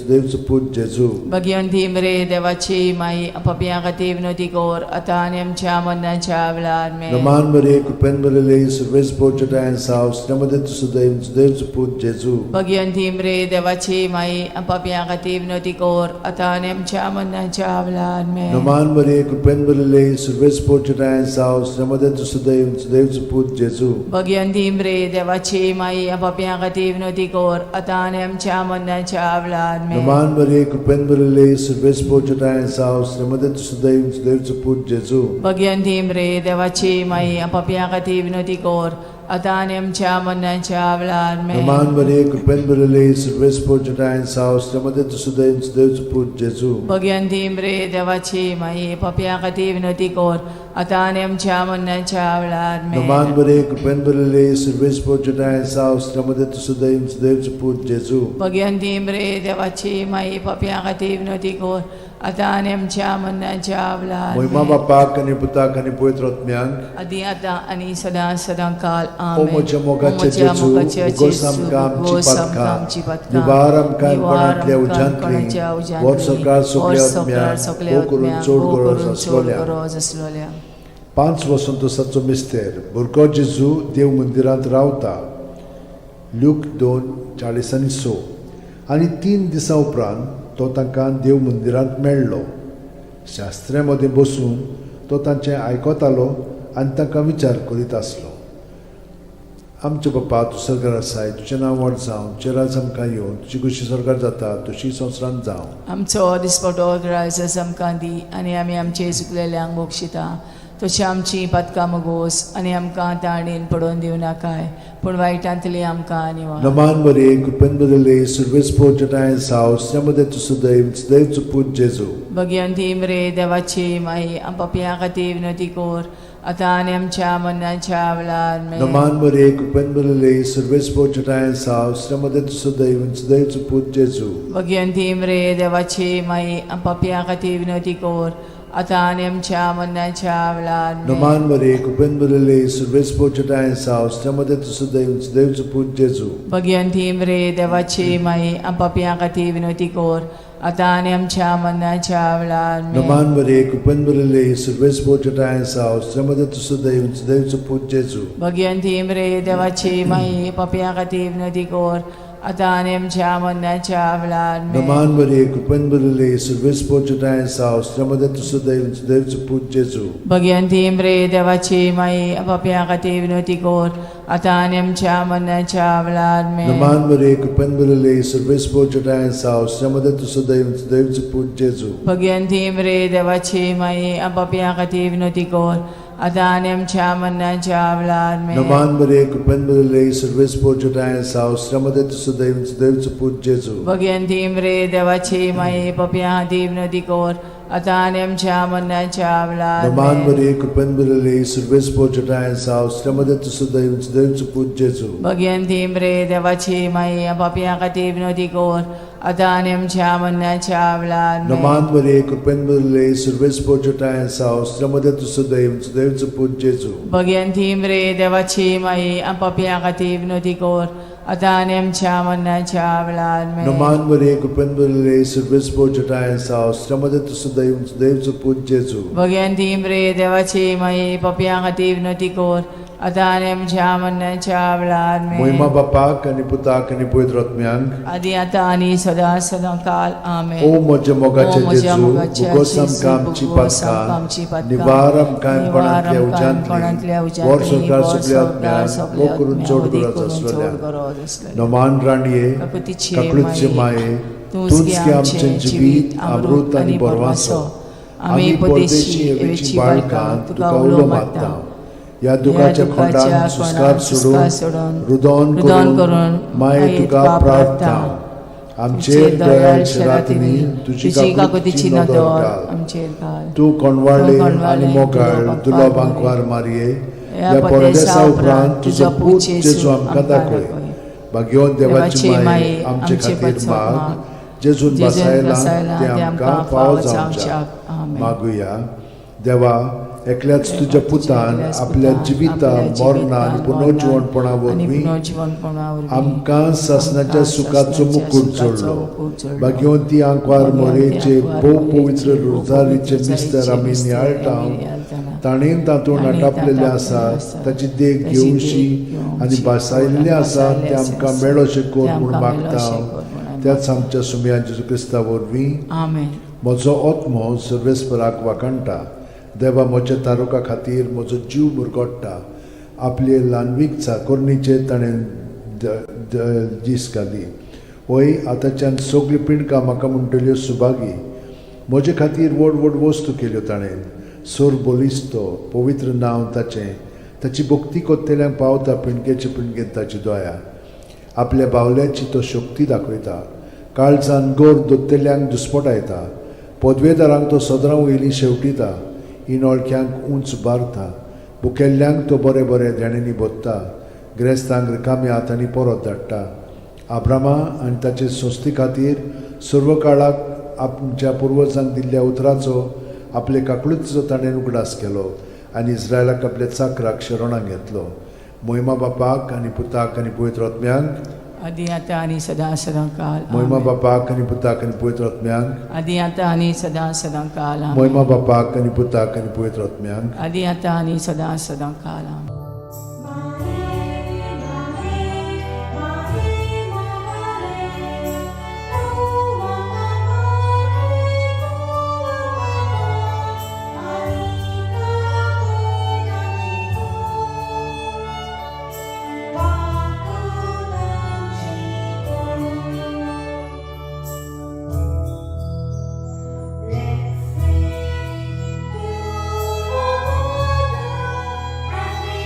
[SPEAKER 2] देवच पूज जेजू
[SPEAKER 3] भगयंतीम रे देवाची माई पप्या खातीर विनोती कोर आतां आनी आमच्या मरणाच्या वेळार मेन
[SPEAKER 2] Roman Maria, कृपेन बरले सर्वेस पोजटायन साव स्त्रमध्ये देवच पूज जेजू
[SPEAKER 3] भगयंतीम रे देवाची माई पप्या खातीर विनोती कोर आतां आनी आमच्या मरणाच्या वेळार मेन
[SPEAKER 2] Roman Maria, कृपेन बरले सर्वेस पोजटायन साव स्त्रमध्ये देवच पूज जेजू
[SPEAKER 3] भगयंतीम रे देवाची माई पप्या खातीर विनोती कोर आतां आनी आमच्या मरणाच्या वेळार मेन
[SPEAKER 2] Roman Maria, कृपेन बरले सर्वेस पोजटायन साव स्त्रमध्ये देवच पूज जेजू
[SPEAKER 3] भगयंतीम रे देवाची माई पप्या खातीर विनोती कोर आतां आनी आमच्या मरणाच्या वेळार मेन
[SPEAKER 2] Roman Maria, कृपेन बरले सर्वेस पोजटायन साव स्त्रमध्ये देवच पूज जेजू
[SPEAKER 3] भगयंतीम रे देवाची माई पप्या खातीर विनोती कोर आतां आनी आमच्या मरणाच्या वेळार मेन
[SPEAKER 2] Roman Maria, कृपेन बरले सर्वेस पोजटायन साव स्त्रमध्ये देवच पूज जेजू
[SPEAKER 3] भगयंतीम रे देवाची माई पप्या खातीर विनोती कोर आतां आनी आमच्या मरणाच्या वेळार
[SPEAKER 2] महिमा बापाक आणि पुताक आणि पवित्र आत्म्यांक
[SPEAKER 3] आदी आतां आनी सदां सदांकाल
[SPEAKER 2] ओ
[SPEAKER 3] आमेन
[SPEAKER 2] म्हज्या मोगाचे जेजू उगोस आमकां आमची पातकां निवार आमकां कोणांतल्या उज्यांतली वर सरकार सगल्या आत्म्याक करून चोड गरज आसलेल्या 5 वसंतोसाचो मिस्तेर भुरगो जेजू देव मंदिरांत रावता ल्यूक 2:40-6 आनी 3 दिसां उपरांत तो तांकां देव मंदिरांत मेळ्ळो शास्त्र्यां मदीं बसून तो तांचें आयकतालो आनी तांकां विचार करीत आसलो आमचे बापा तूं स्वर्गार आसाय तुजें नांव व्हड जावं तुजें राज आमकां येवं तुजी कशी स्वर्गार जाता तशी संवसारांत जावं
[SPEAKER 3] आमचो दिसपटो ग्रायस आमकां दी आनी आमी आमचे चुकलेल्यांक बोगशिता तशी आमची पदकां मोगोस आनी आमकां ताळणेन पडोवन दिवं नाकाय पूण वायटांतली आमकां निवार
[SPEAKER 2] Roman Maria, कृपेन बरले सर्वेस पोजटायन साव स्त्रमध्ये देवच पूज जेजू
[SPEAKER 3] भगयंतीम रे देवाची माई पप्या खातीर विनोती कोर आतां आनी आमच्या मरणाच्या वेळार मेन
[SPEAKER 2] Roman Maria, कृपेन बरले सर्वेस पोजटायन साव स्त्रमध्ये देवच पूज जेजू
[SPEAKER 3] भगयंतीम रे देवाची माई पप्या खातीर विनोती कोर आतां आनी आमच्या मरणाच्या वेळार मेन
[SPEAKER 2] Roman Maria, कृपेन बरले सर्वेस पोजटायन साव स्त्रमध्ये देवच पूज जेजू
[SPEAKER 3] भगयंतीम रे देवाची माई पप्या खातीर विनोती कोर आतां आनी आमच्या मरणाच्या वेळार मेन
[SPEAKER 2] Roman Maria, कृपेन बरले सर्वेस पोजटायन साव स्त्रमध्ये देवच पूज जेजू
[SPEAKER 3] भगयंतीम रे देवाची माई पप्या खातीर विनोती कोर आता आणि आमच्या मरणाच्या वेळार
[SPEAKER 2] Naman Maria, Kupan Bulile, Silves Portutain South, Stramadet to Sudaim, Sudaim to Put Jesu.
[SPEAKER 3] Bhagwanti इम्रे देवाची माई पाप्या खातीर विनवती कोर आता आणि आमच्या मरणाच्या वेळार
[SPEAKER 2] Naman Maria, Kupan Bulile, Silves Portutain South, Stramadet to Sudaim, Sudaim to Put Jesu.
[SPEAKER 3] Bhagwanti इम्रे देवाची माई पाप्या खातीर विनवती कोर आता आणि आमच्या मरणाच्या वेळार
[SPEAKER 2] Naman Maria, Kupan Bulile, Silves Portutain South, Stramadet to Sudaim, Sudaim to Put Jesu.
[SPEAKER 3] Bhagwanti इम्रे देवाची माई पाप्या खातीर विनवती कोर आता आणि आमच्या मरणाच्या वेळार
[SPEAKER 2] Naman Maria, Kupan Bulile, Silves Portutain South, Stramadet to Sudaim, Sudaim to Put Jesu.
[SPEAKER 3] Bhagwanti इम्रे देवाची माई पाप्या खातीर विनवती कोर आता आणि आमच्या मरणाच्या वेळार
[SPEAKER 2] Naman Maria, Kupan Bulile, Silves Portutain South, Stramadet to Sudaim, Sudaim to Put Jesu.
[SPEAKER 3] Bhagwanti इम्रे देवाची माई पाप्या खातीर विनवती कोर आता आणि आमच्या मरणाच्या वेळार
[SPEAKER 2] Naman Maria, Kupan Bulile, Silves Portutain South, Stramadet to Sudaim, Sudaim to Put Jesu.
[SPEAKER 3] Bhagwanti इम्रे देवाची माई पाप्या खातीर विनवती कोर आता आणि आमच्या मरणाच्या वेळार
[SPEAKER 2] Moima Bapak आणि Putak आणि Pavitr Atmyank.
[SPEAKER 3] आदी आता आणि सदा सदा काल आमेन
[SPEAKER 2] O moja mogache
[SPEAKER 3] O moja
[SPEAKER 2] Jesu,
[SPEAKER 3] mogache
[SPEAKER 2] bugosam
[SPEAKER 3] Jesu,
[SPEAKER 2] kamci
[SPEAKER 3] bugosam
[SPEAKER 2] patkan,
[SPEAKER 3] kamci patkan,
[SPEAKER 2] nivaram kaim panantlia
[SPEAKER 3] nivaram kaim panantlia
[SPEAKER 2] ujantli,
[SPEAKER 3] ujantli,
[SPEAKER 2] vor sorkar
[SPEAKER 3] vor
[SPEAKER 2] subliat
[SPEAKER 3] sorkar
[SPEAKER 2] myan,
[SPEAKER 3] subliat
[SPEAKER 2] mokurun
[SPEAKER 3] myan,
[SPEAKER 2] chod
[SPEAKER 3] udik
[SPEAKER 2] gurat
[SPEAKER 3] kurun chod
[SPEAKER 2] aswalya.
[SPEAKER 3] gurat aswalya.
[SPEAKER 2] Noman raniye,
[SPEAKER 3] Kakutiche
[SPEAKER 2] kaklutche
[SPEAKER 3] maye,
[SPEAKER 2] maye,
[SPEAKER 3] तुझके
[SPEAKER 2] tunski
[SPEAKER 3] आमचे
[SPEAKER 2] amchen jivit, amrut ani borvaso.
[SPEAKER 3] आम्ही परदेशी एवेची बाळकां तुका उलो मागता
[SPEAKER 2] या दुखाच्या खोंडान सुस्कार सोडून रुदोन करून माये तुका प्रार्थना आमचेर दयाळ शरातनी तुझी काकुतीची नदर घाल.
[SPEAKER 3] आमचेर घाल
[SPEAKER 2] तू कोणवाळे आणि मोगाळ तुला बांकवार मारये या परदेसा उपरांत तुझो पूत जेजू आमकां दाखय भाग्यवन देवाची माय आमचे खातीर माग जेजून बसायला ते आमकां फावो जावच्या मागुया देवा एकल्याच तुझ्या पुतान आपल्या जिविता मरणा आनी पुनर्जीवनपणा वरवीं आमकां सासणाच्या सुखाचो मुकूट जोडलो भाग्यवंती आंकवार मोरेचे भोव पवित्र रोजारीचे मिस्तर आमी नियाळटाव ताणेन तातूंत आटापलेले आसा ताची देख घेवशी आनी बसायल्ले आसा ते आमकां मेळोशे कोर म्हूण मागता त्याच आमच्या सुमया जेजू क्रिस्ता वरवीं
[SPEAKER 3] आमेन
[SPEAKER 2] म्हजो आत्मो सर्वेस्पराक वाकणटा देवा म्हज्या तारुका खातीर म्हजो जीव मुरगोडटा आपले ल्हानवीक चाकोरणीचे ताणें दीस घाली होय आतांच्यान सगळी पिणकां म्हाका म्हणटल्यो सुभागी म्हजे खातीर व्हड व्हड वस्तू केल्यो ताणें सोर बोलिस्तो पवित्र नांव ताचें ताची भक्ती कोत्तेल्यांक पावता पिणकेचे पिणकेन ताची दोया आपल्या बावल्याची तो शक्ती दाखयता काळजान गोर दोत्तेल्यांक दुस्पटायता पदवेदारांक तो सदरां वयली शेवटिता इनोळख्यांक उंच बारता बुकेल्ल्यांक तो बरे बरे देणेनी बोत्ता ग्रेस्तांक रिकाम्या हातांनी परत धाडटा आब्रामा आनी ताचे संस्थे खातीर सर्व काळाक आमच्या पुर्वजांक दिल्ल्या उतराचो आपले काकळूचो ताणें उगडास केलो आनी इस्रायलाक आपल्या चाकराक शरणांत घेतलो मोहिमा बापाक आनी पुताक आनी पवित्र आत्म्यांक
[SPEAKER 3] आदी आता आणि सदा सदा काल
[SPEAKER 2] मोहिमा बापाक आनी पुताक आनी पवित्र आत्म्यांक
[SPEAKER 3] आदी आता आणि सदा सदा काल
[SPEAKER 2] मोहिमा बापाक आनी पुताक आनी पवित्र आत्म्यांक
[SPEAKER 3] आदी आता आणि सदा सदा काल
[SPEAKER 1] Let's sing to the Lord as we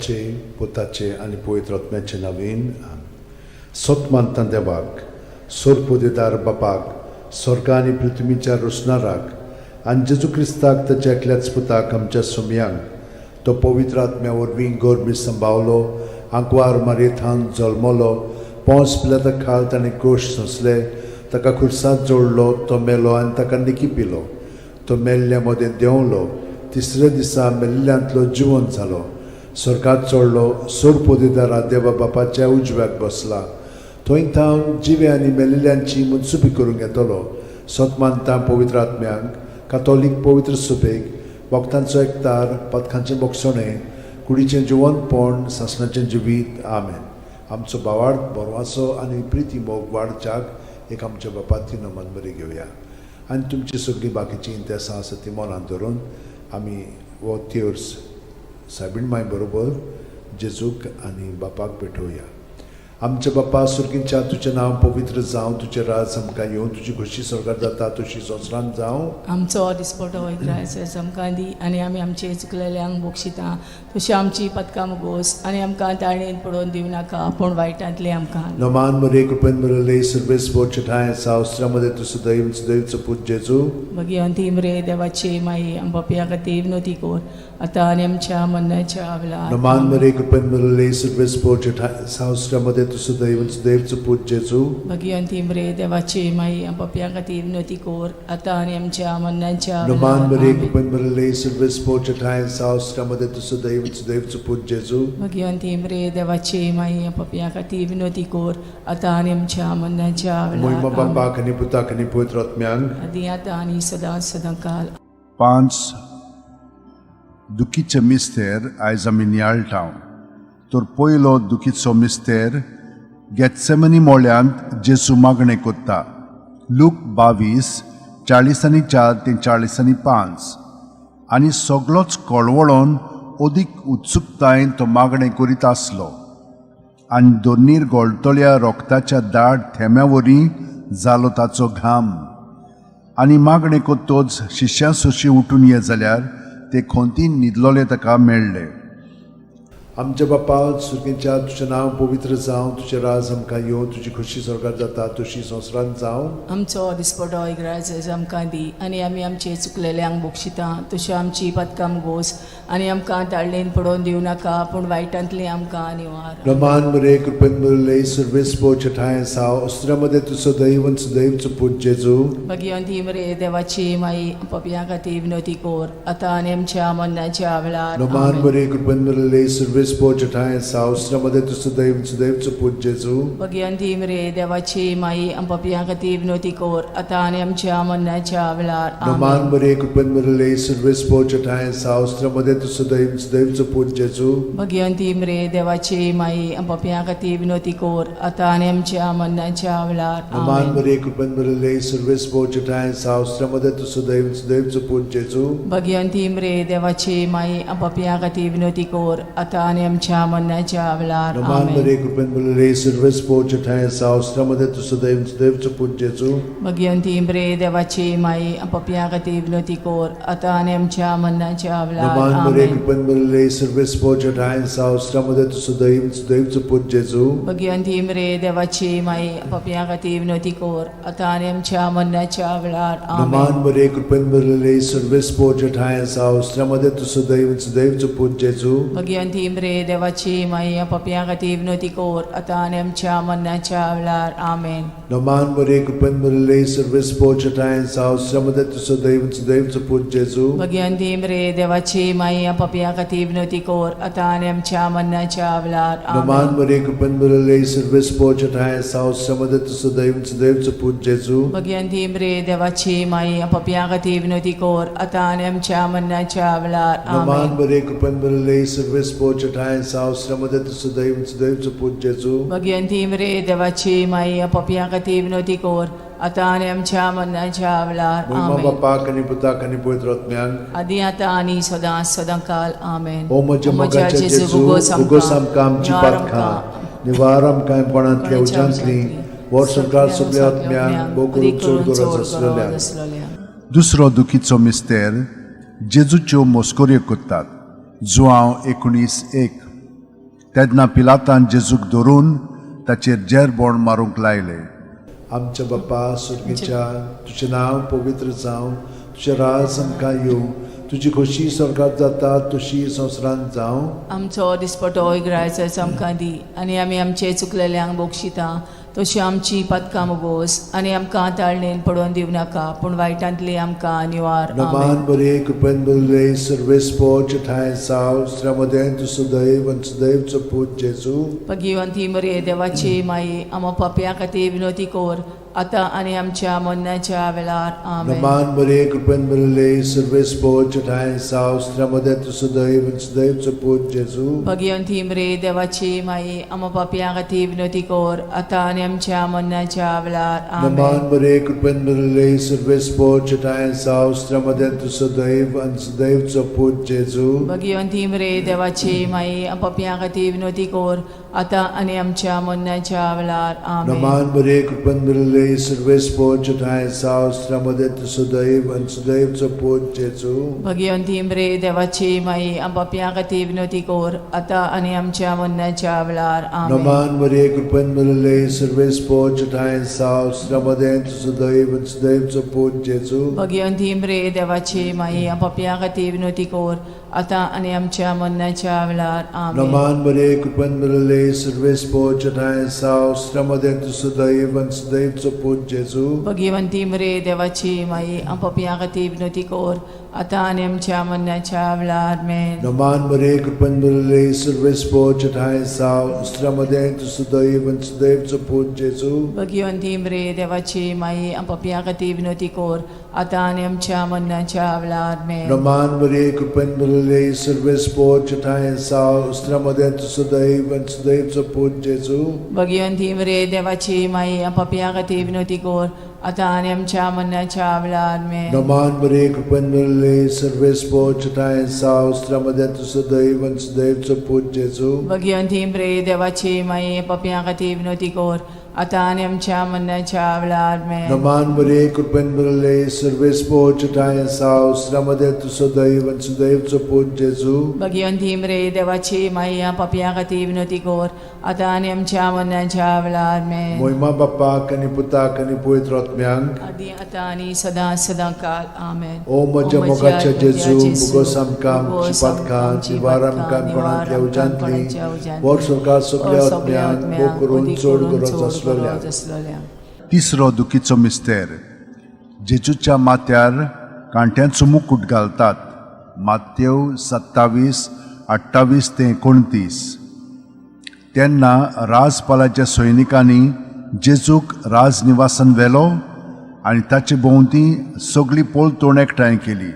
[SPEAKER 2] पिताचे पुताचे आनी पवित्र आत्म्याचे नांवेन सोतमानता देवाक सोरपोदेदार बापाक स्वर्गा आनी पृथ्वीच्या रोसणाराक आनी जेजू क्रिस्ताक ताच्या एकल्याच पुताक आमच्या सोमयांक तो पवित्र आत्म्या वरवीं गोरबी सांबावलो आंकवार मारयेंत जल्मलो पोंस पिलाता खाल ताणें क्रोश सोंसले ताका खुर्सांत जोडलो तो मेलो आनी ताका निकी पिलो तो मेल्ल्या मदें देंवलो तिसऱ्या दिसा मेल्ल्यांतलो जिवंत जालो स्वर्गांत चडलो सोरपोदेदारा देवा बापाच्या उजव्याक बसला थंय थावन जिवे आनी मेल्लेल्यांची मुनसुबी करूंक येतलो सोतमानता पवित्र आत्म्यांक कातोलीक पवित्र सुबेक वखदांचो एकतार पथकांचें मोगसणें कुडीचें जिवंतपण सासणाचें जिवीत आमेन आमचो बावार्थ बोरवासो आनी प्रिती मोग वाडच्याक एक आमच्या बापाची नमन बरी घेवया आनी तुमची सगळीं बाकीची इंतेसां आसा ती मनांत धरून आमी हो तिर्स सायबीण माय बरोबर जेजूक आनी बापाक भेटोवया आमचे बापा सुर्गींच्या तुजें नांव पवित्र जावं तुजें राज आमकां येवं तुजी खुशी स्वर्गांत जाता तशी संवसारांत जावं
[SPEAKER 3] आमचो दिसपटो वैग्रायचो आमकां दी आनी आमी आमचे चुकलेल्यांक बक्षिता तशी आमची पथकां मुगोस आनी आमकां ताळणेन पडोवन दिवं नाका पूण वायटांतले आमकां
[SPEAKER 2] नमान मरे कृपेन मरले सर्वेस बोचठाय सावस्त्रामध्ये तुझं दैवचं पूज जेजू
[SPEAKER 3] भगवंती मरे देवाचे माई आमच्या खातीर विनोती कोर आतां आनी आमच्या मरणाच्या वेळार
[SPEAKER 2] नमान मरे कृपेन मरले सर्वेस बोचठाय सावस्त्रामध्ये तुझं दैवचं पूज जेजू
[SPEAKER 3] भगवंती मरे देवाचे माई आमच्या खातीर विनोती कोर आतां आनी आमच्या मरणाच्या
[SPEAKER 2] नमान मरे
[SPEAKER 3] वेळार
[SPEAKER 2] कृपेन मरले सर्वेस बोचठाय सावस्त्रामध्ये तुझं दैवचं पूज जेजू
[SPEAKER 3] भगवंती मरे देवाचे माई आमच्या खातीर विनोती कोर आतां आनी आमच्या मरणाच्या
[SPEAKER 2] मोहिमा
[SPEAKER 3] वेळार
[SPEAKER 2] बापाक आनी पुताक आनी पवित्र आत्म्यांक
[SPEAKER 3] आदी आतां आनी सदां काल
[SPEAKER 4] 5 दुखीचे मिस्तेर आयज आमी नियाळटाव तर पयलो दुखीचो मिस्तेर गेत्सेमनी मोळ्यांत जेजू मागणें कोत्ता लूक 22 40:4 ते 40:5 आनी सगळोच कळवळोन अदीक उत्सुकतायेन तो मागणें करीत आसलो आनी दोनीर गोळटोल्या रोगताच्या दाट थेंब्या वरी जालो ताचो घाम आनी मागणें कोत्तोच शिश्यां सुशी उठून ये जाल्यार ते खोंतीन न्हिदलोले ताका मेळ्ळे
[SPEAKER 2] आमच्या बापा सुर्गींच्या तुजें नांव पवित्र जावं तुजें राज आमकां येवं तुजी खुशी स्वर्गांत जाता तशी संवसारांत जावं
[SPEAKER 3] आमचो दिसपटो इग्रायज आमकां दी आनी आमी आमचे चुकलेल्यांक बक्षिता तशें आमची पथकां मुगोस आनी आमकां ताळणेन पडोवन दिवं नाका पूण वायटांतले आमकां निवार
[SPEAKER 2] नमान मरे कृपेन मरले सर्वेस बोचठाय साव अस्त्रामध्ये तुझं दैवचं पूज जेजू
[SPEAKER 3] भगवंती मरे देवाची माई आमच्या खातीर विनोती कोर आतां आनी आमच्या मरणाच्या वेळार
[SPEAKER 2] नमान मरे कृपेन मरले सर्वेस बोचठाय साव अस्त्रामध्ये तुझं दैवचं पूज जेजू
[SPEAKER 3] भगवंती मरे देवाची माई आमच्या खातीर विनोती कोर आतां आनी आमच्या मरणाच्या वेळार
[SPEAKER 2] नमान मरे कृपेन मरले सर्वेस बोचठाय साव अस्त्रामध्ये तुझं दैवचं पूज जेजू
[SPEAKER 3] भगवंती मरे देवाची माई आमच्या खातीर विनोती कोर आतां आनी आमच्या मरणाच्या वेळार
[SPEAKER 2] नमान मरे कृपेन मरले सर्वेस बोचठाय साव अस्त्रामध्ये तुझं दैवचं पूज जेजू
[SPEAKER 3] भगवंती मरे देवाची माई आमच्या खातीर विनोती कोर आतां आनी आमच्या मरणाच्या वेळार
[SPEAKER 2] नमान मरे कृपेन मरले सर्वेस बोचठाय साव अस्त्रामध्ये तुझं दैवचं पूज जेजू
[SPEAKER 3] भगवंती मरे देवाची माई आमच्या खातीर विनोती कोर आतां आनी आमच्या मरणाच्या वेळार
[SPEAKER 2] नमान मरे कृपेन मरले सर्वेस बोचठाय साव अस्त्रामध्ये तुझं दैवचं पूज जेजू
[SPEAKER 3] भगवंती मरे देवाची माई आमच्या खातीर विनोती कोर आतां आनी आमच्या मरणाच्या वेळार
[SPEAKER 2] नमान मरे कृपेन मरले सर्वेस बोचठाय साव अस्त्रामध्ये तुझं दैवचं पूज जेजू
[SPEAKER 3] भगवंती मरे देवाची माई आमच्या खातीर विनोती कोर आतां आनी आमच्या मरणाच्या वेळार आमेन
[SPEAKER 2] नमान मरे कृपेन मरले सर्वेस बोचठाय साव अस्त्रामध्ये तुझं दैवचं पूज जेजू
[SPEAKER 3] भगवंती मरे देवाची माई आमच्या खातीर विनोती कोर आतां आनी आमच्या मरणाच्या वेळार
[SPEAKER 2] नमान मरे कृपेन मरले सर्वेस बोचठाय साव अस्त्रामध्ये तुझं दैवचं पूज जेजू
[SPEAKER 3] भगवंती मरे देवाची माई आमच्या खातीर विनोती कोर आतां आनी आमच्या मरणाच्या वेळार
[SPEAKER 2] नमान मरे कृपेन मरले सर्वेस बोचठाय साव अस्त्रामध्ये तुझं दैवचं पूज जेजू
[SPEAKER 3] भगवंती मरे देवाची माई आमच्या खातीर विनोती कोर आतां आनी आमच्या मरणाच्या वेळार
[SPEAKER 2] मोहिमा
[SPEAKER 3] आमेन
[SPEAKER 2] बापाक आनी पुताक आनी पवित्र आत्म्यांक
[SPEAKER 3] आदी आतां आनी सदां काल आमेन
[SPEAKER 2] ओ म्हज्या मोगाच्या जेजू उगोस आमकां आमची पातखां निवार आमकां कोणांतल्या उज्यांतली वर सरकार सगळ्या आत्म्यांक बोकरू चड गरज आसलेल्या
[SPEAKER 4] दुसरो दुखीचो मिस्तेर जेजूच्यो मोस्कोऱ्यो कोत्तात जुआंव 19:1 तेन्ना पिलातान जेजूक धरून ताचेर जेरबोण मारूंक लायले.
[SPEAKER 2] आमच्या बाप्पा सुर्गेच्या तुझें नांव पवित्र जावं, तुझें राज आमकां येवं, तुजी खोशी स्वर्गांत जाता तशी संवसारांत जावं.
[SPEAKER 3] आमचो दिसपटो इग्रायचो आमकां दी, आनी आमी आमचे चुकलेल्यांक बोगशिता तशी आमची पदकां मोगोस, आनी आमकां ताळणेन पडोवन दिवं नाका, पूण वायटांतली आमकां निवार.
[SPEAKER 2] नमान बरे कृपेन बरले सर्वेस्पो ठाय साव श्रमदें तु सदैव आनी सदैवचो पूत जेजू.
[SPEAKER 3] भगिवंती मरे देवाची माई, आमो पापयां खातीर विनोदी कोर, आतां आनी आमच्या मरणाच्या वेळार. आमेन.
[SPEAKER 2] नमान बरे कृपेन बरले सर्वेस्पो ठाय साव श्रमदें तु सदैव आनी सदैवचो पूत जेजू.
[SPEAKER 3] भगिवंती मरे देवाची माई, आमो पापयां खातीर विनोदी कोर, आतां आनी आमच्या मरणाच्या वेळार. आमेन.
[SPEAKER 2] नमान बरे कृपेन बरले सर्वेस्पो ठाय साव श्रमदें तु सदैव आनी सदैवचो पूत जेजू.
[SPEAKER 3] भगिवंती मरे देवाची माई, आमो पापयां खातीर विनोदी कोर, आतां आनी आमच्या मरणाच्या वेळार. आमेन.
[SPEAKER 2] नमान बरे कृपेन बरले सर्वेस्पो ठाय साव श्रमदें तु सदैव आनी सदैवचो पूत जेजू.
[SPEAKER 3] भगिवंती मरे देवाची माई, आमो पापयां खातीर विनोदी कोर, आतां आनी आमच्या मरणाच्या वेळार. आमेन.
[SPEAKER 2] नमान बरे कृपेन बरले सर्वेस्पो ठाय साव श्रमदें तु सदैव आनी सदैवचो पूत जेजू.
[SPEAKER 3] भगिवंती मरे देवाची माई, आमो पापयां खातीर विनोदी कोर, आतां आनी आमच्या मरणाच्या वेळार. आमेन.
[SPEAKER 2] नमान बरे कृपेन बरले सर्वेस्पो ठाय साव श्रमदें तु सदैव आनी सदैवचो पूत जेजू.
[SPEAKER 3] भगिवंती मरे देवाची माई, आमो पापयां खातीर विनोदी कोर, आतां आनी आमच्या मरणाच्या वेळार. आमेन.
[SPEAKER 2] नमान बरे कृपेन बरले सर्वेस्पो ठाय साव श्रमदें तु सदैव आनी सदैवचो पूत जेजू.
[SPEAKER 3] भगिवंती मरे देवाची माई, आमो पापयां खातीर विनोदी कोर, आतां आनी आमच्या मरणाच्या वेळार. आमेन.
[SPEAKER 2] नमान बरे कृपेन बरले सर्वेस्पो ठाय साव श्रमदें तु सदैव आनी सदैवचो पूत जेजू.
[SPEAKER 3] भगिवंती मरे देवाची माई, आमो पापयां खातीर विनोदी कोर, आतां आनी आमच्या मरणाच्या वेळार. आमेन.
[SPEAKER 2] नमान बरे कृपेन बरले सर्वेस्पो ठाय साव श्रमदें तु सदैव आनी सदैवचो पूत जेजू.
[SPEAKER 3] भगिवंती मरे देवाची माई, पापयां खातीर विनोदी कोर, आतां आनी आमच्या मरणाच्या वेळार. आमेन.
[SPEAKER 2] नमान बरे कृपेन बरले सर्वेस्पो ठाय साव श्रमदें तु सदैव आनी सदैवचो पूत जेजू.
[SPEAKER 3] भगिवंती मरे देवाची माई, पापयां खातीर विनोदी कोर, आतां आनी आमच्या मरणाच्या वेळार. आमेन.
[SPEAKER 2] मोहिमा बापाक आनी पुताक आनी पवित्र आत्म्यांक.
[SPEAKER 3] आदी आतां आनी सदां सदां काल. आमेन.
[SPEAKER 2] ओ म्हज्या मोगाच्या जेजू, मुगोस आमकां आमची पातकां, निवार आमकां कोणांतल्या उज्यांतली, वर सरकार सगळ्या आत्म्यांक भोव करून चड गरज आसलेल्या.
[SPEAKER 4] तिसरो दुखीचो मिस्तेर. जेजूच्या माथ्यार कांट्यांचो मुकुट घालतात. मात्येव 27:28 ते 29. तेन्ना राजपालाच्या सैनिकांनी जेजूक राजनिवासान व्हेलो आनी ताचे भोंवती सगळी पोलतोण एकठांय केली.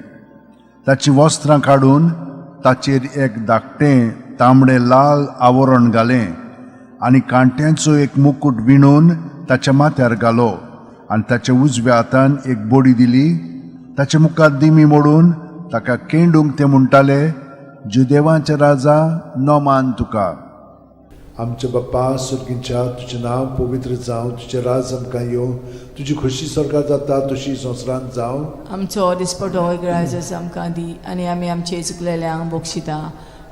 [SPEAKER 4] ताची वस्त्रां काडून ताचेर एक धाकटें तांबडें लाल आवरण घालें आनी कांट्यांचो एक मुकुट विणून ताच्या माथ्यार घालो आनी ताच्या उजव्या हातान एक बोडी दिली. ताच्या मुखार दिमी मोडून ताका केंडूंक ते म्हणटाले, जुदेवांचे राजा नोमान तुका.
[SPEAKER 2] आमच्या बाप्पा सुर्गीच्या तुजें नांव पवित्र जावं, तुजें राज आमकां येवं, तुजी खोशी स्वर्गांत जाता तशी संवसारांत जावं.
[SPEAKER 3] आमचो दिसपटो इग्रायज आमकां दी, आनी आमी आमचे चुकलेल्यांक बोगशिता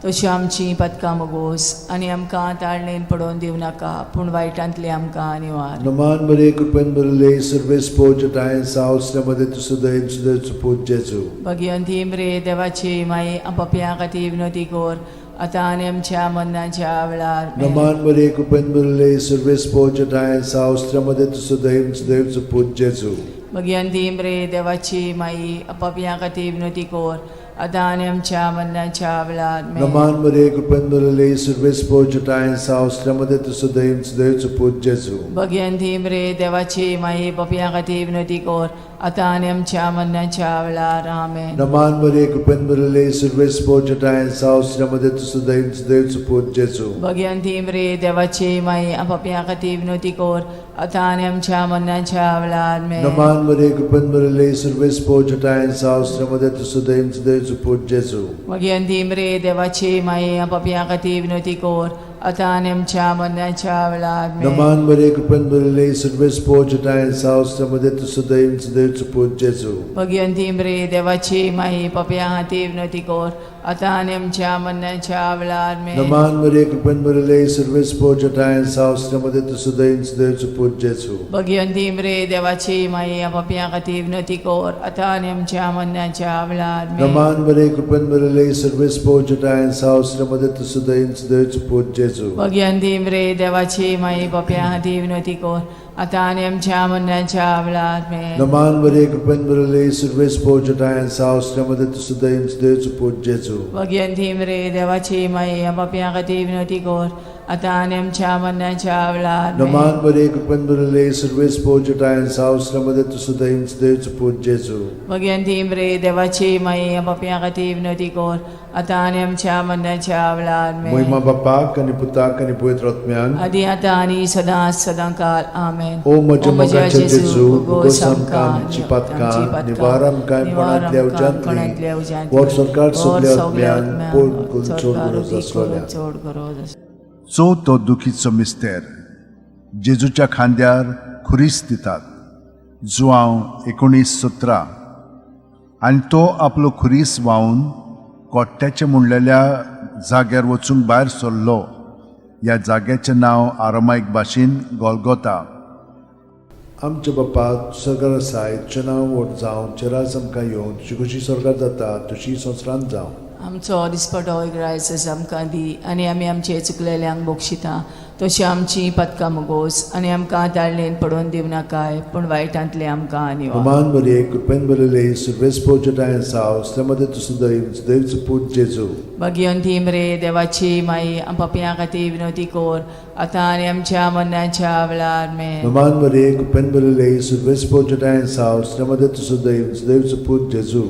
[SPEAKER 3] तशी आमची पदकां मोगोस, आनी आमकां ताळणेन पडोवन दिवं नाका, पूण वायटांतली आमकां निवार.
[SPEAKER 2] नमान बरे कृपेन बरले सर्वेस्पो ठाय साव श्रमदें तु सदैव सदैवचो पूत जेजू.
[SPEAKER 3] भगिवंती मरे देवाची माई, आमो पापयां खातीर विनोदी कोर, आतां आनी आमच्या मरणाच्या वेळार. आमेन.
[SPEAKER 2] नमान बरे कृपेन बरले सर्वेस्पो ठाय साव श्रमदें तु सदैव सदैवचो पूत जेजू.
[SPEAKER 3] भगिवंती मरे देवाची माई, आमो पापयां खातीर विनोदी कोर, आतां आनी आमच्या मरणाच्या वेळार. आमेन.
[SPEAKER 2] नमान बरे कृपेन बरले सर्वेस्पो ठाय साव श्रमदें तु सदैव सदैवचो पूत जेजू.
[SPEAKER 3] भगिवंती मरे देवाची माई, पापयां खातीर विनोदी कोर, आतां आनी आमच्या मरणाच्या वेळार. आमेन.
[SPEAKER 2] नमान बरे कृपेन बरले सर्वेस्पो ठाय साव श्रमदें तु सदैव सदैवचो पूत जेजू.
[SPEAKER 3] भगिवंती मरे देवाची माई, आमो पापयां खातीर विनोदी कोर, आतां आनी आमच्या मरणाच्या वेळार. आमेन.
[SPEAKER 2] नमान बरे कृपेन बरले सर्वेस्पो ठाय साव श्रमदें तु सदैव सदैवचो पूत जेजू.
[SPEAKER 3] भगिवंती मरे देवाची माई, आमो पापयां खातीर विनोदी कोर, आता आणि आमच्या मरणाच्या वेळार
[SPEAKER 2] Naman Maria, कृपेन भरलेले, सर्वेस पोचत आहे, सावस्त्रामध्ये तू सदैव सदैवचं पूज जेजू.
[SPEAKER 3] भगवंती मरे देवाची माई पप्या हाती विनंती कर आता आणि आमच्या मरणाच्या वेळार
[SPEAKER 2] Naman Maria, कृपेन भरलेले, सर्वेस पोचत आहे, सावस्त्रामध्ये तू सदैव सदैवचं पूज जेजू.
[SPEAKER 3] भगवंती मरे देवाची माई पप्या हाती विनंती कर आता आणि आमच्या मरणाच्या वेळार
[SPEAKER 2] Naman Maria, कृपेन भरलेले, सर्वेस पोचत आहे, सावस्त्रामध्ये तू सदैव सदैवचं पूज जेजू.
[SPEAKER 3] भगवंती मरे देवाची माई पप्या हाती विनंती कर आता आणि आमच्या मरणाच्या वेळार
[SPEAKER 2] Naman Maria, कृपेन भरलेले, सर्वेस पोचत आहे, सावस्त्रामध्ये तू सदैव सदैवचं पूज जेजू.
[SPEAKER 3] भगवंती मरे देवाची माई पप्या हाती विनंती कर आता आणि आमच्या मरणाच्या वेळार
[SPEAKER 2] Naman Maria, कृपेन भरलेले, सर्वेस पोचत आहे, सावस्त्रामध्ये तू सदैव सदैवचं पूज जेजू.
[SPEAKER 3] भगवंती मरे देवाची माई पप्या हाती विनंती कर आता आणि आमच्या मरणाच्या वेळार
[SPEAKER 2] महिमा बापाक आणि पुताक आणि पवित्र आत्म्यान
[SPEAKER 3] आधी आता आणि सदा सदांकाळ आमेन.
[SPEAKER 2] ओ म्हज्या मोगाचे जेजू, उगोस आमकां आमची पातकां, निवार आमकां कोणांतल्या उज्यांतली, वर सरकार सगल्या आत्म्यान पोट चोड गरज आसलोल्या.
[SPEAKER 3] चोड गरज
[SPEAKER 4] चवथो दुखीचो मिस्तेर. जेजूच्या खांद्यार खुरीस दितात. जुआंव 19:17. आनी तो आपलो खुरीस व्हांवन कोट्ट्याचे म्हणलेल्या जाग्यार वचूंक भायर सरलो. ह्या जाग्याचें नांव आरामायक भाशेन गोलगोथा.
[SPEAKER 2] आमच्या बापा सरकार आसाय, तुजें नांव व्हड जावं, चेरास आमकां येवं, तुजी कशी सरकार जाता तशी संवसारांत जावं.
[SPEAKER 3] आमचो दिसपटो इग्रायस आमकां दी आनी आमी आमचे चुकलेल्यांक बोगशिता तशी आमची पदकां मोगोस आनी आमकां ताळणेन पडोवन दिव नाकाय पूण वायटांतले आमकां निवार.
[SPEAKER 2] Naman Maria, कृपेन भरलेले, सर्वेस पोचत आहे, सावस्त्रामध्ये तू सदैव सदैवचं पूज जेजू.
[SPEAKER 3] भगवंती मरे देवाची माई पप्या खातीर विनंती कर आता आनी आमच्या मरणाच्या वेळार
[SPEAKER 2] Naman Maria, कृपेन भरलेले, सर्वेस पोचत आहे, सावस्त्रामध्ये तू सदैव सदैवचं पूज जेजू.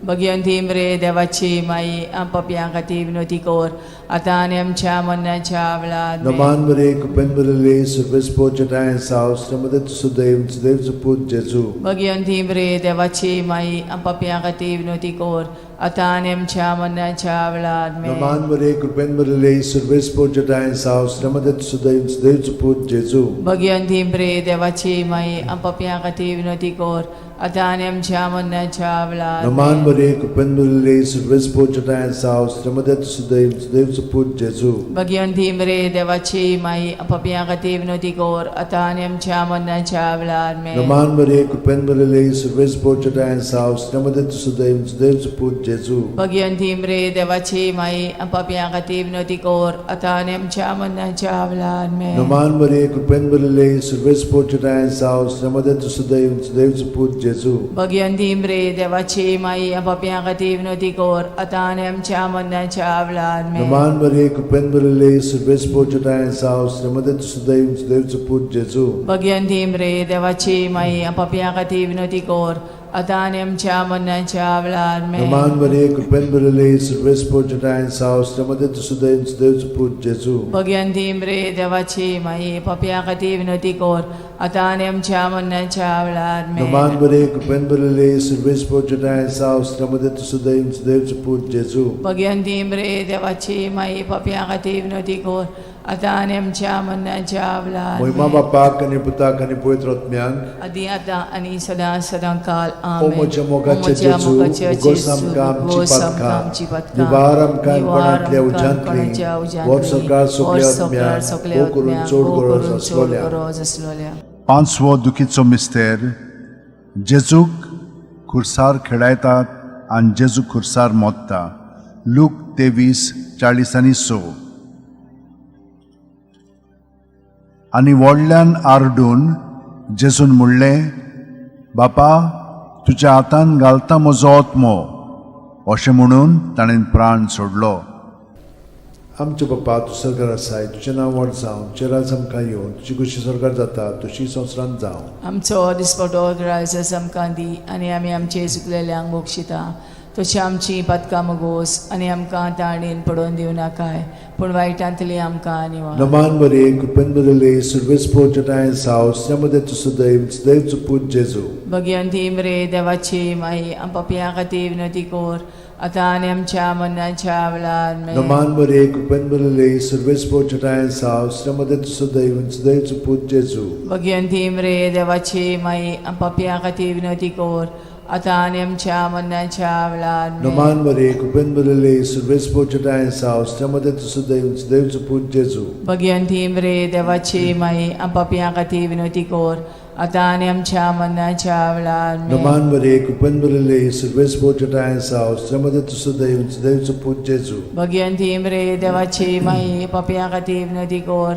[SPEAKER 3] भगवंती मरे देवाची माई पप्या खातीर विनंती कर आता आनी आमच्या मरणाच्या वेळार
[SPEAKER 2] Naman Maria, कृपेन भरलेले, सर्वेस पोचत आहे, सावस्त्रामध्ये तू सदैव सदैवचं पूज जेजू.
[SPEAKER 3] भगवंती मरे देवाची माई पप्या खातीर विनंती कर आता आनी आमच्या मरणाच्या वेळार
[SPEAKER 2] Naman Maria, कृपेन भरलेले, सर्वेस पोचत आहे, सावस्त्रामध्ये तू सदैव सदैवचं पूज जेजू.
[SPEAKER 3] भगवंती मरे देवाची माई पप्या खातीर विनंती कर आता आनी आमच्या मरणाच्या वेळार
[SPEAKER 2] Naman Maria, कृपेन भरलेले, सर्वेस पोचत आहे, सावस्त्रामध्ये तू सदैव सदैवचं पूज जेजू.
[SPEAKER 3] भगवंती मरे देवाची माई पप्या खातीर विनंती कर आता आनी आमच्या मरणाच्या वेळार
[SPEAKER 2] Naman Maria, कृपेन भरलेले, सर्वेस पोचत आहे, सावस्त्रामध्ये तू सदैव सदैवचं पूज जेजू.
[SPEAKER 3] भगवंती मरे देवाची माई पप्या खातीर विनंती कर आता आनी आमच्या मरणाच्या वेळार
[SPEAKER 2] Naman Maria, कृपेन भरलेले, सर्वेस पोचत आहे, सावस्त्रामध्ये तू सदैव सदैवचं पूज जेजू.
[SPEAKER 3] भगवंती मरे देवाची माई पप्या खातीर विनंती कर आता आनी आमच्या मरणाच्या वेळार
[SPEAKER 2] Naman Maria, कृपेन भरलेले, सर्वेस पोचत आहे, सावस्त्रामध्ये तू सदैव सदैवचं पूज जेजू.
[SPEAKER 3] भगवंती मरे देवाची माई पप्या खातीर विनंती कर आता आनी आमच्या मरणाच्या वेळार
[SPEAKER 2] Naman Maria, कृपेन भरलेले, सर्वेस पोचत आहे, सावस्त्रामध्ये तू सदैव सदैवचं पूज जेजू.
[SPEAKER 3] भगवंती मरे देवाची माई पप्या खातीर विनंती कर आता आनी आमच्या मरणाच्या वेळार
[SPEAKER 2] Naman Maria, कृपेन भरलेले, सर्वेस पोचत आहे, सावस्त्रामध्ये तू सदैव सदैवचं पूज जेजू.
[SPEAKER 3] भगवंती मरे देवाची माई पप्या खातीर विनंती कर आता आनी आमच्या मरणाच्या वेळार
[SPEAKER 2] महिमा बापाक आणि पुताक आणि पवित्र आत्म्यान
[SPEAKER 3] आदी आता आणि सदा सदांकाळ
[SPEAKER 2] ओ
[SPEAKER 3] आमेन.
[SPEAKER 2] म्हज्या मोगाचे
[SPEAKER 3] ओ म्हज्या
[SPEAKER 2] जेजू,
[SPEAKER 3] मोगाचे
[SPEAKER 2] उगोस
[SPEAKER 3] जेजू,
[SPEAKER 2] आमकां आमची
[SPEAKER 3] उगोस आमकां आमची
[SPEAKER 2] पातकां,
[SPEAKER 3] पातकां,
[SPEAKER 2] निवार आमकां
[SPEAKER 3] निवार
[SPEAKER 2] कोणांतल्या
[SPEAKER 3] आमकां
[SPEAKER 2] उज्यांतली,
[SPEAKER 3] कोणाच्या उज्यांतली,
[SPEAKER 2] वर सरकार सगल्या
[SPEAKER 3] वर सरकार
[SPEAKER 2] आत्म्यान,
[SPEAKER 3] सगल्या
[SPEAKER 2] भोव करून
[SPEAKER 3] आत्म्यान,
[SPEAKER 2] चोड
[SPEAKER 3] भोव
[SPEAKER 2] गरज
[SPEAKER 3] करून चोड
[SPEAKER 2] आसलोल्या.
[SPEAKER 3] गरज आसलोल्या.
[SPEAKER 4] 5वो दुखीचो मिस्तेर. जेजूक खुर्सार खेळायतात आनी जेजू खुर्सार मोडटा. लूक 23:40-6. आनी व्हडल्यान आरडून जेजून म्हणलें, बापा, तुज्या हातान घालता म्हजो आत्मो. अशें म्हणून ताणें प्राण सोडलो.
[SPEAKER 2] आमचे बापा तू सरकार आसाय, तुजें नांव व्हड जावं, चेरास आमकां येवं, तुजी कशी सरकार जाता तशी संवसारांत जावं.
[SPEAKER 3] आमचो दिसपटो ग्रायस आमकां दी आनी आमी आमचे चुकलेल्यांक बोगशिता तशी आमची पदकां मोगोस आनी आमकां ताळणेन पडोवन दिवं नाकाय पूण वायटांतली आमकां निवार.
[SPEAKER 2] Naman Maria, Kupenbele, Silvespo Jatayan's house, Namadet Sudaim, Sdev Suput Jesu.
[SPEAKER 3] Bhagwanti मरे देवाची माई आमच्या खातीर विनंती कोर आता आनी आमच्या मरणाच्या वेळार
[SPEAKER 2] Naman Maria, Kupenbele, Silvespo Jatayan's house, Namadet Sudaim, Sdev Suput Jesu.
[SPEAKER 3] Bhagwanti मरे देवाची माई आमच्या खातीर विनंती कोर आता आनी आमच्या मरणाच्या वेळार
[SPEAKER 2] Naman Maria, Kupenbele, Silvespo Jatayan's house, Namadet Sudaim, Sdev Suput Jesu.
[SPEAKER 3] Bhagwanti मरे देवाची माई आमच्या खातीर विनंती कोर आता आनी आमच्या मरणाच्या वेळार
[SPEAKER 2] Naman Maria, Kupenbele, Silvespo Jatayan's house, Namadet Sudaim, Sdev Suput Jesu.
[SPEAKER 3] Bhagwanti मरे देवाची माई आमच्या खातीर विनंती कोर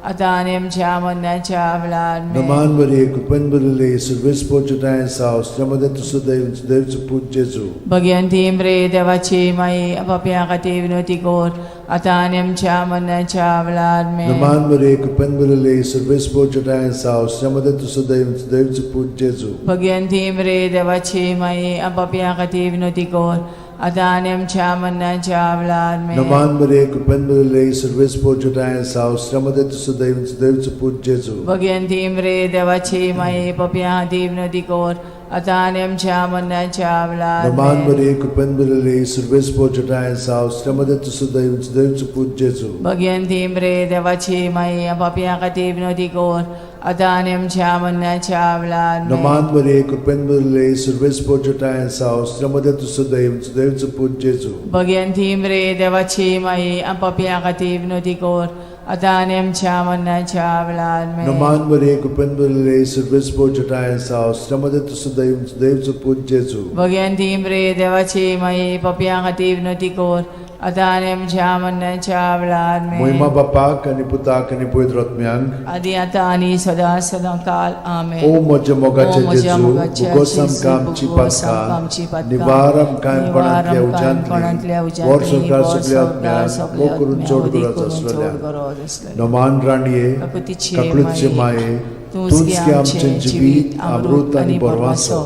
[SPEAKER 3] आता आनी आमच्या मरणाच्या वेळार
[SPEAKER 2] Naman Maria, Kupenbele, Silvespo Jatayan's house, Namadet Sudaim, Sdev Suput Jesu.
[SPEAKER 3] Bhagwanti मरे देवाची माई आमच्या खातीर विनंती कोर आता आनी आमच्या मरणाच्या वेळार
[SPEAKER 2] Naman Maria, Kupenbele, Silvespo Jatayan's house, Namadet Sudaim, Sdev Suput Jesu.
[SPEAKER 3] Bhagwanti मरे देवाची माई आमच्या खातीर विनंती कोर आता आनी आमच्या मरणाच्या वेळार
[SPEAKER 2] Naman Maria, Kupenbele, Silvespo Jatayan's house, Namadet Sudaim, Sdev Suput Jesu.
[SPEAKER 3] Bhagwanti मरे देवाची माई आमच्या खातीर विनंती कोर आता आनी आमच्या मरणाच्या वेळार
[SPEAKER 2] Naman Maria, Kupenbele, Silvespo Jatayan's house, Namadet Sudaim, Sdev Suput Jesu.
[SPEAKER 3] Bhagwanti मरे देवाची माई आमच्या खातीर विनंती कोर आता आनी आमच्या मरणाच्या वेळार
[SPEAKER 2] Naman Maria, Kupenbele, Silvespo Jatayan's house, Namadet Sudaim, Sdev Suput Jesu.
[SPEAKER 3] Bhagwanti मरे देवाची माई आमच्या खातीर विनंती कोर आता आनी आमच्या मरणाच्या वेळार
[SPEAKER 2] Naman Maria, Kupenbele, Silvespo Jatayan's house, Namadet Sudaim, Sdev Suput Jesu.
[SPEAKER 3] Bhagwanti मरे देवाची माई आमच्या खातीर विनंती कोर आता आनी आमच्या मरणाच्या वेळार
[SPEAKER 2] Moima Bapak आणि Putak आणि Pavitr Atmyank.
[SPEAKER 3] आदी आता आनी सदा सदां काल आमेन.
[SPEAKER 2] O म्हज्या मोगाचे
[SPEAKER 3] O म्हज्या
[SPEAKER 2] जेजू,
[SPEAKER 3] मोगाचे
[SPEAKER 2] भुगोस
[SPEAKER 3] जेजू,
[SPEAKER 2] आमकां आमची
[SPEAKER 3] भुगोस आमकां आमची
[SPEAKER 2] पातकां,
[SPEAKER 3] पातकां,
[SPEAKER 2] निवार आमकां
[SPEAKER 3] निवार
[SPEAKER 2] काणकोणांतल्या
[SPEAKER 3] आमकां
[SPEAKER 2] उज्यांतली, वर सरकार सगळ्या आत्म्यांक,
[SPEAKER 3] सगळ्या
[SPEAKER 2] वो करून चड गरज असलेल्या.
[SPEAKER 3] गरज असलेल्या.
[SPEAKER 2] नमान राणये,
[SPEAKER 3] काकुतीचे
[SPEAKER 2] काकुळीचे माये, तूंच घे आमचें जिवीत, अमृत आनी बोरवासो.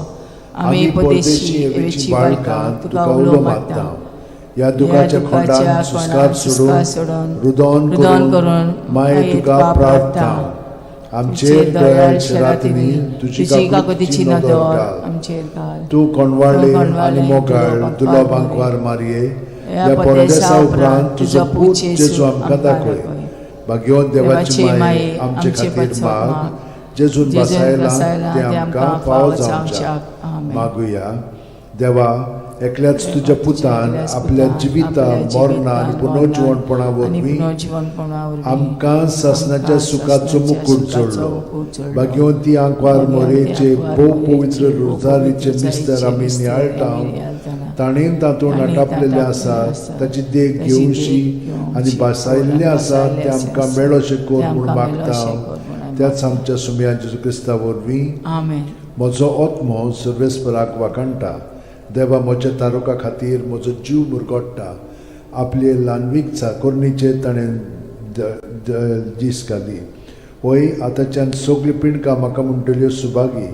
[SPEAKER 2] आमी परदेशी येवेची बाळकां तुका उलो मारता. ह्या दुखाच्या खोंडान सुस्कार सोडून रुदोन करून माये तुका प्रार्थना. आमचेर दयाळ शरातिनी तुजी काकुतीची नदर घाल.
[SPEAKER 3] आमचेर घाल.
[SPEAKER 2] तूं कोणवाळे आनी मोगाळ दुलोबांक वार मारये. ह्या परदेसा उपरांत तुजो पूत जेजू आमकां दाखय. भाग्यवंत देवाची माये आमचे खातीर माग. जेजून बसायला ते आमकां फावो जावच्याक मागुया. देवा, एकल्याच तुज्या पुतान आपल्या जिविता मरणा आनी पुनर्जीवनपणा वरवीं आमकां सासणाच्या सुखाचो मुकुट जोडलो. भाग्यवंती आंकवार मोरेचे भोव पवित्र रोजारीचे मिस्तर आमी नियाळटाव. ताणेन तातूंत आटापलेले आसा ताची देख घेवशी आनी बसायल्ले आसा ते आमकां मेळोशे कोर म्हूण मागता. त्याच आमच्या सुम्या जेजू क्रिस्ता वरवीं
[SPEAKER 3] आमेन.
[SPEAKER 2] म्हजो आत्मो सर्वेस्पराक वाकणटा. देवा, म्हज्या तारुका खातीर म्हजो जीव मुरगोडटा. आपले ल्हानवीक चाकोरणीचे ताणें दीस घाली. होय, आतांच्यान सगळी पिणकां म्हाका म्हणटल्यो सुभागी.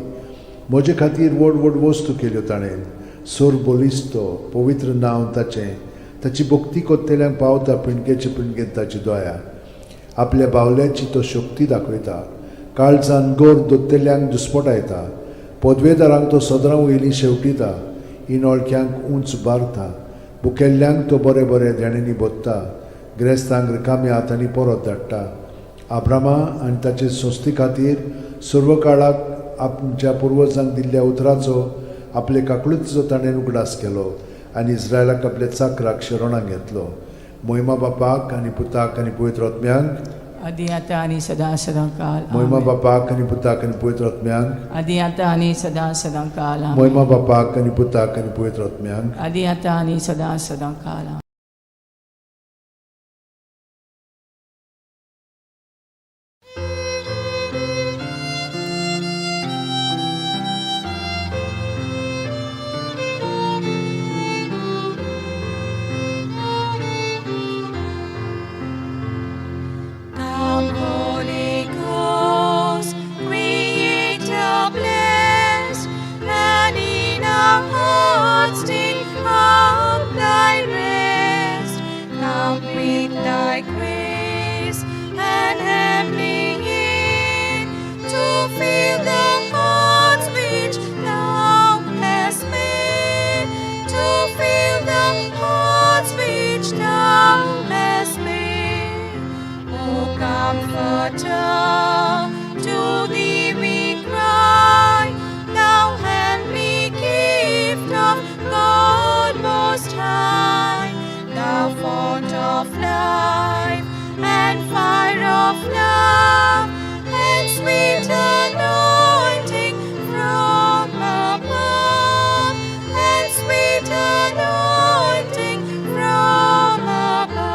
[SPEAKER 2] म्हजे खातीर व्हड व्हड वस्तू केल्यो ताणें. सोर बोलिस्तो, पवित्र नांव ताचें. ताची भक्ती कोत्तेल्यांक पावता पिणकेचे पिणकेंत ताची दोया. आपल्या बावल्याची तो शक्ती दाखयता. काळजान गोर दोत्तेल्यांक दुस्पटायता. पदवेदारांक तो सदरां वयलीं शेवटिता. इनोळख्यांक उंच बारता. भुकेल्ल्यांक तो बरे बरे देणेनी बोदता. गिरेस्तांक रिकाम्या हातांनी परत धाडटा. आब्रामा आनी ताचे संस्थे खातीर सर्व काळाक आमच्या पुर्वजांक दिल्ल्या उतराचो आपले काकुळीचो ताणें उगडास केलो आनी इस्रायलाक आपल्या चाकराक शरणांत घेतलो. मोहिमा बापाक आनी पुताक आनी पवित्र आत्म्यांक.
[SPEAKER 3] आदी आता आनी सदां सदां काल.
[SPEAKER 2] मोहिमा बापाक आनी पुताक आनी पवित्र आत्म्यांक.
[SPEAKER 3] आदी आता आनी सदां सदां काल.
[SPEAKER 2] मोहिमा बापाक आनी पुताक आनी पवित्र आत्म्यांक.
[SPEAKER 3] आदी आता आनी सदां सदां काल.
[SPEAKER 1] Come, Holy Ghost, Creator blessed, and in our hearts take thy grace and heavenly aid to fill the hearts which thou hast made, to fill the hearts which thou hast made. O Comforter, to thee we cry, thou heavenly gift of God Most High, thou fount of life and fire of love, and sweet anointing from above, and sweet anointing from above.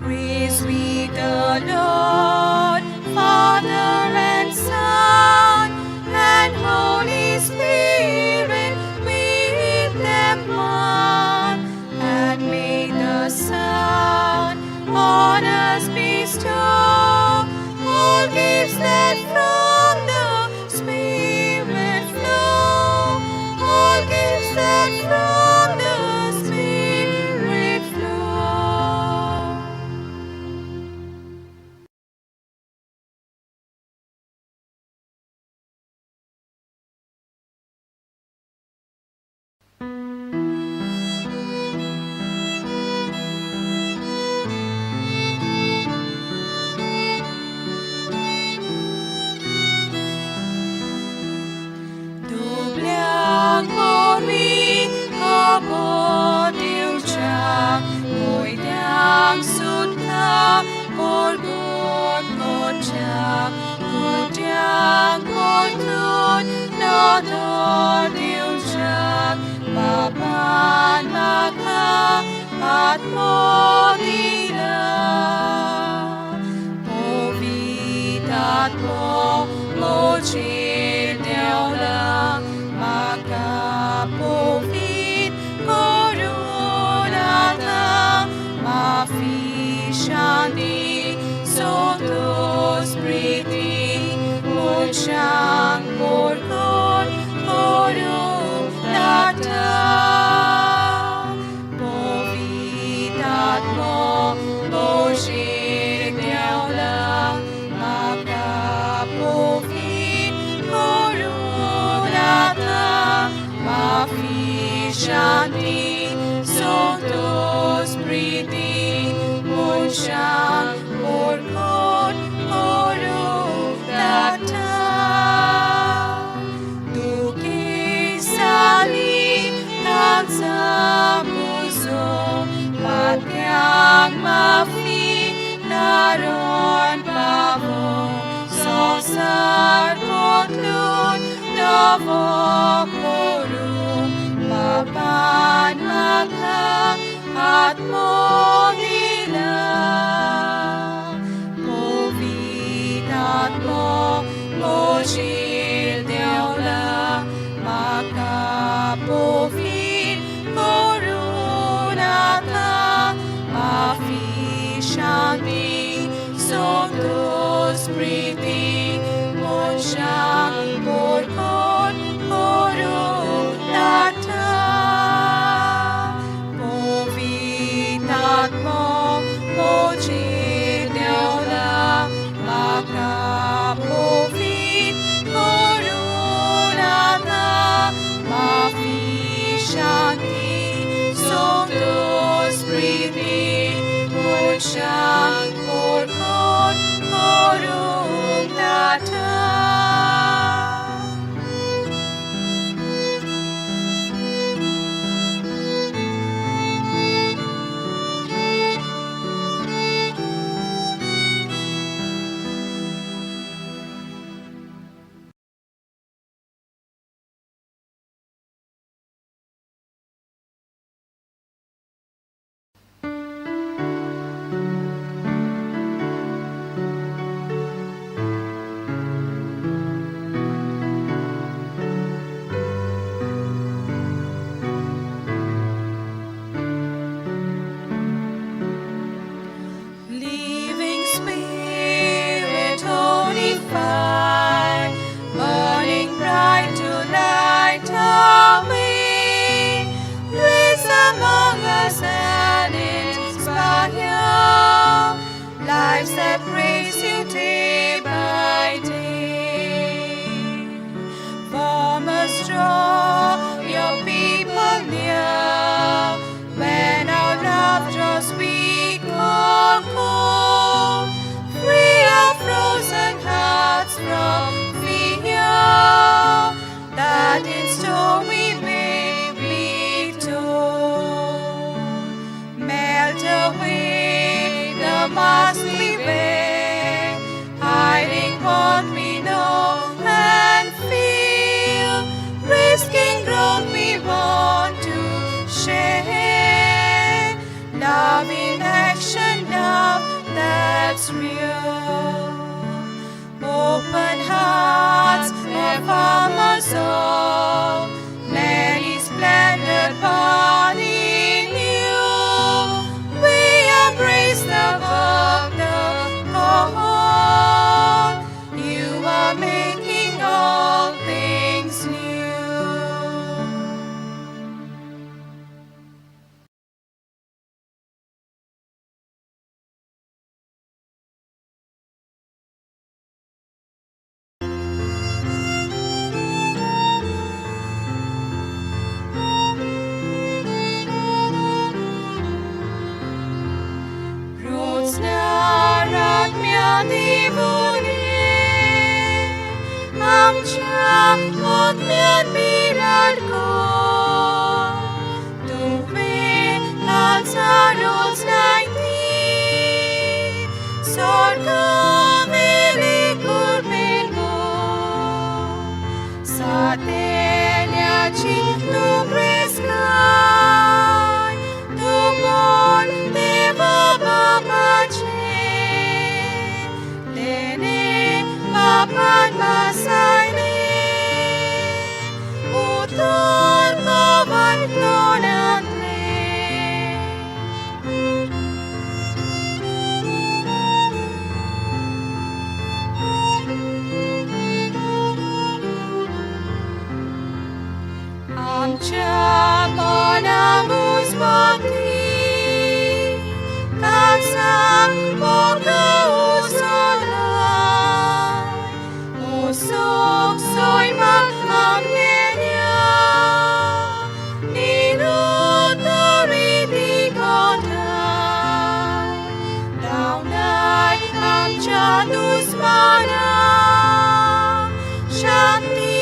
[SPEAKER 1] Praise we the Lord, Father and Son, and Holy Spirit with them one. And may the Son on us bestow all gifts that from the Spirit flow, all gifts that from the Spirit flow. Doblang mori abot yêu cha, ngồi đang sút tha por god con cha, god yang con thun na thon yêu cha, baban maka at mo dila. Povitat mo mochir đeo lang, maka povit corunata, mafi shandi sotos priti, mochang porkon corunata. Povitat mo mochir đeo lang, maka povit corunata, mafi shanti sotos priti, mochang porkon corunata. Duki sali tansa puso, patyang mafi naron pavo, sosar kotlun navo korum, papan maka at modila. Povitat mo mochir đeo lang, maka povit corunata, mafi shanti sotos priti, mochang porkon corunata. Povitat mo mochir đeo lang, maka povit corunata, mafi shanti sotos priti, mochang porkon corunata. lives that praise you day by day. Farmers, draw your people near. When our love draws weak or cold, free our frozen hearts from fear, that in stormy may be told. Melt away the mask we wear, hiding what we know and feel, risking growth we want to share. Love in action, love that's real. Open hearts of our soul, many splendid body new. We embrace the work, the call. You are making all things new. Rodzna देवोने आमच्या आत्म्यात बिराडको तुवे काचा रोज नायती स्वर्ग मेले कुर्बेको सातेल्याची तू प्रेस्काय तू बोल देव बाबाचे तेने बापान मासायने उतर कवन तोडले आमच्या मनामुस भक्ती काचा मोग उसला sok soy makamenya ninutori di kota daunai amcha dusmana shanti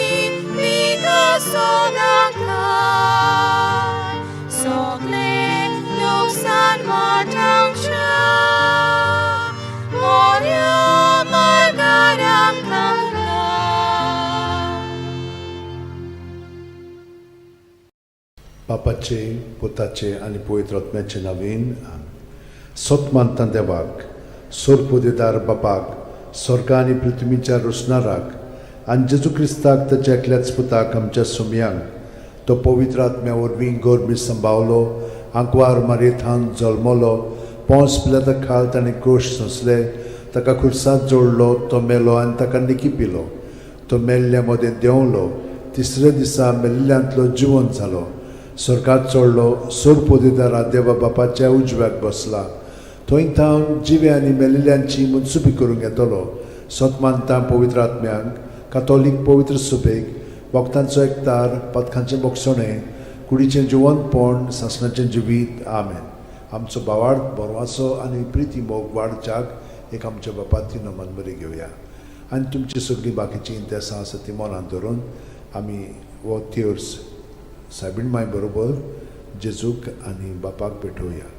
[SPEAKER 1] vigasonakan sogle luksan matangcha moria margarang
[SPEAKER 2] बापाचे पुताचे आणि पवित्र आत्म्याचे नावीन सतमानता देवाक सोरपोदेदार बापाक स्वर्ग आणि पृथ्वीच्या रुसणाराक आणि जेजू क्रिस्ताक ताच्या एकल्याच पुताक आमच्या सुमयांक तो पवित्र आत्म्या वरवीं गोरबी सांबावलो आंकवार मारयेंत जल्मलो पोंस पिलाता खाल ताणें क्रूश सोंसले ताका खुर्सांत जोडलो तो मेलो आनी ताका निकी पिलो तो मेल्ल्या मदें देंवलो तिसऱ्या दिसा मेल्ल्यांतलो जिवंत जालो स्वर्गात चडलो सोरपोदेदारा देवा बापाच्या उजव्याक बसला थंय थावन जिवे आनी मेलिल्ल्यांची मुनसुबी करूंक येतलो सतमानता पवित्र आत्म्यांक कातोलीक पवित्र सुबेक वखदांचो एकतार पथकांचें मोगसणें कुडीचें जिवंतपण सासणाचें जिवीत आमेन आमचो बावार्थ बरवासो आनी प्रिती मोग वाडच्याक एक आमच्या बापाची नमन बरी घेवया आनी तुमची सगळीं बाकीची इंतेसां आसा ती मनांत धरून आमी हो तिर्स सायबीण माय बरोबर जेजूक आनी बापाक भेटोवया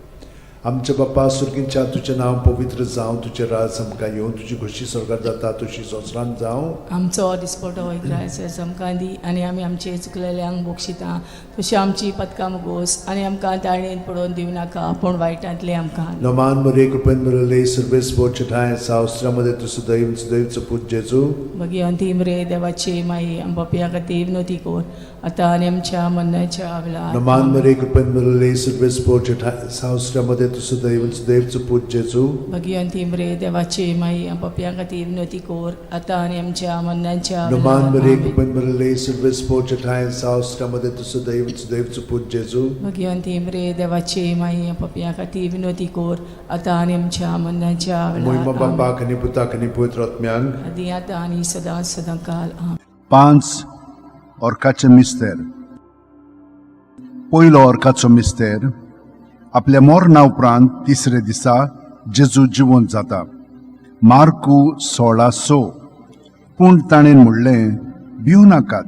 [SPEAKER 2] आमचे बापा सुर्गींच्या तुजें नांव पवित्र जावं तुजें राज आमकां येवं तुजी खुशी स्वर्गांत जाता तशी संवसारांत जावं
[SPEAKER 3] आमचो दिसपटो वैग्रायचो आमकां दी आनी आमी आमचे चुकलेल्यांक बोक्षिता तशी आमची पदकां मुगोस आनी आमकां ताळणेन पडोवन दिवं नाका पूण वायटांतले आमकां
[SPEAKER 2] नमान मरे कृपेन मरले सर्वेस बोरचेठाय सावस्रामध्ये तुझं दैवचं पूज जेजू
[SPEAKER 3] मगी अंतीम रे देवाची माई आम बापया खातीर नोती कोर आता आणि आमच्या मरणाच्या वेळार
[SPEAKER 2] Naman Maria Kupenmurale Service Portrait Sausramade to Sudevan Sudev to put Jesu.
[SPEAKER 3] Bhagwanti मरे देवाचे माई आपापल्या खातीर विनवती कोर आता आणि आमच्या मरणाच्या
[SPEAKER 2] Naman Maria
[SPEAKER 3] वेळार
[SPEAKER 2] Kupenmurale Service Portrait Sausramade to Sudev to put Jesu.
[SPEAKER 3] Bhagwanti मरे देवाचे माई आपापल्या खातीर विनवती कोर आता आणि आमच्या मरणाच्या
[SPEAKER 2] Moima
[SPEAKER 3] वेळार
[SPEAKER 2] Baba Kani Puta Kani Puitratmyang.
[SPEAKER 3] आदी आता आणि सदा सदाकाल आमेन.
[SPEAKER 4] 5. Orkaचे मिस्तेर. पयलो orकाचो मिस्तेर. आपल्या मोरणा उपरांत तिसरे दिसा जेजू जिवंत जाता. मार्कू 16:6. पूण ताणें म्हणलें, भिवू नाकात.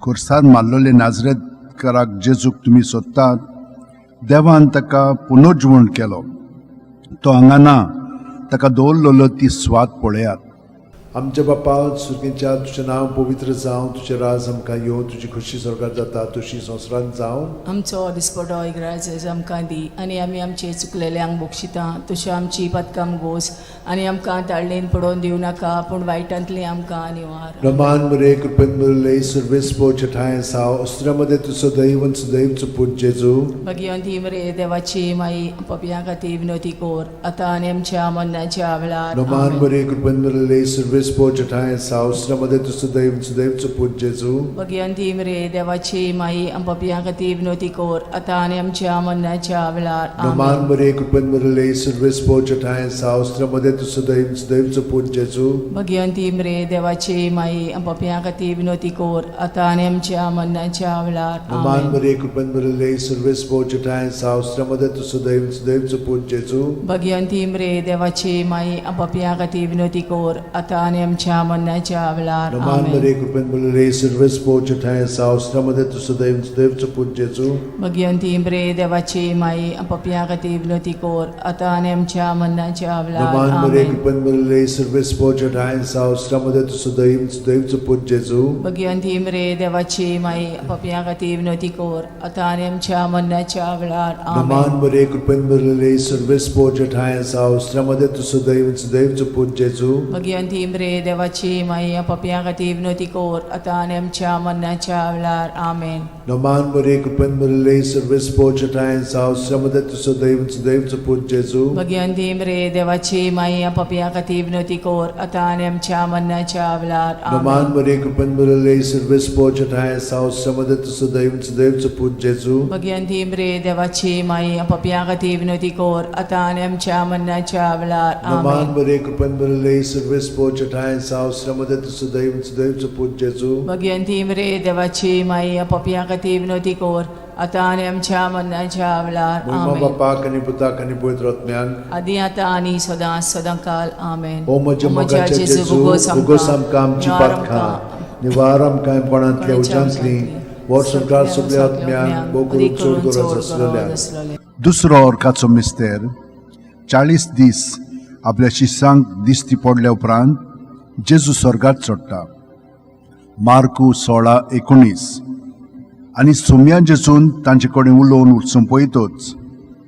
[SPEAKER 4] खुर्सार मारलोले नाजरेतकाराक जेजूक तुमी सोदतात. देवान ताका पुनर्जीवन केलो. तो हांगा ना. ताका दवरलेलो ती स्वात पळयात.
[SPEAKER 2] आमच्या बापा सुर्गींच्या तुझें नांव पवित्र जावं, तुजें राज आमकां येवं, तुजी खुशी स्वर्गांत जाता तशी संवसारांत जावं.
[SPEAKER 3] आमचो दिसपटो इग्रायज आमकां दी आनी आमी आमचे चुकलेल्यांक बोक्षिता तशें आमची पदकां मुगोस आनी आमकां ताळणेन पडोवन दिवं नाका पूण वायटांतली आमकां निवार.
[SPEAKER 2] Naman Maria Kupenmurale Service Portrait Sausramade to Sudev to put Jesu.
[SPEAKER 3] Bhagwanti मरे देवाची माई आपापल्या खातीर विनवती कोर आता आनी आमच्या मरणाच्या वेळार
[SPEAKER 2] Naman
[SPEAKER 3] amen.
[SPEAKER 2] Maria Kupenmurale Service Portrait Sausramade to Sudev to put Jesu.
[SPEAKER 3] Bhagwanti मरे देवाची माई आपापल्या खातीर विनवती कोर आता आनी आमच्या मरणाच्या वेळार
[SPEAKER 2] Naman
[SPEAKER 3] amen.
[SPEAKER 2] Maria Kupenmurale Service Portrait Sausramade to Sudev to put Jesu.
[SPEAKER 3] Bhagwanti मरे देवाची माई आपापल्या खातीर विनवती कोर आता आनी आमच्या मरणाच्या वेळार
[SPEAKER 2] Naman
[SPEAKER 3] amen.
[SPEAKER 2] Maria Kupenmurale Service Portrait Sausramade to Sudev to put Jesu.
[SPEAKER 3] Bhagwanti मरे देवाची माई आपापल्या खातीर विनवती कोर आता आनी आमच्या मरणाच्या वेळार
[SPEAKER 2] Naman
[SPEAKER 3] amen.
[SPEAKER 2] Maria Kupenmurale Service Portrait Sausramade to Sudev to put Jesu.
[SPEAKER 3] Bhagwanti मरे देवाची माई आपापल्या खातीर विनवती कोर आता आनी आमच्या मरणाच्या वेळार
[SPEAKER 2] Naman Maria
[SPEAKER 3] amen.
[SPEAKER 2] Kupenmurale Service Portrait Sausramade to Sudev to put Jesu.
[SPEAKER 3] Bhagwanti मरे देवाची माई आपापल्या खातीर विनवती कोर आता आनी आमच्या मरणाच्या वेळार आमेन.
[SPEAKER 2] Naman Maria Kupenmurale Service Portrait Sausramade to Sudev to put Jesu.
[SPEAKER 3] Bhagwanti मरे देवाची माई आपापल्या खातीर विनवती कोर आता आनी आमच्या मरणाच्या वेळार आमेन.
[SPEAKER 2] Naman Maria Kupenmurale Service Portrait Sausramade to Sudev to put Jesu.
[SPEAKER 3] Bhagwanti मरे देवाची माई आपापल्या खातीर विनवती कोर आता आनी आमच्या मरणाच्या वेळार
[SPEAKER 2] Naman
[SPEAKER 3] amen.
[SPEAKER 2] Maria Kupenmurale Service Portrait Sausramade to Sudev to put Jesu.
[SPEAKER 3] Bhagwanti मरे देवाची माई आपापल्या खातीर विनवती कोर आता आनी आमच्या मरणाच्या वेळार
[SPEAKER 2] Naman
[SPEAKER 3] amen.
[SPEAKER 2] Maria Kupenmurale Service Portrait Sausramade to Sudev to put Jesu.
[SPEAKER 3] Bhagwanti मरे देवाची माई आपापल्या खातीर विनवती कोर आता आनी आमच्या मरणाच्या वेळार
[SPEAKER 2] Moima
[SPEAKER 3] आमेन.
[SPEAKER 2] Baba Kani Puta Kani Puitratmyang.
[SPEAKER 3] आदी आता आनी सदां सदांकाल आमेन.
[SPEAKER 2] O म्हज्या मोगाचें जेजू
[SPEAKER 3] भुगोस
[SPEAKER 2] भुगोस आमकां आमची
[SPEAKER 3] निवार
[SPEAKER 2] पातखां
[SPEAKER 3] आमकां,
[SPEAKER 2] निवार आमकां कोणांतल्या
[SPEAKER 3] कोणाच्या
[SPEAKER 2] उज्यांतली
[SPEAKER 3] उज्यांतली,
[SPEAKER 2] वर सरकार सगळ्या
[SPEAKER 3] सगळ्या
[SPEAKER 2] आत्म्यांक भोव
[SPEAKER 3] बरी
[SPEAKER 2] करून चड
[SPEAKER 3] करून
[SPEAKER 2] गरज
[SPEAKER 3] चड
[SPEAKER 2] आसलेल्या
[SPEAKER 3] गरज आसलेल्या.
[SPEAKER 4] दुसरो orकाचो मिस्तेर. 40 दीस आपल्या शिष्यांक दिश्टी पडल्या उपरांत जेजू स्वर्गात चडटा. मार्कू 16:19. आनी सुम्या जेजून तांचे कडेन उलोवन उठसून पळयतच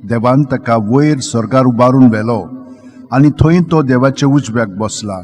[SPEAKER 4] देवान ताका वयर स्वर्गार उबारून व्हेलो आनी थंय तो देवाच्या उजव्याक बसला.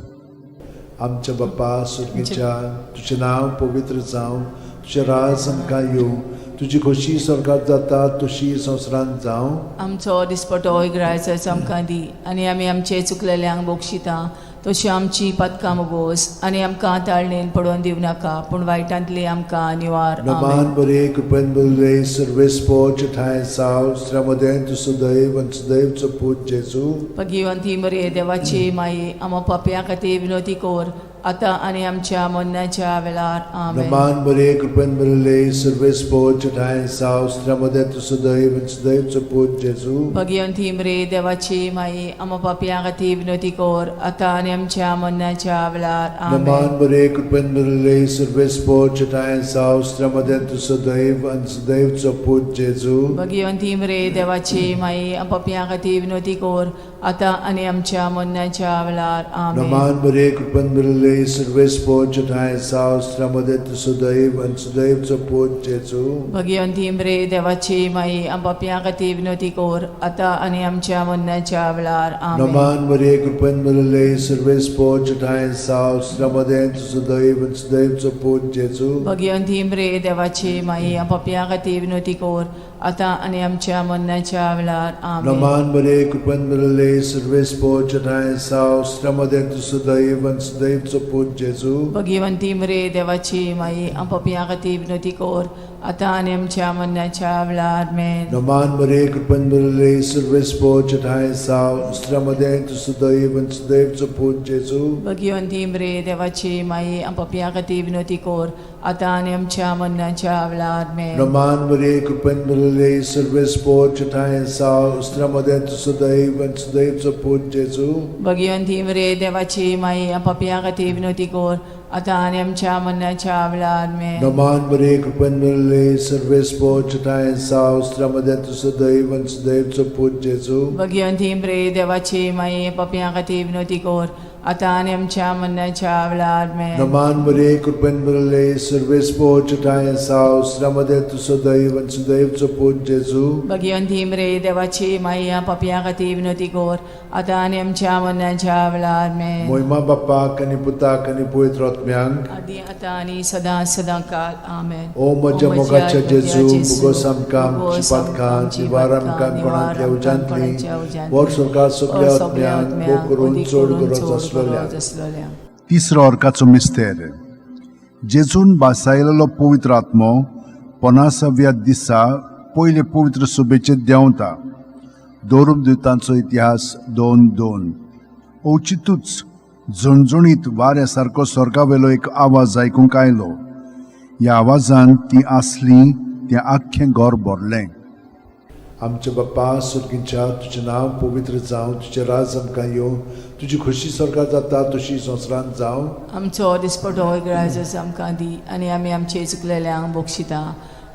[SPEAKER 2] आमच्या बापा सुर्गीच्या तुजें नांव पवित्र जावं, तुजें राज आमकां येवं, तुजी खोशी स्वर्गांत जाता तशी संवसारांत जावं.
[SPEAKER 3] आमचो दिसपटो इग्रायज आमकां दी आनी आमी आमचे चुकलेल्यांक बोक्षिता तशी आमची पदकां मुगोस आनी आमकां ताळणेन पडोवन दिवं नाका पूण वायटांतली आमकां निवार. आमेन.
[SPEAKER 2] Naman Maria Kupenmurale Service Portrait Sausramade to Sudev to put Jesu.
[SPEAKER 3] Bhagwanti मरे देवाची माई आमच्या पाप्या खातीर विनवती कोर आता आनी आमच्या मरणाच्या वेळार आमेन.
[SPEAKER 2] Naman Maria Kupenmurale Service Portrait Sausramade to Sudev to put Jesu.
[SPEAKER 3] Bhagwanti मरे देवाची माई आमच्या पाप्या खातीर विनवती कोर आता आनी आमच्या मरणाच्या वेळार आमेन.
[SPEAKER 2] Naman Maria Kupenmurale Service Portrait Sausramade to Sudev to put Jesu.
[SPEAKER 3] Bhagwanti मरे देवाची माई आमच्या पाप्या खातीर विनवती कोर आता आनी आमच्या मरणाच्या वेळार आमेन.
[SPEAKER 2] Naman Maria Kupenmurale मुरले सर्वेस पोच ठाय सावस्त्रामध्ये तू सदैव आणि सदैवचो पोच जेजू
[SPEAKER 3] भगवंती मरे देवाची माई आमच्या पापयां खातीर विनवती कोर आता आणि आमच्या मरणाच्या वेळार आमेन.
[SPEAKER 2] नमान मरे कृपन मुरले सर्वेस पोच ठाय सावस्त्रामध्ये तू सदैव आणि सदैवचो पोच जेजू
[SPEAKER 3] भगवंती मरे देवाची माई आमच्या पापयां खातीर विनवती कोर आता आणि आमच्या मरणाच्या वेळार आमेन.
[SPEAKER 2] नमान मरे कृपन मुरले सर्वेस पोच ठाय सावस्त्रामध्ये तू सदैव आणि सदैवचो पोच जेजू
[SPEAKER 3] भगवंती मरे देवाची माई आमच्या पापयां खातीर विनवती कोर आता आणि आमच्या मरणाच्या वेळार आमेन.
[SPEAKER 2] नमान मरे कृपन मुरले सर्वेस पोच ठाय सावस्त्रामध्ये तू सदैव आणि सदैवचो पोच जेजू
[SPEAKER 3] भगवंती मरे देवाची माई आमच्या पापयां खातीर विनवती कोर आता आणि आमच्या मरणाच्या वेळार आमेन.
[SPEAKER 2] नमान मरे कृपन मुरले सर्वेस पोच ठाय सावस्त्रामध्ये तू सदैव आणि सदैवचो पोच जेजू
[SPEAKER 3] भगवंती मरे देवाची माई आमच्या पापयां खातीर विनवती कोर आता आणि आमच्या मरणाच्या वेळार आमेन.
[SPEAKER 2] नमान मरे कृपन मुरले सर्वेस पोच ठाय सावस्त्रामध्ये तू सदैव आणि सदैवचो पोच जेजू
[SPEAKER 3] भगवंती मरे देवाची माई पापयां खातीर विनवती कोर आता आणि आमच्या मरणाच्या वेळार आमेन.
[SPEAKER 2] नमान मरे कृपन मुरले सर्वेस पोच ठाय सावस्त्रामध्ये तू सदैव आणि सदैवचो पोच जेजू
[SPEAKER 3] भगवंती मरे देवाची माई पापयां खातीर विनवती कोर आता आणि आमच्या मरणाच्या वेळार आमेन.
[SPEAKER 2] मोहिमा बापाक आणि पुताक आणि पवित्र आत्म्यांक
[SPEAKER 3] आदी आता आणि सदा सदा काल आमेन.
[SPEAKER 2] ओ म्हज्या मोगाच्या जेजू मुगोस आमकां आमची पातकां निवारण आमकां कोणांतल्या उजांतली वर सरकार सगळ्या आत्म्यांक भोग करून चड गरज आसलेल्या.
[SPEAKER 4] तिसरो अर्काचो मिस्तेर जेजून बासायलेलो पवित्र आत्मो 50व्या दिसा पयले पवित्र सभेचे देंवता. दोरूम दिवतांचो इतिहास 2:2. औचितूच झणझणीत वाऱ्या सारको स्वर्गावेलो एक आवाज आयकूंक आयलो. ह्या आवाजान ती आसली तें आख्खें घर भरलें.
[SPEAKER 2] आमचे बाप्पा सुर्गींच्या तुजें नांव पवित्र जावं, तुजें राज आमकां येवं, तुजी खुशी स्वर्गात जाता तशी संवसारांत जावं.
[SPEAKER 3] आमचो दिसपटो इग्रायजस आमकां दी आनी आमी आमचे चुकलेल्यांक बोगशिता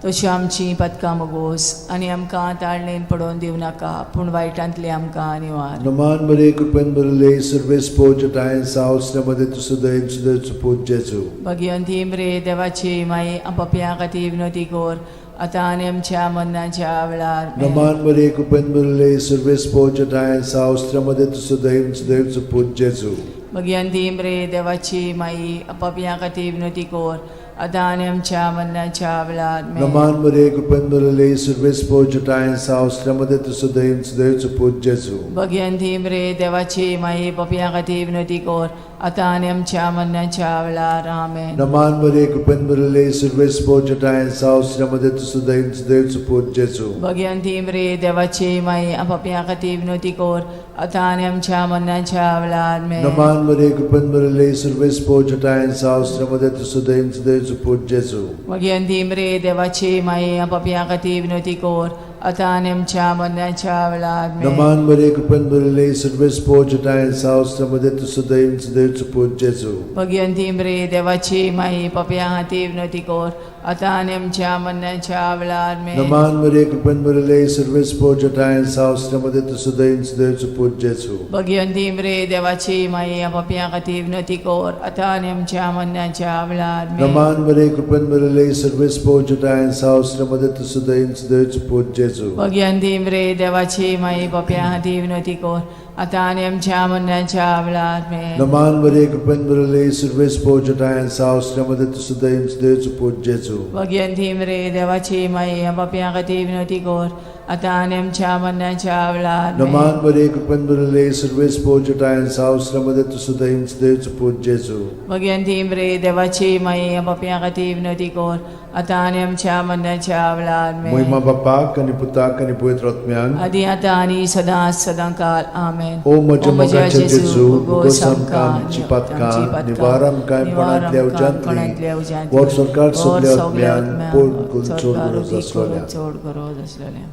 [SPEAKER 3] तशी आमची पदकां मोगोस आनी आमकां ताळणेन पडोवन दिवं नाका पूण वायटांतली आमकां निवार.
[SPEAKER 2] नमान मरे कृपन मुरले सर्वेस पोच ठाय सावस्त्रामध्ये तू सदैव सदैवचो पोच जेजू
[SPEAKER 3] भगवंती मरे देवाची माई पापयां खातीर विनवती कोर आता आणि आमच्या मरणाच्या वेळार आमेन.
[SPEAKER 2] नमान मरे कृपन मुरले सर्वेस पोच ठाय सावस्त्रामध्ये तू सदैव सदैवचो पोच जेजू
[SPEAKER 3] भगवंती मरे देवाची माई पापयां खातीर विनवती कोर आता आणि आमच्या मरणाच्या वेळार आमेन.
[SPEAKER 2] नमान मरे कृपन मुरले सर्वेस पोच ठाय सावस्त्रामध्ये तू सदैव सदैवचो पोच जेजू
[SPEAKER 3] भगवंती मरे देवाची माई पापयां खातीर विनवती कोर आता आणि आमच्या मरणाच्या वेळार आमेन.
[SPEAKER 2] नमान मरे कृपन मुरले सर्वेस पोच ठाय सावस्त्रामध्ये तू सदैव सदैवचो पोच जेजू
[SPEAKER 3] भगवंती मरे देवाची माई पापयां खातीर विनवती कोर आता आणि आमच्या मरणाच्या वेळार आमेन.
[SPEAKER 2] नमान मरे कृपन मुरले सर्वेस पोच ठाय सावस्त्रामध्ये तू सदैव सदैवचो पोच जेजू
[SPEAKER 3] भगवंती मरे देवाची माई पापयां खातीर विनवती कोर आता आणि आमच्या मरणाच्या वेळार आमेन.
[SPEAKER 2] नमान मरे कृपन मुरले सर्वेस पोच ठाय सावस्त्रामध्ये तू सदैव सदैवचो पोच जेजू
[SPEAKER 3] भगवंती मरे देवाची माई पापयां खातीर विनवती कोर आता आणि आमच्या मरणाच्या वेळार आमेन.
[SPEAKER 2] नमान मरे कृपन मुरले सर्वेस पोच ठाय सावस्त्रामध्ये तू सदैव सदैवचो पोच जेजू
[SPEAKER 3] भगवंती मरे देवाची माई पापयां खातीर विनवती कोर आता आणि आमच्या मरणाच्या वेळार आमेन.
[SPEAKER 2] नमान मरे कृपन मुरले सर्वेस पोच ठाय सावस्त्रामध्ये तू सदैव सदैवचो पोच जेजू
[SPEAKER 3] भगवंती मरे देवाची माई पापयां खातीर विनवती कोर आता आणि आमच्या मरणाच्या वेळार आमेन.
[SPEAKER 2] नमान मरे कृपन मुरले सर्वेस पोच ठाय सावस्त्रामध्ये तू सदैव सदैवचो पोच जेजू
[SPEAKER 3] भगवंती मरे देवाची माई पापयां खातीर विनवती कोर आता आणि आमच्या मरणाच्या वेळार आमेन.
[SPEAKER 2] नमान मरे कृपन मुरले सर्वेस पोच ठाय सावस्त्रामध्ये तू सदैव सदैवचो पोच जेजू
[SPEAKER 3] भगवंती मरे देवाची माई पापयां खातीर विनवती कोर आता आणि आमच्या मरणाच्या वेळार आमेन.
[SPEAKER 2] मोहिमा बापाक आणि पुताक आणि पवित्र आत्म्यांक
[SPEAKER 3] आदी आता आणि सदा सदा काल आमेन.
[SPEAKER 2] ओ म्हज्या मोगाचे जेजू
[SPEAKER 3] भोगोस
[SPEAKER 2] आमकां आमची पातकां निवार आमकां कोणांतल्या उजांतली वर सरकार सगळ्या आत्म्यांक पोट करून चड गरज आसलेल्या.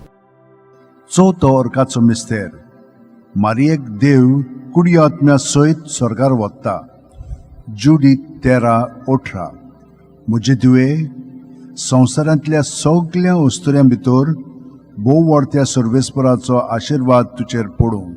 [SPEAKER 4] चवथो अर्काचो मिस्तेर मारयेक देव कुडी आत्म्या सयत स्वर्गार वता. जुडीत 13:18. म्हजे तुवें संवसारांतल्या सगळ्या वस्तुऱ्यां भितर भोव व्हडत्या सर्वेस्पराचो आशिर्वाद तुजेर पडूं.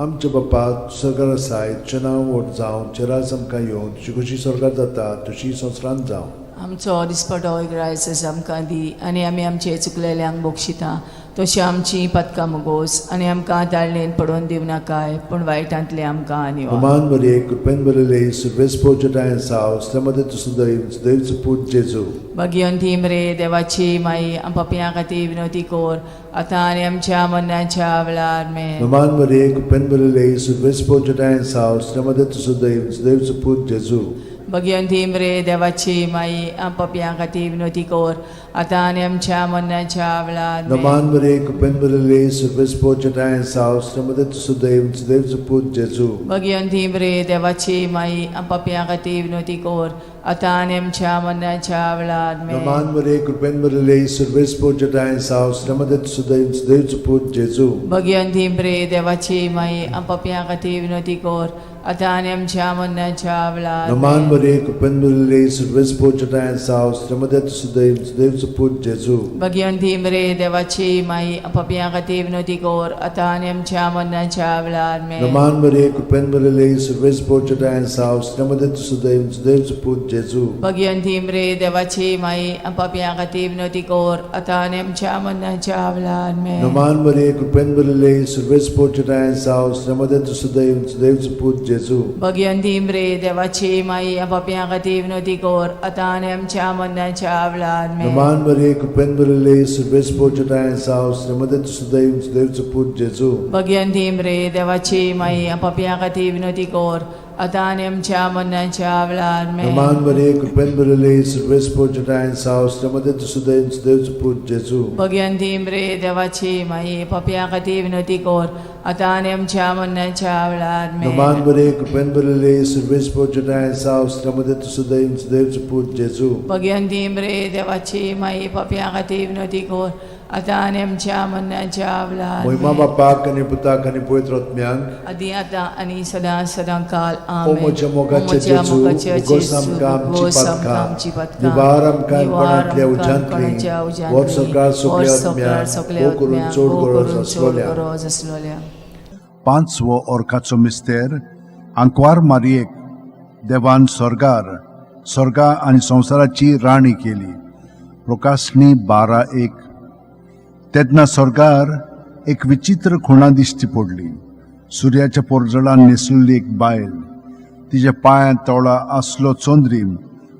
[SPEAKER 2] आमचे बाप्पा स्वर्गार आसाय तुजें नांव व्हड जावं तुजें राज आमकां येवं तुजी कशी स्वर्गार जाता तशी संवसारांत जावं
[SPEAKER 3] आमचो दिसपटो इग्रायस आमकां दी आनी आमी आमचे चुकलेल्यांक बोगशिता तशी आमची पदकां मोगोस आनी आमकां ताळणेन पडोवन दिव नाकाय पूण वायटांतले आमकां निवार
[SPEAKER 2] Roman Maria, कृपेन बरले सुर्वेस्पो जटायन साव श्रमदे तुसुदैव पूत जेजू
[SPEAKER 3] भगवंती मरे देवाची माई आम पपयां खातीर विनोदी कोर आतां आनी आमच्या मरणाच्या वेळार में
[SPEAKER 2] Roman Maria, कृपेन बरले सुर्वेस्पो जटायन साव श्रमदे तुसुदैव पूत जेजू
[SPEAKER 3] भगवंती मरे देवाची माई आम पपयां खातीर विनोदी कोर आतां आनी आमच्या मरणाच्या वेळार में
[SPEAKER 2] Roman Maria, कृपेन बरले सुर्वेस्पो जटायन साव श्रमदे तुसुदैव पूत जेजू
[SPEAKER 3] भगवंती मरे देवाची माई आम पपयां खातीर विनोदी कोर आतां आनी आमच्या मरणाच्या वेळार में
[SPEAKER 2] Roman Maria, कृपेन बरले सुर्वेस्पो जटायन साव श्रमदे तुसुदैव पूत जेजू
[SPEAKER 3] भगवंती मरे देवाची माई आम पपयां खातीर विनोदी कोर आतां आनी आमच्या मरणाच्या वेळार
[SPEAKER 2] Roman Maria, कृपेन बरले सुर्वेस्पो जटायन साव श्रमदे तुसुदैव पूत जेजू
[SPEAKER 3] भगवंती मरे देवाची माई आम पपयां खातीर विनोदी कोर आतां आनी आमच्या मरणाच्या वेळार में
[SPEAKER 2] Roman Maria, कृपेन बरले सुर्वेस्पो जटायन साव श्रमदे तुसुदैव पूत जेजू
[SPEAKER 3] भगवंती मरे देवाची माई आम पपयां खातीर विनोदी कोर आतां आनी आमच्या मरणाच्या वेळार में
[SPEAKER 2] Roman Maria, कृपेन बरले सुर्वेस्पो जटायन साव श्रमदे तुसुदैव पूत जेजू
[SPEAKER 3] भगवंती मरे देवाची माई आम पपयां खातीर विनोदी कोर आतां आनी आमच्या मरणाच्या वेळार में
[SPEAKER 2] Roman Maria, कृपेन बरले सुर्वेस्पो जटायन साव श्रमदे तुसुदैव पूत जेजू
[SPEAKER 3] भगवंती मरे देवाची माई आम पपयां खातीर विनोदी कोर आतां आनी आमच्या मरणाच्या वेळार में
[SPEAKER 2] Roman Maria, कृपेन बरले सुर्वेस्पो जटायन साव श्रमदे तुसुदैव पूत जेजू
[SPEAKER 3] भगवंती मरे देवाची माई पपयां खातीर विनोदी कोर आतां आनी आमच्या मरणाच्या वेळार में
[SPEAKER 2] Roman Maria, कृपेन बरले सुर्वेस्पो जटायन साव श्रमदे तुसुदैव पूत जेजू
[SPEAKER 3] भगवंती मरे देवाची माई पपयां खातीर विनोदी कोर आतां आनी आमच्या मरणाच्या वेळार
[SPEAKER 2] महिमा बापाक आनी पुताक आनी पवित्र आत्म्यांक
[SPEAKER 3] आदी आतां आनी सदां सदां काल
[SPEAKER 2] ओ म्हज्या मोगाचे जेजू उगोस आमकां आमची पदकां निवार आमकां कोणांतल्या उज्यांतली वर सरकार सगळ्या आत्म्या हो करून चड गरज आसलोल्या
[SPEAKER 4] पांचवो ओर्खाचो मिस्तेर आंकवार मारयेक देवान स्वर्गा आनी संवसाराची राणी केली प्रकाशनी 12:1 तेन्ना स्वर्गार एक विचित्र खुणा दिश्टी पडली सुर्याच्या पोरजळान न्हेसलेली एक बायल तिच्या पांयां तळा आसलो चोंद्रीम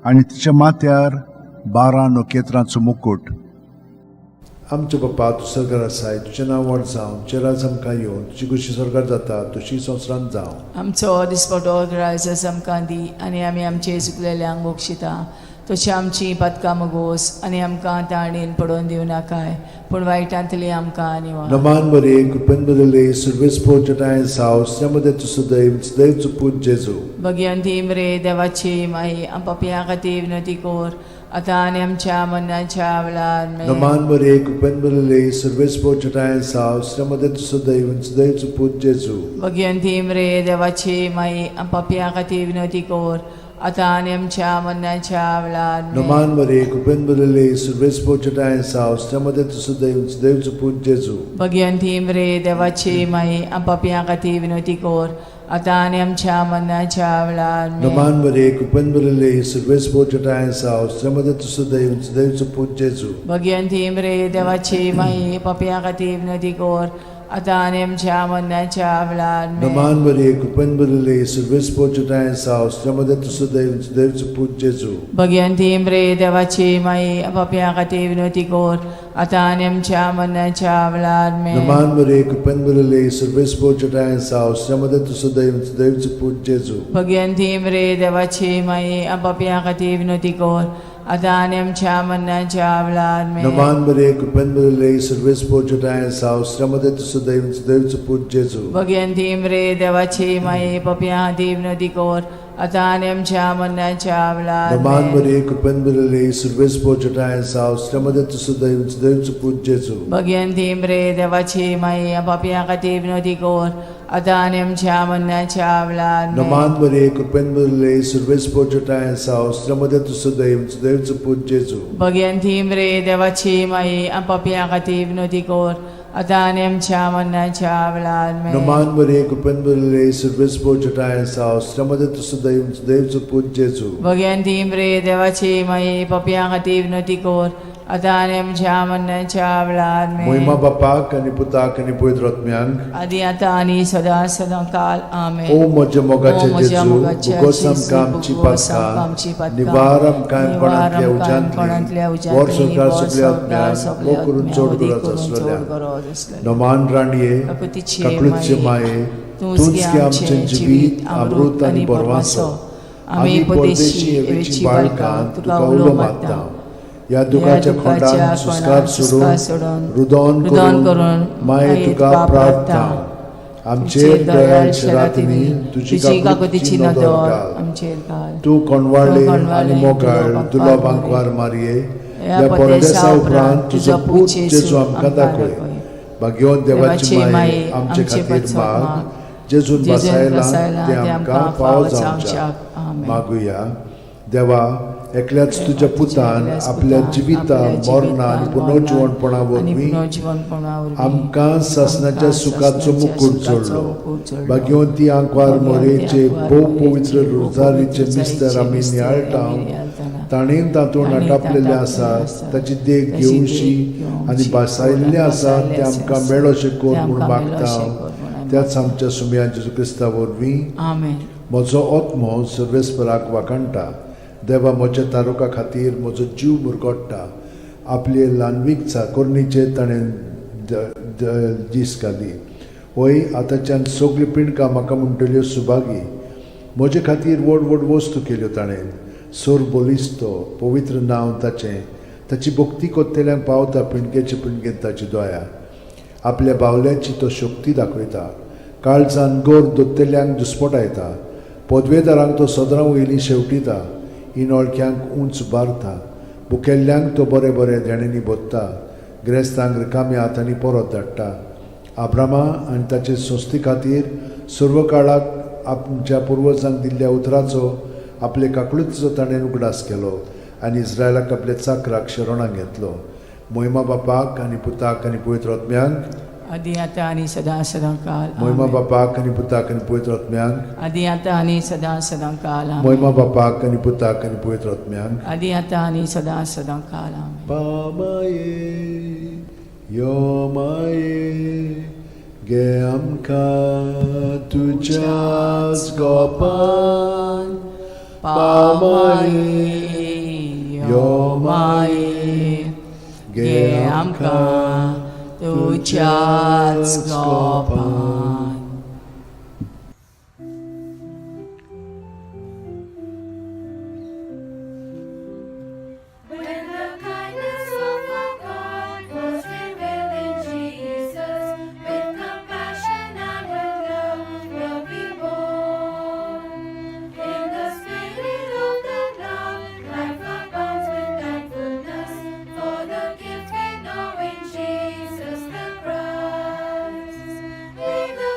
[SPEAKER 4] आनी तिच्या माथ्यार 12 नखेत्रांचो मुकुट
[SPEAKER 2] आमचे बाप्पा तूं स्वर्गार आसाय तुजें नांव व्हड जावं तुजें राज आमकां येवं तुजी कशी स्वर्गार जाता तशी संवसारांत जावं
[SPEAKER 3] आमचो दिसपटो ग्रायस आमकां दी आनी आमी आमचे चुकलेल्यांक बोगशिता तशी आमची पदकां मोगोस आनी आमकां ताळणेन पडोवन दिव नाकाय पूण वायटांतली आमकां निवार
[SPEAKER 2] Roman Maria, कृपेन बरले सुर्वेस्पो जटायन साव श्रमदे तुसुदैव पूत जेजू
[SPEAKER 3] भगवंती मरे देवाची माई आम पपयां खातीर विनोदी कोर आतां आनी आमच्या मरणाच्या वेळार में
[SPEAKER 2] Roman Maria, कृपेन बरले सुर्वेस्पो जटायन साव श्रमदे तुसुदैव पूत जेजू
[SPEAKER 3] भगवंती मरे देवाची माई आम पपयां खातीर विनोदी कोर आतां आनी आमच्या मरणाच्या वेळार में
[SPEAKER 2] Roman Maria, कृपेन बरले सुर्वेस्पो जटायन साव श्रमदे तुसुदैव पूत जेजू
[SPEAKER 3] भगवंती मरे देवाची माई आम पपयां खातीर विनोदी कोर आतां आनी आमच्या मरणाच्या वेळार में
[SPEAKER 2] Roman Maria, कृपेन बरले सुर्वेस्पो जटायन साव श्रमदे तुसुदैव पूत जेजू
[SPEAKER 3] भगवंती मरे देवाची माई पपयां खातीर विनोदी कोर आतां आनी आमच्या मरणाच्या वेळार में
[SPEAKER 2] Roman Maria, कृपेन बरले सुर्वेस्पो जटायन साव श्रमदे तुसुदैव पूत जेजू
[SPEAKER 3] भगवंती मरे देवाची माई पपयां खातीर विनोदी कोर आतां आनी आमच्या मरणाच्या वेळार में
[SPEAKER 2] Roman Maria, कृपेन बरले सुर्वेस्पो जटायन साव श्रमदे तुसुदैव पूत जेजू
[SPEAKER 3] भगवंती मरे देवाची माई पपयां खातीर विनोदी कोर आतां आनी आमच्या मरणाच्या वेळार में
[SPEAKER 2] Roman Maria, कृपेन बरले सुर्वेस्पो जटायन साव श्रमदे तुसुदैव पूत जेजू
[SPEAKER 3] भगवंती मरे देवाची माई पपयां खातीर विनोदी कोर आतां आनी आमच्या मरणाच्या वेळार
[SPEAKER 2] Roman
[SPEAKER 3] में
[SPEAKER 2] Maria, कृपेन बरले सुर्वेस्पो जटायन साव श्रमदे तुसुदैव पूत जेजू
[SPEAKER 3] भगवंती मरे देवाची माई पपयां खातीर विनोदी कोर आतां आनी आमच्या मरणाच्या वेळार में
[SPEAKER 2] Roman Maria, कृपेन बरले सुर्वेस्पो जटायन साव श्रमदे तुसुदैव पूत जेजू
[SPEAKER 3] भगवंती मरे देवाची माई पपयां खातीर विनोदी कोर आता आणि आमच्या मरणाच्या वेळार
[SPEAKER 2] No
[SPEAKER 3] आमेन.
[SPEAKER 2] man Maria, Kupenburile, Silves Pojatayan Sao, Stramadatu Sudaim, Sudaim Suput Jesu.
[SPEAKER 3] भगवान तिमरे देवाची माये पपिया खातीर विनती कर आता आणि आमच्या मरणाच्या वेळार आमेन.
[SPEAKER 2] Moima Bapak, and Putak, and Puetrotmiang.
[SPEAKER 3] आदी आता आणि सदा सदा काल आमेन.
[SPEAKER 2] O Moja Mogacha
[SPEAKER 3] O Moja
[SPEAKER 2] Jesu,
[SPEAKER 3] Mogacha
[SPEAKER 2] Bugosam
[SPEAKER 3] Jesu,
[SPEAKER 2] Kam
[SPEAKER 3] Bugosam Kam
[SPEAKER 2] Chipatkan,
[SPEAKER 3] Chipatkan,
[SPEAKER 2] Nivaram Kaim
[SPEAKER 3] Nivaram
[SPEAKER 2] Panatlia
[SPEAKER 3] Kaim
[SPEAKER 2] Ujantli,
[SPEAKER 3] Panatlia Ujantli,
[SPEAKER 2] Warsokar Subliat
[SPEAKER 3] Warsokar
[SPEAKER 2] Miang,
[SPEAKER 3] Subliat
[SPEAKER 2] Mokurun
[SPEAKER 3] Miang,
[SPEAKER 2] Chodgurat
[SPEAKER 3] Odikurun
[SPEAKER 2] Aswalya.
[SPEAKER 3] Chodgurat Aswalya.
[SPEAKER 2] Noman Ranie,
[SPEAKER 3] Kakutiche
[SPEAKER 2] Kaklutche Mae, Tunski Amchen Jibit, Amrut आणि Borvaso. आम्ही परदेशी एवेची बाळकां तुका उलो मागता. या दुखाच्या खोंडान सुस्कार सोडून रुदोन करून माये तुका प्रार्थना. आमचेर दयाळ शरातिनी तुझी काकुतीची नदर घाल.
[SPEAKER 3] आमचेर घाल.
[SPEAKER 2] तू कोणवाळे आणि मोगाळ तुला बांकवार मारये. या परदेसा उपरांत तुझो पूत जेजू आमकां दाखय. भाग्यवान देवाची माये आमचे खातीर माग. जेजून बसायला ते आमकां फाव जावच्याक मागुया. देवा एकल्याच तुझ्या पुतान आपल्या जिविता मरणा आणि पुनर्जीवनपणा वरवीं आमकां सासणाच्या सुखाचो मुकुट जोडलो. भाग्यवंती आंकवार मोरेचे भोव पवित्र रोजारीचे मिस्तर आमी नियाळटाव. ताणें तातूंत आटापलेले आसा ताची देख घेवशी आनी बसायल्ले आसा ते आमकां मेळोशे कोर म्हूण मागता. त्याच आमच्या सुमया जेजू क्रिस्ता वरवीं
[SPEAKER 3] आमेन.
[SPEAKER 2] म्हजो आत्मो सर्वेस्पराक वाकणटा. देवा म्हज्या तारुका खातीर म्हजो जीव मुरगोडटा. आपले ल्हानवीक चाकोरणीचे ताणें दीस घाली. वय आतांच्यान सगळी पिणकां म्हाका म्हणटल्यो सुभागी. म्हजे खातीर व्हड व्हड वस्तू केल्यो ताणें. सोर बोलिस्तो पवित्र नांव ताचें. ताची भक्ती कोत्तेल्यांक पावता पिणकेचे पिणकेंत ताची दोया. आपल्या बावल्याची तो शक्ती दाखयता. काळजान गोर दोत्तेल्यांक दुस्पटायता. पदवेदारांक तो सदरां वयली शेवटिता. इनोळख्यांक उंच बारता. बुकेल्ल्यांक तो बरे बरे देणेनी बोत्ता. गिरेस्तांक रिकाम्या हातांनी परत धाडटा. आब्रामा आनी ताचे सोस्ती खातीर सर्व काळाक आमच्या पुर्वजांक दिल्ल्या उतराचो आपले काकुळीचो ताणें उगडास केलो आनी इस्रायलाक आपल्या चाकराक शरणांत घेतलो. मोहिमा बापाक आनी पुताक आनी पवित्र आत्म्यांक.
[SPEAKER 3] आदी आता आणि सदा सदा काल
[SPEAKER 2] मोहिमा बापाक आनी पुताक आनी पवित्र आत्म्यांक.
[SPEAKER 3] आदी आता आणि सदा सदा काल
[SPEAKER 2] मोहिमा बापाक आनी पुताक आनी पवित्र आत्म्यांक.
[SPEAKER 3] आदी आता आणि सदा सदा काल
[SPEAKER 2] पामाये यो माये गे आमकां तुज्याच गोपान.
[SPEAKER 3] पामाये यो माये गे आमकां तुज्याच गोपान.
[SPEAKER 1] When the kindness of our God was revealed in Jesus, with compassion and with love will be born. In the spirit of the Lord, life abounds with thankfulness for the gift we know in Jesus the Christ. May the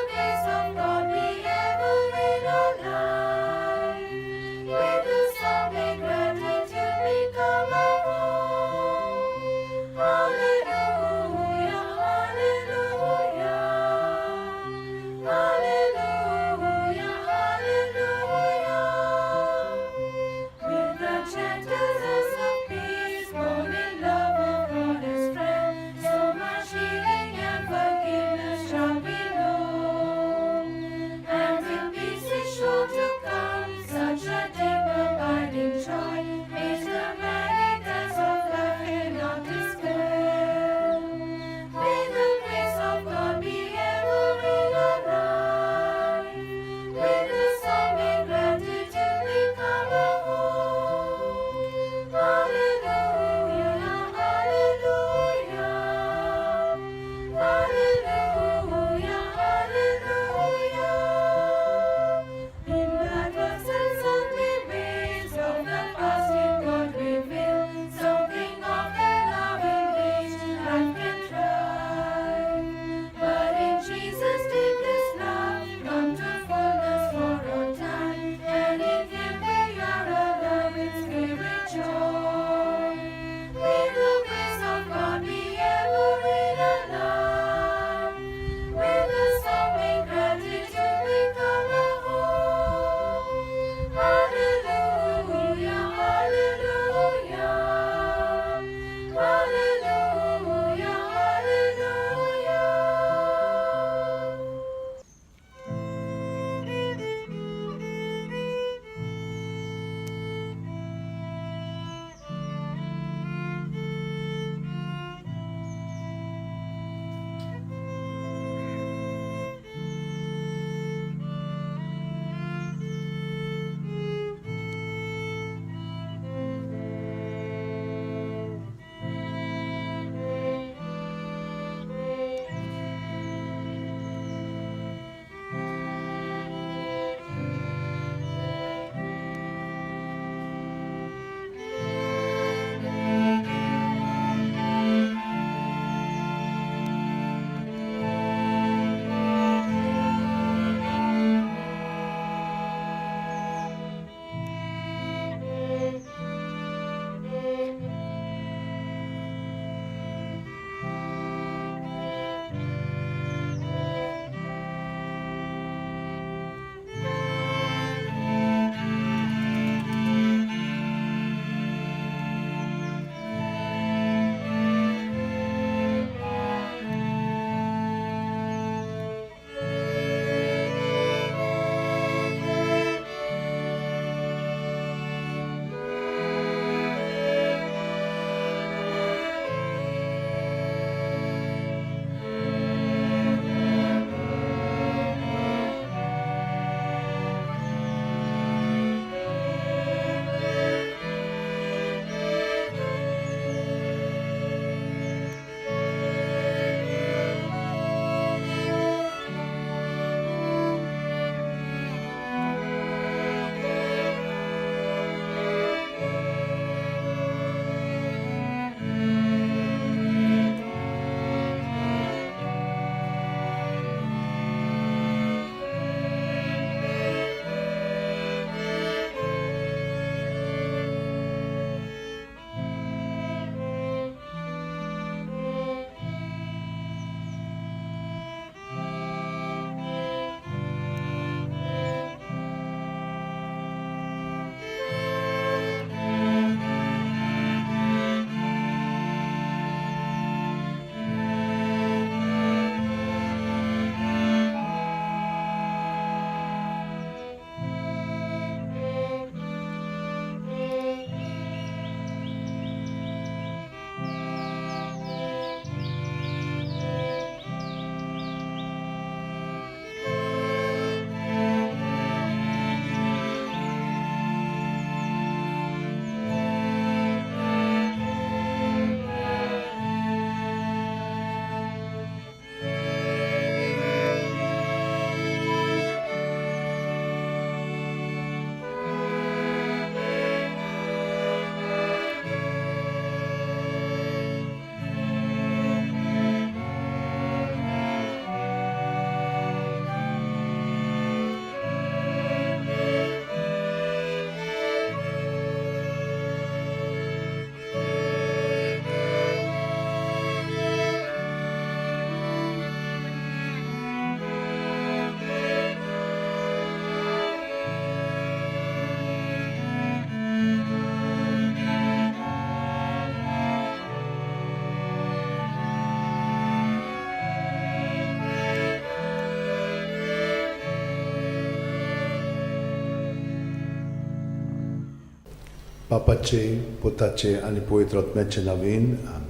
[SPEAKER 2] बापाचे पुताचे आनी पवित्र आत्म्याचे नांवेन आमीन.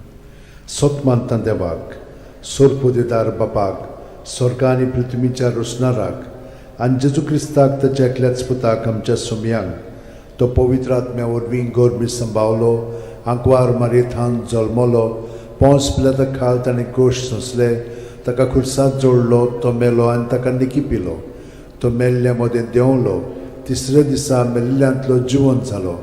[SPEAKER 2] सोत मानता देवाक, सोर पोदेदार बापाक, स्वर्ग आनी पृथ्वीच्या रुसणाराक आनी जेजू क्रिस्ताक ताच्या एकल्याच पुताक आमच्या सुमयांक तो पवित्र आत्म्या वरवीं गोरमी सांबावलो, आंकवार मारयेंत जल्मलो, पोंस पिलाता खाल ताणें कोश सोंसले, ताका खुर्सांत जोडलो, तो मेलो आनी ताका निकी पिलो, तो मेल्ल्या मदें देंवलो, तिसऱ्या दिसा मेल्ल्यांतलो जिवंत जालो,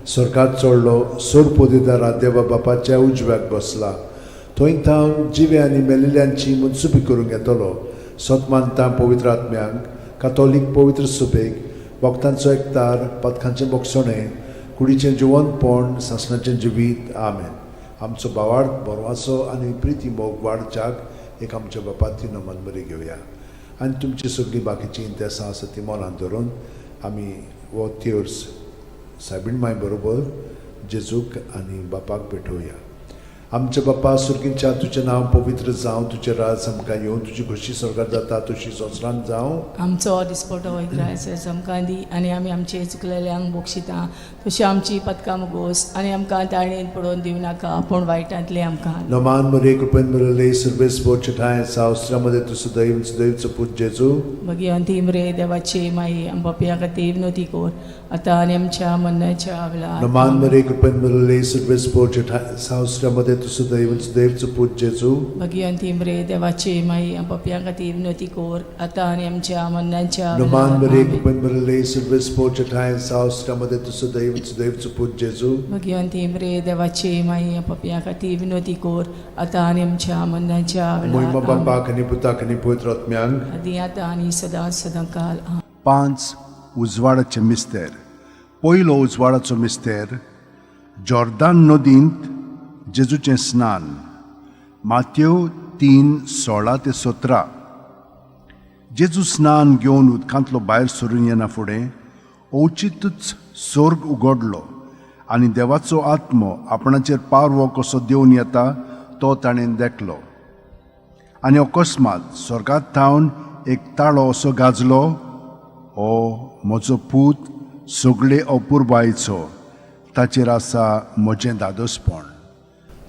[SPEAKER 2] स्वर्गांत चडलो, सोर पोदेदारा देवा बापाच्या उजव्याक बसला, थंय थावन जिवे आनी मेलिल्ल्यांची मनसुबी करूंक येतलो. सोत मानता पवित्र आत्म्यांक, कातोलीक पवित्र सुबेक, भक्तांचो एकतार, पातकांचें बोगसणें, कुडीचें जिवंतपण, सासणाचें जिवीत. आमेन. आमचो भावार्थ बरवासो आनी प्रिती मोग वाडच्याक एक आमच्या बापाची नमन बरी घेवया आनी तुमची सगळीं बाकीची इंतेसां आसा ती मनांत धरून आमी हो तिर्स सायबीण माय बरोबर जेजूक आनी बापाक भेटोवया. आमच्या बापा सुर्गींच्या तुजें नांव पवित्र जावं, तुजें राज आमकां येवं, तुजी खुशी स्वर्गांत जाता तशी संवसारांत जावं.
[SPEAKER 3] आमचो दिसपटो वैग्रायस आमकां दी आनी आमी आमचे चुकलेल्यांक बोगशिता तशी आमची पदकां मुगोस आनी आमकां ताळणेन पडोवन दिवं नाका पूण वायटांतले आमकां.
[SPEAKER 2] नमान मरे कृपेन मरले सर्वेस बोचठाय सावस्त्रामध्ये तुझं दैव दैवचं पूज जेजू.
[SPEAKER 3] मगी अंतिम रे देवाचे माई आमच्या खातीर विनोती कोर आतां आनी आमच्या मरणाच्या वेळार.
[SPEAKER 2] नमान मरे कृपेन मरले सर्वेस बोचठाय सावस्त्रामध्ये तुझं दैवचं पूज जेजू.
[SPEAKER 3] मगी अंतिम रे देवाचे माई आमच्या खातीर विनोती कोर आतां आनी आमच्या मरणाच्या
[SPEAKER 2] नमान मरे
[SPEAKER 3] वेळार.
[SPEAKER 2] कृपेन मरले सर्वेस बोचठाय सावस्त्रामध्ये तुझं दैवचं पूज जेजू.
[SPEAKER 3] मगी अंतिम रे देवाचे माई आमच्या खातीर विनोती कोर आतां आनी आमच्या मरणाच्या
[SPEAKER 2] महिमा
[SPEAKER 3] वेळार.
[SPEAKER 2] बापाक आनी पुताक आनी पवित्र आत्म्यांक.
[SPEAKER 3] आदी आतां आनी सदां सदांकाल.
[SPEAKER 4] 5 उजवाडाचे मिस्तेर. पयलो उजवाडाचो मिस्तेर जॉर्दान नदींत जेजूचें स्नान. माथ्यो 3:16-17. जेजू स्नान घेवन उदकांतलो भायर सरून येना फुडें ओचितूच स्वर्ग उगडलो आनी देवाचो आत्मो आपणाचेर पारवो कसो देवन येता तो ताणें देखलो. आनी अकस्मात स्वर्गांत थावन एक ताळो असो गाजलो, ओ म्हजो पूत सगळे अपुरबायेचो, ताचेर आसा म्हजें दादोसपण.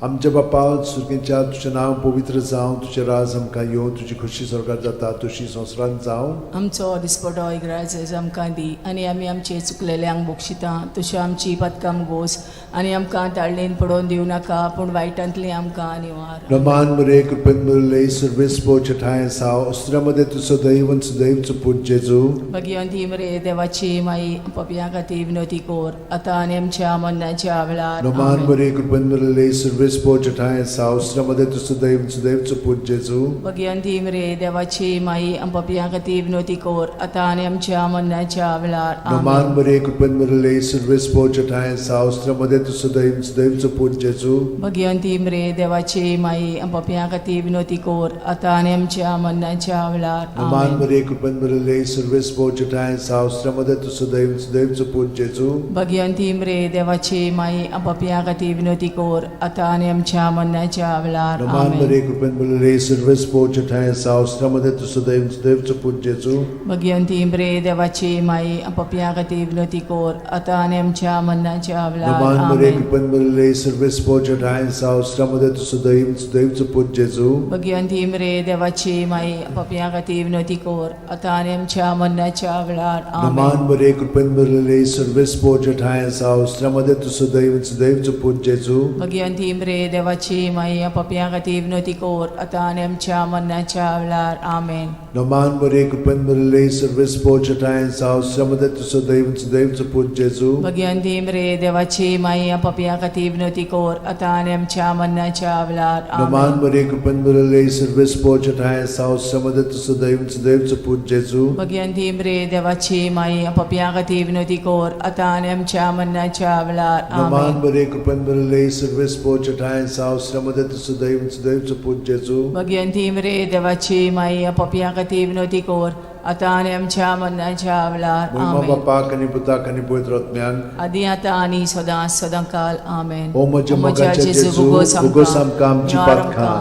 [SPEAKER 2] आमच्या बापा सुर्गींच्या तुजें नांव पवित्र जावं, तुजें राज आमकां येवं, तुजी खुशी स्वर्गांत जाता तशी संवसारांत जावं.
[SPEAKER 3] आमचो दिसपटो इग्रायज आमकां दी आनी आमी आमचे चुकलेल्यांक बोगशिता तशें आमची पदकां मुगोस आनी आमकां ताळणेन पडोवन दिवं नाका पूण वायटांतले आमकां निवार.
[SPEAKER 2] नमान मरे कृपेन मरले सर्वेस बोचठाय सावस्त्रामध्ये तुझं दैवचं पूज जेजू.
[SPEAKER 3] मगी अंतिम रे देवाची माई आमच्या खातीर विनोती कोर आतां आनी आमच्या मरणाच्या वेळार.
[SPEAKER 2] नमान मरे कृपेन मरले सर्वेस बोचठाय सावस्त्रामध्ये तुझं दैवचं पूज जेजू.
[SPEAKER 3] मगी अंतिम रे देवाची माई आमच्या खातीर विनोती कोर आतां आनी आमच्या मरणाच्या वेळार.
[SPEAKER 2] नमान मरे कृपेन मरले सर्वेस बोचठाय सावस्त्रामध्ये तुझं दैवचं पूज जेजू.
[SPEAKER 3] मगी अंतिम रे देवाची माई आमच्या खातीर विनोती कोर आतां आनी आमच्या मरणाच्या वेळार.
[SPEAKER 2] नमान मरे कृपेन मरले सर्वेस बोचठाय सावस्त्रामध्ये तुझं दैवचं पूज जेजू.
[SPEAKER 3] मगी अंतिम रे देवाची माई आमच्या खातीर विनोती कोर आतां आनी आमच्या मरणाच्या वेळार.
[SPEAKER 2] नमान मरे कृपेन मरले सर्वेस बोचठाय सावस्त्रामध्ये तुझं दैवचं पूज जेजू.
[SPEAKER 3] मगी अंतिम रे देवाची माई आमच्या खातीर विनोती कोर आतां आनी आमच्या मरणाच्या वेळार.
[SPEAKER 2] नमान मरे कृपेन मरले सर्वेस बोचठाय सावस्त्रामध्ये तुझं दैवचं पूज जेजू.
[SPEAKER 3] मगी अंतिम रे देवाची माई आमच्या खातीर विनोती कोर आतां आनी आमच्या मरणाच्या वेळार.
[SPEAKER 2] नमान मरे कृपेन मरले सर्वेस बोचठाय सावस्त्रामध्ये तुझं दैवचं पूज जेजू.
[SPEAKER 3] मगी अंतिम रे देवाची माई आमच्या खातीर विनोती कोर आतां आनी आमच्या मरणाच्या वेळार. आमेन.
[SPEAKER 2] नमान मरे कृपेन मरले सर्वेस बोचठाय सावस्त्रामध्ये तुझं दैवचं पूज जेजू.
[SPEAKER 3] मगी अंतिम रे देवाची माई आमच्या खातीर विनोती कोर आतां आनी आमच्या मरणाच्या वेळार.
[SPEAKER 2] नमान मरे कृपेन मरले सर्वेस बोचठाय सावस्त्रामध्ये तुझं दैवचं पूज जेजू.
[SPEAKER 3] मगी अंतिम रे देवाची माई आमच्या खातीर विनोती कोर आतां आनी आमच्या मरणाच्या वेळार.
[SPEAKER 2] नमान मरे कृपेन मरले सर्वेस बोचठाय सावस्त्रामध्ये तुझं दैवचं पूज जेजू.
[SPEAKER 3] मगी अंतिम रे देवाची माई आमच्या खातीर विनोती कोर आतां आनी आमच्या मरणाच्या वेळार.
[SPEAKER 2] महिमा
[SPEAKER 3] आमेन.
[SPEAKER 2] बापाक आनी पुताक आनी पवित्र आत्म्यांक.
[SPEAKER 3] आदी आतां आनी सदां सदांकाल. आमेन.
[SPEAKER 2] ओ म्हज्या मोगाचे जेजू, उगोस आमकां आमची पातकां,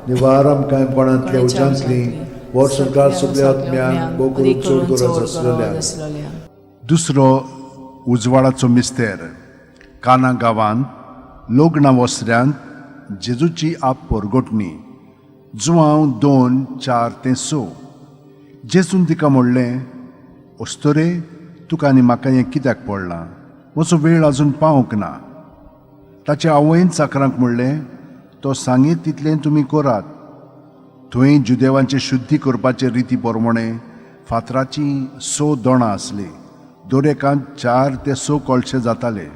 [SPEAKER 2] निवार आमकां पणांतल्या उज्यांतली, वर सरकार सगळ्या आत्म्यांक बो करून चड गरज आसलेल्या.
[SPEAKER 4] दुसरो उजवाडाचो मिस्तेर काना गांवांत लोगना वसऱ्यांत जेजूची आप परगोटणी जुवांव 2:4-6. जेजून तिका म्हणलें, ओस्तोरे, तुका आनी म्हाका हें कित्याक पडलां? म्हजो वेळ आजून पावूंक ना. ताच्या आवयन चाकरांक म्हणलें, तो सांगीत तितलें तुमी करात. थंय जुदेवांचे शुद्धी करपाचे रिती प्रमाणे फातराची 6 दोणां आसलीं. दरेकांत 4 ते 6 कळशे जाताले.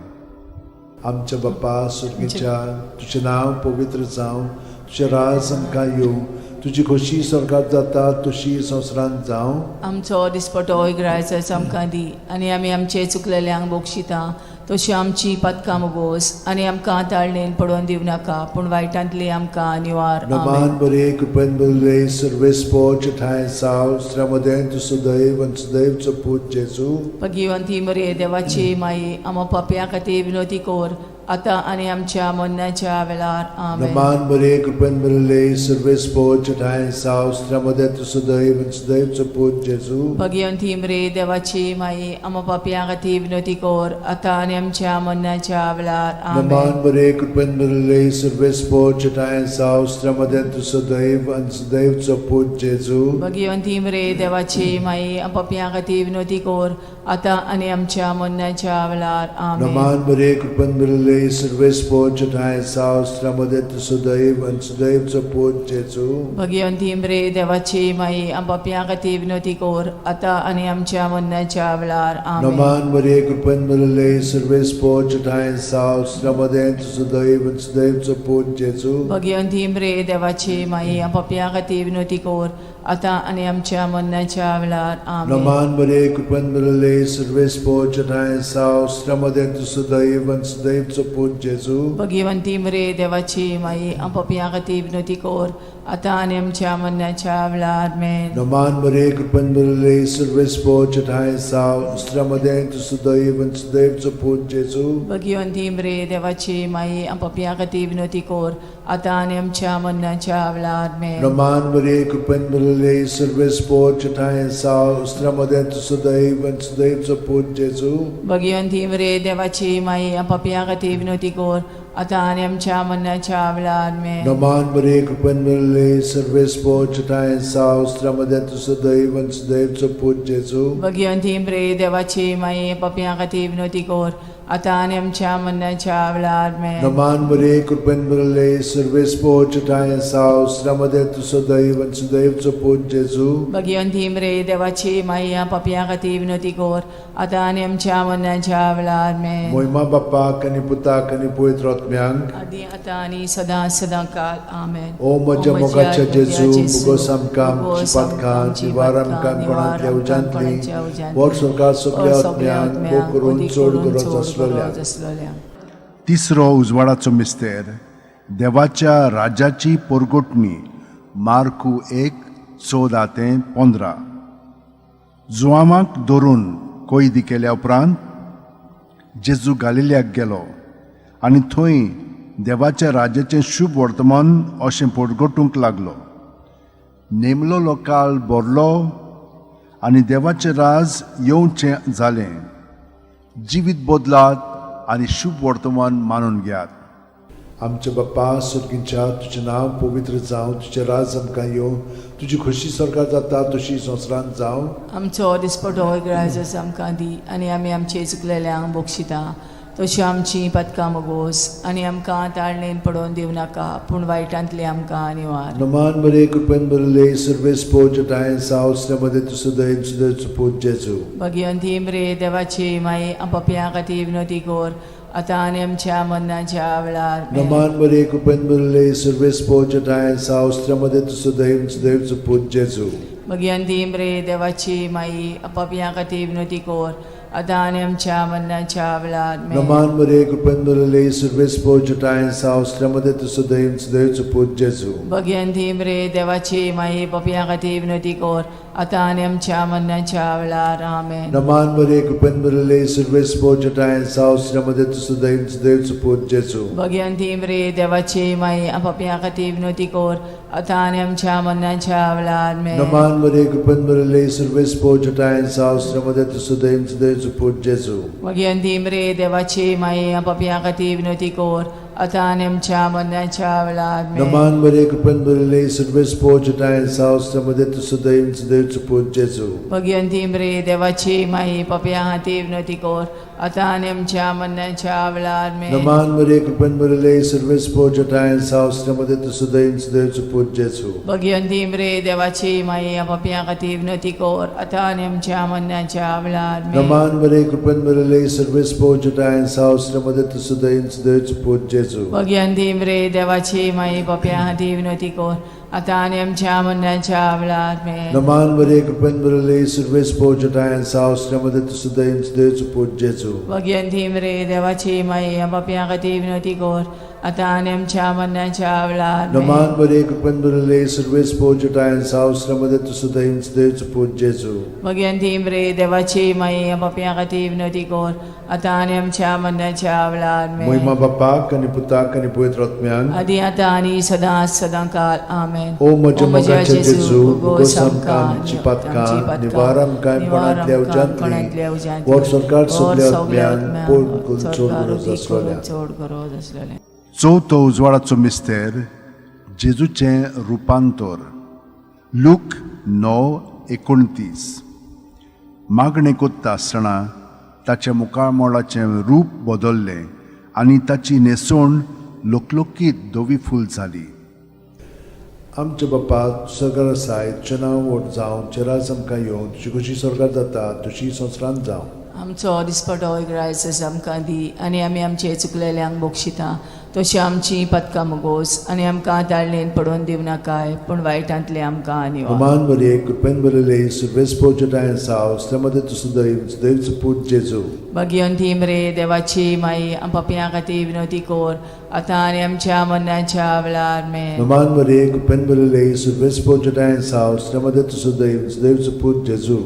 [SPEAKER 2] आमच्या बाप्पा सुर्गीच्या, तुझें नांव पवित्र जावं, तुजें राज आमकां येवं, तुजी खोशी स्वर्गांत जाता तशी संवसारांत जावं.
[SPEAKER 3] आमचो दिसपटो इग्रायचो आमकां दी, आनी आमी आमचे चुकलेल्यांक बोगशिता तशी आमची पदकां मोगोस, आनी आमकां ताळणेन पडोवन दिवं नाका, पूण वायटांतली आमकां निवार.
[SPEAKER 2] नमान बरे कृपेन बरले सर्वेस्पोच ठाय साव श्रमदेन तु सदैव आणि सदैवचो पूत जेजू.
[SPEAKER 3] भगिवंती मरे देवाची माई, आमो पापयां खातीर विनोदी कोर, आतां आनी आमच्या मरणाच्या वेळार. आमेन.
[SPEAKER 2] नमान बरे कृपेन बरले सर्वेस्पोच ठाय साव श्रमदेन तु सदैव आणि सदैवचो पूत जेजू.
[SPEAKER 3] भगिवंती मरे देवाची माई, आमो पापयां खातीर विनोदी कोर, आतां आनी आमच्या मरणाच्या वेळार. आमेन.
[SPEAKER 2] नमान बरे कृपेन बरले सर्वेस्पोच ठाय साव श्रमदेन तु सदैव आणि सदैवचो पूत जेजू.
[SPEAKER 3] भगिवंती मरे देवाची माई, आमो पापयां खातीर विनोदी कोर, आतां आनी आमच्या मरणाच्या वेळार. आमेन.
[SPEAKER 2] नमान बरे कृपेन बरले सर्वेस्पोच ठाय साव श्रमदेन तु सदैव आणि सदैवचो पूत जेजू.
[SPEAKER 3] भगिवंती मरे देवाची माई, आमो पापयां खातीर विनोदी कोर, आतां आनी आमच्या मरणाच्या वेळार. आमेन.
[SPEAKER 2] नमान बरे कृपेन बरले सर्वेस्पोच ठाय साव श्रमदेन तु सदैव आणि सदैवचो पूत जेजू.
[SPEAKER 3] भगिवंती मरे देवाची माई, आमो पापयां खातीर विनोदी कोर, आतां आनी आमच्या मरणाच्या वेळार. आमेन.
[SPEAKER 2] नमान बरे कृपेन बरले सर्वेस्पोच ठाय साव श्रमदेन तु सदैव आणि सदैवचो पूत जेजू.
[SPEAKER 3] भगिवंती मरे देवाची माई, आमो पापयां खातीर विनोदी कोर, आतां आनी आमच्या मरणाच्या वेळार. आमेन.
[SPEAKER 2] नमान बरे कृपेन बरले सर्वेस्पोच ठाय साव श्रमदेन तु सदैव आणि सदैवचो पूत जेजू.
[SPEAKER 3] भगिवंती मरे देवाची माई, आमो पापयां खातीर विनोदी कोर, आतां आनी आमच्या मरणाच्या वेळार. आमेन.
[SPEAKER 2] नमान बरे कृपेन बरले सर्वेस्पोच ठाय साव श्रमदेन तु सदैव आणि सदैवचो पूत जेजू.
[SPEAKER 3] भगिवंती मरे देवाची माई, आमो पापयां खातीर विनोदी कोर, आतां आनी आमच्या मरणाच्या वेळार. आमेन.
[SPEAKER 2] नमान बरे कृपेन बरले सर्वेस्पोच ठाय साव श्रमदेन तु सदैव आणि सदैवचो पूत जेजू.
[SPEAKER 3] भगिवंती मरे देवाची माई, आमो पापयां खातीर विनोदी कोर, आतां आनी आमच्या मरणाच्या वेळार. आमेन.
[SPEAKER 2] नमान बरे कृपेन बरले सर्वेस्पोच ठाय साव श्रमदेन तु सदैव आणि सदैवचो पूत जेजू.
[SPEAKER 3] भगिवंती मरे देवाची माई, आमो पापयां खातीर विनोदी कोर, आतां आनी आमच्या मरणाच्या वेळार. आमेन.
[SPEAKER 2] मोहिमा बापाक आणि पुताक आणि पवित्र आत्म्यांक.
[SPEAKER 3] आदी आतां आनी सदां सदांकाळ. आमेन.
[SPEAKER 2] ओ म्हज्या मोगाच्या जेजू, मुगोस आमकां आमची पातकां, जिवार आमकां कोणांतल्या उजांतली, वर स्वर्गांत सगळ्या आत्म्यांक भोव करून चड गरज आसलेल्या.
[SPEAKER 4] तिसरो उजवाडाचो मिस्तेर, देवाच्या राज्याची परगोटणी. मार्कू 1:14-15. जुआमाक धरून कोयदी केल्या उपरांत जेजू गालिल्याक गेलो आनी थंय देवाच्या राज्याचें शुभ वर्तमान अशें परगोटूंक लागलो. नेमलो लोकाल भरलो आनी देवाचें राज येवचें जालें. जिवीत बदलात आनी शुभ वर्तमान मानून घेयात.
[SPEAKER 2] आमचे बाप्पा सुर्गीच्या, तुजें नांव पवित्र जावं, तुजें राज आमकां येवं, तुजी खोशी स्वर्गांत जाता तशी संवसारांत जावं.
[SPEAKER 3] आमचो दिसपटो इग्रायचो आमकां दी, आनी आमी आमचे चुकलेल्यांक बोगशिता तशी आमची पदकां मोगोस, आनी आमकां ताळणेन पडोवन दिवं नाका, पूण वायटांतली आमकां निवार.
[SPEAKER 2] नमान बरे कृपेन बरले सर्वेस्पोच ठाय साव श्रमदेन तु सदैव सदैवचो पूत जेजू.
[SPEAKER 3] भगिवंती मरे देवाची माई, आमो पापयां खातीर विनोदी कोर, आतां आनी आमच्या मरणाच्या वेळार. आमेन.
[SPEAKER 2] नमान बरे कृपेन बरले सर्वेस्पोच ठाय साव श्रमदेन तु सदैव सदैवचो पूत जेजू.
[SPEAKER 3] भगिवंती मरे देवाची माई, आमो पापयां खातीर विनोदी कोर, आतां आनी आमच्या मरणाच्या वेळार. आमेन.
[SPEAKER 2] नमान बरे कृपेन बरले सर्वेस्पोच ठाय साव श्रमदेन तु सदैव सदैवचो पूत जेजू.
[SPEAKER 3] भगिवंती मरे देवाची माई, पापयां खातीर विनोदी कोर, आतां आनी आमच्या मरणाच्या वेळार. आमेन.
[SPEAKER 2] नमान बरे कृपेन बरले सर्वेस्पोच ठाय साव श्रमदेन तु सदैव सदैवचो पूत जेजू.
[SPEAKER 3] भगिवंती मरे देवाची माई, आमो पापयां खातीर विनोदी कोर, आतां आनी आमच्या मरणाच्या वेळार. आमेन.
[SPEAKER 2] नमान बरे कृपेन बरले सर्वेस्पोच ठाय साव श्रमदेन तु सदैव सदैवचो देवचो पूत जेजू
[SPEAKER 3] Magyandим re devachi mai apapiakati vinoti kor atanem cha mannacha velad me.
[SPEAKER 2] Naman Maria Kupan Marile Surves Pojatayan Saus Namadeta Sudaim Devcho पूत जेजू
[SPEAKER 3] Vagyantim re devachi mai apapiakati vinoti kor atanem cha mannacha velad me.
[SPEAKER 2] Naman Maria Kupan Marile Surves Pojatayan Saus Namadeta Sudaim Devcho पूत जेजू
[SPEAKER 3] Vagyantim re devachi mai apapiakati vinoti kor atanem cha mannacha velad me.
[SPEAKER 2] Naman Maria Kupan Marile Surves Pojatayan Saus Namadeta Sudaim Devcho पूत जेजू
[SPEAKER 3] Vagyantim re devachi mai apapiakati vinoti kor atanem cha mannacha velad me.
[SPEAKER 2] Naman Maria Kupan Marile Surves Pojatayan Saus Namadeta Sudaim Devcho पूत जेजू
[SPEAKER 3] Vagyantim re devachi mai apapiakati vinoti kor atanem cha mannacha velad me.
[SPEAKER 2] Naman Maria Kupan Marile Surves Pojatayan Saus Namadeta Sudaim Devcho पूत जेजू
[SPEAKER 3] Vagyantim re devachi mai apapiakati vinoti kor atanem cha mannacha velad me.
[SPEAKER 2] Muima Bapa Kaniputa Kanipuetrotmian
[SPEAKER 3] Adi atani sada sadankal. Amen.
[SPEAKER 2] O Maja Jesu Gosam Kam Chipatka Nivaram Kam Panatlia Ujantli War Sarkar Subliatmian Pol Kulchor Zaslolia
[SPEAKER 4] चवथो उजवाडाचो मिस्तेर जेजूचें रुपांतर look 9:29 मागणें कोत्ता आसतना ताच्या मुखामोळाचें रूप बदल्लें आनी ताची न्हेसोण लोकलोकीत धवी फूल जाली
[SPEAKER 2] आमचे बापा सगळं आसाय तुजें नांव व्हड जावं तुजें राज आमकां येवं तुजी कशी सरकार जाता तशी संवसारांत जावं
[SPEAKER 3] आमचो दिसपटो इग्रायस आमकां दी आनी आमी आमचे चुकलेल्यांक बोगशिता तशी आमची पदकां मोगोस आनी आमकां ताळणेन पडोवन दिव नाकाय पूण वायटांतले आमकां निवार.
[SPEAKER 2] Naman Maria Kupan Marile Surves Pojatayan Saus Namadeta Sudaim Devcho पूत जेजू
[SPEAKER 3] Vagyantim re devachi mai apapiakati vinoti kor atanem cha mannacha velad me.
[SPEAKER 2] Naman Maria Kupan Marile Surves Pojatayan Saus Namadeta Sudaim Devcho पूत जेजू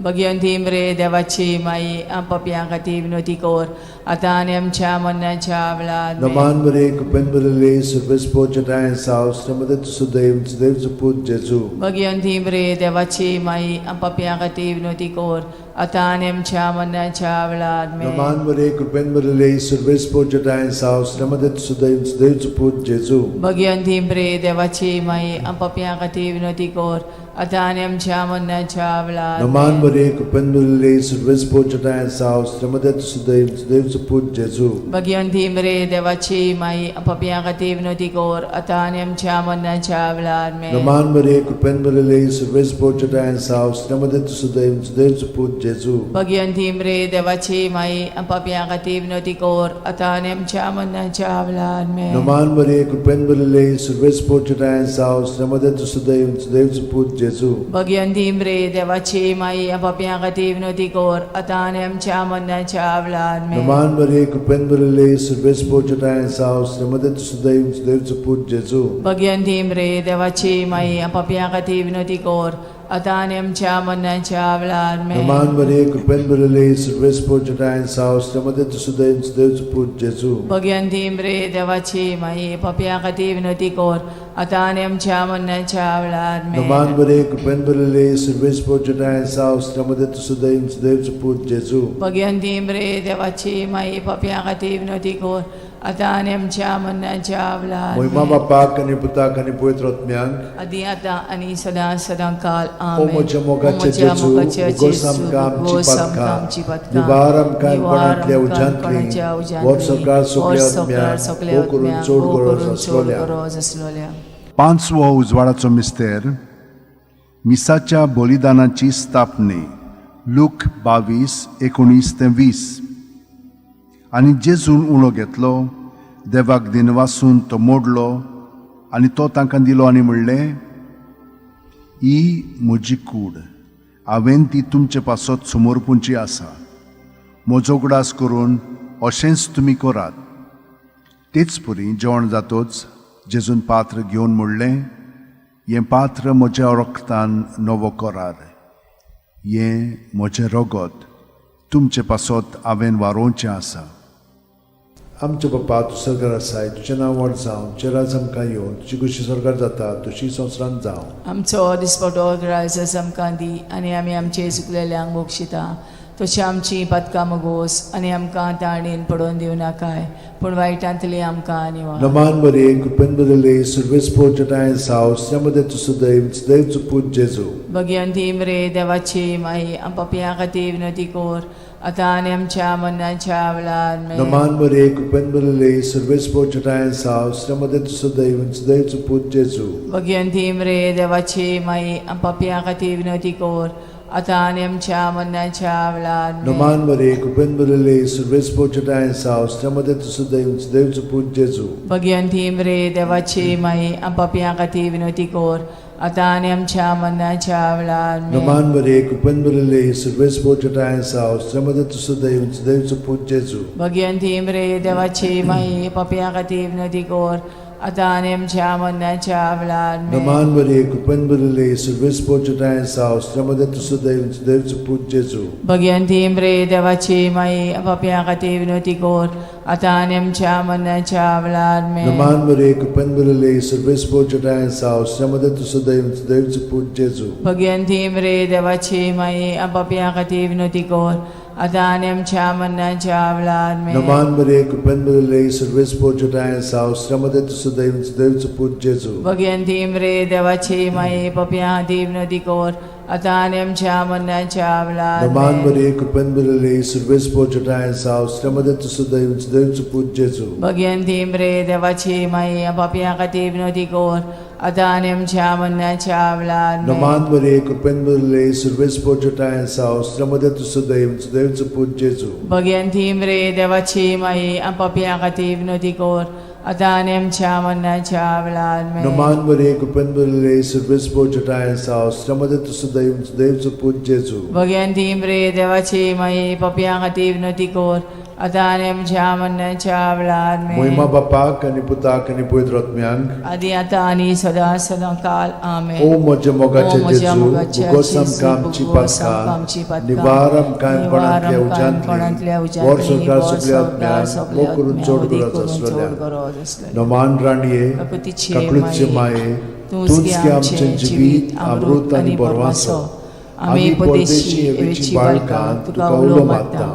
[SPEAKER 3] Vagyantim re devachi mai apapiakati vinoti kor atanem cha mannacha velad me.
[SPEAKER 2] Naman Maria Kupan Marile Surves Pojatayan Saus Namadeta Sudaim Devcho पूत जेजू
[SPEAKER 3] Vagyantim re devachi mai apapiakati vinoti kor atanem cha mannacha velad me.
[SPEAKER 2] Naman Maria Kupan Marile Surves Pojatayan Saus Namadeta Sudaim Devcho पूत जेजू
[SPEAKER 3] Vagyantim re devachi mai apapiakati vinoti kor atanem cha mannacha velad me.
[SPEAKER 2] Naman Maria Kupan Marile Surves Pojatayan Saus Namadeta Sudaim Devcho पूत जेजू
[SPEAKER 3] Vagyantim re devachi mai apapiakati vinoti kor atanem cha mannacha velad me.
[SPEAKER 2] Naman Maria Kupan Marile Surves Pojatayan Saus Namadeta Sudaim Devcho पूत जेजू
[SPEAKER 3] Vagyantim re devachi mai apapiakati vinoti kor atanem cha mannacha velad me.
[SPEAKER 2] Naman Maria Kupan Marile Surves Pojatayan Saus Namadeta Sudaim Devcho पूत जेजू
[SPEAKER 3] Vagyantim re devachi mai apapiakati vinoti kor atanem cha mannacha velad me.
[SPEAKER 2] Naman Maria Kupan Marile Surves Pojatayan Saus Namadeta Sudaim Devcho पूत जेजू
[SPEAKER 3] Vagyantim re devachi mai apapiakati vinoti kor atanem cha mannacha velad me.
[SPEAKER 2] Naman Maria Kupan Marile Surves Pojatayan Saus Namadeta Sudaim Devcho पूत जेजू
[SPEAKER 3] Vagyantim re devachi mai apapiakati vinoti kor atanem cha mannacha velad me.
[SPEAKER 2] Naman Maria Kupan Marile Surves Pojatayan Saus Namadeta Sudaim Devcho पूत जेजू
[SPEAKER 3] Vagyantim re devachi mai apapiakati vinoti kor atanem cha mannacha velad me.
[SPEAKER 2] Muima Bapa Kaniputa Kanipuetrotmian
[SPEAKER 3] Adi ata ani sada sadankal.
[SPEAKER 2] O
[SPEAKER 3] Amen.
[SPEAKER 2] Moja Mogacha Jesu Gosam Kam Chipatka Nivaram Kam Panatlia Ujantli War Sarkar Subliatmian O Kurun Chod Zaslolia
[SPEAKER 4] पांचवो उजवाडाचो मिस्तेर मिसाच्या बलिदानाची स्थापणी look 22:19-20 आनी जेजून उणो घेतलो देवाक दिनवासून तो मोडलो आनी तो तांकां दिलो आनी म्हणलें ही म्हजी कूड हांवें ती तुमचे पासत समोरपुंची आसा म्हजो उगडास करून अशेंच तुमी करात तेच परी जेवण जातोच जेजून पात्र घेवन म्हणलें हें पात्र म्हज्या रक्तान नवो करार हें म्हजें रगत तुमचे पासत हांवें वारोवचें आसा
[SPEAKER 2] आमचे बापा तूं सरकार आसाय तुजें नांव व्हड जावं तुजें राज आमकां येवं तुजी कशी सरकार जाता तशी संवसारांत जावं
[SPEAKER 3] आमचो दिसपटो ग्रायस आमकां दी आनी आमी आमचे चुकलेल्यांक बोगशिता तशी आमची पदकां मोगोस आनी आमकां ताळणेन पडोवन दिवं नाकाय पूण वायटांतली आमकां निवार.
[SPEAKER 2] Naman Maria, cupendorile, surves portatai sau, stremade tu sudaiv, sudaiv tu put Jesu.
[SPEAKER 3] Bhagwanti मरे देवाची माई आम पापयां खातीर विनंती कोर आतां आनी आमच्या मरणाच्या वेळार आमेन.
[SPEAKER 2] Naman Maria, cupendorile, surves portatai sau, stremade tu sudaiv, sudaiv tu put Jesu.
[SPEAKER 3] Bhagwanti मरे देवाची माई आम पापयां खातीर विनंती कोर आतां आनी आमच्या मरणाच्या वेळार आमेन.
[SPEAKER 2] Naman Maria, cupendorile, surves portatai sau, stremade tu sudaiv, sudaiv tu put Jesu.
[SPEAKER 3] Bhagwanti मरे देवाची माई आम पापयां खातीर विनंती कोर आतां आनी आमच्या मरणाच्या वेळार आमेन.
[SPEAKER 2] Naman Maria, cupendorile, surves portatai sau, stremade tu sudaiv, sudaiv tu put Jesu.
[SPEAKER 3] Bhagwanti मरे देवाची माई पापयां खातीर विनंती कोर आतां आनी आमच्या मरणाच्या वेळार आमेन.
[SPEAKER 2] Naman Maria, cupendorile, surves portatai sau, stremade tu sudaiv, sudaiv tu put Jesu.
[SPEAKER 3] Bhagwanti मरे देवाची माई पापयां खातीर विनंती कोर आतां आनी आमच्या मरणाच्या वेळार आमेन.
[SPEAKER 2] Naman Maria, cupendorile, surves portatai sau, stremade tu sudaiv, sudaiv tu put Jesu.
[SPEAKER 3] Bhagwanti मरे देवाची माई पापयां खातीर विनंती कोर आतां आनी आमच्या मरणाच्या वेळार आमेन.
[SPEAKER 2] Naman Maria, cupendorile, surves portatai sau, stremade tu sudaiv, sudaiv tu put Jesu.
[SPEAKER 3] Bhagwanti मरे देवाची माई पापयां खातीर विनंती कोर आतां आनी आमच्या मरणाच्या वेळार
[SPEAKER 2] Naman
[SPEAKER 3] आमेन.
[SPEAKER 2] Maria, cupendorile, surves portatai sau, stremade tu sudaiv, sudaiv tu put Jesu.
[SPEAKER 3] Bhagwanti मरे देवाची माई पापयां खातीर विनंती कोर आतां आनी आमच्या मरणाच्या वेळार आमेन.
[SPEAKER 2] Naman Maria, cupendorile, surves portatai sau, stremade tu sudaiv, sudaiv tu put Jesu.
[SPEAKER 3] Bhagwanti मरे देवाची माई पापयां खातीर विनंती कोर आतां आनी आमच्या मरणाच्या वेळार आमेन.
[SPEAKER 2] Naman Maria, cupendorile, surves portatai sau, stremade tu sudaiv, sudaiv tu put Jesu.
[SPEAKER 3] Bhagwanti मरे देवाची माई पापयां खातीर विनंती कोर आतां आनी आमच्या मरणाच्या वेळार आमेन.
[SPEAKER 2] Moima Bapak आणि Putak आणि Pavitr Atmyank.
[SPEAKER 3] आदी आतां आनी सदां सदां काल आमेन.
[SPEAKER 2] O moje mogaचे
[SPEAKER 3] म्हज्या
[SPEAKER 2] Jesu,
[SPEAKER 3] मोगाच्या
[SPEAKER 2] bugosam
[SPEAKER 3] जेजू,
[SPEAKER 2] kamची
[SPEAKER 3] बगोसम
[SPEAKER 2] पातका,
[SPEAKER 3] कामची पातका,
[SPEAKER 2] निवारम कायमपणांतल्या
[SPEAKER 3] कायमपणांतल्या
[SPEAKER 2] उज्यांतली, वर
[SPEAKER 3] उज्यांतली,
[SPEAKER 2] सरकार
[SPEAKER 3] वर
[SPEAKER 2] सगळ्या
[SPEAKER 3] सरकार
[SPEAKER 2] ज्ञान,
[SPEAKER 3] सगळ्या
[SPEAKER 2] वो करून
[SPEAKER 3] ज्ञान,
[SPEAKER 2] चोड
[SPEAKER 3] उदी
[SPEAKER 2] गरज
[SPEAKER 3] करून
[SPEAKER 2] असलेल्या.
[SPEAKER 3] चोड गरज असलेल्या.
[SPEAKER 2] नमान राणये,
[SPEAKER 3] काकुतीचे
[SPEAKER 2] काकुळीचे माये, तूच की आमचे जिवीत, अमृत आणि बरवासो. आम्ही परदेशी येवेची बाळकां तुका उलो मागता.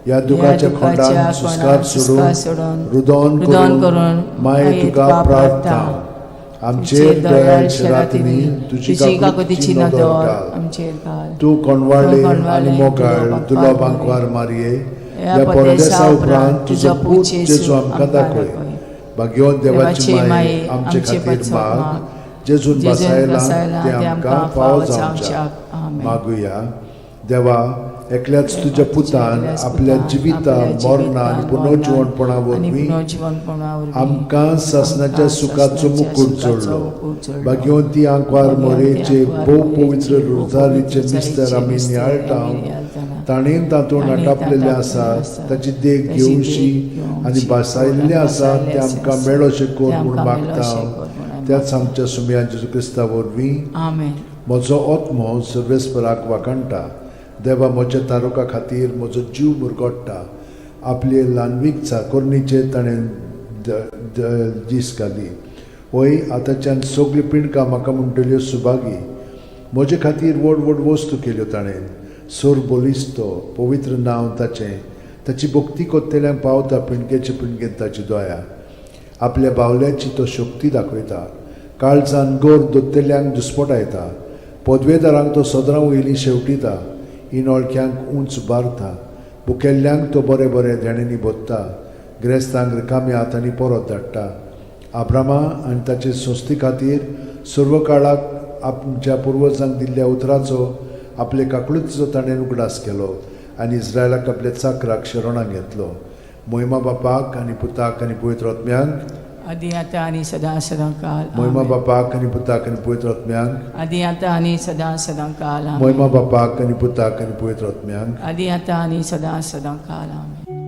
[SPEAKER 2] या दुखाच्या खोंडान सुस्कार सोडून रुदोन करून माये तुका प्रार्थना. आमचेर दयाळ शरातीनी तुजी काकुतीची नदर घाल.
[SPEAKER 3] आमचेर घाल.
[SPEAKER 2] तूं कोणवाळे आणि मोगाळ दुलोबांक वार मारये. या परदेसा उपरांत तुजो पूत जेजू आमकां दाखय. भाग्यवान देवाची माये आमचे खातीर माग. जेजून बसायला ते आमकां फावो जावच्याक मागुया. देवा, एकल्याच तुज्या पुतान आपल्या जिविता मरणा आनी पुनर्जीवनपणा वरवीं आमकां सासणाच्या सुखाचो मुकूट जोडलो. भाग्यवंती आंकवार मोरेचे भोव पवित्र रुजारीचे मिस्तर आमी नियाळटाव. ताणेन तातूंत आटापलेले आसात ताची देख घेवशी आनी बसायल्ले आसात ते आमकां मेळोशे कोर म्हूण मागता. त्याच आमच्या सुमया जेजू क्रिस्ता वरवीं
[SPEAKER 3] आमेन.
[SPEAKER 2] म्हजो आत्मो सर्वेस्पराक वाकणटा. देवा, म्हज्या तारुका खातीर म्हजो जीव मुरगोडटा. आपले ल्हानवीक चाकोरणीचे ताणें दीस घाली. वय आतांच्यान सगळी पिणकां म्हाका म्हणटल्यो सुभागी. म्हजे खातीर व्हड व्हड वस्तू केल्यो ताणें. सोर बोलिस्तो, पवित्र नांव ताचें. ताची भक्ती कोत्तेल्यांक पावता पिणकेचे पिणकेन ताची दया. आपल्या बावल्याची तो शक्ती दाखयता. काळजान गोर दोत्तेल्यांक दुस्पटायता. पदवेदारांक तो सदरां वयलीं शेवटिता. इनोळख्यांक उंच बारता. भुकेल्ल्यांक तो बरे बरे देणेनी बोदता. गिरेस्तांक रिकाम्या हातांनी परत धाडटा. आब्रामा आनी ताचे संस्थे खातीर सर्व काळाक आमच्या पुर्वजांक दिल्ल्या उतराचो आपले काकुळीचो ताणें उगडास केलो आनी इस्रायलाक आपल्या चाकराक शरणां घेतलो. मोहिमा बापाक आनी पुताक आनी पवित्र आत्म्यांक.
[SPEAKER 3] आदी आतां आनी सदां सदां काल.
[SPEAKER 2] मोहिमा बापाक आनी पुताक आनी पवित्र आत्म्यांक.
[SPEAKER 3] आदी आतां आनी सदां सदां काल.
[SPEAKER 2] मोहिमा बापाक आनी पुताक आनी पवित्र आत्म्यांक.
[SPEAKER 3] आदी आतां आनी सदां सदां काल. आमेन.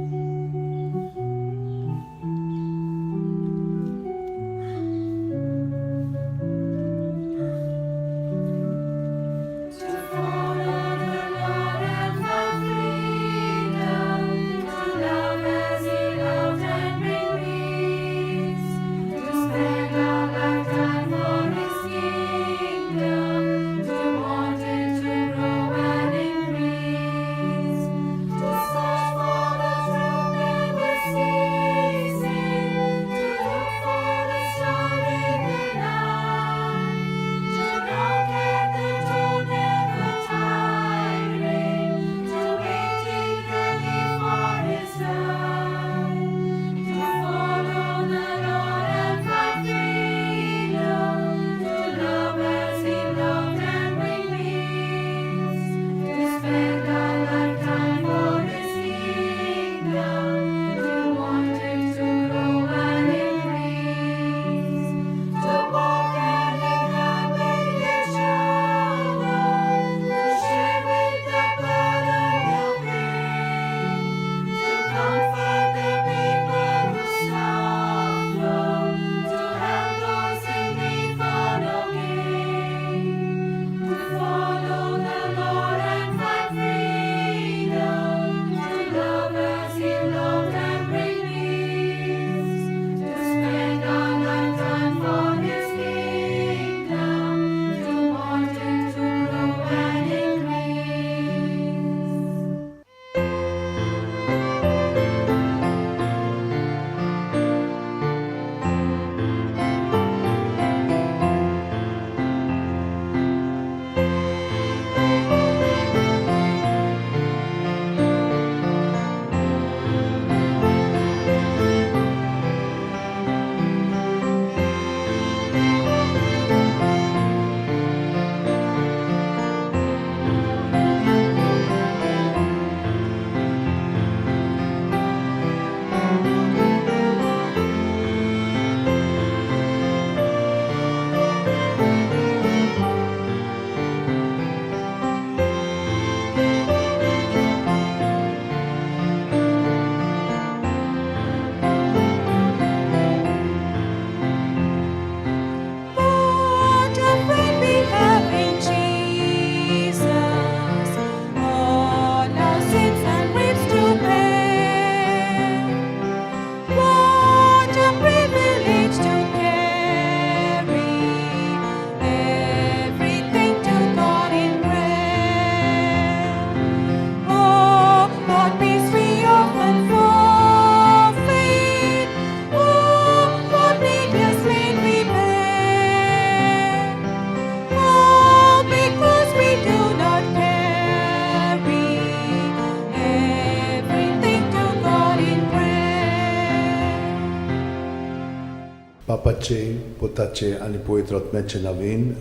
[SPEAKER 2] पिताचे पुताचे आनी पवित्र आत्म्याचे नांवेन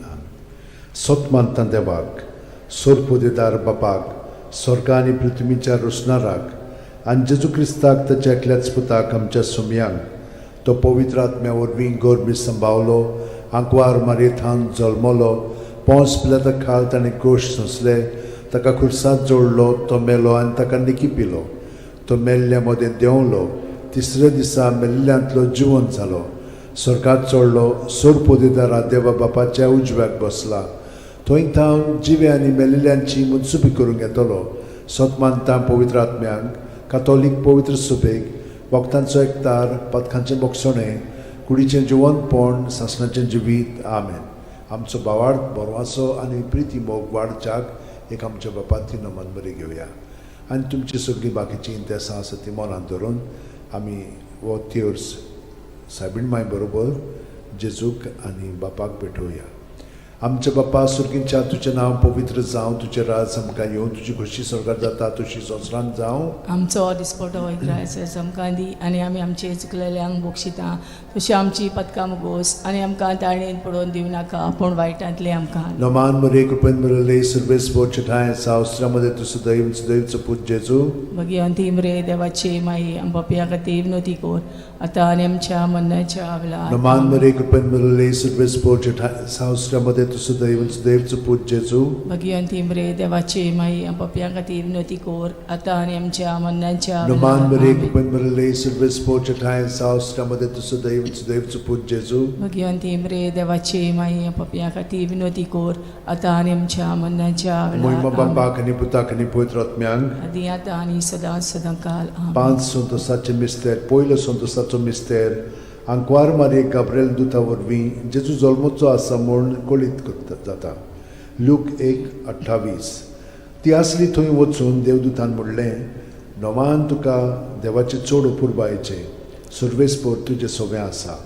[SPEAKER 2] सोत मानता देवाक सोरपोदेदार बापाक स्वर्गा आनी पृथ्वीच्या रोसणाराक आनी जेजू क्रिस्ताक ताच्या एकल्याच पुताक आमच्या सुमयांक तो पवित्र आत्म्या वरवीं गोरबी सांबावलो आंकवार मारयेंत जल्मलो पोंस पिलाता खाल ताणें क्रूश सोंसले ताका खुर्सांत जोडलो तो मेलो आनी ताका निकी पिलो तो मेल्ल्या मदें देंवलो तिसऱ्या दिसा मेल्ल्यांतलो जिवंत जालो स्वर्गांत चडलो सोरपोदेदारा देवा बापाच्या उजव्याक बसला थंय थावन जिवे आनी मेल्लेल्यांची मुनसुबी करूंक येतलो सोत मानता पवित्र आत्म्यांक कातोलीक पवित्र सुबेक वखदांचो एकतार पथकांचें मोगसणें कुडीचें जिवंतपण सासणाचें जिवीत आमेन. आमचो बावार्थ बरो आसो आनी प्रिती मोग वाडच्याक एक आमच्या बापाची नमन बरी घेवया आनी तुमची सगळीं बाकीची इंतेसां आसा ती मनांत धरून आमी हो तिर्स सायबीण माय बरोबर जेजूक आनी बापाक भेटोवया. आमचे बापा सुर्गींच्या तुजें नांव पवित्र जावं तुजें राज आमकां येवं तुजी खुशी स्वर्गांत जाता तशी संवसारांत जावं.
[SPEAKER 3] आमचो दिसपटो वैग्रायस आमकां दी आनी आमी आमचे चुकलेल्यांक बक्षिता तशी आमची पथकां मुगोस आनी आमकां ताळणेन पडोवन दिवं नाका पूण वायटांतले आमकां.
[SPEAKER 2] नमान मरे कृपेन मरले सर्वेस बोचठाय सावस्त्रामध्ये तुझं दैवचं पूज जेजू
[SPEAKER 3] भगवंती मरे देवाचे माई आम बापया खातीर विनोती कोर आतां आनी आमच्या मरणाच्या वेळार.
[SPEAKER 2] नमान मरे कृपेन मरले सर्वेस बोचठाय सावस्त्रामध्ये तुझं दैवचं पूज जेजू
[SPEAKER 3] भगवंती मरे देवाचे माई आम बापया खातीर विनोती कोर आतां आनी आमच्या मरणाच्या
[SPEAKER 2] नमान मरे
[SPEAKER 3] वेळार.
[SPEAKER 2] कृपेन मरले सर्वेस बोचठाय सावस्त्रामध्ये तुझं दैवचं पूज जेजू
[SPEAKER 3] भगवंती मरे देवाचे माई आम बापया खातीर विनोती कोर आतां आनी आमच्या मरणाच्या
[SPEAKER 2] मोहिमा
[SPEAKER 3] वेळार.
[SPEAKER 2] बापाक आनी पुताक आनी पवित्र आत्म्यांक.
[SPEAKER 3] आदी आतां आनी सदां सदांकाल आमेन.
[SPEAKER 2] 5 संतोसाचे मिस्तेर पयलो संतोसाचो मिस्तेर आंकवार मारये गाब्रिएल दुता वरवीं जेजू जल्मोचो आसा म्हूण कळीत जाता. लूक 1:28. ती आसली थंय वचून देवदूतान म्हणलें नोमान तुका देवाचे चड अपुरबायेचें सर्वेस्पोर तुजें सगळें आसा.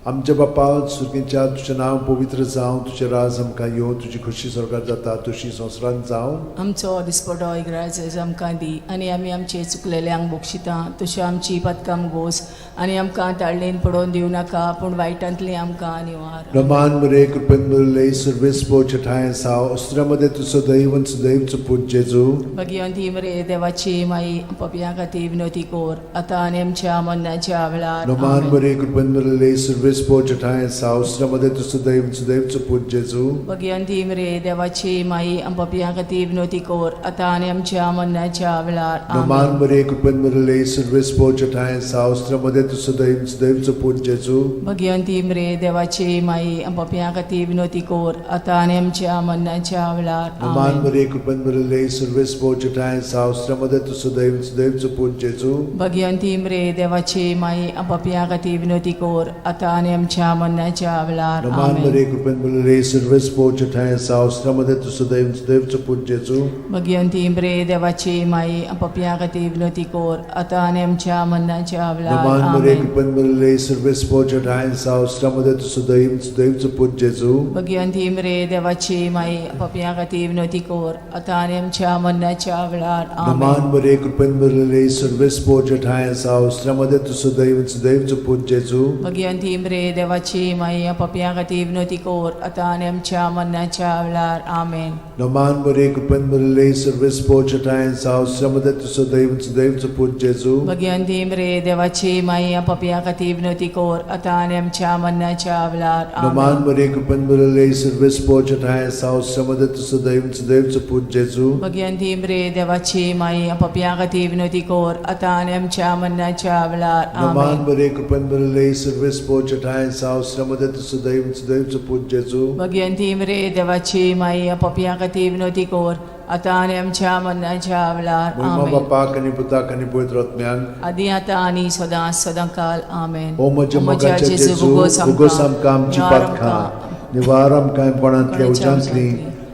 [SPEAKER 2] आमच्या बापा सुर्गींच्या तुजें नांव पवित्र जावं तुजें राज आमकां येवं तुजी खुशी स्वर्गांत जाता तशी संवसारांत जावं.
[SPEAKER 3] आमचो दिसपटो इग्रायज आमकां दी आनी आमी आमचे चुकलेल्यांक बक्षिता तशें आमची पथकां मुगोस आनी आमकां ताळणेन पडोवन दिवं नाका पूण वायटांतली आमकां निवार.
[SPEAKER 2] नमान मरे कृपेन मरले सर्वेस्पो चठाय साव अस्त्रामध्ये तुझं दैवचं पूज जेजू
[SPEAKER 3] भगवंती मरे देवाची माई पपया खातीर विनोती कोर आतां आनी आमच्या मरणाच्या वेळार.
[SPEAKER 2] नमान
[SPEAKER 3] आमेन.
[SPEAKER 2] मरे कृपेन मरले सर्वेस्पो चठाय साव अस्त्रामध्ये तुझं दैवचं पूज जेजू
[SPEAKER 3] भगवंती मरे देवाची माई पपया खातीर विनोती कोर आतां आनी आमच्या मरणाच्या वेळार.
[SPEAKER 2] नमान
[SPEAKER 3] आमेन.
[SPEAKER 2] मरे कृपेन मरले सर्वेस्पो चठाय साव अस्त्रामध्ये तुझं दैवचं पूज जेजू
[SPEAKER 3] भगवंती मरे देवाची माई पपया खातीर विनोती कोर आतां आनी आमच्या मरणाच्या वेळार.
[SPEAKER 2] नमान
[SPEAKER 3] आमेन.
[SPEAKER 2] मरे कृपेन मरले सर्वेस्पो चठाय साव अस्त्रामध्ये तुझं दैवचं पूज जेजू
[SPEAKER 3] भगवंती मरे देवाची माई पपया खातीर विनोती कोर आतां आनी आमच्या मरणाच्या वेळार.
[SPEAKER 2] नमान
[SPEAKER 3] आमेन.
[SPEAKER 2] मरे कृपेन मरले सर्वेस्पो चठाय साव अस्त्रामध्ये तुझं दैवचं पूज जेजू
[SPEAKER 3] भगवंती मरे देवाची माई पपया खातीर विनोती कोर आतां आनी आमच्या मरणाच्या वेळार.
[SPEAKER 2] नमान मरे
[SPEAKER 3] आमेन.
[SPEAKER 2] कृपेन मरले सर्वेस्पो चठाय साव अस्त्रामध्ये तुझं दैवचं पूज जेजू
[SPEAKER 3] भगवंती मरे देवाची माई पपया खातीर विनोती कोर आतां आनी आमच्या मरणाच्या वेळार.
[SPEAKER 2] नमान
[SPEAKER 3] आमेन.
[SPEAKER 2] मरे कृपेन मरले सर्वेस्पो चठाय साव अस्त्रामध्ये तुझं दैवचं पूज जेजू
[SPEAKER 3] भगवंती मरे देवाची माई पपया खातीर विनोती कोर आतां आनी आमच्या मरणाच्या वेळार. आमेन.
[SPEAKER 2] नमान मरे कृपेन मरले सर्वेस्पो चठाय साव अस्त्रामध्ये तुझं दैवचं पूज जेजू
[SPEAKER 3] भगवंती मरे देवाची माई पपया खातीर विनोती कोर आतां आनी आमच्या मरणाच्या वेळार.
[SPEAKER 2] नमान
[SPEAKER 3] आमेन.
[SPEAKER 2] मरे कृपेन मरले सर्वेस्पो चठाय साव अस्त्रामध्ये तुझं दैवचं पूज जेजू
[SPEAKER 3] भगवंती मरे देवाची माई पपया खातीर विनोती कोर आतां आनी आमच्या मरणाच्या वेळार.
[SPEAKER 2] नमान
[SPEAKER 3] आमेन.
[SPEAKER 2] मरे कृपेन मरले सर्वेस्पो चठाय साव अस्त्रामध्ये तुझं दैवचं पूज जेजू
[SPEAKER 3] भगवंती मरे देवाची माई पपया खातीर विनोती कोर आतां आनी आमच्या मरणाच्या वेळार.
[SPEAKER 2] मोहिमा
[SPEAKER 3] आमेन.
[SPEAKER 2] बापाक आनी पुताक आनी पवित्र आत्म्यांक.
[SPEAKER 3] आदी आतां आनी सदां सदांकाल. आमेन.
[SPEAKER 2] ओ म्हज्या मोगाच्या जेजू उगोस आमकां आमची पातखां निवार आमकां पणांतल्या उज्यांतली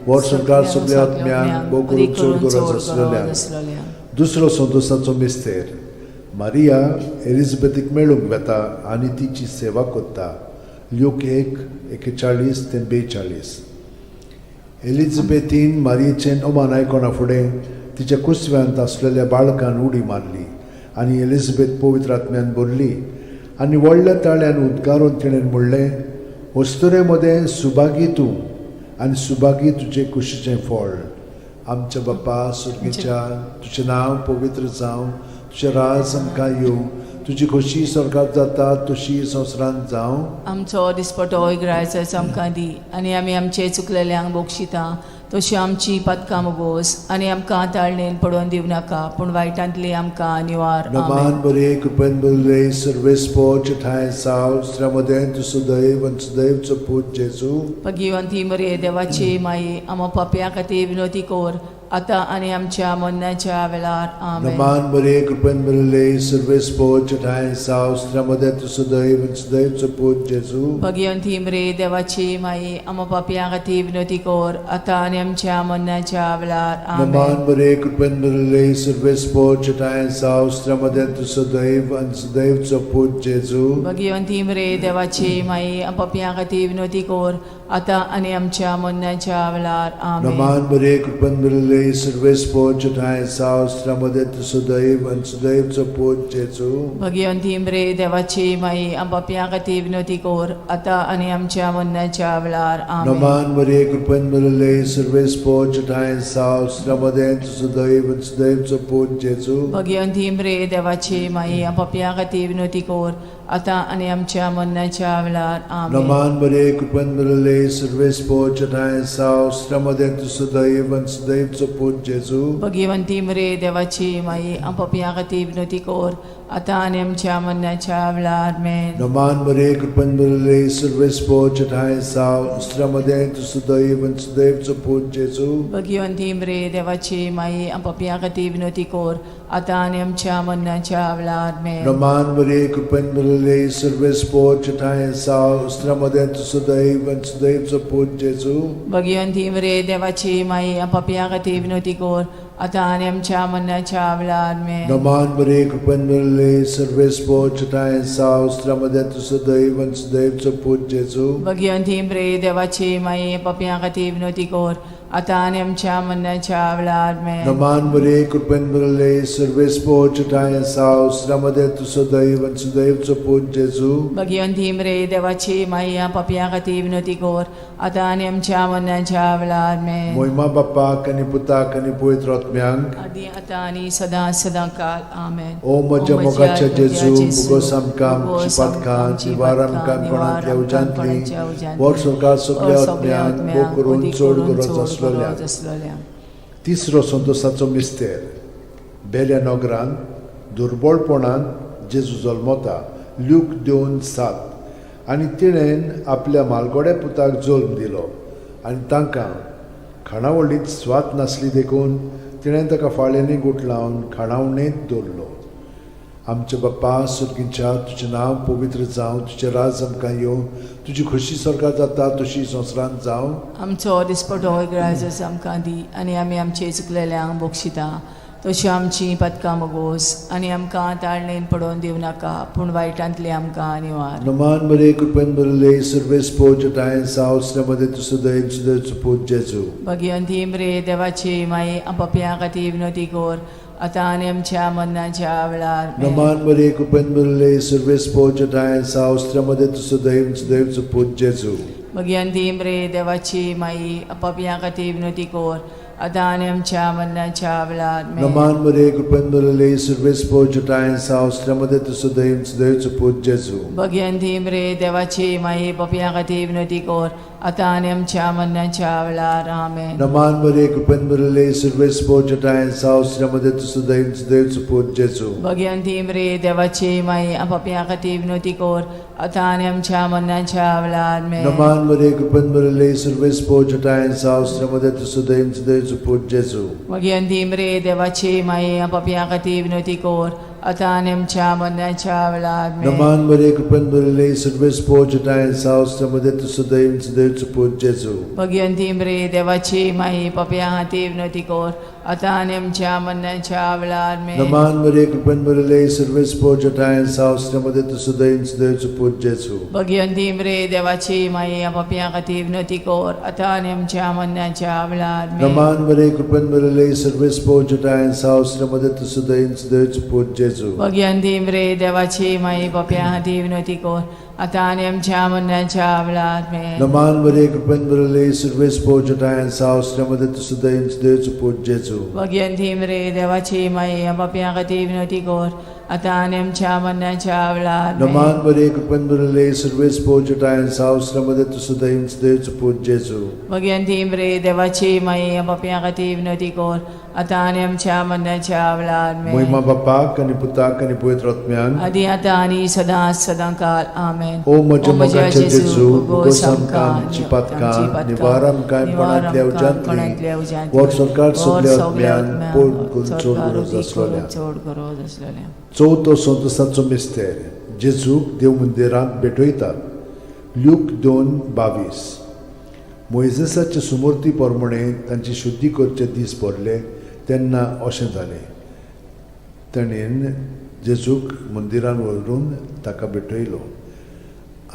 [SPEAKER 2] वर सरकार सगळ्या आत्म्यांक भोव करून चड गरज आसलेल्या. दुसरो संतोसाचो मिस्तेर मारिया एलिझाबेथीक मेळूंक वेता आनी तिची सेवा कोत्ता. लूक 1:41-42. एलिझाबेथीन मारयेचें ओमान आयकोना फुडें तिच्या कुसव्यांत आसलेल्या बाळकान उडी मारली आनी एलिझाबेथ पवित्र आत्म्यान भरली आनी व्हडल्या ताळ्यान उद्गारून तिणें म्हणलें, वस्तुरे मदें सुभागी तूं आनी सुभागी तुजें कुशीचें फळ. आमच्या बाप्पा सुर्गीच्या, तुजें नांव पवित्र जावं, तुजें राज आमकां येवं, तुजी खोशी स्वर्गांत जाता तशी संवसारांत जावं.
[SPEAKER 3] आमचो दिसपटो इग्रायचो आमकां दी, आनी आमी आमचे चुकलेल्यांक बोगशिता तशी आमची पदकां मोगोस, आनी आमकां ताळणेन पडोवन दिवं नाका, पूण वायटांतली आमकां निवार.
[SPEAKER 2] नमान बरे कृपेन भरले सर्वेस्पो ठाय साव श्रमदेन तू सदैव आनी सदैवचो पूत जेजू.
[SPEAKER 3] भगिवंती मरे देवाची माये, आमो पाप्या खातीर विनोदी कोर, आतां आनी आमच्या मरणाच्या वेळार. आमेन.
[SPEAKER 2] नमान बरे कृपेन भरले सर्वेस्पो ठाय साव श्रमदेन तू सदैव आनी सदैवचो पूत जेजू.
[SPEAKER 3] भगिवंती मरे देवाची माये, आमो पाप्या खातीर विनोदी कोर, आतां आनी आमच्या मरणाच्या वेळार. आमेन.
[SPEAKER 2] नमान बरे कृपेन भरले सर्वेस्पो ठाय साव श्रमदेन तू सदैव आनी सदैवचो पूत जेजू.
[SPEAKER 3] भगिवंती मरे देवाची माये, आमो पाप्या खातीर विनोदी कोर, आतां आनी आमच्या मरणाच्या वेळार. आमेन.
[SPEAKER 2] नमान बरे कृपेन भरले सर्वेस्पो ठाय साव श्रमदेन तू सदैव आनी सदैवचो पूत जेजू.
[SPEAKER 3] भगिवंती मरे देवाची माये, आमो पाप्या खातीर विनोदी कोर, आतां आनी आमच्या मरणाच्या वेळार. आमेन.
[SPEAKER 2] नमान बरे कृपेन भरले सर्वेस्पो ठाय साव श्रमदेन तू सदैव आनी सदैवचो पूत जेजू.
[SPEAKER 3] भगिवंती मरे देवाची माये, आमो पाप्या खातीर विनोदी कोर, आतां आनी आमच्या मरणाच्या वेळार. आमेन.
[SPEAKER 2] नमान बरे कृपेन भरले सर्वेस्पो ठाय साव श्रमदेन तू सदैव आनी सदैवचो पूत जेजू.
[SPEAKER 3] भगिवंती मरे देवाची माये, आमो पाप्या खातीर विनोदी कोर, आतां आनी आमच्या मरणाच्या वेळार. आमेन.
[SPEAKER 2] नमान बरे कृपेन भरले सर्वेस्पो ठाय साव श्रमदेन तू सदैव आनी सदैवचो पूत जेजू.
[SPEAKER 3] भगिवंती मरे देवाची माये, आमो पाप्या खातीर विनोदी कोर, आतां आनी आमच्या मरणाच्या वेळार. आमेन.
[SPEAKER 2] नमान बरे कृपेन भरले सर्वेस्पो ठाय साव श्रमदेन तू सदैव आनी सदैवचो पूत जेजू.
[SPEAKER 3] भगिवंती मरे देवाची माये, आमो पाप्या खातीर विनोदी कोर, आतां आनी आमच्या मरणाच्या वेळार. आमेन.
[SPEAKER 2] नमान बरे कृपेन भरले सर्वेस्पो ठाय साव श्रमदेन तू सदैव आनी सदैवचो पूत जेजू.
[SPEAKER 3] भगिवंती मरे देवाची माये, आमो पाप्या खातीर विनोदी कोर, आतां आनी आमच्या मरणाच्या वेळार. आमेन.
[SPEAKER 2] नमान बरे कृपेन भरले सर्वेस्पो ठाय साव श्रमदेन तू सदैव आनी सदैवचो पूत जेजू.
[SPEAKER 3] भगिवंती मरे देवाची माये, आमो पाप्या खातीर विनोदी कोर, आतां आनी आमच्या मरणाच्या वेळार. आमेन.
[SPEAKER 2] मोहिमा बापाक आनी पुताक आनी पवित्र आत्म्यांक.
[SPEAKER 3] आदी आतां आनी सदां काळ. आमेन.
[SPEAKER 2] ओ म्हज्या मोगाच्या जेजू, मुगोस आमकां आमची पातकां, निवार आमकां कोणांतल्या उजांतली, वर स्वर्गांत सगळ्या आत्म्यांक भोग करून चड गरज आसलेल्या. तिसरो संतोशाचो मिस्तेर. बेल्या नगरांत दुर्बळपणान जेजू जल्मता. ल्यूक 2:7. आनी तिणेन आपल्या मालगोड्या पुताक जल्म दिलो, आनी तांकां खाणावळींत स्वात नासली देखून तिणें ताका फाळ्यांनी गुटलावन खाणावणेंत दवरलो. आमचे बाप्पा सुर्गीच्या, तुजें नांव पवित्र जावं, तुजें राज आमकां येवं, तुजी खोशी स्वर्गांत जाता तशी संवसारांत जावं.
[SPEAKER 3] आमचो दिसपटो इग्रायचो आमकां दी, आनी आमी आमचे चुकलेल्यांक बोगशिता तशी आमची पदकां मोगोस, आनी आमकां ताळणेन पडोवन दिवं नाका, पूण वायटांतली आमकां निवार.
[SPEAKER 2] नमान बरे कृपेन भरले सर्वेस्पो ठाय साव श्रमदेन तू सदैव सदैवचो पूत जेजू.
[SPEAKER 3] भगिवंती मरे देवाची माये, आमो पाप्या खातीर विनोदी कोर, आतां आनी आमच्या मरणाच्या वेळार. आमेन.
[SPEAKER 2] नमान बरे कृपेन भरले सर्वेस्पो ठाय साव श्रमदेन तू सदैव सदैवचो पूत जेजू.
[SPEAKER 3] भगिवंती मरे देवाची माये, आमो पाप्या खातीर विनोदी कोर, आतां आनी आमच्या मरणाच्या वेळार. आमेन.
[SPEAKER 2] नमान बरे कृपेन भरले सर्वेस्पो ठाय साव श्रमदेन तू सदैव सदैवचो पूत जेजू.
[SPEAKER 3] भगिवंती मरे देवाची माये, पाप्या खातीर विनोदी कोर, आतां आनी आमच्या मरणाच्या वेळार. आमेन.
[SPEAKER 2] नमान बरे कृपेन भरले सर्वेस्पो ठाय साव श्रमदेन तू सदैव सदैवचो पूत जेजू.
[SPEAKER 3] भगिवंती मरे देवाची माये, आमो पाप्या खातीर विनोदी कोर, आतां आनी आमच्या मरणाच्या वेळार. आमेन.
[SPEAKER 2] नमान बरे कृपेन भरले सर्वेस्पो ठाय साव श्रमदेन तू सदैव सदैवचो पूत जेजू.
[SPEAKER 3] भगिवंती मरे देवाची माये, आमो पाप्या खातीर विनोदी कोर, आतां आनी आमच्या मरणाच्या वेळार. आमेन.
[SPEAKER 2] नमान बरे कृपेन भरले सर्वेस्पो ठाय साव श्रमदेन तू सदैव सदैवचो पूत जेजू.
[SPEAKER 3] भगिवंती मरे देवाची माये, पाप्या खातीर विनोदी कोर, आता आणि आमच्या मरणाच्या वेळार आमेन.
[SPEAKER 2] Naman Maria, कृपेन भरले, सर्व स्पोर्जटा आहे सावस्त्यामध्ये तू सुद्धा इंच देवचं पूज जेजू.
[SPEAKER 3] भगवंती मरे देवाची माई पापियां खातीर विनवती कर आता आणि आमच्या मरणाच्या वेळार आमेन.
[SPEAKER 2] Naman Maria, कृपेन भरले, सर्व स्पोर्जटा आहे सावस्त्यामध्ये तू सुद्धा इंच देवचं पूज जेजू.
[SPEAKER 3] भगवंती मरे देवाची माई पापियां खातीर विनवती कर आता आणि आमच्या मरणाच्या वेळार आमेन.
[SPEAKER 2] Naman Maria, कृपेन भरले, सर्व स्पोर्जटा आहे सावस्त्यामध्ये तू सुद्धा इंच देवचं पूज जेजू.
[SPEAKER 3] भगवंती मरे देवाची माई पापियां खातीर विनवती कर आता आणि आमच्या मरणाच्या वेळार आमेन.
[SPEAKER 2] Naman Maria, कृपेन भरले, सर्व स्पोर्जटा आहे सावस्त्यामध्ये तू सुद्धा इंच देवचं पूज जेजू.
[SPEAKER 3] भगवंती मरे देवाची माई पापियां खातीर विनवती कर आता आणि आमच्या मरणाच्या वेळार आमेन.
[SPEAKER 2] महिमा बापाक आणि पुताक आणि पवित्र आत्म्यान
[SPEAKER 3] आदी आता आणि सदांच सदांकाळ आमेन.
[SPEAKER 2] ओ म्हज्या मोगाचे जेजू, भोगोस आमकां आमची पातकां, निवार आमकां पणांतल्या उज्यांतली, वर सरकार सगल्या आत्म्यान पोट करून चोड गरज आसलोल्या.
[SPEAKER 3] चोड गरज आसलोल्या.
[SPEAKER 2] चवथो संतसाचो मिस्तेर जेजूक देव मंदिरांत भेटयतात. ल्यूक 2:22. मोइजेसाचे सुमूर्ती प्रमाणे तांची शुद्धी करचे दीस भरले तेन्ना अशें जालें. ताणेन जेजूक मंदिरान व्हरून ताका भेटयलो.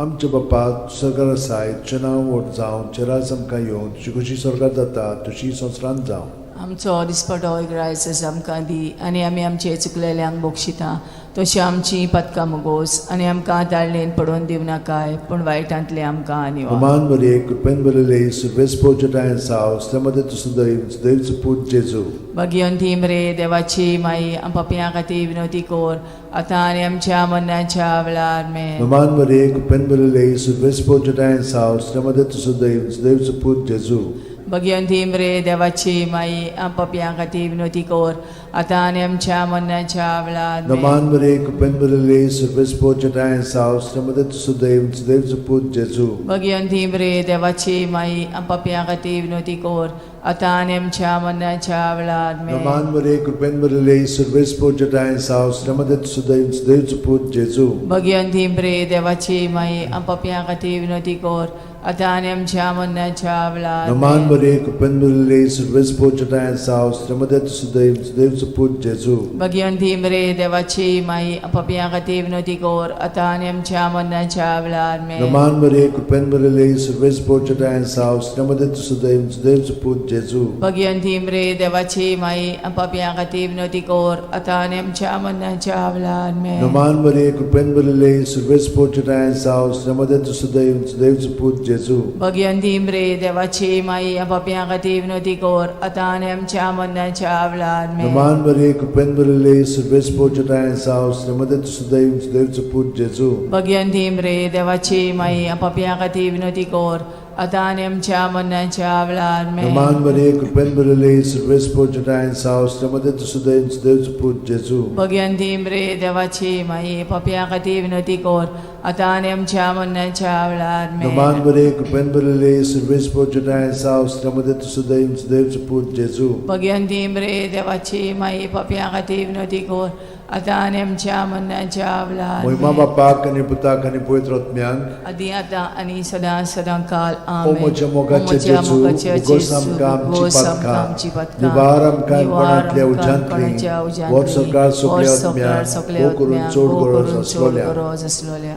[SPEAKER 2] आमचे बापा स्वर्गार आसाय, तुजें नांव व्हड जावं, तुजें राज आमकां येवं, तुजी कशी स्वर्गार जाता तशी संवसारांत जावं.
[SPEAKER 3] आमचो दिसपटो इग्रायस आमकां दी आनी आमी आमचे चुकलेल्यांक बक्षिता तशी आमची पदकां मोगोस आनी आमकां ताळणेन पडोवन दिवं नाकाय पूण वायटांतले आमकां निवार.
[SPEAKER 2] Naman Maria, कृपेन भरले, सर्व स्पोर्जटा आहे सावस्त्यामध्ये तू सुद्धा इंच देवचं पूज जेजू.
[SPEAKER 3] भगवंती मरे देवाची माई पापियां खातीर विनवती कर आता आनी आमच्या मरणाच्या वेळार आमेन.
[SPEAKER 2] Naman Maria, कृपेन भरले, सर्व स्पोर्जटा आहे सावस्त्यामध्ये तू सुद्धा इंच देवचं पूज जेजू.
[SPEAKER 3] भगवंती मरे देवाची माई पापियां खातीर विनवती कर आता आनी आमच्या मरणाच्या वेळार आमेन.
[SPEAKER 2] Naman Maria, कृपेन भरले, सर्व स्पोर्जटा आहे सावस्त्यामध्ये तू सुद्धा इंच देवचं पूज जेजू.
[SPEAKER 3] भगवंती मरे देवाची माई पापियां खातीर विनवती कर आता आनी आमच्या मरणाच्या वेळार आमेन.
[SPEAKER 2] Naman Maria, कृपेन भरले, सर्व स्पोर्जटा आहे सावस्त्यामध्ये तू सुद्धा इंच देवचं पूज जेजू.
[SPEAKER 3] भगवंती मरे देवाची माई पापियां खातीर विनवती कर आता आनी आमच्या मरणाच्या वेळार
[SPEAKER 2] Naman
[SPEAKER 3] आमेन.
[SPEAKER 2] Maria, कृपेन भरले, सर्व स्पोर्जटा आहे सावस्त्यामध्ये तू सुद्धा इंच देवचं पूज जेजू.
[SPEAKER 3] भगवंती मरे देवाची माई पापियां खातीर विनवती कर आता आनी आमच्या मरणाच्या वेळार आमेन.
[SPEAKER 2] Naman Maria, कृपेन भरले, सर्व स्पोर्जटा आहे सावस्त्यामध्ये तू सुद्धा इंच देवचं पूज जेजू.
[SPEAKER 3] भगवंती मरे देवाची माई पापियां खातीर विनवती कर आता आनी आमच्या मरणाच्या वेळार आमेन.
[SPEAKER 2] Naman Maria, कृपेन भरले, सर्व स्पोर्जटा आहे सावस्त्यामध्ये तू सुद्धा इंच देवचं पूज जेजू.
[SPEAKER 3] भगवंती मरे देवाची माई पापियां खातीर विनवती कर आता आनी आमच्या मरणाच्या वेळार आमेन.
[SPEAKER 2] Naman Maria, कृपेन भरले, सर्व स्पोर्जटा आहे सावस्त्यामध्ये तू सुद्धा इंच देवचं पूज जेजू.
[SPEAKER 3] भगवंती मरे देवाची माई पापियां खातीर विनवती कर आता आनी आमच्या मरणाच्या वेळार आमेन.
[SPEAKER 2] Naman Maria, कृपेन भरले, सर्व स्पोर्जटा आहे सावस्त्यामध्ये तू सुद्धा इंच देवचं पूज जेजू.
[SPEAKER 3] भगवंती मरे देवाची माई पापियां खातीर विनवती कर आता आनी आमच्या मरणाच्या वेळार आमेन.
[SPEAKER 2] Naman Maria, कृपेन भरले, सर्व स्पोर्जटा आहे सावस्त्यामध्ये तू सुद्धा इंच देवचं पूज जेजू.
[SPEAKER 3] भगवंती मरे देवाची माई पापियां खातीर विनवती कर आता आनी आमच्या मरणाच्या वेळार
[SPEAKER 2] महिमा
[SPEAKER 3] आमेन.
[SPEAKER 2] बापाक आणि पुताक आणि पवित्र आत्म्यांक
[SPEAKER 3] आदी आता आणि सदां सदांकाळ
[SPEAKER 2] ओ
[SPEAKER 3] आमेन.
[SPEAKER 2] म्हज्या मोगाचे
[SPEAKER 3] ओ म्हज्या
[SPEAKER 2] जेजू,
[SPEAKER 3] मोगाचे
[SPEAKER 2] भोगोस
[SPEAKER 3] जेजू,
[SPEAKER 2] आमकां आमची
[SPEAKER 3] भोगोस आमकां
[SPEAKER 2] पातकां,
[SPEAKER 3] आमची पातकां,
[SPEAKER 2] निवार आमकां
[SPEAKER 3] निवार
[SPEAKER 2] पणांतल्या
[SPEAKER 3] आमकां
[SPEAKER 2] उज्यांतली,
[SPEAKER 3] पणांतल्या उज्यांतली,
[SPEAKER 2] वर सरकार सगल्या
[SPEAKER 3] वर सरकार
[SPEAKER 2] आत्म्यान,
[SPEAKER 3] सगल्या
[SPEAKER 2] भोग करून
[SPEAKER 3] आत्म्यान,
[SPEAKER 2] चोड
[SPEAKER 3] भोग
[SPEAKER 2] गरज
[SPEAKER 3] करून चोड
[SPEAKER 2] आसलोल्या.
[SPEAKER 3] गरज आसलोल्या.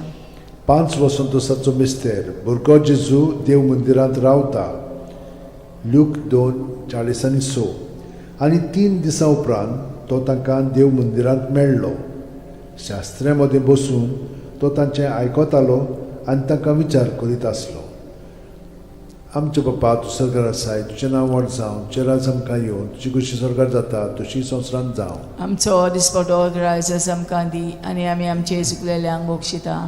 [SPEAKER 2] 5 वसंतोसाचो मिस्तेर भुरगो जेजू देव मंदिरांत रावता. ल्यूक 2:40-6. आनी 3 दिसां उपरांत तो तांकां देव मंदिरांत मेळ्ळो. शास्त्र्यां मदें बसून तो तांचें आयकतालो आनी तांकां विचार करीत आसलो. आमचे बापा तूं स्वर्गार आसाय, तुजें नांव व्हड जावं, तुजें राज आमकां येवं, तुजी कशी स्वर्गार जाता तशी संवसारांत जावं.
[SPEAKER 3] आमचो दिसपटो ग्रायस आमकां दी आनी आमी आमचे चुकलेल्यांक बक्षिता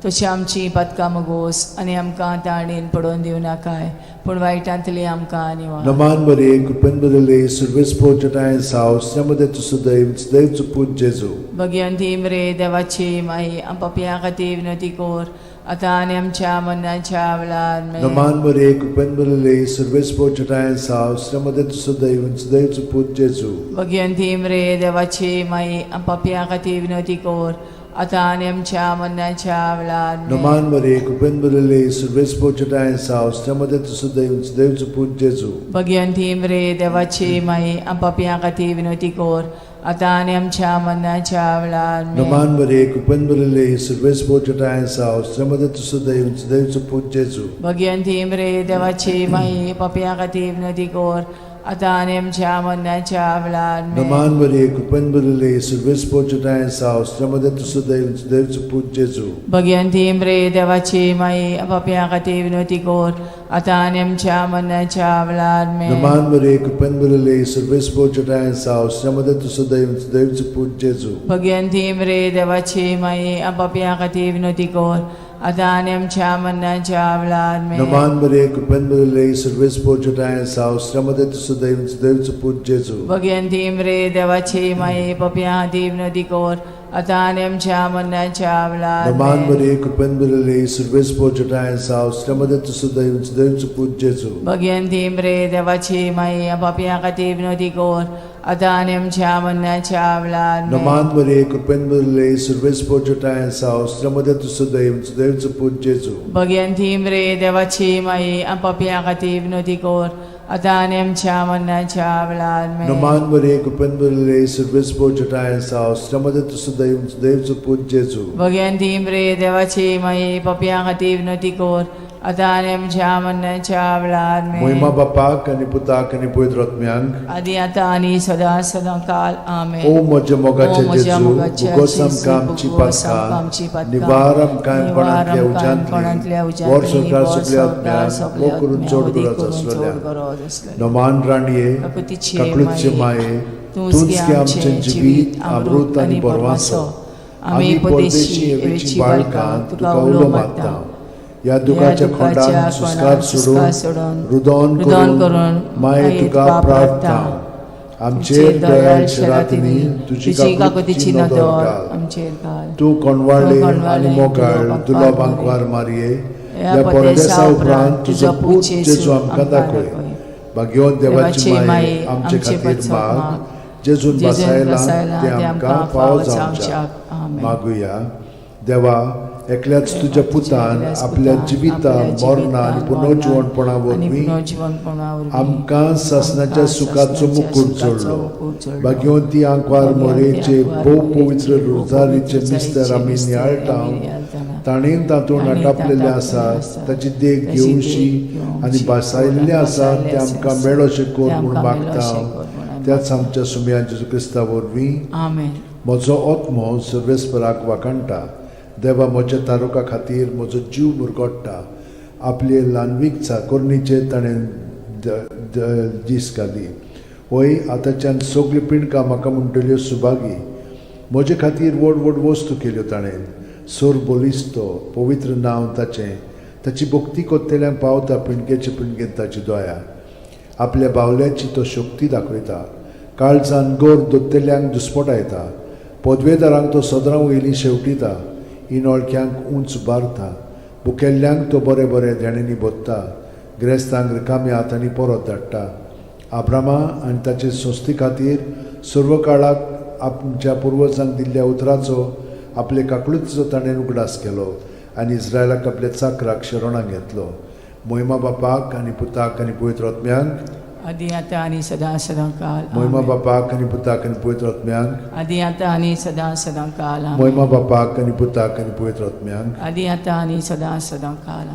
[SPEAKER 3] तशी आमची पदकां मोगोस आनी आमकां ताळणेन पडोवन दिवं नाकाय पूण वायटांतली आमकां निवार.
[SPEAKER 2] Naman Maria, कृपेन भरले, सर्व स्पोर्जटा आहे सावस्त्यामध्ये तू सुद्धा इंच देवचं पूज जेजू.
[SPEAKER 3] भगवंती मरे देवाची माई पापियां खातीर विनवती कर आता आनी आमच्या मरणाच्या वेळार आमेन.
[SPEAKER 2] Naman Maria, कृपेन भरले, सर्व स्पोर्जटा आहे सावस्त्यामध्ये तू सुद्धा इंच देवचं पूज जेजू.
[SPEAKER 3] भगवंती मरे देवाची माई पापियां खातीर विनवती कर आता आणि आमच्या मरणाच्या वेळार
[SPEAKER 2] Naman Maria, Kupenburale, Silvespo Chatayan Saus, Tamadatu Sudayun, Sudayun Put Jesu.
[SPEAKER 3] Bhagwanti मरे देवाची माई आपापिया खातीर विनवती कोर आता आणि आमच्या मरणाच्या वेळार
[SPEAKER 2] Naman Maria, Kupenburale, Silvespo Chatayan Saus, Tamadatu Sudayun, Sudayun Put Jesu.
[SPEAKER 3] Bhagwanti मरे देवाची माई पापिया खातीर विनवती कोर आता आणि आमच्या मरणाच्या वेळार
[SPEAKER 2] Naman Maria, Kupenburale, Silvespo Chatayan Saus, Tamadatu Sudayun, Sudayun Put Jesu.
[SPEAKER 3] Bhagwanti मरे देवाची माई पापिया खातीर विनवती कोर आता आणि आमच्या मरणाच्या वेळार
[SPEAKER 2] Naman Maria, Kupenburale, Silvespo Chatayan Saus, Tamadatu Sudayun, Sudayun Put Jesu.
[SPEAKER 3] Bhagwanti मरे देवाची माई पापिया खातीर विनवती कोर आता आणि आमच्या मरणाच्या वेळार
[SPEAKER 2] Naman Maria, Kupenburale, Silvespo Chatayan Saus, Tamadatu Sudayun, Sudayun Put Jesu.
[SPEAKER 3] Bhagwanti मरे देवाची माई पापिया खातीर विनवती कोर आता आणि आमच्या मरणाच्या वेळार
[SPEAKER 2] Naman Maria, Kupenburale, Silvespo Chatayan Saus, Tamadatu Sudayun, Sudayun Put Jesu.
[SPEAKER 3] Bhagwanti मरे देवाची माई पापिया खातीर विनवती कोर आता आणि आमच्या मरणाच्या वेळार
[SPEAKER 2] Naman Maria, Kupenburale, Silvespo Chatayan Saus, Tamadatu Sudayun, Sudayun Put Jesu.
[SPEAKER 3] Bhagwanti मरे देवाची माई पापिया खातीर विनवती कोर आता आणि आमच्या मरणाच्या वेळार
[SPEAKER 2] Naman Maria, Kupenburale, Silvespo Chatayan Saus, Tamadatu Sudayun, Sudayun Put Jesu.
[SPEAKER 3] Bhagwanti मरे देवाची माई पापिया खातीर विनवती कोर आता आणि आमच्या मरणाच्या वेळार
[SPEAKER 2] Moima Bapak, ani Putak, ani Pavitr Atmyank.
[SPEAKER 3] आदी आता आणि सदा सदा काल आमेन
[SPEAKER 2] O moja mogacha
[SPEAKER 3] O moja
[SPEAKER 2] Jesu,
[SPEAKER 3] mogacha
[SPEAKER 2] bugosam
[SPEAKER 3] Jesu,
[SPEAKER 2] kamci
[SPEAKER 3] bugosam
[SPEAKER 2] patka,
[SPEAKER 3] kamci patka,
[SPEAKER 2] nivaram kaim panantlia
[SPEAKER 3] nivaram panantlia
[SPEAKER 2] ujantli,
[SPEAKER 3] ujantli,
[SPEAKER 2] vor sorkar
[SPEAKER 3] vor
[SPEAKER 2] suple
[SPEAKER 3] sorkar
[SPEAKER 2] atmyan,
[SPEAKER 3] suple
[SPEAKER 2] mokurun
[SPEAKER 3] atmyan,
[SPEAKER 2] chod
[SPEAKER 3] udik
[SPEAKER 2] gurat
[SPEAKER 3] kurun
[SPEAKER 2] aslolia.
[SPEAKER 3] chod gurat aslolia.
[SPEAKER 2] Noman raniye,
[SPEAKER 3] Kakutici
[SPEAKER 2] kaklutsche
[SPEAKER 3] mai,
[SPEAKER 2] maye,
[SPEAKER 3] tunski
[SPEAKER 2] tunski
[SPEAKER 3] amche
[SPEAKER 2] amchen jibit, amrut ani bormaso. Ami podeshi evici balkan, tuka ulo matta. या दुखाच्या खोंडान सुस्कार सोडून रुदन करून माये तुका प्रार्थना आमचेर दयाळ शरातीनी तुझी काकुतीची नदर घाल.
[SPEAKER 3] आमचेर घाल
[SPEAKER 2] तू कोणवाळे आणि मोगाळ तुला बांकवार मारिये या परदेसा उपरांत तुझो पूत जेजू आमकां दाखय. भाग्यवान देवाची माये आमचे खातीर माग जेजून बसायला ते आमकां फावो जावच्याक मागुया. देवा एकल्याच तुझ्या पुतान आपल्या जिविता मरणा आणि पुनर्जीवनपणा वरवीं आमकां सासणाच्या सुखाचो मुकुट जोडलो. भाग्यवंती आंकवार मोरेचे भोव पवित्र रोजारीचे मिस्तर आमी नियाळटाव ताणेन तातूंत आटापलेले आसात ताची देख घेवशी आनी बसायल्ले आसात ते आमकां मेळोशे कोर म्हूण मागता. त्याच आमच्या सुम्या जेजू क्रिस्ता वरवीं
[SPEAKER 3] आमेन.
[SPEAKER 2] म्हजो आत्मो सर्वेस्पराक वाकणटा. देवा म्हज्या तारुका खातीर म्हजो जीव मुरगोडटा. आपले ल्हानवीक चाकोरणीचे ताणें दीस घाली. होय आतांच्यान सगळी पिणकां म्हाका म्हणटल्यो सुभागी. म्हजे खातीर व्हड व्हड वस्तू केल्यो ताणें. सोर बोलिस्तो पवित्र नांव ताचें. ताची भक्ती कोत्तेल्यांक पावता पिणकेचे पिणकेन ताची दोया. आपल्या बावल्याची तो शक्ती दाखयता. काळजान गोर दोत्तेल्यांक दुस्पटायता. पदवेदारांक तो सदां वयली शेवटिता. इनोळख्यांक उंच बारता. भुकेल्ल्यांक तो बरे बरे देणेनी बोदता. गिरेस्तांक रिकाम्या हातांनी परत धाडटा. आब्रामा आनी ताचे संस्थे खातीर सर्व काळाक आमच्या पुर्वजांक दिल्ल्या उतराचो आपले काकळुचो ताणें उगडास केलो आनी इस्रायलाक आपल्या चाकराक शरणाक घेतलो. मोहिमा बापाक आनी पुताक आनी पवित्र आत्म्यांक
[SPEAKER 3] आदी आता आणि सदा सदा काल
[SPEAKER 2] मोहिमा बापाक आनी पुताक आनी पवित्र आत्म्यांक
[SPEAKER 3] आदी आता आणि सदा सदा काल
[SPEAKER 2] मोहिमा बापाक आनी पुताक आनी पवित्र आत्म्यांक
[SPEAKER 3] आदी आता आणि सदा सदा काल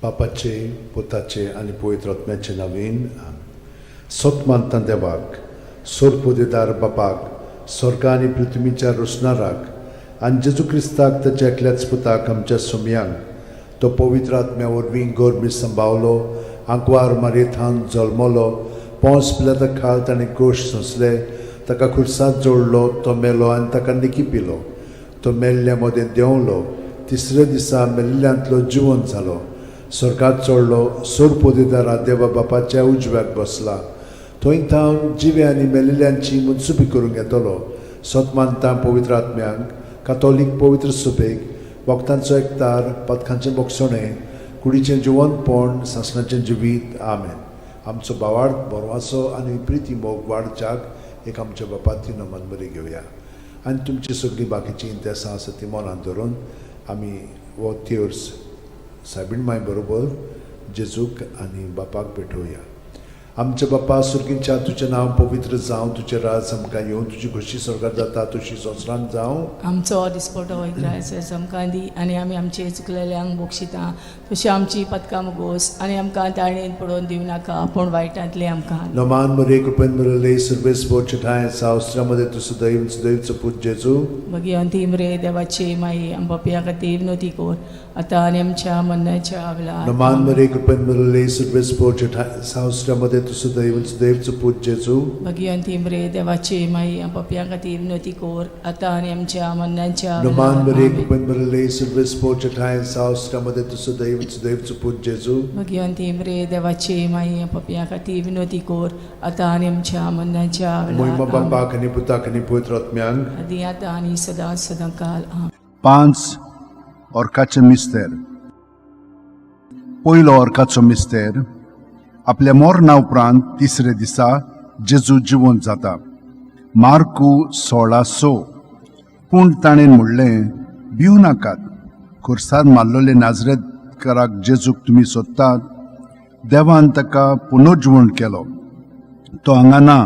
[SPEAKER 2] बापाचे पुताचे आनी पवित्र आत्म्याचे नांवेन सोतमानता देवाक सोरपोदेदार बापाक स्वर्ग आनी पृथ्वीच्या रुसणाराक आनी जेजू क्रिस्ताक ताच्या एकल्याच पुताक आमच्या सुमयांक तो पवित्र आत्म्या वरवीं गोरबी सांबावलो आंकवार मारयेंत जल्मलो पोंस पिलाता खाल ताणें गोश सोंसले ताका खुर्सांत जोडलो तो मेलो आनी ताका निकी पिलो तो मेल्ल्या मदें देंवलो तिसऱ्या दिसा मेल्ल्यांतलो जिवंत जालो स्वर्गात चडलो सोरपोदेदारा देवा बापाच्या उजव्याक बसला थंय थावन जिवे आनी मेलिल्ल्यांची मुनसुबी करूंक येतलो सोतमानता पवित्र आत्म्यांक कातोलीक पवित्र सुबेक वक्तांचो एकतार पथकांचें बोगसणें कुडीचें जिवंतपण सासणाचें जिवीत आमेन आमचो बावार्थ बरवासो आनी प्रिती मोग वाडच्याक एक आमच्या बापाची नमन बरी घेवया आनी तुमची सगळीं बाकीची इंतेसां आसा ती मनांत धरून आमी हो थियोर्स सायबीण माय बरोबर जेजूक आनी बापाक भेटोवया आमचे बापा सुर्गींच्या तुजें नांव पवित्र जावं तुजें राज आमकां येवं तुजी खोशी स्वर्गात जाता तशी संवसारांत जावं
[SPEAKER 3] आमचो दिसपटो वैग्रायचो आमकां दी आनी आमी आमचे चुकलेल्यांक बोगशिता तशी आमची पदकां मुगोस आनी आमकां ताळणेन पडोवन दिवं नाका पूण वायटांतले आमकां
[SPEAKER 2] नमान मरे कृपेन मरले सर्वेस पोरचे ठाय सावस्त्रामध्ये तू सदैवचं पूज जेजू
[SPEAKER 3] मगी अंतिम रे देवाचे माई आमच्या खातीर विनोती कोर आतां आनी आमच्या मरणाच्या वेळार
[SPEAKER 2] नमान मरे कृपेन मरले सर्वेस पोरचे ठाय सावस्त्रामध्ये तू सदैवचं पूज जेजू
[SPEAKER 3] मगी अंतिम रे देवाचे माई आमच्या खातीर विनोती कोर आतां आनी आमच्या मरणाच्या
[SPEAKER 2] नमान मरे
[SPEAKER 3] वेळार
[SPEAKER 2] कृपेन मरले सर्वेस पोरचे ठाय सावस्त्रामध्ये तू सदैवचं पूज जेजू
[SPEAKER 3] मगी अंतिम रे देवाचे माई आमच्या खातीर विनोती कोर आतां आनी आमच्या मरणाच्या
[SPEAKER 2] मोहिमा
[SPEAKER 3] वेळार
[SPEAKER 2] बापाक आनी पुताक आनी पवित्र आत्म्यांक
[SPEAKER 3] आदी आतां आनी सदां सदांकाल आमेन.
[SPEAKER 4] 5 ऑर्काचे मिस्तेर पयलो ऑर्काचो मिस्तेर आपल्या मोरणा उपरांत तिसरे दिसा जेजू जिवंत जाता मार्कू 16:6 पूण ताणें म्हणलें भिवू नाकात खुर्सार मारलोले नाजरेतकाराक जेजूक तुमी सोदतात देवान ताका पुनर्जिवण केलो तो हांगा ना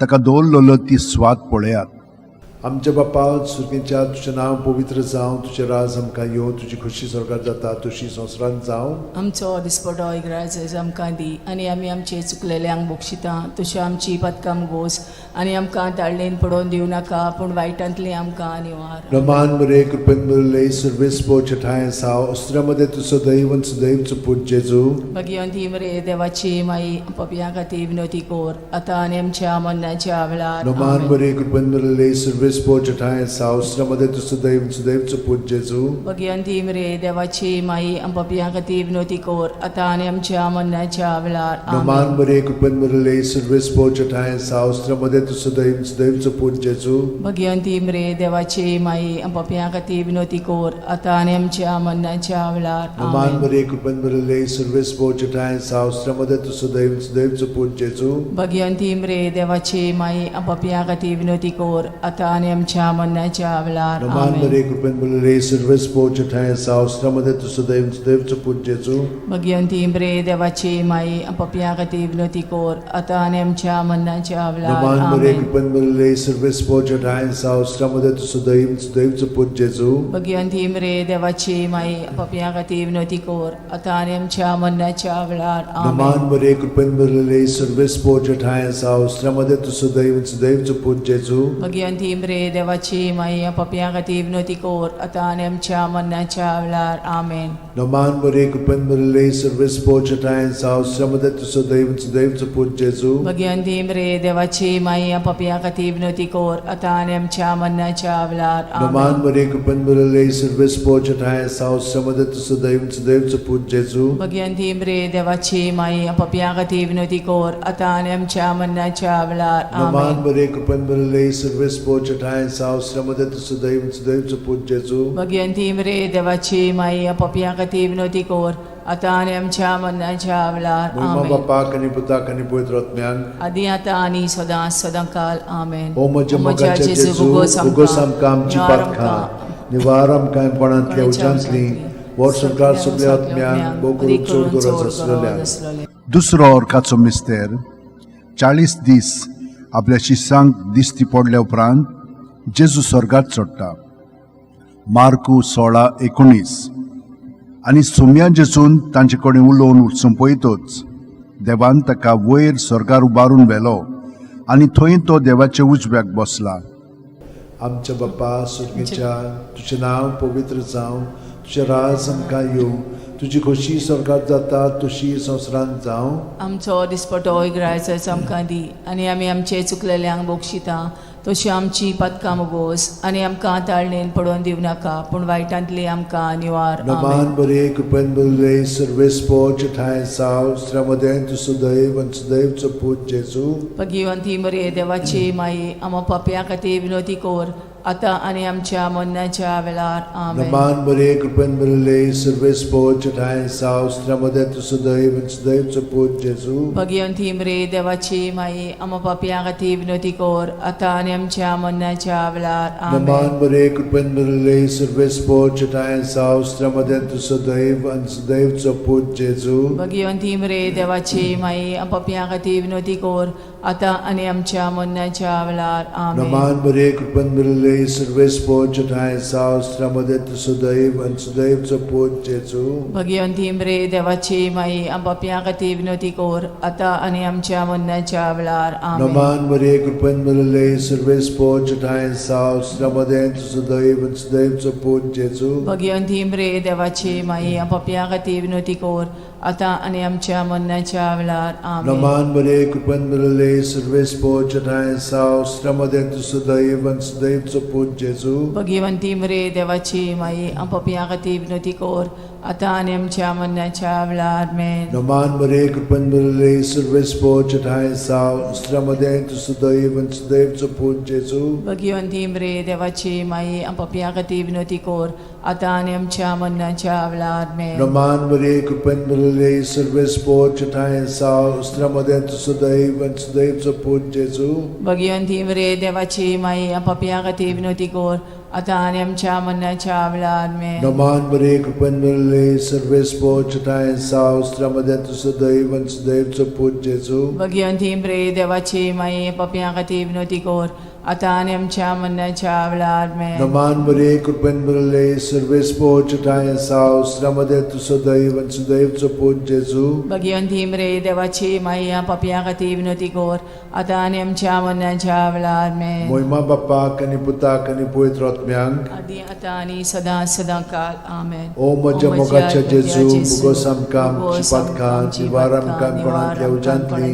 [SPEAKER 4] ताका दवरलेलो ती स्वाद पळयात
[SPEAKER 2] आमच्या बापा सुर्गींच्या तुजें नांव पवित्र जावं तुजें राज आमकां येवं तुजी खोशी स्वर्गात जाता तशी संवसारांत जावं
[SPEAKER 3] आमचो दिसपटो इग्रायज आमकां दी आनी आमी आमचे चुकलेल्यांक बोगशिता तशें आमची पदकां मुगोस आनी आमकां ताळणेन पडोवन दिवं नाका पूण वायटांतले आमकां निवार
[SPEAKER 2] नमान मरे कृपेन मरले सर्वेस पोरचे ठाय साव अस्त्रामध्ये तू सदैवचं पूज जेजू
[SPEAKER 3] भगवंती मरे देवाची माई आमच्या खातीर विनोती कोर आतां आनी आमच्या मरणाच्या वेळार
[SPEAKER 2] नमान
[SPEAKER 3] आमेन.
[SPEAKER 2] मरे कृपेन मरले सर्वेस पोरचे ठाय साव अस्त्रामध्ये तू सदैवचं पूज जेजू
[SPEAKER 3] भगवंती मरे देवाची माई आमच्या खातीर विनोती कोर आतां आनी आमच्या मरणाच्या वेळार
[SPEAKER 2] नमान
[SPEAKER 3] आमेन.
[SPEAKER 2] मरे कृपेन मरले सर्वेस पोरचे ठाय साव अस्त्रामध्ये तू सदैवचं पूज जेजू
[SPEAKER 3] भगवंती मरे देवाची माई आमच्या खातीर विनोती कोर आतां आनी आमच्या मरणाच्या वेळार
[SPEAKER 2] नमान
[SPEAKER 3] आमेन.
[SPEAKER 2] मरे कृपेन मरले सर्वेस पोरचे ठाय साव अस्त्रामध्ये तू सदैवचं पूज जेजू
[SPEAKER 3] भगवंती मरे देवाची माई आमच्या खातीर विनोती कोर आतां आनी आमच्या मरणाच्या वेळार
[SPEAKER 2] नमान
[SPEAKER 3] आमेन.
[SPEAKER 2] मरे कृपेन मरले सर्वेस पोरचे ठाय साव अस्त्रामध्ये तू सदैवचं पूज जेजू
[SPEAKER 3] भगवंती मरे देवाची माई आमच्या खातीर विनोती कोर आतां आनी आमच्या मरणाच्या वेळार
[SPEAKER 2] नमान मरे
[SPEAKER 3] आमेन.
[SPEAKER 2] कृपेन मरले सर्वेस पोरचे ठाय साव अस्त्रामध्ये तू सदैवचं पूज जेजू
[SPEAKER 3] भगवंती मरे देवाची माई आमच्या खातीर विनोती कोर आतां आनी आमच्या मरणाच्या वेळार
[SPEAKER 2] नमान
[SPEAKER 3] आमेन.
[SPEAKER 2] मरे कृपेन मरले सर्वेस पोरचे ठाय साव अस्त्रामध्ये तू सदैवचं पूज जेजू
[SPEAKER 3] भगवंती मरे देवाची माई आमच्या खातीर विनोती कोर आतां आनी आमच्या मरणाच्या वेळार आमेन.
[SPEAKER 2] नमान मरे कृपेन मरले सर्वेस पोरचे ठाय साव अस्त्रामध्ये तू सदैवचं पूज जेजू
[SPEAKER 3] भगवंती मरे देवाची माई आमच्या खातीर विनोती कोर आतां आनी आमच्या मरणाच्या वेळार
[SPEAKER 2] नमान
[SPEAKER 3] आमेन.
[SPEAKER 2] मरे कृपेन मरले सर्वेस पोरचे ठाय साव अस्त्रामध्ये तू सदैवचं पूज जेजू
[SPEAKER 3] भगवंती मरे देवाची माई आमच्या खातीर विनोती कोर आतां आनी आमच्या मरणाच्या वेळार
[SPEAKER 2] नमान
[SPEAKER 3] आमेन.
[SPEAKER 2] मरे कृपेन मरले सर्वेस पोरचे ठाय साव अस्त्रामध्ये तू सदैवचं पूज जेजू
[SPEAKER 3] भगवंती मरे देवाची माई आमच्या खातीर विनोती कोर आतां आनी आमच्या मरणाच्या वेळार
[SPEAKER 2] मोहिमा
[SPEAKER 3] आमेन.
[SPEAKER 2] बापाक आनी पुताक आनी पवित्र आत्म्यांक
[SPEAKER 3] आदी आतां आनी सदां सदांकाल आमेन.
[SPEAKER 2] ओ म्हज्या मोगाचे जेजू उगोस आमकां आमची पातखां निवार आमकां कोणांतल्या उज्यांतली वर सरकार सगळ्या आत्म्यांक बोगून चड गरज आसलेल्या
[SPEAKER 4] दुसरो ऑर्काचो मिस्तेर 40 दीस आपल्या शिष्यांक दिश्टी पडल्या उपरांत जेजू स्वर्गात चडटा मार्कू 16:19 आनी सुम्या जेजून तांचे कडेन उलोवन उठसून पळयतोच देवान ताका वयर स्वर्गार उबारून व्हेलो आनी थंय तो देवाचे उजव्याक बसला.
[SPEAKER 2] आमच्या बाप्पा सुर्गेच्या तुझें नांव पवित्र जावं, तुझें राज आमकां येवं, तुजी खोशी स्वर्गात जाता तशी संवसारांत जावं.
[SPEAKER 3] आमचो दिसपटो इग्रायचो आमकां दी आनी आमी आमचे चुकलेल्यांक बोगशिता तशी आमची पदकां मोगोस आनी आमकां ताळणेन पडोवन दिवं नाका पूण वायटांतली आमकां निवार.
[SPEAKER 2] नमान बरे कृपेन बरले सर्वेस्पो ठाय साव श्रमदेन तु सुदैव आनी सुदैवचो पूत जेजू.
[SPEAKER 3] भगिवंती मरे देवाची माई आमो पापयां खातीर विनोदी कोर आतां आनी आमच्या मरणाच्या वेळार. आमेन.
[SPEAKER 2] नमान बरे कृपेन बरले सर्वेस्पो ठाय साव श्रमदेन तु सुदैव आनी सुदैवचो पूत जेजू.
[SPEAKER 3] भगिवंती मरे देवाची माई आमो पापयां खातीर विनोदी कोर आतां आनी आमच्या मरणाच्या वेळार. आमेन.
[SPEAKER 2] नमान बरे कृपेन बरले सर्वेस्पो ठाय साव श्रमदेन तु सुदैव आनी सुदैवचो पूत जेजू.
[SPEAKER 3] भगिवंती मरे देवाची माई आमो पापयां खातीर विनोदी कोर आतां आनी आमच्या मरणाच्या वेळार. आमेन.
[SPEAKER 2] नमान बरे कृपेन बरले सर्वेस्पो ठाय साव श्रमदेन तु सुदैव आनी सुदैवचो पूत जेजू.
[SPEAKER 3] भगिवंती मरे देवाची माई आमो पापयां खातीर विनोदी कोर आतां आनी आमच्या मरणाच्या वेळार. आमेन.
[SPEAKER 2] नमान बरे कृपेन बरले सर्वेस्पो ठाय साव श्रमदेन तु सुदैव आनी सुदैवचो पूत जेजू.
[SPEAKER 3] भगिवंती मरे देवाची माई आमो पापयां खातीर विनोदी कोर आतां आनी आमच्या मरणाच्या वेळार. आमेन.
[SPEAKER 2] नमान बरे कृपेन बरले सर्वेस्पो ठाय साव श्रमदेन तु सुदैव आनी सुदैवचो पूत जेजू.
[SPEAKER 3] भगिवंती मरे देवाची माई आमो पापयां खातीर विनोदी कोर आतां आनी आमच्या मरणाच्या वेळार. आमेन.
[SPEAKER 2] नमान बरे कृपेन बरले सर्वेस्पो ठाय साव श्रमदेन तु सुदैव आनी सुदैवचो पूत जेजू.
[SPEAKER 3] भगिवंती मरे देवाची माई आमो पापयां खातीर विनोदी कोर आतां आनी आमच्या मरणाच्या वेळार. आमेन.
[SPEAKER 2] नमान बरे कृपेन बरले सर्वेस्पो ठाय साव श्रमदेन तु सुदैव आनी सुदैवचो पूत जेजू.
[SPEAKER 3] भगिवंती मरे देवाची माई आमो पापयां खातीर विनोदी कोर आतां आनी आमच्या मरणाच्या वेळार. आमेन.
[SPEAKER 2] नमान बरे कृपेन बरले सर्वेस्पो ठाय साव श्रमदेन तु सुदैव आनी सुदैवचो पूत जेजू.
[SPEAKER 3] भगिवंती मरे देवाची माई आमो पापयां खातीर विनोदी कोर आतां आनी आमच्या मरणाच्या वेळार. आमेन.
[SPEAKER 2] नमान बरे कृपेन बरले सर्वेस्पो ठाय साव श्रमदेन तु सुदैव आनी सुदैवचो पूत जेजू.
[SPEAKER 3] भगिवंती मरे देवाची माई आमो पापयां खातीर विनोदी कोर आतां आनी आमच्या मरणाच्या वेळार. आमेन.
[SPEAKER 2] मोहिमा बापाक आनी पुताक आनी पवित्र आत्म्यांक
[SPEAKER 3] आदी आतां आनी सदां सदांकाळ. आमेन.
[SPEAKER 2] ओ म्हज्या मोगाच्या जेजू मुगोस आमकां आमची पातकां जिवार आमकां कोणांतल्या उजांतली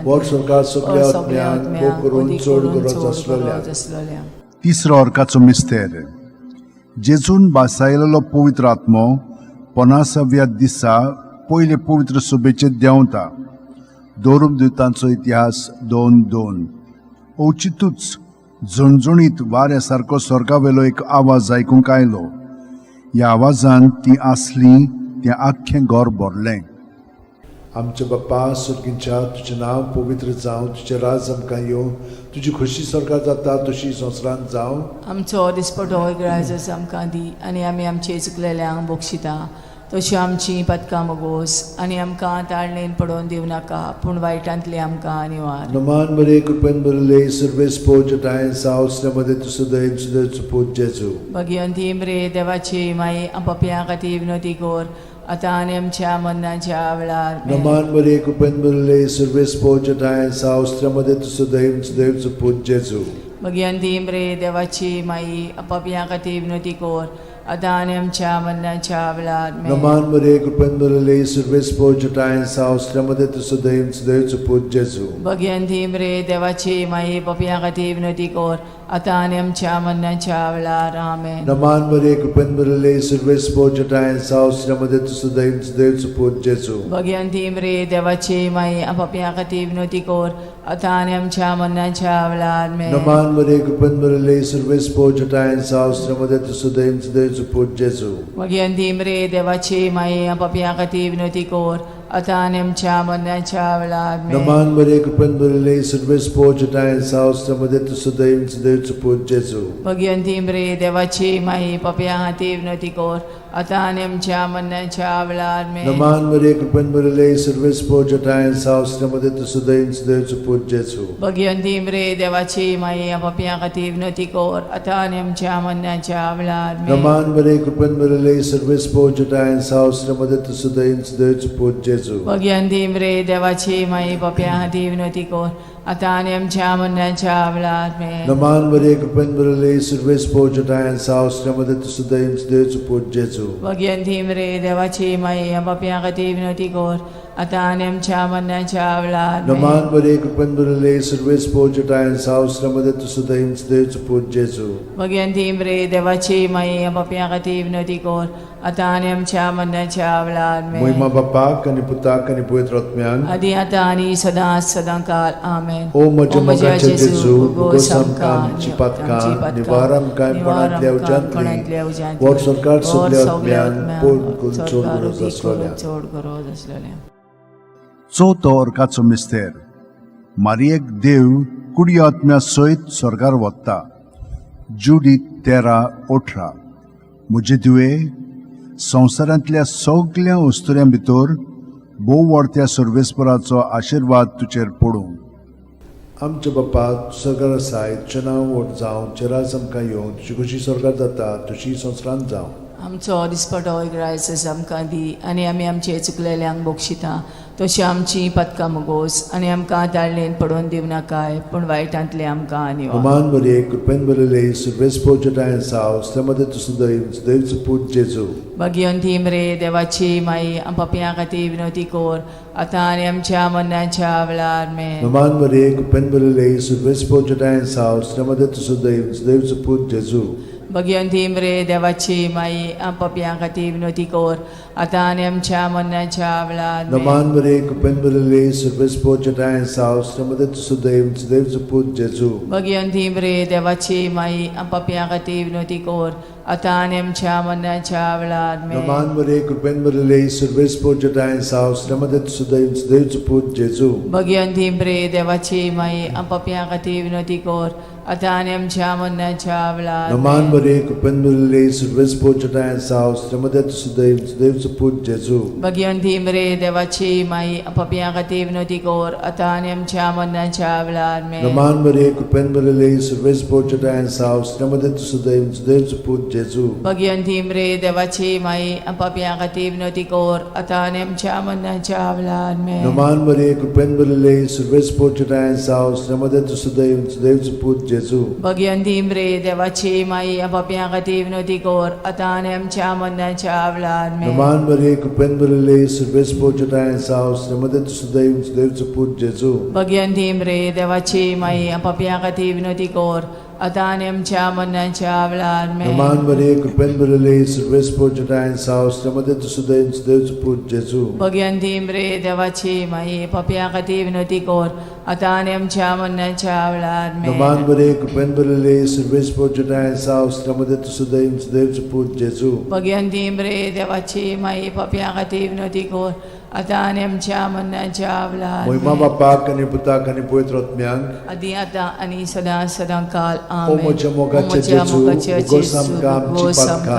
[SPEAKER 2] वर स्वर्गात सगळ्या आत्म्यांक भोव करून चड गरज आसलेल्या.
[SPEAKER 4] तिसरो अर्काचो मिस्तेर. जेजून बासायलेलो पवित्र आत्मो 50व्या दिसा पयले पवित्र सभेचेर देंवता. दोरूपदिवतांचो इतिहास 2:2. औचितूच झणझणीत वाऱ्या सारको स्वर्गावेलो एक आवाज आयकूंक आयलो. ह्या आवाजान ती आसली तें आख्खें घर भरलें.
[SPEAKER 2] आमच्या बाप्पा सुर्गीच्या तुजें नांव पवित्र जावं, तुजें राज आमकां येवं, तुजी खोशी स्वर्गात जाता तशी संवसारांत जावं.
[SPEAKER 3] आमचो दिसपटो इग्रायजस आमकां दी आनी आमी आमचे चुकलेल्यांक बोगशिता तशी आमची पदकां मोगोस आनी आमकां ताळणेन पडोवन दिवं नाका पूण वायटांतली आमकां निवार.
[SPEAKER 2] नमान बरे कृपेन बरले सर्वेस्पो ठाय साव श्रमदेन तु सुदैव सुदैवचो पूत जेजू.
[SPEAKER 3] भगिवंती मरे देवाची माई आमो पापयां खातीर विनोदी कोर आतां आनी आमच्या मरणाच्या वेळार. आमेन.
[SPEAKER 2] नमान बरे कृपेन बरले सर्वेस्पो ठाय साव श्रमदेन तु सुदैव सुदैवचो पूत जेजू.
[SPEAKER 3] भगिवंती मरे देवाची माई आमो पापयां खातीर विनोदी कोर आतां आनी आमच्या मरणाच्या वेळार. आमेन.
[SPEAKER 2] नमान बरे कृपेन बरले सर्वेस्पो ठाय साव श्रमदेन तु सुदैव सुदैवचो पूत जेजू.
[SPEAKER 3] भगिवंती मरे देवाची माई पापयां खातीर विनोदी कोर आतां आनी आमच्या मरणाच्या वेळार. आमेन.
[SPEAKER 2] नमान बरे कृपेन बरले सर्वेस्पो ठाय साव श्रमदेन तु सुदैव सुदैवचो पूत जेजू.
[SPEAKER 3] भगिवंती मरे देवाची माई आमो पापयां खातीर विनोदी कोर आतां आनी आमच्या मरणाच्या वेळार. आमेन.
[SPEAKER 2] नमान बरे कृपेन बरले सर्वेस्पो ठाय साव श्रमदेन तु सुदैव सुदैवचो पूत जेजू.
[SPEAKER 3] भगिवंती मरे देवाची माई आमो पापयां खातीर विनोदी कोर आतां आनी आमच्या मरणाच्या वेळार आमेन.
[SPEAKER 2] नमान बरे कृपेन बरले सर्वेस पोचटाय सावस्त्रमध्ये तुझं दैव देवचं पूज जेजू.
[SPEAKER 3] भगवंती मरे देवाची माई पप्या हाती विनंती कर आतां आनी आमच्या मरणाच्या वेळार आमेन.
[SPEAKER 2] नमान बरे कृपेन बरले सर्वेस पोचटाय सावस्त्रमध्ये तुझं दैव देवचं पूज जेजू.
[SPEAKER 3] भगवंती मरे देवाची माई पप्या हाती विनंती कर आतां आनी आमच्या मरणाच्या वेळार आमेन.
[SPEAKER 2] नमान बरे कृपेन बरले सर्वेस पोचटाय सावस्त्रमध्ये तुझं दैव देवचं पूज जेजू.
[SPEAKER 3] भगवंती मरे देवाची माई पप्या हाती विनंती कर आतां आनी आमच्या मरणाच्या वेळार आमेन.
[SPEAKER 2] नमान बरे कृपेन बरले सर्वेस पोचटाय सावस्त्रमध्ये तुझं दैव देवचं पूज जेजू.
[SPEAKER 3] भगवंती मरे देवाची माई पप्या हाती विनंती कर आतां आनी आमच्या मरणाच्या वेळार आमेन.
[SPEAKER 2] नमान बरे कृपेन बरले सर्वेस पोचटाय सावस्त्रमध्ये तुझं दैव देवचं पूज जेजू.
[SPEAKER 3] भगवंती मरे देवाची माई पप्या हाती विनंती कर आतां आनी आमच्या मरणाच्या वेळार आमेन.
[SPEAKER 2] महिमा बापाक आणि पुताक आणि पवित्र आत्म्यांक
[SPEAKER 3] आदी आतां आनी सदांच सदांकाळ आमेन.
[SPEAKER 2] ओ म्हज्या मोगाचे जेजू उगोस आमकां आमची पातकां निवार आमकां कोणांतल्या उज्यांतली वर सरकार सगल्या आत्म्यांक पोट चोड गरज आसलोल्या.
[SPEAKER 3] चोड गरज आसलोल्या.
[SPEAKER 4] चवथो अर्काचो मिस्तेर. मारयेक देव कुडयो आत्म्या सयत स्वर्गार वत्ता. जुडी 13:18. म्हजे तुवे संवसारांतल्या सगळ्या वस्तुऱ्यां भितर भोव व्हडत्या सर्वेस्पराचो आशिर्वाद तुजेर पडूं.
[SPEAKER 2] आमचे बापा सगळं आसाय तुजें नांव व्हड जावं चेरास आमकां येवं तुजी कशी स्वर्गार जाता तशी संवसारांत जावं.
[SPEAKER 3] आमचो दिसपटो इग्रायस आमकां दी आनी आमी आमचे चुकलेल्यांक बक्षिता तशी आमची पदकां मोगोस आनी आमकां ताळणेन पडोवन दिव नाकाय पूण वायटांतले आमकां निवार.
[SPEAKER 2] नमान बरे कृपेन बरले सर्वेस पोचटाय सावस्त्रमध्ये तुझं दैव देवचं पूज जेजू.
[SPEAKER 3] भगवंती मरे देवाची माई पप्या खातीर विनंती कर आतां आनी आमच्या मरणाच्या वेळार आमेन.
[SPEAKER 2] नमान बरे कृपेन बरले सर्वेस पोचटाय सावस्त्रमध्ये तुझं दैव देवचं पूज जेजू.
[SPEAKER 3] भगवंती मरे देवाची माई पप्या खातीर विनंती कर आतां आनी आमच्या मरणाच्या वेळार आमेन.
[SPEAKER 2] नमान बरे कृपेन बरले सर्वेस पोचटाय सावस्त्रमध्ये तुझं दैव देवचं पूज जेजू.
[SPEAKER 3] भगवंती मरे देवाची माई पप्या खातीर विनंती कर आतां आनी आमच्या मरणाच्या वेळार आमेन.
[SPEAKER 2] नमान बरे कृपेन बरले सर्वेस पोचटाय सावस्त्रमध्ये तुझं दैव देवचं पूज जेजू.
[SPEAKER 3] भगवंती मरे देवाची माई पप्या खातीर विनंती कर आतां आनी आमच्या मरणाच्या वेळार
[SPEAKER 2] नमान
[SPEAKER 3] आमेन.
[SPEAKER 2] बरे कृपेन बरले सर्वेस पोचटाय सावस्त्रमध्ये तुझं दैव देवचं पूज जेजू.
[SPEAKER 3] भगवंती मरे देवाची माई पप्या खातीर विनंती कर आतां आनी आमच्या मरणाच्या वेळार आमेन.
[SPEAKER 2] नमान बरे कृपेन बरले सर्वेस पोचटाय सावस्त्रमध्ये तुझं दैव देवचं पूज जेजू.
[SPEAKER 3] भगवंती मरे देवाची माई पप्या खातीर विनंती कर आतां आनी आमच्या मरणाच्या वेळार आमेन.
[SPEAKER 2] नमान बरे कृपेन बरले सर्वेस पोचटाय सावस्त्रमध्ये तुझं दैव देवचं पूज जेजू.
[SPEAKER 3] भगवंती मरे देवाची माई पप्या खातीर विनंती कर आतां आनी आमच्या मरणाच्या वेळार आमेन.
[SPEAKER 2] नमान बरे कृपेन बरले सर्वेस पोचटाय सावस्त्रमध्ये तुझं दैव देवचं पूज जेजू.
[SPEAKER 3] भगवंती मरे देवाची माई पप्या खातीर विनंती कर आतां आनी आमच्या मरणाच्या वेळार आमेन.
[SPEAKER 2] नमान बरे कृपेन बरले सर्वेस पोचटाय सावस्त्रमध्ये तुझं दैव देवचं पूज जेजू.
[SPEAKER 3] भगवंती मरे देवाची माई पप्या खातीर विनंती कर आतां आनी आमच्या मरणाच्या वेळार आमेन.
[SPEAKER 2] नमान बरे कृपेन बरले सर्वेस पोचटाय सावस्त्रमध्ये तुझं दैव देवचं पूज जेजू.
[SPEAKER 3] भगवंती मरे देवाची माई पप्या खातीर विनंती कर आतां आनी आमच्या मरणाच्या वेळार
[SPEAKER 2] महिमा
[SPEAKER 3] आमेन.
[SPEAKER 2] बापाक आणि पुताक आणि पवित्र आत्म्यांक
[SPEAKER 3] आदी आतां आनी सदां सदांकाळ
[SPEAKER 2] ओ
[SPEAKER 3] आमेन.
[SPEAKER 2] म्हज्या मोगाचे जेजू उगोस आमकां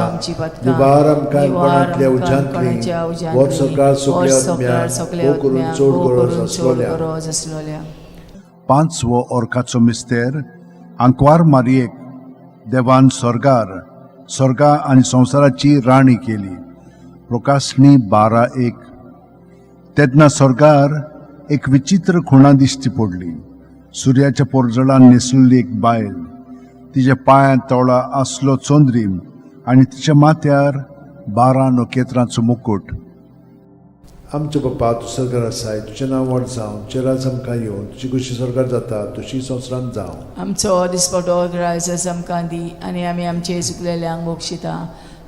[SPEAKER 2] आमची पातकां निवार आमकां कोणांतल्या उज्यांतली वर सरकार सगल्या आत्म्यांक करून चोड गरज आसलोल्या.
[SPEAKER 4] पांचवो अर्काचो मिस्तेर. आंकवार मारयेक देवान स्वर्गा आनी संवसाराची राणी केली. प्रकाशनी 12:1. तेन्ना स्वर्गार एक विचित्र खुणा दिश्टी पडली. सुर्याच्या पोरजळान न्हेसलेली एक बायल. तिच्या पांयां तळा आसलो चोंद्रीम आनी तिच्या माथ्यार 12 नखेत्रांचो मुकुट.
[SPEAKER 2] आमचे बापा तूं स्वर्गार आसाय तुजें नांव व्हड जावं चेरास आमकां येवं तुजी कशी स्वर्गार जाता तशी संवसारांत जावं.
[SPEAKER 3] आमचो दिसपटो ग्रायस आमकां दी आनी आमी आमचे चुकलेल्यांक बक्षिता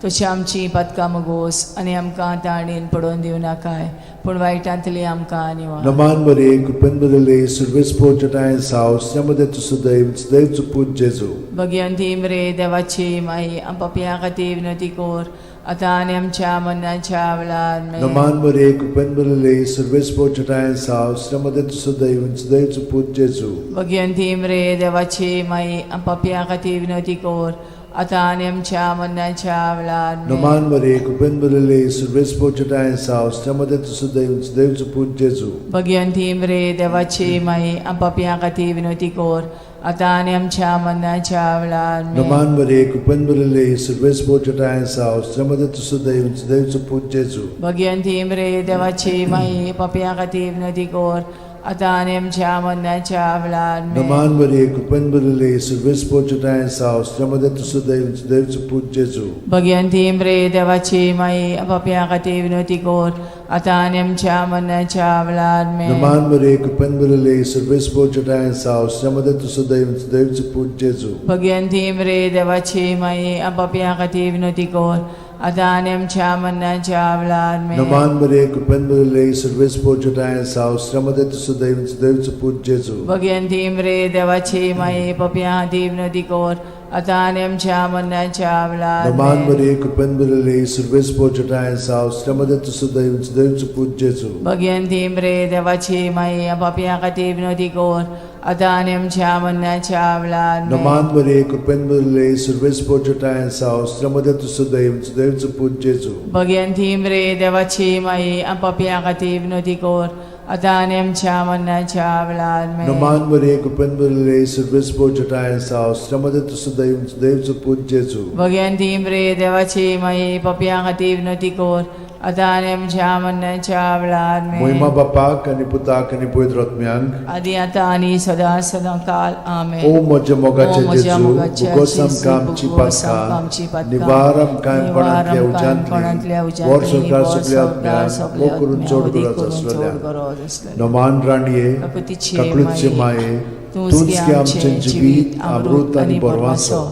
[SPEAKER 3] तशी आमची पदकां मोगोस आनी आमकां ताणेन पडोवन दिवं नाकाय पूण वायटांतली आमकां निवार.
[SPEAKER 2] Naman Maria, cupendorile, survespo jatae sao, sramade tu sudaiv, sudaiv chuput Jesu.
[SPEAKER 3] Bhagwanti मरे देवाची माई आम पापयां खातीर विनंती कोर आतां आनी आमच्या मरणाच्या वेळार
[SPEAKER 2] Naman Maria, cupendorile, survespo jatae sao, sramade tu sudaiv, sudaiv chuput Jesu.
[SPEAKER 3] Bhagwanti मरे देवाची माई आम पापयां खातीर विनंती कोर आतां आनी आमच्या मरणाच्या वेळार
[SPEAKER 2] Naman Maria, cupendorile, survespo jatae sao, sramade tu sudaiv, sudaiv chuput Jesu.
[SPEAKER 3] Bhagwanti मरे देवाची माई आम पापयां खातीर विनंती कोर आतां आनी आमच्या मरणाच्या वेळार
[SPEAKER 2] Naman Maria, cupendorile, survespo jatae sao, sramade tu sudaiv, sudaiv chuput Jesu.
[SPEAKER 3] Bhagwanti मरे देवाची माई पापयां खातीर विनंती कोर आतां आनी आमच्या मरणाच्या वेळार
[SPEAKER 2] Naman Maria, cupendorile, survespo jatae sao, sramade tu sudaiv, sudaiv chuput Jesu.
[SPEAKER 3] Bhagwanti मरे देवाची माई पापयां खातीर विनंती कोर आतां आनी आमच्या मरणाच्या वेळार
[SPEAKER 2] Naman Maria, cupendorile, survespo jatae sao, sramade tu sudaiv, sudaiv chuput Jesu.
[SPEAKER 3] Bhagwanti मरे देवाची माई पापयां खातीर विनंती कोर आतां आनी आमच्या मरणाच्या वेळार
[SPEAKER 2] Naman Maria, cupendorile, survespo jatae sao, sramade tu sudaiv, sudaiv chuput Jesu.
[SPEAKER 3] Bhagwanti मरे देवाची माई पापयां खातीर विनंती कोर आतां आनी आमच्या मरणाच्या वेळार
[SPEAKER 2] Naman Maria, cupendorile, survespo jatae sao, sramade tu sudaiv, sudaiv chuput Jesu.
[SPEAKER 3] Bhagwanti मरे देवाची माई पापयां खातीर विनंती कोर आतां आनी आमच्या मरणाच्या वेळार
[SPEAKER 2] Naman Maria, cupendorile, survespo jatae sao, sramade tu sudaiv, sudaiv chuput Jesu.
[SPEAKER 3] Bhagwanti मरे देवाची माई पापयां खातीर विनंती कोर आतां आनी आमच्या मरणाच्या वेळार
[SPEAKER 2] Naman Maria, cupendorile, survespo jatae sao, sramade tu sudaiv, sudaiv chuput Jesu.
[SPEAKER 3] Bhagwanti मरे देवाची माई पापयां खातीर विनंती कोर आतां आनी आमच्या मरणाच्या वेळार
[SPEAKER 2] Moima Bapak ani Putak ani Pavitra Atmyank.
[SPEAKER 3] आदी आतां आनी सदां सदां काल आमेन.
[SPEAKER 2] O moje mogache
[SPEAKER 3] O moje
[SPEAKER 2] Jesu,
[SPEAKER 3] mogache
[SPEAKER 2] bugosam
[SPEAKER 3] Jesu,
[SPEAKER 2] kamchi
[SPEAKER 3] bugosam
[SPEAKER 2] patka,
[SPEAKER 3] kamchi patka,
[SPEAKER 2] nivaram kaim panantlia
[SPEAKER 3] nivaram kaim
[SPEAKER 2] ujantli,
[SPEAKER 3] panantlia ujantli,
[SPEAKER 2] vor sorkar
[SPEAKER 3] vor
[SPEAKER 2] sugli
[SPEAKER 3] sorkar
[SPEAKER 2] atmyan,
[SPEAKER 3] sugli
[SPEAKER 2] mokurun
[SPEAKER 3] atmyan,
[SPEAKER 2] chod
[SPEAKER 3] odi
[SPEAKER 2] guras
[SPEAKER 3] kurun
[SPEAKER 2] aslalya.
[SPEAKER 3] chod guras aslalya.
[SPEAKER 2] Naman raniye,
[SPEAKER 3] Kakutiche
[SPEAKER 2] kaklutsche maye, tunski amche jivit, amrut ani borvaso,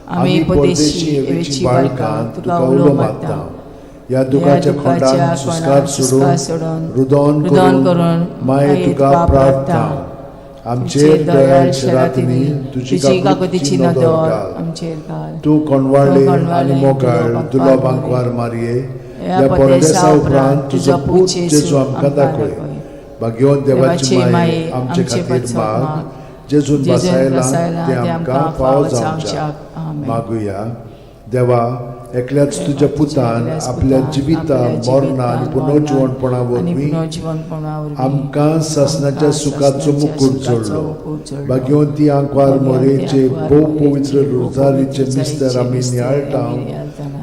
[SPEAKER 2] ami podeshi evici balkan, tuka ulo matta. या दुखाच्या खोंडान सुस्कार सोडून रुदोन करून माये तुका प्रार्थना आमचेर दयाळशे रातीनी तुजी काकुतीची नदर घाल.
[SPEAKER 3] आमचेर घाल.
[SPEAKER 2] तू कोणवाळे आनी मोगाळ तुला बांकवार मारये या परदेसा उपरांत तुजो पूत जेजू आमकां दाखय. भाग्यवान देवाची माये आमचे खातीर माग जेजून बसायला ते आमकां फावो जावच्याक मागुया. देवा एकल्याच तुझ्या पुतान आपल्या जिविता मरणा आनी पुनर्जीवनपणा वरवीं आमकां सासणाच्या सुखाचो मुकुट जोडलो. भाग्यवंती आंकवार मोरेचे भोव पवित्र रोजारीचे मिस्तर आमी नियाळटाव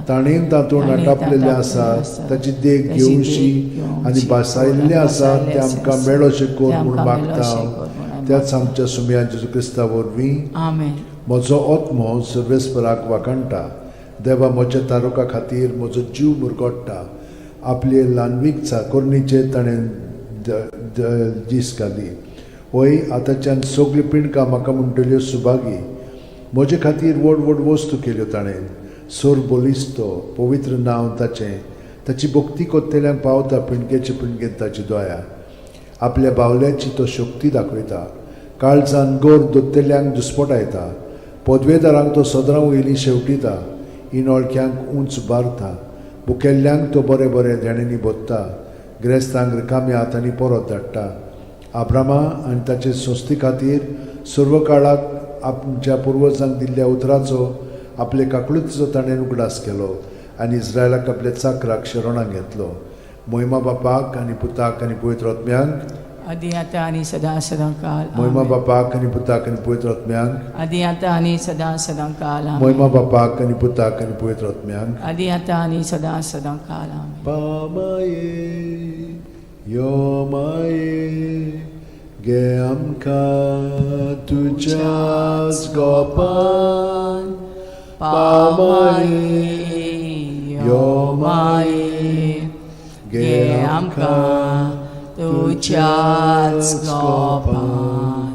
[SPEAKER 2] ताणेन तातूंत आटापलेले आसा ताची देख घेवशी आनी बसायल्ले आसा ते आमकां मेळोशे कोर म्हूण मागता. त्याच आमच्या सुमया जेजू क्रिस्ता वरवीं म्हजो आत्मो सर्वेस्पराक वाकणटा. देवा म्हज्या तारुका खातीर म्हजो जीव मुरगोडटा. आपले ल्हानवीक चाकोरणीचे ताणें दीस घाली. वय आतांच्यान सगळी पिणकां म्हाका म्हणटल्यो सुभागी. म्हजे खातीर व्हड व्हड वस्तू केल्यो ताणें. सोर बोलिस्तो पवित्र नांव ताचें. ताची भक्ती कोत्तेल्यांक पावता पिणकेचे पिणकेन ताची दोया. आपल्या बावल्याची तो शक्ती दाखयता. काळजान गोर दोत्तेल्यांक दुस्पटायता. पदवेदारांक तो सदरां वयली शेवटिता. इनोळख्यांक उंच बारता. बुकेल्ल्यांक तो बरे बरे देणेनी बोत्ता. गिरेस्तांक रिकाम्या हातांनी परत धाडटा. आब्रामा आनी ताचे संस्थे खातीर सर्व काळाक आमच्या पुर्वजांक दिल्ल्या उतराचो आपले काकळुतीचो ताणें उगडास केलो आनी इस्रायलाक आपल्या चाकराक शरणांत घेतलो. मोहिमा बापाक आनी पुताक आनी पवित्र आत्म्यांक
[SPEAKER 3] आदी आतां आनी सदां सदां काल
[SPEAKER 2] मोहिमा बापाक आनी पुताक आनी पवित्र आत्म्यांक
[SPEAKER 3] आदी आतां आनी सदां सदां काल
[SPEAKER 2] मोहिमा बापाक आनी पुताक आनी पवित्र आत्म्यांक
[SPEAKER 3] आदी आतां आनी सदां सदां काल
[SPEAKER 2] पामाये यो माये गे आमकां तुज्याच गोपान पामाये यो माये गे आमकां तुज्याच गोपान.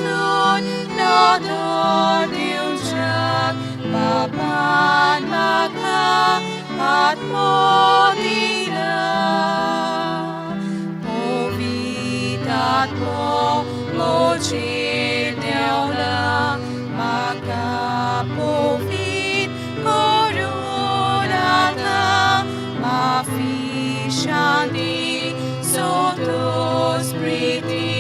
[SPEAKER 1] tun nator diwsiak papan maka at modila povitat mo mochil deola maka povit korunata mafishanti sotos priti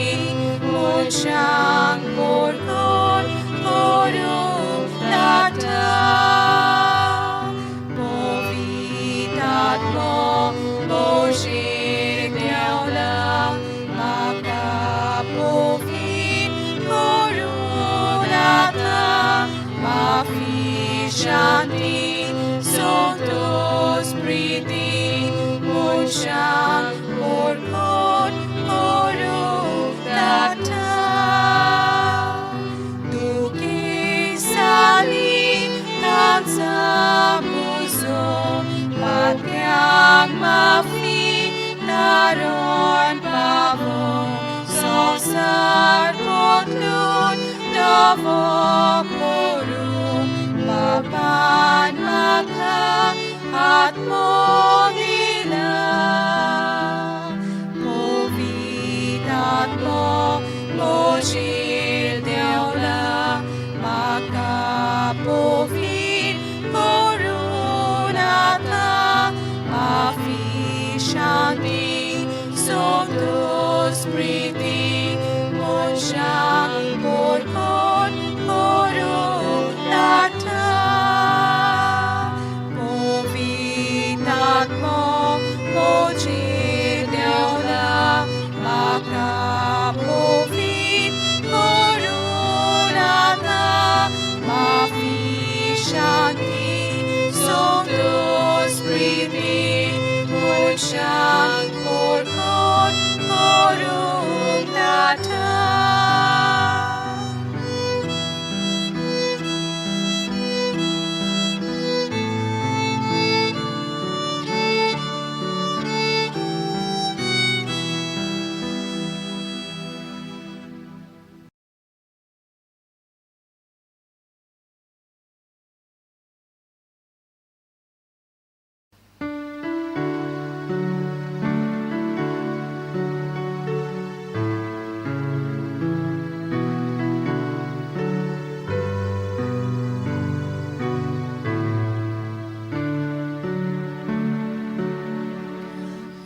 [SPEAKER 1] munsyang porkon korun lata povitat mo moshir deola maka povit korunata mafishanti sotos priti munsyang porkon korun lata duki sali sa puso patyang mafi naron pavo sosar kotlun davo korum papan maka at modila povitat mo moshil deola maka povit korunata mafishanti sotos priti munsyang porkon korunata povitat mo mochil deola maka povit korunata mafishanti sotos priti munsyang porkon korunata.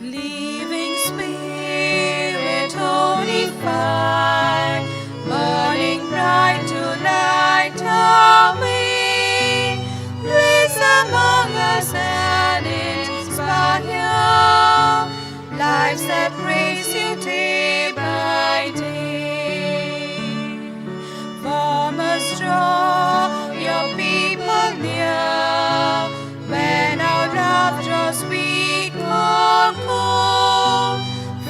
[SPEAKER 1] Living Spirit, holy fire, burning bright to light our way. Place among us and inspire lives that praise you day by day. Farmers draw your people near when our love draws weak or cold.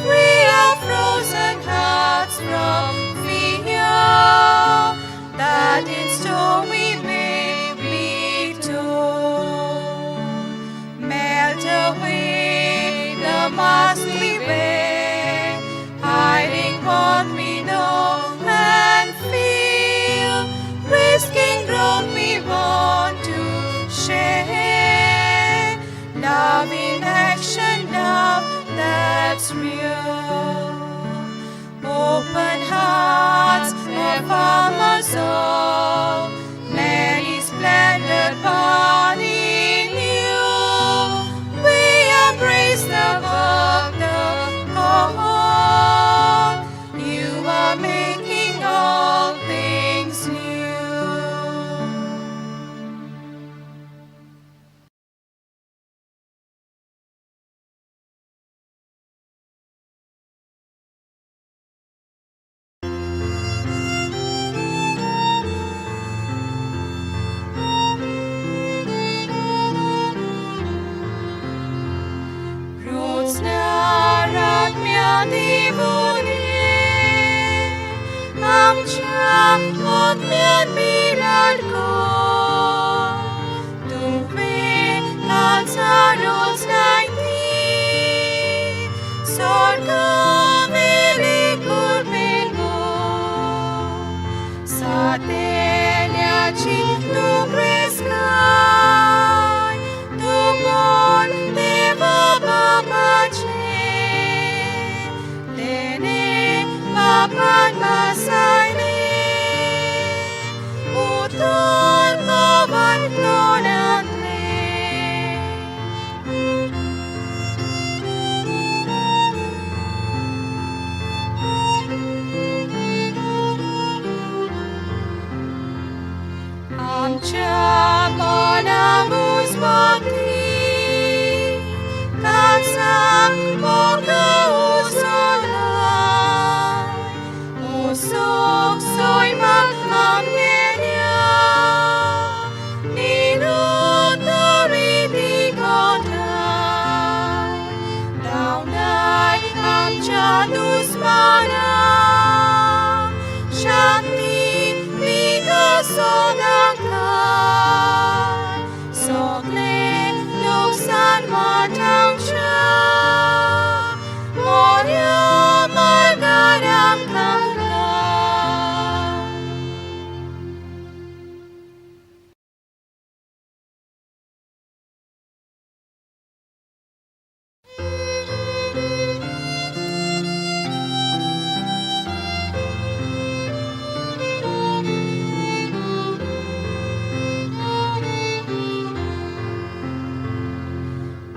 [SPEAKER 1] Free our frozen hearts from fear, that in storm we may be told. Melt away the mask we wear, hiding what we know and feel, risking growth we want to share. Love in action, love that's real. Open hearts of farmers all, many splendid body new. We embrace the work, the call. You are making all things new. Sukso'y maghamgenya, ninuturiti ko tayo. Daunay ang Janus mana, Shakti Vikasodangkan, Sokle luksan matang siya, Moria margarang tangkan.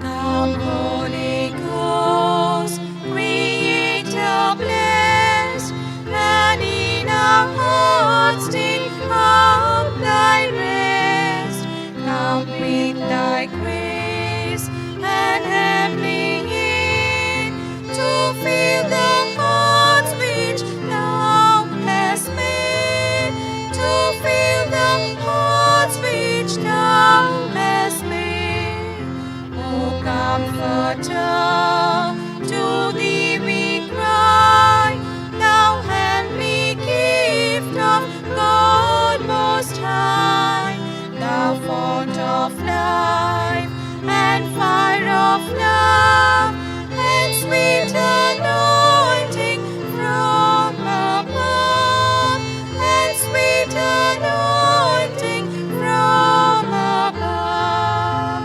[SPEAKER 1] Come, Holy Ghost, Creator blessed, and in our hearts take up Thy rest. Come with Thy grace and heavenly aid to fill the hearts which Thou hast made, to fill the hearts which Thou hast made. O Comforter, to Thee we cry, Thou heavenly gift of God Most High, Thou fount of life and fire of love, and sweet anointing from above, and sweet anointing from above.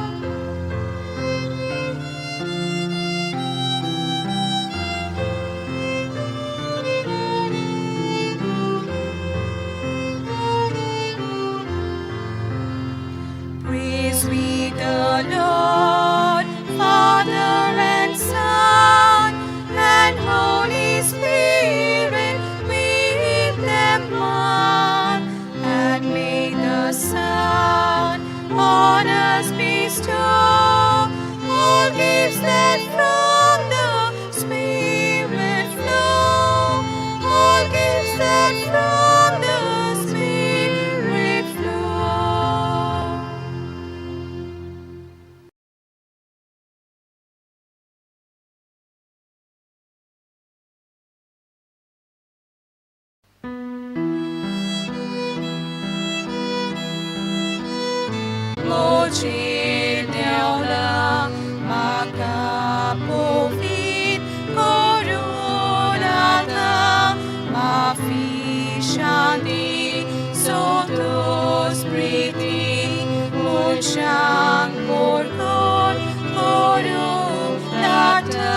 [SPEAKER 1] Praise we the Lord, Father and Son, and Holy Spirit with them one. And may the Son on us bestow all gifts that from the Spirit flow, all gifts that from the Spirit flow. Mochi Deola Makapofit Korunata Mafishani Sotos Priti Munchang Porkon Korunata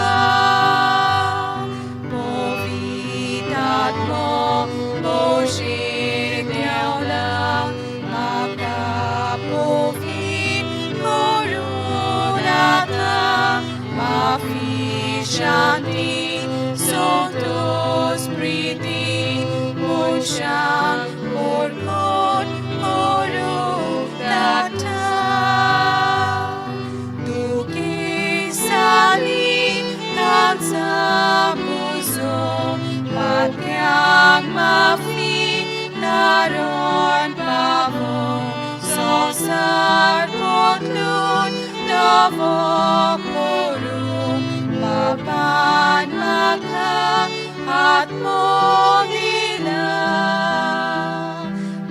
[SPEAKER 1] Povitatmo Mochi Deola Makapofit Korunata Mafishani Sotos Priti Munchang Porkon Korunata Duki Sali Kansa Puso Patyang Mafi Naron Pavo Sosar Kotlun Davo Korum Papan Maka at Mohila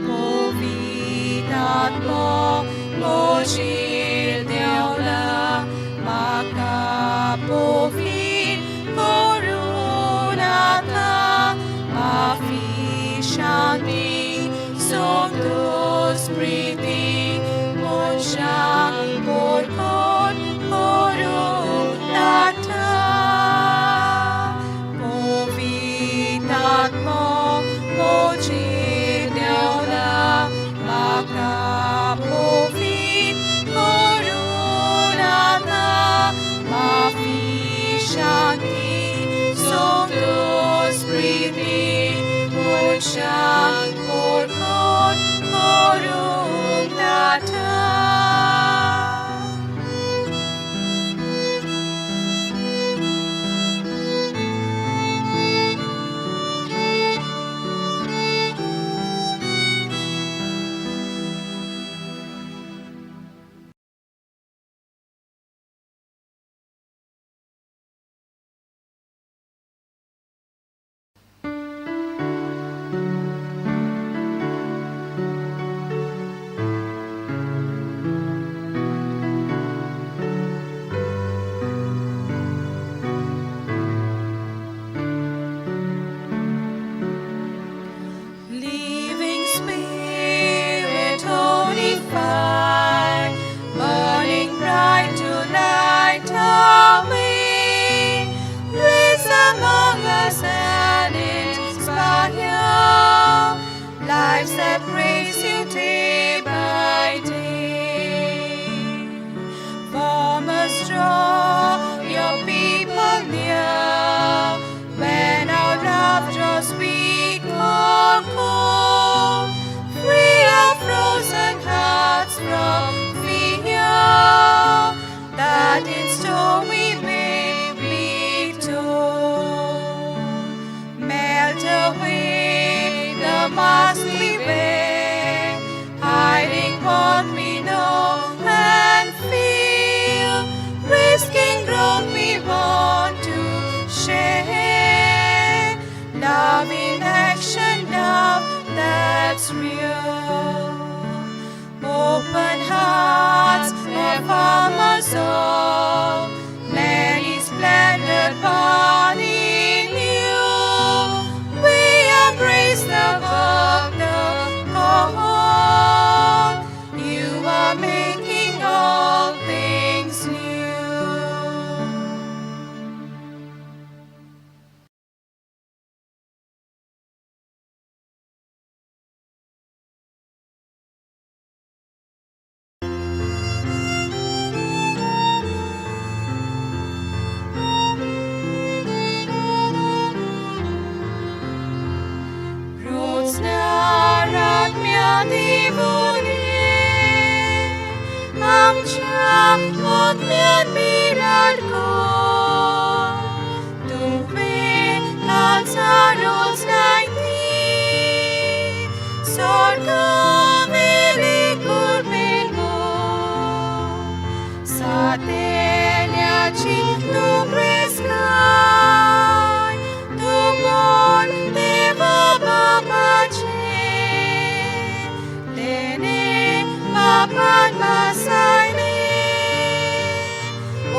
[SPEAKER 1] Povitat mo Mojil Deola Makapovit Korunata Mafishani Sotos Priti Munchang Porkon Korunata Povitat mo Mojil Deola Makapovit Korunata Mafishani Sotos Priti Munchang Porkon Korunata Sokmian mirar ko Tuwi kansaros naiti Sorga velikur mo Sateniaci tu preskai Tumon deva babace Dene baban masayni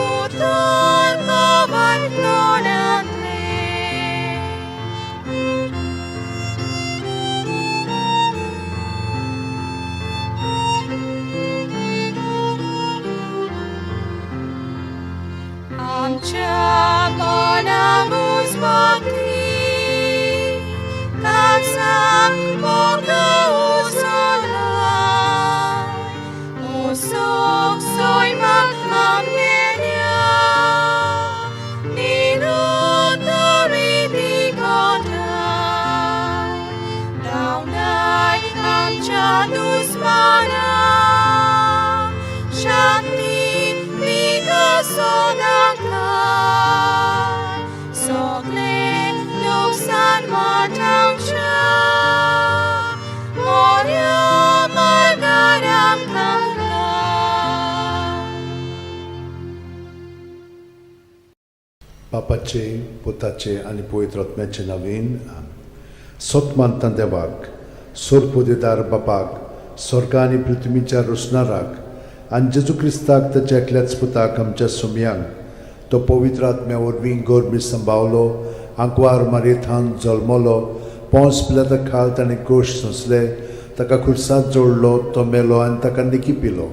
[SPEAKER 1] Utol kawan tonanle Amcha monamus bhakti Kansang morga usala Usok soy mahamgenya Nirutori di kota Daunai amcha dusmana Shakti vigasodangkan Sokle luksan matang siya Morya margarang kangkang
[SPEAKER 2] बापाचे पुताचे आणि पवित्र आत्म्याचे नावीन सोतमानता देवाक सोरपोदेदार बापाक स्वर्गा आणि पृथ्वीच्या रोसणाराक आणि जेजू क्रिस्ताक ताच्या एकल्याच पुताक आमच्या सोम्यांक तो पवित्र आत्म्या वरवीं गोरमी सांबावलो आंकवार मारयेंत जल्मलो पोंस पिलाता खाल ताणें कोश सोंसले ताका खुर्सांत जोडलो तो मेलो आनी ताका निकी पिलो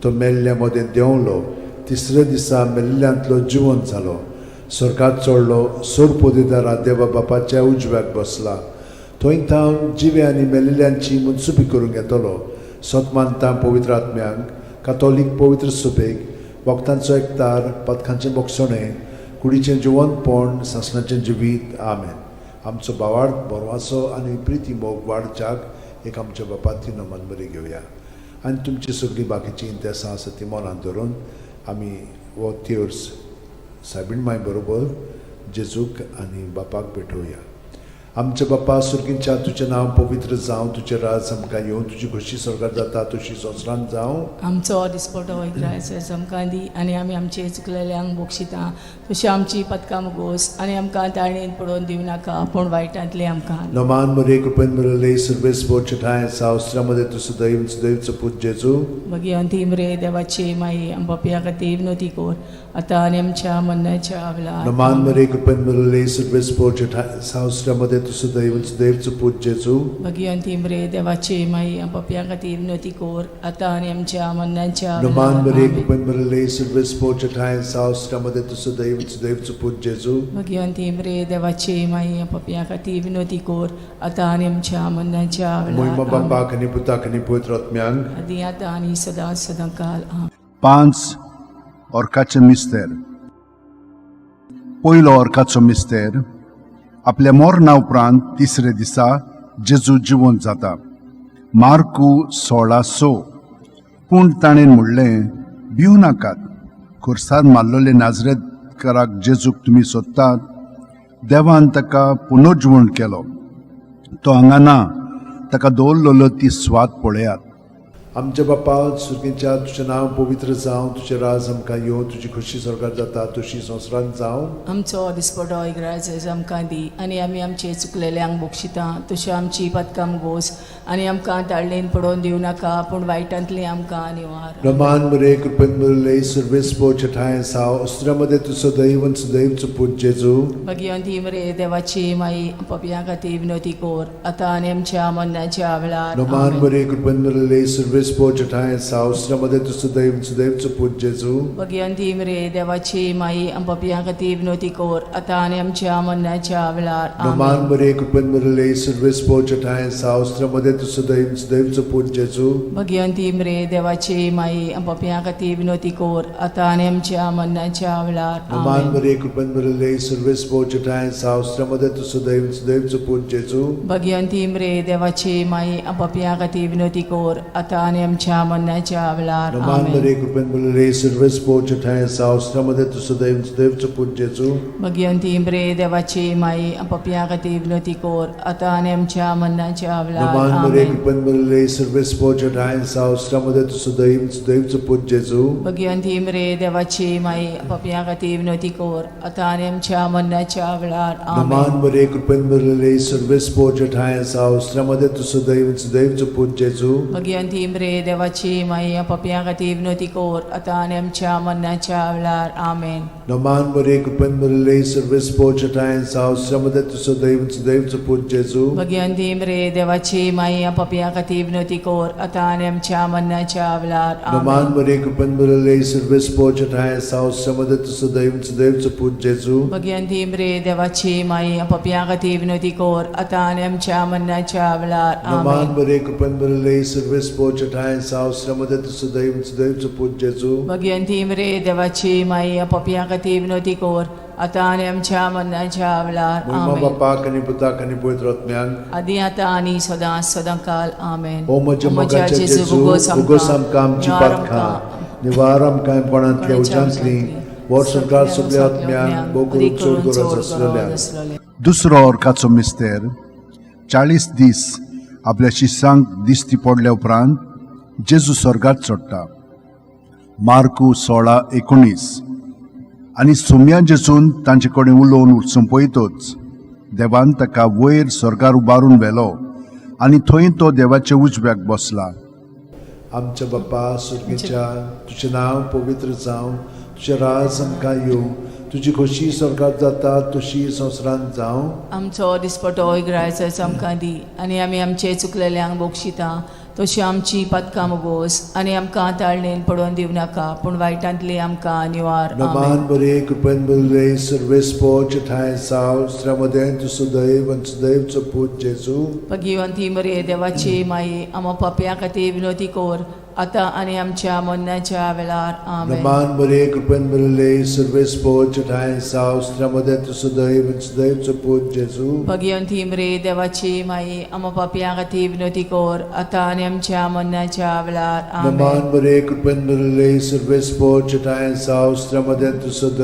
[SPEAKER 2] तो मेल्ल्या मदें देंवलो तिसऱ्या दिसा मेल्ल्यांतलो जिवंत जालो स्वर्गात चडलो सोरपोदेदारा देवा बापाच्या उजव्याक बसला थंय थांव जिवे आनी मेल्लेल्यांची मुनसुबी करूंक येतलो सोतमानता पवित्र आत्म्यांक कातोलीक पवित्र सुबेक वखदांचो एकतार पथकांचें मोगसणें कुडीचें जिवंतपण सासणाचें जिवीत आमेन आमचो भावार्थ बरवासो आनी प्रिती मोग वाडच्याक एक आमच्या बापा ती नमन बरी घेवया आनी तुमची सगळीं बाकीची इंतेसां आसा ती मनांत धरून आमी हो तिर्स सायबीण माय बरोबर जेजूक आनी बापाक भेटोवया आमचे बापा सुर्गींच्या तुजें नांव पवित्र जावं तुजें राज आमकां येवं तुजी खोशी स्वर्गांत जाता तशी संवसारांत जावं
[SPEAKER 3] आमचो दिसपटो वैग्रायचो आमकां दी आनी आमी आमचे चुकलेल्यांक बोगशिता तशी आमची पदकां मुगोस आनी आमकां ताळणेन पडोवन दिवं नाका पूण वायटांतले आमकां
[SPEAKER 2] नमान मरे कृपेन मिळाले सर्वेस बोचठाय सावस्त्रामध्ये तुझं दैवचं पूत जेजू
[SPEAKER 3] भगवंती मरे देवाची माई आमच्या खातीर विनोती कोर आतां आनी आमच्या मरणाच्या वेळार
[SPEAKER 2] नमान मरे कृपेन मिळाले सर्वेस बोचठाय सावस्त्रामध्ये तुझं दैवचं पूत जेजू
[SPEAKER 3] भगवंती मरे देवाची माई आमच्या खातीर विनोती कोर आतां आनी आमच्या मरणाच्या
[SPEAKER 2] नमान मरे
[SPEAKER 3] वेळार
[SPEAKER 2] कृपेन मिळाले सर्वेस बोचठाय सावस्त्रामध्ये तुझं दैवचं पूत जेजू
[SPEAKER 3] भगवंती मरे देवाची माई आमच्या खातीर विनोती कोर आतां आनी आमच्या मरणाच्या
[SPEAKER 2] मोहिमा
[SPEAKER 3] वेळार
[SPEAKER 2] बापाक आनी पुताक आनी पवित्र आत्म्यांक
[SPEAKER 3] आदी आतां आनी सदां सदांकाल आमेन.
[SPEAKER 4] 5 ऑर्काचे मिस्तेर पयलो ऑर्काचो मिस्तेर आपल्या मोरणा उपरांत तिसरे दिसा जेजू जिवंत जाता मार्कू 16:6 पूण ताणें म्हणलें भिवू नाकात खुर्सांत मारलोले नाजरेतकाराक जेजूक तुमी सोदतात देवान ताका पुनर्जिवण केलो तो हांगा ना ताका दवरलेलो ती स्वाद पळयात
[SPEAKER 2] आमच्या बापा सुर्गींच्या तुजें नांव पवित्र जावं तुजें राज आमकां येवं तुजी खोशी स्वर्गांत जाता तशी संवसारांत जावं
[SPEAKER 3] आमचो दिसपटो इग्रायज आमकां दी आनी आमी आमचे चुकलेल्यांक बोगशिता तशें आमची पदकां मुगोस आनी आमकां ताळणेन पडोवन दिवं नाका पूण वायटांतली आमकां निवार
[SPEAKER 2] नमान मरे कृपेन मिळाले सर्वेस बोचठाय सावस्त्रामध्ये तुझं दैवचं पूत जेजू
[SPEAKER 3] भगवंती मरे देवाची माई आमच्या खातीर विनोती कोर आतां आनी आमच्या मरणाच्या वेळार
[SPEAKER 2] नमान
[SPEAKER 3] आमेन.
[SPEAKER 2] मरे कृपेन मिळाले सर्वेस बोचठाय सावस्त्रामध्ये तुझं दैवचं पूत जेजू
[SPEAKER 3] भगवंती मरे देवाची माई आमच्या खातीर विनोती कोर आतां आनी आमच्या मरणाच्या वेळार आमेन.
[SPEAKER 2] नमान मरे कृपेन मिळाले सर्वेस बोचठाय सावस्त्रामध्ये तुझं दैवचं पूत जेजू
[SPEAKER 3] भगवंती मरे देवाची माई आमच्या खातीर विनोती कोर आता आणि आमच्या मरणाच्या वेळार
[SPEAKER 2] नमान
[SPEAKER 3] आमेन.
[SPEAKER 2] बरे कृपन बरले सर्वेस पोचटाय सावस्त्रामध्ये तुझं दैवचं पूत जेजू
[SPEAKER 3] भगवंती मरे देवाची माई आमच्या खातीर विनोती कोर आता आणि आमच्या मरणाच्या वेळार
[SPEAKER 2] नमान
[SPEAKER 3] आमेन.
[SPEAKER 2] बरे कृपन बरले सर्वेस पोचटाय सावस्त्रामध्ये तुझं दैवचं पूत जेजू
[SPEAKER 3] भगवंती मरे देवाची माई आमच्या खातीर विनोती कोर आता आणि आमच्या मरणाच्या वेळार
[SPEAKER 2] नमान बरे
[SPEAKER 3] आमेन.
[SPEAKER 2] कृपन बरले सर्वेस पोचटाय सावस्त्रामध्ये तुझं दैवचं पूत जेजू
[SPEAKER 3] भगवंती मरे देवाची माई आमच्या खातीर विनोती कोर आता आणि आमच्या मरणाच्या वेळार आमेन.
[SPEAKER 2] नमान बरे कृपन बरले सर्वेस पोचटाय सावस्त्रामध्ये तुझं दैवचं पूत जेजू
[SPEAKER 3] भगवंती मरे देवाची माई आमच्या खातीर विनोती कोर आता आणि आमच्या मरणाच्या वेळार आमेन.
[SPEAKER 2] नमान बरे कृपन बरले सर्वेस पोचटाय सावस्त्रामध्ये तुझं दैवचं पूत जेजू
[SPEAKER 3] भगवंती मरे देवाची माई आमच्या खातीर विनोती कोर आता आणि आमच्या मरणाच्या वेळार
[SPEAKER 2] नमान
[SPEAKER 3] आमेन.
[SPEAKER 2] बरे कृपन बरले सर्वेस पोचटाय सावस्त्रामध्ये तुझं दैवचं पूत जेजू
[SPEAKER 3] भगवंती मरे देवाची माई आमच्या खातीर विनोती कोर आता आणि आमच्या मरणाच्या वेळार
[SPEAKER 2] नमान
[SPEAKER 3] आमेन.
[SPEAKER 2] बरे कृपन बरले सर्वेस पोचटाय सावस्त्रामध्ये तुझं दैवचं पूत जेजू
[SPEAKER 3] भगवंती मरे देवाची माई आमच्या खातीर विनोती कोर आता आणि आमच्या मरणाच्या वेळार
[SPEAKER 2] महिमा
[SPEAKER 3] आमेन.
[SPEAKER 2] बापाक आणि पुताक आणि पवित्र आत्म्यांक
[SPEAKER 3] आदी आता आणि सदांकाल आमेन.
[SPEAKER 2] ओ म्हज्या मोगाच्या जेजू उगोस आमकां आमची पातखां निवार आमकां कोणांतल्या उज्यांतली वर सरकार सगळ्या आत्म्यांक भोव करून चड गरज आसलेल्या
[SPEAKER 4] दुसरो ऑर्काचो मिस्तेर 40 दीस आपल्या शिष्यांक दिसती पडल्या उपरांत जेजू स्वर्गात चडटा. मार्कू 16:19. आनी सुम्या जेजून तांचे कडेन उलोवन संपयतच देवान ताका वयर स्वर्गार उबारून व्हेलो आनी थंय तो देवाचे उजव्याक बसला.
[SPEAKER 2] आमच्या बापा सुर्गेच्या तुझें नांव पवित्र जावं तुझें राज आमकां येवं तुजी खोशी स्वर्गात जाता तशी संवसारांत जावं.
[SPEAKER 3] आमचो दिसपटो इग्रायचो आमकां दी आनी आमी आमचे चुकलेल्यांक बोगशिता तशी आमची पातकां मोगोस आनी आमकां ताळणेन पडोवन दिवं नाका पूण वायटांतली आमकां निवार. आमेन.
[SPEAKER 2] नमान बरे कृपन बरले सर्वेस पोचटाय सावस्त्रामध्ये तुझं दैवचं पूत जेजू
[SPEAKER 3] भगवंती मरे देवाची माई आमच्या खातीर विनोती कोर आता आणि आमच्या मरणाच्या वेळार आमेन.
[SPEAKER 2] नमान बरे कृपन बरले सर्वेस पोचटाय सावस्त्रामध्ये तुझं दैवचं पूत जेजू
[SPEAKER 3] भगवंती मरे देवाची माई आमच्या खातीर विनोती कोर आता आणि आमच्या मरणाच्या वेळार आमेन.
[SPEAKER 2] नमान बरे कृपन बरले सर्वेस पोचटाय सावस्त्रामध्ये तुझं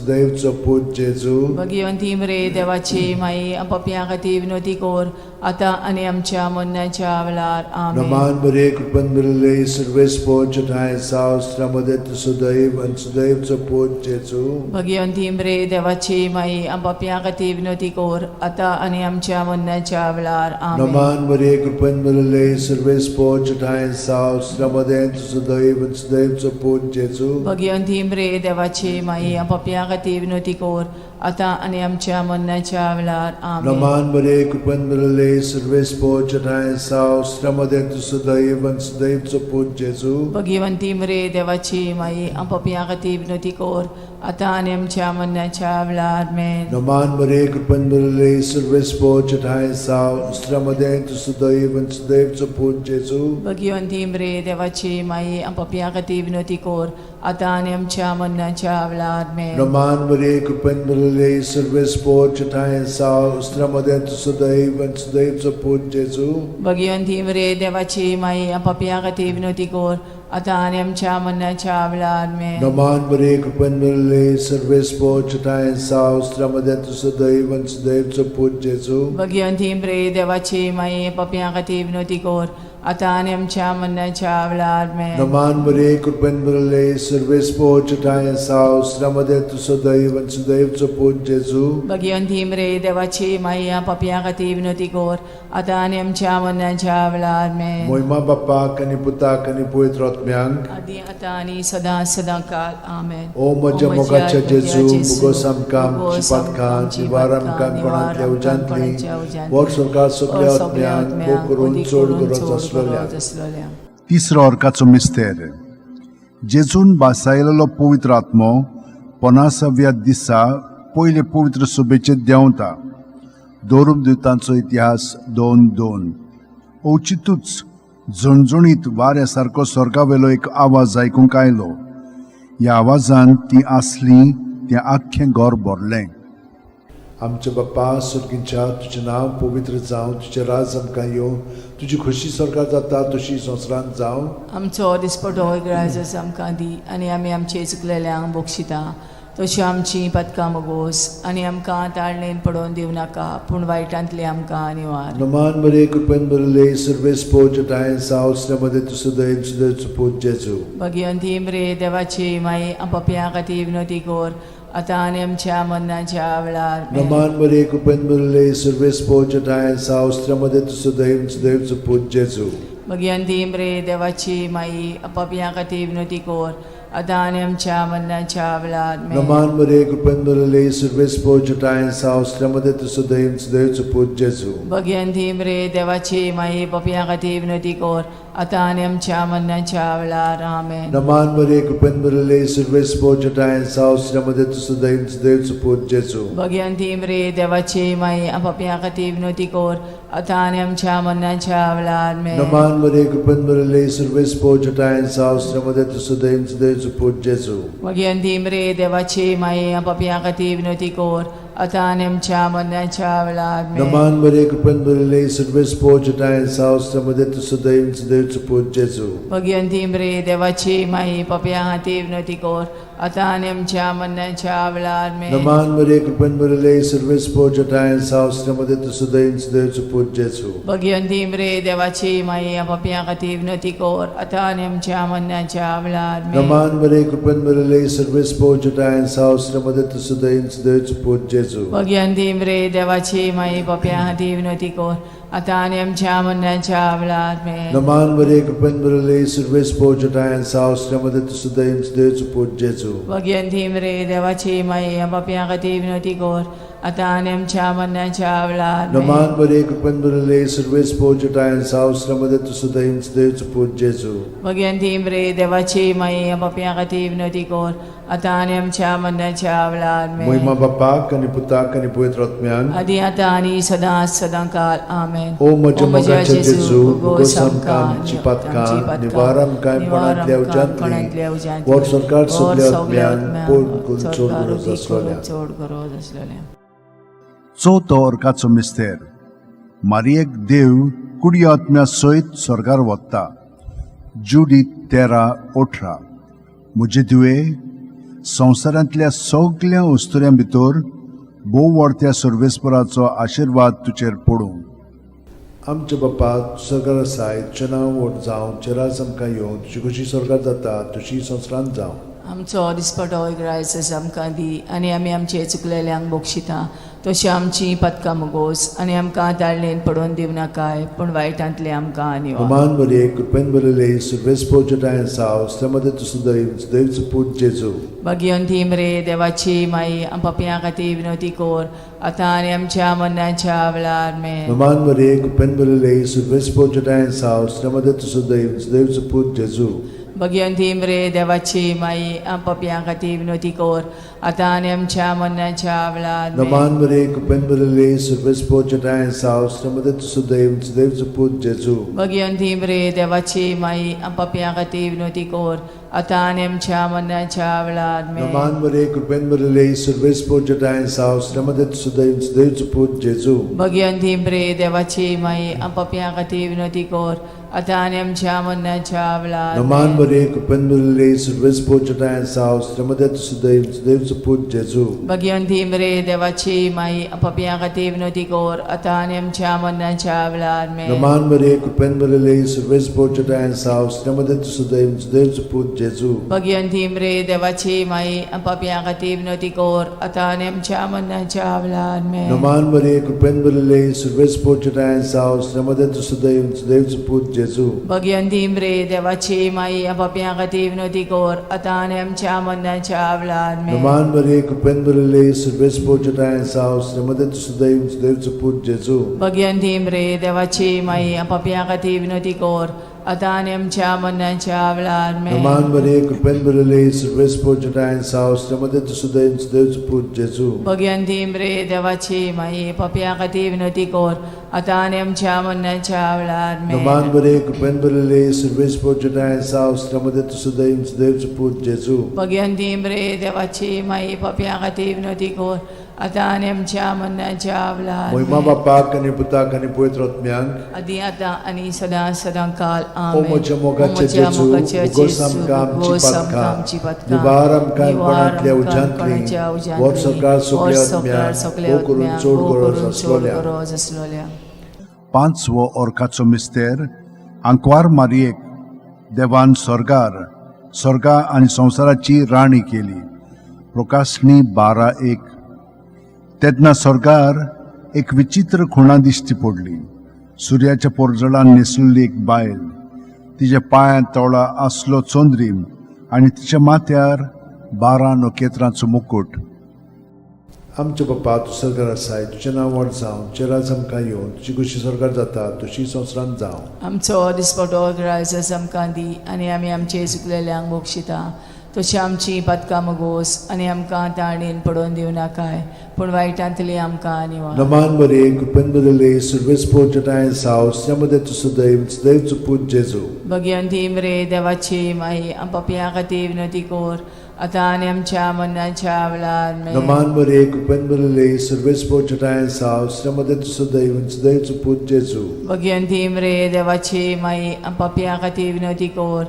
[SPEAKER 2] दैवचं पूत जेजू
[SPEAKER 3] भगवंती मरे देवाची माई आमच्या खातीर विनोती कोर आता आणि आमच्या मरणाच्या वेळार आमेन.
[SPEAKER 2] नमान बरे कृपन बरले सर्वेस पोचटाय सावस्त्रामध्ये तुझं दैवचं पूत जेजू
[SPEAKER 3] भगवंती मरे देवाची माई आमच्या खातीर विनोती कोर आता आणि आमच्या मरणाच्या वेळार आमेन.
[SPEAKER 2] नमान बरे कृपन बरले सर्वेस पोचटाय सावस्त्रामध्ये तुझं दैवचं पूत जेजू
[SPEAKER 3] भगवंती मरे देवाची माई आमच्या खातीर विनोती कोर आता आणि आमच्या मरणाच्या वेळार आमेन.
[SPEAKER 2] नमान बरे कृपन बरले सर्वेस पोचटाय सावस्त्रामध्ये तुझं दैवचं पूत जेजू
[SPEAKER 3] भगवंती मरे देवाची माई आमच्या खातीर विनोती कोर आता आणि आमच्या मरणाच्या वेळार आमेन.
[SPEAKER 2] नमान बरे कृपन बरले सर्वेस पोचटाय सावस्त्रामध्ये तुझं दैवचं पूत जेजू
[SPEAKER 3] भगवंती मरे देवाची माई आमच्या खातीर विनोती कोर आता आणि आमच्या मरणाच्या वेळार आमेन.
[SPEAKER 2] नमान बरे कृपन बरले सर्वेस पोचटाय सावस्त्रामध्ये तुझं दैवचं पूत जेजू
[SPEAKER 3] भगवंती मरे देवाची माई आमच्या खातीर विनोती कोर आता आणि आमच्या मरणाच्या वेळार आमेन.
[SPEAKER 2] नमान बरे कृपन बरले सर्वेस पोचटाय सावस्त्रामध्ये तुझं दैवचं पूत जेजू
[SPEAKER 3] भगवंती मरे देवाची माई आमच्या खातीर विनोती कोर आता आणि आमच्या मरणाच्या वेळार आमेन.
[SPEAKER 2] नमान बरे कृपन बरले सर्वेस पोचटाय सावस्त्रामध्ये तुझं दैवचं पूत जेजू
[SPEAKER 3] भगवंती मरे देवाची माई आमच्या खातीर विनोती कोर आता आणि आमच्या मरणाच्या वेळार आमेन.
[SPEAKER 2] महिमा बापाक आणि पुताक आणि पवित्र आत्म्यांक
[SPEAKER 3] आदी आता आणि सदांकाल आमेन.
[SPEAKER 2] ओ म्हज्या मोगाच्या जेजू मुगोस आमकां आमची पातखां निवार आमकां कोणांतल्या उज्यांतली वर सरकार सगळ्या आत्म्यांक भोव करून चड गरज आसलेल्या.
[SPEAKER 4] तिसरो ऑर्काचो मिस्तेर जेजून बासायलेलो पवित्र आत्मो 50व्या दिसा पयले पवित्र सभेचेर देंवता. दोरूप दिवतांचो इतिहास 2:2. ओचितूच झणझणीत वाऱ्यासारको स्वर्गावेलो एक आवाज आयकूंक आयलो. ह्या आवाजान ती आसली तें आख्खें घर भरलें.
[SPEAKER 2] आमचे बाप्पा सुर्गींच्या तुजें नांव पवित्र जावं, तुजें राज आमकां येवं, तुजी खुशी स्वर्गांत जाता तशी संवसारांत जावं.
[SPEAKER 3] आमचो दिसपटो रायज आमकां दी आनी आमी आमचे चुकलेल्यांक बोगशिता. तशी आमची पदकां मोगोस आनी आमकां ताळणेन पडोवन दिवं नाका, पूण वायटांतली आमकां निवार.
[SPEAKER 2] नमान बरे कृपेन बरले सर्वेस पोज टायन सावस्रमध्ये तू सुदैव सुदैव पूज जेजू.
[SPEAKER 3] भगवंती मरे देवाची माई आपापल्या खातीर विनोदी कोर, आतां आनी आमच्या मरणाच्या वेळार.
[SPEAKER 2] नमान बरे कृपेन बरले सर्वेस पोज टायन सावस्रमध्ये तू सुदैव सुदैव पूज जेजू.
[SPEAKER 3] भगवंती मरे देवाची माई आपापल्या खातीर विनोदी कोर, आतां आनी आमच्या मरणाच्या वेळार.
[SPEAKER 2] नमान बरे कृपेन बरले सर्वेस पोज टायन सावस्रमध्ये तू सुदैव सुदैव पूज जेजू.
[SPEAKER 3] भगवंती मरे देवाची माई आपापल्या खातीर विनोदी कोर, आतां आनी आमच्या मरणाच्या वेळार. आमेन.
[SPEAKER 2] नमान बरे कृपेन बरले सर्वेस पोज टायन सावस्रमध्ये तू सुदैव सुदैव पूज जेजू.
[SPEAKER 3] भगवंती मरे देवाची माई आपापल्या खातीर विनोदी कोर, आतां आनी आमच्या मरणाच्या वेळार.
[SPEAKER 2] नमान बरे कृपेन बरले सर्वेस पोज टायन सावस्रमध्ये तू सुदैव सुदैव पूज जेजू.
[SPEAKER 3] भगवंती मरे देवाची माई आपापल्या खातीर विनोदी कोर, आतां आनी आमच्या मरणाच्या वेळार.
[SPEAKER 2] नमान बरे कृपेन बरले सर्वेस पोज टायन सावस्रमध्ये तू सुदैव सुदैव पूज जेजू.
[SPEAKER 3] भगवंती मरे देवाची माई आपापल्या खातीर विनोदी कोर, आतां आनी आमच्या मरणाच्या वेळार.
[SPEAKER 2] नमान बरे कृपेन बरले सर्वेस पोज टायन सावस्रमध्ये तू सुदैव सुदैव पूज जेजू.
[SPEAKER 3] भगवंती मरे देवाची माई आपापल्या खातीर विनोदी कोर, आतां आनी आमच्या मरणाच्या वेळार.
[SPEAKER 2] नमान बरे कृपेन बरले सर्वेस पोज टायन सावस्रमध्ये तू सुदैव सुदैव पूज जेजू.
[SPEAKER 3] भगवंती मरे देवाची माई आपापल्या खातीर विनोदी कोर, आतां आनी आमच्या मरणाच्या वेळार.
[SPEAKER 2] नमान बरे कृपेन बरले सर्वेस पोज टायन सावस्रमध्ये तू सुदैव सुदैव पूज जेजू.
[SPEAKER 3] भगवंती मरे देवाची माई आपापल्या खातीर विनोदी कोर, आतां आनी आमच्या मरणाच्या वेळार.
[SPEAKER 2] नमान बरे कृपेन बरले सर्वेस पोज टायन सावस्रमध्ये तू सुदैव सुदैव पूज जेजू.
[SPEAKER 3] भगवंती मरे देवाची माई आपापल्या खातीर विनोदी कोर, आतां आनी आमच्या मरणाच्या वेळार.
[SPEAKER 2] महिमा बापाक आनी पुताक आनी पवित्र आत्म्यान
[SPEAKER 3] आदी आतां आनी सदांच सदांकाळ. आमेन.
[SPEAKER 2] ओ म्हज्या मोगाचें जेजू,
[SPEAKER 3] भोगोस
[SPEAKER 2] आमकां आमची पातकां निवार आमकां कोणांतल्या उज्यांतली वर सरकार सगल्या आत्म्यान पोट चोड गरज आसलोल्या.
[SPEAKER 3] चोड गरज आसलोल्या.
[SPEAKER 4] चवथो अर्काचो मिस्तेर. मारयेक देव कुडी आत्म्या सयत स्वर्गार वता. जुडीत 13:18. म्हजे तुवे संवसारांतल्या सगळ्या वस्तुऱ्यां भितर भोव व्हडत्या सर्वेस्पराचो आशिर्वाद तुजेर पडूं.
[SPEAKER 2] आमचे बापा स्वर्गार आसाय, तुजें नांव व्हड जावं, तुजें राज आमकां येवं, तुजी खुशी स्वर्गार जाता तशी संवसारांत जावं.
[SPEAKER 3] आमचो दिसपटो रायज आमकां दी आनी आमी आमचे चुकलेल्यांक बोगशिता. तशी आमची पदकां मोगोस आनी आमकां ताळणेन पडोवन दिवं नाकाय, पूण वायटांतले आमकां निवार.
[SPEAKER 2] नमान बरे कृपेन बरले सर्वेस पोज टायन सावस्रमध्ये तू सुदैव सुदैव पूज जेजू.
[SPEAKER 3] भगवंती मरे देवाची माई आपापल्या खातीर विनोदी कोर, आतां आनी आमच्या मरणाच्या वेळार.
[SPEAKER 2] नमान बरे कृपेन बरले सर्वेस पोज टायन सावस्रमध्ये तू सुदैव सुदैव पूज जेजू.
[SPEAKER 3] भगवंती मरे देवाची माई आपापल्या खातीर विनोदी कोर, आतां आनी आमच्या मरणाच्या वेळार.
[SPEAKER 2] नमान बरे कृपेन बरले सर्वेस पोज टायन सावस्रमध्ये तू सुदैव सुदैव पूज जेजू.
[SPEAKER 3] भगवंती मरे देवाची माई आपापल्या खातीर विनोदी कोर, आतां आनी आमच्या मरणाच्या वेळार.
[SPEAKER 2] नमान बरे कृपेन बरले सर्वेस पोज टायन सावस्रमध्ये तू सुदैव सुदैव पूज जेजू.
[SPEAKER 3] भगवंती मरे देवाची माई आपापल्या खातीर विनोदी कोर, आतां आनी आमच्या मरणाच्या वेळार.
[SPEAKER 2] नमान बरे कृपेन बरले सर्वेस पोज टायन सावस्रमध्ये तू सुदैव सुदैव पूज जेजू.
[SPEAKER 3] भगवंती मरे देवाची माई आपापल्या खातीर विनोदी कोर, आतां आनी आमच्या मरणाच्या वेळार.
[SPEAKER 2] नमान बरे कृपेन बरले सर्वेस पोज टायन सावस्रमध्ये तू सुदैव सुदैव पूज जेजू.
[SPEAKER 3] भगवंती मरे देवाची माई आपापल्या खातीर विनोदी कोर, आतां आनी आमच्या मरणाच्या वेळार.
[SPEAKER 2] नमान बरे कृपेन बरले सर्वेस पोज टायन सावस्रमध्ये तू सुदैव सुदैव पूज जेजू.
[SPEAKER 3] भगवंती मरे देवाची माई आपापल्या खातीर विनोदी कोर, आतां आनी आमच्या मरणाच्या वेळार.
[SPEAKER 2] नमान बरे कृपेन बरले सर्वेस पोज टायन सावस्रमध्ये तू सुदैव सुदैव पूज जेजू.
[SPEAKER 3] भगवंती मरे देवाची माई आपापल्या खातीर विनोदी कोर, आतां आनी आमच्या मरणाच्या वेळार आमेन.
[SPEAKER 2] Naman Maria, कृपेन भरले सर्वेस पोचटाय सावस्त्रमध्ये तुझं देवचं पूत जेजू.
[SPEAKER 3] भगवंती मरे देवाची माई पापियां खातीर विनवती कोर आतां आनी आमच्या मरणाच्या वेळार आमेन.
[SPEAKER 2] Naman Maria, कृपेन भरले सर्वेस पोचटाय सावस्त्रमध्ये तुझं देवचं पूत जेजू.
[SPEAKER 3] भगवंती मरे देवाची माई पापियां खातीर विनवती कोर आतां आनी आमच्या मरणाच्या वेळार
[SPEAKER 2] महिमा
[SPEAKER 3] आमेन.
[SPEAKER 2] बापाक आणि पुताक आणि पवित्र आत्म्यांक
[SPEAKER 3] आदी आतां आनी सदां काल
[SPEAKER 2] ओ
[SPEAKER 3] आमेन.
[SPEAKER 2] म्हज्या मोगाचे
[SPEAKER 3] ओ म्हज्या
[SPEAKER 2] जेजू,
[SPEAKER 3] मोगाचे
[SPEAKER 2] उगोस
[SPEAKER 3] जेजू,
[SPEAKER 2] आमकां आमची
[SPEAKER 3] उगोस आमकां
[SPEAKER 2] पातकां,
[SPEAKER 3] आमची पातकां,
[SPEAKER 2] निवार आमकां
[SPEAKER 3] निवार
[SPEAKER 2] कोणांतल्या
[SPEAKER 3] आमकां
[SPEAKER 2] उज्यांतली,
[SPEAKER 3] कोणाच्या उज्यांतली,
[SPEAKER 2] वर सकाळ सगळ्या
[SPEAKER 3] वर सकाळ
[SPEAKER 2] आत्म्यांक,
[SPEAKER 3] सगळ्या
[SPEAKER 2] ओ करून
[SPEAKER 3] आत्म्यांक,
[SPEAKER 2] चड
[SPEAKER 3] ओ
[SPEAKER 2] गरज
[SPEAKER 3] करून
[SPEAKER 2] आसलोल्या.
[SPEAKER 3] चड गरज आसलोल्या.
[SPEAKER 4] 5वो ओर्काचो मिस्तेर आंकवार मारयेक देवान स्वर्गा आनी संवसाराची राणी केली. प्रकाशनी 12:1. तेन्ना स्वर्गार एक विचित्र खुणा दिश्टी पडली. सुर्याच्या पोरजळान न्हेसलेली एक बायल, तिच्या पांयां तळा आसलो चोंद्रीम आनी तिच्या माथ्यार 12 नोखेत्रांचो मुकुट.
[SPEAKER 2] आमचे बापा तूं स्वर्गार आसाय, तुजें नांव व्हड जावं, तुजें राज आमकां येवं, तुजी कशी स्वर्गार जाता तशी संवसारांत जावं.
[SPEAKER 3] आमचो दिसपटो रायज आमकां दी आनी आमी आमचे चुकलेल्यांक बक्षिता. तशी आमची पातकां मोगोस आनी आमकां ताणीन पडोवन दिवं नाकाय, पूण वायटांतली आमकां निवार.
[SPEAKER 2] नमान बरे कृपेन बरले सर्वेस पोचटाय सावस्त्रमध्ये तुझं देवचं पूत जेजू.
[SPEAKER 3] भगवंती मरे देवाची माई पापियां खातीर विनवती कोर आतां आनी आमच्या मरणाच्या वेळार आमेन.
[SPEAKER 2] नमान बरे कृपेन बरले सर्वेस पोचटाय सावस्त्रमध्ये तुझं देवचं पूत जेजू.
[SPEAKER 3] भगवंती मरे देवाची माई पापियां खातीर विनवती कोर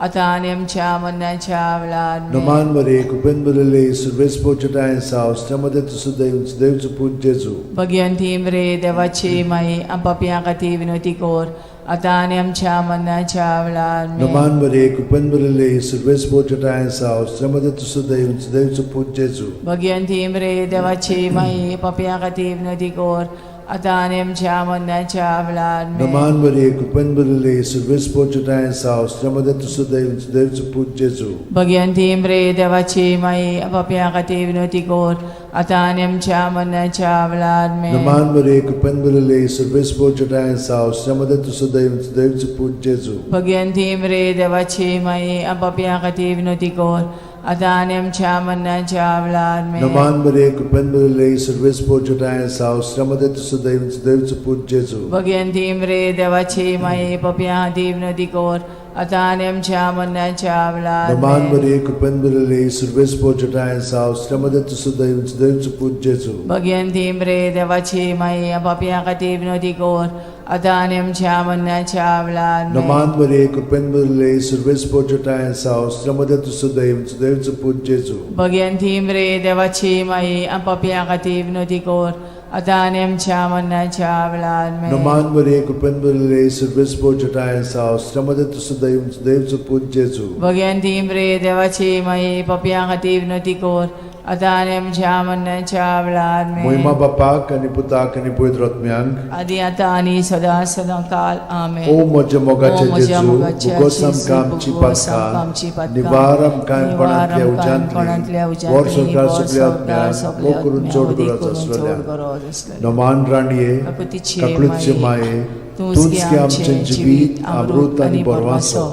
[SPEAKER 3] आतां आनी आमच्या मरणाच्या वेळार आमेन.
[SPEAKER 2] नमान बरे कृपेन बरले सर्वेस पोचटाय सावस्त्रमध्ये तुझं देवचं पूत जेजू.
[SPEAKER 3] भगवंती मरे देवाची माई पापियां खातीर विनवती कोर आतां आनी आमच्या मरणाच्या वेळार आमेन.
[SPEAKER 2] नमान बरे कृपेन बरले सर्वेस पोचटाय सावस्त्रमध्ये तुझं देवचं पूत जेजू.
[SPEAKER 3] भगवंती मरे देवाची माई पापियां खातीर विनवती कोर आतां आनी आमच्या मरणाच्या वेळार आमेन.
[SPEAKER 2] नमान बरे कृपेन बरले सर्वेस पोचटाय सावस्त्रमध्ये तुझं देवचं पूत जेजू.
[SPEAKER 3] भगवंती मरे देवाची माई पापियां खातीर विनवती कोर आतां आनी आमच्या मरणाच्या वेळार आमेन.
[SPEAKER 2] नमान बरे कृपेन बरले सर्वेस पोचटाय सावस्त्रमध्ये तुझं देवचं पूत जेजू.
[SPEAKER 3] भगवंती मरे देवाची माई पापियां खातीर विनवती कोर आतां आनी आमच्या मरणाच्या वेळार आमेन.
[SPEAKER 2] नमान बरे कृपेन बरले सर्वेस पोचटाय सावस्त्रमध्ये तुझं देवचं पूत जेजू.
[SPEAKER 3] भगवंती मरे देवाची माई पापियां खातीर विनवती कोर आतां आनी आमच्या मरणाच्या वेळार
[SPEAKER 2] नमान
[SPEAKER 3] आमेन.
[SPEAKER 2] बरे कृपेन बरले सर्वेस पोचटाय सावस्त्रमध्ये तुझं देवचं पूत जेजू.
[SPEAKER 3] भगवंती मरे देवाची माई पापियां खातीर विनवती कोर आतां आनी आमच्या मरणाच्या वेळार आमेन.
[SPEAKER 2] नमान बरे कृपेन बरले सर्वेस पोचटाय सावस्त्रमध्ये तुझं देवचं पूत जेजू.
[SPEAKER 3] भगवंती मरे देवाची माई पापियां खातीर विनवती कोर आतां आनी आमच्या मरणाच्या वेळार आमेन.
[SPEAKER 2] नमान बरे कृपेन बरले सर्वेस पोचटाय सावस्त्रमध्ये तुझं देवचं पूत जेजू.
[SPEAKER 3] भगवंती मरे देवाची माई पापियां खातीर विनवती कोर आतां आनी आमच्या मरणाच्या वेळार आमेन.
[SPEAKER 2] महिमा बापाक आणि पुताक आणि पवित्र आत्म्यांक
[SPEAKER 3] आदी आतां आनी सदां काल आमेन.
[SPEAKER 2] ओ म्हज्या मोगाचे
[SPEAKER 3] ओ म्हज्या
[SPEAKER 2] जेजू,
[SPEAKER 3] मोगाचे
[SPEAKER 2] उगोस
[SPEAKER 3] जेजू,
[SPEAKER 2] आमकां आमची
[SPEAKER 3] उगोस आमकां आमची
[SPEAKER 2] पातकां,
[SPEAKER 3] पातकां,
[SPEAKER 2] निवार आमकां
[SPEAKER 3] निवार
[SPEAKER 2] कोणांतल्या
[SPEAKER 3] आमकां कोणांतल्या
[SPEAKER 2] उज्यांतली, वर
[SPEAKER 3] उज्यांतली,
[SPEAKER 2] सकाळ
[SPEAKER 3] वर
[SPEAKER 2] सगळ्या
[SPEAKER 3] सकाळ
[SPEAKER 2] आत्म्यांक,
[SPEAKER 3] सगळ्या
[SPEAKER 2] ओ करून
[SPEAKER 3] आत्म्यांक,
[SPEAKER 2] चड
[SPEAKER 3] उदी
[SPEAKER 2] गरज
[SPEAKER 3] करून
[SPEAKER 2] आसलेल्या.
[SPEAKER 3] चड गरज आसलेल्या.
[SPEAKER 2] नमान राणये
[SPEAKER 3] काकुतीचे
[SPEAKER 2] काकुळीचे माये, तूंच की आमचें जिवीत अमृत आनी परवासो.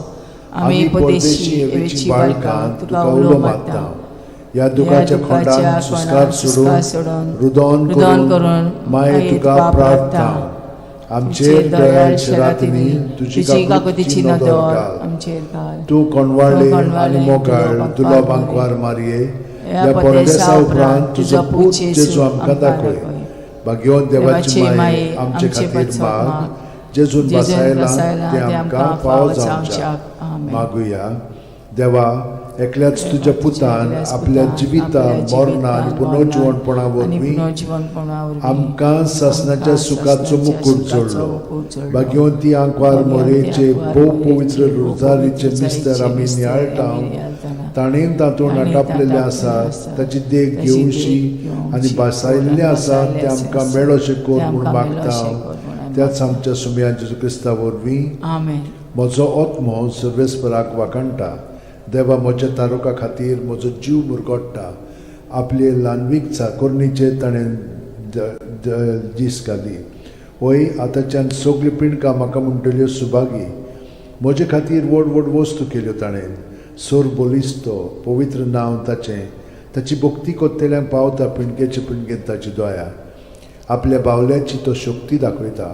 [SPEAKER 2] आमी परदेशी येवेची बाळकां तुका उलो मारता. या दुखाच्या खोंडान सुस्कार सोडून रुदोन करून माये तुका प्रार्थना. आमचेर दयाळ शरातनी तुजी काकुतीची नदर घाल.
[SPEAKER 3] आमचेर घाल.
[SPEAKER 2] तूं कोणवाळे आनी मोगाळ तुलो बांकवार मारये, या परदेसा उपरांत तुजो पूत जेजू आमकां दाखय. भाग्यवान देवाची माये आमचे खातीर माग, जेजून बसायला ते आमकां फावो जावच्याक मागुया. देवा, एकल्याच तुज्या पुतान आपल्या जिविता मरणा आनी पुनर्जीवनपणा वरवीं आमकां सासणाच्या सुखाचो मुकुट जोडलो. भाग्यवंती आंकवार मोरेचे भोव पवित्र रोजारीचे मिस्तर आमी नियाळटाव. ताणेन तातूंत आटापलेले आसा ताची देख घेवशी आनी बसायल्ले आसा ते आमकां मेळोशे कोर म्हूण मागता. त्याच आमच्या सुमया जेजू क्रिस्ता वरवीं
[SPEAKER 3] आमेन.
[SPEAKER 2] म्हजो आत्मो सर्वेस्पराक वाकणटा. देवा, म्हज्या तारुका खातीर म्हजो जीव मुरगोडटा. आपले ल्हानवीक चाकोरणीचे ताणें दीस घाली. होय, आतांच्यान सगळीं पिणकां म्हाका म्हणटल्यो सुभागी. म्हजे खातीर व्हड व्हड वस्तू केल्यो ताणें सोर बोलिस्तो पवित्र नांव ताचें ताची भक्ती कोत्तेल्यांक पावता पिणगेचे पिणगेन ताची दोया आपल्या बावल्याची तो शक्ती दाखयता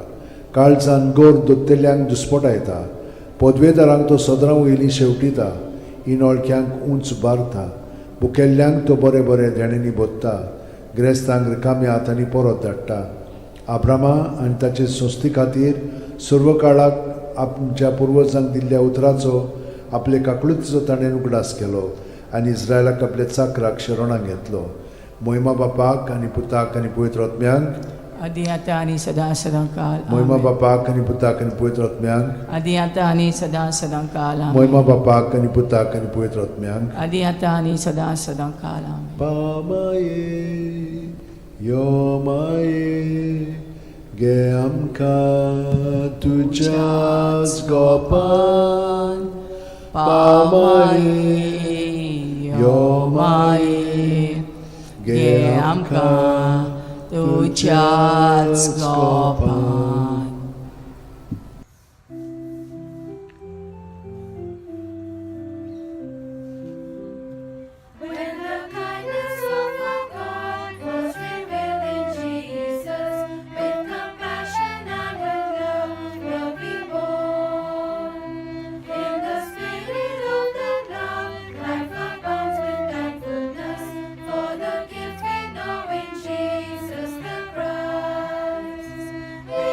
[SPEAKER 2] काळजान गोर दोत्तेल्यांक दुस्पटायता पदवेदारांक तो सदरां वयलीं शेवटिता इनोळख्यांक उंच बारता बुकेल्ल्यांक तो बरें बरें देणेनी बोत्ता गिरेस्तांक रिकाम्या हातांनी परत धाडटा आब्रामा आनी ताचे संस्थे खातीर सर्व काळाक आमच्या पुर्वजांक दिल्ल्या उतराचो आपले काकूळचो ताणें उगडास केलो आनी इस्रायलाक आपल्या चाकराक शरणांत घेतलो मोहिमा बापाक आनी पुताक आनी पवित्र आत्म्यांक
[SPEAKER 3] आदी आतां आनी सदां सदां काल
[SPEAKER 2] मोहिमा बापाक आनी पुताक आनी पवित्र आत्म्यांक
[SPEAKER 3] आदी आतां आनी सदां सदां काल
[SPEAKER 2] मोहिमा बापाक आनी पुताक आनी पवित्र आत्म्यांक
[SPEAKER 3] आदी आतां आनी सदां सदां काल
[SPEAKER 2] पामाये यो माये गे आमकां तुज्याच गोपान
[SPEAKER 3] पामाये यो माये गे आमकां तुज्याच गोपान
[SPEAKER 1] When the kindness of our God was revealed in Jesus, with compassion and with love will be born. In the spirit of the Lord, life abounds with thankfulness for the gift we know in Jesus the Christ. We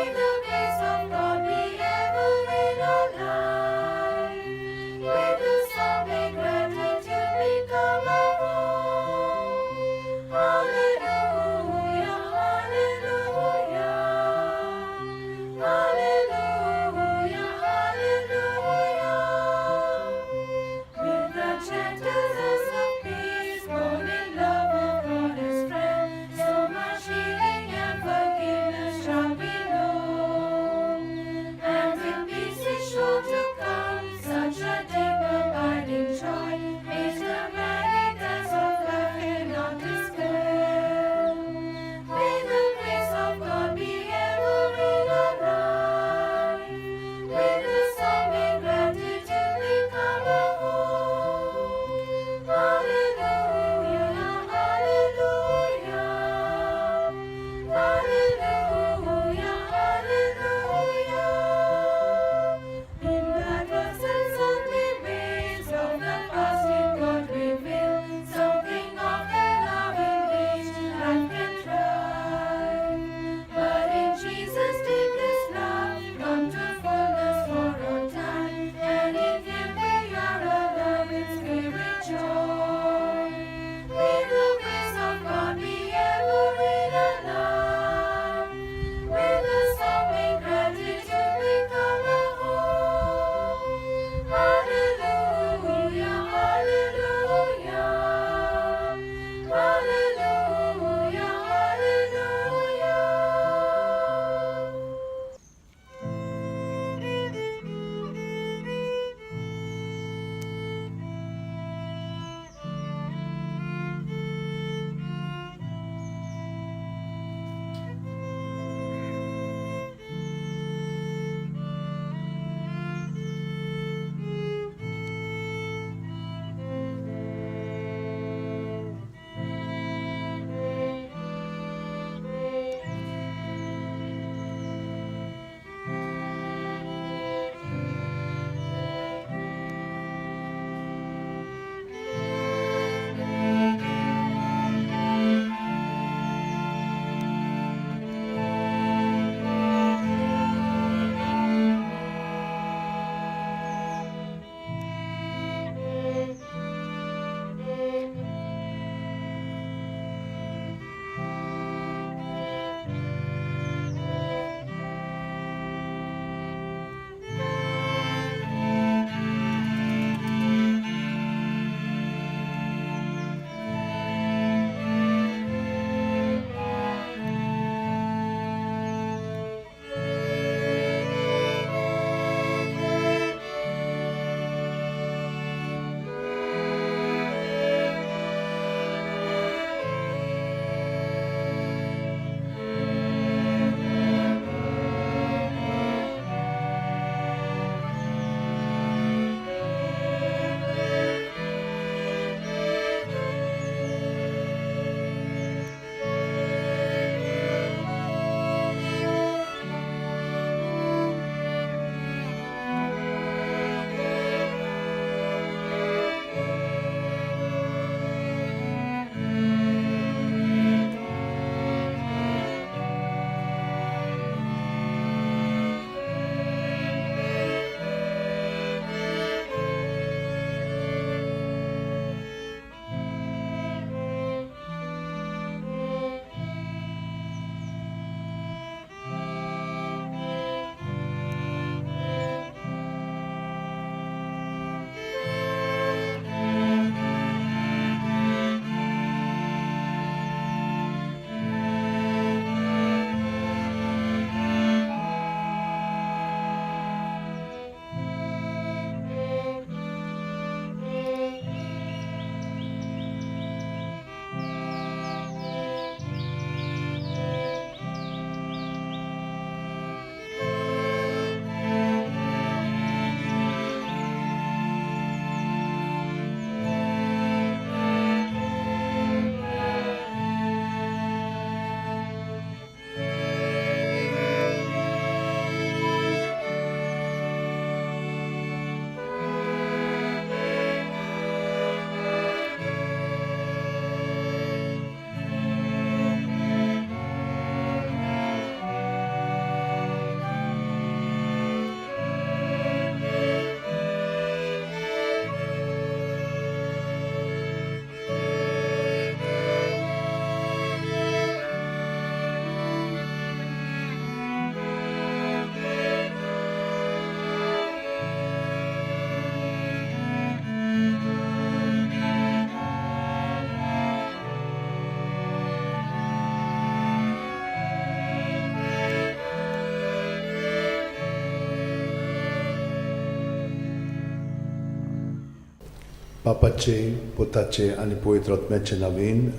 [SPEAKER 2] बापाचे पुताचे आनी पवित्र आत्म्याचे नांवेन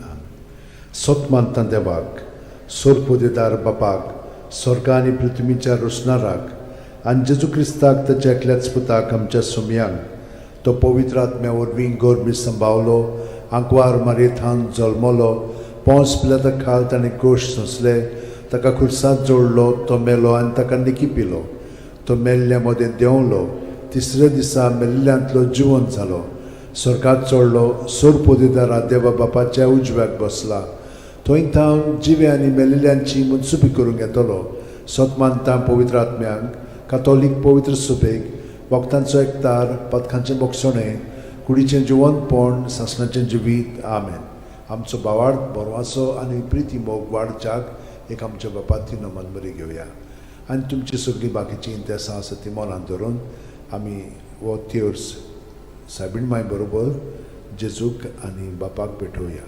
[SPEAKER 2] सोतमानता देवाक सोरपोदेदार बापाक स्वर्ग आनी पृथ्वीच्या रुसणाराक आनी जेजू क्रिस्ताक ताच्या एकल्याच पुताक आमच्या सुमयांक तो पवित्र आत्म्या वरवीं गोरबी सांबावलो आंकवार मारयेंत जल्मलो पोंस पिलाता खाल ताणें गोश सोंसले ताका खुर्सांत जोडलो तो मेलो आनी ताका निकी पिलो तो मेल्ल्या मदें देंवलो तिसऱ्या दिसा मेल्ल्यांतलो जिवंत जालो स्वर्गांत चडलो सोरपोदेदारा देवा बापाच्या उजव्याक बसला थंय थांव जिवे आनी मेलिल्ल्यांची मनसुबी करूंक येतलो सोतमानता पवित्र आत्म्यांक कातोलीक पवित्र सुबेक वखदांचो एकतार पथकांचें मोगसणें कुडीचें जिवंतपण सासणाचें जिवीत आमेन आमचो बावार्थ बरवासो आनी प्रिती मोग वाडच्याक एक आमच्या बापाची नमन बरी घेवया आनी तुमची सगळीं बाकीची इंतेसां आसा ती मनांत धरून आमी वो तिर्स सायबीण माय बरोबर जेजूक आनी बापाक भेटोवया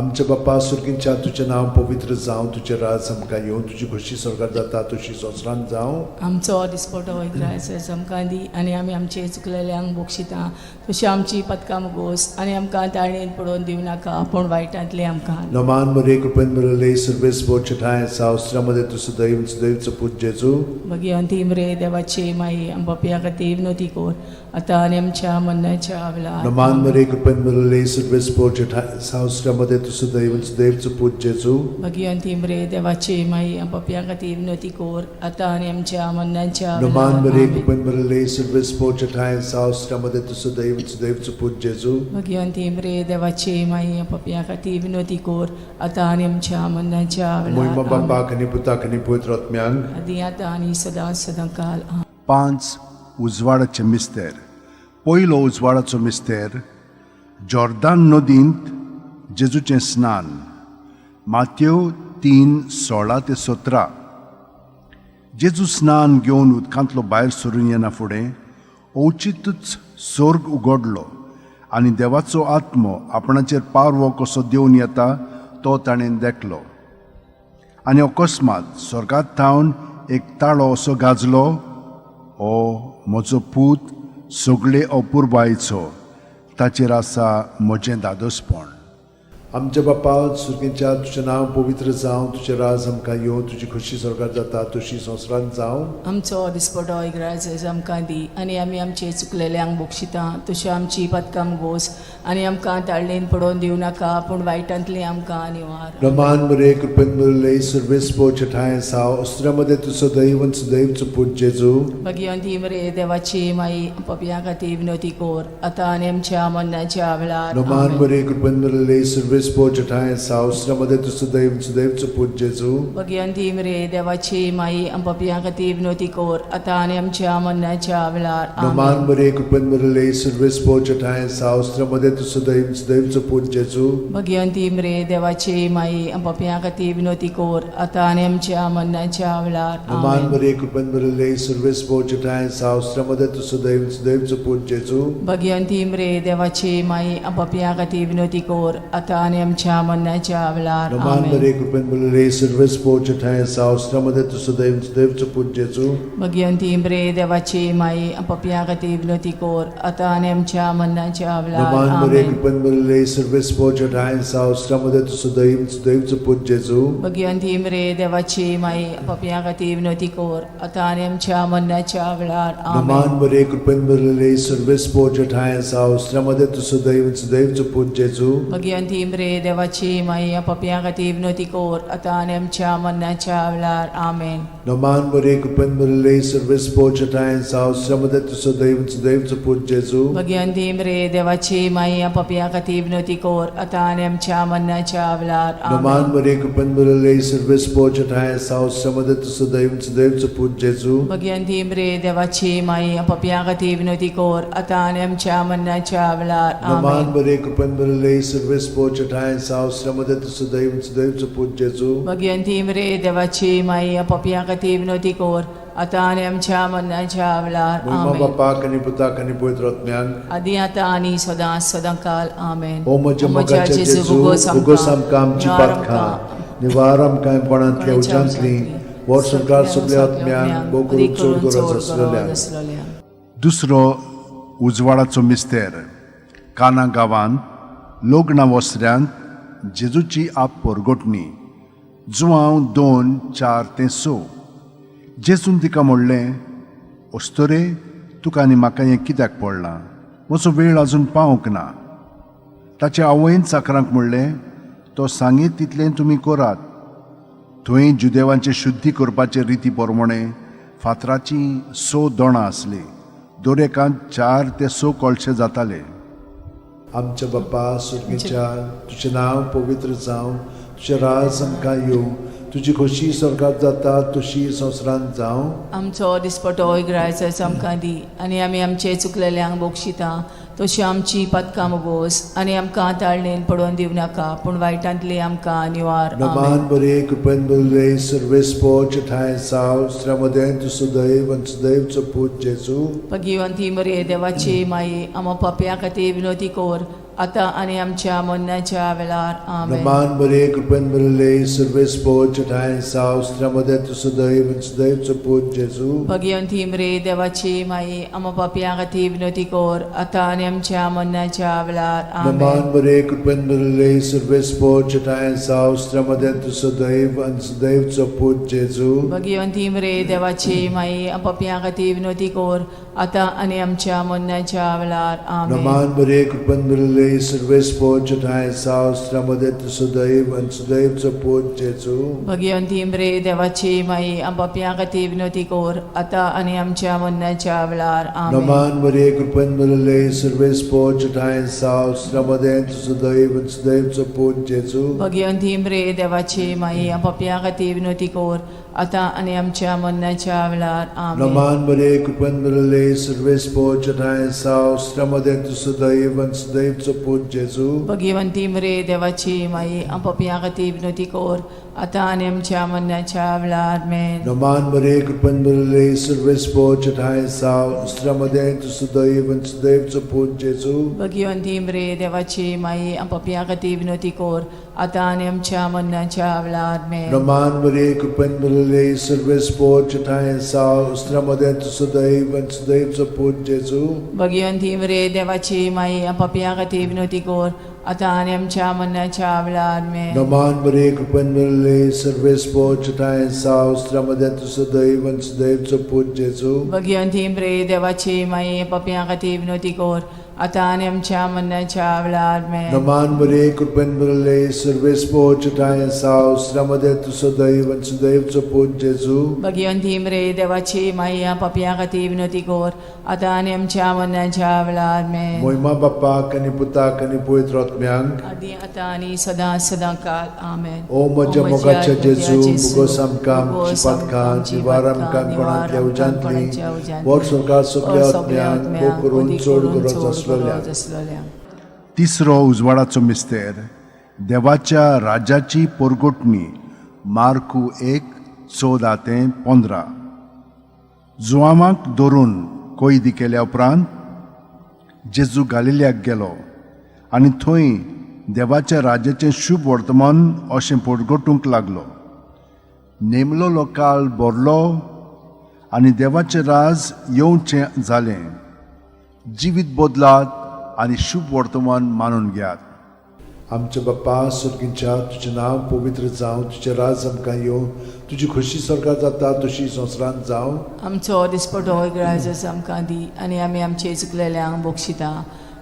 [SPEAKER 2] आमच्या बापा सुर्गींच्या तुजें नांव पवित्र जावं तुजें राज आमकां येवं तुजी खोशी स्वर्गांत जाता तशी संवसारांत जावं
[SPEAKER 3] आमचो दिसपटो वैद्रायचो आमकां दी आनी आमी आमचे चुकलेल्यांक बोगशिता तशी आमची पदकां मुगोस आनी आमकां ताळयेन पडोवन दिवं नाका पूण वायटांतले आमकां
[SPEAKER 2] नमान मरे कृपेन मरले सर्वेस बोचे ठाय सावस्त्रामध्ये तुझं दैवचं पूज जेजू
[SPEAKER 3] भगवंती रे देवाची माई आमच्या खातीर विनोती कोर आतां आनी आमच्या मरणाच्या वेळार
[SPEAKER 2] नमान मरे कृपेन मरले सर्वेस बोचे ठाय सावस्त्रामध्ये तुझं दैवचं पूज जेजू
[SPEAKER 3] भगवंती रे देवाची माई आमच्या खातीर विनोती कोर आतां आनी आमच्या मरणाच्या
[SPEAKER 2] नमान मरे
[SPEAKER 3] वेळार
[SPEAKER 2] कृपेन मरले सर्वेस बोचे ठाय सावस्त्रामध्ये तुझं दैवचं पूज जेजू
[SPEAKER 3] भगवंती रे देवाची माई आमच्या खातीर विनोती कोर आतां आनी आमच्या मरणाच्या
[SPEAKER 2] मोहिमा
[SPEAKER 3] वेळार
[SPEAKER 2] बापाक आनी पुताक आनी पवित्र आत्म्यांक
[SPEAKER 3] आदी आतां आनी सदां काल
[SPEAKER 4] 5 उजवाडाचे मिस्तेर पयलो उजवाडाचो मिस्तेर जॉर्दान नदींत जेजूचें स्नान माथ्यो 3:16 ते 17 जेजू स्नान घेवन उदकांतलो भायर सरून येना फुडें ओचितूच स्वर्ग उगडलो आनी देवाचो आत्मो आपणाचेर पारवो कसो देवन येता तो ताणें देखलो आनी अकस्मात स्वर्गांत थावन एक ताळो असो गाजलो ओ म्हजो पूत सगळे अपुरबायेचो ताचेर आसा म्हजें दादोसपण
[SPEAKER 2] आमच्या बापा सुर्गींच्या तुजें नांव पवित्र जावं तुजें राज आमकां येवं तुजी खोशी स्वर्गांत जाता तशी संवसारांत जावं
[SPEAKER 3] आमचो दिसपटो इग्रायज आमकां दी आनी आमी आमचे चुकलेल्यांक बोगशिता तशें आमची पदकां मुगोस आनी आमकां ताळयेन पडोवन दिवं नाका पूण वायटांतले आमकां निवार
[SPEAKER 2] नमान मरे कृपेन मरले सर्वेस बोचे ठाय सावस्त्रामध्ये तुझं दैवचं पूज जेजू
[SPEAKER 3] भगवंती रे देवाची माई आमच्या खातीर विनोती कोर आतां आनी आमच्या मरणाच्या वेळार
[SPEAKER 2] नमान मरे कृपेन मरले सर्वेस बोचे ठाय सावस्त्रामध्ये तुझं दैवचं पूज जेजू
[SPEAKER 3] भगवंती रे देवाची माई आमच्या खातीर विनोती कोर आतां आनी आमच्या मरणाच्या वेळार
[SPEAKER 2] नमान मरे कृपेन मरले सर्वेस बोचे ठाय सावस्त्रामध्ये तुझं दैवचं पूज जेजू
[SPEAKER 3] भगवंती रे देवाची माई आमच्या खातीर विनोती कोर आतां आनी आमच्या मरणाच्या वेळार
[SPEAKER 2] नमान मरे कृपेन मरले सर्वेस बोचे ठाय सावस्त्रामध्ये तुझं दैवचं पूज जेजू
[SPEAKER 3] भगवंती रे देवाची माई आमच्या खातीर विनोती कोर आतां आनी आमच्या मरणाच्या वेळार
[SPEAKER 2] नमान मरे कृपेन मरले सर्वेस बोचे ठाय सावस्त्रामध्ये तुझं दैवचं पूज जेजू
[SPEAKER 3] भगवंती रे देवाची माई आमच्या खातीर विनोती कोर आतां आनी आमच्या मरणाच्या वेळार
[SPEAKER 2] नमान मरे कृपेन मरले सर्वेस बोचे ठाय सावस्त्रामध्ये तुझं दैवचं पूज जेजू
[SPEAKER 3] भगवंती रे देवाची माई आमच्या खातीर विनोती कोर आतां आनी आमच्या मरणाच्या वेळार
[SPEAKER 2] नमान मरे कृपेन मरले सर्वेस बोचे ठाय सावस्त्रामध्ये तुझं दैवचं पूज जेजू
[SPEAKER 3] भगवंती रे देवाची माई आमच्या खातीर विनोती कोर आतां आनी आमच्या मरणाच्या वेळार आमेन
[SPEAKER 2] नमान मरे कृपेन मरले सर्वेस बोचे ठाय सावस्त्रामध्ये तुझं दैवचं पूज जेजू
[SPEAKER 3] भगवंती रे देवाची माई आमच्या खातीर विनोती कोर आतां आनी आमच्या मरणाच्या वेळार
[SPEAKER 2] नमान मरे कृपेन मरले सर्वेस बोचे ठाय सावस्त्रामध्ये तुझं दैवचं पूज जेजू
[SPEAKER 3] भगवंती रे देवाची माई आमच्या खातीर विनोती कोर आतां आनी आमच्या मरणाच्या वेळार
[SPEAKER 2] नमान मरे कृपेन मरले सर्वेस बोचे ठाय सावस्त्रामध्ये तुझं दैवचं पूज जेजू
[SPEAKER 3] भगवंती रे देवाची माई आमच्या खातीर विनोती कोर आतां आनी आमच्या मरणाच्या वेळार
[SPEAKER 2] मोहिमा बापाक आनी पुताक आनी पवित्र आत्म्यांक
[SPEAKER 3] आदी आतां आनी सदां काल आमेन
[SPEAKER 2] ओ म्हज्या मोगाचे जेजू उगोस आमकां आमची पातखां निवार आमकां पणांतल्या उज्यांतली वर सरकार सगळ्या आत्म्यांक भोव करून चड गरज आसलेल्या
[SPEAKER 4] दुसरो उजवाडाचो मिस्तेर काना गांवांत लोगना वस्त्यांत जेजूची आप परगोटणी जुवांव 2:4-6. जेजून तिका म्हणलें, ओस्तोरे, तुका आनी म्हाका हें कित्याक पडलां? म्हजो वेळ आजून पावूंक ना. ताच्या आवयन चाकरांक म्हणलें, तो सांगीत तितलें तुमी करात. थंय जुदेवांचे शुद्धी करपाचे रिती प्रमाणे फातराची 6 दोणां आसलीं. दरेकांत 4 ते 6 कळशे जाताले.
[SPEAKER 2] आमच्या बाप्पा सुर्गेच्या, तुजें नांव पवित्र जावं, तुजें राज आमकां येवं, तुजी खोशी स्वर्गांत जाता तशी संवसारांत जावं.
[SPEAKER 3] आमचो दिसपटो इग्रायचो आमकां दी, आनी आमी आमचे चुकलेल्यांक बोगशिता तशी आमची पदकां मोगोस, आनी आमकां ताळणेन पडोवन दिवं नाका, पूण वायटांतली आमकां निवार.
[SPEAKER 2] नमान बरे कृपेन भरले सर्वेस्पो ठाय साव श्रमदेन तू सुदैव आनी सुदैवचो पूत जेजू.
[SPEAKER 3] भगिवंती मरे देवाची माई, आमो पापया खातीर विनोदी कोर, आतां आनी आमच्या मरणाच्या वेळार. आमेन.
[SPEAKER 2] नमान बरे कृपेन भरले सर्वेस्पो ठाय साव श्रमदेन तू सुदैव आनी सुदैवचो पूत जेजू.
[SPEAKER 3] भगिवंती मरे देवाची माई, आमो पापया खातीर विनोदी कोर, आतां आनी आमच्या मरणाच्या वेळार. आमेन.
[SPEAKER 2] नमान बरे कृपेन भरले सर्वेस्पो ठाय साव श्रमदेन तू सुदैव आनी सुदैवचो पूत जेजू.
[SPEAKER 3] भगिवंती मरे देवाची माई, आमो पापया खातीर विनोदी कोर, आतां आनी आमच्या मरणाच्या वेळार. आमेन.
[SPEAKER 2] नमान बरे कृपेन भरले सर्वेस्पो ठाय साव श्रमदेन तू सुदैव आनी सुदैवचो पूत जेजू.
[SPEAKER 3] भगिवंती मरे देवाची माई, आमो पापया खातीर विनोदी कोर, आतां आनी आमच्या मरणाच्या वेळार. आमेन.
[SPEAKER 2] नमान बरे कृपेन भरले सर्वेस्पो ठाय साव श्रमदेन तू सुदैव आनी सुदैवचो पूत जेजू.
[SPEAKER 3] भगिवंती मरे देवाची माई, आमो पापया खातीर विनोदी कोर, आतां आनी आमच्या मरणाच्या वेळार. आमेन.
[SPEAKER 2] नमान बरे कृपेन भरले सर्वेस्पो ठाय साव श्रमदेन तू सुदैव आनी सुदैवचो पूत जेजू.
[SPEAKER 3] भगिवंती मरे देवाची माई, आमो पापया खातीर विनोदी कोर, आतां आनी आमच्या मरणाच्या वेळार. आमेन.
[SPEAKER 2] नमान बरे कृपेन भरले सर्वेस्पो ठाय साव श्रमदेन तू सुदैव आनी सुदैवचो पूत जेजू.
[SPEAKER 3] भगिवंती मरे देवाची माई, आमो पापया खातीर विनोदी कोर, आतां आनी आमच्या मरणाच्या वेळार. आमेन.
[SPEAKER 2] नमान बरे कृपेन भरले सर्वेस्पो ठाय साव श्रमदेन तू सुदैव आनी सुदैवचो पूत जेजू.
[SPEAKER 3] भगिवंती मरे देवाची माई, आमो पापया खातीर विनोदी कोर, आतां आनी आमच्या मरणाच्या वेळार. आमेन.
[SPEAKER 2] नमान बरे कृपेन भरले सर्वेस्पो ठाय साव श्रमदेन तू सुदैव आनी सुदैवचो पूत जेजू.
[SPEAKER 3] भगिवंती मरे देवाची माई, आमो पापया खातीर विनोदी कोर, आतां आनी आमच्या मरणाच्या वेळार. आमेन.
[SPEAKER 2] नमान बरे कृपेन भरले सर्वेस्पो ठाय साव श्रमदेन तू सुदैव आनी सुदैवचो पूत जेजू.
[SPEAKER 3] भगिवंती मरे देवाची माई, आमो पापया खातीर विनोदी कोर, आतां आनी आमच्या मरणाच्या वेळार. आमेन.
[SPEAKER 2] मोहिमा बापाक आनी पुताक आनी पवित्र आत्म्यांक.
[SPEAKER 3] आदी आतां आनी सदां सदांकाळ. आमेन.
[SPEAKER 2] ओ म्हज्या मोगाच्या जेजू, मुगोस आमकां आमची पातकां, जिवार आमकां कोणांतल्या उजांतली, वर स्वर्गांत सगळ्या आत्म्यांक भोव करून चड गरज आसलेल्या.
[SPEAKER 4] तिसरो उजवाडाचो मिस्तेर, देवाच्या राजाची परगोटणी. मार्कू 1:14-15. जुआमाक धरून कोयदी केल्या उपरांत जेजू गालिल्याक गेलो, आनी थंय देवाच्या राजाचें शुभ वर्तमान अशें परगोटूंक लागलो. नेमलो काळ भरलो आनी देवाचें राज येवचें जालें. जिवीत बदलात आनी शुभ वर्तमान मानून घेयात.
[SPEAKER 2] आमचे बाप्पा सुर्गीच्या, तुजें नांव पवित्र जावं, तुजें राज आमकां येवं, तुजी खोशी स्वर्गांत जाता तशी संवसारांत जावं.
[SPEAKER 3] आमचो दिसपटो इग्रायचो आमकां दी, आनी आमी आमचे चुकलेल्यांक बोगशिता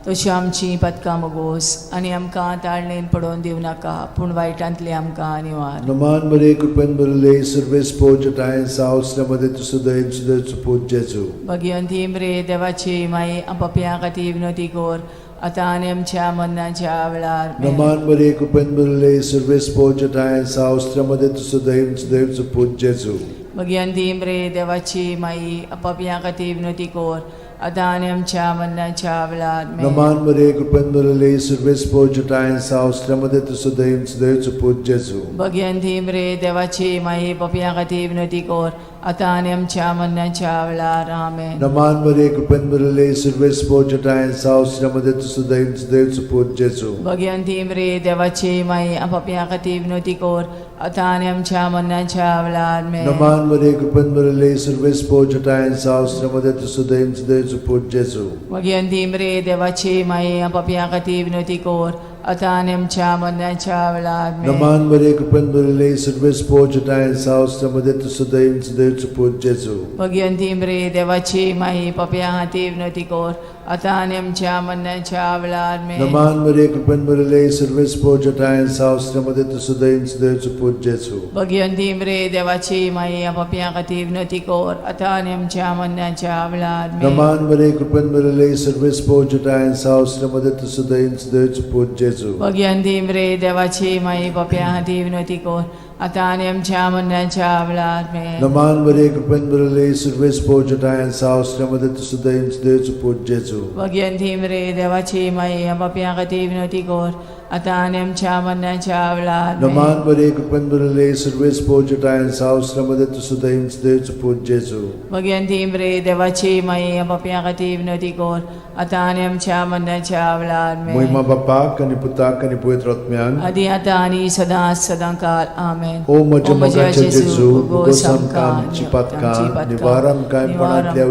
[SPEAKER 3] तशी आमची पदकां मोगोस, आनी आमकां ताळणेन पडोवन दिवं नाका, पूण वायटांतली आमकां निवार.
[SPEAKER 2] नमान बरे कृपेन भरले सर्वेस्पो ठाय साव श्रमदेन तू सुदैव सुदैवचो पूत जेजू.
[SPEAKER 3] भगिवंती मरे देवाची माई, आमो पापया खातीर विनोदी कोर, आतां आनी आमच्या मरणाच्या वेळार. आमेन.
[SPEAKER 2] नमान बरे कृपेन भरले सर्वेस्पो ठाय साव श्रमदेन तू सुदैव सुदैवचो पूत जेजू.
[SPEAKER 3] भगिवंती मरे देवाची माई, आमो पापया खातीर विनोदी कोर, आतां आनी आमच्या मरणाच्या वेळार. आमेन.
[SPEAKER 2] नमान बरे कृपेन भरले सर्वेस्पो ठाय साव श्रमदेन तू सुदैव सुदैवचो पूत जेजू.
[SPEAKER 3] भगिवंती मरे देवाची माई, पापया खातीर विनोदी कोर, आता आणि आमच्या मरणाच्या वेळार आमेन.
[SPEAKER 2] नमान मरे कृपेन भरले सर्वेस पोचटाय सावस्रामध्ये तुझं देवचं पूत जेजू.
[SPEAKER 3] भगवंती मरे देवाची माई आपापल्या खाती विनोती कोर आता आणि आमच्या मरणाच्या वेळार आमेन.
[SPEAKER 2] नमान मरे कृपेन भरले सर्वेस पोचटाय सावस्रामध्ये तुझं देवचं पूत जेजू.
[SPEAKER 3] भगवंती मरे देवाची माई आपापल्या खाती विनोती कोर आता आणि आमच्या मरणाच्या वेळार आमेन.
[SPEAKER 2] नमान मरे कृपेन भरले सर्वेस पोचटाय सावस्रामध्ये तुझं देवचं पूत जेजू.
[SPEAKER 3] भगवंती मरे देवाची माई पापया हाती विनोती कोर आता आणि आमच्या मरणाच्या वेळार आमेन.
[SPEAKER 2] नमान मरे कृपेन भरले सर्वेस पोचटाय सावस्रामध्ये तुझं देवचं पूत जेजू.
[SPEAKER 3] भगवंती मरे देवाची माई पापया हाती विनोती कोर आता आणि आमच्या मरणाच्या वेळार आमेन.
[SPEAKER 2] नमान मरे कृपेन भरले सर्वेस पोचटाय सावस्रामध्ये तुझं देवचं पूत जेजू.
[SPEAKER 3] भगवंती मरे देवाची माई पापया हाती विनोती कोर आता आणि आमच्या मरणाच्या वेळार आमेन.
[SPEAKER 2] नमान मरे कृपेन भरले सर्वेस पोचटाय सावस्रामध्ये तुझं देवचं पूत जेजू.
[SPEAKER 3] भगवंती मरे देवाची माई पापया हाती विनोती कोर आता आणि आमच्या मरणाच्या वेळार आमेन.
[SPEAKER 2] नमान मरे कृपेन भरले सर्वेस पोचटाय सावस्रामध्ये तुझं देवचं पूत जेजू.
[SPEAKER 3] भगवंती मरे देवाची माई पापया खाती विनोती कोर आता आणि आमच्या मरणाच्या वेळार आमेन.
[SPEAKER 2] महिमा बापाक आणि पुताक आणि पवित्र आत्म्यान
[SPEAKER 3] आदी आता आणि सदां काल आमेन.
[SPEAKER 2] ओ म्हज्या जेजू उगोस आमकां आमची पातकां निवार आमकां पणांतल्या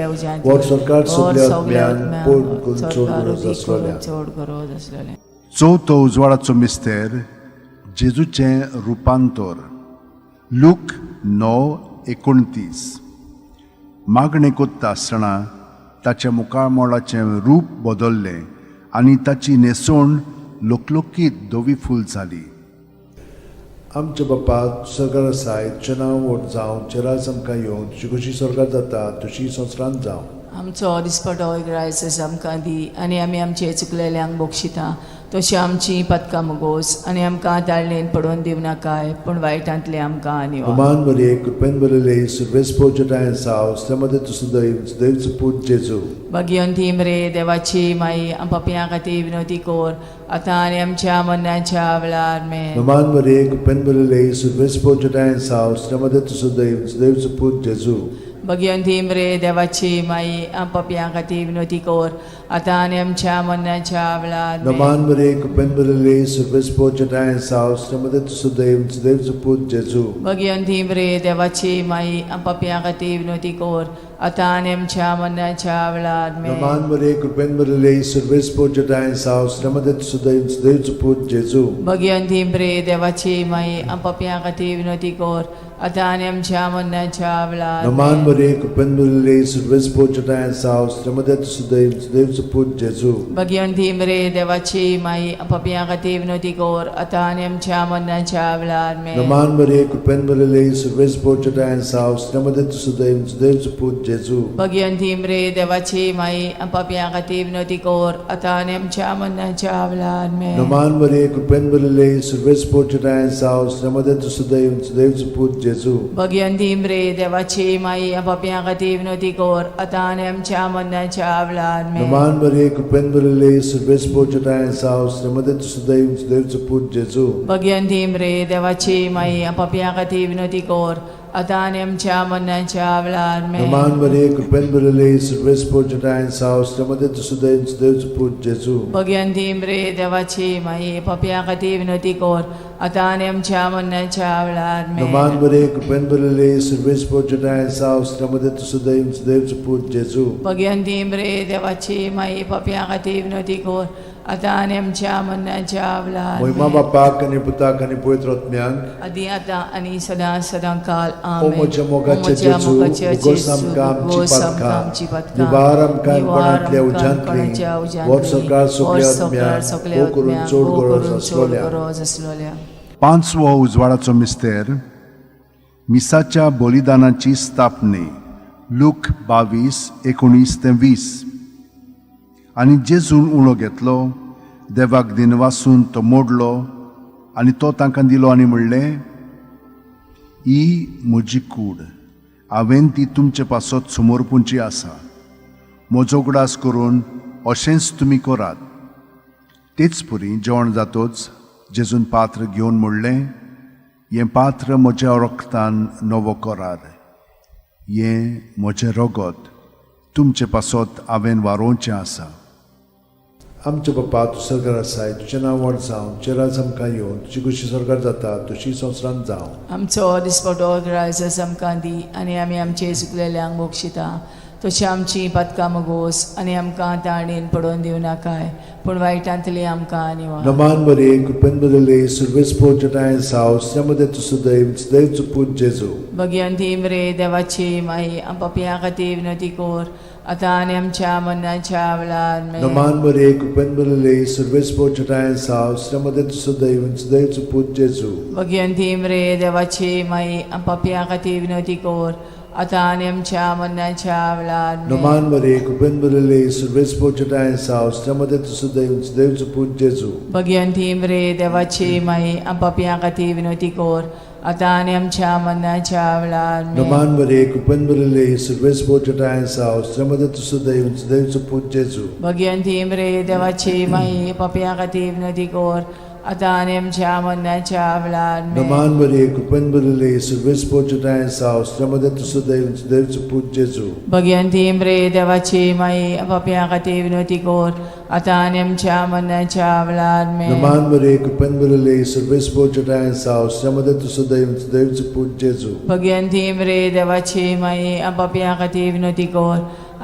[SPEAKER 2] उज्यांतली वर सरकार सगल्या आत्म्यान पोट चोड गरज आसलोल्या.
[SPEAKER 3] चोड गरज आसलोल्या.
[SPEAKER 4] चवथो उजवाडाचो मिस्तेर जेजूचें रुपांतर. लूक 9:29. मागणे कोत्ता आसतना ताच्या मुखामोळाचें रूप बदल्लें आनी ताची न्हेसोण लोकलोकीत धवी फूल जाली.
[SPEAKER 2] आमच्या बापा सगळं आसाय तुजें नांव व्हड जावं चेरास आमकां येवं तुजी कशी स्वर्गात जाता तशी संवसारांत जावं.
[SPEAKER 3] आमचो दिसपटो इग्रायस आमकां दी आनी आमी आमचे चुकलेल्यांक बोगशिता तशी आमची पदकां मोगोस आनी आमकां ताळणेन पडोवन दिव नाकाय पूण वायटांतले आमकां निवार.
[SPEAKER 2] नमान मरे कृपेन भरले सर्वेस पोचटाय सावस्रामध्ये तुझं देवचं पूत जेजू.
[SPEAKER 3] भगवंती मरे देवाची माई पापया खाती विनोती कोर आता आणि आमच्या मरणाच्या वेळार आमेन.
[SPEAKER 2] नमान मरे कृपेन भरले सर्वेस पोचटाय सावस्रामध्ये तुझं देवचं पूत जेजू.
[SPEAKER 3] भगवंती मरे देवाची माई पापया खाती विनोती कोर आता आणि आमच्या मरणाच्या वेळार आमेन.
[SPEAKER 2] नमान मरे कृपेन भरले सर्वेस पोचटाय सावस्रामध्ये तुझं देवचं पूत जेजू.
[SPEAKER 3] भगवंती मरे देवाची माई पापया खाती विनोती कोर आता आणि आमच्या मरणाच्या वेळार आमेन.
[SPEAKER 2] नमान मरे कृपेन भरले सर्वेस पोचटाय सावस्रामध्ये तुझं देवचं पूत जेजू.
[SPEAKER 3] भगवंती मरे देवाची माई पापया खाती विनोती कोर आता आणि आमच्या मरणाच्या वेळार
[SPEAKER 2] नमान
[SPEAKER 3] आमेन.
[SPEAKER 2] मरे कृपेन भरले सर्वेस पोचटाय सावस्रामध्ये तुझं देवचं पूत जेजू.
[SPEAKER 3] भगवंती मरे देवाची माई पापया खाती विनोती कोर आता आणि आमच्या मरणाच्या वेळार आमेन.
[SPEAKER 2] नमान मरे कृपेन भरले सर्वेस पोचटाय सावस्रामध्ये तुझं देवचं पूत जेजू.
[SPEAKER 3] भगवंती मरे देवाची माई पापया खाती विनोती कोर आता आणि आमच्या मरणाच्या वेळार आमेन.
[SPEAKER 2] नमान मरे कृपेन भरले सर्वेस पोचटाय सावस्रामध्ये तुझं देवचं पूत जेजू.
[SPEAKER 3] भगवंती मरे देवाची माई पापया खाती विनोती कोर आता आणि आमच्या मरणाच्या वेळार आमेन.
[SPEAKER 2] नमान मरे कृपेन भरले सर्वेस पोचटाय सावस्रामध्ये तुझं देवचं पूत जेजू.
[SPEAKER 3] भगवंती मरे देवाची माई पापया खाती विनोती कोर आता आणि आमच्या मरणाच्या वेळार आमेन.
[SPEAKER 2] नमान मरे कृपेन भरले सर्वेस पोचटाय सावस्रामध्ये तुझं देवचं पूत जेजू.
[SPEAKER 3] भगवंती मरे देवाची माई पापया खाती विनोती कोर आता आणि आमच्या मरणाच्या वेळार आमेन.
[SPEAKER 2] नमान मरे कृपेन भरले सर्वेस पोचटाय सावस्रामध्ये तुझं देवचं पूत जेजू.
[SPEAKER 3] भगवंती मरे देवाची माई पापया खाती विनोती कोर आता आणि आमच्या मरणाच्या वेळार
[SPEAKER 2] महिमा
[SPEAKER 3] आमेन.
[SPEAKER 2] बापाक आणि पुताक आणि पवित्र आत्म्याक
[SPEAKER 3] आदी आता आणि सदां काल
[SPEAKER 2] ओ
[SPEAKER 3] आमेन.
[SPEAKER 2] म्हज्या मोगाचे
[SPEAKER 3] ओ म्हज्या
[SPEAKER 2] जेजू
[SPEAKER 3] मोगाचे
[SPEAKER 2] उगोस
[SPEAKER 3] जेजू,
[SPEAKER 2] आमकां
[SPEAKER 3] उगोस आमकां आमची
[SPEAKER 2] आमची
[SPEAKER 3] पदकां
[SPEAKER 2] निवार आमकां
[SPEAKER 3] निवार
[SPEAKER 2] कोणांतल्या
[SPEAKER 3] आमकां
[SPEAKER 2] उज्यांतली
[SPEAKER 3] कोणाच्या उज्यांतली
[SPEAKER 2] वर सरकार सगल्या
[SPEAKER 3] सगळ्या
[SPEAKER 2] आत्म्याक ओ करून चोड गरज आसलोल्या.
[SPEAKER 3] गरज आसलोल्या.
[SPEAKER 4] पांचवो उजवाडाचो मिस्तेर मिसाच्या बलिदानाची स्थापने. लूक 22:19-20. आनी जेजून उणो घेतलो, देवाक दिनवासून तो मोडलो आनी तो तांकां दिलो आनी म्हणलें, ही म्हजी कूड, हांवें ती तुमचे पासत समोरपुंची आसा. म्हजो उगडास करून अशेंच तुमी करात. तेच परी जेवण जातोच जेजून पात्र घेवन म्हणलें, हें पात्र म्हज्या रक्तान नवो करार. हें म्हजें रगत तुमचे पासत हांवें वारोवचें आसा.
[SPEAKER 2] आमचे बापा तूं स्वर्गार आसाय, तुजें नांव व्हड जावं, तुजें राज आमकां येवं, तुजी कुशी स्वर्गार जाता तशी संवसारांत जावं.
[SPEAKER 3] आमचो दिसपटो रायस आमकां दी आनी आमी आमचे चुकलेल्यांक मोक्षिता तशी आमची पदकां मोगोस आनी आमकां ताणीन पडोवन दिवं नाकाय पूण वायटांतली आमकां निवार.
[SPEAKER 2] नमान बरे कृपेन बदले सुरवेस पोचटाय साव श्रमदे तुसु दैव पूज जेजू.
[SPEAKER 3] भगवंती मरे देवाची माई आम पापयां खातीर विनंती कोर आतां आनी आमच्या मरणाच्या वेळार.
[SPEAKER 2] नमान बरे कृपेन बदले सुरवेस पोचटाय साव श्रमदे तुसु दैव पूज जेजू.
[SPEAKER 3] भगवंती मरे देवाची माई आम पापयां खातीर विनंती कोर आतां आनी आमच्या मरणाच्या वेळार.
[SPEAKER 2] नमान बरे कृपेन बदले सुरवेस पोचटाय साव श्रमदे तुसु दैव पूज जेजू.
[SPEAKER 3] भगवंती मरे देवाची माई आम पापयां खातीर विनंती कोर आतां आनी आमच्या मरणाच्या वेळार.
[SPEAKER 2] नमान बरे कृपेन बदले सुरवेस पोचटाय साव श्रमदे तुसु दैव पूज जेजू.
[SPEAKER 3] भगवंती मरे देवाची माई पापयां खातीर विनंती कोर आतां आनी आमच्या मरणाच्या वेळार.
[SPEAKER 2] नमान बरे कृपेन बदले सुरवेस पोचटाय साव श्रमदे तुसु दैव पूज जेजू.
[SPEAKER 3] भगवंती मरे देवाची माई पापयां खातीर विनंती कोर आतां आनी आमच्या मरणाच्या वेळार.
[SPEAKER 2] नमान बरे कृपेन बदले सुरवेस पोचटाय साव श्रमदे तुसु दैव पूज जेजू.
[SPEAKER 3] भगवंती मरे देवाची माई पापयां खातीर विनंती कोर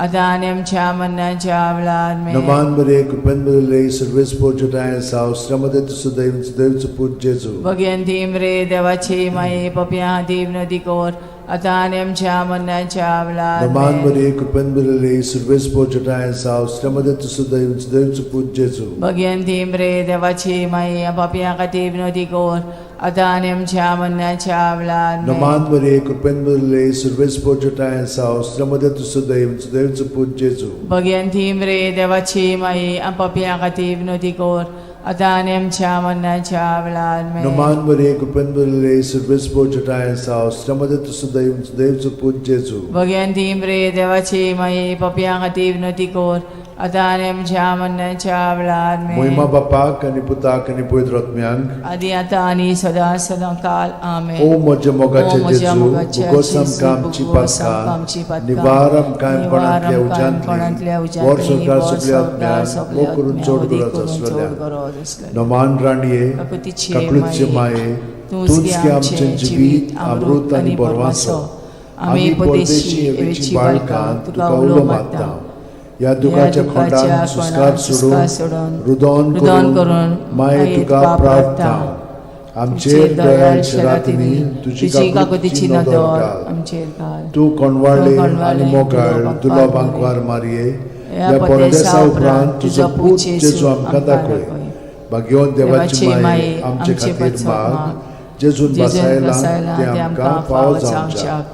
[SPEAKER 3] आतां आनी आमच्या मरणाच्या वेळार.
[SPEAKER 2] नमान बरे कृपेन बदले सुरवेस पोचटाय साव श्रमदे तुसु दैव पूज जेजू.
[SPEAKER 3] भगवंती मरे देवाची माई पापयां खातीर विनंती कोर आतां आनी आमच्या मरणाच्या वेळार.
[SPEAKER 2] नमान बरे कृपेन बदले सुरवेस पोचटाय साव श्रमदे तुसु दैव पूज जेजू.
[SPEAKER 3] भगवंती मरे देवाची माई पापयां खातीर विनंती कोर आतां आनी आमच्या मरणाच्या वेळार.
[SPEAKER 2] नमान बरे कृपेन बदले सुरवेस पोचटाय साव श्रमदे तुसु दैव पूज जेजू.
[SPEAKER 3] भगवंती मरे देवाची माई पापयां खातीर विनंती कोर आतां आनी आमच्या मरणाच्या वेळार.
[SPEAKER 2] नमान बरे कृपेन बदले सुरवेस पोचटाय साव श्रमदे तुसु दैव पूज जेजू.
[SPEAKER 3] भगवंती मरे देवाची माई पापयां खातीर विनंती कोर आतां आनी आमच्या मरणाच्या वेळार.
[SPEAKER 2] महिमा बापाक आनी पुताक आनी पवित्र आत्म्यांक
[SPEAKER 3] आदी आतां आनी सदां सदां काल. आमेन.
[SPEAKER 2] ओ म्हज्या मोगाचे
[SPEAKER 3] म्हज्या
[SPEAKER 2] जेजू,
[SPEAKER 3] मोगाच्या
[SPEAKER 2] भोगोस
[SPEAKER 3] जेजू,
[SPEAKER 2] आमकां आमची
[SPEAKER 3] भोगोस आमकां
[SPEAKER 2] पातकां,
[SPEAKER 3] आमची पातकां,
[SPEAKER 2] निवार आमकां
[SPEAKER 3] निवार
[SPEAKER 2] कोणांतल्या
[SPEAKER 3] आमकां कोणांतल्या
[SPEAKER 2] उज्यांतली, वर
[SPEAKER 3] उज्यांतली,
[SPEAKER 2] सरकार
[SPEAKER 3] वर
[SPEAKER 2] सगळ्या
[SPEAKER 3] सरकार
[SPEAKER 2] आत्म्यांक,
[SPEAKER 3] सगळ्या
[SPEAKER 2] वो करून
[SPEAKER 3] आत्म्यांक,
[SPEAKER 2] चड
[SPEAKER 3] उदी
[SPEAKER 2] गरज
[SPEAKER 3] करून
[SPEAKER 2] आसलेल्या.
[SPEAKER 3] चड गरज आसलेल्या.
[SPEAKER 2] नमान राणये,
[SPEAKER 3] काकुतीचे
[SPEAKER 2] काकुळीचे माये, तूंच की आमचें जिवीत, अमृत आनी बोरवासो. आमी परदेशी येवेची बाळकां तुका उलो मागता. ह्या दुखाच्या खोंडान सुस्कार सोडून रुदोन करून माये तुका प्रार्थना. आमचेर दयाळ शरातनी तुजी काकुतीची नदर घाल.
[SPEAKER 3] आमचेर घाल.
[SPEAKER 2] तूं कोणवाळे आनी मोगाळ दुलोब आंकवार मारये, ह्या परदेसा उपरांत तुजो पूत जेजू आमकां दाखय. भाग्यवान देवाची माये, आमचे खातीर माग. जेजून बसायला ते आमकां फावो जावच्याक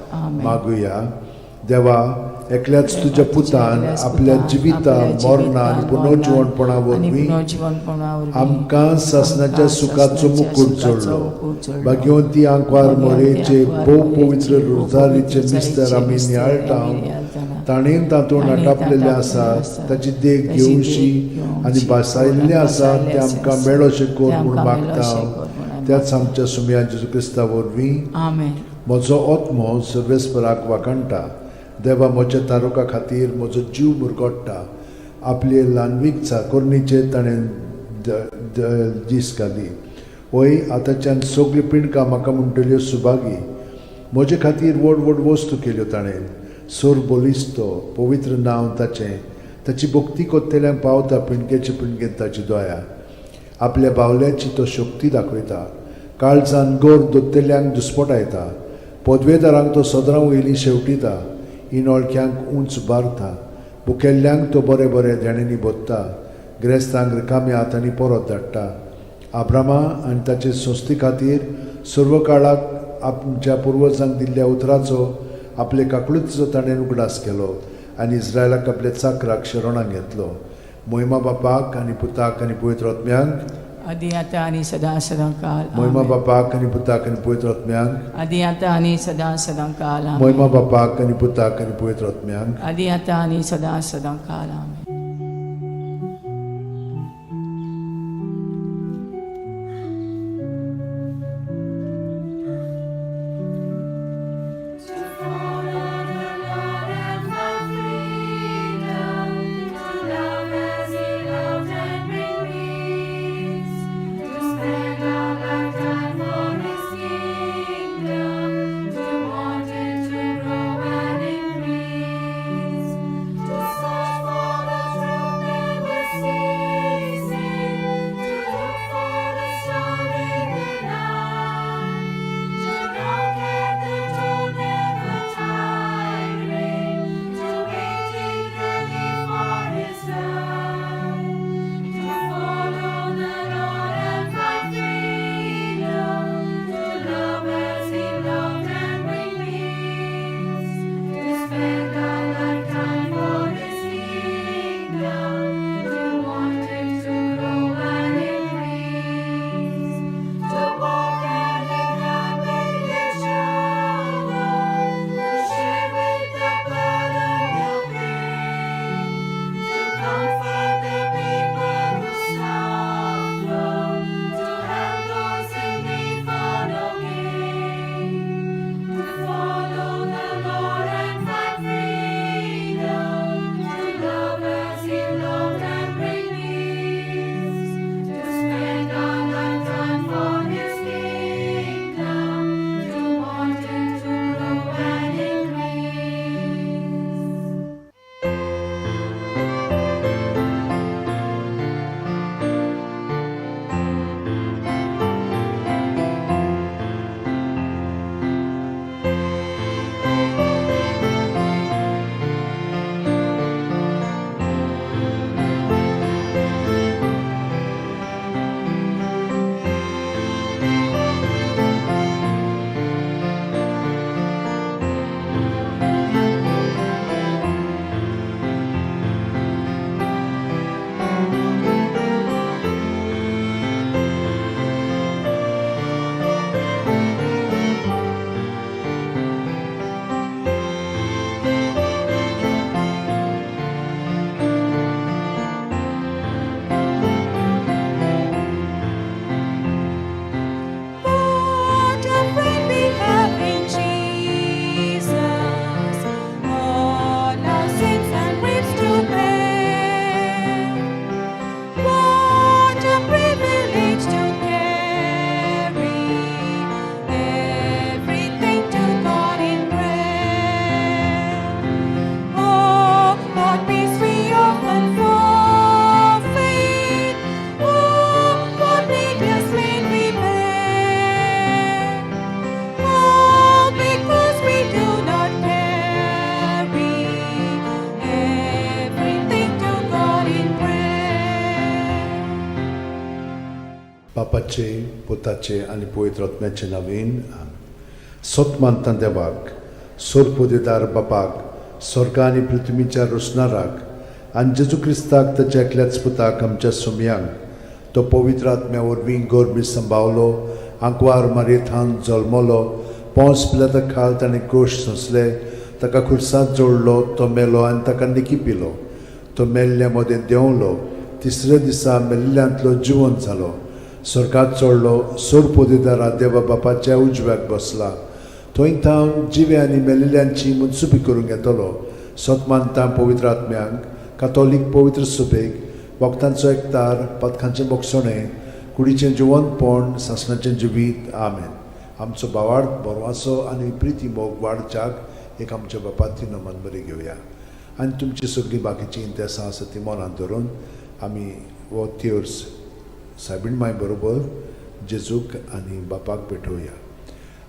[SPEAKER 2] मागुया. देवा, एकल्याच तुज्या पुतान आपल्या जिविता मरणा आनी पुनर्जीवनपणा वरवीं आमकां सासणाच्या सुखाचो मुकूट जोडलो. भाग्यवंती आंकवार मोरेचे भोव पवित्र रोजारीचे मिस्तर आमी नियाळटाव. ताणेन तातूंत आटापलेले आसा ताची देख घेवशी आनी बसायल्ले आसा ते आमकां मेळोशें कोर म्हूण मागता. त्याच आमच्या सुमया जेजू क्रिस्ता वरवीं.
[SPEAKER 3] आमेन.
[SPEAKER 2] म्हजो आत्मो सर्वेस्पराक वाकणटा. देवा, म्हज्या तारुका खातीर म्हजो जीव मुरगोडटा. आपले ल्हानवीक चाकोरणीचे ताणें दीस घाली. वय आतांच्यान सगळी पिणकां म्हाका म्हणटल्यो सुभागी. म्हजे खातीर व्हड व्हड वस्तू केल्यो ताणें. सोर बोलिस्तो, पवित्र नांव ताचें. ताची भक्ती कोत्तेल्यांक पावता पिणकेचे पिणकेन ताची दोया. आपल्या बावल्याची तो शक्ती दाखयता. काळजान गोर दोत्तेल्यांक दुस्पटायता. पदवेदारांक तो सदरां वयलीं शेवटिता. इनोळख्यांक उंच बारता. भुकेल्ल्यांक तो बरे बरे धेणेंनी बोदता. गिरेस्तांक रिकाम्या हातांनी परत धाडटा. आब्रामा आनी ताचे संस्थे खातीर सर्व काळाक आमच्या पुर्वजांक दिल्ल्या उतराचो आपले काकुळीचो ताणें उगडास केलो आनी इस्रायलाक आपल्या चाकराक शरणांत घेतलो. महिमा बापाक आनी पुताक आनी पवित्र आत्म्यांक.
[SPEAKER 3] आदी आतां आनी सदां सदां काल.
[SPEAKER 2] महिमा बापाक आनी पुताक आनी पवित्र आत्म्यांक.
[SPEAKER 3] आदी आतां आनी सदां सदां काल.
[SPEAKER 2] महिमा बापाक आनी पुताक आनी पवित्र आत्म्यांक.
[SPEAKER 3] आदी आतां आनी सदां सदां काल. आमेन.
[SPEAKER 1] To follow the
[SPEAKER 2] बापाचे पुताचे आनी पवित्र आत्म्याचे नांवेन सोत मानता देवाक सोरपोदेदार बापाक स्वर्गा आनी पृथ्वीच्या रोसणाराक आनी जेजू क्रिस्ताक ताच्या एकल्याच पुताक आमच्या सुमयांक तो पवित्र आत्म्या वरवीं गोरबी सांबावलो आंकवार मारयेंत जल्मलो पोंस पिलाता खाल ताणें क्रूश सोंसले ताका खुर्सांत जोडलो तो मेलो आनी ताका निकिपिलो तो मेल्ल्या मदें देंवलो तिसऱ्या दिसा मेल्ल्यांतलो जिवंत जालो स्वर्गांत चडलो सोरपोदेदारा देवा बापाच्या उजव्याक बसला थंय थावन जिवे आनी मेल्लेल्यांची मुनसुबी करूंक येतलो सोत मानता पवित्र आत्म्यांक कातोलीक पवित्र सुबेक वखदांचो एकतार पथकांचें मोगसणें कुडीचें जिवंतपण सासणाचें जिवीत आमेन आमचो बावार्थ बरवासो आनी प्रिती मोग वाडच्याक एक आमच्या बापाची नमन बरी घेवया आनी तुमची सगळीं बाकीची इंतेसां आसा ती मनांत धरून आमी वो तिर्स सायबीण माय बरोबर जेजूक आनी बापाक भेटोवया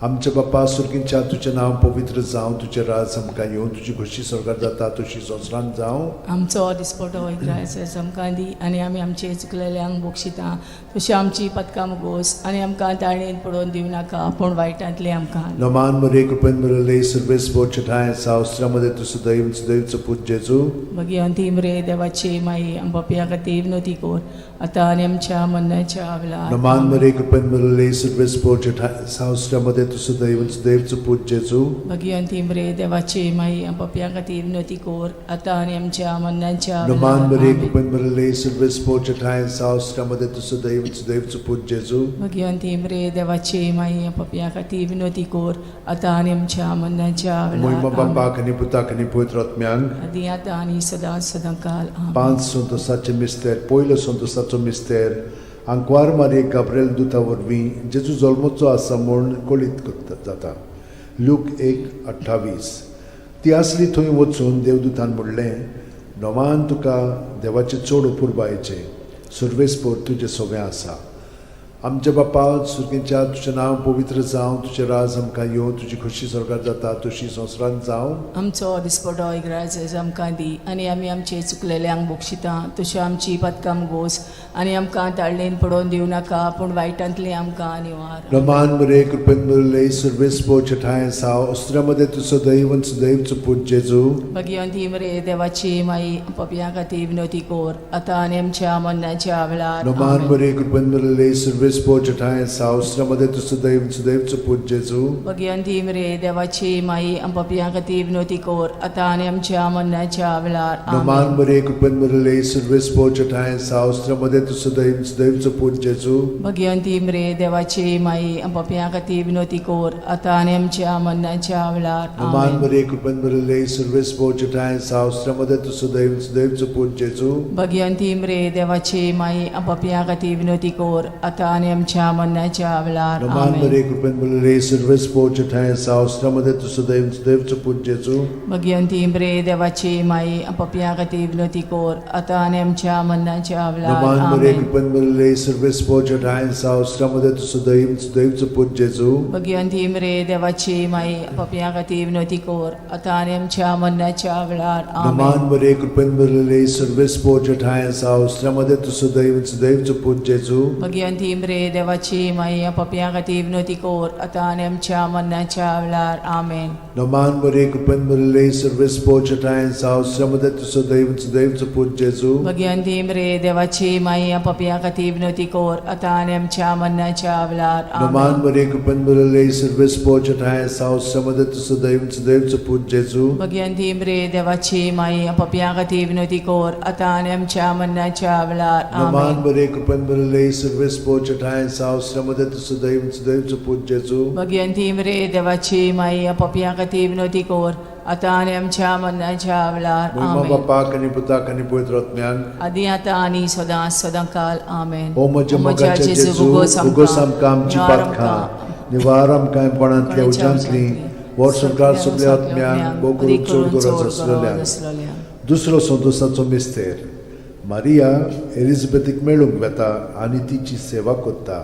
[SPEAKER 2] आमचे बापा सुर्गींच्या तुजें नांव पवित्र जावं तुजें राज आमकां येवं तुजी खुशी स्वर्गांत जाता तशी संवसारांत जावं
[SPEAKER 3] आमचो दिसपटो वैग्रायस आमकां दी आनी आमी आमचे चुकलेल्यांक बक्षिता तशी आमची पथकां मुगोस आनी आमकां ताळणेन पडोवन दिवं नाका पूण वायटांतले आमकां
[SPEAKER 2] नमान मरे कृपेन मरले सर्वेस बोचठाय सावस्त्रामध्ये तुझं दैवचं पूज जेजू
[SPEAKER 3] भगवंती मरे देवाचे माई आमच्या खातीर विनोती कोर आतां आनी आमच्या मरणाच्या वेळार
[SPEAKER 2] नमान मरे कृपेन मरले सर्वेस बोचठाय सावस्त्रामध्ये तुझं दैवचं पूज जेजू
[SPEAKER 3] भगवंती मरे देवाचे माई आमच्या खातीर विनोती कोर आतां आनी आमच्या मरणाच्या
[SPEAKER 2] नमान मरे
[SPEAKER 3] वेळार
[SPEAKER 2] कृपेन मरले सर्वेस बोचठाय सावस्त्रामध्ये तुझं दैवचं पूज जेजू
[SPEAKER 3] भगवंती मरे देवाचे माई आमच्या खातीर विनोती कोर आतां आनी आमच्या मरणाच्या
[SPEAKER 2] मोहिमा
[SPEAKER 3] वेळार
[SPEAKER 2] बापाक आनी पुताक आनी पवित्र आत्म्यांक
[SPEAKER 3] आदी आतां आनी सदां सदांकाल आमेन.
[SPEAKER 2] 5 संतोसाचे मिस्तेर पयलो संतोसाचो मिस्तेर आंकवार मारये गाब्रिएल दुता वरवीं जेजू जल्मोचो आसा म्हूण कळीत जाता लूक 1:28 ती आसली थंय वचून देवदूतान म्हणलें नोमान तुका देवाचे चड अपुरबायेचें सर्वेस्पोर तुजें सगळें आसा आमचे बापा सुर्गींच्या तुजें नांव पवित्र जावं तुजें राज आमकां येवं तुजी खुशी स्वर्गांत जाता तशी संवसारांत जावं
[SPEAKER 3] आमचो दिसपटो इग्रायज आमकां दी आनी आमी आमचे चुकलेल्यांक बक्षिता तशें आमची पथकां मुगोस आनी आमकां ताळणेन पडोवन दिवं नाका पूण वायटांतले आमकां निवार
[SPEAKER 2] नमान मरे कृपेन मरले सर्वेस्पो चठाय साव अस्त्रामध्ये तुझं दैवचं पूज जेजू
[SPEAKER 3] भगवंती मरे देवाची माई आमच्या खातीर विनोती कोर आतां आनी आमच्या मरणाच्या वेळार
[SPEAKER 2] नमान
[SPEAKER 3] आमेन.
[SPEAKER 2] मरे कृपेन मरले सर्वेस्पो चठाय साव अस्त्रामध्ये तुझं दैवचं पूज जेजू
[SPEAKER 3] भगवंती मरे देवाची माई आमच्या खातीर विनोती कोर आतां आनी आमच्या मरणाच्या वेळार
[SPEAKER 2] नमान
[SPEAKER 3] आमेन.
[SPEAKER 2] मरे कृपेन मरले सर्वेस्पो चठाय साव अस्त्रामध्ये तुझं दैवचं पूज जेजू
[SPEAKER 3] भगवंती मरे देवाची माई आमच्या खातीर विनोती कोर आतां आनी आमच्या मरणाच्या वेळार
[SPEAKER 2] नमान
[SPEAKER 3] आमेन.
[SPEAKER 2] मरे कृपेन मरले सर्वेस्पो चठाय साव अस्त्रामध्ये तुझं दैवचं पूज जेजू
[SPEAKER 3] भगवंती मरे देवाची माई आमच्या खातीर विनोती कोर आतां आनी आमच्या मरणाच्या वेळार
[SPEAKER 2] नमान
[SPEAKER 3] आमेन.
[SPEAKER 2] मरे कृपेन मरले सर्वेस्पो चठाय साव अस्त्रामध्ये तुझं दैवचं पूज जेजू
[SPEAKER 3] भगवंती मरे देवाची माई आमच्या खातीर विनोती कोर आतां आनी आमच्या मरणाच्या वेळार
[SPEAKER 2] नमान मरे
[SPEAKER 3] आमेन.
[SPEAKER 2] कृपेन मरले सर्वेस्पो चठाय साव अस्त्रामध्ये तुझं दैवचं पूज जेजू
[SPEAKER 3] भगवंती मरे देवाची माई आमच्या खातीर विनोती कोर आतां आनी आमच्या मरणाच्या वेळार
[SPEAKER 2] नमान
[SPEAKER 3] आमेन.
[SPEAKER 2] मरे कृपेन मरले सर्वेस्पो चठाय साव अस्त्रामध्ये तुझं दैवचं पूज जेजू
[SPEAKER 3] भगवंती मरे देवाची माई आमच्या खातीर विनोती कोर आतां आनी आमच्या मरणाच्या वेळार आमेन.
[SPEAKER 2] नमान मरे कृपेन मरले सर्वेस्पो चठाय साव अस्त्रामध्ये तुझं दैवचं पूज जेजू
[SPEAKER 3] भगवंती मरे देवाची माई आमच्या खातीर विनोती कोर आतां आनी आमच्या मरणाच्या वेळार
[SPEAKER 2] नमान
[SPEAKER 3] आमेन.
[SPEAKER 2] मरे कृपेन मरले सर्वेस्पो चठाय साव अस्त्रामध्ये तुझं दैवचं पूज जेजू
[SPEAKER 3] भगवंती मरे देवाची माई आमच्या खातीर विनोती कोर आतां आनी आमच्या मरणाच्या वेळार
[SPEAKER 2] नमान
[SPEAKER 3] आमेन.
[SPEAKER 2] मरे कृपेन मरले सर्वेस्पो चठाय साव अस्त्रामध्ये तुझं दैवचं पूज जेजू
[SPEAKER 3] भगवंती मरे देवाची माई आमच्या खातीर विनोती कोर आतां आनी आमच्या मरणाच्या वेळार
[SPEAKER 2] मोहिमा
[SPEAKER 3] आमेन.
[SPEAKER 2] बापाक आनी पुताक आनी पवित्र आत्म्यांक
[SPEAKER 3] आदी आतां आनी सदां सदांकाल आमेन.
[SPEAKER 2] ओ म्हज्या मोगाचे जेजू उगोस आमकां आमची पातखां निवार आमकां पणांतल्या उज्यांतली वर सरकार सगळ्या आत्म्यांक बोगून चड गरज आसलेल्या दुसरो संतोसाचो मिस्तेर मारिया एलिझाबेथीक मेळूंक वेता आनी तिची सेवा कोत्ता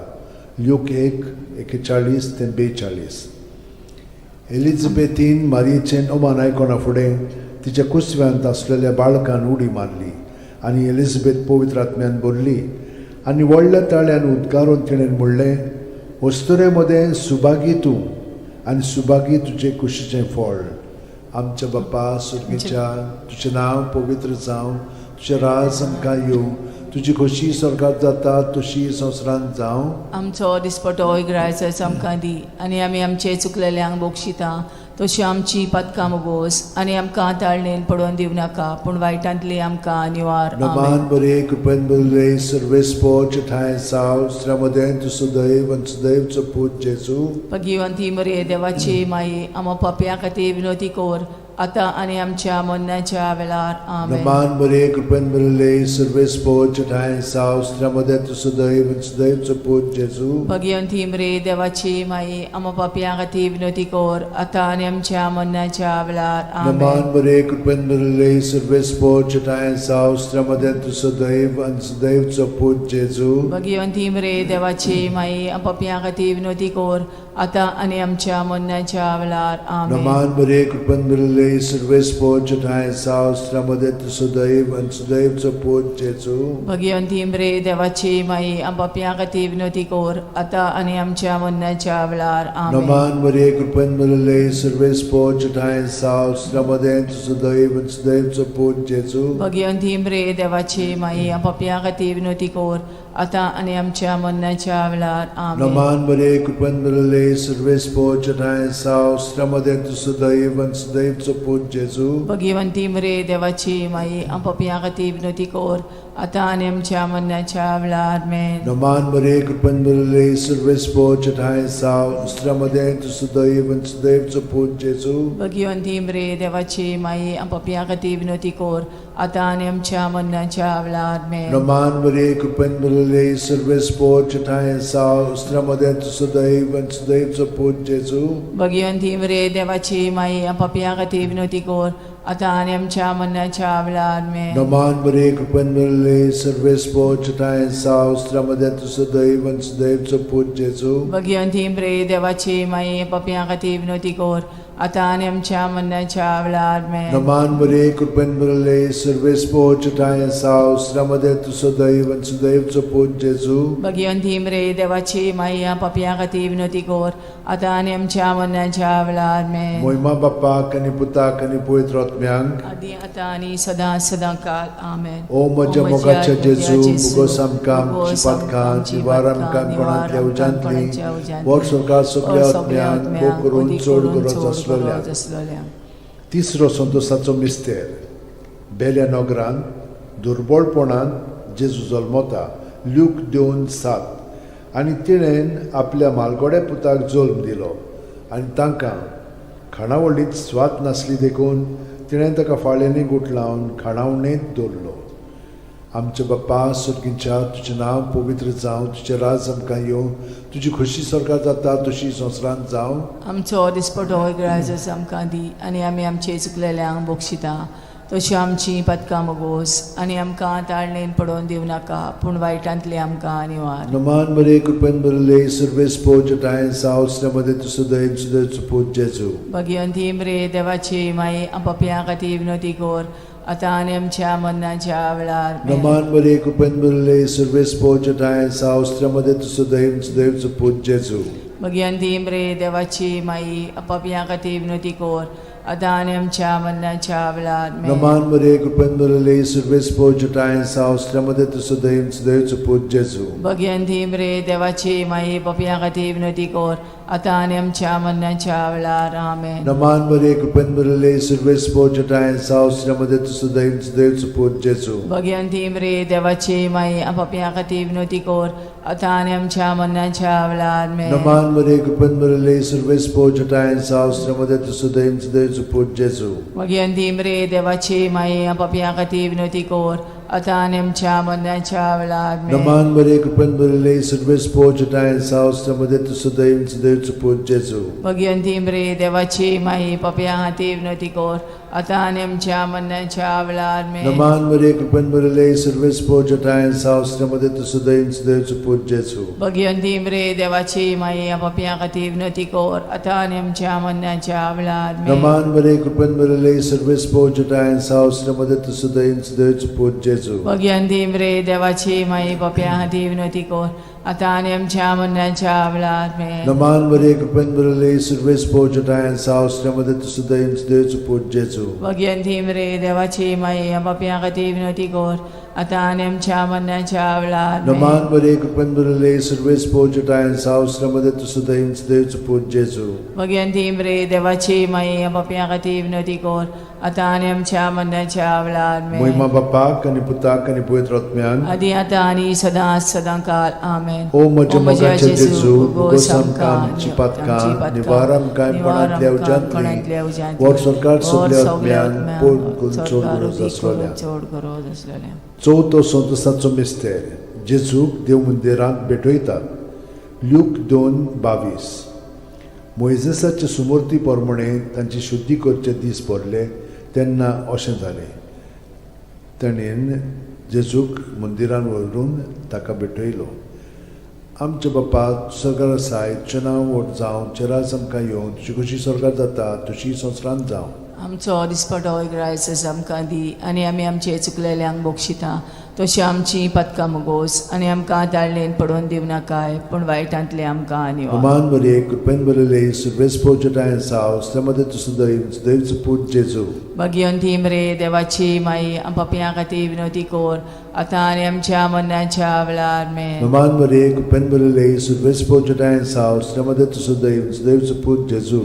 [SPEAKER 2] लूक 1:41-42 एलिझाबेथीन मारयेचें ओमान आयकोना फुडें तिच्या कुसव्यांत आसलेल्या बाळकान उडी मारली आनी एलिझाबेथ पवित्र आत्म्यान बोल्ली आनी व्हडल्या ताळ्यान उद्गारून तिणें म्हणलें, वस्तुरे मदें सुभागी तूं आनी सुभागी तुजें कुशीचें फळ. आमच्या बापा सुर्गीच्या, तुजें नांव पवित्र जावं, तुजें राज आमकां येवं, तुजी खोशी स्वर्गांत जाता तशी संवसारांत जावं.
[SPEAKER 3] आमचो दिसपटो इग्रायचो आमकां दी, आनी आमी आमचे चुकलेल्यांक बोगशिता तशी आमची पदकां मोगोस, आनी आमकां ताळणेन पडोवन दिवं नाका, पूण वायटांतली आमकां निवार.
[SPEAKER 2] नमान बरे कृपेन भरले सर्वेस्पो ठाय साव श्रमदेन तू सदैव आनी सदैवचो पूत जेजू.
[SPEAKER 3] भगिवंती मरे देवाची माई, आमो पापयां खातीर विनोदी कोर, आतां आनी आमच्या मरणाच्या वेळार. आमेन.
[SPEAKER 2] नमान बरे कृपेन भरले सर्वेस्पो ठाय साव श्रमदेन तू सदैव आनी सदैवचो पूत जेजू.
[SPEAKER 3] भगिवंती मरे देवाची माई, आमो पापयां खातीर विनोदी कोर, आतां आनी आमच्या मरणाच्या वेळार. आमेन.
[SPEAKER 2] नमान बरे कृपेन भरले सर्वेस्पो ठाय साव श्रमदेन तू सदैव आनी सदैवचो पूत जेजू.
[SPEAKER 3] भगिवंती मरे देवाची माई, आमो पापयां खातीर विनोदी कोर, आतां आनी आमच्या मरणाच्या वेळार. आमेन.
[SPEAKER 2] नमान बरे कृपेन भरले सर्वेस्पो ठाय साव श्रमदेन तू सदैव आनी सदैवचो पूत जेजू.
[SPEAKER 3] भगिवंती मरे देवाची माई, आमो पापयां खातीर विनोदी कोर, आतां आनी आमच्या मरणाच्या वेळार. आमेन.
[SPEAKER 2] नमान बरे कृपेन भरले सर्वेस्पो ठाय साव श्रमदेन तू सदैव आनी सदैवचो पूत जेजू.
[SPEAKER 3] भगिवंती मरे देवाची माई, आमो पापयां खातीर विनोदी कोर, आतां आनी आमच्या मरणाच्या वेळार. आमेन.
[SPEAKER 2] नमान बरे कृपेन भरले सर्वेस्पो ठाय साव श्रमदेन तू सदैव आनी सदैवचो पूत जेजू.
[SPEAKER 3] भगिवंती मरे देवाची माई, आमो पापयां खातीर विनोदी कोर, आतां आनी आमच्या मरणाच्या वेळार. आमेन.
[SPEAKER 2] नमान बरे कृपेन भरले सर्वेस्पो ठाय साव श्रमदेन तू सदैव आनी सदैवचो पूत जेजू.
[SPEAKER 3] भगिवंती मरे देवाची माई, आमो पापयां खातीर विनोदी कोर, आतां आनी आमच्या मरणाच्या वेळार. आमेन.
[SPEAKER 2] नमान बरे कृपेन भरले सर्वेस्पो ठाय साव श्रमदेन तू सदैव आनी सदैवचो पूत जेजू.
[SPEAKER 3] भगिवंती मरे देवाची माई, आमो पापयां खातीर विनोदी कोर, आतां आनी आमच्या मरणाच्या वेळार. आमेन.
[SPEAKER 2] नमान बरे कृपेन भरले सर्वेस्पो ठाय साव श्रमदेन तू सदैव आनी सदैवचो पूत जेजू.
[SPEAKER 3] भगिवंती मरे देवाची माई, आमो पापयां खातीर विनोदी कोर, आतां आनी आमच्या मरणाच्या वेळार. आमेन.
[SPEAKER 2] नमान बरे कृपेन भरले सर्वेस्पो ठाय साव श्रमदेन तू सदैव आनी सदैवचो पूत जेजू.
[SPEAKER 3] भगिवंती मरे देवाची माई, आमो पापयां खातीर विनोदी कोर, आतां आनी आमच्या मरणाच्या वेळार. आमेन.
[SPEAKER 2] मोहिमा बापाक आनी पुताक आनी पवित्र आत्म्यांक.
[SPEAKER 3] आदी आतां आनी सदां काळ. आमेन.
[SPEAKER 2] ओ म्हज्या मोगाच्या जेजू, मुगोस आमकां आमची पदकां, जिवार आमकां कोणांतल्या उज्यांतली, वर सरकार सगळ्या आत्म्यांक भोग करून चड गरज आसलेल्या. तिसरो संतोशाचो मिस्तेर. बेल्या नगरांत दुर्बळपणान जेजू जल्मता. ल्यूक 2:7. आनी तिणेन आपल्या मालगोड्या पुताक जल्म दिलो, आनी तांकां खाणावळींत स्वात नासली देखून तिणें ताका फाळेंनी गुट लावन खाणावणेंत दवरलो. आमचे बापा सुर्गीच्या, तुजें नांव पवित्र जावं, तुजें राज आमकां येवं, तुजी खोशी स्वर्गांत जाता तशी संवसारांत जावं.
[SPEAKER 3] आमचो दिसपटो इग्रायचो आमकां दी, आनी आमी आमचे चुकलेल्यांक बोगशिता तशी आमची पदकां मोगोस, आनी आमकां ताळणेन पडोवन दिवं नाका, पूण वायटांतली आमकां निवार.
[SPEAKER 2] नमान बरे कृपेन भरले सर्वेस्पो ठाय साव श्रमदेन तू सदैव सदैवचो पूत जेजू.
[SPEAKER 3] भगिवंती मरे देवाची माई, आमो पापयां खातीर विनोदी कोर, आतां आनी आमच्या मरणाच्या वेळार. आमेन.
[SPEAKER 2] नमान बरे कृपेन भरले सर्वेस्पो ठाय साव श्रमदेन तू सदैव सदैवचो पूत जेजू.
[SPEAKER 3] भगिवंती मरे देवाची माई, आमो पापयां खातीर विनोदी कोर, आतां आनी आमच्या मरणाच्या वेळार. आमेन.
[SPEAKER 2] नमान बरे कृपेन भरले सर्वेस्पो ठाय साव श्रमदेन तू सदैव सदैवचो पूत जेजू.
[SPEAKER 3] भगिवंती मरे देवाची माई, पापयां खातीर विनोदी कोर, आतां आनी आमच्या मरणाच्या वेळार. आमेन.
[SPEAKER 2] नमान बरे कृपेन भरले सर्वेस्पो ठाय साव श्रमदेन तू सदैव सदैवचो पूत जेजू.
[SPEAKER 3] भगिवंती मरे देवाची माई, आमो पापयां खातीर विनोदी कोर, आतां आनी आमच्या मरणाच्या वेळार. आमेन.
[SPEAKER 2] नमान बरे कृपेन भरले सर्वेस्पो ठाय साव श्रमदेन तू सदैव सदैवचो पूत जेजू.
[SPEAKER 3] भगिवंती मरे देवाची माई, आमो पापयां खातीर विनोदी कोर, आतां आनी आमच्या मरणाच्या वेळार. आमेन.
[SPEAKER 2] नमान बरे कृपेन भरले सर्वेस्पो ठाय साव श्रमदेन तू सदैव सदैवचो पूत जेजू.
[SPEAKER 3] भगिवंती मरे देवाची माई, पापयां खातीर विनोदी कोर, आता आणि आमच्या मरणाच्या वेळार आमेन.
[SPEAKER 2] Naman Maria, कृपेन भरले, सर्व स्पोजटा आहे, सावस्त्रामध्ये तू सुद्धा इंच देवचं पूज जेजू.
[SPEAKER 3] भगवंती मरे देवाची माई पापियां खातीर विनंती कर, आता आणि आमच्या मरणाच्या वेळार आमेन.
[SPEAKER 2] Naman Maria, कृपेन भरले, सर्व स्पोजटा आहे, सावस्त्रामध्ये तू सुद्धा इंच देवचं पूज जेजू.
[SPEAKER 3] भगवंती मरे देवाची माई पापियां खातीर विनंती कर, आता आणि आमच्या मरणाच्या वेळार आमेन.
[SPEAKER 2] Naman Maria, कृपेन भरले, सर्व स्पोजटा आहे, सावस्त्रामध्ये तू सुद्धा इंच देवचं पूज जेजू.
[SPEAKER 3] भगवंती मरे देवाची माई पापियां खातीर विनंती कर, आता आणि आमच्या मरणाच्या वेळार आमेन.
[SPEAKER 2] Naman Maria, कृपेन भरले, सर्व स्पोजटा आहे, सावस्त्रामध्ये तू सुद्धा इंच देवचं पूज जेजू.
[SPEAKER 3] भगवंती मरे देवाची माई पापियां खातीर विनंती कर, आता आणि आमच्या मरणाच्या वेळार आमेन.
[SPEAKER 2] महिमा बापाक आणि पुताक आणि पवित्र आत्म्यान.
[SPEAKER 3] आदी आता आणि सदांकाळ आमेन.
[SPEAKER 2] ओ म्हज्या मोगाचे जेजू, उगोस आमकां आमची पातकां, निवार आमकां काणकोणांतल्या उज्यांतली, वर सरकार सगल्या आत्म्यान पोट करून चोड गरज आसलेल्या. चवथो संतोसाचो मिस्तेर, जेजूक देव मंदिरांत भेटयतात. ल्यूक 2:22. मोइजेसाचे सुमूर्ती प्रमाणे तांची शुद्धी करचे दीस भरले तेन्ना अशें जालें. ताणेन जेजूक मंदिरान व्हरून ताका भेटयलो. आमचे बापा स्वर्गार आसाय, तुजें नांव व्हड जावं, तुजें राज आमकां येवं, तुजी कशी स्वर्गार जाता तशी संवसारांत जावं.
[SPEAKER 3] आमचो दिसपटो रायस आमकां दी, आनी आमी आमचे चुकलेल्यांक बोगशिता, तशी आमची पदकां मोगोस, आनी आमकां ताळणेन पडोवन दिवं नाकाय, पूण वायटांतले आमकां आनिवार.
[SPEAKER 2] नमान बरे, कृपेन भरले, सर्वेस पोजटाय साव, स्त्यामध्ये तू सुद्धा देवचं पूज जेजू.
[SPEAKER 3] भगवंती मरे देवाची माई पापियां खातीर विनंती कर, आतां आनी आमच्या मरणाच्या वेळार आमेन.
[SPEAKER 2] नमान बरे, कृपेन भरले, सर्वेस पोजटाय साव, स्त्यामध्ये तू सुद्धा देवचं पूज जेजू.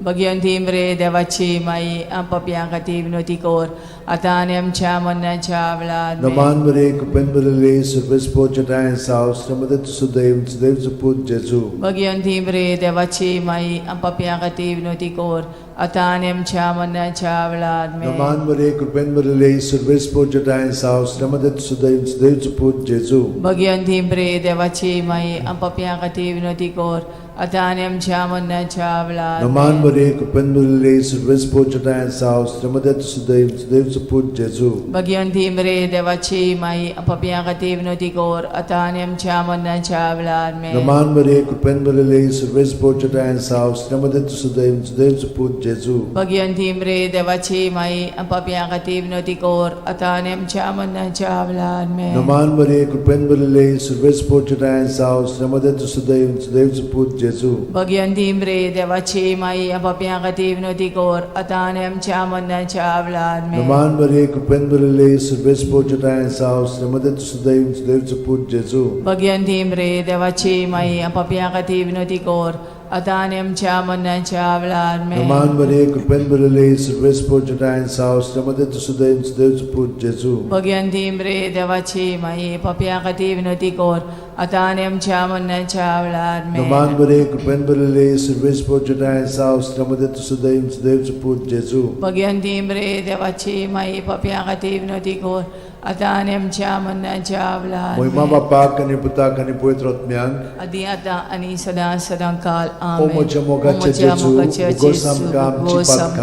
[SPEAKER 3] भगवंती मरे देवाची माई पापियां खातीर विनंती कर, आतां आनी आमच्या मरणाच्या वेळार आमेन.
[SPEAKER 2] नमान बरे, कृपेन भरले, सर्वेस पोजटाय साव, स्त्यामध्ये तू सुद्धा देवचं पूज जेजू.
[SPEAKER 3] भगवंती मरे देवाची माई पापियां खातीर विनंती कर, आतां आनी आमच्या मरणाच्या वेळार आमेन.
[SPEAKER 2] नमान बरे, कृपेन भरले, सर्वेस पोजटाय साव, स्त्यामध्ये तू सुद्धा देवचं पूज जेजू.
[SPEAKER 3] भगवंती मरे देवाची माई पापियां खातीर विनंती कर, आतां आनी आमच्या मरणाच्या वेळार
[SPEAKER 2] नमान बरे, कृपेन भरले, सर्वेस पोजटाय साव, स्त्यामध्ये तू सुद्धा देवचं पूज जेजू.
[SPEAKER 3] भगवंती मरे देवाची माई पापियां खातीर विनंती कर, आतां आनी आमच्या मरणाच्या वेळार आमेन.
[SPEAKER 2] नमान बरे, कृपेन भरले, सर्वेस पोजटाय साव, स्त्यामध्ये तू सुद्धा देवचं पूज जेजू.
[SPEAKER 3] भगवंती मरे देवाची माई पापियां खातीर विनंती कर, आतां आनी आमच्या मरणाच्या वेळार आमेन.
[SPEAKER 2] नमान बरे, कृपेन भरले, सर्वेस पोजटाय साव, स्त्यामध्ये तू सुद्धा देवचं पूज जेजू.
[SPEAKER 3] भगवंती मरे देवाची माई पापियां खातीर विनंती कर, आतां आनी आमच्या मरणाच्या वेळार आमेन.
[SPEAKER 2] नमान बरे, कृपेन भरले, सर्वेस पोजटाय साव, स्त्यामध्ये तू सुद्धा देवचं पूज जेजू.
[SPEAKER 3] भगवंती मरे देवाची माई पापियां खातीर विनंती कर, आतां आनी आमच्या मरणाच्या वेळार आमेन.
[SPEAKER 2] नमान बरे, कृपेन भरले, सर्वेस पोजटाय साव, स्त्यामध्ये तू सुद्धा देवचं पूज जेजू.
[SPEAKER 3] भगवंती मरे देवाची माई पापियां खातीर विनंती कर, आतां आनी आमच्या मरणाच्या वेळार आमेन.
[SPEAKER 2] नमान बरे, कृपेन भरले, सर्वेस पोजटाय साव, स्त्यामध्ये तू सुद्धा देवचं पूज जेजू.
[SPEAKER 3] भगवंती मरे देवाची माई पापियां खातीर विनंती कर, आतां आनी आमच्या मरणाच्या वेळार
[SPEAKER 2] महिमा
[SPEAKER 3] आमेन.
[SPEAKER 2] बापाक आणि पुताक आणि पवित्र आत्म्याक.
[SPEAKER 3] आदी आतां आनी सदांकाळ
[SPEAKER 2] ओ
[SPEAKER 3] आमेन.
[SPEAKER 2] म्हज्या मोगाचे जेजू, उगोस आमकां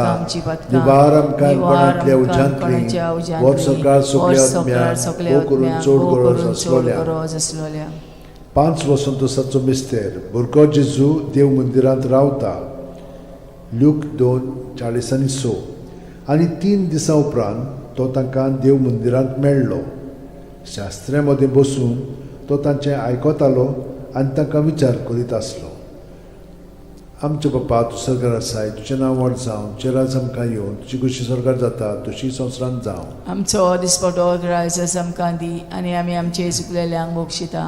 [SPEAKER 2] आमची पातकां, निवार आमकां काणकोणांतल्या उज्यांतली, वर सरकार सगल्या आत्म्याक, करून चोड गरज आसलोल्या. 5 वसंतोसाचो मिस्तेर, भुरगो जेजू देव मंदिरांत रावता. ल्यूक 2:40-6. आनी 3 दिसां उपरांत तो तांकां देव मंदिरांत मेळ्ळो. शास्त्र्यां मदें बसून तो तांचें आयकतालो आनी तांकां विचार करीत आसलो. आमचे बापा, तूं स्वर्गार आसाय, तुजें नांव व्हड जावं, तुजें राज आमकां येवं, तुजी कशी स्वर्गार जाता तशी संवसारांत जावं.
[SPEAKER 3] आमचो दिसपटो रायस आमकां दी, आनी आमी आमचे चुकलेल्यांक बोगशिता,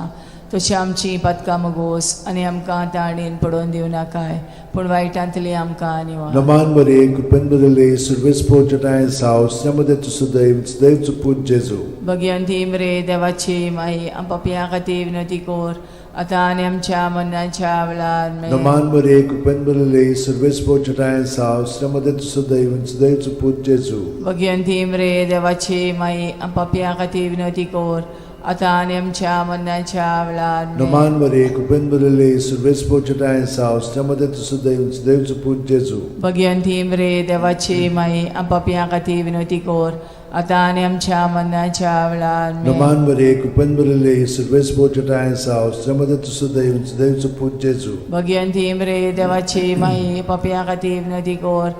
[SPEAKER 3] तशी आमची पदकां मोगोस, आनी आमकां ताळणेन पडोवन दिवं नाकाय, पूण वायटांतली आमकां आनिवार.
[SPEAKER 2] नमान बरे, कृपेन भरले, सर्वेस पोजटाय साव, स्त्यामध्ये तू सुद्धा देवचं पूज जेजू.
[SPEAKER 3] भगवंती मरे देवाची माई पापियां खातीर विनंती कर, आतां आनी आमच्या मरणाच्या वेळार आमेन.
[SPEAKER 2] नमान बरे, कृपेन भरले, सर्वेस पोजटाय साव, स्त्यामध्ये तू सुद्धा देवचं पूज जेजू.
[SPEAKER 3] भगवंती मरे देवाची माई पापियां खातीर विनंती कर, आता आणि आमच्या मरणाच्या वेळार
[SPEAKER 2] Naman Maria, Kupenburale, Survespo Chatayan Saus, Tamade to Sudaim, Sudaim Suput Jesu.
[SPEAKER 3] Bhagwanti मरे देवाची माई आपापया खातीर विनवती कोर आता आणि आमच्या मरणाच्या वेळार
[SPEAKER 2] Naman Maria, Kupenburale, Survespo Chatayan Saus, Tamade to Sudaim, Sudaim Suput Jesu.
[SPEAKER 3] Bhagwanti मरे देवाची माई आपापया खातीर विनवती कोर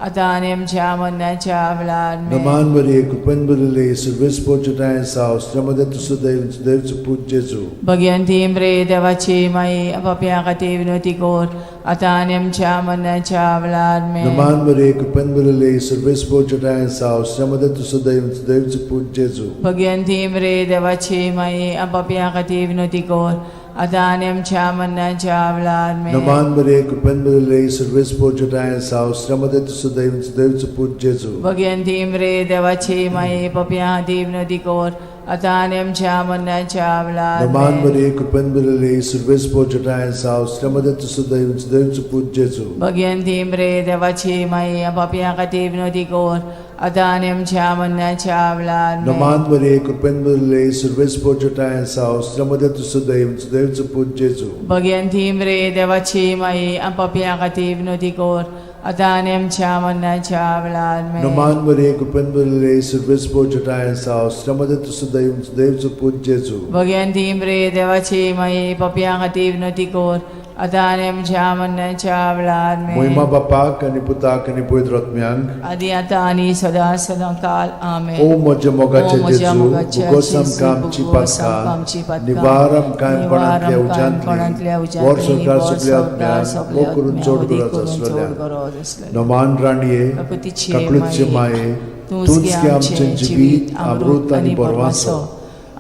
[SPEAKER 3] आता आणि आमच्या मरणाच्या वेळार
[SPEAKER 2] Naman Maria, Kupenburale, Survespo Chatayan Saus, Tamade to Sudaim, Sudaim Suput Jesu.
[SPEAKER 3] Bhagwanti मरे देवाची माई आपापया खातीर विनवती कोर आता आणि आमच्या मरणाच्या वेळार
[SPEAKER 2] Naman Maria, Kupenburale, Survespo Chatayan Saus, Tamade to Sudaim, Sudaim Suput Jesu.
[SPEAKER 3] Bhagwanti मरे देवाची माई आपापया खातीर विनवती कोर आता आणि आमच्या मरणाच्या वेळार
[SPEAKER 2] Naman Maria, Kupenburale, Survespo Chatayan Saus, Tamade to Sudaim, Sudaim Suput Jesu.
[SPEAKER 3] Bhagwanti मरे देवाची माई आपापया खातीर विनवती कोर आता आणि आमच्या मरणाच्या वेळार
[SPEAKER 2] Naman Maria, Kupenburale, Survespo Chatayan Saus, Tamade to Sudaim, Sudaim Suput Jesu.
[SPEAKER 3] Bhagwanti मरे देवाची माई आपापया खातीर विनवती कोर आता आणि आमच्या मरणाच्या वेळार
[SPEAKER 2] Naman Maria, Kupenburale, Survespo Chatayan Saus, Tamade to Sudaim, Sudaim Suput Jesu.
[SPEAKER 3] Bhagwanti मरे देवाची माई आपापया खातीर विनवती कोर आता आणि आमच्या मरणाच्या वेळार
[SPEAKER 2] Naman Maria, Kupenburale, Survespo Chatayan Saus, Tamade to Sudaim, Sudaim Suput Jesu.
[SPEAKER 3] Bhagwanti मरे देवाची माई आपापया खातीर विनवती कोर आता आणि आमच्या मरणाच्या वेळार
[SPEAKER 2] Moima Bapak आणि Putak आणि Pavitr Atmyank.
[SPEAKER 3] आदी आता आणि सदा सदा काल आमेन
[SPEAKER 2] O moja mogache
[SPEAKER 3] O moja
[SPEAKER 2] Jesu,
[SPEAKER 3] mogache
[SPEAKER 2] bugosam
[SPEAKER 3] Jesu,
[SPEAKER 2] kamchi
[SPEAKER 3] bugosam
[SPEAKER 2] patka,
[SPEAKER 3] kamchi patka,
[SPEAKER 2] nivaram kaim panantlia
[SPEAKER 3] nivaram kaim panantlia
[SPEAKER 2] ujantli,
[SPEAKER 3] ujantli,
[SPEAKER 2] vor sorkar
[SPEAKER 3] vor
[SPEAKER 2] supliatmyan,
[SPEAKER 3] sorkar
[SPEAKER 2] o kurun chod
[SPEAKER 3] supliatmyan,
[SPEAKER 2] gurat
[SPEAKER 3] kurun
[SPEAKER 2] aslalyan.
[SPEAKER 3] chod gurat aslalyan.
[SPEAKER 2] Noman raniye,
[SPEAKER 3] Kakutiche
[SPEAKER 2] kaklutche maye, tunski amche jivit, amrut ani borwaso,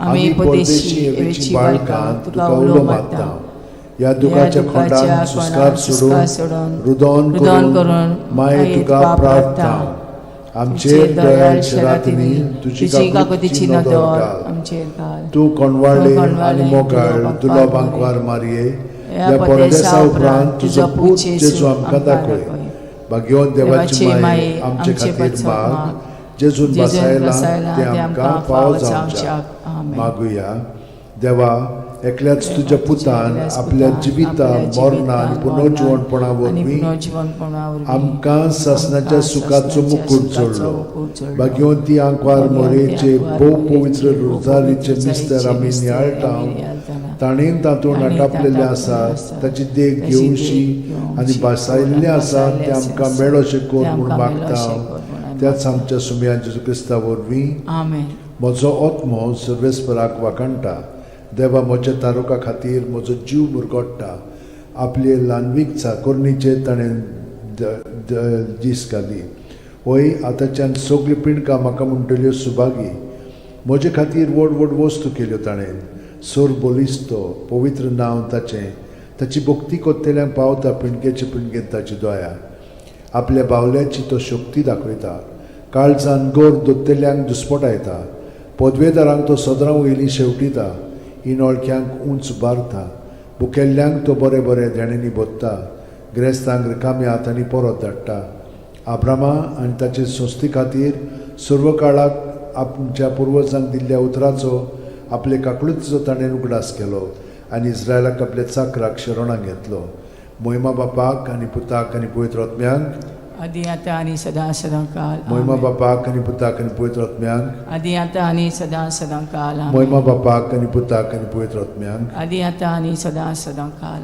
[SPEAKER 2] आम्ही परदेशी एवेची बाळका तुका उलो मागता या दुखाच्या खोंडान सुस्कार सोडून रुदोन करून माये तुका प्रार्थना आमचेर दयाळ शरातनी तुझी काकुतीची नदर घाल
[SPEAKER 3] आमचेर घाल
[SPEAKER 2] तू कोणवाडले आणि मोगाळ तुला बांकवार मारिये या परदेसा उपरांत तुझो पूत जेजू आमकां दाखय भाग्यवान देवाची माय आमचे खातीर माग जेजून बसायला ते आमकां फाव जावच्याक मागुया देवा एकल्याच तुझ्या पुतान आपल्या जिविता मरणा आणि पुनर्जीवनपणा वरवीं आमकां सासणाच्या सुखाचो मुकुट जोडलो भाग्यवंती आंकवार मोरेचे भोव पवित्र रोजारीचे मिस्तर आमी नियाळटाव ताणेन तातूंत आटापलेले आसा ताची देख घेवशी आनी बसायल्ले आसा ते आमकां मेळोशें कोर म्हूण मागता त्याच आमच्या सुमया जेजू क्रिस्ता वरवीं
[SPEAKER 3] आमेन
[SPEAKER 2] म्हजो आत्मो सर्वेस्पराक वाकणटा देवा म्हज्या तारुका खातीर म्हजो जीव मुरगोडटा आपले ल्हानवीक चाकोरणीचे ताणें दीस घाली होय आतांच्यान सगळी पिणकां म्हाका म्हणटल्यो सुभागी म्हजे खातीर व्हड व्हड वस्तू केल्यो ताणें सोर बोलिस्तो पवित्र नांव ताचें ताची भक्ती कोत्तेल्यांक पावता पिणकेचे पिणकेंत ताची दोया आपल्या बावल्याची तो शक्ती दाखयता काळजान गोर दोत्तेल्यांक दुस्पटायता पदवेदारांक तो सदरां वयलीं शेवटिता इनोळख्यांक उंच बारता भुकेल्ल्यांक तो बरे बरे देणेनी बोत्ता गिरेस्तांक रिकाम्या हातांनी परत धाडटा आब्रामा आनी ताचे संस्थे खातीर सर्व काळाक आमच्या पुर्वजांक दिल्ल्या उतराचो आपले काकळुतीचो ताणें उगडास केलो आनी इस्रायलाक आपल्या चाकराक शरणां घेतलो मोहिमा बापाक आनी पुताक आनी पवित्र आत्म्यांक
[SPEAKER 3] आदी आता आणि सदा सदा काल
[SPEAKER 2] मोहिमा बापाक आनी पुताक आनी पवित्र आत्म्यांक
[SPEAKER 3] आदी आता आणि सदा सदा काल
[SPEAKER 2] मोहिमा बापाक आनी पुताक आनी पवित्र आत्म्यांक
[SPEAKER 3] आदी आता आणि सदा सदा काल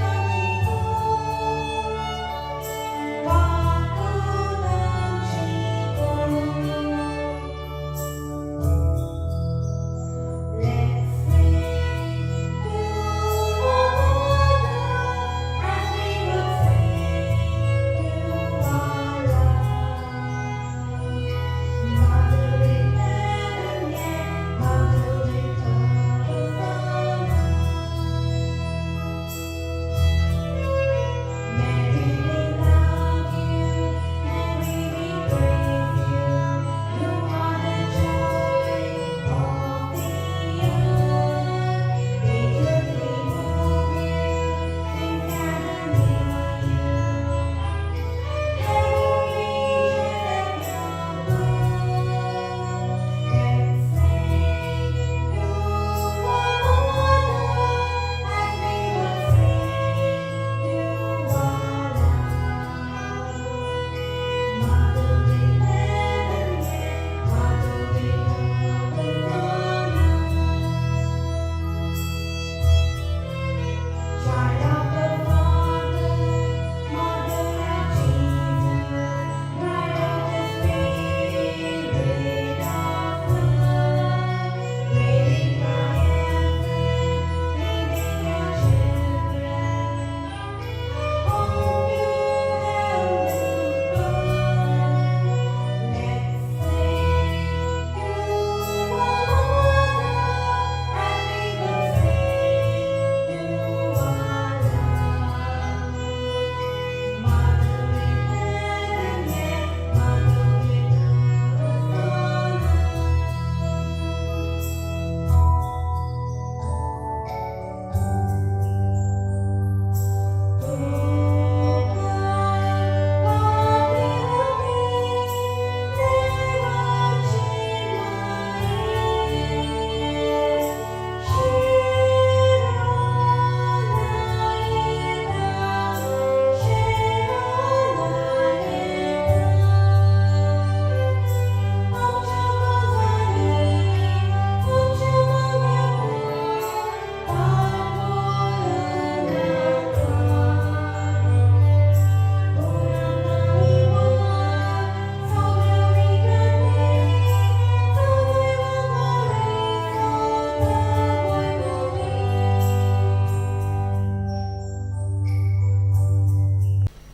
[SPEAKER 1] Maria,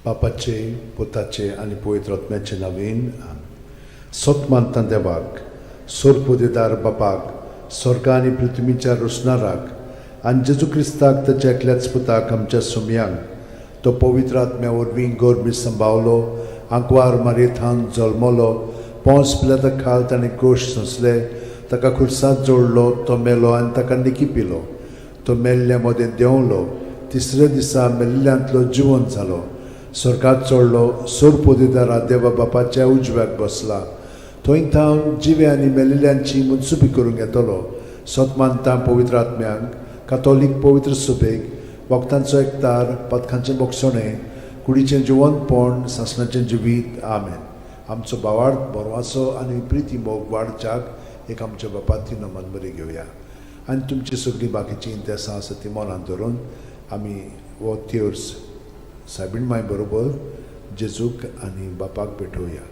[SPEAKER 2] बापाचे पुताचे आनी पवित्र आत्म्याचे नांवेन सोतमानता देवाक सोरपोदेदार बापाक स्वर्ग आनी पृथ्वीच्या रुसणाराक आनी जेजू क्रिस्ताक ताच्या एकल्याच पुताक आमच्या सुमयांक तो पवित्र आत्म्या वरवीं गोरबी सांबावलो आंकवार मारयेंत जल्मलो पोंस पिलाता खाल ताणें क्रूश सोंसले ताका खुर्सांत जोडलो तो मेलो आनी ताका निकी पिलो तो मेल्ल्या मदें देंवलो तिसऱ्या दिसा मेल्ल्यांतलो जिवंत जालो स्वर्गात चडलो सोरपोदेदारा देवा बापाच्या उजव्याक बसला थंय थावन जिवे आनी मेलिल्ल्यांची मुनसुबी करूंक येतलो सोतमानता पवित्र आत्म्यांक कातोलीक पवित्र सुबेक वक्तांचो एकतार पथकांचें बोगसणें कुडीचें जिवंतपण सासणाचें जिवीत आमेन आमचो बावार्थ बरवासो आनी प्रिती मोग वाडच्याक एक आमच्या बापाची नमन बरी घेवया आनी तुमची सगळीं बाकीची इंतेसां आसा ती मनांत धरून आमी हो थियोर्स सायबीण माय बरोबर जेजूक आनी बापाक भेटोवया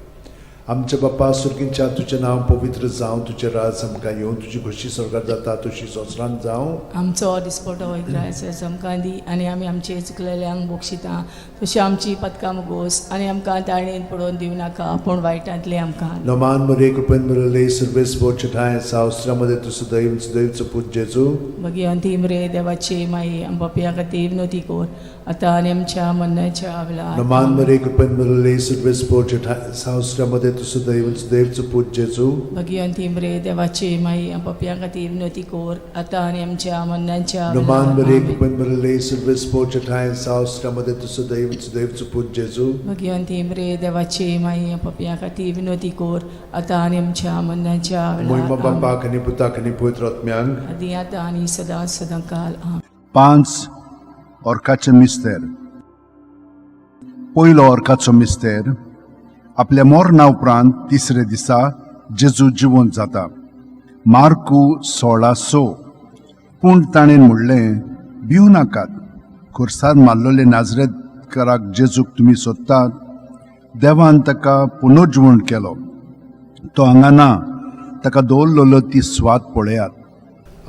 [SPEAKER 2] आमचे बापा सुर्गींच्या तुजें नांव पवित्र जावं तुजें राज आमकां येवं तुजी खुशी स्वर्गांत जाता तशी संवसारांत जावं
[SPEAKER 3] आमचो दिसपटो वैग्रायचो आमकां दी आनी आमी आमचे चुकलेल्यांक बोगशिता तशी आमची पदकां मुगोस आनी आमकां ताळणेन पडोवन दिवं नाका पूण वायटांतले आमकां
[SPEAKER 2] नमान मरे कृपेन मरले सर्वेस बोचठाय सावस्त्रामध्ये तुझं दैवचं पूज जेजू
[SPEAKER 3] भगवंती मरे देवाची माई आमच्या खातीर विनोती कोर आतां आनी आमच्या मरणाच्या वेळार
[SPEAKER 2] नमान मरे कृपेन मरले सर्वेस बोचठाय सावस्त्रामध्ये तुझं दैवचं पूज जेजू
[SPEAKER 3] भगवंती मरे देवाची माई आमच्या खातीर विनोती कोर आतां आनी आमच्या मरणाच्या
[SPEAKER 2] नमान मरे
[SPEAKER 3] वेळार
[SPEAKER 2] कृपेन मरले सर्वेस बोचठाय सावस्त्रामध्ये तुझं दैवचं पूज जेजू
[SPEAKER 3] भगवंती मरे देवाची माई आमच्या खातीर विनोती कोर आतां आनी आमच्या मरणाच्या
[SPEAKER 2] मोहिमा
[SPEAKER 3] वेळार
[SPEAKER 2] बापाक आनी पुताक आनी पवित्र आत्म्यांक
[SPEAKER 3] आदी आतां आनी सदां सदांकाल आमेन.
[SPEAKER 4] 5 ऑर्काचे मिस्तेर पयलो ऑर्काचो मिस्तेर आपल्या मोरणा उपरांत तिसरे दिसा जेजू जिवंत जाता मार्कू 16:6 पूण ताणें म्हणलें भिवू नाकात खुर्सार मारलोले नाजरेतकाराक जेजूक तुमी सोदतात देवान ताका पुनर्जिवण केलो तो हांगा ना ताका दवरलेलो ती स्वात पळयात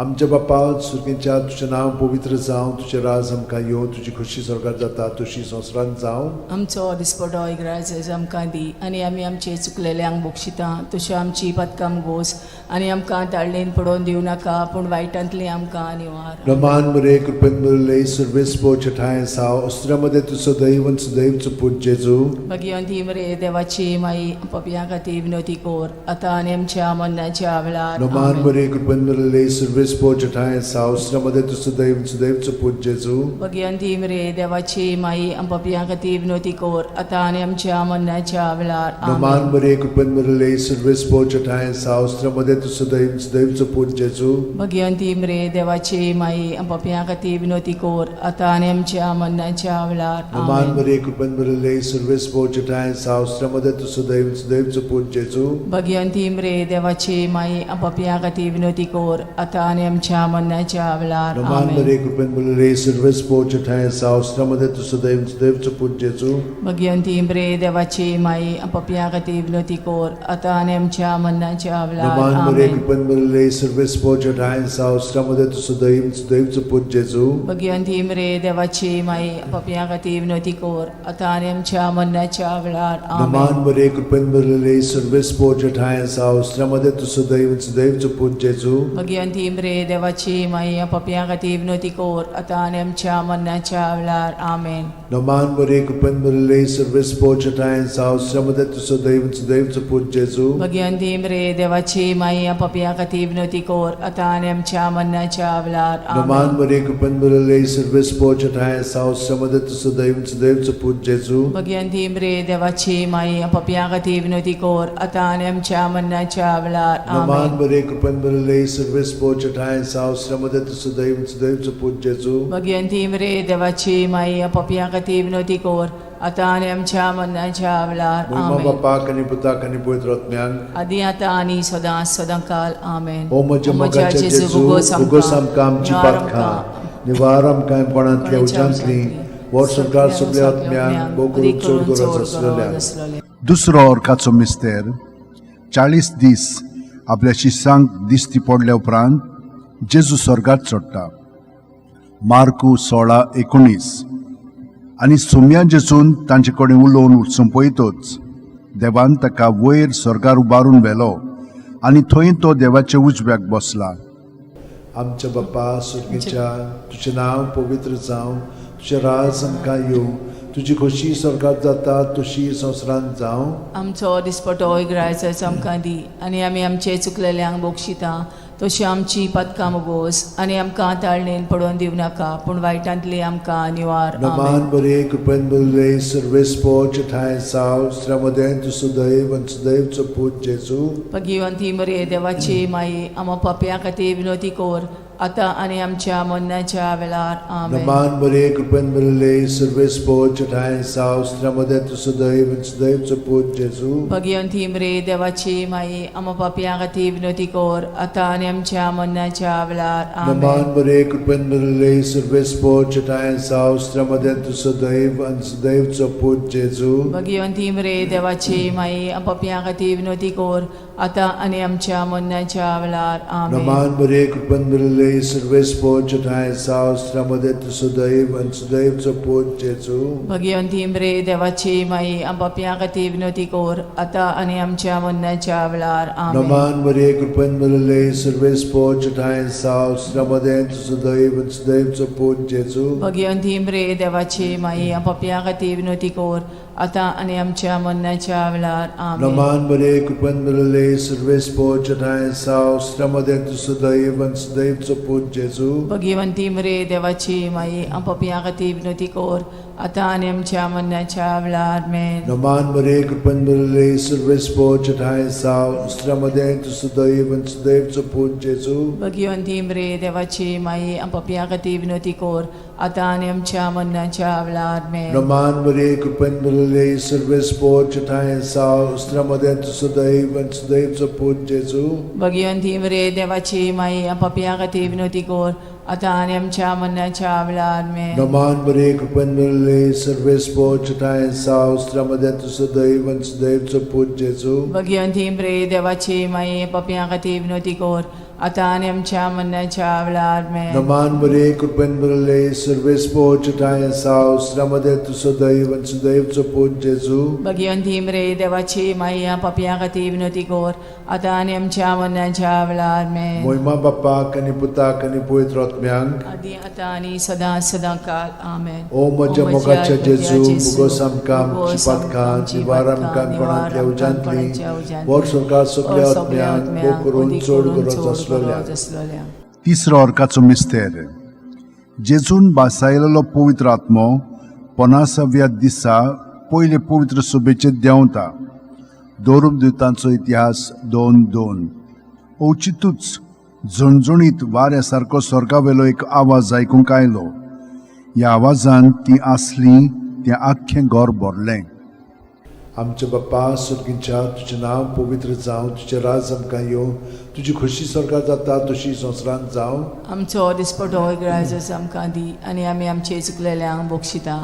[SPEAKER 2] आमच्या बापा सुर्गींच्या तुजें नांव पवित्र जावं तुजें राज आमकां येवं तुजी खुशी स्वर्गांत जाता तशी संवसारांत जावं
[SPEAKER 3] आमचो दिसपटो इग्रायज आमकां दी आनी आमी आमचे चुकलेल्यांक बोगशिता तशें आमची पदकां मुगोस आनी आमकां ताळणेन पडोवन दिवं नाका पूण वायटांतली आमकां निवार
[SPEAKER 2] नमान मरे कृपेन मरले सर्वेस बोचठाय साव अस्त्रामध्ये तुझं दैवचं पूज जेजू
[SPEAKER 3] भगवंती मरे देवाची माई आमच्या खातीर विनोती कोर आतां आनी आमच्या मरणाच्या वेळार
[SPEAKER 2] नमान
[SPEAKER 3] आमेन.
[SPEAKER 2] मरे कृपेन मरले सर्वेस बोचठाय साव अस्त्रामध्ये तुझं दैवचं पूज जेजू
[SPEAKER 3] भगवंती मरे देवाची माई आमच्या खातीर विनोती कोर आतां आनी आमच्या मरणाच्या वेळार
[SPEAKER 2] नमान
[SPEAKER 3] आमेन.
[SPEAKER 2] मरे कृपेन मरले सर्वेस बोचठाय साव अस्त्रामध्ये तुझं दैवचं पूज जेजू
[SPEAKER 3] भगवंती मरे देवाची माई आमच्या खातीर विनोती कोर आतां आनी आमच्या मरणाच्या वेळार
[SPEAKER 2] नमान
[SPEAKER 3] आमेन.
[SPEAKER 2] मरे कृपेन मरले सर्वेस बोचठाय साव अस्त्रामध्ये तुझं दैवचं पूज जेजू
[SPEAKER 3] भगवंती मरे देवाची माई आमच्या खातीर विनोती कोर आतां आनी आमच्या मरणाच्या वेळार
[SPEAKER 2] नमान
[SPEAKER 3] आमेन.
[SPEAKER 2] मरे कृपेन मरले सर्वेस बोचठाय साव अस्त्रामध्ये तुझं दैवचं पूज जेजू
[SPEAKER 3] भगवंती मरे देवाची माई आमच्या खातीर विनोती कोर आतां आनी आमच्या मरणाच्या वेळार
[SPEAKER 2] नमान मरे
[SPEAKER 3] आमेन.
[SPEAKER 2] कृपेन मरले सर्वेस बोचठाय साव अस्त्रामध्ये तुझं दैवचं पूज जेजू
[SPEAKER 3] भगवंती मरे देवाची माई आमच्या खातीर विनोती कोर आतां आनी आमच्या मरणाच्या वेळार
[SPEAKER 2] नमान
[SPEAKER 3] आमेन.
[SPEAKER 2] मरे कृपेन मरले सर्वेस बोचठाय साव अस्त्रामध्ये तुझं दैवचं पूज जेजू
[SPEAKER 3] भगवंती मरे देवाची माई आमच्या खातीर विनोती कोर आतां आनी आमच्या मरणाच्या वेळार आमेन.
[SPEAKER 2] नमान मरे कृपेन मरले सर्वेस बोचठाय साव अस्त्रामध्ये तुझं दैवचं पूज जेजू
[SPEAKER 3] भगवंती मरे देवाची माई आमच्या खातीर विनोती कोर आतां आनी आमच्या मरणाच्या वेळार
[SPEAKER 2] नमान
[SPEAKER 3] आमेन.
[SPEAKER 2] मरे कृपेन मरले सर्वेस बोचठाय साव अस्त्रामध्ये तुझं दैवचं पूज जेजू
[SPEAKER 3] भगवंती मरे देवाची माई आमच्या खातीर विनोती कोर आतां आनी आमच्या मरणाच्या वेळार
[SPEAKER 2] नमान
[SPEAKER 3] आमेन.
[SPEAKER 2] मरे कृपेन मरले सर्वेस बोचठाय साव अस्त्रामध्ये तुझं दैवचं पूज जेजू
[SPEAKER 3] भगवंती मरे देवाची माई आमच्या खातीर विनोती कोर आतां आनी आमच्या मरणाच्या वेळार
[SPEAKER 2] मोहिमा
[SPEAKER 3] आमेन.
[SPEAKER 2] बापाक आनी पुताक आनी पवित्र आत्म्यांक
[SPEAKER 3] आदी आतां आनी सदां सदांकाल आमेन.
[SPEAKER 2] ओ म्हज्या मोगाचे जेजू उगोस आमकां आमची पातकां निवार आमकां कोणांतल्या उज्यांतली वर सरकार सगळ्या आत्म्यांक बोगून चड गरज आसलेल्या
[SPEAKER 4] दुसरो ऑर्काचो मिस्तेर 40 दीस आपल्या शिष्यांक दिश्टी पडल्या उपरांत जेजू स्वर्गात चडटा मार्कू 16:19 आनी सुम्या जेजून तांचे कडेन उलोवन उठसून पळयतोच देवान ताका वयर स्वर्गार उबारून व्हेलो आनी थंय तो देवाच्या उजव्याक बसला.
[SPEAKER 2] आमच्या बाप्पा सुर्गेच्या तुझें नांव पवित्र जावं, तुझें राज आमकां येवं, तुजी खोशी स्वर्गात जाता तशी संवसारांत जावं.
[SPEAKER 3] आमचो दिसपटो इग्रायचो आमकां दी आनी आमी आमचे चुकलेल्यांक बोगशिता तशी आमची पदकां मोगोस आनी आमकां ताळणेन पडोवन दिवं नाका पूण वायटांतली आमकां निवार.
[SPEAKER 2] नमान बरे कृपेन भरले सर्वेस्पो ठाय साव श्रमदेन तू सुदैव आनी सुदैवचो पूत जेजू.
[SPEAKER 3] भगिवंती मरे देवाची माई आमो पाप्या खातीर विनोदी कोर आतां आनी आमच्या मरणाच्या वेळार. आमेन.
[SPEAKER 2] नमान बरे कृपेन भरले सर्वेस्पो ठाय साव श्रमदेन तू सुदैव आनी सुदैवचो पूत जेजू.
[SPEAKER 3] भगिवंती मरे देवाची माई आमो पाप्या खातीर विनोदी कोर आतां आनी आमच्या मरणाच्या वेळार. आमेन.
[SPEAKER 2] नमान बरे कृपेन भरले सर्वेस्पो ठाय साव श्रमदेन तू सुदैव आनी सुदैवचो पूत जेजू.
[SPEAKER 3] भगिवंती मरे देवाची माई आमो पाप्या खातीर विनोदी कोर आतां आनी आमच्या मरणाच्या वेळार. आमेन.
[SPEAKER 2] नमान बरे कृपेन भरले सर्वेस्पो ठाय साव श्रमदेन तू सुदैव आनी सुदैवचो पूत जेजू.
[SPEAKER 3] भगिवंती मरे देवाची माई आमो पाप्या खातीर विनोदी कोर आतां आनी आमच्या मरणाच्या वेळार. आमेन.
[SPEAKER 2] नमान बरे कृपेन भरले सर्वेस्पो ठाय साव श्रमदेन तू सुदैव आनी सुदैवचो पूत जेजू.
[SPEAKER 3] भगिवंती मरे देवाची माई आमो पाप्या खातीर विनोदी कोर आतां आनी आमच्या मरणाच्या वेळार. आमेन.
[SPEAKER 2] नमान बरे कृपेन भरले सर्वेस्पो ठाय साव श्रमदेन तू सुदैव आनी सुदैवचो पूत जेजू.
[SPEAKER 3] भगिवंती मरे देवाची माई आमो पाप्या खातीर विनोदी कोर आतां आनी आमच्या मरणाच्या वेळार. आमेन.
[SPEAKER 2] नमान बरे कृपेन भरले सर्वेस्पो ठाय साव श्रमदेन तू सुदैव आनी सुदैवचो पूत जेजू.
[SPEAKER 3] भगिवंती मरे देवाची माई आमो पाप्या खातीर विनोदी कोर आतां आनी आमच्या मरणाच्या वेळार. आमेन.
[SPEAKER 2] नमान बरे कृपेन भरले सर्वेस्पो ठाय साव श्रमदेन तू सुदैव आनी सुदैवचो पूत जेजू.
[SPEAKER 3] भगिवंती मरे देवाची माई आमो पाप्या खातीर विनोदी कोर आतां आनी आमच्या मरणाच्या वेळार. आमेन.
[SPEAKER 2] नमान बरे कृपेन भरले सर्वेस्पो ठाय साव श्रमदेन तू सुदैव आनी सुदैवचो पूत जेजू.
[SPEAKER 3] भगिवंती मरे देवाची माई आमो पाप्या खातीर विनोदी कोर आतां आनी आमच्या मरणाच्या वेळार. आमेन.
[SPEAKER 2] नमान बरे कृपेन भरले सर्वेस्पो ठाय साव श्रमदेन तू सुदैव आनी सुदैवचो पूत जेजू.
[SPEAKER 3] भगिवंती मरे देवाची माई आमो पाप्या खातीर विनोदी कोर आतां आनी आमच्या मरणाच्या वेळार. आमेन.
[SPEAKER 2] मोहिमा बाप्पाक आनी पुताक आनी पवित्र आत्म्यांक
[SPEAKER 3] आदी आतां आनी सदां सदांकाळ. आमेन.
[SPEAKER 2] ओ म्हज्या मोगाच्या जेजू मुगोस आमकां आमची पातकां निवार आमकां कोणांतल्या उजांतली वर स्वर्गात सगळ्या आत्म्यांक भोव करून चड गरज आसलेल्या.
[SPEAKER 4] तिसरो अर्काचो मिस्तेर. जेजून बासायलेलो पवित्र आत्मो 50व्या दिसा पयले पवित्र सभेचेर देंवता. दोरूप दिवतांचो इतिहास 2:2. औचितूच झणझणीत वाऱ्या सारको स्वर्गावेलो एक आवाज आयकूंक आयलो. ह्या आवाजान ती आसली तें आख्खें घर भरलें.
[SPEAKER 2] आमच्या बाप्पा सुर्गीच्या तुजें नांव पवित्र जावं, तुजें राज आमकां येवं, तुजी खोशी स्वर्गात जाता तशी संवसारांत जावं.
[SPEAKER 3] आमचो दिसपटो इग्रायजस आमकां दी आनी आमी आमचे चुकलेल्यांक बोगशिता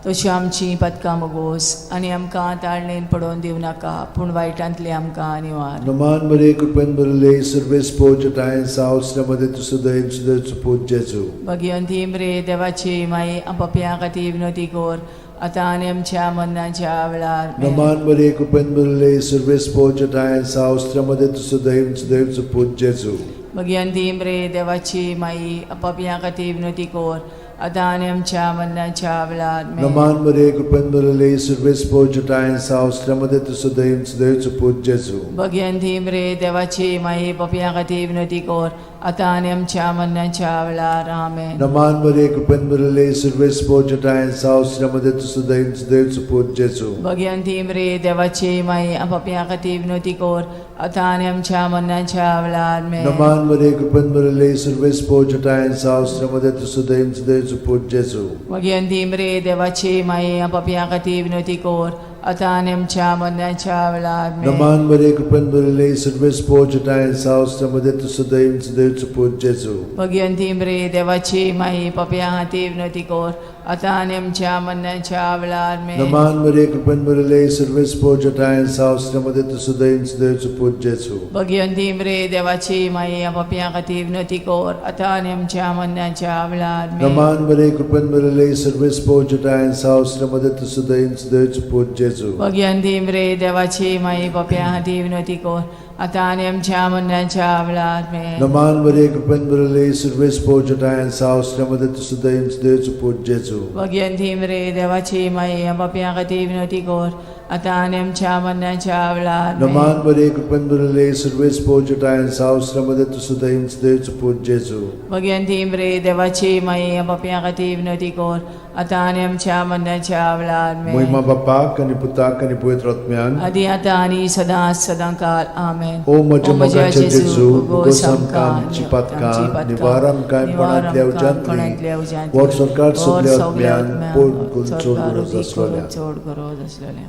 [SPEAKER 3] तशी आमची पदकां मोगोस आनी आमकां ताळणेन पडोवन दिवं नाका पूण वायटांतली आमकां निवार.
[SPEAKER 2] नमान बरे कृपेन भरले सर्वेस्पो ठाय साव श्रमदेन तू सुदैव सुदैवचो पूत जेजू.
[SPEAKER 3] भगिवंती मरे देवाची माई आमो पाप्या खातीर विनोदी कोर आतां आनी आमच्या मरणाच्या वेळार. आमेन.
[SPEAKER 2] नमान बरे कृपेन भरले सर्वेस्पो ठाय साव श्रमदेन तू सुदैव सुदैवचो पूत जेजू.
[SPEAKER 3] भगिवंती मरे देवाची माई आमो पाप्या खातीर विनोदी कोर आतां आनी आमच्या मरणाच्या वेळार. आमेन.
[SPEAKER 2] नमान बरे कृपेन भरले सर्वेस्पो ठाय साव श्रमदेन तू सुदैव सुदैवचो पूत जेजू.
[SPEAKER 3] भगिवंती मरे देवाची माई पाप्या खातीर विनोदी कोर आतां आनी आमच्या मरणाच्या वेळार. आमेन.
[SPEAKER 2] नमान बरे कृपेन भरले सर्वेस्पो ठाय साव श्रमदेन तू सुदैव सुदैवचो पूत जेजू.
[SPEAKER 3] भगिवंती मरे देवाची माई आमो पाप्या खातीर विनोदी कोर आतां आनी आमच्या मरणाच्या वेळार. आमेन.
[SPEAKER 2] नमान बरे कृपेन भरले सर्वेस्पो ठाय साव श्रमदेन तू सुदैव सुदैवचो पूत जेजू.
[SPEAKER 3] भगिवंती मरे देवाची माई आमो पाप्या खातीर विनोदी कोर आतां आनी आमच्या मरणाच्या वेळार आमेन.
[SPEAKER 2] Naman Maria, कृपेन भरलेली, सर्वेस पोचत आहे, सावस्त्रामध्ये तू सदैव सदैवचं पूज जेजू.
[SPEAKER 3] भगवंती मरे देवाची माई पप्या हाती विनंती कर आतां आनी आमच्या मरणाच्या वेळार आमेन.
[SPEAKER 2] Naman Maria, कृपेन भरलेली, सर्वेस पोचत आहे, सावस्त्रामध्ये तू सदैव सदैवचं पूज जेजू.
[SPEAKER 3] भगवंती मरे देवाची माई पप्या हाती विनंती कर आतां आनी आमच्या मरणाच्या वेळार आमेन.
[SPEAKER 2] Naman Maria, कृपेन भरलेली, सर्वेस पोचत आहे, सावस्त्रामध्ये तू सदैव सदैवचं पूज जेजू.
[SPEAKER 3] भगवंती मरे देवाची माई पप्या हाती विनंती कर आतां आनी आमच्या मरणाच्या वेळार आमेन.
[SPEAKER 2] Naman Maria, कृपेन भरलेली, सर्वेस पोचत आहे, सावस्त्रामध्ये तू सदैव सदैवचं पूज जेजू.
[SPEAKER 3] भगवंती मरे देवाची माई पप्या हाती विनंती कर आतां आनी आमच्या मरणाच्या वेळार आमेन.
[SPEAKER 2] Naman Maria, कृपेन भरलेली, सर्वेस पोचत आहे, सावस्त्रामध्ये तू सदैव सदैवचं पूज जेजू.
[SPEAKER 3] भगवंती मरे देवाची माई पप्या हाती विनंती कर आतां आनी आमच्या मरणाच्या वेळार आमेन.
[SPEAKER 2] महिमा बापाक आणि पुताक आणि पवित्र आत्म्यान.
[SPEAKER 3] आदी आतां आनी सदांच सदांकाळ आमेन.
[SPEAKER 2] ओ म्हज्या मोगाचें जेजू, उगोस आमकां आमची पातकां, निवार आमकां कोणांतल्या उज्यांतली, वर सरकार सगल्या आत्म्यान पोट चोड गरज आसलेल्या.
[SPEAKER 3] चड गरज आसलेल्या.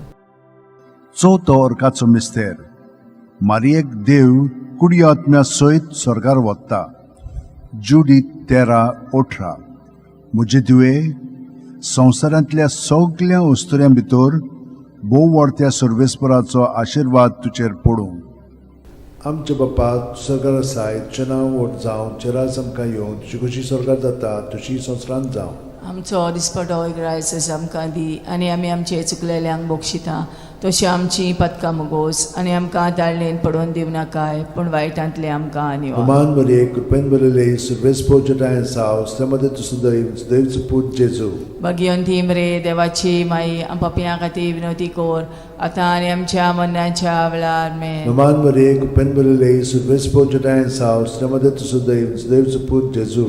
[SPEAKER 4] चवथो अर्काचो मिस्तेर. मारयेक देव कुडयो आत्म्या सयत स्वर्गार वत्ता. जुडी 13:18. म्हजे तुवे संवसारांतल्या सगळ्या वस्तुऱ्यां भितर भोव व्हडत्या सर्वेस्पराचो आशिर्वाद तुजेर पडूं.
[SPEAKER 2] आमचे बापा स्वर्गार आसाय, तुजें नांव व्हड जावं, तुजें राज आमकां येवं, तुजी कशी स्वर्गार जाता तशी संवसारांत जावं.
[SPEAKER 3] आमचो दिसपटो इग्रायस आमकां दी आनी आमी आमचे चुकलेल्यांक बक्षिता तशी आमची पदकां मुगोस आनी आमकां ताळणेन पडोवन दिव नाकाय पूण वायटांतले आमकां निवार.
[SPEAKER 2] Naman Maria, कृपेन भरलेली, सर्वेस पोचत आहे, सावस्त्रामध्ये तू सदैव सदैवचं पूज जेजू.
[SPEAKER 3] भगवंती मरे देवाची माई पप्या खातीर विनंती कर आतां आनी आमच्या मरणाच्या वेळार आमेन.
[SPEAKER 2] Naman Maria, कृपेन भरलेली, सर्वेस पोचत आहे, सावस्त्रामध्ये तू सदैव सदैवचं पूज जेजू.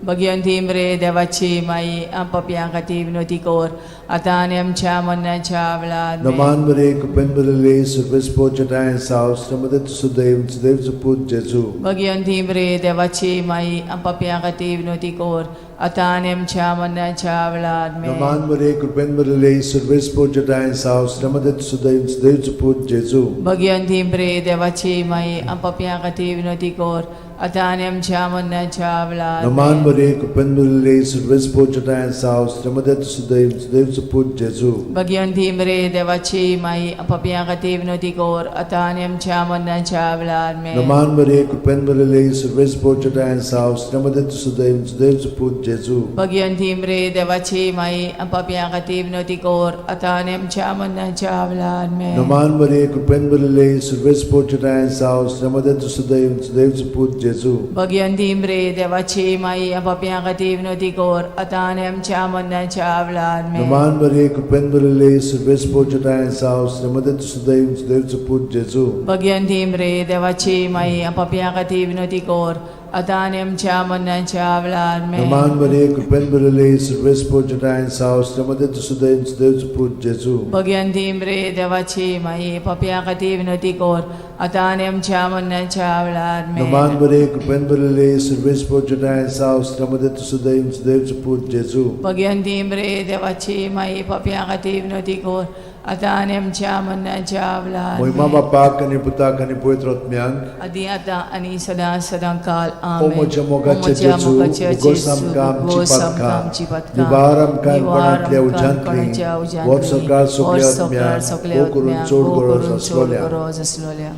[SPEAKER 3] भगवंती मरे देवाची माई पप्या खातीर विनंती कर आतां आनी आमच्या मरणाच्या वेळार आमेन.
[SPEAKER 2] Naman Maria, कृपेन भरलेली, सर्वेस पोचत आहे, सावस्त्रामध्ये तू सदैव सदैवचं पूज जेजू.
[SPEAKER 3] भगवंती मरे देवाची माई पप्या खातीर विनंती कर आतां आनी आमच्या मरणाच्या वेळार आमेन.
[SPEAKER 2] Naman Maria, कृपेन भरलेली, सर्वेस पोचत आहे, सावस्त्रामध्ये तू सदैव सदैवचं पूज जेजू.
[SPEAKER 3] भगवंती मरे देवाची माई पप्या खातीर विनंती कर आतां आनी आमच्या मरणाच्या वेळार
[SPEAKER 2] Naman Maria, कृपेन भरलेली, सर्वेस पोचत आहे, सावस्त्रामध्ये तू सदैव सदैवचं पूज जेजू.
[SPEAKER 3] भगवंती मरे देवाची माई पप्या खातीर विनंती कर आतां आनी आमच्या मरणाच्या वेळार आमेन.
[SPEAKER 2] Naman Maria, कृपेन भरलेली, सर्वेस पोचत आहे, सावस्त्रामध्ये तू सदैव सदैवचं पूज जेजू.
[SPEAKER 3] भगवंती मरे देवाची माई पप्या खातीर विनंती कर आतां आनी आमच्या मरणाच्या वेळार आमेन.
[SPEAKER 2] Naman Maria, कृपेन भरलेली, सर्वेस पोचत आहे, सावस्त्रामध्ये तू सदैव सदैवचं पूज जेजू.
[SPEAKER 3] भगवंती मरे देवाची माई पप्या खातीर विनंती कर आतां आनी आमच्या मरणाच्या वेळार आमेन.
[SPEAKER 2] Naman Maria, कृपेन भरलेली, सर्वेस पोचत आहे, सावस्त्रामध्ये तू सदैव सदैवचं पूज जेजू.
[SPEAKER 3] भगवंती मरे देवाची माई पप्या खातीर विनंती कर आतां आनी आमच्या मरणाच्या वेळार आमेन.
[SPEAKER 2] Naman Maria, कृपेन भरलेली, सर्वेस पोचत आहे, सावस्त्रामध्ये तू सदैव सदैवचं पूज जेजू.
[SPEAKER 3] भगवंती मरे देवाची माई पप्या खातीर विनंती कर आतां आनी आमच्या मरणाच्या वेळार आमेन.
[SPEAKER 2] Naman Maria, कृपेन भरलेली, सर्वेस पोचत आहे, सावस्त्रामध्ये तू सदैव सदैवचं पूज जेजू.
[SPEAKER 3] भगवंती मरे देवाची माई पप्या खातीर विनंती कर आतां आनी आमच्या मरणाच्या वेळार
[SPEAKER 2] महिमा
[SPEAKER 3] आमेन.
[SPEAKER 2] बापाक आणि पुताक आणि पवित्र आत्म्यांक.
[SPEAKER 3] आदी आतां आनी सदां सदांकाळ
[SPEAKER 2] ओ
[SPEAKER 3] आमेन.
[SPEAKER 2] म्हज्या मोगाचें
[SPEAKER 3] ओ म्हज्या
[SPEAKER 2] जेजू,
[SPEAKER 3] मोगाचें
[SPEAKER 2] उगोस
[SPEAKER 3] जेजू,
[SPEAKER 2] आमकां
[SPEAKER 3] उगोस
[SPEAKER 2] आमची
[SPEAKER 3] आमकां आमची
[SPEAKER 2] पातकां,
[SPEAKER 3] पातकां,
[SPEAKER 2] निवार आमकां
[SPEAKER 3] निवार
[SPEAKER 2] कोणांतल्या
[SPEAKER 3] आमकां
[SPEAKER 2] उज्यांतली,
[SPEAKER 3] कोणाच्या उज्यांतली,
[SPEAKER 2] वर सरकार सगल्या
[SPEAKER 3] सरकार
[SPEAKER 2] आत्म्यांक,
[SPEAKER 3] सगल्या
[SPEAKER 2] ओ करून
[SPEAKER 3] आत्म्यांक,
[SPEAKER 2] चड
[SPEAKER 3] ओ
[SPEAKER 2] गरज
[SPEAKER 3] करून चड
[SPEAKER 2] आसलेल्या.
[SPEAKER 3] गरज आसलेल्या.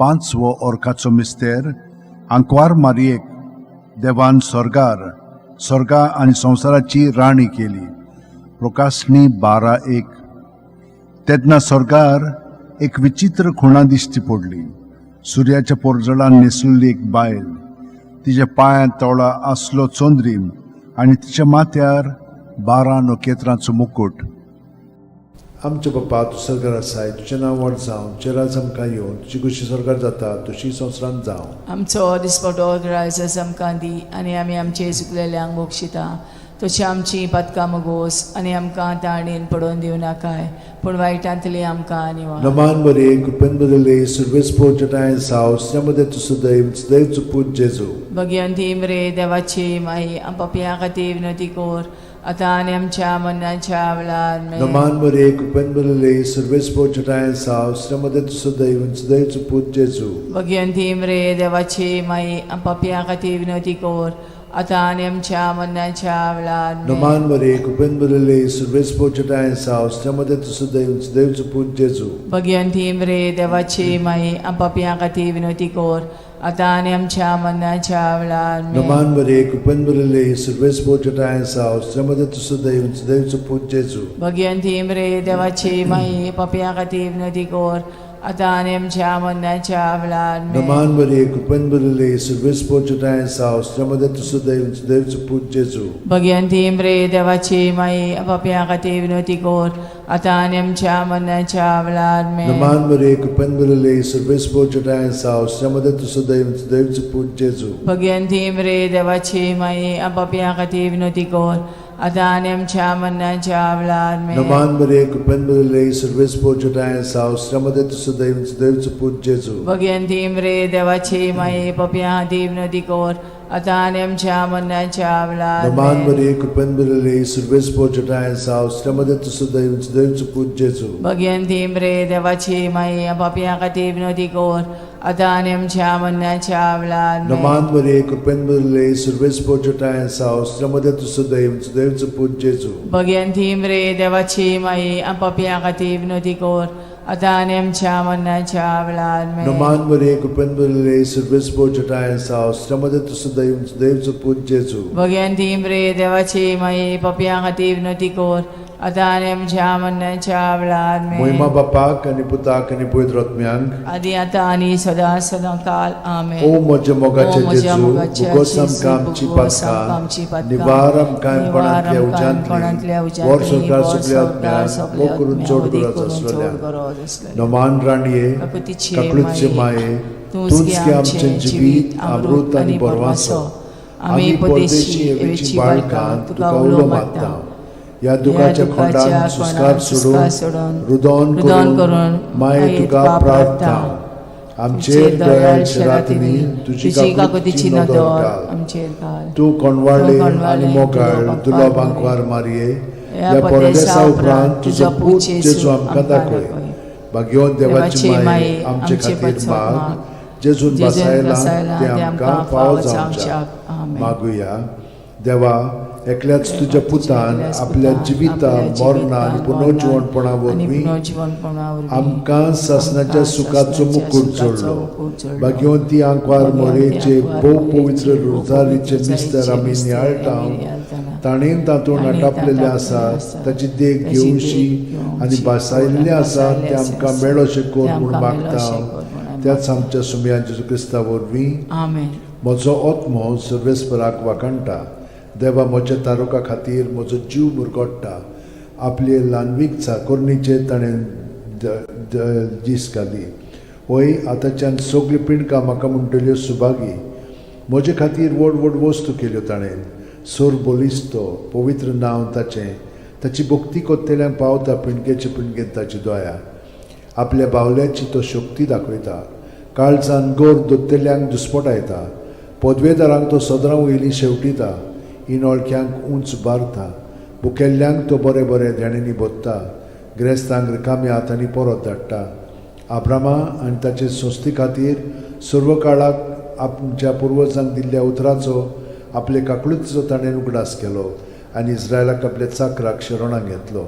[SPEAKER 4] 5वो अर्काचो मिस्तेर. आंकवार मारयेक देवान स्वर्गा आनी संवसाराची राणी केली. प्रकाशनी 12:1. तेन्ना स्वर्गार एक विचित्र खुणा दिश्टी पडली. सुर्याच्या पोरजळान न्हेसलेली एक बायल, तिच्या पांयां तळा आसलो चोंद्रीम आनी तिच्या माथ्यार 12 नखेत्रांचो मुकुट.
[SPEAKER 2] आमचे बापा तूं स्वर्गार आसाय, तुजें नांव व्हड जावं, तुजें राज आमकां येवं, तुजी कशी स्वर्गार जाता तशी संवसारांत जावं.
[SPEAKER 3] आमचो दिसपटो ग्रायस आमकां दी आनी आमी आमचे चुकलेल्यांक बक्षिता तशी आमची पदकां मुगोस आनी आमकां ताळणेन पडोवन दिव नाकाय पूण वायटांतली आमकां निवार.
[SPEAKER 2] Naman Maria, कृपेन भरलेली, सर्वेस पोचत आहे, सावस्त्रामध्ये तू सदैव सदैवचं पूज जेजू.
[SPEAKER 3] भगवंती मरे देवाची माई पप्या खातीर विनंती कर आता आणि आमच्या मरणाच्या वेळार
[SPEAKER 2] Naman Maria, Kupenbalale, Survespo Chatayan Sao, Sramade Tusadai, Vinsudai Chuput Jesu.
[SPEAKER 3] Bhagwanti मरे देवाची माई पापिया खातीर विनवती कोर आता आणि आमच्या मरणाच्या वेळार
[SPEAKER 2] Naman Maria, Kupenbalale, Survespo Chatayan Sao, Sramade Tusadai, Vinsudai Chuput Jesu.
[SPEAKER 3] Bhagwanti मरे देवाची माई पापिया खातीर विनवती कोर आता आणि आमच्या मरणाच्या वेळार
[SPEAKER 2] Naman Maria, Kupenbalale, Survespo Chatayan Sao, Sramade Tusadai, Vinsudai Chuput Jesu.
[SPEAKER 3] Bhagwanti मरे देवाची माई पापिया खातीर विनवती कोर आता आणि आमच्या मरणाच्या वेळार
[SPEAKER 2] Naman Maria, Kupenbalale, Survespo Chatayan Sao, Sramade Tusadai, Vinsudai Chuput Jesu.
[SPEAKER 3] Bhagwanti मरे देवाची माई पापिया खातीर विनवती कोर आता आणि आमच्या मरणाच्या वेळार
[SPEAKER 2] Naman Maria, Kupenbalale, Survespo Chatayan Sao, Sramade Tusadai, Vinsudai Chuput Jesu.
[SPEAKER 3] Bhagwanti मरे देवाची माई पापिया खातीर विनवती कोर आता आणि आमच्या मरणाच्या वेळार
[SPEAKER 2] Naman Maria, Kupenbalale, Survespo Chatayan Sao, Sramade Tusadai, Vinsudai Chuput Jesu.
[SPEAKER 3] Bhagwanti मरे देवाची माई पापिया खातीर विनवती कोर आता आणि आमच्या मरणाच्या वेळार
[SPEAKER 2] Naman Maria, Kupenbalale, Survespo Chatayan Sao, Sramade Tusadai, Vinsudai Chuput Jesu.
[SPEAKER 3] Bhagwanti मरे देवाची माई पापिया खातीर विनवती कोर आता आणि आमच्या मरणाच्या वेळार
[SPEAKER 2] Naman Maria, Kupenbalale, Survespo Chatayan Sao, Sramade Tusadai, Vinsudai Chuput Jesu.
[SPEAKER 3] Bhagwanti मरे देवाची माई पापिया खातीर विनवती कोर आता आणि आमच्या मरणाच्या वेळार
[SPEAKER 2] Naman Maria, Kupenbalale, Survespo Chatayan Sao, Sramade Tusadai, Vinsudai Chuput Jesu.
[SPEAKER 3] Bhagwanti मरे देवाची माई पापिया खातीर विनवती कोर आता आणि आमच्या मरणाच्या वेळार
[SPEAKER 2] Moima Bapak, ani Putak, ani Pavitra Atmyank.
[SPEAKER 3] आदी आता आणि सदा सदा काल आमेन.
[SPEAKER 2] O moja mogache
[SPEAKER 3] O moja
[SPEAKER 2] Jesu,
[SPEAKER 3] mogache
[SPEAKER 2] bugosam
[SPEAKER 3] Jesu,
[SPEAKER 2] kamchi
[SPEAKER 3] bugosam
[SPEAKER 2] patka,
[SPEAKER 3] kamchi patka,
[SPEAKER 2] nivaram kaim panatlia
[SPEAKER 3] nivaram kaim panatlia
[SPEAKER 2] ujantli,
[SPEAKER 3] ujantli,
[SPEAKER 2] worsorkar
[SPEAKER 3] worsorkar
[SPEAKER 2] subliatmyan,
[SPEAKER 3] subliatmyan,
[SPEAKER 2] mokurun chod
[SPEAKER 3] mokurun
[SPEAKER 2] guras
[SPEAKER 3] chod
[SPEAKER 2] aslalya.
[SPEAKER 3] guras aslalya.
[SPEAKER 2] Naman raniye,
[SPEAKER 3] Kakutiche
[SPEAKER 2] kaklutche
[SPEAKER 3] maye,
[SPEAKER 2] maye,
[SPEAKER 3] तुझके
[SPEAKER 2] आमचे जीवित, अमृत आणि परवासो.
[SPEAKER 3] आम्ही परदेशी एवेची बाळकां तुका उलो मागता.
[SPEAKER 2] या दुखाच्या खोंडान सुस्कार सोडून रुदोन करून माये तुका प्रार्थना. आमचेर दयाळ शरातनी तुझी काकुतीची नदर घाल.
[SPEAKER 3] आमचेर घाल.
[SPEAKER 2] तू कोणवाळे आणि मोगाळ तुला बांकवार मारये या परदेसा उपरांत तुझो पूत जेजू आमकां दाखय. भाग्यवान देवाची माये आमचे खातीर माग जेजून बसायला ते आमकां फावो जावच्याक मागुया. देवा एकल्याच तुझ्या पुतान आपल्या जिविता मरणा आणि पुनर्जीवनपणा वरवीं आमकां सासणाच्या सुखाचो मुकुट जोडलो. भाग्यवंती आंकवार मोरेचे भोव पवित्र रोजारीचे मिस्तर आमी नियाळटाव ताणेन तातूंत आटापलेले आसा ताची देख घेवशी आनी भासायल्ले आसा ते आमकां मेळ अशें कोर म्हूण मागता. त्याच आमच्या सुमया जेजू क्रिस्ता वरवीं
[SPEAKER 3] आमेन.
[SPEAKER 2] म्हजो आत्मो सर्वेस्पराक वाकणटा. देवा म्हज्या तारुका खातीर म्हजो जीव मुरगोडटा. आपले ल्हानवीक चाकोरणीचे ताणें दीस घाली. होय आतांच्यान सगळी पिणकां म्हाका म्हणटल्यो सुभागी. म्हजे खातीर व्हड व्हड वस्तू केल्यो ताणें. सोर बोलिस्तो पवित्र नांव ताचें. ताची भक्ती कोत्तेल्यांक पावता पिणकेचे पिणकेन ताची दोया. आपल्या बावल्याची तो शक्ती दाखयता. काळजान गोर दोत्तेल्यांक दुस्पटायता. पदवेदारांक तो सदरां वयली शेवटिता. इनोळख्यांक उंच बारता. भुकेल्ल्यांक तो बरें बरें देणेनी बोत्ता. गिरेस्तांक रिकाम्या हातांनी परत धाडटा. आब्रामा आनी ताचे संस्थे खातीर सर्व काळाक आमच्या पुर्वजांक दिल्ल्या उतराचो आपले काकळुचो ताणें उगडास केलो आनी इस्रायलाक आपल्या चाकराक शरणांत घेतलो.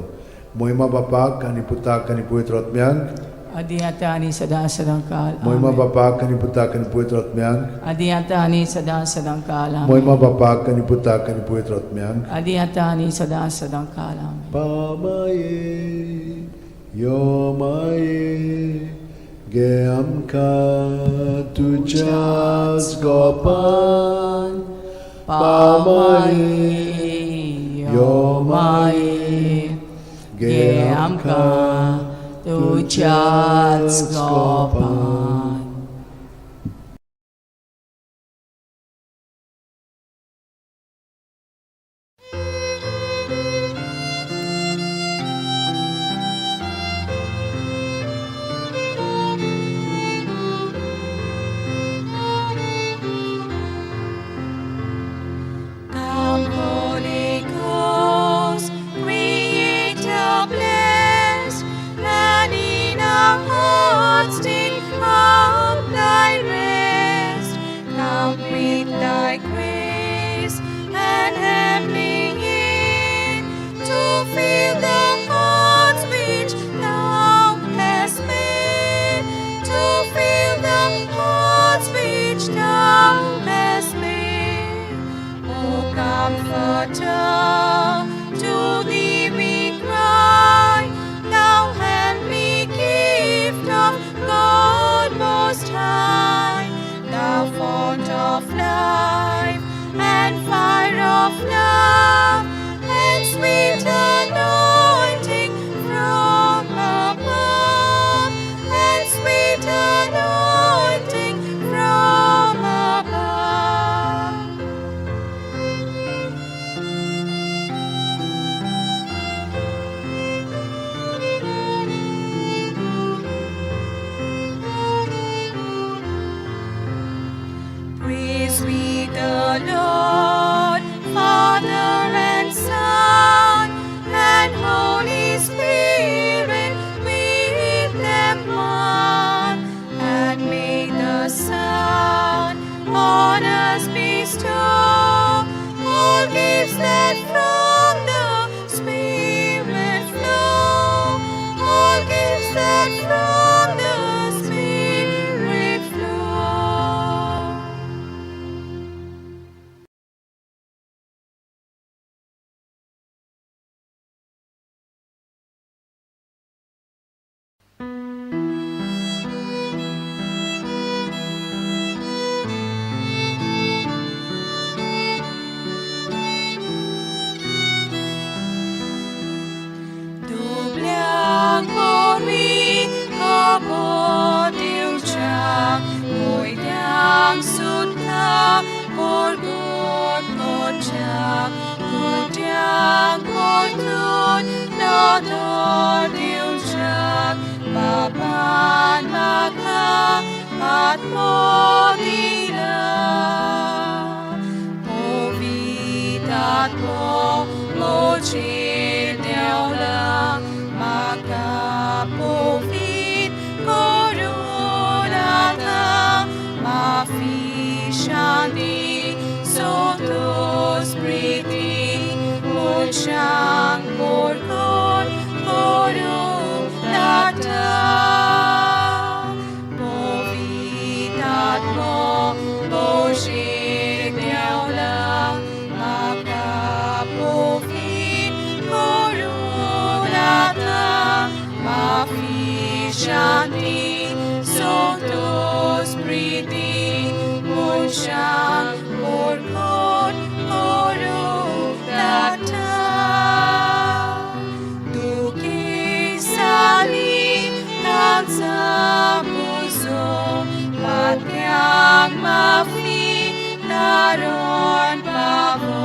[SPEAKER 2] मोहिमा बापाक आनी पुताक आनी पवित्र आत्म्यांक
[SPEAKER 3] आदी आता आणि सदा सदा काल
[SPEAKER 2] मोहिमा बापाक आनी पुताक आनी पवित्र आत्म्यांक
[SPEAKER 3] आदी आता आणि सदा सदा काल
[SPEAKER 2] मोहिमा बापाक आनी पुताक आनी पवित्र आत्म्यांक
[SPEAKER 3] आदी आता आणि सदा सदा काल
[SPEAKER 2] पामाये यो माये गे आमकां तुज्याच गोपान. पामाये यो माये गे आमकां
[SPEAKER 3] तुझ्याच गोपान.
[SPEAKER 1] Come, Holy Ghost. of life and fire of love and sweet anointing from above and sweet anointing from above. Praise we the Lord, Father and Son, and Holy Spirit with them one. And may the Son on us bestow all gifts that from the Spirit flow, all gifts that from the Spirit flow. Doblang pori kapot diucap, moidang sutla porgot kocak, kudyang portun nador diucap, papan maka at modila. Povitat mo mochil deola, maka povit koronata, mafi shanti sotos priti, mochang porkon koronata. Povitat mo mochil deola, maka povit koronata, mafi shanti sotos priti, mochang porkon koronata. Duki sali tansa puso, patyang mafi naron pavo,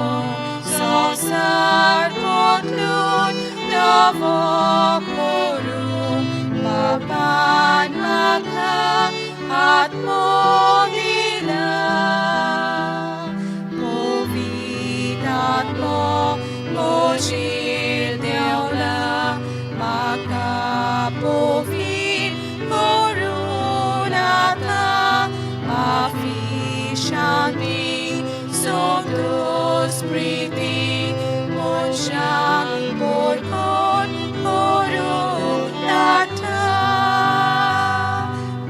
[SPEAKER 1] sosar kotlun davo korum, papan maka at modila. Povitat mo mochil deola, maka povit koronata, mafi shanti sotos priti, mochang porkon koronata.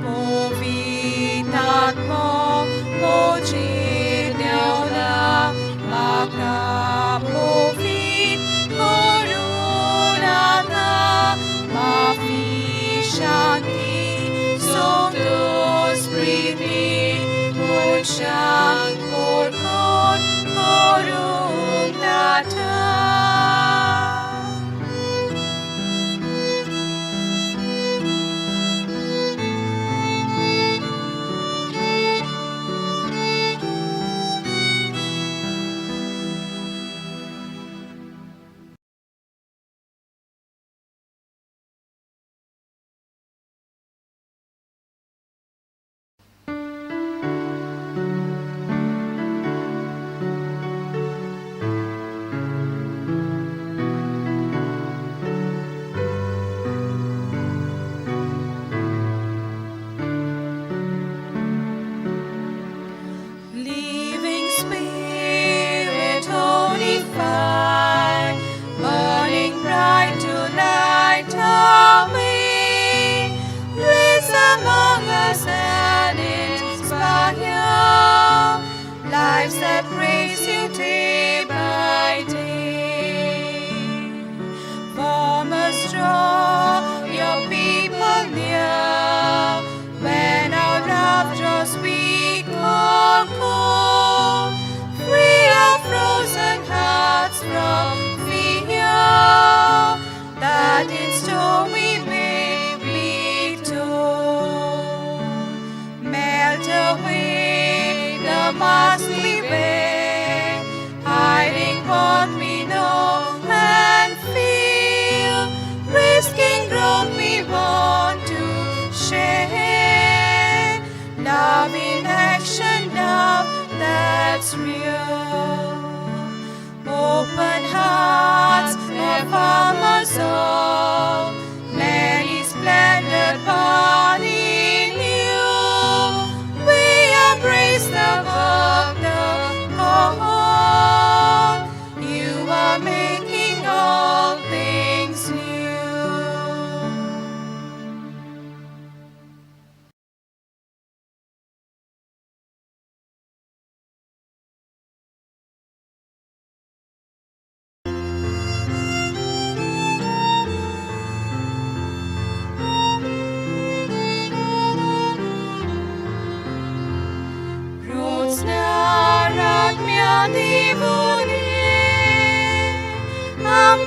[SPEAKER 1] Povitat mo mochil deola, maka povit koronata.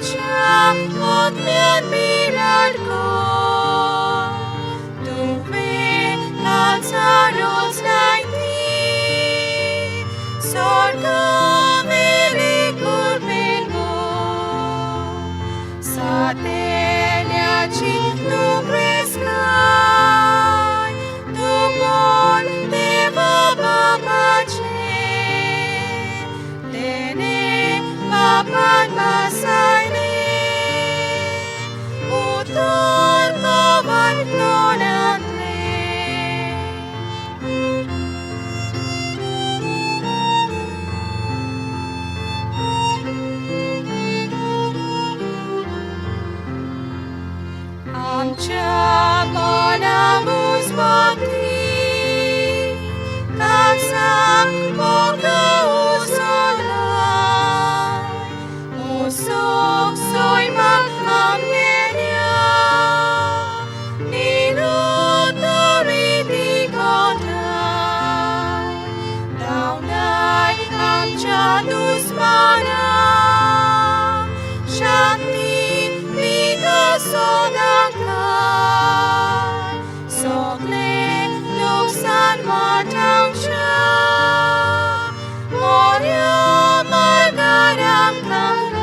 [SPEAKER 1] siya at mirat ko. Tuwing Lazarus naiti, sorga milikupin mo. Sa tenyaci tupreskai, tupon deva babace, tene papan masayne, utol kawan tonantle. Amca panamus bakti, tansang pagkausalan, usok so'y makamgenya, ninuturiti kotan, taunay amca dusmana, Shakti Vigasodangkan, Sokle Luksan Matang Siya, Moria Margarang Kangkang.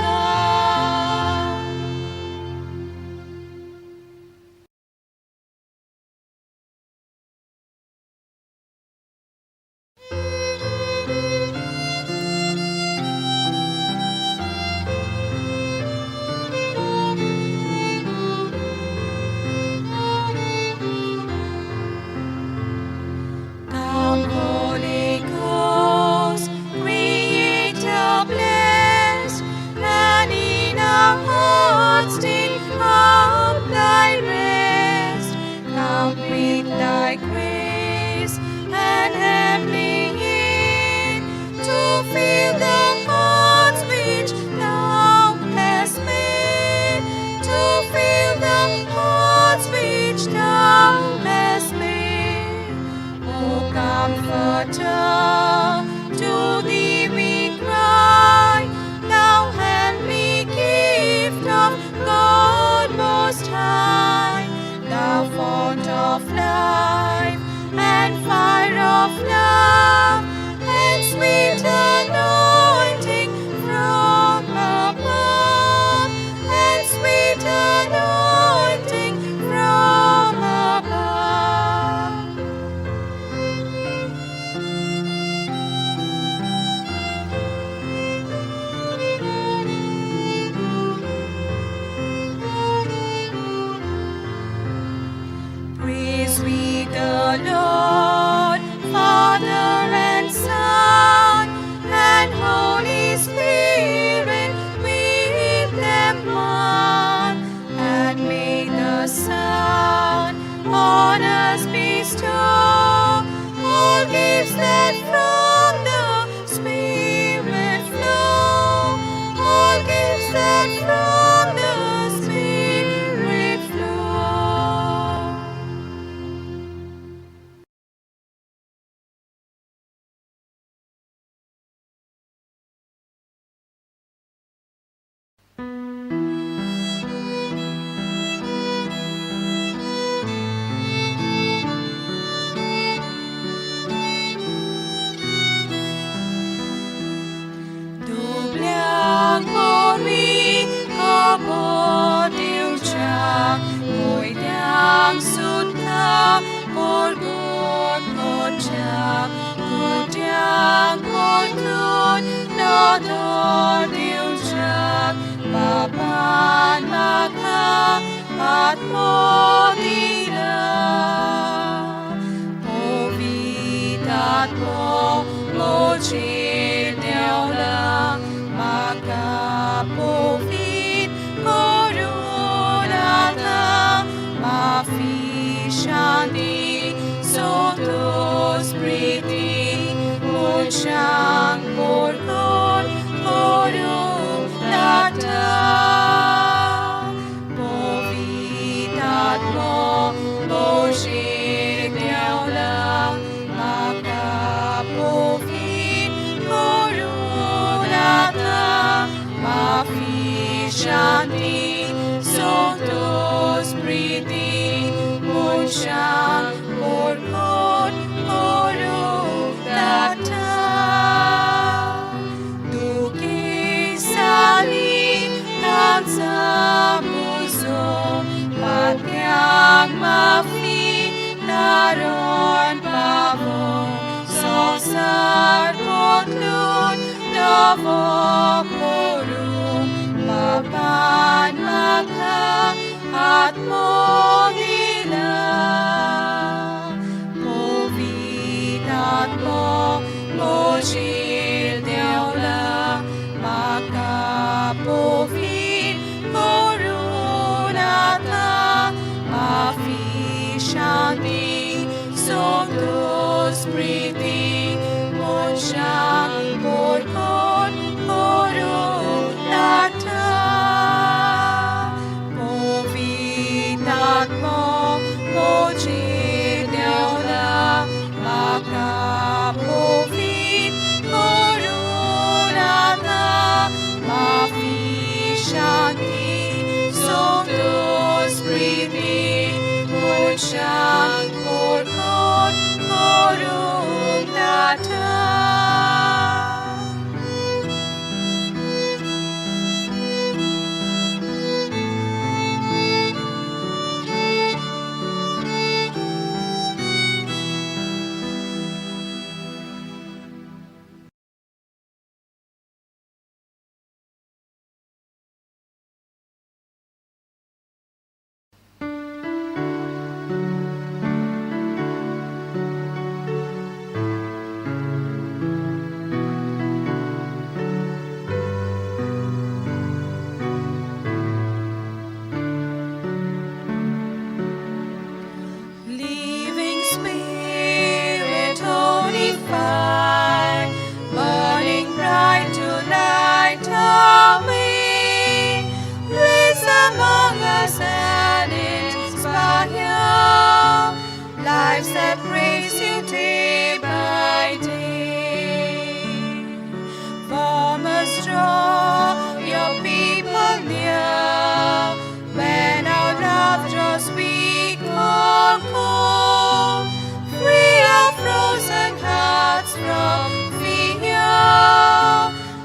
[SPEAKER 1] Come, Holy Ghost, Creator blessed, and in our hearts take up Thy rest. Come with Thy grace and heavenly aid to fill the hearts which Thou hast made, to fill the hearts which Thou hast made. O Comforter, to Thee we cry, Thou heavenly gift of God Most High, Thou fount of life and fire of love, and sweet anointing from above, and sweet anointing from above. Praise we the Lord, Father and Son, and Holy Spirit with them one. And may the Son on us bestow all gifts that from the Spirit flow, all gifts that from the Spirit flow. Dublang pori kabot iucang, moidang sutta porgot kocak, kudang kotun nador iucak, papan maka at modira. Povitat mo mochit lang, makapovit koronata, mafishandi sotos priti, mochang porkon koronata.
[SPEAKER 3] Shanti, Sancto Spiritus, Munshang, Purkot, Puruk Tata, Duki Sali, Tansa Muso, Patyang Mafi, Taron Pavo, Sosar Potlun, Davo Puru, Papan Maka, At Mogila, Povit at Mo, Mojil Deola, Maka Povit, Korunata, Mafi Shanti, Sancto Spiritus, Munshang, Purkot, Puruk Tata, Povit at Mo, Mojil Deola, Maka Povit, Korunata, Mafi Shanti, Sancto Spiritus, Munshang, Purkot, Puruk Tata. Living Spirit, holy fire, burning bright to light our way, place among us and inspire lives that praise you day by day. Form us, draw your people near, when our love draws weak or cold, free our frozen hearts from fear,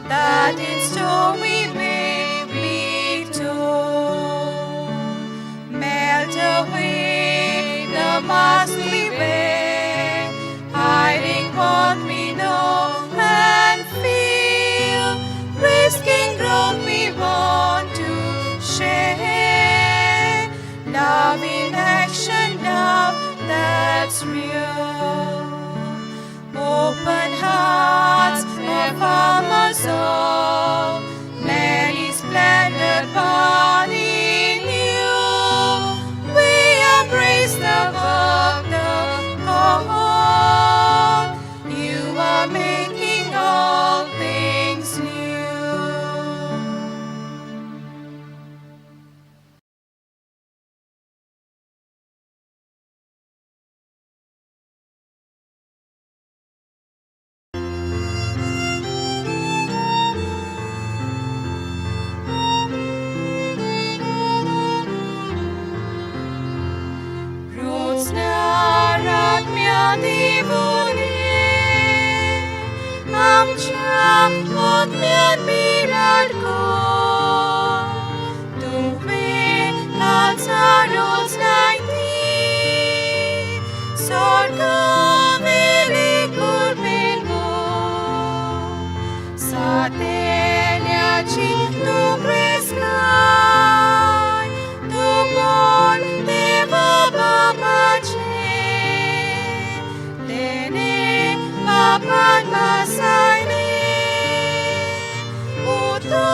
[SPEAKER 3] that in storm we may be told. Melt away the mask we wear, hiding what we know and feel, risking growth we want to share. Love in action, love that's real. Open hearts of Amazon, many splendid body new. We embrace the work, the call. You are making all things new. Rotsnarat divone, amcha od mian mirad ko, tuve kalsa rotsnaiti, sorga veli kurben mo, sa teljači tu preskaj, tu bol deva babače, tene papan masajne, uto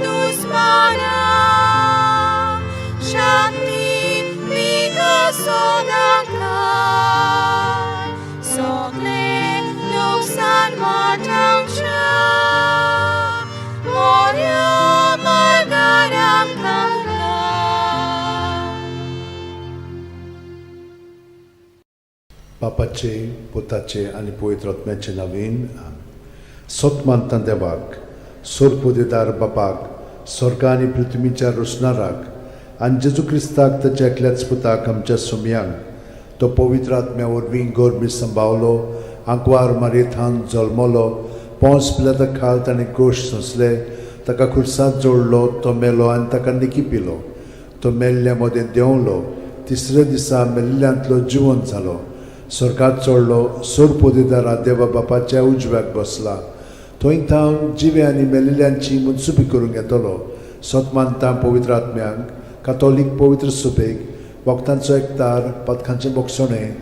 [SPEAKER 1] दुस्माना शांती विकसोदाकार सगळे नुकसान मोठांच्या मोर्या मार्गाराम थांबला.
[SPEAKER 2] बापाचे पुताचे आनी पवित्र आत्म्याचे नांवेन सोत मानता देवाक सोरपोदेदार बापाक स्वर्ग आनी पृथ्वीच्या रुसणाराक आनी जेजू क्रिस्ताक ताच्या एकल्याच पुताक आमच्या सुमयांक तो पवित्र आत्म्या वरवीं गोरमी सांबावलो आंकवार मारयेंतान जल्मलो पोंस पिलाता खाल ताणें गोश सोंसले ताका खुर्सांत जोडलो तो मेलो आनी ताका निकी पिलो तो मेल्ल्या मदें देंवलो तिसऱ्या दिसा मेल्ल्यांतलो जिवंत जालो स्वर्गात चडलो सोरपोदेदारा देवा बापाच्या उजव्याक बसला थंय थांव जिवे आनी मेलिल्ल्यांची मनसुबी करूंक येतलो सोत मानता पवित्र आत्म्यांक कातोलीक पवित्र सुबेक वखदांचो एकतार पथकांचें बोगसणें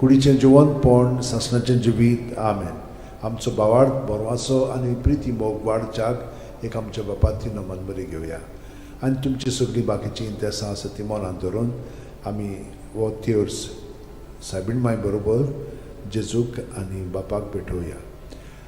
[SPEAKER 2] कुडीचें जिवंतपण सासणाचें जिवीत आमेन. आमचो बावार्थ बोरवासो आनी प्रिती मोग वाडच्याक एक आमच्या बापाची नमन बरी घेवया आनी तुमची सगळीं बाकीची इंतेसां आसा ती मनांत धरून आमी हो तिर्स सायबीण माय बरोबर जेजूक आनी बापाक भेटोवया.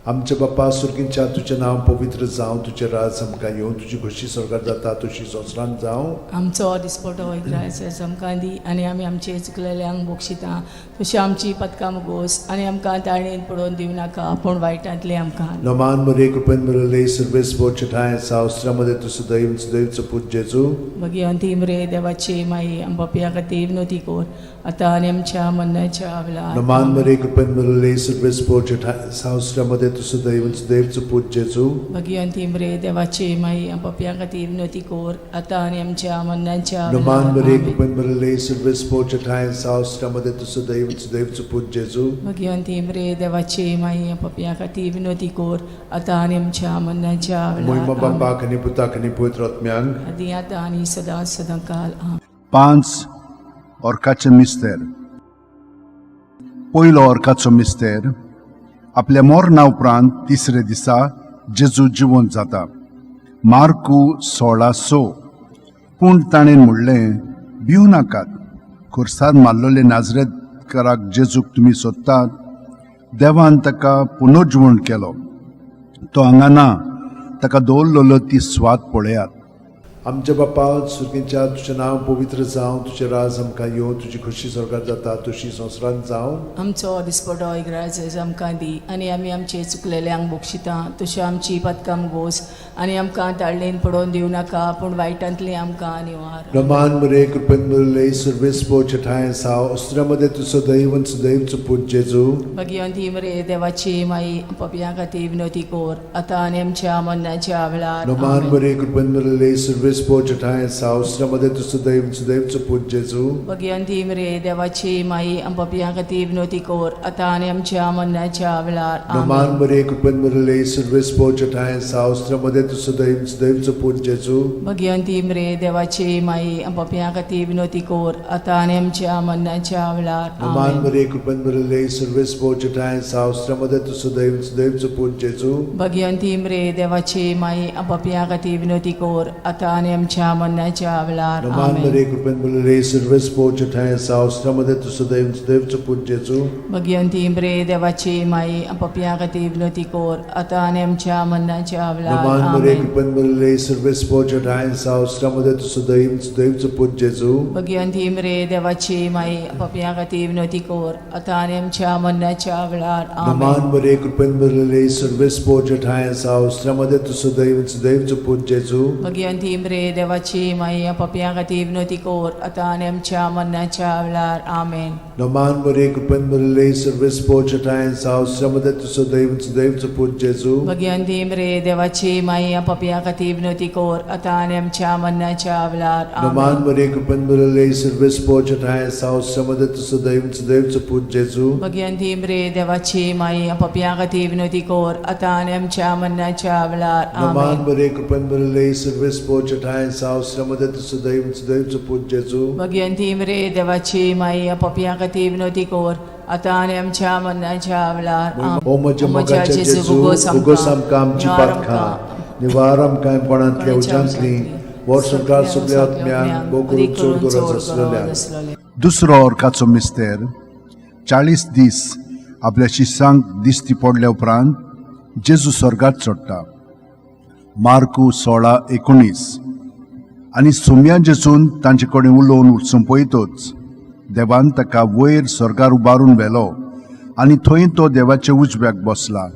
[SPEAKER 2] आमचे बापा सुर्गींच्या तुजें नांव पवित्र जावं तुजें राज आमकां येवं तुजी खोशी स्वर्गात जाता तशी संवसारांत जावं.
[SPEAKER 3] आमचो दिसपटो वैग्रायस आमकां दी आनी आमी आमचे चुकलेल्यांक बोगशिता तशी आमची पदकां मुगोस आनी आमकां ताळणेन पडोवन दिवं नाका पूण वायटांतले आमकां.
[SPEAKER 2] नमान मरे कृपेन मरले सर्वेस बोचठाय सावस्त्रामध्ये तुझं दैवचं पूज जेजू
[SPEAKER 3] भगवंती मरे देवाचे माई आंबापिया खातीर विनोती कोर आतां आनी आमच्या मरणाच्या वेळार.
[SPEAKER 2] नमान मरे कृपेन मरले सर्वेस बोचठाय सावस्त्रामध्ये तुझं दैवचं पूज जेजू
[SPEAKER 3] भगवंती मरे देवाचे माई आंबापिया खातीर विनोती कोर आतां आनी आमच्या मरणाच्या
[SPEAKER 2] नमान मरे
[SPEAKER 3] वेळार.
[SPEAKER 2] कृपेन मरले सर्वेस बोचठाय सावस्त्रामध्ये तुझं दैवचं पूज जेजू
[SPEAKER 3] भगवंती मरे देवाचे माई आंबापिया खातीर विनोती कोर आतां आनी आमच्या मरणाच्या
[SPEAKER 2] मोहिमा
[SPEAKER 3] वेळार.
[SPEAKER 2] बापाक आनी पुताक आनी पवित्र आत्म्यांक
[SPEAKER 3] आदी आतां आनी सदां सदांकाल. आमेन.
[SPEAKER 4] 5 ऑर्काचे मिस्तेर. पयलो ऑर्काचो मिस्तेर आपल्या मरणा उपरांत तिसरे दिसा जेजू जिवंत जाता. मार्कू 16:6. पूण ताणें म्हणलें भिवू नाकात खुर्सार मारलोले नाजरेतकाराक जेजूक तुमी सोदतात देवान ताका पुनर्जिवण केलो तो हांगा ना ताका दवरलेलो ती स्वाद पळयात.
[SPEAKER 2] आमच्या बापा सुर्गींच्या तुजें नांव पवित्र जावं तुजें राज आमकां येवं तुजी खोशी स्वर्गात जाता तशी संवसारांत जावं.
[SPEAKER 3] आमचो दिसपटो इग्रायज आमकां दी आनी आमी आमचे चुकलेल्यांक बोगशिता तशें आमची पदकां मुगोस आनी आमकां ताळणेन पडोवन दिवं नाका पूण वायटांतले आमकां निवार.
[SPEAKER 2] नमान मरे कृपेन मरले सर्वेस बोचठाय सावस्त्रामध्ये तुझं दैवचं पूज जेजू
[SPEAKER 3] भगवंती मरे देवाची माई पपिया खातीर विनोती कोर आतां आनी आमच्या मरणाच्या वेळार.
[SPEAKER 2] नमान मरे कृपेन मरले सर्वेस बोचठाय सावस्त्रामध्ये तुझं दैवचं पूज जेजू
[SPEAKER 3] भगवंती मरे देवाची माई पपिया खातीर विनोती कोर आतां आनी आमच्या मरणाच्या वेळार.
[SPEAKER 2] नमान मरे कृपेन मरले सर्वेस बोचठाय सावस्त्रामध्ये तुझं दैवचं पूज जेजू
[SPEAKER 3] भगवंती मरे देवाची माई पपिया खातीर विनोती कोर आतां आनी आमच्या मरणाच्या वेळार.
[SPEAKER 2] नमान मरे कृपेन मरले सर्वेस बोचठाय सावस्त्रामध्ये तुझं दैवचं पूज जेजू
[SPEAKER 3] भगवंती मरे देवाची माई पपिया खातीर विनोती कोर आतां आनी आमच्या मरणाच्या वेळार.
[SPEAKER 2] नमान मरे कृपेन मरले सर्वेस बोचठाय सावस्त्रामध्ये तुझं दैवचं पूज जेजू
[SPEAKER 3] भगवंती मरे देवाची माई पपिया खातीर विनोती कोर आतां आनी आमच्या मरणाच्या वेळार.
[SPEAKER 2] नमान मरे कृपेन मरले सर्वेस बोचठाय सावस्त्रामध्ये तुझं दैवचं पूज जेजू
[SPEAKER 3] भगवंती मरे देवाची माई पपिया खातीर विनोती कोर आतां आनी आमच्या मरणाच्या वेळार.
[SPEAKER 2] नमान मरे कृपेन मरले सर्वेस बोचठाय सावस्त्रामध्ये तुझं दैवचं पूज जेजू
[SPEAKER 3] भगवंती मरे देवाची माई पपिया खातीर विनोती कोर आतां आनी आमच्या मरणाच्या वेळार. आमेन.
[SPEAKER 2] नमान मरे कृपेन मरले सर्वेस बोचठाय सावस्त्रामध्ये तुझं दैवचं पूज जेजू
[SPEAKER 3] भगवंती मरे देवाची माई पपिया खातीर विनोती कोर आतां आनी आमच्या मरणाच्या वेळार.
[SPEAKER 2] नमान मरे कृपेन मरले सर्वेस बोचठाय सावस्त्रामध्ये तुझं दैवचं पूज जेजू
[SPEAKER 3] भगवंती मरे देवाची माई पपिया खातीर विनोती कोर आतां आनी आमच्या मरणाच्या वेळार.
[SPEAKER 2] नमान मरे कृपेन मरले सर्वेस बोचठाय सावस्त्रामध्ये तुझं दैवचं पूज जेजू
[SPEAKER 3] भगवंती मरे देवाची माई पपिया खातीर विनोती कोर आतां आनी आमच्या मरणाच्या वेळार.
[SPEAKER 2] ओ म्हज्या मोगाच्या जेजू उगोस आमकां आमची पातकां निवार आमकां कोणांतल्या उज्यांतली वर सरकार सगळ्या आत्म्यांक बो करून चड गरज आसलेल्या
[SPEAKER 4] दुसरो ऑर्काचो मिस्तेर 40 दीस आपल्या शिष्यांक दिश्टी पडल्या उपरांत जेजू स्वर्गात चडटा. मार्कू 16:19. आनी सुम्या जेजून तांचे कडेन उलोवन संपयतच देवान ताका वयर स्वर्गार उबारून व्हेलो आनी थंय तो देवाच्या उजव्याक बसला.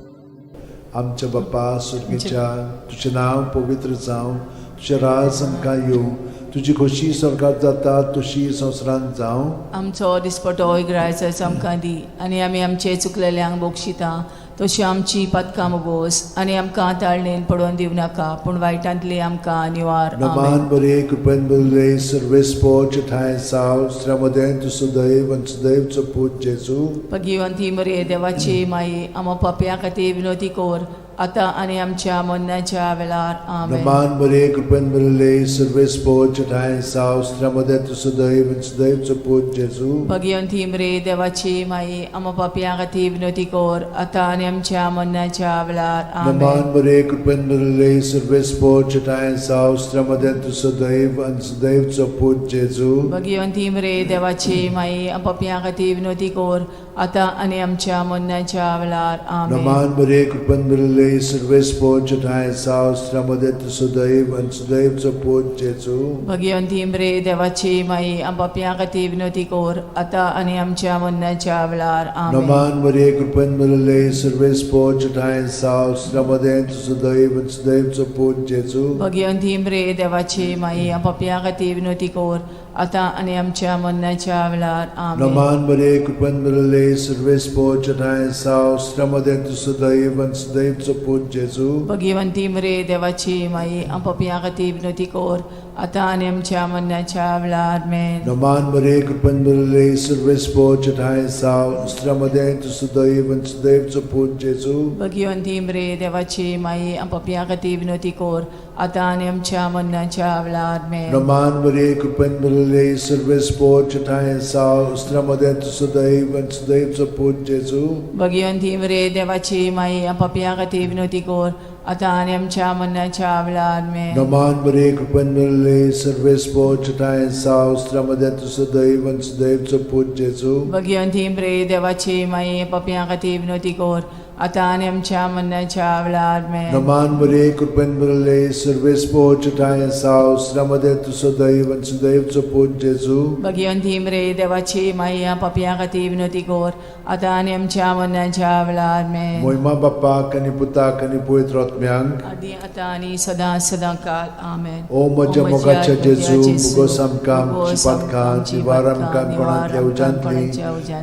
[SPEAKER 2] आमच्या बापा सुर्गीच्या तुजें नांव पवित्र जावं, तुजें राज आमकां येवं, तुजी खोशी स्वर्गात जाता तशी संवसारांत जावं.
[SPEAKER 3] आमचो दिसपटो इग्रायचो आयज आमकां दी आनी आमी आमचे चुकलेल्यांक बोगशिता तशी आमची पदकां मोगोस आनी आमकां ताळणेन पडोवन दिवं नाका पूण वायटांतली आमकां निवार.
[SPEAKER 2] नमान बरे कृपेन बरले सर्वेस्पो ठाय साव श्रमदेन तु सदैव आनी सदैवचो पूत जेजू.
[SPEAKER 3] भगिवंती मरे देवाची माई आमो पाप्या खातीर विनोदी कोर आतां आनी आमच्या मरणाच्या वेळार. आमेन.
[SPEAKER 2] नमान बरे कृपेन बरले सर्वेस्पो ठाय साव श्रमदेन तु सदैव आनी सदैवचो पूत जेजू.
[SPEAKER 3] भगिवंती मरे देवाची माई आमो पाप्या खातीर विनोदी कोर आतां आनी आमच्या मरणाच्या वेळार. आमेन.
[SPEAKER 2] नमान बरे कृपेन बरले सर्वेस्पो ठाय साव श्रमदेन तु सदैव आनी सदैवचो पूत जेजू.
[SPEAKER 3] भगिवंती मरे देवाची माई आमो पाप्या खातीर विनोदी कोर आतां आनी आमच्या मरणाच्या वेळार. आमेन.
[SPEAKER 2] नमान बरे कृपेन बरले सर्वेस्पो ठाय साव श्रमदेन तु सदैव आनी सदैवचो पूत जेजू.
[SPEAKER 3] भगिवंती मरे देवाची माई आमो पाप्या खातीर विनोदी कोर आतां आनी आमच्या मरणाच्या वेळार. आमेन.
[SPEAKER 2] नमान बरे कृपेन बरले सर्वेस्पो ठाय साव श्रमदेन तु सदैव आनी सदैवचो पूत जेजू.
[SPEAKER 3] भगिवंती मरे देवाची माई आमो पाप्या खातीर विनोदी कोर आतां आनी आमच्या मरणाच्या वेळार. आमेन.
[SPEAKER 2] नमान बरे कृपेन बरले सर्वेस्पो ठाय साव श्रमदेन तु सदैव आनी सदैवचो पूत जेजू.
[SPEAKER 3] भगिवंती मरे देवाची माई आमो पाप्या खातीर विनोदी कोर आतां आनी आमच्या मरणाच्या वेळार. आमेन.
[SPEAKER 2] नमान बरे कृपेन बरले सर्वेस्पो ठाय साव श्रमदेन तु सदैव आनी सदैवचो पूत जेजू.
[SPEAKER 3] भगिवंती मरे देवाची माई आमो पाप्या खातीर विनोदी कोर आतां आनी आमच्या मरणाच्या वेळार. आमेन.
[SPEAKER 2] नमान बरे कृपेन बरले सर्वेस्पो ठाय साव श्रमदेन तु सदैव आनी सदैवचो पूत जेजू.
[SPEAKER 3] भगिवंती मरे देवाची माई आमो पाप्या खातीर विनोदी कोर आतां आनी आमच्या मरणाच्या वेळार. आमेन.
[SPEAKER 2] नमान बरे कृपेन बरले सर्वेस्पो ठाय साव श्रमदेन तु सदैव आनी सदैवचो पूत जेजू.
[SPEAKER 3] भगिवंती मरे देवाची माई पाप्या खातीर विनोदी कोर आतां आनी आमच्या मरणाच्या वेळार. आमेन.
[SPEAKER 2] नमान बरे कृपेन बरले सर्वेस्पो ठाय साव श्रमदेन तु सदैव आनी सदैवचो पूत जेजू.
[SPEAKER 3] भगिवंती मरे देवाची माई पाप्या खातीर विनोदी कोर आतां आनी आमच्या मरणाच्या वेळार. आमेन.
[SPEAKER 2] मोहिमा बापाक आनी पुताक आनी पवित्र आत्म्यांक
[SPEAKER 3] आदी आतां आनी सदां सदां काल. आमेन.
[SPEAKER 2] ओ म्हज्या मोगाच्या जेजू मुगोस आमकां आमची पातकां निवार आमकां कोणांतल्या उज्यांतली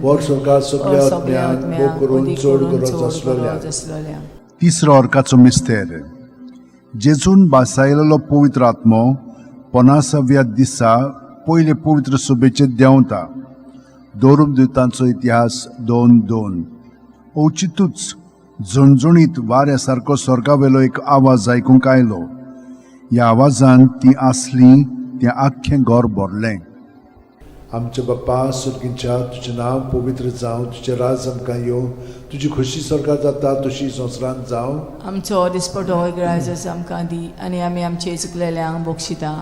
[SPEAKER 2] वर सरकार सगळ्या आत्म्यांक बो करून चड गरज आसलेल्या.
[SPEAKER 4] तिसरो ऑर्काचो मिस्तेर जेजून बासायलेलो पवित्र आत्मो 50व्या दिसा पयले पवित्र सभेचेर देंवता. दोरूम दिवतांचो इतिहास 2:2. औचितूच झणझणीत वाऱ्या सारको स्वर्गावेलो एक आवाज आयकूंक आयलो. ह्या आवाजान ती आसली तें आख्खें घर भरलें.
[SPEAKER 2] आमच्या बापा सुर्गीच्या तुजें नांव पवित्र जावं, तुजें राज आमकां येवं, तुजी खोशी स्वर्गात जाता तशी संवसारांत जावं.
[SPEAKER 3] आमचो दिसपटो इग्रायज आसा आमकां दी आनी आमी आमचे चुकलेल्यांक बोगशिता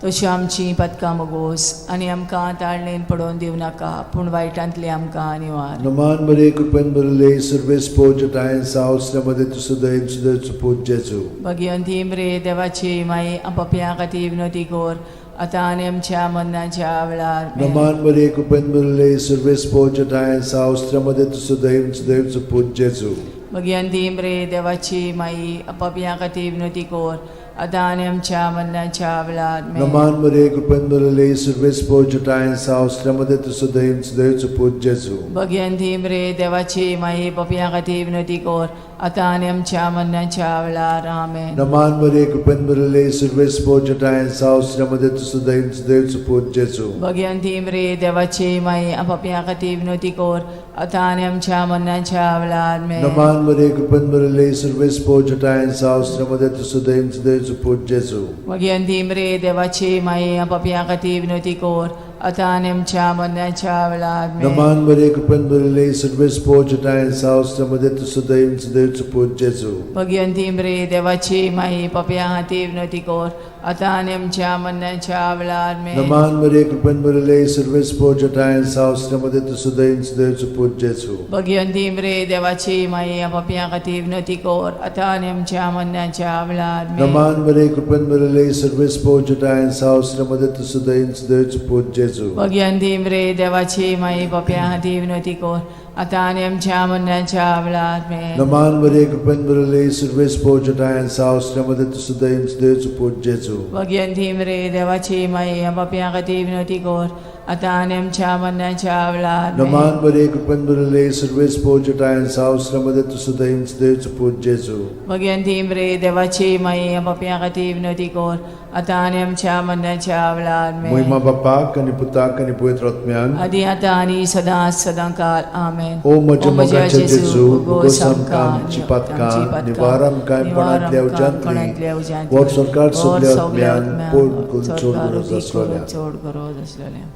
[SPEAKER 3] तशी आमची पदकां मोगोस आनी आमकां ताळणेन पडोवन दिवं नाका पूण वायटांतली आमकां निवार.
[SPEAKER 2] नमान बरे कृपेन बरले सर्वेस्पो ठाय साव श्रमदेन तु सदैव सदैवचो पूत जेजू.
[SPEAKER 3] भगिवंती मरे देवाची माई आमो पाप्या खातीर विनोदी कोर आतां आनी आमच्या मरणाच्या वेळार. आमेन.
[SPEAKER 2] नमान बरे कृपेन बरले सर्वेस्पो ठाय साव श्रमदेन तु सदैव सदैवचो पूत जेजू.
[SPEAKER 3] भगिवंती मरे देवाची माई आमो पाप्या खातीर विनोदी कोर आतां आनी आमच्या मरणाच्या वेळार. आमेन.
[SPEAKER 2] नमान बरे कृपेन बरले सर्वेस्पो ठाय साव श्रमदेन तु सदैव सदैवचो पूत जेजू.
[SPEAKER 3] भगिवंती मरे देवाची माई पाप्या खातीर विनोदी कोर आतां आनी आमच्या मरणाच्या वेळार. आमेन.
[SPEAKER 2] नमान बरे कृपेन बरले सर्वेस्पो ठाय साव श्रमदेन तु सदैव सदैवचो पूत जेजू.
[SPEAKER 3] भगिवंती मरे देवाची माई आमो पाप्या खातीर विनोदी कोर आतां आनी आमच्या मरणाच्या वेळार. आमेन.
[SPEAKER 2] नमान बरे कृपेन बरले सर्वेस्पो ठाय साव श्रमदेन तु सदैव सदैवचो पूत जेजू.
[SPEAKER 3] भगिवंती मरे देवाची माई आमो पाप्या खातीर विनोदी कोर आता आनी आमच्या मरणाच्या वेळार आमेन.
[SPEAKER 2] नमान बरे कृपेन बरले सर्वेस पोचटाय सावस्त्रमध्ये तू सदैव सदैवच पूज जेजू.
[SPEAKER 3] भगवंती मरे देवाची माई पप्या हाती विनंती कर आता आनी आमच्या मरणाच्या वेळार आमेन.
[SPEAKER 2] नमान बरे कृपेन बरले सर्वेस पोचटाय सावस्त्रमध्ये तू सदैव सदैवच पूज जेजू.
[SPEAKER 3] भगवंती मरे देवाची माई पप्या हाती विनंती कर आता आनी आमच्या मरणाच्या वेळार आमेन.
[SPEAKER 2] नमान बरे कृपेन बरले सर्वेस पोचटाय सावस्त्रमध्ये तू सदैव सदैवच पूज जेजू.
[SPEAKER 3] भगवंती मरे देवाची माई पप्या हाती विनंती कर आता आनी आमच्या मरणाच्या वेळार आमेन.
[SPEAKER 2] नमान बरे कृपेन बरले सर्वेस पोचटाय सावस्त्रमध्ये तू सदैव सदैवच पूज जेजू.
[SPEAKER 3] भगवंती मरे देवाची माई पप्या हाती विनंती कर आता आनी आमच्या मरणाच्या वेळार आमेन.
[SPEAKER 2] नमान बरे कृपेन बरले सर्वेस पोचटाय सावस्त्रमध्ये तू सदैव सदैवच पूज जेजू.
[SPEAKER 3] भगवंती मरे देवाची माई पप्या हाती विनंती कर आता आनी आमच्या मरणाच्या वेळार आमेन.
[SPEAKER 2] महिमा बापाक आणि पुताक आणि पवित्र आत्म्यांक
[SPEAKER 3] आदी आता आनी सदांच सदांकाळ आमेन.
[SPEAKER 2] ओ म्हज्या मोगाचे जेजू उगोस आमकां आमची पातकां निवार आमकां कोणांतल्या उज्यांतली वर सरकार सगल्या आत्म्यांक पोट चोड गरज आसलोल्या.
[SPEAKER 3] चोड गरज आसलोल्या.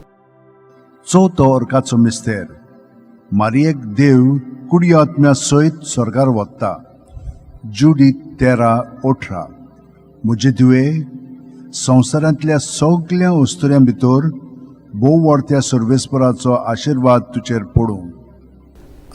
[SPEAKER 4] चवथो अर्काचो मिस्तेर. मारयेक देव कुडी आत्म्या सयत स्वर्गार वता. जुडी 13:18. म्हजे तुवे संवसारांतल्या सगळ्या वस्तुऱ्यां भितर भोव व्हडत्या सर्वेस्पराचो आशिर्वाद तुजेर पडूं.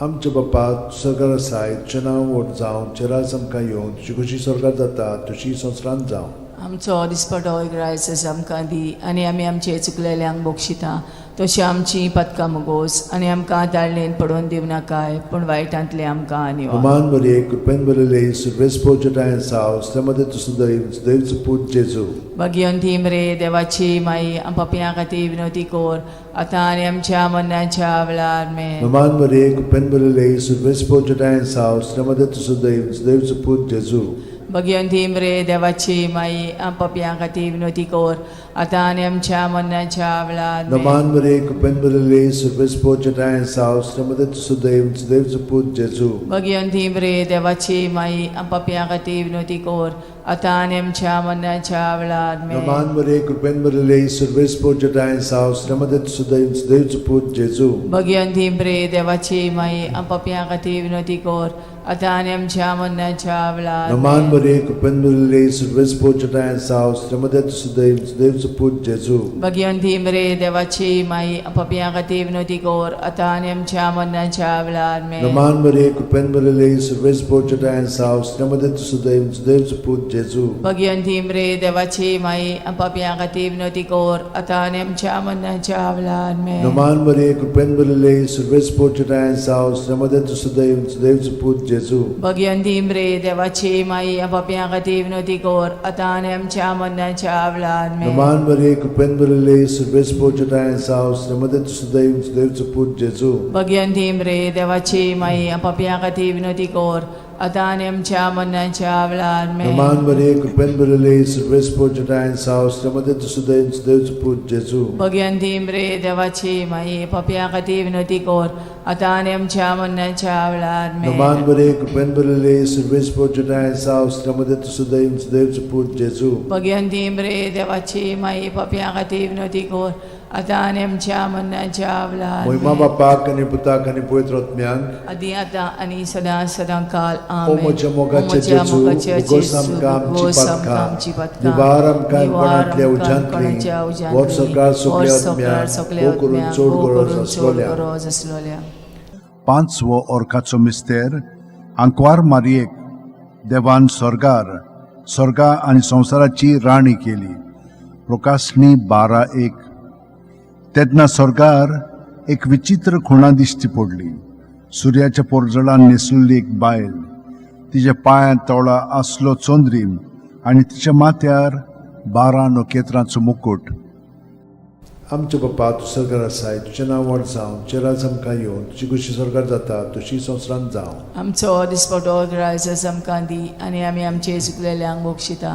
[SPEAKER 2] आमच्या बापा तूं स्वर्गार आसाय तुजें नांव व्हड जावं तुजें राज आमकां येवं तुजी कशी स्वर्गार जाता तशी संवसारांत जावं.
[SPEAKER 3] आमचो दिसपटो इग्रायस आमकां दी आनी आमी आमचे चुकलेल्यांक बोगशिता तशी आमची पदकां मोगोस आनी आमकां ताळणेन पडोवन दिव नाकाय पूण वायटांतले आमकां निवार.
[SPEAKER 2] नमान बरे कृपेन बरले सर्वेस पोचटाय सावस्त्रमध्ये तू सदैव सदैवच पूज जेजू.
[SPEAKER 3] भगवंती मरे देवाची माई पप्या खातीर विनंती कर आता आनी आमच्या मरणाच्या वेळार आमेन.
[SPEAKER 2] नमान बरे कृपेन बरले सर्वेस पोचटाय सावस्त्रमध्ये तू सदैव सदैवच पूज जेजू.
[SPEAKER 3] भगवंती मरे देवाची माई पप्या खातीर विनंती कर आता आनी आमच्या मरणाच्या वेळार आमेन.
[SPEAKER 2] नमान बरे कृपेन बरले सर्वेस पोचटाय सावस्त्रमध्ये तू सदैव सदैवच पूज जेजू.
[SPEAKER 3] भगवंती मरे देवाची माई पप्या खातीर विनंती कर आता आनी आमच्या मरणाच्या वेळार आमेन.
[SPEAKER 2] नमान बरे कृपेन बरले सर्वेस पोचटाय सावस्त्रमध्ये तू सदैव सदैवच पूज जेजू.
[SPEAKER 3] भगवंती मरे देवाची माई पप्या खातीर विनंती कर आता आनी आमच्या मरणाच्या वेळार
[SPEAKER 2] नमान
[SPEAKER 3] आमेन.
[SPEAKER 2] बरे कृपेन बरले सर्वेस पोचटाय सावस्त्रमध्ये तू सदैव सदैवच पूज जेजू.
[SPEAKER 3] भगवंती मरे देवाची माई पप्या खातीर विनंती कर आता आनी आमच्या मरणाच्या वेळार आमेन.
[SPEAKER 2] नमान बरे कृपेन बरले सर्वेस पोचटाय सावस्त्रमध्ये तू सदैव सदैवच पूज जेजू.
[SPEAKER 3] भगवंती मरे देवाची माई पप्या खातीर विनंती कर आता आनी आमच्या मरणाच्या वेळार आमेन.
[SPEAKER 2] नमान बरे कृपेन बरले सर्वेस पोचटाय सावस्त्रमध्ये तू सदैव सदैवच पूज जेजू.
[SPEAKER 3] भगवंती मरे देवाची माई पप्या खातीर विनंती कर आता आनी आमच्या मरणाच्या वेळार आमेन.
[SPEAKER 2] नमान बरे कृपेन बरले सर्वेस पोचटाय सावस्त्रमध्ये तू सदैव सदैवच पूज जेजू.
[SPEAKER 3] भगवंती मरे देवाची माई पप्या खातीर विनंती कर आता आनी आमच्या मरणाच्या वेळार आमेन.
[SPEAKER 2] नमान बरे कृपेन बरले सर्वेस पोचटाय सावस्त्रमध्ये तू सदैव सदैवच पूज जेजू.
[SPEAKER 3] भगवंती मरे देवाची माई पप्या खातीर विनंती कर आता आनी आमच्या मरणाच्या वेळार आमेन.
[SPEAKER 2] नमान बरे कृपेन बरले सर्वेस पोचटाय सावस्त्रमध्ये तू सदैव सदैवच पूज जेजू.
[SPEAKER 3] भगवंती मरे देवाची माई पप्या खातीर विनंती कर आता आनी आमच्या मरणाच्या वेळार
[SPEAKER 2] महिमा
[SPEAKER 3] आमेन.
[SPEAKER 2] बापाक आणि पुताक आणि पवित्र आत्म्यांक
[SPEAKER 3] आदी आता आनी सदां सदांकाळ
[SPEAKER 2] ओ
[SPEAKER 3] आमेन.
[SPEAKER 2] म्हज्या मोगाचे
[SPEAKER 3] ओ म्हज्या
[SPEAKER 2] जेजू
[SPEAKER 3] मोगाचे
[SPEAKER 2] उगोस
[SPEAKER 3] जेजू,
[SPEAKER 2] आमकां आमची
[SPEAKER 3] उगोस आमकां
[SPEAKER 2] पातकां
[SPEAKER 3] आमची पातकां
[SPEAKER 2] निवार आमकां
[SPEAKER 3] निवार
[SPEAKER 2] कोणांतल्या
[SPEAKER 3] आमकां
[SPEAKER 2] उज्यांतली
[SPEAKER 3] कोणाच्या उज्यांतली
[SPEAKER 2] वर सरकार सगल्या
[SPEAKER 3] वर सरकार सगल्या
[SPEAKER 2] आत्म्यांक करून
[SPEAKER 3] आत्म्यांक
[SPEAKER 2] चोड
[SPEAKER 3] भोव
[SPEAKER 2] गरज
[SPEAKER 3] करून चोड
[SPEAKER 2] आसलोल्या.
[SPEAKER 3] गरज आसलोल्या.
[SPEAKER 4] पांचवो अर्काचो मिस्तेर. आंकवार मारयेक देवान स्वर्गा आनी संवसाराची राणी केली. प्रकाशनी 12:1. तेन्ना स्वर्गार एक विचित्र खुणा दिश्टी पडली. सुर्याच्या पोरजळान न्हेसलेली एक बायल. तिच्या पांयां तळा आसलो चोंद्रीम आनी तिच्या माथ्यार 12 नखेत्रांचो मुकुट.
[SPEAKER 2] आमचे बापा तूं स्वर्गार आसाय तुजें नांव व्हड जावं तुजें राज आमकां येवं तुजी कशी स्वर्गार जाता तशी संवसारांत जावं.
[SPEAKER 3] आमचो दिसपटो ग्रायस आमकां दी आनी आमी आमचे चुकलेल्यांक बोगशिता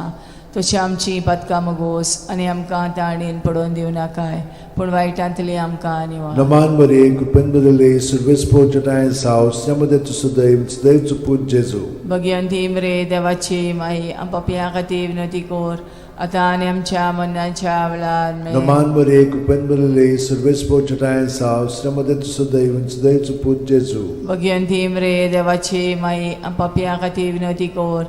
[SPEAKER 3] तशी आमची पदकां मोगोस आनी आमकां ताळणेन पडोवन दिव नाकाय पूण वायटांतली आमकां निवार.
[SPEAKER 2] नमान बरे कृपेन बरले सर्वेस पोचटाय सावस्त्रमध्ये तू सदैव सदैवच पूज जेजू.
[SPEAKER 3] भगवंती मरे देवाची माई पप्या खातीर विनंती कर आता आणि आमच्या मरणाच्या वेळार
[SPEAKER 2] No man Maria, cupenbrele, servespo chatayan sao, sramade tu sudaivan, sudaivu put Jesu.
[SPEAKER 3] Bhagwanti मरे देवाची माई पापिया खातीर विनवती कोर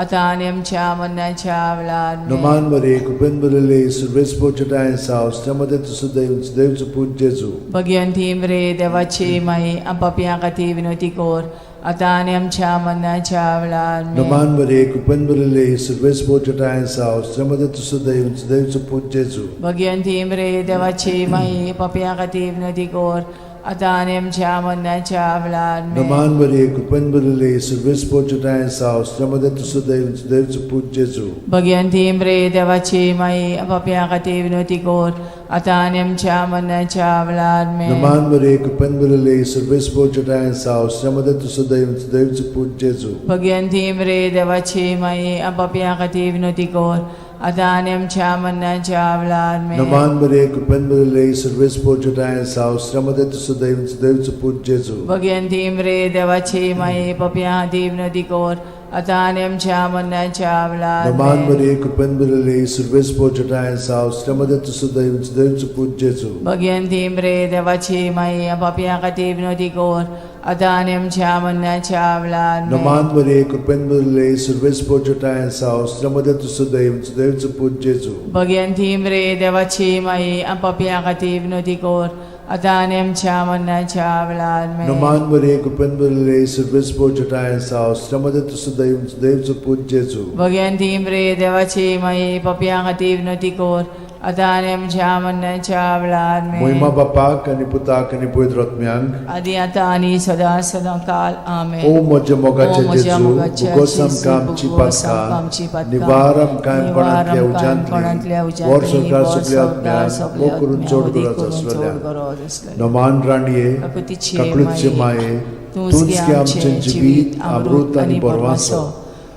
[SPEAKER 3] आता आणि आमच्या मरणाच्या वेळार
[SPEAKER 2] No man Maria, cupenbrele, servespo chatayan sao, sramade tu sudaivan, sudaivu put Jesu.
[SPEAKER 3] Bhagwanti मरे देवाची माई पापिया खातीर विनवती कोर आता आणि आमच्या मरणाच्या वेळार
[SPEAKER 2] No man Maria, cupenbrele, servespo chatayan sao, sramade tu sudaivan, sudaivu put Jesu.
[SPEAKER 3] Bhagwanti मरे देवाची माई पापिया खातीर विनवती कोर आता आणि आमच्या मरणाच्या वेळार
[SPEAKER 2] No man Maria, cupenbrele, servespo chatayan sao, sramade tu sudaivan, sudaivu put Jesu.
[SPEAKER 3] Bhagwanti मरे देवाची माई पापिया खातीर विनवती कोर आता आणि आमच्या मरणाच्या वेळार
[SPEAKER 2] No man Maria, cupenbrele, servespo chatayan sao, sramade tu sudaivan, sudaivu put Jesu.
[SPEAKER 3] Bhagwanti मरे देवाची माई पापिया खातीर विनवती कोर आता आणि आमच्या मरणाच्या वेळार
[SPEAKER 2] No man Maria, cupenbrele, servespo chatayan sao, sramade tu sudaivan, sudaivu put Jesu.
[SPEAKER 3] Bhagwanti मरे देवाची माई पापिया खातीर विनवती कोर आता आणि आमच्या मरणाच्या वेळार
[SPEAKER 2] No man Maria, cupenbrele, servespo chatayan sao, sramade tu sudaivan, sudaivu put Jesu.
[SPEAKER 3] Bhagwanti मरे देवाची माई पापिया खातीर विनवती कोर आता आणि आमच्या मरणाच्या वेळार
[SPEAKER 2] No man Maria, cupenbrele, servespo chatayan sao, sramade tu sudaivan, sudaivu put Jesu.
[SPEAKER 3] Bhagwanti मरे देवाची माई पापिया खातीर विनवती कोर आता आणि आमच्या मरणाच्या वेळार
[SPEAKER 2] No man Maria, cupenbrele, servespo chatayan sao, sramade tu sudaivan, sudaivu put Jesu.
[SPEAKER 3] Bhagwanti मरे देवाची माई पापिया खातीर विनवती कोर आता आणि आमच्या मरणाच्या वेळार
[SPEAKER 2] Moima bapak ani putak ani poitrotmiang.
[SPEAKER 3] आदी आता आणि सदा सदा काल आमेन.
[SPEAKER 2] O moja mogache
[SPEAKER 3] O moja
[SPEAKER 2] Jesu,
[SPEAKER 3] mogache
[SPEAKER 2] bugosam
[SPEAKER 3] Jesu,
[SPEAKER 2] kamci
[SPEAKER 3] bugosam
[SPEAKER 2] patkan,
[SPEAKER 3] kamci patkan,
[SPEAKER 2] nivaram kaim
[SPEAKER 3] nivaram
[SPEAKER 2] konantlia
[SPEAKER 3] konantlia
[SPEAKER 2] ujantli,
[SPEAKER 3] ujantli,
[SPEAKER 2] vor sorkar
[SPEAKER 3] vor
[SPEAKER 2] subliatmiang,
[SPEAKER 3] sorkar
[SPEAKER 2] o kurun chod
[SPEAKER 3] subliatmiang,
[SPEAKER 2] gurat
[SPEAKER 3] kurun
[SPEAKER 2] asvalya.
[SPEAKER 3] chod gurat asvalya.
[SPEAKER 2] Noman raniye,
[SPEAKER 3] Kakutici
[SPEAKER 2] kaklutci
[SPEAKER 3] mae,
[SPEAKER 2] mae,
[SPEAKER 3] तुझके
[SPEAKER 2] tunski
[SPEAKER 3] आमचे
[SPEAKER 2] amchen jibit, amrut ani borwaso.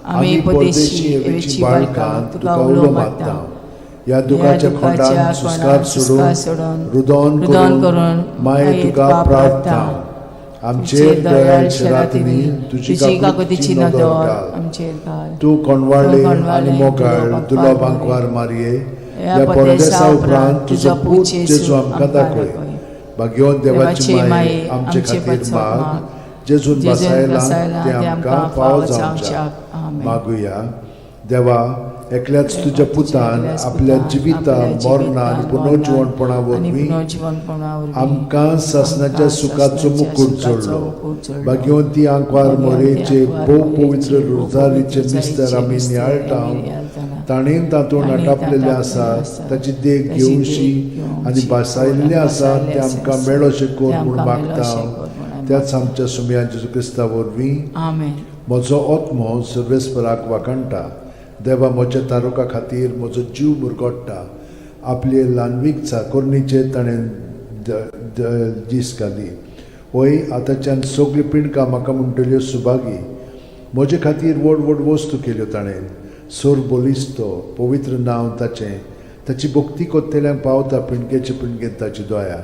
[SPEAKER 3] आम्ही परदेशी एवेची बाळकां तुका उलो मागता.
[SPEAKER 2] या दुखाच्या खोंडान सुस्कार सोडून रुदोन करून माये तुका प्रार्थना. आमचेर दयाळ शरातनी तुझी काकुतीची नदर घाल.
[SPEAKER 3] आमचेर घाल.
[SPEAKER 2] तू कोणवाडले आणि मोगाळ तुला बांकवार मारये. या परदेसा उपरांत तुझो पूत जेजू आमकां दाखय. भाग्यवान देवाची माये आमचे खातीर माग. जेजून बसायला ते आमकां फावो जावच्याक मागुया. देवा, एकल्याच तुझ्या पुतान आपल्या जिविता मरणा आणि पुनर्जीवनपणा वरवीं आमकां सासणाच्या सुखाचो मुकुट जोडलो. भाग्यवंती आंकवार मोरेचे भोव पवित्र रोजारीचे मिस्तर आमी नियाळटाव. ताणेन तातूंत आटापलेले आसा ताची देख घेवशी आनी बसायल्ले आसा ते आमकां मेळोशें कोर म्हूण मागता. त्याच आमच्या सुमया जेजू क्रिस्ता वरवीं म्हजो आत्मो सर्वेस्पराक वाकणटा. देवा, म्हज्या तारुका खातीर म्हजो जीव मुरगोडटा. आपले ल्हानवीक चाकोरणीचे ताणें दीस घाली. वय आतांच्यान सगळी पिणकां म्हाका म्हणटल्यो सुभागी. म्हजे खातीर व्हड व्हड वस्तू केल्यो ताणें. सोर बोलिस्तो पवित्र नांव ताचें. ताची भक्ती कोत्तेल्यांक पावता पिणकेचे पिणकेंत ताची दया.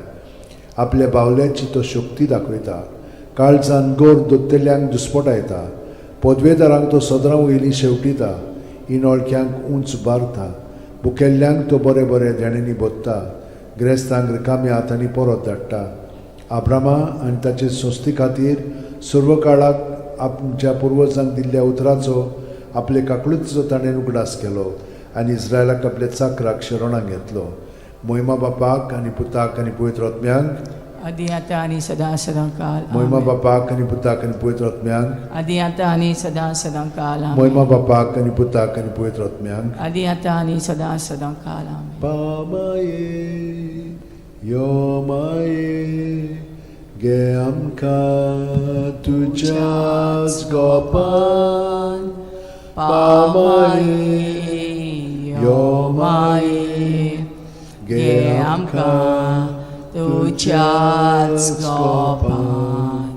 [SPEAKER 2] आपल्या बावल्याची तो शक्ती दाखयता. काळजान गोर दोत्तेल्यांक दुस्पटायता. पदवेदारांक तो सदां वयली शेवटिता. इनोळख्यांक उंच बारता. भुकेल्ल्यांक तो बरे बरे देणेनी बोदता. गिरेस्तांक रिकाम्या हातांनी परत धाडटा. आब्रामा आनी ताचे संस्थे खातीर सर्व काळाक आमच्या पुर्वजांक दिल्ल्या उतराचो आपले काकळूचो ताणें उगडास केलो आनी इस्रायलाक आपल्या चाकराक शरणाक घेतलो. मोहिमा बापाक आनी पुताक आनी पवित्र आत्म्यांक
[SPEAKER 3] आदी आता आणि सदा सदा काल.
[SPEAKER 2] मोहिमा बापाक आनी पुताक आनी पवित्र आत्म्यांक
[SPEAKER 3] आदी आता आणि सदा सदा काल.
[SPEAKER 2] मोहिमा बापाक आनी पुताक आनी पवित्र आत्म्यांक
[SPEAKER 3] आदी आता आणि सदा सदा काल.
[SPEAKER 2] पामाये यो माये गे आमकां तुज्याच गोपान. पामाये यो माये गे आमकां
[SPEAKER 3] तुझ्याच गोपान.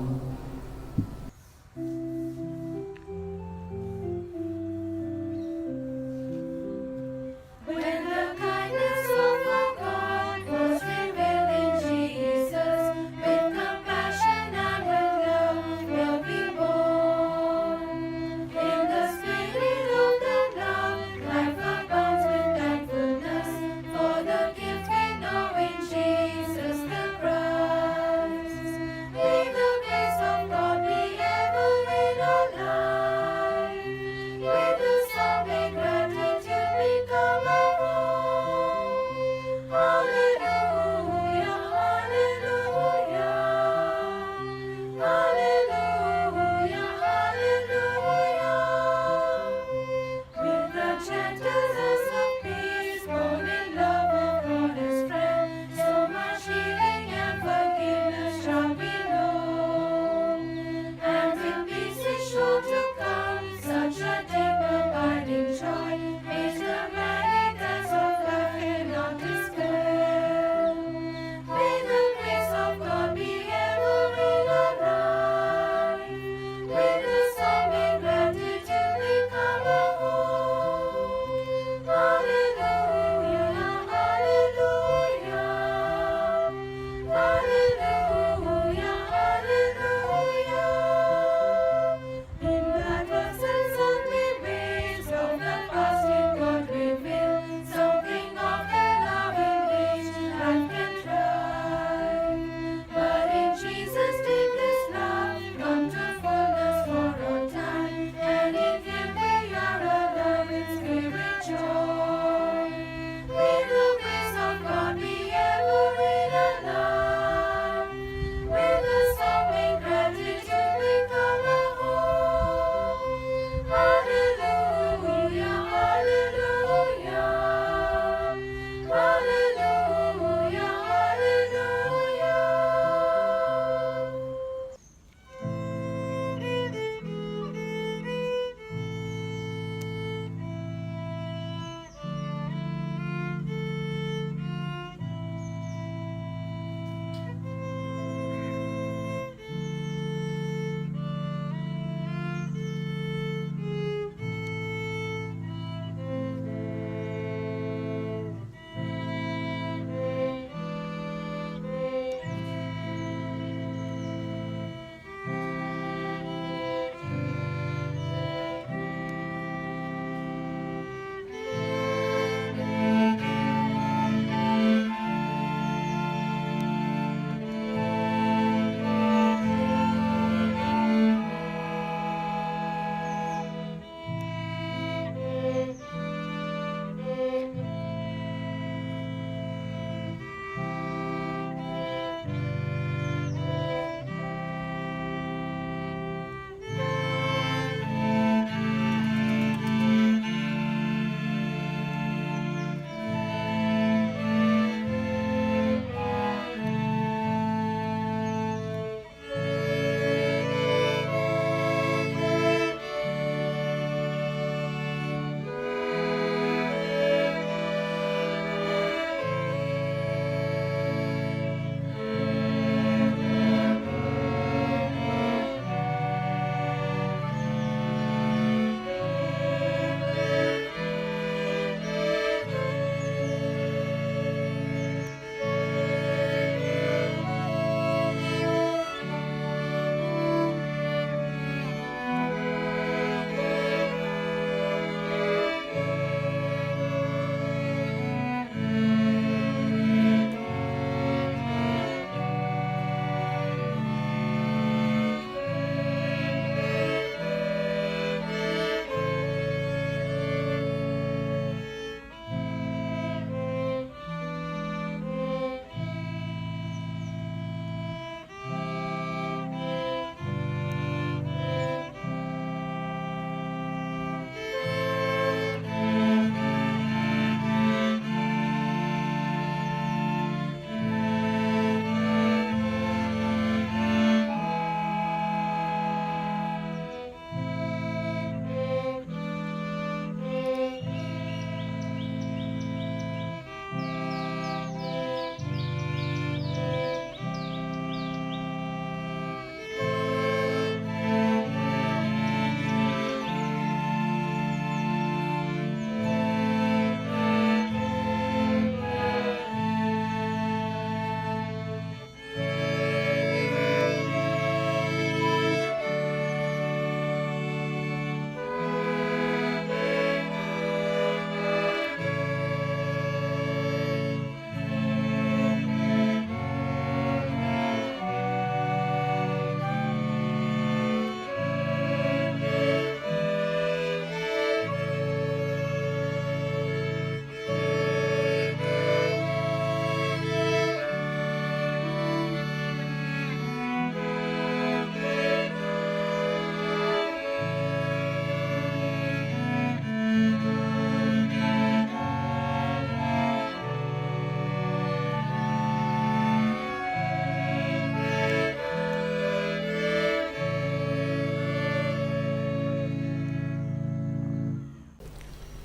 [SPEAKER 1] When the kindness of our God was revealed in Jesus, with compassion and with love will be born. In the spirit of the love, life abounds with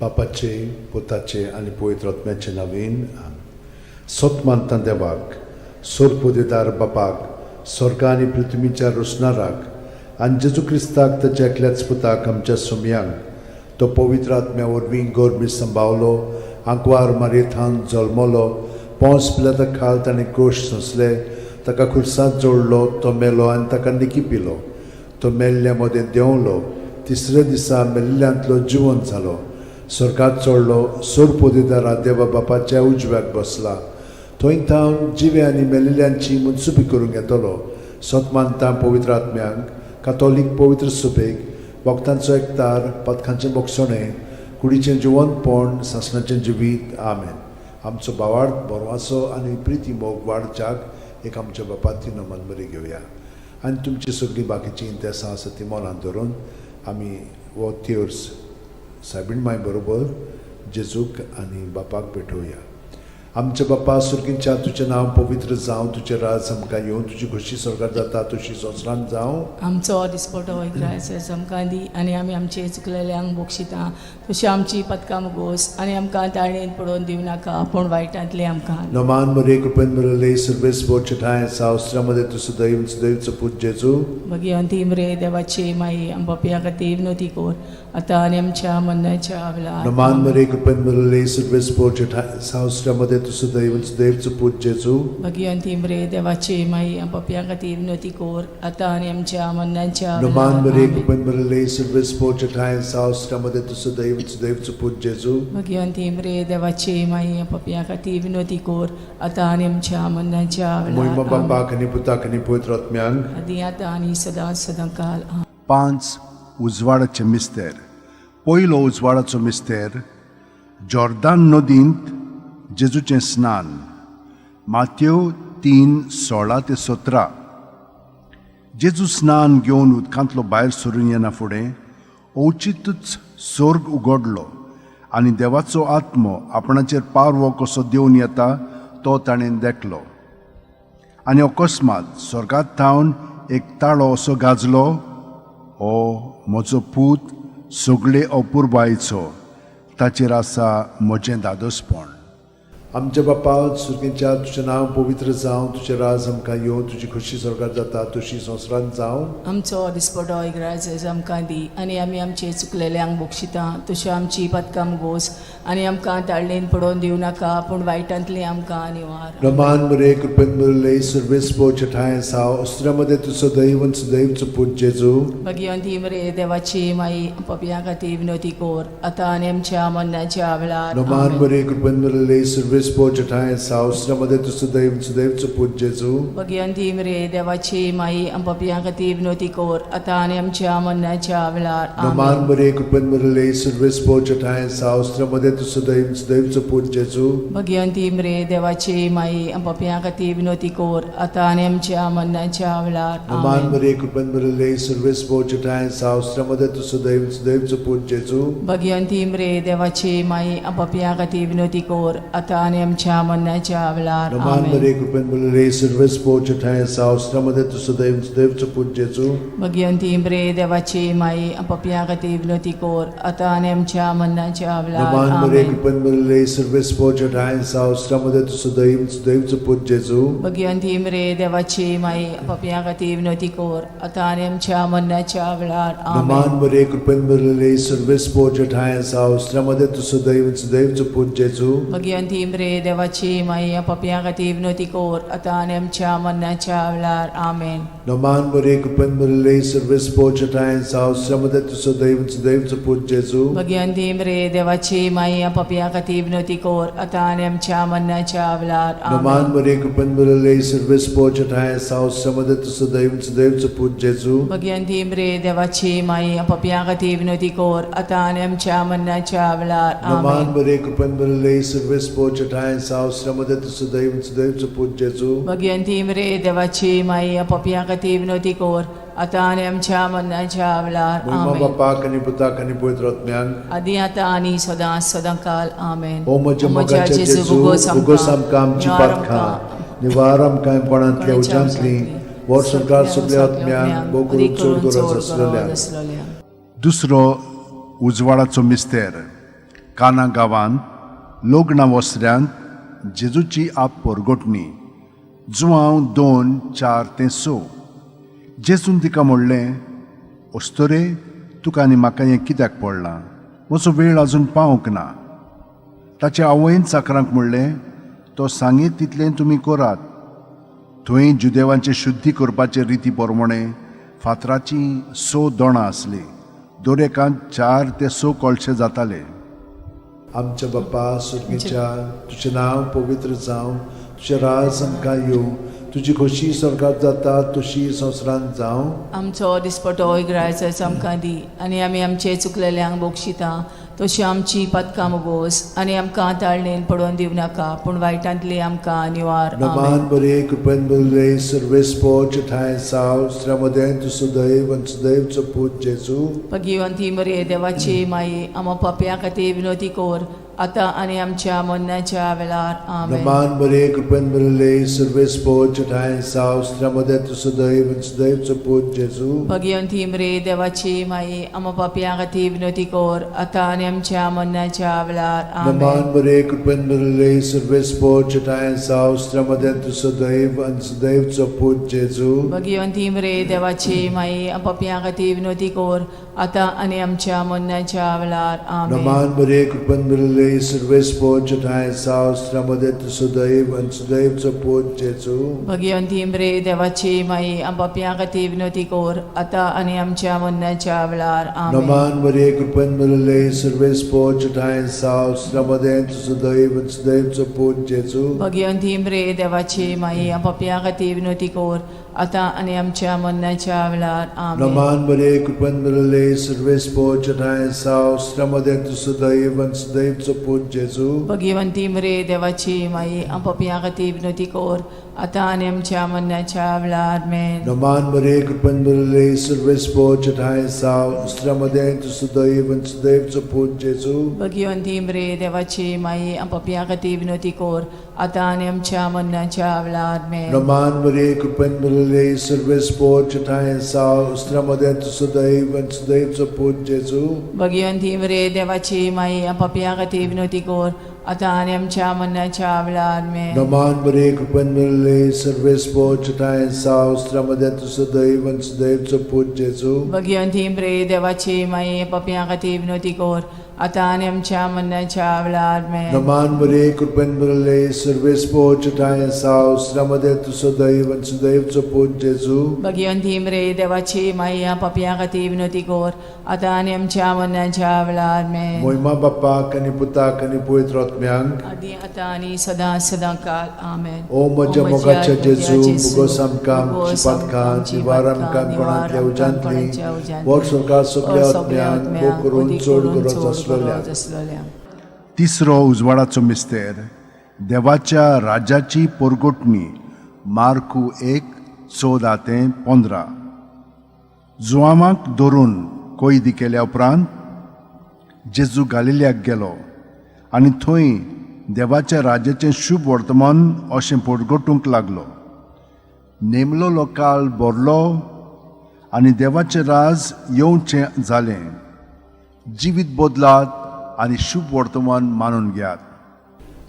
[SPEAKER 2] बापाचे पुताचे आनी पवित्र आत्म्याचे नांवेन सोतमानता देवाक सोरपोदेदार बापाक स्वर्गा आनी पृथ्वीच्या रोसणाराक आनी जेजू क्रिस्ताक ताच्या एकल्याच पुताक आमच्या सुमयांक तो पवित्र आत्म्या वरवीं गोरबी सांबावलो आंकवार मारयेंत जल्मलो पोंस पिलाता खाल ताणें क्रूश सोंसले ताका खुर्सांत जोडलो तो मेलो आनी ताका निकी पिलो तो मेल्ल्या मदें देंवलो तिसऱ्या दिसा मेल्ल्यांतलो जिवंत जालो स्वर्गांत चडलो सोरपोदेदारा देवा बापाच्या उजव्याक बसला थंय थावन जिवे आनी मेलिल्ल्यांची मुनसुबी करूंक येतलो सोतमानता पवित्र आत्म्यांक कातोलीक पवित्र सुबेक वखदांचो एकतार पथकांचें मोगसणें कुडीचें जिवंतपण सासणाचें जिवीत आमेन आमचो बावार्थ बरवासो आनी प्रिती मोग वाडच्याक एक आमच्या बापाची नमन बरी घेवया आनी तुमची सगळीं बाकीची इंतेसां आसा ती मोलान धरून आमी वो तिर्स सायबीण माय बरोबर जेजूक आनी बापाक भेटोवया आमचे बापा सुर्गींच्या तुजें नांव पवित्र जावं तुजें राज आमकां येवं तुजी खुशी स्वर्गांत जाता तशी संवसारांत जावं
[SPEAKER 3] आमचो दिसपटो वैग्रायचो आमकां दी आनी आमी आमचे चुकलेल्यांक बोगशिता तशी आमची पदकां मुगोस आनी आमकां ताळणेन पडोवन दिवं नाका पूण वायटांतले आमकां
[SPEAKER 2] नमान मरे कृपेन मरले सर्वेस बोचे ठाय सावस्त्रामध्ये तुझं दैवचं पूज जेजू
[SPEAKER 3] भगवंती मरे देवाची माई आमच्या खातीर नोती कोर आतां आनी आमच्या मरणाच्या वेळार
[SPEAKER 2] नमान मरे कृपेन मरले सर्वेस बोचे ठाय सावस्त्रामध्ये तुझं दैवचं पूज जेजू
[SPEAKER 3] भगवंती मरे देवाची माई आमच्या खातीर नोती कोर आतां आनी आमच्या मरणाच्या
[SPEAKER 2] नमान मरे
[SPEAKER 3] वेळार
[SPEAKER 2] कृपेन मरले सर्वेस बोचे ठाय सावस्त्रामध्ये तुझं दैवचं पूज जेजू
[SPEAKER 3] भगवंती मरे देवाची माई आमच्या खातीर नोती कोर आतां आनी आमच्या मरणाच्या
[SPEAKER 2] मोहिमा
[SPEAKER 3] वेळार
[SPEAKER 2] बापाक आनी पुताक आनी पवित्र आत्म्यांक
[SPEAKER 3] आदी आतां आनी सदां काल
[SPEAKER 4] 5 उजवाडाचे मिस्तेर पयलो उजवाडाचो मिस्तेर जॉर्दान नदींत जेजूचें स्नान माथ्यो 3:16-17 जेजू स्नान घेवन उदकांतलो भायर सरून येना फुडें ओचितूच स्वर्ग उगडलो आनी देवाचो आत्मो आपणाचेर पारवो कसो देवन येता तो ताणें देखलो आनी अकस्मात स्वर्गांत थावन एक ताळो असो गाजलो ओ म्हजो पूत सगळे अपुरबायेचो ताचेर आसा म्हजें दादोसपण
[SPEAKER 2] आमच्या बापा सुर्गींच्या तुजें नांव पवित्र जावं तुजें राज आमकां येवं तुजी खुशी स्वर्गांत जाता तशी संवसारांत जावं
[SPEAKER 3] आमचो दिसपटो इग्रायज आमकां दी आनी आमी आमचे चुकलेल्यांक बोगशिता तशें आमची पदकां मुगोस आनी आमकां ताळणेन पडोवन दिवं नाका पूण वायटांतले आमकां निवार
[SPEAKER 2] नमान मरे कृपेन मरले सर्वेस बोचे ठाय साव अस्त्रामध्ये तुझं दैवचं पूज जेजू
[SPEAKER 3] भगवंती मरे देवाची माई आमच्या खातीर विनोती कोर आतां आनी आमच्या मरणाच्या वेळार
[SPEAKER 2] नमान मरे कृपेन मरले सर्वेस बोचे ठाय साव अस्त्रामध्ये तुझं दैवचं पूज जेजू
[SPEAKER 3] भगवंती मरे देवाची माई आमच्या खातीर विनोती कोर आतां आनी आमच्या मरणाच्या वेळार
[SPEAKER 2] नमान मरे कृपेन मरले सर्वेस बोचे ठाय साव अस्त्रामध्ये तुझं दैवचं पूज जेजू
[SPEAKER 3] भगवंती मरे देवाची माई आमच्या खातीर विनोती कोर आतां आनी आमच्या मरणाच्या वेळार
[SPEAKER 2] नमान मरे कृपेन मरले सर्वेस बोचे ठाय साव अस्त्रामध्ये तुझं दैवचं पूज जेजू
[SPEAKER 3] भगवंती मरे देवाची माई आमच्या खातीर विनोती कोर आतां आनी आमच्या मरणाच्या वेळार
[SPEAKER 2] नमान मरे कृपेन मरले सर्वेस बोचे ठाय साव अस्त्रामध्ये तुझं दैवचं पूज जेजू
[SPEAKER 3] भगवंती मरे देवाची माई आमच्या खातीर विनोती कोर आतां आनी आमच्या मरणाच्या वेळार
[SPEAKER 2] नमान मरे कृपेन मरले सर्वेस बोचे ठाय साव अस्त्रामध्ये तुझं दैवचं पूज जेजू
[SPEAKER 3] भगवंती मरे देवाची माई आमच्या खातीर विनोती कोर आतां आनी आमच्या मरणाच्या वेळार
[SPEAKER 2] नमान मरे कृपेन मरले सर्वेस बोचे ठाय साव अस्त्रामध्ये तुझं दैवचं पूज जेजू
[SPEAKER 3] भगवंती मरे देवाची माई आमच्या खातीर विनोती कोर आतां आनी आमच्या मरणाच्या वेळार आमेन
[SPEAKER 2] नमान मरे कृपेन मरले सर्वेस बोचे ठाय साव अस्त्रामध्ये तुझं दैवचं पूज जेजू
[SPEAKER 3] भगवंती मरे देवाची माई आमच्या खातीर विनोती कोर आतां आनी आमच्या मरणाच्या वेळार
[SPEAKER 2] नमान मरे कृपेन मरले सर्वेस बोचे ठाय साव अस्त्रामध्ये तुझं दैवचं पूज जेजू
[SPEAKER 3] भगवंती मरे देवाची माई आमच्या खातीर विनोती कोर आतां आनी आमच्या मरणाच्या वेळार
[SPEAKER 2] नमान मरे कृपेन मरले सर्वेस बोचे ठाय साव अस्त्रामध्ये तुझं दैवचं पूज जेजू
[SPEAKER 3] भगवंती मरे देवाची माई आमच्या खातीर विनोती कोर आतां आनी आमच्या मरणाच्या वेळार
[SPEAKER 2] मोहिमा बापाक आनी पुताक आनी पवित्र आत्म्यांक
[SPEAKER 3] आदी आतां आनी सदां काल आमेन
[SPEAKER 2] ओ म्हज्या मोगाच्या जेजू उगोस आमकां आमची पातखां निवार आमकां कोणांतल्या उज्यांतली वर सरकार सगळ्या आत्म्यांक भोव करून चड गरज आसलेल्या
[SPEAKER 4] दुसरो उजवाडाचो मिस्तेर काना गांवांत लोगना वस्त्र्यांत जेजूची आप परगोटणी जुवांव 2:4-6. जेजून तिका म्हणलें, ओस्तोरे, तुका आनी म्हाका हें कित्याक पडलां? म्हजो वेळ आजून पावूंक ना. ताचे आवयन चाकरांक म्हणलें, तो सांगीत तितलें तुमी करात. थंय जुदेवांचे शुद्धी करपाचे रिती प्रमाणे फातराची 6 दोणां आसलीं. दरेकांत 4 ते 6 कळशे जाताले.
[SPEAKER 2] आमच्या बाप्पा सुर्गीच्या, तुझें नांव पवित्र जावं, तुझें राज आमकां येवं, तुजी खोशी स्वर्गांत जाता तशी संवसारांत जावं.
[SPEAKER 3] आमचो दिसपटो इग्रायचो आमकां दी, आनी आमी आमचे चुकलेल्यांक बोगशिता तशी आमची पदकां मोगोस, आनी आमकां ताळणेन पडोवन दिवं नाका, पूण वायटांतली आमकां निवार.
[SPEAKER 2] नमान बरे कृपेन बरले सर्वेस पोच ठाय साव श्रमदेन तु सदैव आणि सदैवचो पूत जेजू.
[SPEAKER 3] भगिवंती मरे देवाची माये, आमो पाप्या खातीर विनोदी कोर, आतां आनी आमच्या मरणाच्या वेळार. आमेन.
[SPEAKER 2] नमान बरे कृपेन बरले सर्वेस पोच ठाय साव श्रमदेन तु सदैव आणि सदैवचो पूत जेजू.
[SPEAKER 3] भगिवंती मरे देवाची माये, आमो पाप्या खातीर विनोदी कोर, आतां आनी आमच्या मरणाच्या वेळार. आमेन.
[SPEAKER 2] नमान बरे कृपेन बरले सर्वेस पोच ठाय साव श्रमदेन तु सदैव आणि सदैवचो पूत जेजू.
[SPEAKER 3] भगिवंती मरे देवाची माये, आमो पाप्या खातीर विनोदी कोर, आतां आनी आमच्या मरणाच्या वेळार. आमेन.
[SPEAKER 2] नमान बरे कृपेन बरले सर्वेस पोच ठाय साव श्रमदेन तु सदैव आणि सदैवचो पूत जेजू.
[SPEAKER 3] भगिवंती मरे देवाची माये, आमो पाप्या खातीर विनोदी कोर, आतां आनी आमच्या मरणाच्या वेळार. आमेन.
[SPEAKER 2] नमान बरे कृपेन बरले सर्वेस पोच ठाय साव श्रमदेन तु सदैव आणि सदैवचो पूत जेजू.
[SPEAKER 3] भगिवंती मरे देवाची माये, आमो पाप्या खातीर विनोदी कोर, आतां आनी आमच्या मरणाच्या वेळार. आमेन.
[SPEAKER 2] नमान बरे कृपेन बरले सर्वेस पोच ठाय साव श्रमदेन तु सदैव आणि सदैवचो पूत जेजू.
[SPEAKER 3] भगिवंती मरे देवाची माये, आमो पाप्या खातीर विनोदी कोर, आतां आनी आमच्या मरणाच्या वेळार. आमेन.
[SPEAKER 2] नमान बरे कृपेन बरले सर्वेस पोच ठाय साव श्रमदेन तु सदैव आणि सदैवचो पूत जेजू.
[SPEAKER 3] भगिवंती मरे देवाची माये, आमो पाप्या खातीर विनोदी कोर, आतां आनी आमच्या मरणाच्या वेळार. आमेन.
[SPEAKER 2] नमान बरे कृपेन बरले सर्वेस पोच ठाय साव श्रमदेन तु सदैव आणि सदैवचो पूत जेजू.
[SPEAKER 3] भगिवंती मरे देवाची माये, आमो पाप्या खातीर विनोदी कोर, आतां आनी आमच्या मरणाच्या वेळार. आमेन.
[SPEAKER 2] नमान बरे कृपेन बरले सर्वेस पोच ठाय साव श्रमदेन तु सदैव आणि सदैवचो पूत जेजू.
[SPEAKER 3] भगिवंती मरे देवाची माये, आमो पाप्या खातीर विनोदी कोर, आतां आनी आमच्या मरणाच्या वेळार. आमेन.
[SPEAKER 2] नमान बरे कृपेन बरले सर्वेस पोच ठाय साव श्रमदेन तु सदैव आणि सदैवचो पूत जेजू.
[SPEAKER 3] भगिवंती मरे देवाची माये, आमो पाप्या खातीर विनोदी कोर, आतां आनी आमच्या मरणाच्या वेळार. आमेन.
[SPEAKER 2] मोहिमा बाप्पाक आनी पुताक आनी पवित्र आत्म्यांक.
[SPEAKER 3] आदी आतां आनी सदां काळ. आमेन.
[SPEAKER 2] ओ म्हज्या मोगाच्या जेजू, मुगोस आमकां आमची पातकां, निवार आमकां कोणांतल्या उजांतली, वर सरकार सगळ्या आत्म्यांक भोग करून चड गरज आसलेल्या.
[SPEAKER 4] तिसरो उजवाडाचो मिस्तेर देवाच्या राजाची परगोटणी मार्कू 1:14-15. जुआमाक धरून कोयदी केल्या उपरांत जेजू गालिल्याक गेलो आनी थंय देवाच्या राजाचें शुभ वर्तमान अशें परगोटूंक लागलो. नेमलो लोकाल भरलो आनी देवाचें राज येवचें जालें. जिवीत बदलात आनी शुभ वर्तमान मानून घेयात.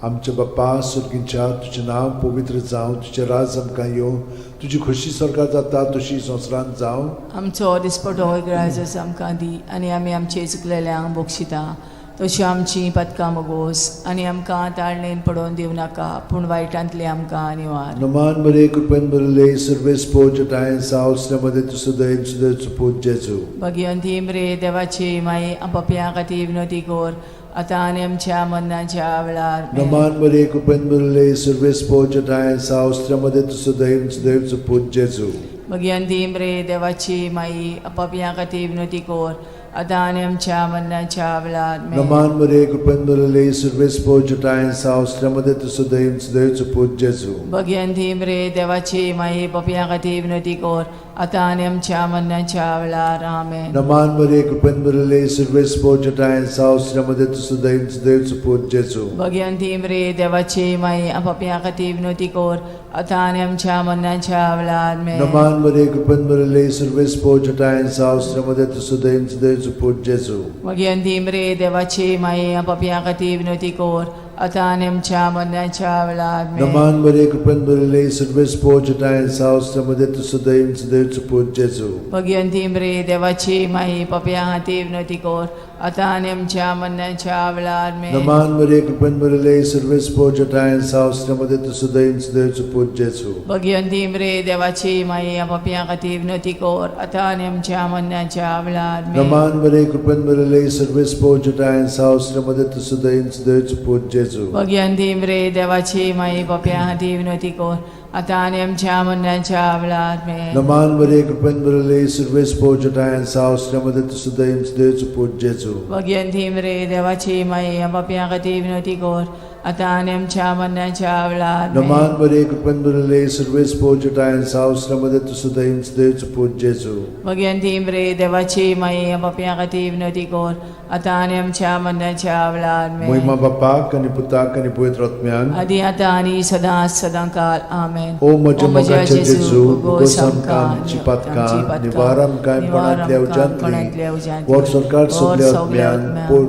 [SPEAKER 2] आमच्या बाप्पा सुर्गीच्या, तुजें नांव पवित्र जावं, तुजें राज आमकां येवं, तुजी खोशी स्वर्गांत जाता तशी संवसारांत जावं.
[SPEAKER 3] आमचो दिसपटो इग्रायचो आमकां दी, आनी आमी आमचे चुकलेल्यांक बोगशिता तशी आमची पदकां मोगोस, आनी आमकां ताळणेन पडोवन दिवं नाका, पूण वायटांतली आमकां निवार.
[SPEAKER 2] नमान बरे कृपेन बरले सर्वेस पोच ठाय साव श्रमदेन तु सदैव सदैवचो पूत जेजू.
[SPEAKER 3] भगिवंती मरे देवाची माये, आमो पाप्या खातीर विनोदी कोर, आतां आनी आमच्या मरणाच्या वेळार. आमेन.
[SPEAKER 2] नमान बरे कृपेन बरले सर्वेस पोच ठाय साव श्रमदेन तु सदैव सदैवचो पूत जेजू.
[SPEAKER 3] भगिवंती मरे देवाची माये, आमो पाप्या खातीर विनोदी कोर, आतां आनी आमच्या मरणाच्या वेळार. आमेन.
[SPEAKER 2] नमान बरे कृपेन बरले सर्वेस पोच ठाय साव श्रमदेन तु सदैव सदैवचो पूत जेजू.
[SPEAKER 3] भगिवंती मरे देवाची माये, पाप्या खातीर विनोदी कोर, आतां आनी आमच्या मरणाच्या वेळार आमेन.
[SPEAKER 2] नमान मरे कृपेन बरले सर्वेस पोचटायन सावस्त्रमध्ये तुझं देवचं पूत जेजू.
[SPEAKER 3] भगवंती मरे देवाची माई आपापल्या खातीर विनोदी कोर आतां आनी आमच्या मरणाच्या वेळार आमेन.
[SPEAKER 2] नमान मरे कृपेन बरले सर्वेस पोचटायन सावस्त्रमध्ये तुझं देवचं पूत जेजू.
[SPEAKER 3] भगवंती मरे देवाची माई आपापल्या खातीर विनोदी कोर आतां आनी आमच्या मरणाच्या वेळार आमेन.
[SPEAKER 2] नमान मरे कृपेन बरले सर्वेस पोचटायन सावस्त्रमध्ये तुझं देवचं पूत जेजू.
[SPEAKER 3] भगवंती मरे देवाची माई पापया खातीर विनोदी कोर आतां आनी आमच्या मरणाच्या वेळार आमेन.
[SPEAKER 2] नमान मरे कृपेन बरले सर्वेस पोचटायन सावस्त्रमध्ये तुझं देवचं पूत जेजू.
[SPEAKER 3] भगवंती मरे देवाची माई पापया खातीर विनोदी कोर आतां आनी आमच्या मरणाच्या वेळार आमेन.
[SPEAKER 2] नमान मरे कृपेन बरले सर्वेस पोचटायन सावस्त्रमध्ये तुझं देवचं पूत जेजू.
[SPEAKER 3] भगवंती मरे देवाची माई पापया खातीर विनोदी कोर आतां आनी आमच्या मरणाच्या वेळार आमेन.
[SPEAKER 2] नमान मरे कृपेन बरले सर्वेस पोचटायन सावस्त्रमध्ये तुझं देवचं पूत जेजू.
[SPEAKER 3] भगवंती मरे देवाची माई पापया खातीर विनोदी कोर आतां आनी आमच्या मरणाच्या वेळार आमेन.
[SPEAKER 2] नमान मरे कृपेन बरले सर्वेस पोचटायन सावस्त्रमध्ये तुझं देवचं पूत जेजू.
[SPEAKER 3] भगवंती मरे देवाची माई पापया खातीर विनोदी कोर आतां आनी आमच्या मरणाच्या वेळार आमेन.
[SPEAKER 2] महिमा बापाक आणि पुताक आणि पवित्र आत्म्याक
[SPEAKER 3] आदी आतां आनी सदां काल आमेन.
[SPEAKER 2] ओ म्हज्या जेजू उगोस आमकां आमची पातकां निवार आमकां कोणांतल्या उज्यांतली वर सरकार सगल्या आत्म्यान पोट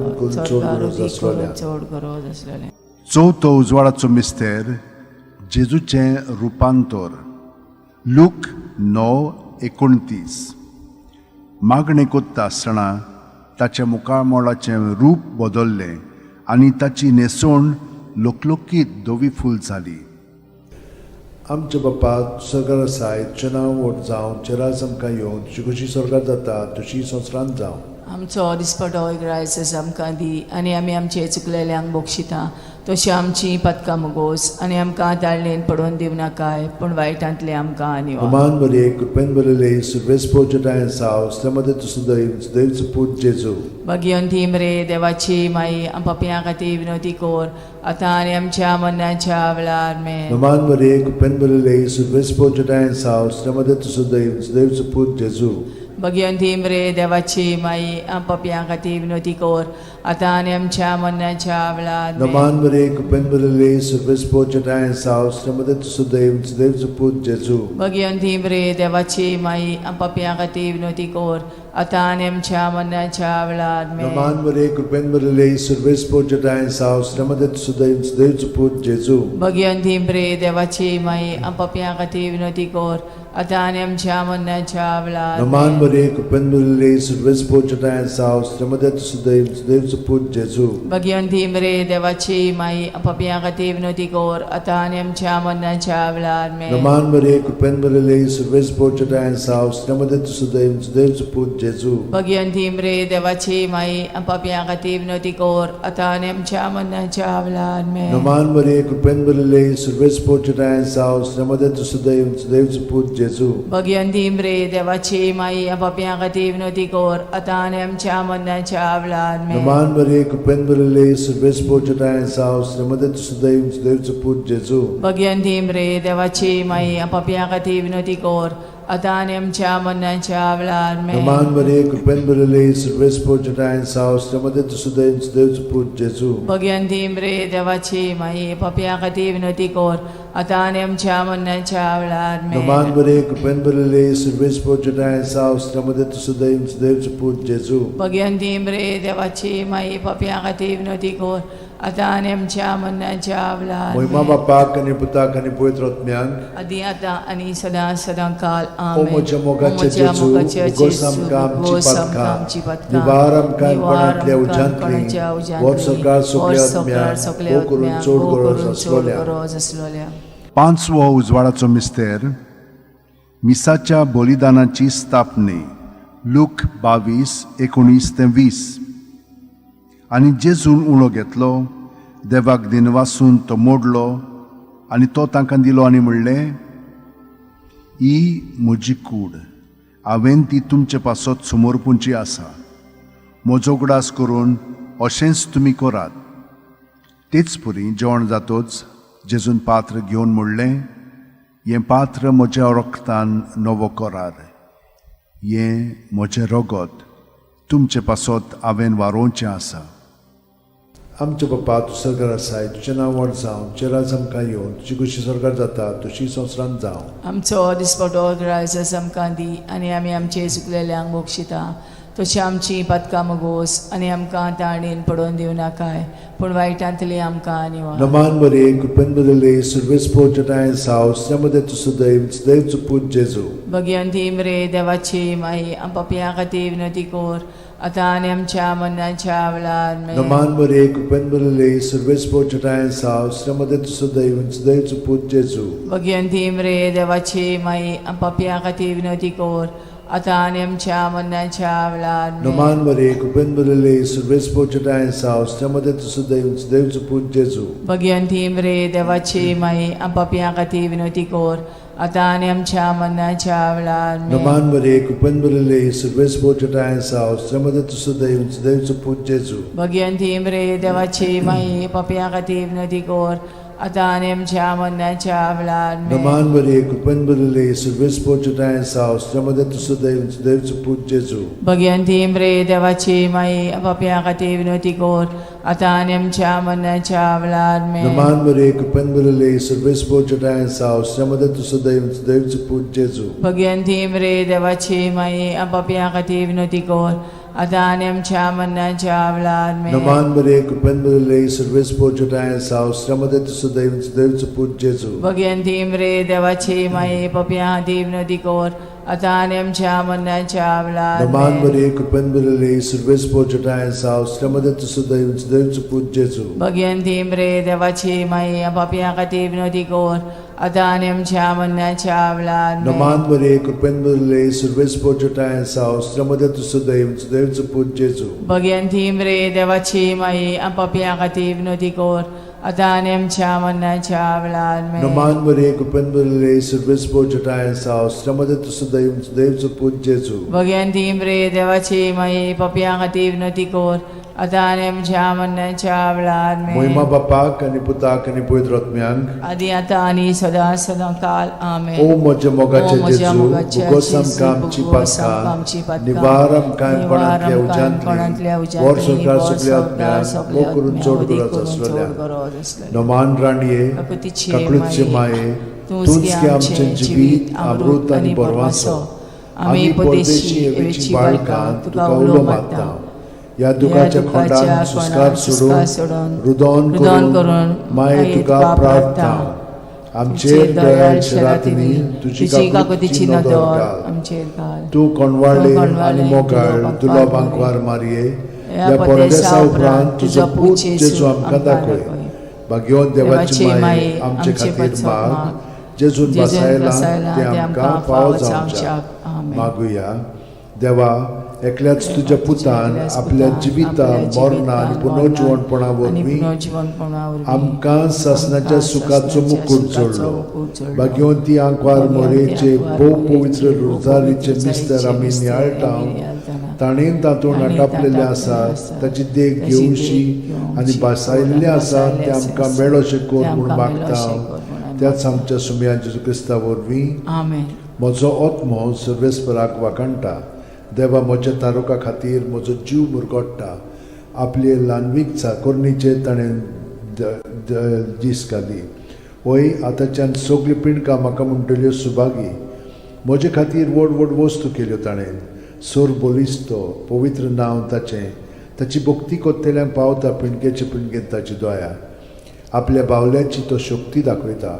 [SPEAKER 2] चोड गरज आसलेल्या.
[SPEAKER 4] चवथो उजवाडाचो मिस्तेर जेजूचें रुपांतर. लूक 9:29. मागणें कोत्ता आसतना ताच्या मुखामोळाचें रूप बदल्लें आनी ताची न्हेसोण लोकलोकीत धवी फूल जाली.
[SPEAKER 2] आमच्या बापा सगळं आसाय तुजें नांव व्हड जावं चेरास आमकां येवं तुजी कशी स्वर्गांत जाता तशी संवसारांत जावं.
[SPEAKER 3] आमचो दिसपटो इग्रायस आमकां दी आनी आमी आमचे चुकलेल्यांक बोगशिता तशी आमची पातकां मुगोस आनी आमकां ताळणेन पडोवन दिव नाकाय पूण वायटांतले आमकां आनी
[SPEAKER 2] नमान मरे कृपेन बरले सर्वेस पोचटायन सावस्त्रमध्ये तुझं देवचं पूत जेजू.
[SPEAKER 3] भगवंती मरे देवाची माई पापया खातीर विनोदी कोर आतां आनी आमच्या मरणाच्या वेळार आमेन.
[SPEAKER 2] नमान मरे कृपेन बरले सर्वेस पोचटायन सावस्त्रमध्ये तुझं देवचं पूत जेजू.
[SPEAKER 3] भगवंती मरे देवाची माई पापया खातीर विनोदी कोर आतां आनी आमच्या मरणाच्या वेळार आमेन.
[SPEAKER 2] नमान मरे कृपेन बरले सर्वेस पोचटायन सावस्त्रमध्ये तुझं देवचं पूत जेजू.
[SPEAKER 3] भगवंती मरे देवाची माई पापया खातीर विनोदी कोर आतां आनी आमच्या मरणाच्या वेळार आमेन.
[SPEAKER 2] नमान मरे कृपेन बरले सर्वेस पोचटायन सावस्त्रमध्ये तुझं देवचं पूत जेजू.
[SPEAKER 3] भगवंती मरे देवाची माई पापया खातीर विनोदी कोर आतां आनी आमच्या मरणाच्या वेळार
[SPEAKER 2] नमान मरे कृपेन बरले सर्वेस पोचटायन सावस्त्रमध्ये तुझं देवचं पूत जेजू.
[SPEAKER 3] भगवंती मरे देवाची माई पापया खातीर विनोदी कोर आतां आनी आमच्या मरणाच्या वेळार आमेन.
[SPEAKER 2] नमान मरे कृपेन बरले सर्वेस पोचटायन सावस्त्रमध्ये तुझं देवचं पूत जेजू.
[SPEAKER 3] भगवंती मरे देवाची माई पापया खातीर विनोदी कोर आतां आनी आमच्या मरणाच्या वेळार आमेन.
[SPEAKER 2] नमान मरे कृपेन बरले सर्वेस पोचटायन सावस्त्रमध्ये तुझं देवचं पूत जेजू.
[SPEAKER 3] भगवंती मरे देवाची माई पापया खातीर विनोदी कोर आतां आनी आमच्या मरणाच्या वेळार आमेन.
[SPEAKER 2] नमान मरे कृपेन बरले सर्वेस पोचटायन सावस्त्रमध्ये तुझं देवचं पूत जेजू.
[SPEAKER 3] भगवंती मरे देवाची माई पापया खातीर विनोदी कोर आतां आनी आमच्या मरणाच्या वेळार आमेन.
[SPEAKER 2] नमान मरे कृपेन बरले सर्वेस पोचटायन सावस्त्रमध्ये तुझं देवचं पूत जेजू.
[SPEAKER 3] भगवंती मरे देवाची माई पापया खातीर विनोदी कोर आतां आनी आमच्या मरणाच्या वेळार आमेन.
[SPEAKER 2] नमान मरे कृपेन बरले सर्वेस पोचटायन सावस्त्रमध्ये तुझं देवचं पूत जेजू.
[SPEAKER 3] भगवंती मरे देवाची माई पापया खातीर विनोदी कोर आतां आनी आमच्या मरणाच्या वेळार
[SPEAKER 2] महिमा बापाक आणि पुताक आणि पवित्र आत्म्याक
[SPEAKER 3] आदी आतां आनी सदां काल
[SPEAKER 2] ओ
[SPEAKER 3] आमेन.
[SPEAKER 2] म्हज्या मोगाचे जेजू उगोस आमकां आमची पातकां निवार आमकां कोणांतल्या उज्यांतली वर सरकार सगल्या आत्म्याक करून चोड गरज आसलेल्या.
[SPEAKER 4] पांचवो उजवाडाचो मिस्तेर मिसाच्या बलिदानाची स्थापने. लूक 22:19-20. आनी जेजून उणो घेतलो देवाक दिनवासून तो मोडलो आनी तो तांकां दिलो आनी म्हणलें, ही म्हजी कूड, हांवें ती तुमचे पासत समोर पुंची आसा. म्हजो उगडास करून अशेंच तुमी करात. तेच परी जेवण जातोच जेजून पात्र घेवन म्हणलें, हें पात्र म्हज्या रक्तान नवो करार. हें म्हजें रगत तुमचे पासत हांवें वारोवचें आसा.
[SPEAKER 2] आमचे बापा तूं स्वर्गार आसाय, तुजें नांव व्हड जावं, तुजें राज आमकां येवं, तुजी कुशी स्वर्गार जाता तशी संवसारांत जावं.
[SPEAKER 3] आमचो दिसपटो रायस आमकां दी आनी आमी आमचे चुकलेल्यांक बक्षिता तशी आमची पदकां मोगोस आनी आमकां ताणीन पडोवन दिवं नाकाय पूण वायटांतली आमकां निवार.
[SPEAKER 2] नमान बरे कृपेन बदले सर्वेस पोचटाय साव श्रमदे तुसो दैव पूज जेजू.
[SPEAKER 3] भगवंती मरे देवाची माई आमच्या खातीर विनंती कोर आतां आनी आमच्या मनाच्या वेळार.
[SPEAKER 2] नमान बरे कृपेन बदले सर्वेस पोचटाय साव श्रमदे तुसो दैव पूज जेजू.
[SPEAKER 3] भगवंती मरे देवाची माई आमच्या खातीर विनंती कोर आतां आनी आमच्या मनाच्या वेळार.
[SPEAKER 2] नमान बरे कृपेन बदले सर्वेस पोचटाय साव श्रमदे तुसो दैव पूज जेजू.
[SPEAKER 3] भगवंती मरे देवाची माई आमच्या खातीर विनंती कोर आतां आनी आमच्या मनाच्या वेळार.
[SPEAKER 2] नमान बरे कृपेन बदले सर्वेस पोचटाय साव श्रमदे तुसो दैव पूज जेजू.
[SPEAKER 3] भगवंती मरे देवाची माई आमच्या खातीर विनंती कोर आतां आनी आमच्या मनाच्या वेळार.
[SPEAKER 2] नमान बरे कृपेन बदले सर्वेस पोचटाय साव श्रमदे तुसो दैव पूज जेजू.
[SPEAKER 3] भगवंती मरे देवाची माई आमच्या खातीर विनंती कोर आतां आनी आमच्या मनाच्या वेळार.
[SPEAKER 2] नमान बरे कृपेन बदले सर्वेस पोचटाय साव श्रमदे तुसो दैव पूज जेजू.
[SPEAKER 3] भगवंती मरे देवाची माई आमच्या खातीर विनंती कोर आतां आनी आमच्या मनाच्या वेळार.
[SPEAKER 2] नमान बरे कृपेन बदले सर्वेस पोचटाय साव श्रमदे तुसो दैव पूज जेजू.
[SPEAKER 3] भगवंती मरे देवाची माई आमच्या खातीर विनंती कोर आतां आनी आमच्या मनाच्या वेळार.
[SPEAKER 2] नमान बरे कृपेन बदले सर्वेस पोचटाय साव श्रमदे तुसो दैव पूज जेजू.
[SPEAKER 3] भगवंती मरे देवाची माई आमच्या खातीर विनंती कोर आतां आनी आमच्या मनाच्या वेळार.
[SPEAKER 2] नमान बरे कृपेन बदले सर्वेस पोचटाय साव श्रमदे तुसो दैव पूज जेजू.
[SPEAKER 3] भगवंती मरे देवाची माई आमच्या खातीर विनंती कोर आतां आनी आमच्या मनाच्या वेळार.
[SPEAKER 2] नमान बरे कृपेन बदले सर्वेस पोचटाय साव श्रमदे तुसो दैव पूज जेजू.
[SPEAKER 3] भगवंती मरे देवाची माई आमच्या खातीर विनंती कोर आतां आनी आमच्या मनाच्या वेळार.
[SPEAKER 2] महिमा बापाक आनी पुताक आनी पवित्र आत्म्यांक
[SPEAKER 3] आदी आतां आनी सदां सदां काल. आमेन.
[SPEAKER 2] ओ म्हजे मोगाचे
[SPEAKER 3] ओ म्हज्या
[SPEAKER 2] जेजू,
[SPEAKER 3] मोगाच्या
[SPEAKER 2] भुगोस
[SPEAKER 3] जेजू,
[SPEAKER 2] आमकां आमची
[SPEAKER 3] भुगोस आमकां
[SPEAKER 2] पातकां,
[SPEAKER 3] आमची पातकां,
[SPEAKER 2] निवार आमकां
[SPEAKER 3] निवार
[SPEAKER 2] कोणांतल्या
[SPEAKER 3] आमकां
[SPEAKER 2] उज्यांतली,
[SPEAKER 3] कोणांतल्या
[SPEAKER 2] वर
[SPEAKER 3] उज्यांतली,
[SPEAKER 2] सरकार
[SPEAKER 3] वर
[SPEAKER 2] सगळ्या
[SPEAKER 3] सरकार
[SPEAKER 2] आत्म्यांक
[SPEAKER 3] सगळ्या
[SPEAKER 2] मोग करून
[SPEAKER 3] आत्म्यांक
[SPEAKER 2] चड
[SPEAKER 3] उदीक
[SPEAKER 2] गरज
[SPEAKER 3] करून
[SPEAKER 2] आसलेल्या
[SPEAKER 3] चड गरज आसलेल्या.
[SPEAKER 2] नमान राणये
[SPEAKER 3] काकुतीचे
[SPEAKER 2] काकुळीचे माये, तूंच की आमचें जिवीत अमृत आनी परवासो. आमी परदेशी येवेची बाळकां तुका उलो मारता. ह्या दुखाच्या खोंडान सुस्कार सोडून रुदोन करून माये तुका प्रार्थना. आमचेर दयाळशे रातींनी तुजी काकुतीची नदर घाल.
[SPEAKER 3] आमचेर घाल.
[SPEAKER 2] तूं कोणवाळे आनी मोगाळ दुलोबांक वार मारये. ह्या परदेसा उपरांत तुजो पूत जेजू आमकां दाखय. भाग्यवंत देवाची माये आमचे खातीर माग. जेजून बसायला ते आमकां फावो जावच्याक मागुया. देवा, एकल्याच तुज्या पुतान आपल्या जिविता मरणा आनी पुनर्जीवनपणा वरवीं आमकां सासणाच्या सुखाचो मुकूट जोडलो. भाग्यवंती आंकवार मोरेचे भोव पवित्र रोजारीचे मिस्तर आमी नियाळटाव. ताणेन तातूंत आटापलेले आसा ताची देख घेवशी आनी बसायल्ले आसा ते आमकां मेळो अशें कोर म्हूण मागता. त्याच आमच्या सुमया जेजू क्रिस्ता वरवीं.
[SPEAKER 3] आमेन.
[SPEAKER 2] म्हजो आत्मो सर्वेस्पराक वाकणटा. देवा, म्हज्या तारुका खातीर म्हजो जीव मुरगोडटा. आपले ल्हानवीक चाकोरणीचे ताणें दीस घाली. वय आतांच्यान सगळी पिणकां म्हाका म्हणटल्यो सुभागी. म्हजे खातीर व्हड व्हड वस्तू केल्यो ताणें. सोर बोलिस्तो पवित्र नांव ताचें. ताची भक्ती कोत्तेल्यांक पावता पिणकेचे पिणकेन ताची दोया. आपल्या बावल्याची तो शक्ती दाखयता.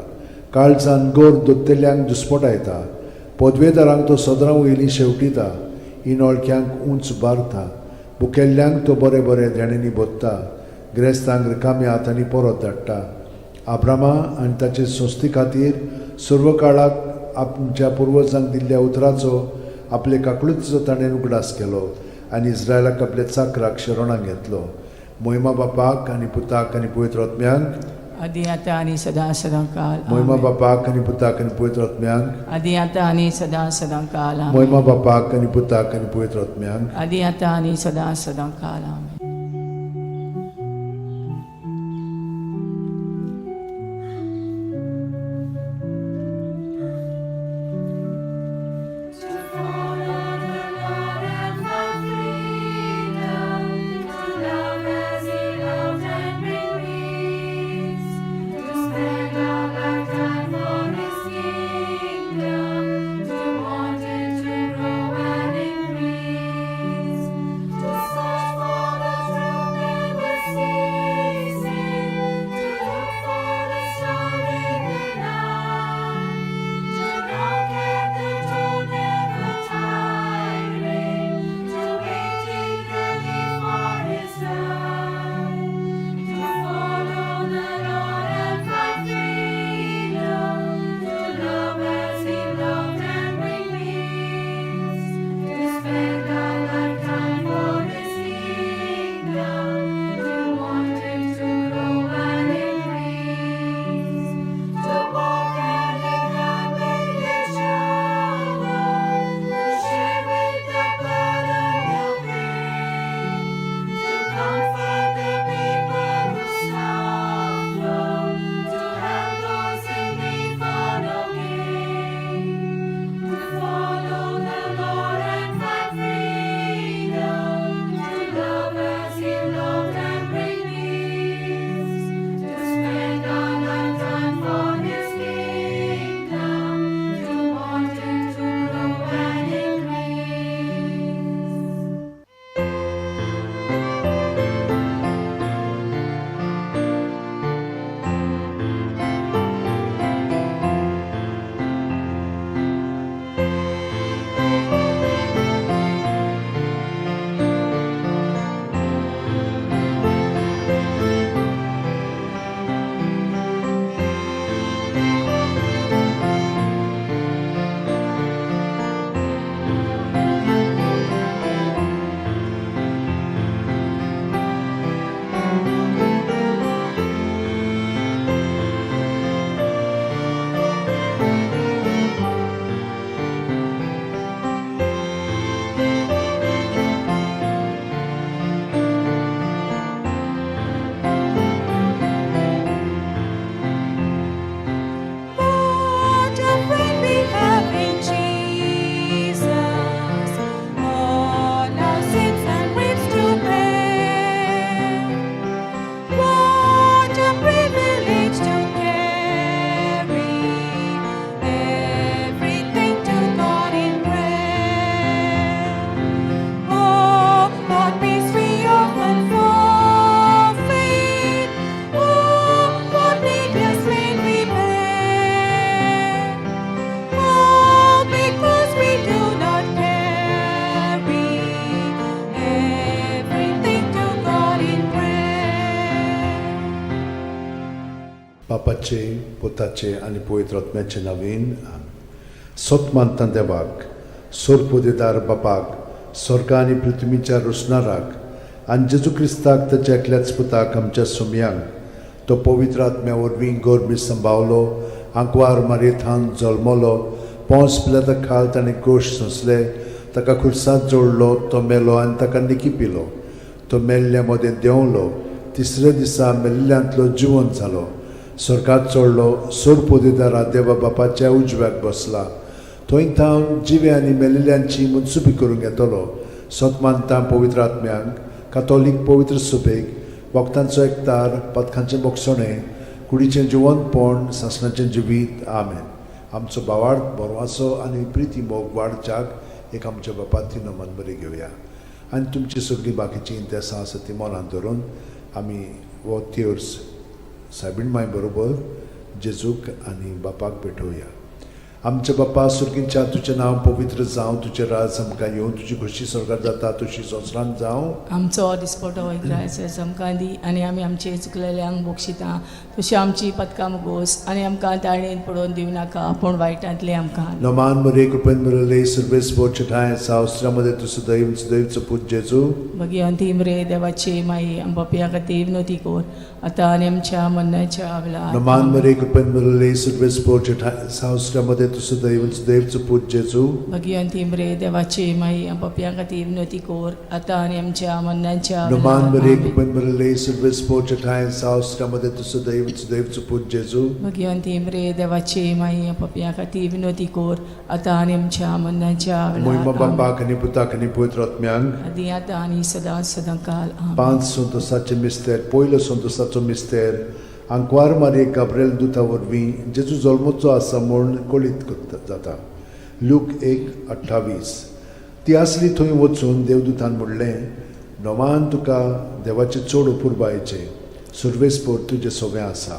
[SPEAKER 2] काळजान गोर दोत्तेल्यांक दुस्पटायता. पदवेदारांक तो सदरां वयलीं शेवटिता. इनोळख्यांक उंच बारता. भुकेल्ल्यांक तो बरें बरें देणेनी बोत्ता. गिरेस्तांक रिकाम्या हातांनी परत धाडटा. आब्रामा आनी ताचे संस्थे खातीर सर्व काळाक आमच्या पुर्वजांक दिल्ल्या उतराचो आपले काकळूचो ताणें उगडास केलो आनी इस्रायलाक आपल्या चाकराक शरणांत घेतलो. महिमा बापाक आनी पुताक आनी पवित्र आत्म्यांक.
[SPEAKER 3] आदी आतां आनी सदां सदां काल.
[SPEAKER 2] महिमा बापाक आनी पुताक आनी पवित्र आत्म्यांक.
[SPEAKER 3] आदी आतां आनी सदां सदां काल.
[SPEAKER 2] महिमा बापाक आनी पुताक आनी पवित्र आत्म्यांक.
[SPEAKER 3] आदी आतां आनी सदां सदां काल. आमेन.
[SPEAKER 1] To fall on
[SPEAKER 2] बापाचे पुताचे आनी पवित्र आत्म्याचे नांवेन सोत मानता देवाक सोरपोदेदार बापाक स्वर्ग आनी पृथ्वीच्या रुसणाराक आनी जेजू क्रिस्ताक ताच्या एकल्याच पुताक आमच्या सुमयांक तो पवित्र आत्म्या वरवीं गोरबी सांबावलो आंकवार मारयेंत जल्मलो पोंस पिलाता खाल ताणें गोश सोंसले ताका खुर्सांत जोडलो तो मेलो आनी ताका निकी पिलो तो मेल्ल्या मदें देंवलो तिसऱ्या दिसा मेल्ल्यांतलो जिवंत जालो स्वर्गांत चडलो सोरपोदेदारा देवा बापाच्या उजव्याक बसला थंय थावन जिवे आनी मेल्लेल्यांची मनसुबी करूंक येतलो सोत मानता पवित्र आत्म्यांक कातोलीक पवित्र सुबेक वखदांचो एकतार पथकांचें बोगसणें कुडीचें जिवंतपण सासणाचें जिवीत आमेन आमचो बावार्थ बरवासो आनी प्रिती मोग वाडच्याक एक आमच्या बापाची नमन बरी घेवया आनी तुमची सगळीं बाकीची इंतेसां आसा ती मनांत धरून आमी वो तिर्स सायबीण माय बरोबर जेजूक आनी बापाक भेटोवया आमचे बापा सुर्गींच्या तुजें नांव पवित्र जावं तुजें राज आमकां येवं तुजी खुशी स्वर्गांत जाता तशी संवसारांत जावं
[SPEAKER 3] आमचो दिसपटो वैग्रायस आमकां दी आनी आमी आमचे चुकलेल्यांक बोगशिता तशी आमची पदकां मुगोस आनी आमकां ताळणेन पडोवन दिवं नाका पूण वायटांतले आमकां
[SPEAKER 2] नमान मरे कृपेन मरले सर्वेस बोचठाय सावस्त्रामध्ये तुझं दैवचं पूज जेजू
[SPEAKER 3] भगवंती मरे देवाचे माई आमच्या खातीर विनोती कोर आतां आनी आमच्या मरणाच्या वेळार
[SPEAKER 2] नमान मरे कृपेन मरले सर्वेस बोचठाय सावस्त्रामध्ये तुझं दैवचं पूज जेजू
[SPEAKER 3] भगवंती मरे देवाचे माई आमच्या खातीर विनोती कोर आतां आनी आमच्या मरणाच्या
[SPEAKER 2] नमान मरे
[SPEAKER 3] वेळार
[SPEAKER 2] कृपेन मरले सर्वेस बोचठाय सावस्त्रामध्ये तुझं दैवचं पूज जेजू
[SPEAKER 3] भगवंती मरे देवाचे माई आमच्या खातीर विनोती कोर आतां आनी आमच्या मरणाच्या
[SPEAKER 2] महिमा
[SPEAKER 3] वेळार
[SPEAKER 2] बापाक आनी पुताक आनी पवित्र आत्म्यांक
[SPEAKER 3] आदी आतां आनी सदां सदांकाल आमेन.
[SPEAKER 2] 5 संतोसाचे मिस्तेर पयलो संतोसाचो मिस्तेर आंकवार मारये गाब्रिएल दुता वरवीं जेजू जल्मोचो आसा म्हूण कळीत जाता लूक 1:28 ती आसली थंय वचून देवदूतान म्हणलें नोमान तुका देवाचे चड उपुरबायेचें सुर्वेस्पोर तुजें सगळें आसा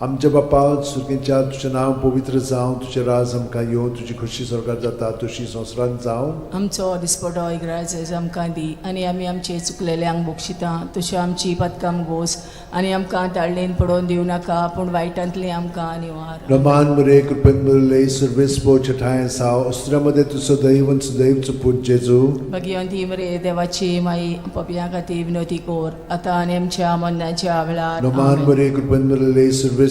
[SPEAKER 2] आमच्या बापा सुर्गेच्या तुजें नांव पवित्र जावं तुजें राज आमकां येवं तुजी खुशी स्वर्गांत जाता तशी संवसारांत जावं
[SPEAKER 3] आमचो दिसपटो इग्रायज आमकां दी आनी आमी आमचे चुकलेल्यांक बोगशिता तशें आमची पदकां मुगोस आनी आमकां ताळणेन पडोवन दिवं नाका पूण वायटांतले आमकां निवार
[SPEAKER 2] नमान मरे कृपेन मरले सर्वेस्पोर ठाय साव अस्त्रामध्ये तुझं दैवचं पूज जेजू
[SPEAKER 3] भगवंती मरे देवाची माई आमच्या खातीर विनोती कोर आतां आनी आमच्या मरणाच्या वेळार
[SPEAKER 2] नमान
[SPEAKER 3] आमेन.
[SPEAKER 2] मरे कृपेन मरले सर्वेस्पोर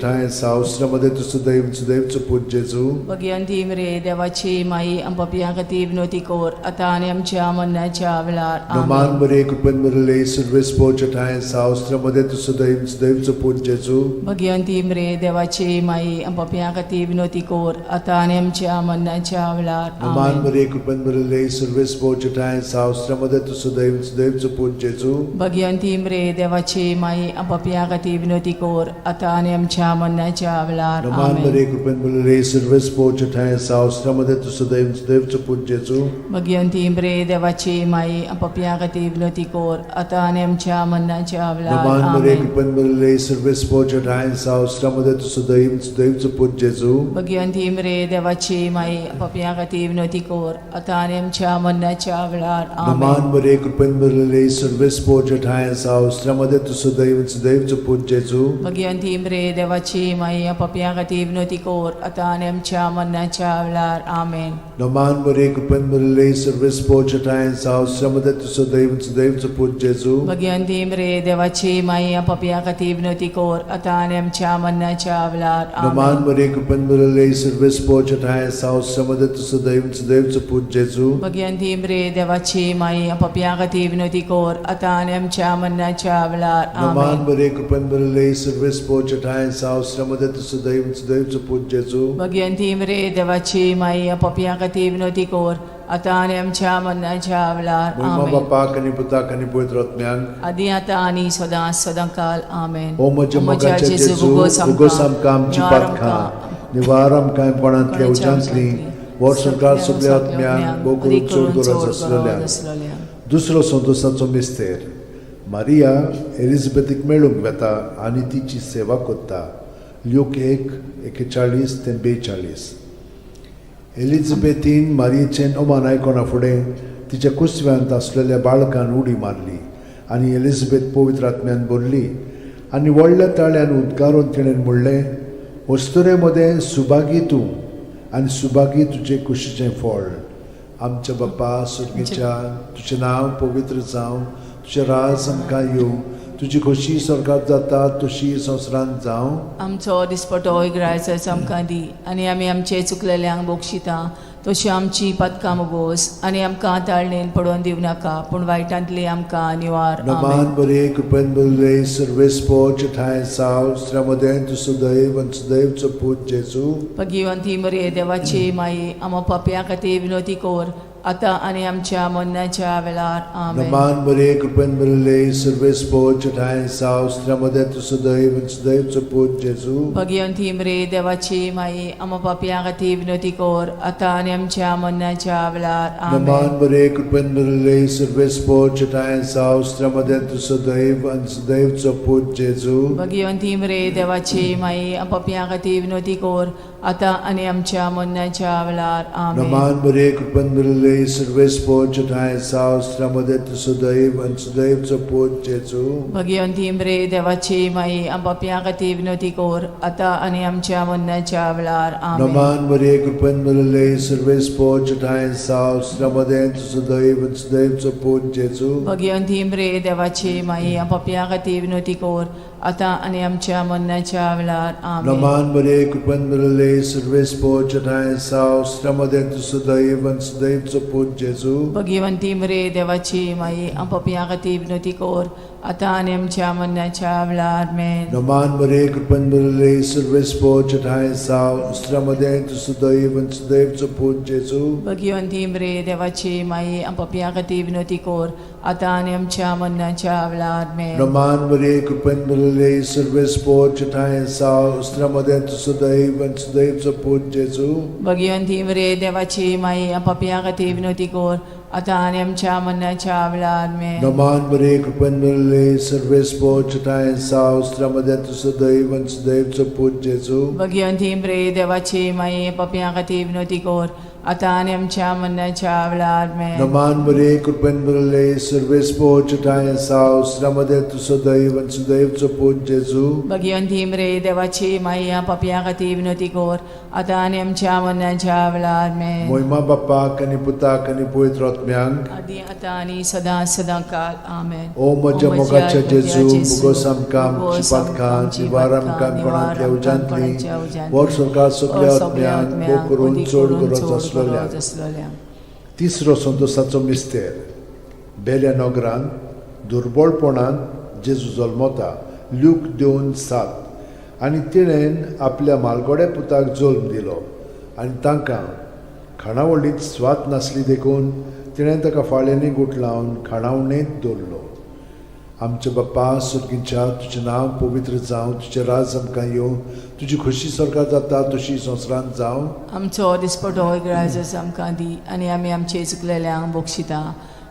[SPEAKER 2] ठाय साव अस्त्रामध्ये तुझं दैवचं पूज जेजू
[SPEAKER 3] भगवंती मरे देवाची माई आमच्या खातीर विनोती कोर आतां आनी आमच्या मरणाच्या वेळार
[SPEAKER 2] नमान
[SPEAKER 3] आमेन.
[SPEAKER 2] मरे कृपेन मरले सर्वेस्पोर ठाय साव अस्त्रामध्ये तुझं दैवचं पूज जेजू
[SPEAKER 3] भगवंती मरे देवाची माई आमच्या खातीर विनोती कोर आतां आनी आमच्या मरणाच्या वेळार
[SPEAKER 2] नमान
[SPEAKER 3] आमेन.
[SPEAKER 2] मरे कृपेन मरले सर्वेस्पोर ठाय साव अस्त्रामध्ये तुझं दैवचं पूज जेजू
[SPEAKER 3] भगवंती मरे देवाची माई आमच्या खातीर विनोती कोर आतां आनी आमच्या मरणाच्या वेळार
[SPEAKER 2] नमान
[SPEAKER 3] आमेन.
[SPEAKER 2] मरे कृपेन मरले सर्वेस्पोर ठाय साव अस्त्रामध्ये तुझं दैवचं पूज जेजू
[SPEAKER 3] भगवंती मरे देवाची माई आमच्या खातीर विनोती कोर आतां आनी आमच्या मरणाच्या वेळार
[SPEAKER 2] नमान मरे
[SPEAKER 3] आमेन.
[SPEAKER 2] कृपेन मरले सर्वेस्पोर ठाय साव अस्त्रामध्ये तुझं दैवचं पूज जेजू
[SPEAKER 3] भगवंती मरे देवाची माई आमच्या खातीर विनोती कोर आतां आनी आमच्या मरणाच्या वेळार
[SPEAKER 2] नमान
[SPEAKER 3] आमेन.
[SPEAKER 2] मरे कृपेन मरले सर्वेस्पोर ठाय साव अस्त्रामध्ये तुझं दैवचं पूज जेजू
[SPEAKER 3] भगवंती मरे देवाची माई आमच्या खातीर विनोती कोर आतां आनी आमच्या मरणाच्या वेळार आमेन.
[SPEAKER 2] नमान मरे कृपेन मरले सर्वेस्पोर ठाय साव अस्त्रामध्ये तुझं दैवचं पूज जेजू
[SPEAKER 3] भगवंती मरे देवाची माई आमच्या खातीर विनोती कोर आतां आनी आमच्या मरणाच्या वेळार
[SPEAKER 2] नमान
[SPEAKER 3] आमेन.
[SPEAKER 2] मरे कृपेन मरले सर्वेस्पोर ठाय साव अस्त्रामध्ये तुझं दैवचं पूज जेजू
[SPEAKER 3] भगवंती मरे देवाची माई आमच्या खातीर विनोती कोर आतां आनी आमच्या मरणाच्या वेळार
[SPEAKER 2] नमान
[SPEAKER 3] आमेन.
[SPEAKER 2] मरे कृपेन मरले सर्वेस्पोर ठाय साव अस्त्रामध्ये तुझं दैवचं पूज जेजू
[SPEAKER 3] भगवंती मरे देवाची माई आमच्या खातीर विनोती कोर आतां आनी आमच्या मरणाच्या वेळार
[SPEAKER 2] महिमा
[SPEAKER 3] आमेन.
[SPEAKER 2] बापाक आनी पुताक आनी पवित्र आत्म्यांक
[SPEAKER 3] आदी आतां आनी सदां सदांकाल आमेन.
[SPEAKER 2] ओ म्हजे मोगाचे जेजू उगोस आमकां आमची पातखां निवार आमकां कोणांतल्या उजांतली वर सरकार सगळ्या आत्म्यांक बोकरू चड गरज आसलेल्या दुसरो संतोसाचो मिस्तेर मारिया एलिझाबेथीक मेळूंक वेता आनी तिची सेवा कोत्ता लूक 1:41-42 एलिझाबेथीन मारयेचें ओमान आयकोना फुडें तिच्या कुसव्यांत आसलेल्या बाळकान उडी मारली आनी एलिझाबेथ पवित्र आत्म्यान बोल्ली आनी व्हडल्या ताळ्यान उद्गारून तिणें म्हणलें, वस्तुरे मदें सुभागी तूं आनी सुभागी तुजें कुशीचें फळ. आमच्या बाप्पा सुर्गेच्या, तुजें नांव पवित्र जावं, तुजें राज आमकां येवं, तुजी खोशी स्वर्गांत जाता तशी संवसारांत जावं.
[SPEAKER 3] आमचो दिसपटो इग्रायचो आमकां दी, आनी आमी आमचे चुकलेल्यांक बोगशिता तशी आमची पदकां मोगोस, आनी आमकां ताळणेन पडोवन दिवं नाका, पूण वायटांतली आमकां निवार.
[SPEAKER 2] नमान बरे कृपेन बरले सर्वेस्पो ठाय साव श्रमदेन तु सदैव आनी सदैवचो पूत जेजू.
[SPEAKER 3] भगिवंती मरे देवाची माई, आमो पापयां खातीर विनोदी कोर, आतां आनी आमच्या मरणाच्या वेळार. आमेन.
[SPEAKER 2] नमान बरे कृपेन बरले सर्वेस्पो ठाय साव श्रमदेन तु सदैव आनी सदैवचो पूत जेजू.
[SPEAKER 3] भगिवंती मरे देवाची माई, आमो पापयां खातीर विनोदी कोर, आतां आनी आमच्या मरणाच्या वेळार. आमेन.
[SPEAKER 2] नमान बरे कृपेन बरले सर्वेस्पो ठाय साव श्रमदेन तु सदैव आनी सदैवचो पूत जेजू.
[SPEAKER 3] भगिवंती मरे देवाची माई, आमो पापयां खातीर विनोदी कोर, आतां आनी आमच्या मरणाच्या वेळार. आमेन.
[SPEAKER 2] नमान बरे कृपेन बरले सर्वेस्पो ठाय साव श्रमदेन तु सदैव आनी सदैवचो पूत जेजू.
[SPEAKER 3] भगिवंती मरे देवाची माई, आमो पापयां खातीर विनोदी कोर, आतां आनी आमच्या मरणाच्या वेळार. आमेन.
[SPEAKER 2] नमान बरे कृपेन बरले सर्वेस्पो ठाय साव श्रमदेन तु सदैव आनी सदैवचो पूत जेजू.
[SPEAKER 3] भगिवंती मरे देवाची माई, आमो पापयां खातीर विनोदी कोर, आतां आनी आमच्या मरणाच्या वेळार. आमेन.
[SPEAKER 2] नमान बरे कृपेन बरले सर्वेस्पो ठाय साव श्रमदेन तु सदैव आनी सदैवचो पूत जेजू.
[SPEAKER 3] भगिवंती मरे देवाची माई, आमो पापयां खातीर विनोदी कोर, आतां आनी आमच्या मरणाच्या वेळार. आमेन.
[SPEAKER 2] नमान बरे कृपेन बरले सर्वेस्पो ठाय साव श्रमदेन तु सदैव आनी सदैवचो पूत जेजू.
[SPEAKER 3] भगिवंती मरे देवाची माई, आमो पापयां खातीर विनोदी कोर, आतां आनी आमच्या मरणाच्या वेळार. आमेन.
[SPEAKER 2] नमान बरे कृपेन बरले सर्वेस्पो ठाय साव श्रमदेन तु सदैव आनी सदैवचो पूत जेजू.
[SPEAKER 3] भगिवंती मरे देवाची माई, आमो पापयां खातीर विनोदी कोर, आतां आनी आमच्या मरणाच्या वेळार. आमेन.
[SPEAKER 2] नमान बरे कृपेन बरले सर्वेस्पो ठाय साव श्रमदेन तु सदैव आनी सदैवचो पूत जेजू.
[SPEAKER 3] भगिवंती मरे देवाची माई, पापयां खातीर विनोदी कोर, आतां आनी आमच्या मरणाच्या वेळार. आमेन.
[SPEAKER 2] नमान बरे कृपेन बरले सर्वेस्पो ठाय साव श्रमदेन तु सदैव आनी सदैवचो पूत जेजू.
[SPEAKER 3] भगिवंती मरे देवाची माई, पापयां खातीर विनोदी कोर, आतां आनी आमच्या मरणाच्या वेळार. आमेन.
[SPEAKER 2] मोहिमा बाप्पाक आनी पुताक आनी पवित्र आत्म्यांक.
[SPEAKER 3] आदी आतां आनी सदां सदां काल. आमेन.
[SPEAKER 2] ओ म्हज्या मोगाच्या जेजू, मुगोस आमकां आमची पातकां, निवार आमकां कोणांतल्या उज्यांतली, वर स्वर्गांत सगळ्या आत्म्यांक, भोव करून चड गरज आसलेल्या. तिसरो संतोशाचो मिस्तेर. बेल्या नगरांत दुर्बळपणान जेजू जल्मता. ल्यूक 2:7. आनी तिणेन आपल्या मालगोड्या पुताक जल्म दिलो, आनी तांकां खाणावळींत स्वात नासली देखून तिणें ताका फाळ्यांनी गुट लावन खाणावळींत दवरलो. आमचे बाप्पा सुर्गीच्या, तुजें नांव पवित्र जावं, तुजें राज आमकां येवं, तुजी खोशी स्वर्गांत जाता तशी संवसारांत जावं.
[SPEAKER 3] आमचो दिसपटो इग्रायजो आमकां दी, आनी आमी आमचे चुकलेल्यांक बोगशिता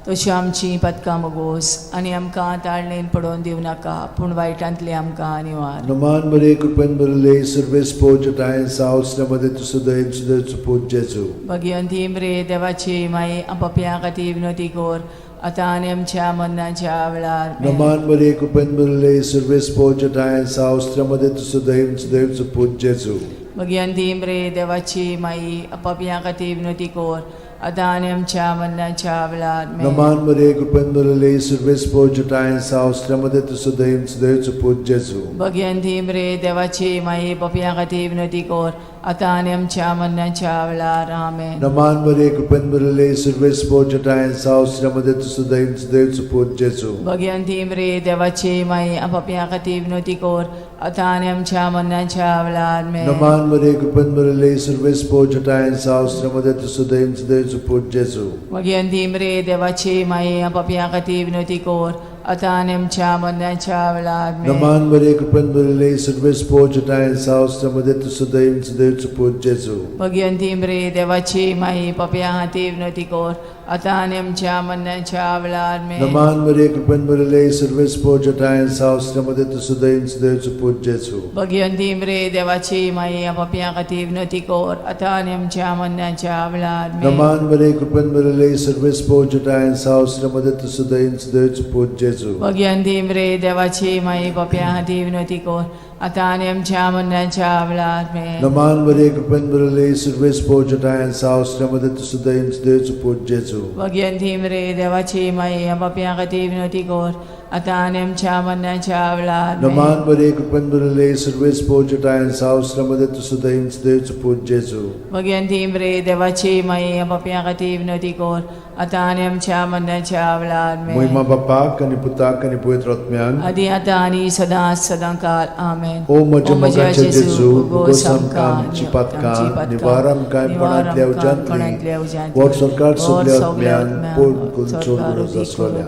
[SPEAKER 3] तशी आमची पदकां मोगोस, आनी आमकां ताळणेन पडोवन दिवं नाका, पूण वायटांतली आमकां निवार.
[SPEAKER 2] नमान बरे कृपेन बरले सर्वेस्पो ठाय साव श्रमदेन तु सदैव सदैवचो पूत जेजू.
[SPEAKER 3] भगिवंती मरे देवाची माई, आमो पापयां खातीर विनोदी कोर, आतां आनी आमच्या मरणाच्या वेळार. आमेन.
[SPEAKER 2] नमान बरे कृपेन बरले सर्वेस्पो ठाय साव श्रमदेन तु सदैव सदैवचो पूत जेजू.
[SPEAKER 3] भगिवंती मरे देवाची माई, आमो पापयां खातीर विनोदी कोर, आतां आनी आमच्या मरणाच्या वेळार. आमेन.
[SPEAKER 2] नमान बरे कृपेन बरले सर्वेस्पो ठाय साव श्रमदेन तु सदैव सदैवचो पूत जेजू.
[SPEAKER 3] भगिवंती मरे देवाची माई, पापयां खातीर विनोदी कोर, आतां आनी आमच्या मरणाच्या वेळार. आमेन.
[SPEAKER 2] नमान बरे कृपेन बरले सर्वेस्पो ठाय साव श्रमदेन तु सदैव सदैवचो पूत जेजू.
[SPEAKER 3] भगिवंती मरे देवाची माई, आमो पापयां खातीर विनोदी कोर, आतां आनी आमच्या मरणाच्या वेळार. आमेन.
[SPEAKER 2] नमान बरे कृपेन बरले सर्वेस्पो ठाय साव श्रमदेन तु सदैव सदैवचो पूत जेजू.
[SPEAKER 3] भगिवंती मरे देवाची माई, आमो पापयां खातीर विनोदी कोर, आतां आनी आमच्या मरणाच्या वेळार. आमेन.
[SPEAKER 2] नमान बरे कृपेन बरले सर्वेस्पो ठाय साव श्रमदेन तु सदैव सदैवचो पूत जेजू.
[SPEAKER 3] भगिवंती मरे देवाची माई, पापयां खातीर विनोदी कोर, आता आणि आमच्या मरणाच्या वेळार आमेन.
[SPEAKER 2] नमान मरे कृपेन भरले सर्वेस पोजटाय सावस्त्रमध्ये तू सुद्धा इंच देवच पूज जेजू.
[SPEAKER 3] भगवंती मरे देवाची माई पापिया खातीर विनवती कर आता आणि आमच्या मरणाच्या वेळार आमेन.
[SPEAKER 2] नमान मरे कृपेन भरले सर्वेस पोजटाय सावस्त्रमध्ये तू सुद्धा इंच देवच पूज जेजू.
[SPEAKER 3] भगवंती मरे देवाची माई पापिया खातीर विनवती कर आता आणि आमच्या मरणाच्या वेळार आमेन.
[SPEAKER 2] नमान मरे कृपेन भरले सर्वेस पोजटाय सावस्त्रमध्ये तू सुद्धा इंच देवच पूज जेजू.
[SPEAKER 3] भगवंती मरे देवाची माई पापिया खातीर विनवती कर आता आणि आमच्या मरणाच्या वेळार आमेन.
[SPEAKER 2] नमान मरे कृपेन भरले सर्वेस पोजटाय सावस्त्रमध्ये तू सुद्धा इंच देवच पूज जेजू.
[SPEAKER 3] भगवंती मरे देवाची माई पापिया खातीर विनवती कर आता आणि आमच्या मरणाच्या वेळार आमेन.
[SPEAKER 2] महिमा बापाक आणि पुताक आणि पवित्र आत्म्यांक
[SPEAKER 3] आदी आता आणि सदांकाळ आमेन.
[SPEAKER 2] ओ म्हज्या मोगाचे जेजू उगोस आमकां आमची पातकां निवार आमकां पणांतल्या उज्यांतली वर सरकार सगल्या आत्म्यांक पोट चोड गरज आसलोल्या.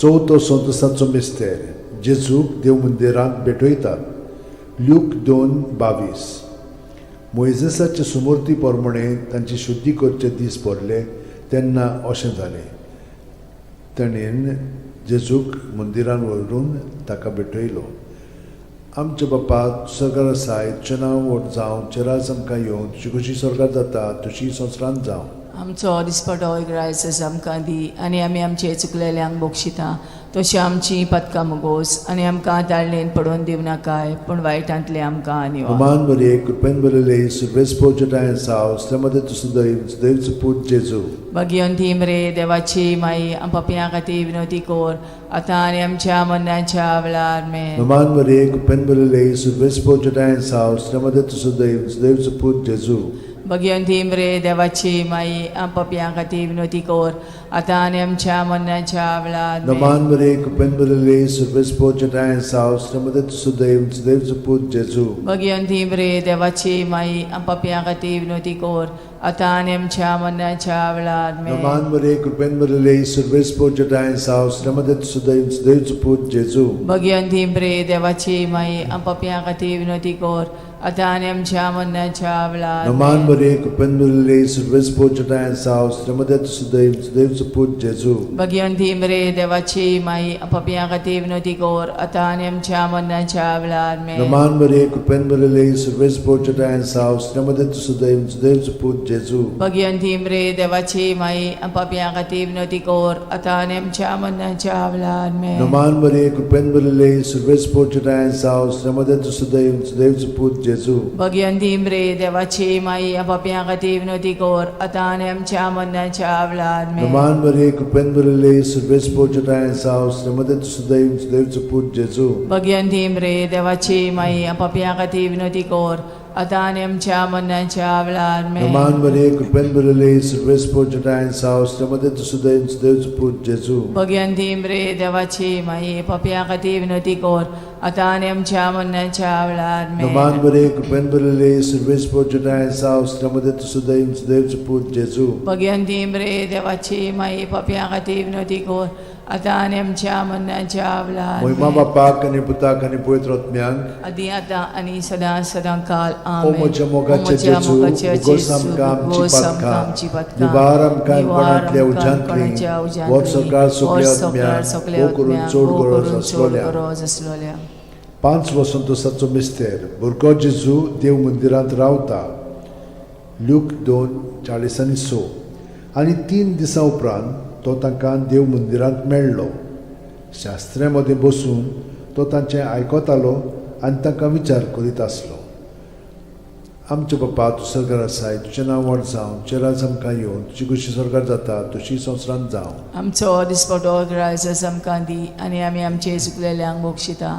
[SPEAKER 2] चवथो संतसाचो मिस्तेर जेजूक देव मंदिरांत भेटयतात. ल्यूक 2:22. मोइजेसाचे सुमूर्ती प्रमाणे तांची शुद्धी करचे दीस पडले तेन्ना अशें जालें. ताणेन जेजूक मंदिरांत व्हरून ताका भेटयलो. आमचे बापा सरकार आसाय तुजें नांव व्हड जावं चेरास आमकां येवं तुजी कशी सरकार जाता तशी संवसारांत जावं.
[SPEAKER 3] आमचो दिसपटो रायस आमकां दी आनी आमी आमचे चुकलेल्यांक बोगशिता तशी आमची पदकां मोगोस आनी आमकां ताळणेन पडोवन दिवं नाकाय पूण वायटांतले आमकां निवार.
[SPEAKER 2] नमान बरे कृपेन भरले सर्वेस पोजटाय सावस्त्रमध्ये तू सुद्धा देवच पूज जेजू.
[SPEAKER 3] भगवंती मरे देवाची माई पापियां खातीर विनवती कर आता आनी आमच्या मरणाच्या वेळार आमेन.
[SPEAKER 2] नमान बरे कृपेन भरले सर्वेस पोजटाय सावस्त्रमध्ये तू सुद्धा देवच पूज जेजू.
[SPEAKER 3] भगवंती मरे देवाची माई पापियां खातीर विनवती कर आता आनी आमच्या मरणाच्या वेळार आमेन.
[SPEAKER 2] नमान बरे कृपेन भरले सर्वेस पोजटाय सावस्त्रमध्ये तू सुद्धा देवच पूज जेजू.
[SPEAKER 3] भगवंती मरे देवाची माई पापियां खातीर विनवती कर आता आनी आमच्या मरणाच्या वेळार आमेन.
[SPEAKER 2] नमान बरे कृपेन भरले सर्वेस पोजटाय सावस्त्रमध्ये तू सुद्धा देवच पूज जेजू.
[SPEAKER 3] भगवंती मरे देवाची माई पापियां खातीर विनवती कर आता आनी आमच्या मरणाच्या वेळार
[SPEAKER 2] नमान
[SPEAKER 3] आमेन.
[SPEAKER 2] बरे कृपेन भरले सर्वेस पोजटाय सावस्त्रमध्ये तू सुद्धा देवच पूज जेजू.
[SPEAKER 3] भगवंती मरे देवाची माई पापियां खातीर विनवती कर आता आनी आमच्या मरणाच्या वेळार आमेन.
[SPEAKER 2] नमान बरे कृपेन भरले सर्वेस पोजटाय सावस्त्रमध्ये तू सुद्धा देवच पूज जेजू.
[SPEAKER 3] भगवंती मरे देवाची माई पापियां खातीर विनवती कर आता आनी आमच्या मरणाच्या वेळार आमेन.
[SPEAKER 2] नमान बरे कृपेन भरले सर्वेस पोजटाय सावस्त्रमध्ये तू सुद्धा देवच पूज जेजू.
[SPEAKER 3] भगवंती मरे देवाची माई पापियां खातीर विनवती कर आता आनी आमच्या मरणाच्या वेळार आमेन.
[SPEAKER 2] नमान बरे कृपेन भरले सर्वेस पोजटाय सावस्त्रमध्ये तू सुद्धा देवच पूज जेजू.
[SPEAKER 3] भगवंती मरे देवाची माई पापियां खातीर विनवती कर आता आनी आमच्या मरणाच्या वेळार आमेन.
[SPEAKER 2] नमान बरे कृपेन भरले सर्वेस पोजटाय सावस्त्रमध्ये तू सुद्धा देवच पूज जेजू.
[SPEAKER 3] भगवंती मरे देवाची माई पापियां खातीर विनवती कर आता आनी आमच्या मरणाच्या वेळार आमेन.
[SPEAKER 2] नमान बरे कृपेन भरले सर्वेस पोजटाय सावस्त्रमध्ये तू सुद्धा देवच पूज जेजू.
[SPEAKER 3] भगवंती मरे देवाची माई पापियां खातीर विनवती कर आता आनी आमच्या मरणाच्या वेळार
[SPEAKER 2] महिमा
[SPEAKER 3] आमेन.
[SPEAKER 2] बापाक आणि पुताक आणि पवित्र आत्म्यांक
[SPEAKER 3] आदी आता आनी सदांकाळ
[SPEAKER 2] ओ
[SPEAKER 3] आमेन.
[SPEAKER 2] म्हज्या मोगाचे जेजू उगोस आमकां आमची पातकां निवार आमकां पणांतल्या उज्यांतली वर सरकार सगल्या आत्म्यांक करून चोड गरज आसलोल्या. 5 संतोसाचो मिस्तेर भुरगो जेजू देव मंदिरांत रावता. ल्यूक 2:40-6. आनी 3 दिसां उपरांत तो तांकां देव मंदिरांत मेळ्ळो. शास्त्रे मदें बसून तो तांचें आयकतालो आनी तांकां विचार करीत आसलो. आमचे बापा तूं सरकार आसाय तुजें नांव व्हड जावं चेरास आमकां येवं तुजी कशी सरकार जाता तशी संवसारांत जावं.
[SPEAKER 3] आमचो दिसपटो रायस आमकां दी आनी आमी आमचे चुकलेल्यांक बोगशिता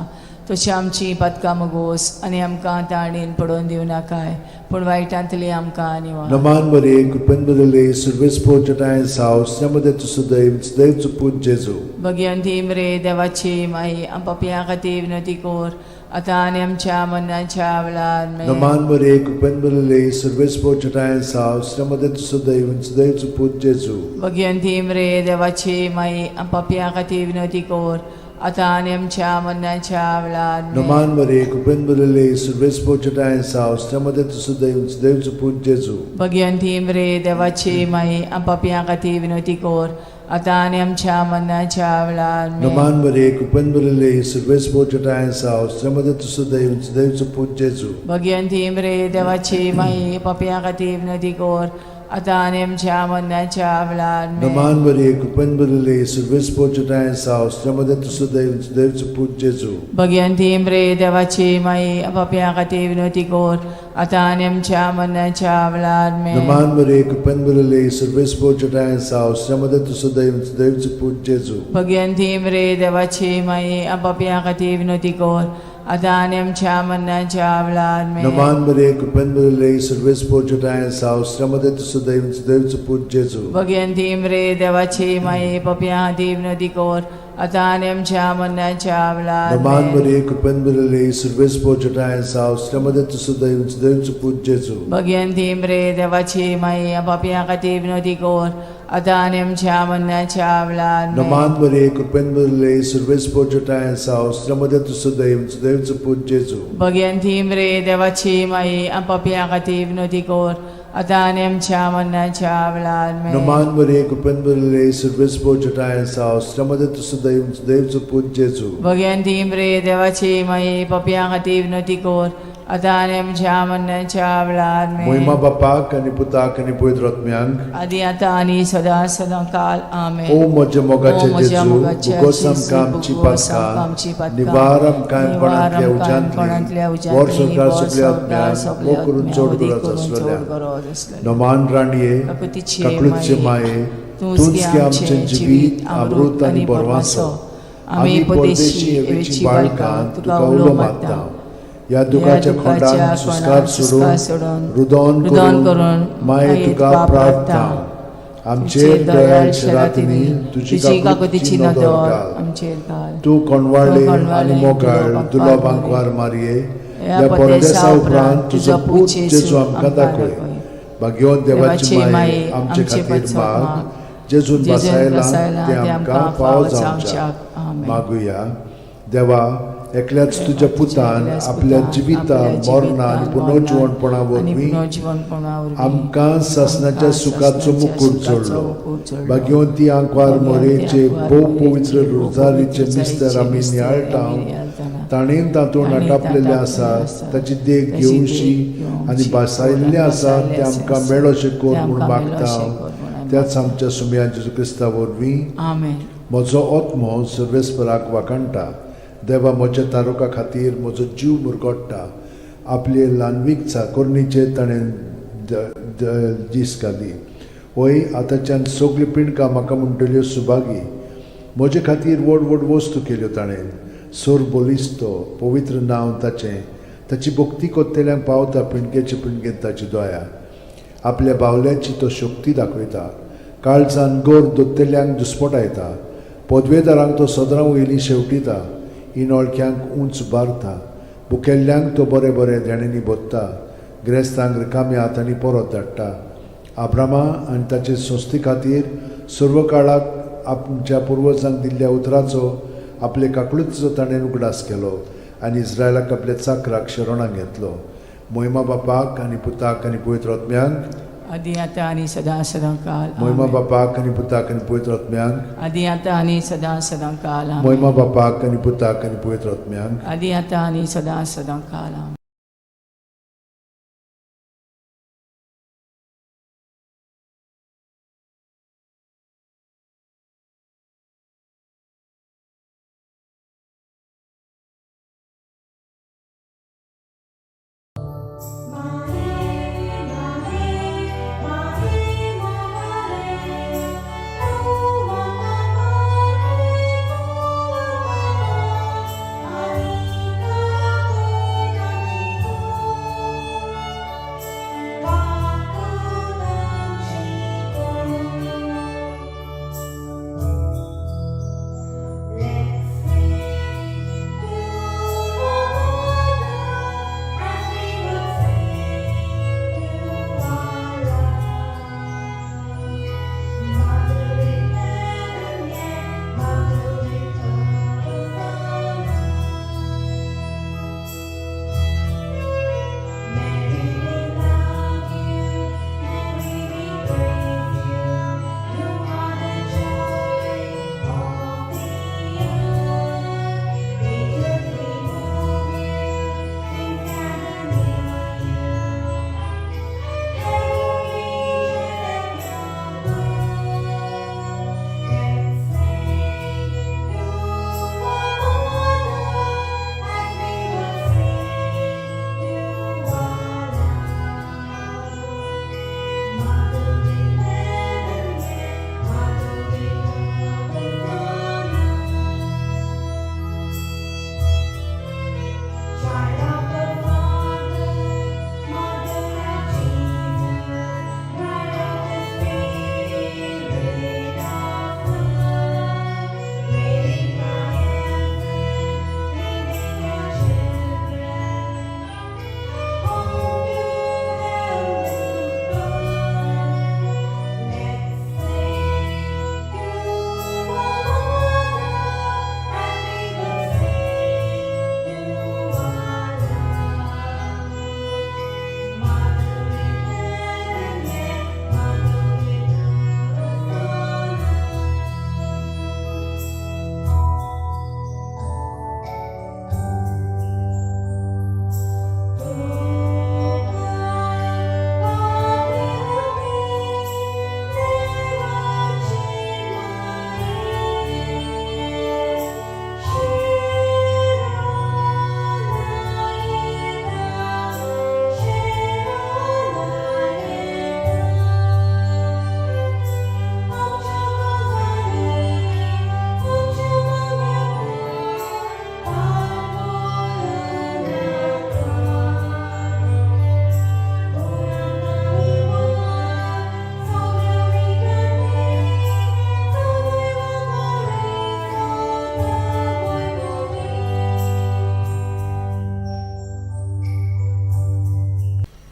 [SPEAKER 3] तशी आमची पदकां मोगोस आनी आमकां ताळणेन पडोवन दिवं नाकाय पूण वायटांतली आमकां निवार.
[SPEAKER 2] नमान बरे कृपेन भरले सर्वेस पोजटाय सावस्त्रमध्ये तू सुद्धा देवच पूज जेजू.
[SPEAKER 3] भगवंती मरे देवाची माई पापियां खातीर विनवती कर आता आनी आमच्या मरणाच्या वेळार आमेन.
[SPEAKER 2] नमान बरे कृपेन भरले सर्वेस पोजटाय सावस्त्रमध्ये तू सुद्धा देवच पूज जेजू.
[SPEAKER 3] भगवंती मरे देवाची माई पापियां खातीर विनवती कर आता आणि आमच्या मरणाच्या वेळार
[SPEAKER 2] Naman Maria, Kupen Bulele, Surves Pochata and South, Stamade to Sudev, Dev to Put Jesu.
[SPEAKER 3] Bhagwanti मरे देवाची माई आपापिया खातीर विनवती कोर आता आणि आमच्या मरणाच्या वेळार
[SPEAKER 2] Naman Maria, Kupen Bulele, Surves Pochata and South, Stamade to Sudev, Dev to Put Jesu.
[SPEAKER 3] Bhagwanti मरे देवाची माई आपापिया खातीर विनवती कोर आता आणि आमच्या मरणाच्या वेळार
[SPEAKER 2] Naman Maria, Kupen Bulele, Surves Pochata and South, Stamade to Sudev, Dev to Put Jesu.
[SPEAKER 3] Bhagwanti मरे देवाची माई आपापिया खातीर विनवती कोर आता आणि आमच्या मरणाच्या वेळार
[SPEAKER 2] Naman Maria, Kupen Bulele, Surves Pochata and South, Stamade to Sudev, Dev to Put Jesu.
[SPEAKER 3] Bhagwanti मरे देवाची माई आपापिया खातीर विनवती कोर आता आणि आमच्या मरणाच्या वेळार
[SPEAKER 2] Naman Maria, Kupen Bulele, Surves Pochata and South, Stamade to Sudev, Dev to Put Jesu.
[SPEAKER 3] Bhagwanti मरे देवाची माई आपापिया खातीर विनवती कोर आता आणि आमच्या मरणाच्या वेळार
[SPEAKER 2] Naman Maria, Kupen Bulele, Surves Pochata and South, Stamade to Sudev, Dev to Put Jesu.
[SPEAKER 3] Bhagwanti मरे देवाची माई आपापिया खातीर विनवती कोर आता आणि आमच्या मरणाच्या वेळार
[SPEAKER 2] Naman Maria, Kupen Bulele, Surves Pochata and South, Stamade to Sudev, Dev to Put Jesu.
[SPEAKER 3] Bhagwanti मरे देवाची माई आपापिया खातीर विनवती कोर आता आणि आमच्या मरणाच्या वेळार
[SPEAKER 2] Naman Maria, Kupen Bulele, Surves Pochata and South, Stamade to Sudev, Dev to Put Jesu.
[SPEAKER 3] Bhagwanti मरे देवाची माई आपापिया खातीर विनवती कोर आता आणि आमच्या मरणाच्या वेळार
[SPEAKER 2] Moima Bapak and Putak and Puitratmiang.
[SPEAKER 3] आदी आता आणि सदा सदा काल आमेन.
[SPEAKER 2] O Moja Mogache
[SPEAKER 3] O Moja
[SPEAKER 2] Jesu,
[SPEAKER 3] Mogache
[SPEAKER 2] Bugosam
[SPEAKER 3] Jesu,
[SPEAKER 2] Kam
[SPEAKER 3] Bugosam
[SPEAKER 2] Chipatka,
[SPEAKER 3] Kam Chipatka,
[SPEAKER 2] Nivaram Kam Panatlia
[SPEAKER 3] Nivaram
[SPEAKER 2] Ujantli,
[SPEAKER 3] Ujantli,
[SPEAKER 2] Borsokar
[SPEAKER 3] Borsokar
[SPEAKER 2] Subliatmiang,
[SPEAKER 3] Subliatmiang,
[SPEAKER 2] Mokurun Chodgura
[SPEAKER 3] Mokurun
[SPEAKER 2] Zaslalya.
[SPEAKER 3] Chodgura Zaslalya.
[SPEAKER 2] Naman Raniye,
[SPEAKER 3] Kakutiche
[SPEAKER 2] Kaklutche Mae, Tunski Amche Jivit, Amrut आणि Borwaso, आम्ही परदेशी एवेची बाळकां तुका उलो मागता. या दुखाच्या खोंडान सुस्कार सोडून रुदोन करून माये तुका प्रार्थना. आमचेर दयाळ शरातिनी तुझी काकुतीची नदर घाल.
[SPEAKER 3] आमचेर घाल.
[SPEAKER 2] तू कोणवाळे आणि मोगाळ दुलोबांक वार मारये. या परदेसा उपरांत तुझो पूत जेजू आमकां दाखय. भाग्यवान देवाची माये आमचे खातीर माग. जेजून बसायला ते आमकां फावो जावच्याक मागुया. देवा, एकल्याच तुझ्या पुतान आपल्या जिविता मरणा आणि पुनर्जीवनपणा वरवीं आमकां सासणाच्या सुखाचो मुकुट जोडलो. भाग्यवंती आंकवार मोरेचे भोव पवित्र रोजारीचे मिस्तर आमी नियाळटाव. ताणेन तातूंत आटापलेले आसा ताची देख घेवशी आनी बसायल्ले आसा ते आमकां मेळोशे कोर म्हूण मागता. त्याच आमच्या सुमया जेजू क्रिस्ता वरवीं
[SPEAKER 3] आमेन.
[SPEAKER 2] म्हजो आत्मो सर्वेस्पराक वाकणटा. देवा, म्हज्या तारुका खातीर म्हजो जीव मुरगोडटा. आपले ल्हानवीक चाकोरणीचे ताणें दीस घाली. वय आतांच्यान सगळी पिणकां म्हाका म्हणटल्यो सुभागी. म्हजे खातीर व्हड व्हड वस्तू केल्यो ताणें. सोर बोलिस्तो, पवित्र नांव ताचें. ताची भक्ती कोत्तेल्यांक पावता पिणकेचे पिणकेन ताची दया. आपल्या बावल्याची तो शक्ती दाखयता. काळजान गोर दोत्तेल्यांक दुस्पटायता. पदवेदारांक तो सदरां वयलीं शेवटिता. इनोळख्यांक उंच बारता. बुकेल्ल्यांक तो बरे बरे देणेनी बोत्ता. गिरेस्तांक रिकाम्या हातांनी परत धाडटा. आब्रामा आनी ताचे संस्थे खातीर सर्व काळाक आमच्या पुर्वजांक दिल्ल्या उतराचो आपले काकळूचो ताणें उगडास केलो आनी इस्रायलाक आपल्या चाकराक शरणांत घेतलो. मोहिमा बापाक आनी पुताक आनी पवित्र आत्म्यांक.
[SPEAKER 3] आदी आता आणि सदा सदा काल
[SPEAKER 2] मोहिमा बापाक आनी पुताक आनी पवित्र आत्म्यांक.
[SPEAKER 3] आदी आता आणि सदा सदा काल
[SPEAKER 2] मोहिमा बापाक आनी पुताक आनी पवित्र आत्म्यांक.
[SPEAKER 3] आदी आता आणि सदा सदा काल
[SPEAKER 1] Maria,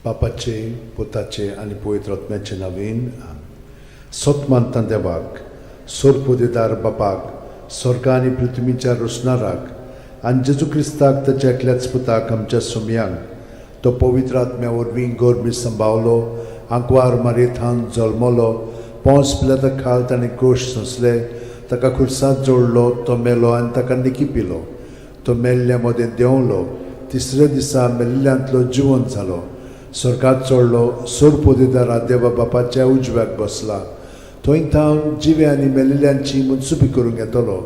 [SPEAKER 2] बापाचे पुताचे आनी पवित्र आत्म्याचे नांवेन सोत मानता देवाक सोरपोदेदार बापाक स्वर्गा आनी पृथ्वीच्या रोसणाराक आनी जेजू क्रिस्ताक ताच्या एकल्याच पुताक आमच्या सोमयांक तो पवित्र आत्म्या वरवीं गोरबी सांबावलो आंकवार मारयेंत जल्मलो पोंस पिलाता खाल ताणें क्रूश सोंसले ताका खुर्सांत जोडलो तो मेलो आनी ताका निकी पिलो तो मेल्ल्या मदें देंवलो तिसऱ्या दिसा मेल्ल्यांतलो जिवंत जालो स्वर्गांत चडलो सोरपोदेदारा देवा बापाच्या उजव्याक बसला थंय थावन जिवे आनी मेल्लेल्यांची मुनसुबी करूंक येतलो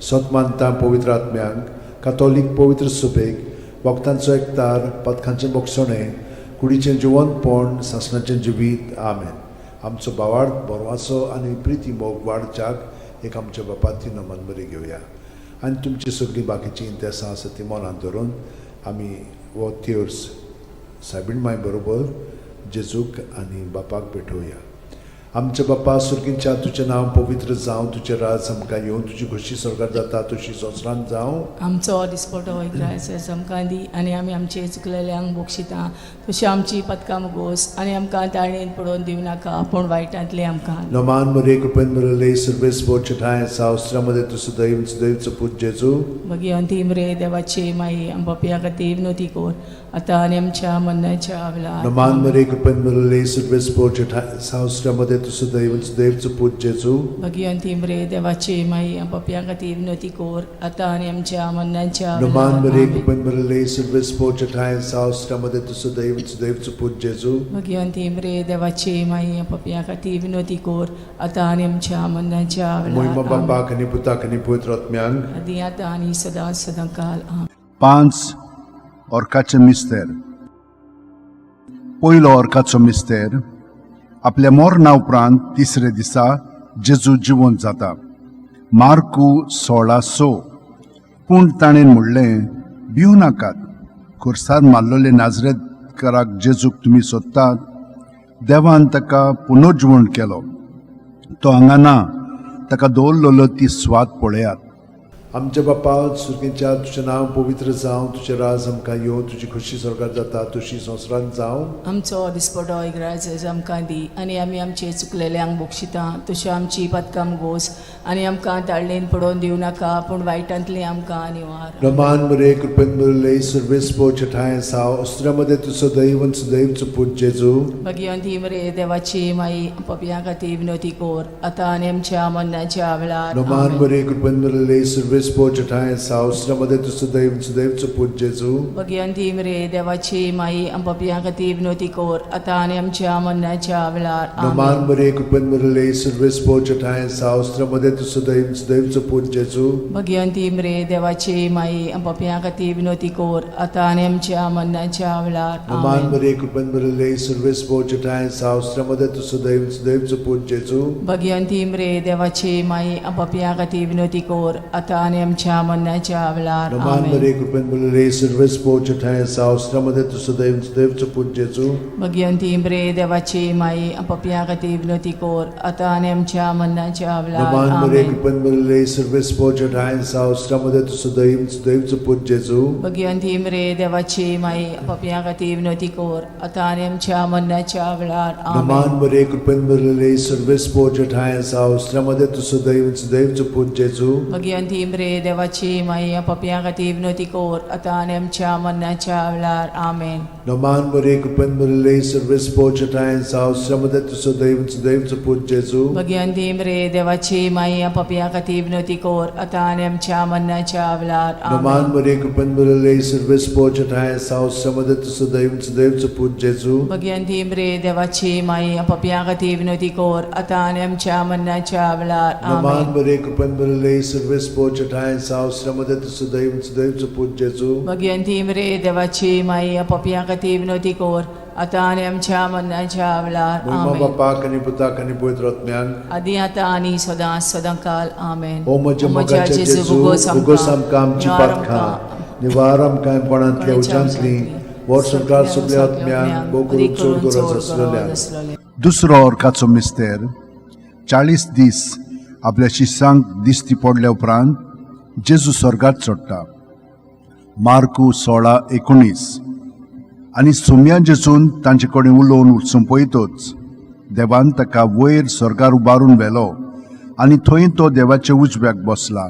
[SPEAKER 2] सोत मानता पवित्र आत्म्यांक कातोलीक पवित्र सुबेक वखदांचो एकतार पथकांचें मोगसणें कुडीचें जिवंतपण सासणाचें जिवीत आमेन आमचो बावार्थ बोरवासो आनी प्रिती मोग वाडच्याक एक आमच्या बापाची नमन बरी घेवया आनी तुमची सगळीं बाकीची इंतेसां आसा ती मनांत धरून आमी हो तिर्स सायबीण माय बरोबर जेजूक आनी बापाक भेटोवया आमचे बापा सुर्गींच्या तुजें नांव पवित्र जावं तुजें राज आमकां येवं तुजी खुशी स्वर्गांत जाता तशी संवसारांत जावं
[SPEAKER 3] आमचो दिसपटो वैग्रायस आमकां दी आनी आमी आमचे चुकलेल्यांक बोगशिता तशी आमची पथकां मुगोस आनी आमकां ताळणेन पडोवन दिवं नाका पूण वायटांतले आमकां
[SPEAKER 2] नमान मरे कृपेन मरले सर्वेस बोचठाय सावस्त्रामध्ये तुझं दैवचं पूज जेजू
[SPEAKER 3] भगवंती मरे देवाचे माई आम पपिया खातीर विनोती कोर आतां आनी आमच्या मरणाच्या वेळार
[SPEAKER 2] नमान मरे कृपेन मरले सर्वेस बोचठाय सावस्त्रामध्ये तुझं दैवचं पूज जेजू
[SPEAKER 3] भगवंती मरे देवाचे माई आम पपिया खातीर विनोती कोर आतां आनी आमच्या मरणाच्या
[SPEAKER 2] नमान मरे
[SPEAKER 3] वेळार
[SPEAKER 2] कृपेन मरले सर्वेस बोचठाय सावस्त्रामध्ये तुझं दैवचं पूज जेजू
[SPEAKER 3] भगवंती मरे देवाचे माई आम पपिया खातीर विनोती कोर आतां आनी आमच्या मरणाच्या
[SPEAKER 2] मोहिमा
[SPEAKER 3] वेळार
[SPEAKER 2] बापाक आनी पुताक आनी पवित्र आत्म्यांक
[SPEAKER 3] आदी आतां आनी सदां सदांकाल आमेन.
[SPEAKER 4] 5 ऑर्काचे मिस्तेर. पयलो ऑर्काचो मिस्तेर आपल्या मोरणा उपरांत तिसरे दिसा जेजू जिवंत जाता. मार्कू 16:6. पूण ताणें म्हणलें, भिवू नाकात, खुर्सांत मारलोले नाजरेतकाराक जेजूक तुमी सोदतात, देवान ताका पुनर्जीवन केलो. तो हांगा ना, ताका दवरलेलो ती स्वात पळयात.
[SPEAKER 2] आमच्या बापा सुर्गींच्या तुजें नांव पवित्र जावं तुजें राज आमकां येवं तुजी खुशी स्वर्गांत जाता तशी संवसारांत जावं.
[SPEAKER 3] आमचो दिसपटो इग्रायज आमकां दी आनी आमी आमचे चुकलेल्यांक बोगशिता तशें आमची पथकां मुगोस आनी आमकां ताळणेन पडोवन दिवं नाका पूण वायटांतली आमकां निवार.
[SPEAKER 2] नमान मरे कृपेन मरले सर्वेस बोचठाय सावस्त्रामध्ये तुझं दैवचं पूज जेजू.
[SPEAKER 3] भगवंती मरे देवाची माई पपिया खातीर विनोती कोर आतां आनी आमच्या मरणाच्या वेळार
[SPEAKER 2] नमान
[SPEAKER 3] आमेन.
[SPEAKER 2] मरे कृपेन मरले सर्वेस बोचठाय सावस्त्रामध्ये तुझं दैवचं पूज जेजू.
[SPEAKER 3] भगवंती मरे देवाची माई पपिया खातीर विनोती कोर आतां आनी आमच्या मरणाच्या वेळार
[SPEAKER 2] नमान
[SPEAKER 3] आमेन.
[SPEAKER 2] मरे कृपेन मरले सर्वेस बोचठाय सावस्त्रामध्ये तुझं दैवचं पूज जेजू.
[SPEAKER 3] भगवंती मरे देवाची माई पपिया खातीर विनोती कोर आतां आनी आमच्या मरणाच्या वेळार
[SPEAKER 2] नमान
[SPEAKER 3] आमेन.
[SPEAKER 2] मरे कृपेन मरले सर्वेस बोचठाय सावस्त्रामध्ये तुझं दैवचं पूज जेजू.
[SPEAKER 3] भगवंती मरे देवाची माई पपिया खातीर विनोती कोर आतां आनी आमच्या मरणाच्या वेळार
[SPEAKER 2] नमान
[SPEAKER 3] आमेन.
[SPEAKER 2] मरे कृपेन मरले सर्वेस बोचठाय सावस्त्रामध्ये तुझं दैवचं पूज जेजू.
[SPEAKER 3] भगवंती मरे देवाची माई पपिया खातीर विनोती कोर आतां आनी आमच्या मरणाच्या वेळार
[SPEAKER 2] नमान मरे
[SPEAKER 3] आमेन.
[SPEAKER 2] कृपेन मरले सर्वेस बोचठाय सावस्त्रामध्ये तुझं दैवचं पूज जेजू.
[SPEAKER 3] भगवंती मरे देवाची माई पपिया खातीर विनोती कोर आतां आनी आमच्या मरणाच्या वेळार
[SPEAKER 2] नमान
[SPEAKER 3] आमेन.
[SPEAKER 2] मरे कृपेन मरले सर्वेस बोचठाय सावस्त्रामध्ये तुझं दैवचं पूज जेजू.
[SPEAKER 3] भगवंती मरे देवाची माई पपिया खातीर विनोती कोर आतां आनी आमच्या मरणाच्या वेळार आमेन.
[SPEAKER 2] नमान मरे कृपेन मरले सर्वेस बोचठाय सावस्त्रामध्ये तुझं दैवचं पूज जेजू.
[SPEAKER 3] भगवंती मरे देवाची माई पपिया खातीर विनोती कोर आतां आनी आमच्या मरणाच्या वेळार
[SPEAKER 2] नमान
[SPEAKER 3] आमेन.
[SPEAKER 2] मरे कृपेन मरले सर्वेस बोचठाय सावस्त्रामध्ये तुझं दैवचं पूज जेजू.
[SPEAKER 3] भगवंती मरे देवाची माई पपिया खातीर विनोती कोर आतां आनी आमच्या मरणाच्या वेळार
[SPEAKER 2] नमान
[SPEAKER 3] आमेन.
[SPEAKER 2] मरे कृपेन मरले सर्वेस बोचठाय सावस्त्रामध्ये तुझं दैवचं पूज जेजू.
[SPEAKER 3] भगवंती मरे देवाची माई पपिया खातीर विनोती कोर आतां आनी आमच्या मरणाच्या वेळार
[SPEAKER 2] मोहिमा
[SPEAKER 3] आमेन.
[SPEAKER 2] बापाक आनी पुताक आनी पवित्र आत्म्यांक
[SPEAKER 3] आदी आतां आनी सदां सदांकाल आमेन.
[SPEAKER 2] ओ म्हज्या मोगाचे जेजू
[SPEAKER 3] भुगोस
[SPEAKER 2] भुगोस आमकां आमची
[SPEAKER 3] निवार
[SPEAKER 2] पातकां निवार आमकां कोणांतल्या उज्यांतली वर सरकार सगळ्या आत्म्यांक बोगून चड गरज आसलेल्या.
[SPEAKER 4] दुसरो ऑर्काचो मिस्तेर 40 दीस आपल्या शिष्यांक दिश्टी पडल्या उपरांत जेजू स्वर्गात चडटा. मार्कू 16:19. आनी सुम्या जेजून तांचे कडेन उलोवन सोंपयतच देवान ताका वयर स्वर्गार उबारून व्हेलो आनी थंय तो देवाच्या उजव्याक बसला.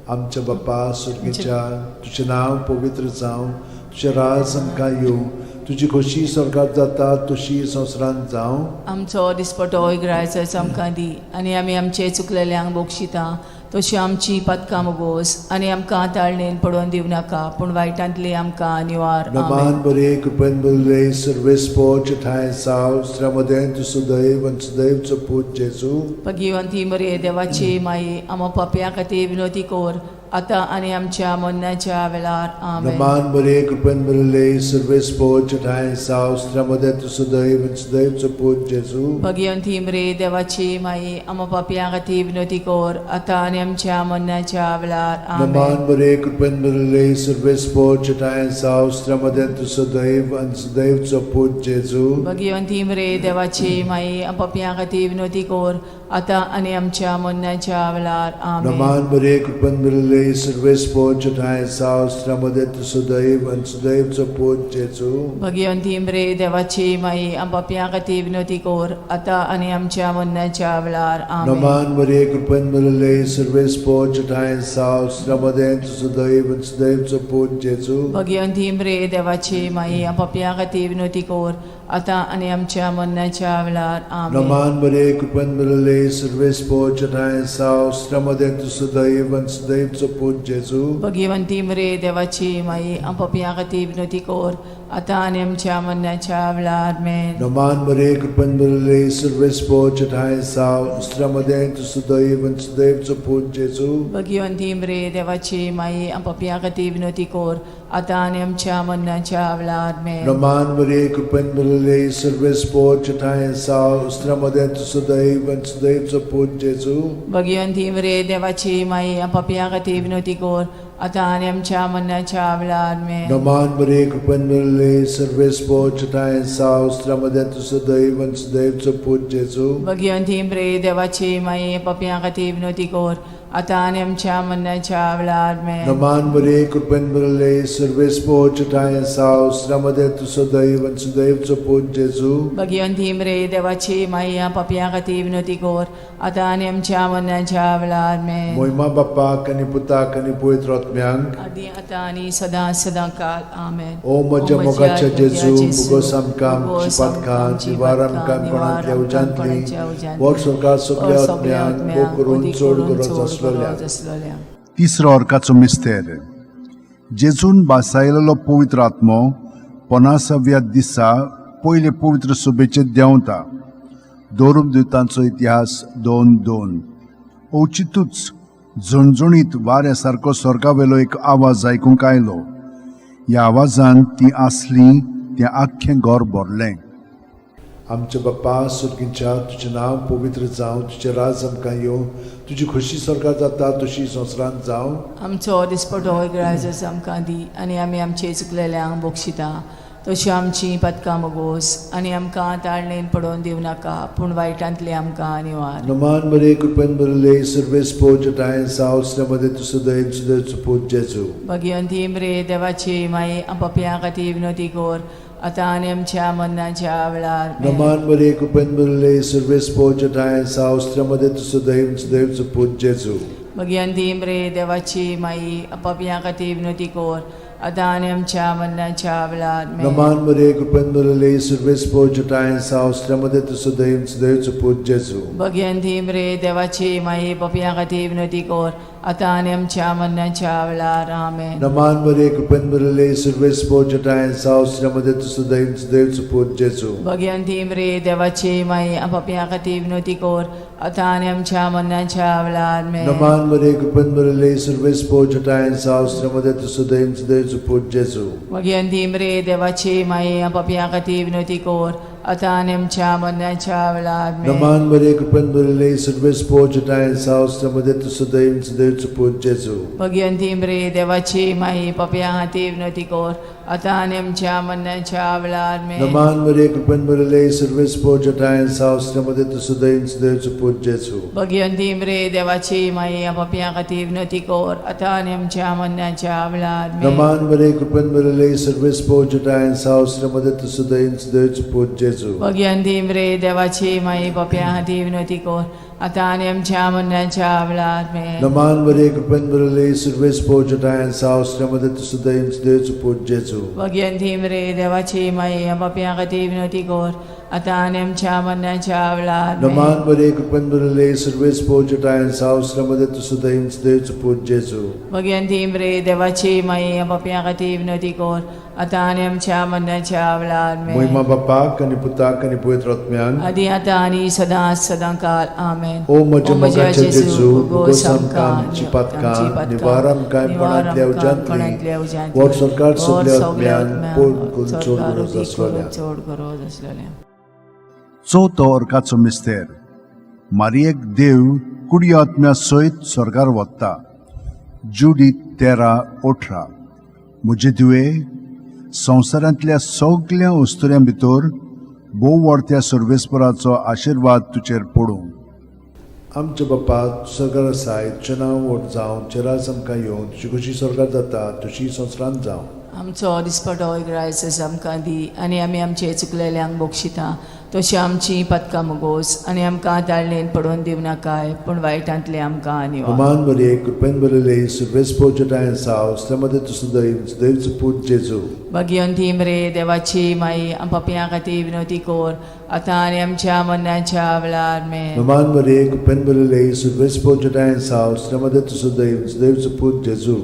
[SPEAKER 2] आमच्या बाप्पा सुर्गेच्या तुझें नांव पवित्र जावं, तुझें राज आमकां येवं, तुजी खोशी स्वर्गात जाता तशी संवसारांत जावं.
[SPEAKER 3] आमचो दिसपटो वगडायचो आमकां दी आनी आमी आमचे चुकलेल्यांक बोगशिता तशी आमची पदकां मोगोस आनी आमकां ताळणेन पडोवन दिवं नाका पूण वायटांतली आमकां निवार.
[SPEAKER 2] नमान बरे कृपेन बरले सर्वेस पोच ठाय साव श्रमदेन तु सुदैव आनी सुदैवचो पूत जेजू.
[SPEAKER 3] भगिवंती मरे देवाची माई आमो पापयां खातीर विनोदी कोर आतां आनी आमच्या मरणाच्या वेळार. आमेन.
[SPEAKER 2] नमान बरे कृपेन बरले सर्वेस पोच ठाय साव श्रमदेन तु सुदैव आनी सुदैवचो पूत जेजू.
[SPEAKER 3] भगिवंती मरे देवाची माई आमो पापयां खातीर विनोदी कोर आतां आनी आमच्या मरणाच्या वेळार. आमेन.
[SPEAKER 2] नमान बरे कृपेन बरले सर्वेस पोच ठाय साव श्रमदेन तु सुदैव आनी सुदैवचो पूत जेजू.
[SPEAKER 3] भगिवंती मरे देवाची माई आमो पापयां खातीर विनोदी कोर आतां आनी आमच्या मरणाच्या वेळार. आमेन.
[SPEAKER 2] नमान बरे कृपेन बरले सर्वेस पोच ठाय साव श्रमदेन तु सुदैव आनी सुदैवचो पूत जेजू.
[SPEAKER 3] भगिवंती मरे देवाची माई आमो पापयां खातीर विनोदी कोर आतां आनी आमच्या मरणाच्या वेळार. आमेन.
[SPEAKER 2] नमान बरे कृपेन बरले सर्वेस पोच ठाय साव श्रमदेन तु सुदैव आनी सुदैवचो पूत जेजू.
[SPEAKER 3] भगिवंती मरे देवाची माई आमो पापयां खातीर विनोदी कोर आतां आनी आमच्या मरणाच्या वेळार. आमेन.
[SPEAKER 2] नमान बरे कृपेन बरले सर्वेस पोच ठाय साव श्रमदेन तु सुदैव आनी सुदैवचो पूत जेजू.
[SPEAKER 3] भगिवंती मरे देवाची माई आमो पापयां खातीर विनोदी कोर आतां आनी आमच्या मरणाच्या वेळार. आमेन.
[SPEAKER 2] नमान बरे कृपेन बरले सर्वेस पोच ठाय साव श्रमदेन तु सुदैव आनी सुदैवचो पूत जेजू.
[SPEAKER 3] भगिवंती मरे देवाची माई आमो पापयां खातीर विनोदी कोर आतां आनी आमच्या मरणाच्या वेळार. आमेन.
[SPEAKER 2] नमान बरे कृपेन बरले सर्वेस पोच ठाय साव श्रमदेन तु सुदैव आनी सुदैवचो पूत जेजू.
[SPEAKER 3] भगिवंती मरे देवाची माई आमो पापयां खातीर विनोदी कोर आतां आनी आमच्या मरणाच्या वेळार. आमेन.
[SPEAKER 2] नमान बरे कृपेन बरले सर्वेस पोच ठाय साव श्रमदेन तु सुदैव आनी सुदैवचो पूत जेजू.
[SPEAKER 3] भगिवंती मरे देवाची माई आमो पापयां खातीर विनोदी कोर आतां आनी आमच्या मरणाच्या वेळार. आमेन.
[SPEAKER 2] नमान बरे कृपेन बरले सर्वेस पोच ठाय साव श्रमदेन तु सुदैव आनी सुदैवचो पूत जेजू.
[SPEAKER 3] भगिवंती मरे देवाची माई आमो पापयां खातीर विनोदी कोर आतां आनी आमच्या मरणाच्या वेळार. आमेन.
[SPEAKER 2] मोहिमा बाप्पाक आनी पुताक आनी पवित्र आत्म्यांक
[SPEAKER 3] आदी आतां आनी सदां सदां काल. आमेन.
[SPEAKER 2] ओ म्हज्या मोगाच्या जेजू मुगोस आमकां आमची पातकां निवार आमकां कोणांतल्या उजांतली वर स्वर्गात सगळ्या आत्म्यांक भोग करून चड गरज आसलेल्या.
[SPEAKER 4] तिसरो अर्काचो मिस्तेर. जेजून बासायलेलो पवित्र आत्मो 50व्या दिसा पयले पवित्र सभेचे देंवता. दोरूप दिवतांचो इतिहास 2:2. औचितूच झणझणीत वाऱ्या सारको स्वर्गावेलो एक आवाज आयकूंक आयलो. ह्या आवाजान ती आसली तें आख्खें घर भरलें.
[SPEAKER 2] आमच्या बाप्पा सुर्गीच्या तुजें नांव पवित्र जावं, तुजें राज आमकां येवं, तुजी खोशी स्वर्गात जाता तशी संवसारांत जावं.
[SPEAKER 3] आमचो दिसपटो वगडायचो आमकां दी आनी आमी आमचे चुकलेल्यांक बोगशिता तशी आमची पदकां मोगोस आनी आमकां ताळणेन पडोवन दिवं नाका पूण वायटांतली आमकां निवार.
[SPEAKER 2] नमान बरे कृपेन बरले सर्वेस पोच ठाय साव श्रमदेन तु सुदैव सुदैवचो पूत जेजू.
[SPEAKER 3] भगिवंती मरे देवाची माई आमो पापयां खातीर विनोदी कोर आतां आनी आमच्या मरणाच्या वेळार.
[SPEAKER 2] नमान बरे कृपेन बरले सर्वेस पोच ठाय साव श्रमदेन तु सुदैव सुदैवचो पूत जेजू.
[SPEAKER 3] भगिवंती मरे देवाची माई आमो पापयां खातीर विनोदी कोर आतां आनी आमच्या मरणाच्या वेळार.
[SPEAKER 2] नमान बरे कृपेन बरले सर्वेस पोच ठाय साव श्रमदेन तु सुदैव सुदैवचो पूत जेजू.
[SPEAKER 3] भगिवंती मरे देवाची माई पापयां खातीर विनोदी कोर आतां आनी आमच्या मरणाच्या वेळार. आमेन.
[SPEAKER 2] नमान बरे कृपेन बरले सर्वेस पोच ठाय साव श्रमदेन तु सुदैव सुदैवचो पूत जेजू.
[SPEAKER 3] भगिवंती मरे देवाची माई आमो पापयां खातीर विनोदी कोर आतां आनी आमच्या मरणाच्या वेळार. आमेन.
[SPEAKER 2] नमान बरे कृपेन बरले सर्वेस पोच ठाय साव श्रमदेन तु सुदैव सुदैवचो पूत जेजू.
[SPEAKER 3] भगिवंती मरे देवाची माई आमो पापयां खातीर विनोदी कोर आतां आनी आमच्या मरणाच्या वेळार. आमेन.
[SPEAKER 2] नमान बरे कृपेन बरले सर्वेस पोच ठाय साव श्रमदेन तु सुदैव सुदैवचो पूत जेजू.
[SPEAKER 3] भगिवंती मरे देवाची माई पापयां खातीर विनोदी कोर आता आणि आमच्या मरणाच्या वेळार आमेन.
[SPEAKER 2] नमान मरे कृपेन भरले सर्व स्पोर्जटायन सावस्त्रमध्ये तू सुद्धा इंच देवचं पूज जेजू.
[SPEAKER 3] भगवंती मरे देवाची माई पापियां खातीर विनवती कर आता आणि आमच्या मरणाच्या वेळार आमेन.
[SPEAKER 2] नमान मरे कृपेन भरले सर्व स्पोर्जटायन सावस्त्रमध्ये तू सुद्धा इंच देवचं पूज जेजू.
[SPEAKER 3] भगवंती मरे देवाची माई पापियां खातीर विनवती कर आता आणि आमच्या मरणाच्या वेळार आमेन.
[SPEAKER 2] नमान मरे कृपेन भरले सर्व स्पोर्जटायन सावस्त्रमध्ये तू सुद्धा इंच देवचं पूज जेजू.
[SPEAKER 3] भगवंती मरे देवाची माई पापियां खातीर विनवती कर आता आणि आमच्या मरणाच्या वेळार आमेन.
[SPEAKER 2] नमान मरे कृपेन भरले सर्व स्पोर्जटायन सावस्त्रमध्ये तू सुद्धा इंच देवचं पूज जेजू.
[SPEAKER 3] भगवंती मरे देवाची माई पापियां खातीर विनवती कर आता आणि आमच्या मरणाच्या वेळार आमेन.
[SPEAKER 2] महिमा बापाक आणि पुताक आणि पवित्र आत्म्यान
[SPEAKER 3] आदी आता आणि सदांकाळ आमेन.
[SPEAKER 2] ओ म्हज्या मोगाचे जेजू उगोस आमकां आमची पातकां निवार आमकां पणांतल्या उज्यांतली वर सरकार सगल्या आत्म्यान पोट चोड गरज आसलेल्या.
[SPEAKER 3] चोड गरज आसलेल्या.
[SPEAKER 4] चवथो अर्काचो मिस्तेर मारयेक देव कुडी आत्म्या सयत स्वर्गार वता. जुडी 13:18 म्हजे तुवे संवसारांतल्या सगळ्या वस्तुऱ्यां भितर भोव व्हडत्या सर्वेस्पराचो आशिर्वाद तुजेर पडूं.
[SPEAKER 2] आमचे बापा स्वर्गार आसाय तुजें नांव व्हड जावं चेरास आमकां येवं तुजी कशी स्वर्गार जाता तशी संवसारांत जावं.
[SPEAKER 3] आमचो दिसपटो रायस आमकां दी आनी आमी आमचे चुकलेल्यांक बोगशिता तशी आमची पदकां मोगोस आनी आमकां ताळणेन पडोवन दिवं नाकाय पूण वायटांतले आमकां निवार.
[SPEAKER 2] नमान मरे कृपेन भरले सर्व स्पोर्जटायन सावस्त्रमध्ये तू सुद्धा इंच देवचं पूज जेजू.
[SPEAKER 3] भगवंती मरे देवाची माई पापियां खातीर विनवती कर आता आनी आमच्या मरणाच्या वेळार आमेन.
[SPEAKER 2] नमान मरे कृपेन भरले सर्व स्पोर्जटायन सावस्त्रमध्ये तू सुद्धा इंच देवचं पूज जेजू.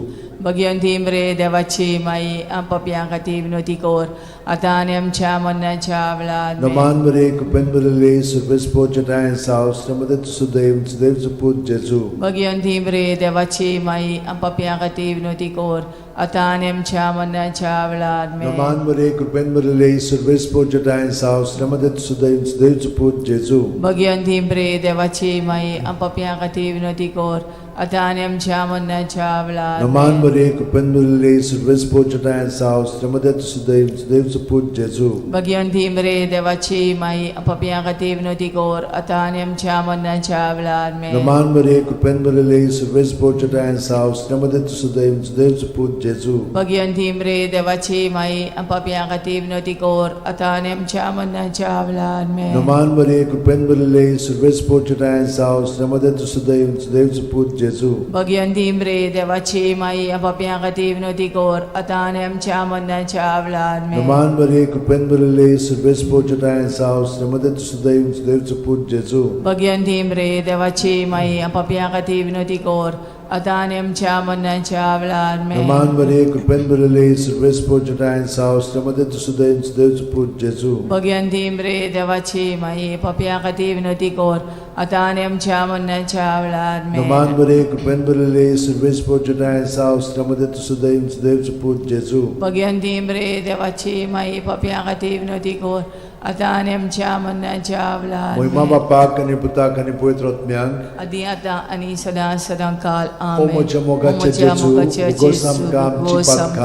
[SPEAKER 3] भगवंती मरे देवाची माई पापियां खातीर विनवती कर आता आनी आमच्या मरणाच्या वेळार आमेन.
[SPEAKER 2] नमान मरे कृपेन भरले सर्व स्पोर्जटायन सावस्त्रमध्ये तू सुद्धा इंच देवचं पूज जेजू.
[SPEAKER 3] भगवंती मरे देवाची माई पापियां खातीर विनवती कर आता आनी आमच्या मरणाच्या वेळार आमेन.
[SPEAKER 2] नमान मरे कृपेन भरले सर्व स्पोर्जटायन सावस्त्रमध्ये तू सुद्धा इंच देवचं पूज जेजू.
[SPEAKER 3] भगवंती मरे देवाची माई पापियां खातीर विनवती कर आता आनी आमच्या मरणाच्या वेळार
[SPEAKER 2] नमान मरे कृपेन भरले सर्व स्पोर्जटायन सावस्त्रमध्ये तू सुद्धा इंच देवचं पूज जेजू.
[SPEAKER 3] भगवंती मरे देवाची माई पापियां खातीर विनवती कर आता आनी आमच्या मरणाच्या वेळार आमेन.
[SPEAKER 2] नमान मरे कृपेन भरले सर्व स्पोर्जटायन सावस्त्रमध्ये तू सुद्धा इंच देवचं पूज जेजू.
[SPEAKER 3] भगवंती मरे देवाची माई पापियां खातीर विनवती कर आता आनी आमच्या मरणाच्या वेळार आमेन.
[SPEAKER 2] नमान मरे कृपेन भरले सर्व स्पोर्जटायन सावस्त्रमध्ये तू सुद्धा इंच देवचं पूज जेजू.
[SPEAKER 3] भगवंती मरे देवाची माई पापियां खातीर विनवती कर आता आनी आमच्या मरणाच्या वेळार आमेन.
[SPEAKER 2] नमान मरे कृपेन भरले सर्व स्पोर्जटायन सावस्त्रमध्ये तू सुद्धा इंच देवचं पूज जेजू.
[SPEAKER 3] भगवंती मरे देवाची माई पापियां खातीर विनवती कर आता आनी आमच्या मरणाच्या वेळार आमेन.
[SPEAKER 2] नमान मरे कृपेन भरले सर्व स्पोर्जटायन सावस्त्रमध्ये तू सुद्धा इंच देवचं पूज जेजू.
[SPEAKER 3] भगवंती मरे देवाची माई पापियां खातीर विनवती कर आता आनी आमच्या मरणाच्या वेळार आमेन.
[SPEAKER 2] नमान मरे कृपेन भरले सर्व स्पोर्जटायन सावस्त्रमध्ये तू सुद्धा इंच देवचं पूज जेजू.
[SPEAKER 3] भगवंती मरे देवाची माई पापियां खातीर विनवती कर आता आनी आमच्या मरणाच्या वेळार
[SPEAKER 2] महिमा
[SPEAKER 3] आमेन.
[SPEAKER 2] बापाक आणि पुताक आणि पवित्र आत्म्यांक
[SPEAKER 3] आदी आता आनी सदांकाळ
[SPEAKER 2] ओ
[SPEAKER 3] आमेन.
[SPEAKER 2] म्हज्या मोगाचे जेजू उगोस आमकां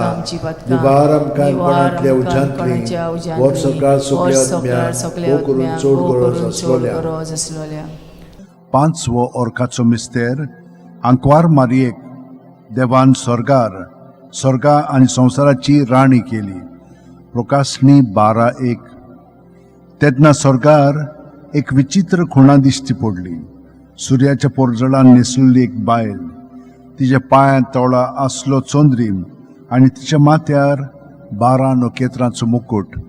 [SPEAKER 2] आमची पातकां निवार आमकां पणांतल्या उज्यांतली वर सरकार सगल्या आत्म्यान ओ करून चोड गरज आसलेल्या.
[SPEAKER 4] पांचवो अर्काचो मिस्तेर आंकवार मारयेक देवान स्वर्गा आनी संवसाराची राणी केली. प्रकाशनी 12:1 तेन्ना स्वर्गार एक विचित्र खुणा दिश्टी पडली. सुर्याच्या पोरजळान न्हेसलेली एक बायल, तिच्या पांयां तळा आसलो चोंद्रीम आनी तिच्या माथ्यार 12 नखेत्रांचो मुकुट.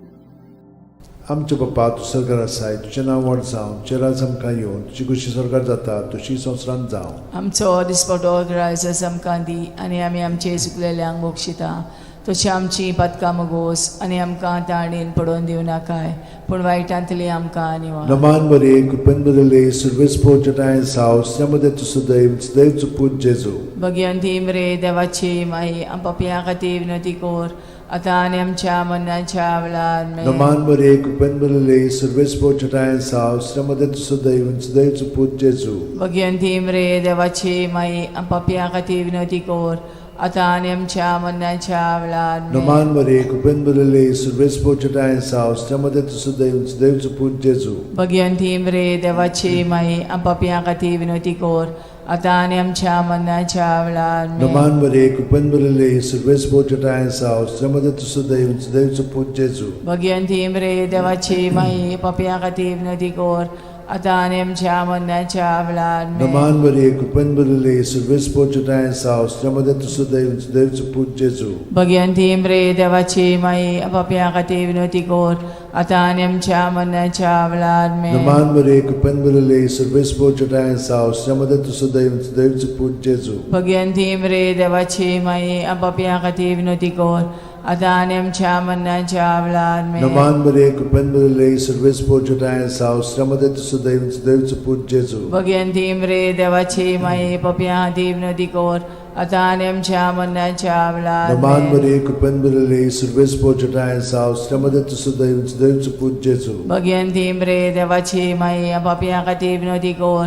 [SPEAKER 2] आमचे बापा तूं स्वर्गार आसाय तुजें नांव व्हड जावं चेरास आमकां येवं तुजी कशी स्वर्गार जाता तशी संवसारांत जावं.
[SPEAKER 3] आमचो दिसपटो रायस आमकां दी आनी आमी आमचे चुकलेल्यांक बोगशिता तशी आमची पदकां मोगोस आनी आमकां ताळणेन पडोवन दिवं नाकाय पूण वायटांतली आमकां निवार.
[SPEAKER 2] नमान मरे कृपेन भरले सर्व स्पोर्जटायन सावस्त्रमध्ये तू सुद्धा इंच देवचं पूज जेजू.
[SPEAKER 3] भगवंती मरे देवाची माई पापियां खातीर विनवती कर आता आनी आमच्या मरणाच्या वेळार आमेन.
[SPEAKER 2] नमान मरे कृपेन भरले सर्व स्पोर्जटायन सावस्त्रमध्ये तू सुद्धा इंच देवचं पूज जेजू.
[SPEAKER 3] भगवंती मरे देवाची माई पापियां खातीर विनवती कर आता आणि आमच्या मरणाच्या वेळार
[SPEAKER 2] Naman Maria, Kupenbulele, Survespo Chatayansa, Ostramade Tusudevs, Devs Put Jesu.
[SPEAKER 3] Bhagwanti मरे देवाची माई आपापिया खाती विनोती कोर आता आणि आमच्या मरणाच्या वेळार
[SPEAKER 2] Naman Maria, Kupenbulele, Survespo Chatayansa, Ostramade Tusudevs, Devs Put Jesu.
[SPEAKER 3] Bhagwanti मरे देवाची माई आपापिया खाती विनोती कोर आता आणि आमच्या मरणाच्या वेळार
[SPEAKER 2] Naman Maria, Kupenbulele, Survespo Chatayansa, Ostramade Tusudevs, Devs Put Jesu.
[SPEAKER 3] Bhagwanti मरे देवाची माई आपापिया खाती विनोती कोर आता आणि आमच्या मरणाच्या वेळार
[SPEAKER 2] Naman Maria, Kupenbulele, Survespo Chatayansa, Ostramade Tusudevs, Devs Put Jesu.
[SPEAKER 3] Bhagwanti मरे देवाची माई आपापिया खाती विनोती कोर आता आणि आमच्या मरणाच्या वेळार
[SPEAKER 2] Naman Maria, Kupenbulele, Survespo Chatayansa, Ostramade Tusudevs, Devs Put Jesu.
[SPEAKER 3] Bhagwanti मरे देवाची माई आपापिया खाती विनोती कोर आता आणि आमच्या मरणाच्या वेळार
[SPEAKER 2] Naman Maria, Kupenbulele, Survespo Chatayansa, Ostramade Tusudevs, Devs Put Jesu.
[SPEAKER 3] Bhagwanti मरे देवाची माई आपापिया खाती विनोती कोर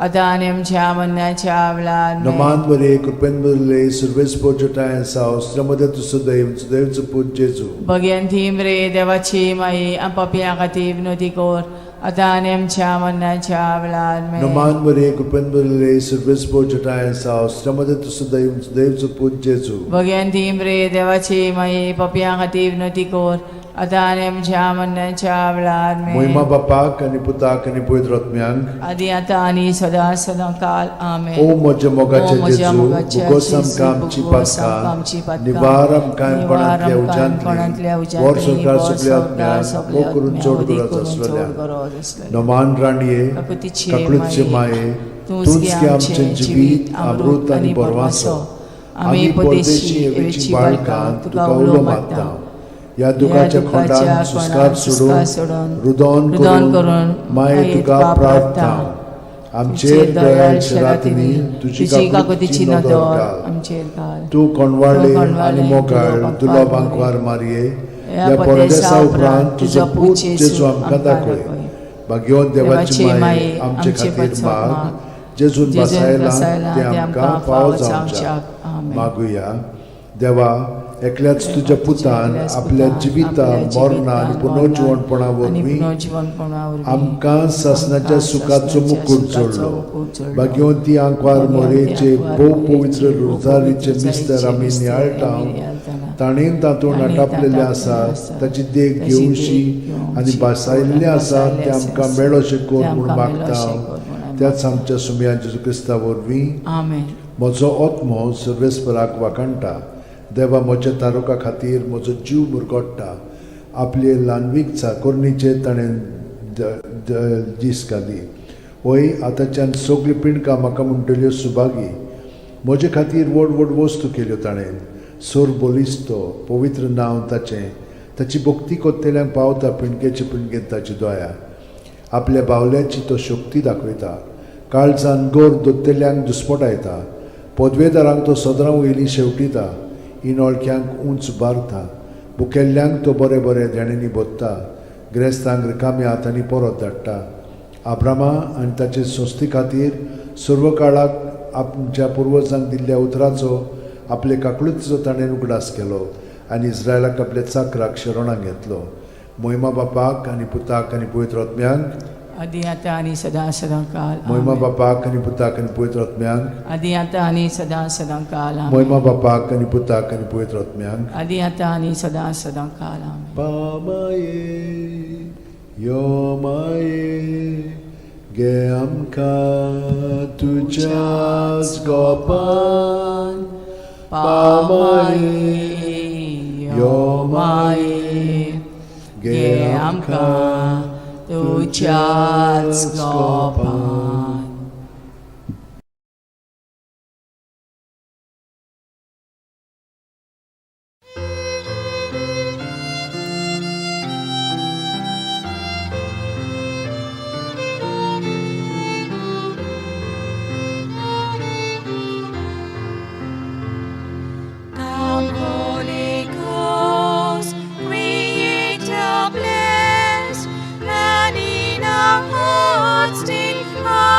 [SPEAKER 3] आता आणि आमच्या मरणाच्या वेळार
[SPEAKER 2] Naman Maria, Kupenbulele, Survespo Chatayansa, Ostramade Tusudevs, Devs Put Jesu.
[SPEAKER 3] Bhagwanti मरे देवाची माई आपापिया खाती विनोती कोर आता आणि आमच्या मरणाच्या वेळार
[SPEAKER 2] Naman Maria, Kupenbulele, Survespo Chatayansa, Ostramade Tusudevs, Devs Put Jesu.
[SPEAKER 3] Bhagwanti मरे देवाची माई आपापिया खाती विनोती कोर आता आणि आमच्या मरणाच्या वेळार
[SPEAKER 2] Moima Bapak आणि Putak आणि Pavitr Atmyank.
[SPEAKER 3] आदी आता आणि सदा सदा काल आमेन.
[SPEAKER 2] O moja mogache
[SPEAKER 3] O moja
[SPEAKER 2] Jesu,
[SPEAKER 3] mogache
[SPEAKER 2] bugosam
[SPEAKER 3] Jesu,
[SPEAKER 2] kamci
[SPEAKER 3] bugosam
[SPEAKER 2] patka,
[SPEAKER 3] kamci patka,
[SPEAKER 2] nivaram kaim panatlia
[SPEAKER 3] nivaram kaim
[SPEAKER 2] ujantli,
[SPEAKER 3] panatlia ujantli,
[SPEAKER 2] vor sorkar
[SPEAKER 3] vor
[SPEAKER 2] supliat
[SPEAKER 3] sorkar
[SPEAKER 2] myan,
[SPEAKER 3] supliat
[SPEAKER 2] o kurun
[SPEAKER 3] myan,
[SPEAKER 2] chod
[SPEAKER 3] odi
[SPEAKER 2] gurat
[SPEAKER 3] kurun
[SPEAKER 2] aslalya.
[SPEAKER 3] chod gurat aslalya.
[SPEAKER 2] Naman raniye,
[SPEAKER 3] Kakutici
[SPEAKER 2] kaklutce maye, tunski amche jivit, amrut ani borwaso, आम्ही परदेशी एवेची बाळकां तुका उलो मागता. या दुखाच्या खोंडान सुस्कार सोडून रुदोन करून माये तुका प्रार्थना. आमचेर दयाळ शरातीनी तुजी काकुतीची नदर घाल.
[SPEAKER 3] आमचेर घाल.
[SPEAKER 2] तू कोणवाळे आणि मोगाळ तुला बांकवार मारये. या परदेसा उपरांत तुजो पूत जेजू आमकां दाखय. भाग्यवान देवाची माये आमचे खातीर माग. जेजून बसायला ते आमकां फावो जावच्याक मागुया. देवा, एकल्याच तुझ्या पुतान आपल्या जिविता मरणा आणि पुनर्जीवनपणा वरवीं आमकां सासणाच्या सुखाचो मुकुट जोडलो. भाग्यवंती आंकवार मोरेचे भोव पवित्र रोजारीचे मिस्तर आमी नियाळटाव. ताणेन तातूंत आटापलेले आसा ताची देख घेवशी आनी बसायल्ले आसा ते आमकां मेळोशे कोर म्हूण मागता. त्याच आमच्या सुमया जेजू क्रिस्ता वरवीं
[SPEAKER 3] आमेन.
[SPEAKER 2] म्हजो आत्मो सर्वेस्पराक वाकणटा. देवा, म्हज्या तारुका खातीर म्हजो जीव मुरगोडटा. आपले ल्हानवीक चाकोरणीचे ताणें दीस घाली. वय आतांच्यान सगळी पिणकां म्हाका म्हणटल्यो सुभागी. म्हजे खातीर व्हड व्हड वस्तू केल्यो ताणें. सोर बोलिस्तो पवित्र नांव ताचें. ताची भक्ती कोत्तेल्यांक पावता पिणकेचे पिणकेंत ताची दोया. आपल्या बावल्याची तो शक्ती दाखयता. काळजान गोर दोत्तेल्यांक दुस्पटायता. पदवेदारांक तो सदरां वयली शेवटिता. इनोळख्यांक उंच बारता. भुकेल्ल्यांक तो बरे बरे देणेनी बोदता. गिरेस्तांक रिकाम्या हातांनी परत धाडटा. आब्रामा आनी ताचे संस्थे खातीर सर्व काळाक आमच्या पुर्वजांक दिल्ल्या उतराचो आपले काकळूचो ताणें उगडास केलो आनी इस्रायलाक आपल्या चाकराक शरणांत घेतलो. मोहिमा बापाक आनी पुताक आनी पवित्र आत्म्यांक.
[SPEAKER 3] आदी आता आणि सदा सदा काल
[SPEAKER 2] मोहिमा बापाक आनी पुताक आनी पवित्र आत्म्यांक.
[SPEAKER 3] आदी आता आणि सदा सदा काल
[SPEAKER 2] मोहिमा बापाक आनी पुताक आनी पवित्र आत्म्यांक.
[SPEAKER 3] आदी आता आणि सदा सदा काल आमेन.
[SPEAKER 2] पामाये यो माये गे आमकां तुज्याच गोपान.
[SPEAKER 3] पामाये यो माये गे आमकां तुज्याच गोपान.
[SPEAKER 1] Come, Holy Ghost, Creator blessed, and in our hearts take heart.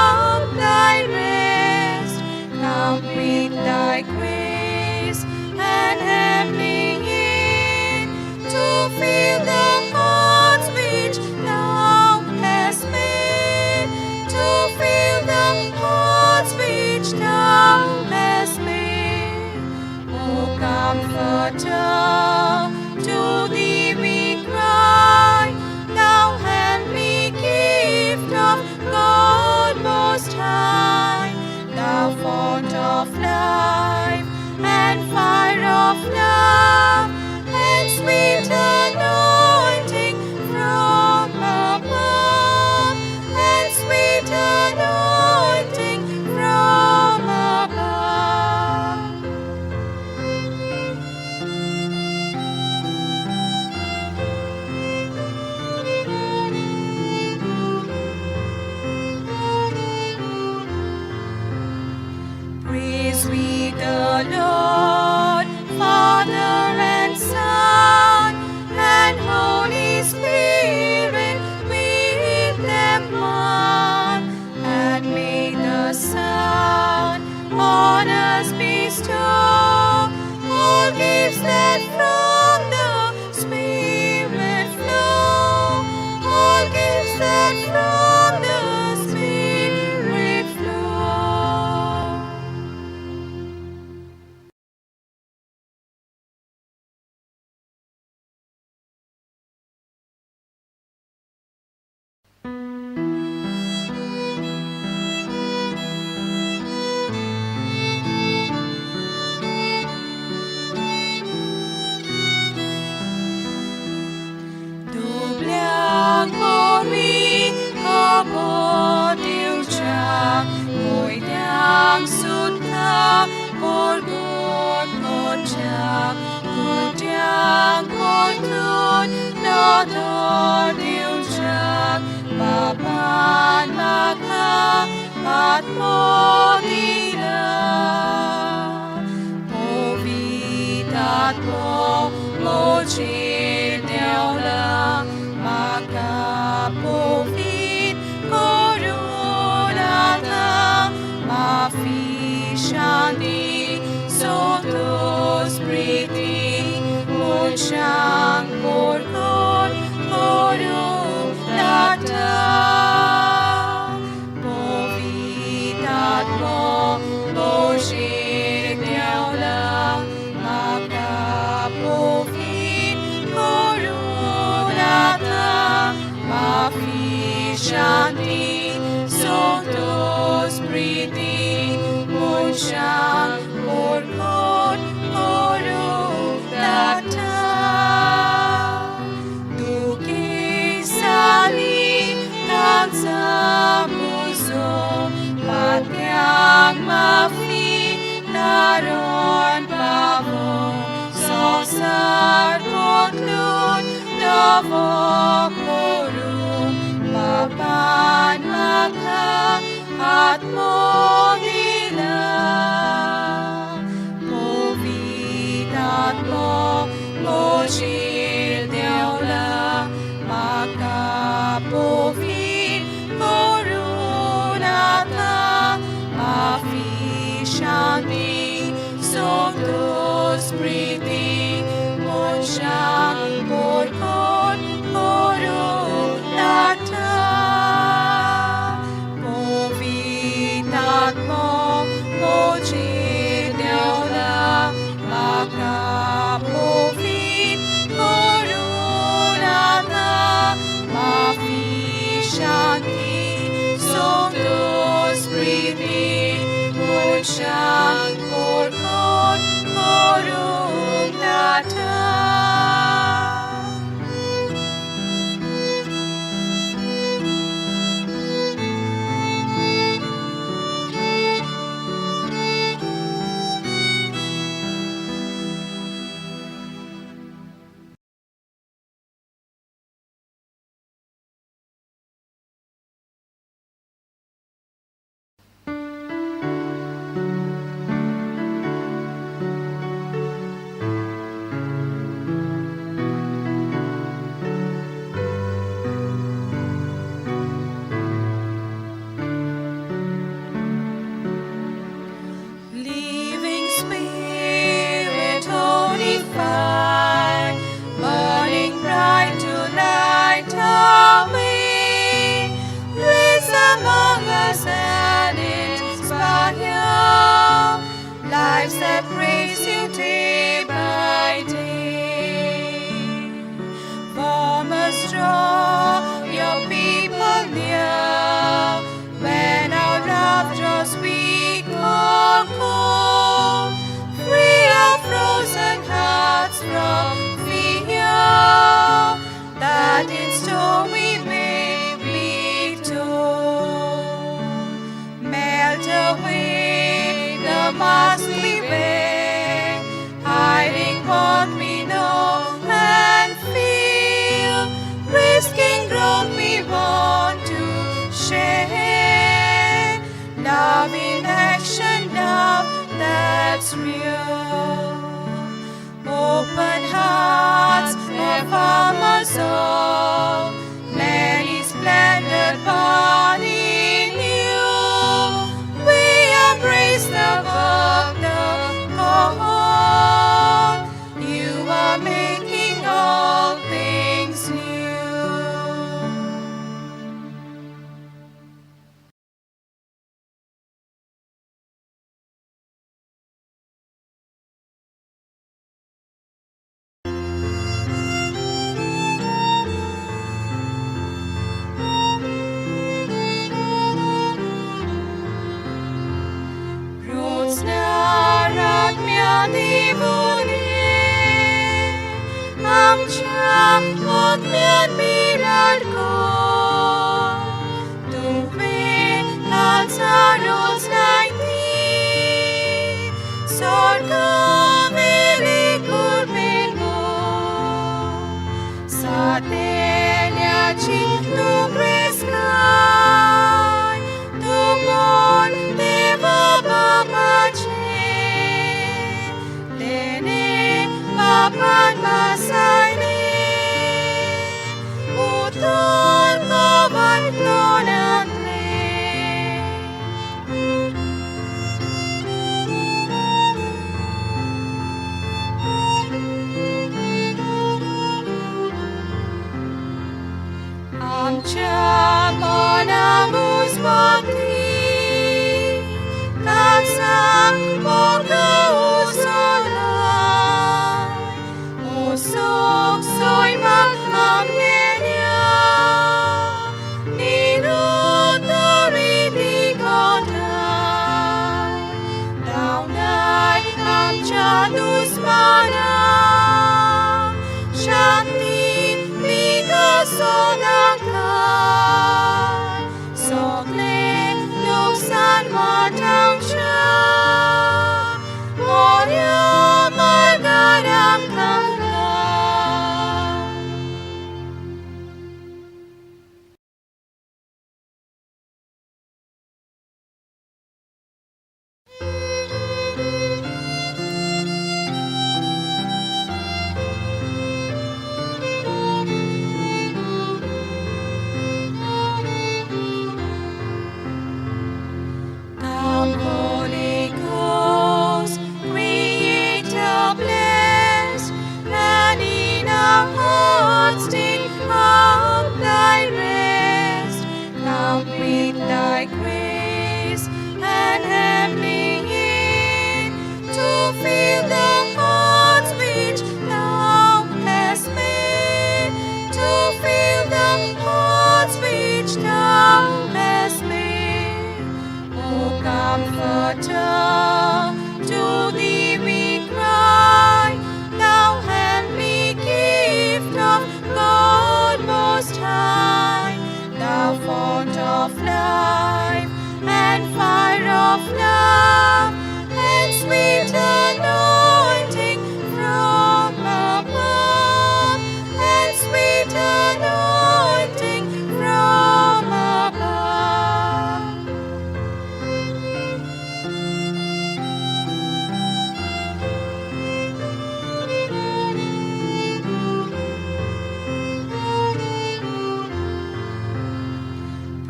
[SPEAKER 1] Comforter, to thee we cry, thou heavenly gift of God Most High, thou fount of life and fire of love, and sweet anointing from above, and sweet anointing from above. Praise we the Lord, Father and Son, and Holy Spirit with them one. And may the Son on us bestow all gifts that from the Spirit flow, all gifts that from the Spirit flow. Doblang pori kabot diucha, moidang sutta porgot kocak, kudyang kotun nador diucha, baban maka at modila. Povitat mo mojir deola, maka povit korunata, mafishani sotos priti, mochang porkon korunata. Povitat mo mojir deola, maka povit korunata, mafishani sotos priti, mochang porkon korunata. Duki sali tansa muso, patyang mafi naron pavo, sosar potlun davo korum, papan maka at modila. Povitat mo mojir deola, maka povit korunata, mafishani sotos priti, mochang porkon korunata. Povitat mo mojir deola, maka povit korunata, mafishani sotos priti, mochang porkon korunata. आमच्या आत्म्यात बिराड कर. तुवें ताचा रोज लायती, स्वर्गावेले कुर्बेन गो. सातेल्याची तूं प्रेस्काय, तूं बोल देवा बापाचे. तेणे बापान बसयले, उतर गोवान तोंडांतले. आमच्या मनाक उजवाती, ताचा मोगा उसळाय. ओ सोक सोयमाक आमगेल्या, निरुतरी दिगोठाय. धांवडाय आमच्या दुस्मानाक, शांती विकसोनाकाय. सगळे नुकसान मोठांच्या, मोर्या मार्गार आमकां घाल. Come, Holy Ghost, Creator blessed, and in our hearts take up thy rest. Come with thy grace and heavenly aid, to fill the hearts which thou hast made, to fill the hearts which thou hast made. O Comforter, to thee we cry, thou heavenly gift of God Most High, thou fount of life and fire of love, and sweet anointing from above, and sweet anointing from above.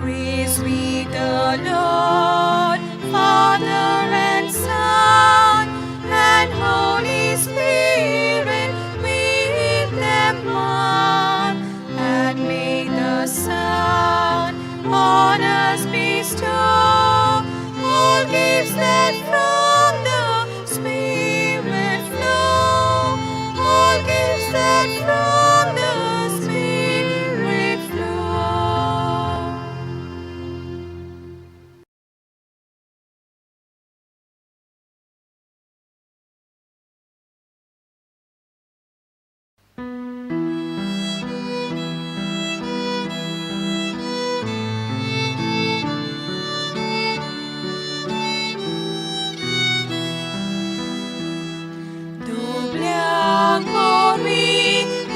[SPEAKER 1] Praise we the Lord, Father and Son, and Holy Spirit with them one. And may the Son on us bestow all gifts that from the Spirit flow, all gifts that from the Spirit flow. Dublang pori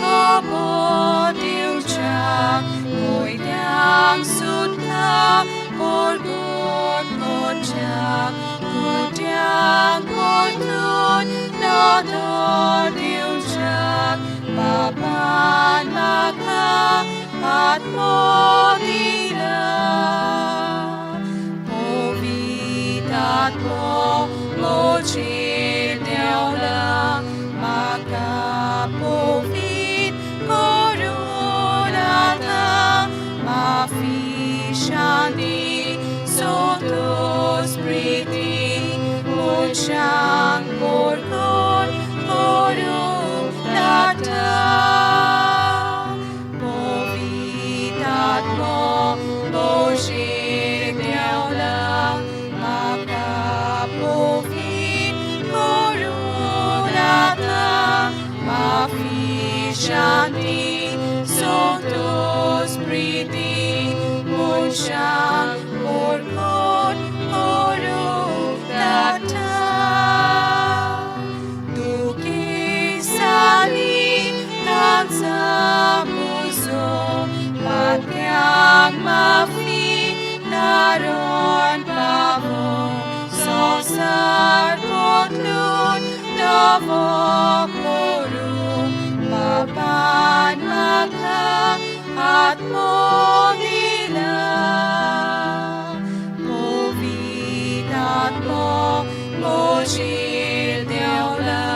[SPEAKER 1] kabot diucap, moidang sutta korgot kocak, kudang kotun nador diucap, baban maka at modila. Povitat mo mochir deola, maka povit korunata, mafishandi sotos priti, muchang porkor korunata. Povitat mo mochir deola, maka povit korunata,
[SPEAKER 3] Shanti, Santos Priti, Munshang, Porkot, Horo, Tata, Duki Sali, Tansa Puso, Patyang Mafi, Naron Pavo, Sosar Potlun, Davo Koru, Papan Maka, at Mogila, Movidat mo, Mojil Deola,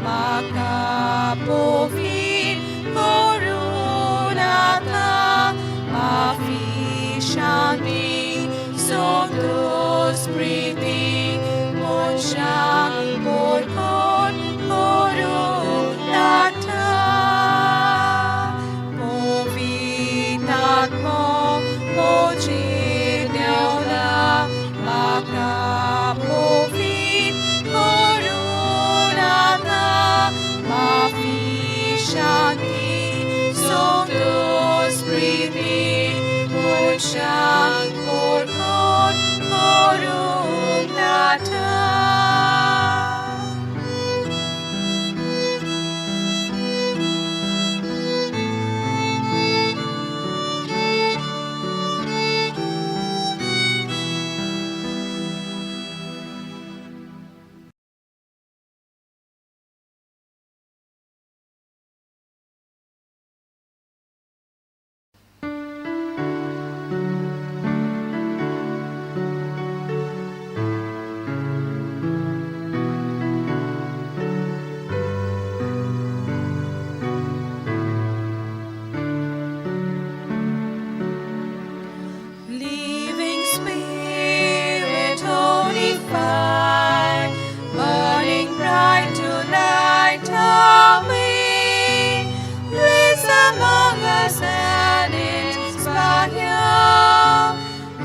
[SPEAKER 3] Maka Povin, Korunata, Mafi Shanti, Santos Priti, Munshang, Porkot, Korunata, Movitat mo, Mojil Deola, Maka Povin, Korunata, Mafi Shanti, Santos Priti, Munshang, Porkot, Korunata. Living Spirit, holy fire, burning bright to light our way, place among us and inspire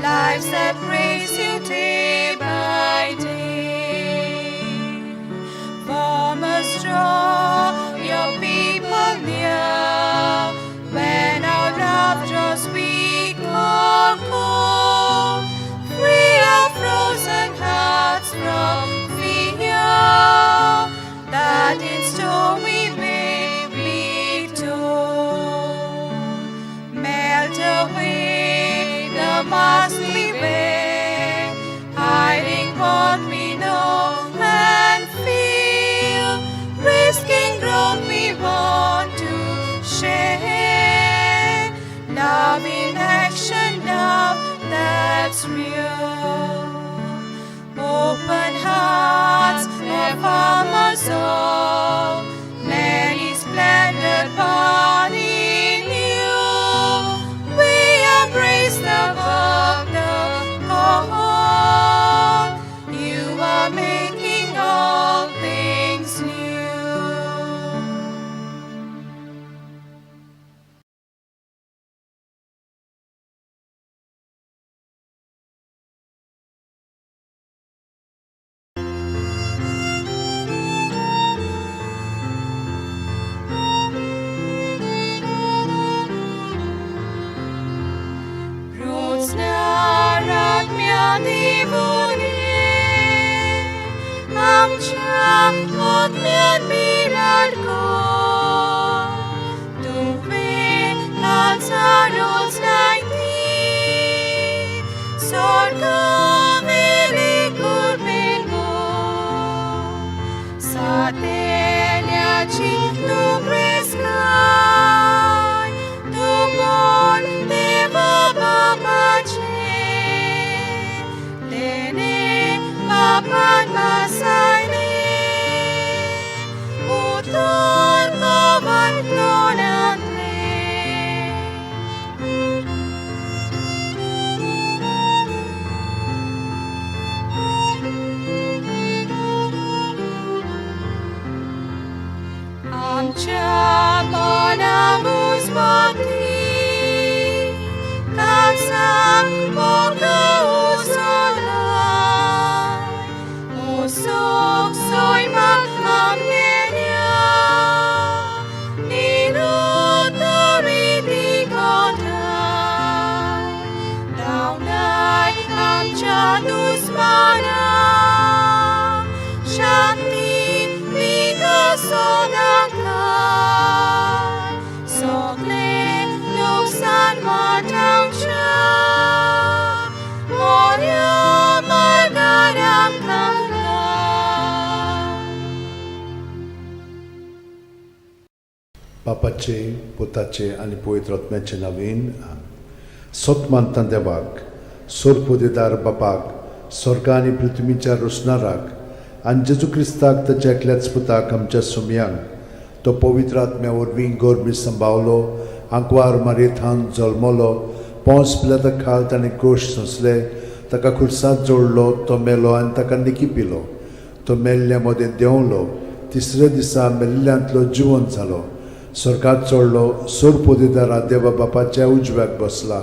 [SPEAKER 3] lives that praise you day by day. Farmers, draw your people near, when our love draws weak or cold, free our frozen hearts from fear, that in storm we may be told. Melt away the mask we wear, hiding what we know and feel, risking growth we want to share. Love in action, love that's real. Open hearts of our soul, many splendid body new. We embrace the work, the call. You are making all things new. Rodznarak miany wody, amcia odmian miradko. Dumy lanca roznajty, sorka великурбен mo. Sateljaci dobre sky, dubol Deva Babace, Dene Baban Masayne, Utol Kovan Tonantle. Amcia bonamus mati, tansam boga usolai, usok soy makamgeria,
[SPEAKER 1] दुस्माना शक्ति विकसोदाकार सगळे नुकसान मोठांशा मोर्या मार्गाराक थांबला.
[SPEAKER 2] बापाचे पुताचे आनी पवित्र आत्म्याचे नांवान सोत मानता देवाक सोरपोदेदार बापाक स्वर्ग आनी पृथ्वीच्या रोसणाराक आनी जेजू क्रिस्ताक ताच्या एकल्याच पुताक आमच्या सुमयांक तो पवित्र आत्म्या वरवीं गोरबी सांबाळलो आंकवार मारयेंत जल्मलो पोंस पिलाता खाल ताणें क्रूश सोंसले ताका खुर्सांत जोडलो तो मेलो आनी ताका निकी पिलो तो मेल्ल्या मदें देंवलो तिसऱ्या दिसा मेल्ल्यांतलो जिवंत जालो स्वर्गात चडलो सोरपोदेदारा देवा बापाच्या उजव्याक बसला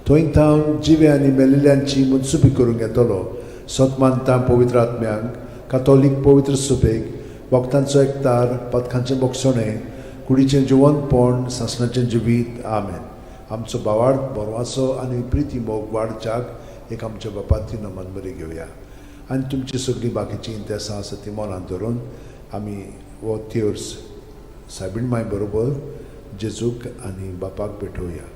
[SPEAKER 2] थंय थावन जिवे आनी मेलिल्ल्यांची मनसुबी करूंक येतलो सोत मानता पवित्र आत्म्यांक कातोलीक पवित्र सुबेक वखदांचो एकतार पथकांचें मोगसणें कुडीचें जिवंतपण सासणाचें जिवीत आमेन. आमचो बावार्थ बरवासो आनी प्रिती मोग वाडच्याक एक आमच्या बापाची नमन बरी घेवया आनी तुमची सगळीं बाकीचीं इंतेसां आसा ती मनांत धरून आमी हो थियोर्स सायबीण माय बरोबर जेजूक आनी बापाक भेटोवया.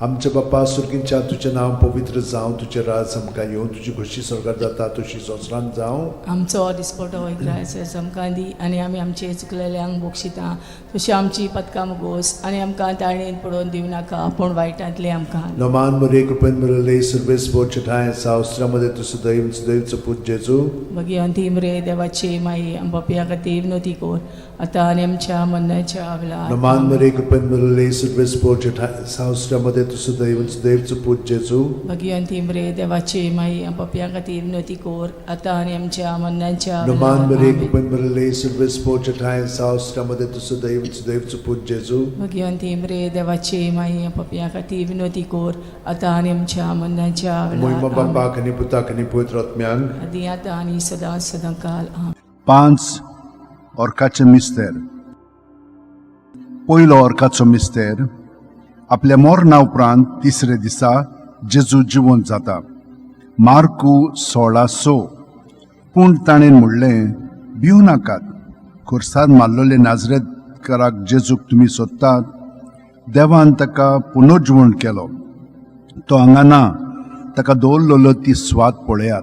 [SPEAKER 2] आमचे बापा सुर्गींच्या तुजें नांव पवित्र जावं तुजें राज आमकां येवं तुजी खोशी स्वर्गांत जाता तशी संवसारांत जावं.
[SPEAKER 3] आमचो दिसपटो वैग्रायचो आमकां दी आनी आमी आमचे चुकलेल्यांक बोगशिता तशी आमची पदकां मुगोस आनी आमकां ताळणेन पडोवन दिवं नाका पूण वायटांतले आमकां.
[SPEAKER 2] नमान मरे कृपेन मरले सर्वेस बोचठाय सावस्त्रामध्ये तुझं दैवचं पूज जेजू
[SPEAKER 3] भगवंती मरे देवाची माई आमच्या खातीर विनोती कोर आतां आनी आमच्या मरणाच्या वेळार.
[SPEAKER 2] नमान मरे कृपेन मरले सर्वेस बोचठाय सावस्त्रामध्ये तुझं दैवचं पूज जेजू
[SPEAKER 3] भगवंती मरे देवाची माई आमच्या खातीर विनोती कोर आतां आनी आमच्या मरणाच्या
[SPEAKER 2] नमान मरे
[SPEAKER 3] वेळार.
[SPEAKER 2] कृपेन मरले सर्वेस बोचठाय सावस्त्रामध्ये तुझं दैवचं पूज जेजू
[SPEAKER 3] भगवंती मरे देवाची माई आमच्या खातीर विनोती कोर आतां आनी आमच्या मरणाच्या
[SPEAKER 2] मोहिमा
[SPEAKER 3] वेळार.
[SPEAKER 2] बापाक आनी पुताक आनी पवित्र आत्म्यांक
[SPEAKER 3] आदी आतां आनी सदां सदांकाल. आमेन.
[SPEAKER 4] 5 ऑर्काचे मिस्तेर. पयलो ऑर्काचो मिस्तेर आपल्या मरणा उपरांत तिसरे दिसा जेजू जिवंत जाता. मार्कू 16:6. पूण ताणें म्हणलें भिवू नाकात खुर्सांत मारलोले नाजरेतकाराक जेजूक तुमी सोदतात देवान ताका पुनर्जिवण केलो तो हांगा ना ताका दवरलेलो ती स्वाद पळयात.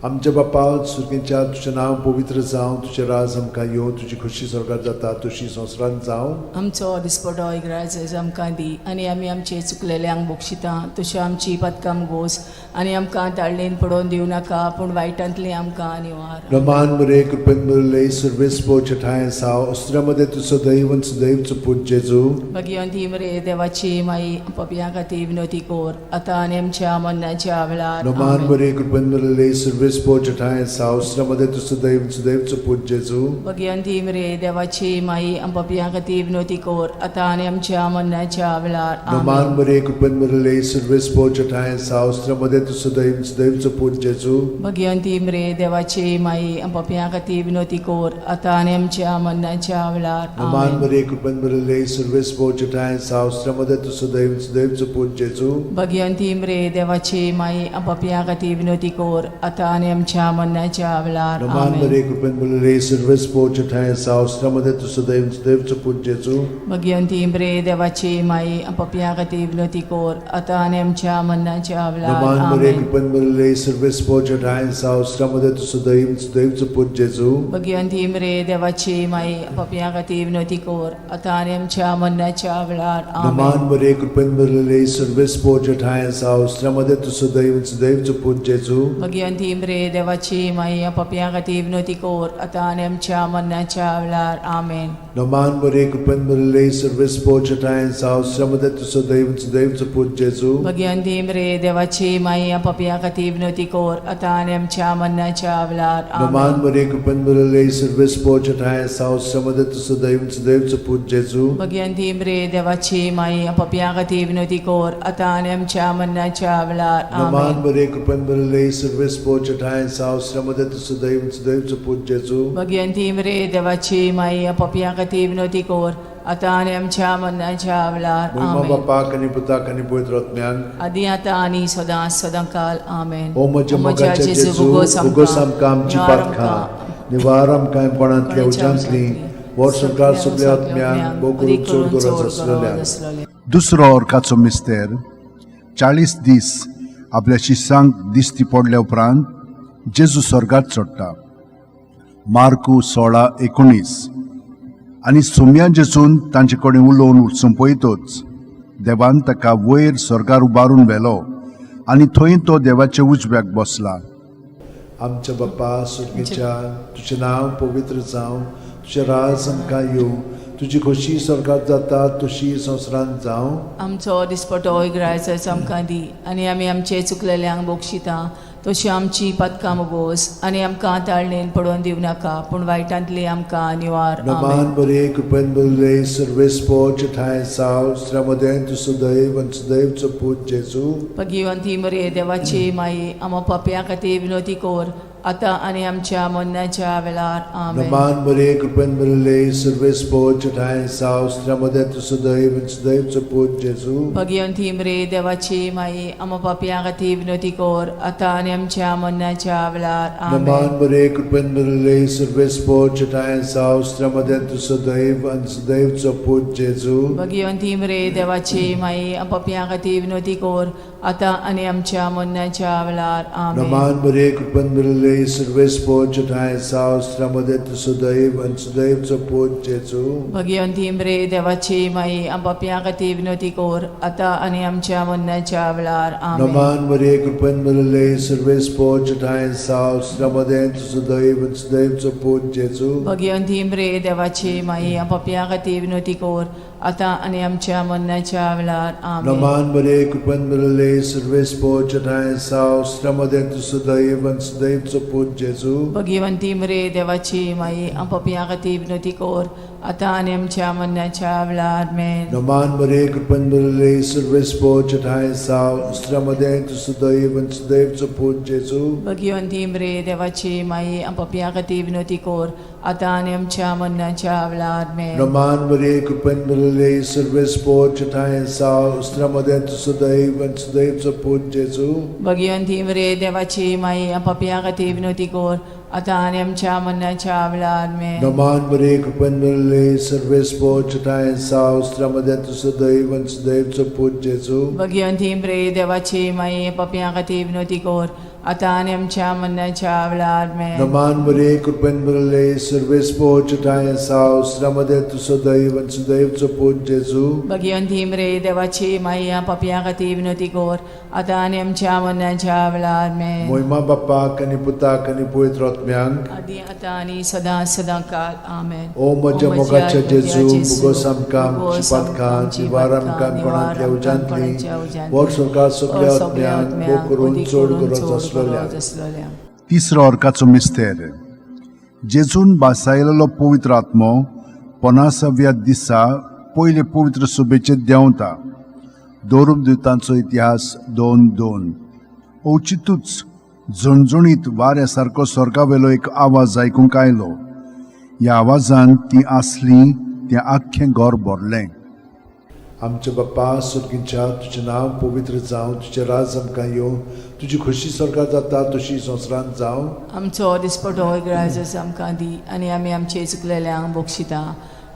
[SPEAKER 2] आमच्या बापा सुर्गींच्या तुजें नांव पवित्र जावं तुजें राज आमकां येवं तुजी खोशी स्वर्गांत जाता तशी संवसारांत जावं.
[SPEAKER 3] आमचो दिसपटो इग्रायज आमकां दी आनी आमी आमचे चुकलेल्यांक बोगशिता तशें आमची पदकां मुगोस आनी आमकां ताळणेन पडोवन दिवं नाका पूण वायटांतले आमकां निवार.
[SPEAKER 2] नमान मरे कृपेन मरले सर्वेस बोचठाय साव अस्त्रामध्ये तुझं दैवचं पूज जेजू
[SPEAKER 3] भगवंती मरे देवाची माई आमच्या खातीर विनोती कोर आतां आनी आमच्या मरणाच्या वेळार.
[SPEAKER 2] नमान
[SPEAKER 3] आमेन.
[SPEAKER 2] मरे कृपेन मरले सर्वेस बोचठाय साव अस्त्रामध्ये तुझं दैवचं पूज जेजू
[SPEAKER 3] भगवंती मरे देवाची माई आमच्या खातीर विनोती कोर आतां आनी आमच्या मरणाच्या वेळार.
[SPEAKER 2] नमान
[SPEAKER 3] आमेन.
[SPEAKER 2] मरे कृपेन मरले सर्वेस बोचठाय साव अस्त्रामध्ये तुझं दैवचं पूज जेजू
[SPEAKER 3] भगवंती मरे देवाची माई आमच्या खातीर विनोती कोर आतां आनी आमच्या मरणाच्या वेळार.
[SPEAKER 2] नमान
[SPEAKER 3] आमेन.
[SPEAKER 2] मरे कृपेन मरले सर्वेस बोचठाय साव अस्त्रामध्ये तुझं दैवचं पूज जेजू
[SPEAKER 3] भगवंती मरे देवाची माई आमच्या खातीर विनोती कोर आतां आनी आमच्या मरणाच्या वेळार.
[SPEAKER 2] नमान
[SPEAKER 3] आमेन.
[SPEAKER 2] मरे कृपेन मरले सर्वेस बोचठाय साव अस्त्रामध्ये तुझं दैवचं पूज जेजू
[SPEAKER 3] भगवंती मरे देवाची माई आमच्या खातीर विनोती कोर आतां आनी आमच्या मरणाच्या वेळार.
[SPEAKER 2] नमान मरे
[SPEAKER 3] आमेन.
[SPEAKER 2] कृपेन मरले सर्वेस बोचठाय साव अस्त्रामध्ये तुझं दैवचं पूज जेजू
[SPEAKER 3] भगवंती मरे देवाची माई आमच्या खातीर विनोती कोर आतां आनी आमच्या मरणाच्या वेळार.
[SPEAKER 2] नमान
[SPEAKER 3] आमेन.
[SPEAKER 2] मरे कृपेन मरले सर्वेस बोचठाय साव अस्त्रामध्ये तुझं दैवचं पूज जेजू
[SPEAKER 3] भगवंती मरे देवाची माई आमच्या खातीर विनोती कोर आतां आनी आमच्या मरणाच्या वेळार. आमेन.
[SPEAKER 2] नमान मरे कृपेन मरले सर्वेस बोचठाय साव अस्त्रामध्ये तुझं दैवचं पूज जेजू
[SPEAKER 3] भगवंती मरे देवाची माई आमच्या खातीर विनोती कोर आतां आनी आमच्या मरणाच्या वेळार.
[SPEAKER 2] नमान
[SPEAKER 3] आमेन.
[SPEAKER 2] मरे कृपेन मरले सर्वेस बोचठाय साव अस्त्रामध्ये तुझं दैवचं पूज जेजू
[SPEAKER 3] भगवंती मरे देवाची माई आमच्या खातीर विनोती कोर आतां आनी आमच्या मरणाच्या वेळार.
[SPEAKER 2] नमान
[SPEAKER 3] आमेन.
[SPEAKER 2] मरे कृपेन मरले सर्वेस बोचठाय साव अस्त्रामध्ये तुझं दैवचं पूज जेजू
[SPEAKER 3] भगवंती मरे देवाची माई आमच्या खातीर विनोती कोर आता आणि आमच्या मरणाच्या वेळार
[SPEAKER 2] Moima
[SPEAKER 3] आमेन.
[SPEAKER 2] Bapa kani Puta kani Pavitra Atmang.
[SPEAKER 3] आदी आता आणि सदां काल आमेन.
[SPEAKER 2] O Maja Mogacha Jesu bugosam kam cipatka. Nivaram kaim panantlia ujantli. Worshipkar suglia Atmang bokurun churgura zaslolia.
[SPEAKER 4] दुसरो अर्काचो मिस्तेर 40 दीस आपल्या शिष्यांक दिश्टी पडल्या उपरांत जेजू स्वर्गात चडटा. मार्कू 16:19. आनी सोम्या जेजून तांचे कडेन उलोवन उठसून पळयतोच देवान ताका वयर स्वर्गार उबारून व्हेलो आनी थंय तो देवाच्या उजव्याक बसला.
[SPEAKER 2] आमच्या बाप्पा सुर्गेच्या तुझें नांव पवित्र जावं, तुझें राज आमकां येवं, तुजी खोशी स्वर्गात जाता तशी संवसारांत जावं.
[SPEAKER 3] आमचो दिसपटो इग्रायचो आमकां दी आनी आमी आमचे चुकलेल्यांक बोगशिता तशी आमची पदकां मोगोस आनी आमकां ताळणेन पडोवन दिवं नाका पूण वायटांतली आमकां निवार.
[SPEAKER 2] नमान बरे कृपेन बरले सर्वेस्पो चिठाय साव श्रमदेन तु सदैव आनी सदैवचो पूत जेजू.
[SPEAKER 3] भगिवंती मरे देवाची माई आमो पाप्या खातीर विनोदी कोर आता आनी आमच्या मरणाच्या वेळार आमेन.
[SPEAKER 2] नमान बरे कृपेन बरले सर्वेस्पो चिठाय साव श्रमदेन तु सदैव आनी सदैवचो पूत जेजू.
[SPEAKER 3] भगिवंती मरे देवाची माई आमो पाप्या खातीर विनोदी कोर आता आनी आमच्या मरणाच्या वेळार आमेन.
[SPEAKER 2] नमान बरे कृपेन बरले सर्वेस्पो चिठाय साव श्रमदेन तु सदैव आनी सदैवचो पूत जेजू.
[SPEAKER 3] भगिवंती मरे देवाची माई आमो पाप्या खातीर विनोदी कोर आता आनी आमच्या मरणाच्या वेळार आमेन.
[SPEAKER 2] नमान बरे कृपेन बरले सर्वेस्पो चिठाय साव श्रमदेन तु सदैव आनी सदैवचो पूत जेजू.
[SPEAKER 3] भगिवंती मरे देवाची माई आमो पाप्या खातीर विनोदी कोर आता आनी आमच्या मरणाच्या वेळार आमेन.
[SPEAKER 2] नमान बरे कृपेन बरले सर्वेस्पो चिठाय साव श्रमदेन तु सदैव आनी सदैवचो पूत जेजू.
[SPEAKER 3] भगिवंती मरे देवाची माई आमो पाप्या खातीर विनोदी कोर आता आनी आमच्या मरणाच्या वेळार आमेन.
[SPEAKER 2] नमान बरे कृपेन बरले सर्वेस्पो चिठाय साव श्रमदेन तु सदैव आनी सदैवचो पूत जेजू.
[SPEAKER 3] भगिवंती मरे देवाची माई आमो पाप्या खातीर विनोदी कोर आता आनी आमच्या मरणाच्या वेळार आमेन.
[SPEAKER 2] नमान बरे कृपेन बरले सर्वेस्पो चिठाय साव श्रमदेन तु सदैव आनी सदैवचो पूत जेजू.
[SPEAKER 3] भगिवंती मरे देवाची माई आमो पाप्या खातीर विनोदी कोर आता आनी आमच्या मरणाच्या वेळार आमेन.
[SPEAKER 2] नमान बरे कृपेन बरले सर्वेस्पो चिठाय साव श्रमदेन तु सदैव आनी सदैवचो पूत जेजू.
[SPEAKER 3] भगिवंती मरे देवाची माई आमो पाप्या खातीर विनोदी कोर आता आनी आमच्या मरणाच्या वेळार आमेन.
[SPEAKER 2] नमान बरे कृपेन बरले सर्वेस्पो चिठाय साव श्रमदेन तु सदैव आनी सदैवचो पूत जेजू.
[SPEAKER 3] भगिवंती मरे देवाची माई आमो पाप्या खातीर विनोदी कोर आता आनी आमच्या मरणाच्या वेळार आमेन.
[SPEAKER 2] नमान बरे कृपेन बरले सर्वेस्पो चिठाय साव श्रमदेन तु सदैव आनी सदैवचो पूत जेजू.
[SPEAKER 3] भगिवंती मरे देवाची माई आमो पाप्या खातीर विनोदी कोर आता आनी आमच्या मरणाच्या वेळार आमेन.
[SPEAKER 2] मोहिमा बाप्पा कनी पुता कनी पवित्र आत्म्यांक.
[SPEAKER 3] आदी आता आनी सदां काल आमेन.
[SPEAKER 2] ओ म्हज्या मोगाच्या जेजू बुगोस आमकां आमची पातकां निवार आमकां कोणांतल्या उजांतली वर स्वर्गात सगळ्या आत्म्यांक बो करून चड गरज आसलेल्या.
[SPEAKER 4] तिसरो अर्काचो मिस्तेर जेजून बासायलेलो पवित्र आत्मो 50व्या दिसा पयले पवित्र सभेचेर देंवता. दोरूम दिवतांचो इतिहास 2:2. औचितूच झणझणीत वाऱ्या सारको स्वर्गावेलो एक आवाज आयकूंक आयलो. ह्या आवाजान ती आसली तें आख्खें घर भरलें.
[SPEAKER 2] आमच्या बाप्पा सुर्गीच्या तुजें नांव पवित्र जावं, तुजें राज आमकां येवं, तुजी खोशी स्वर्गात जाता तशी संवसारांत जावं.
[SPEAKER 3] आमचो दिसपटो इग्रायचो आमकां दी आनी आमी आमचे चुकलेल्यांक बोगशिता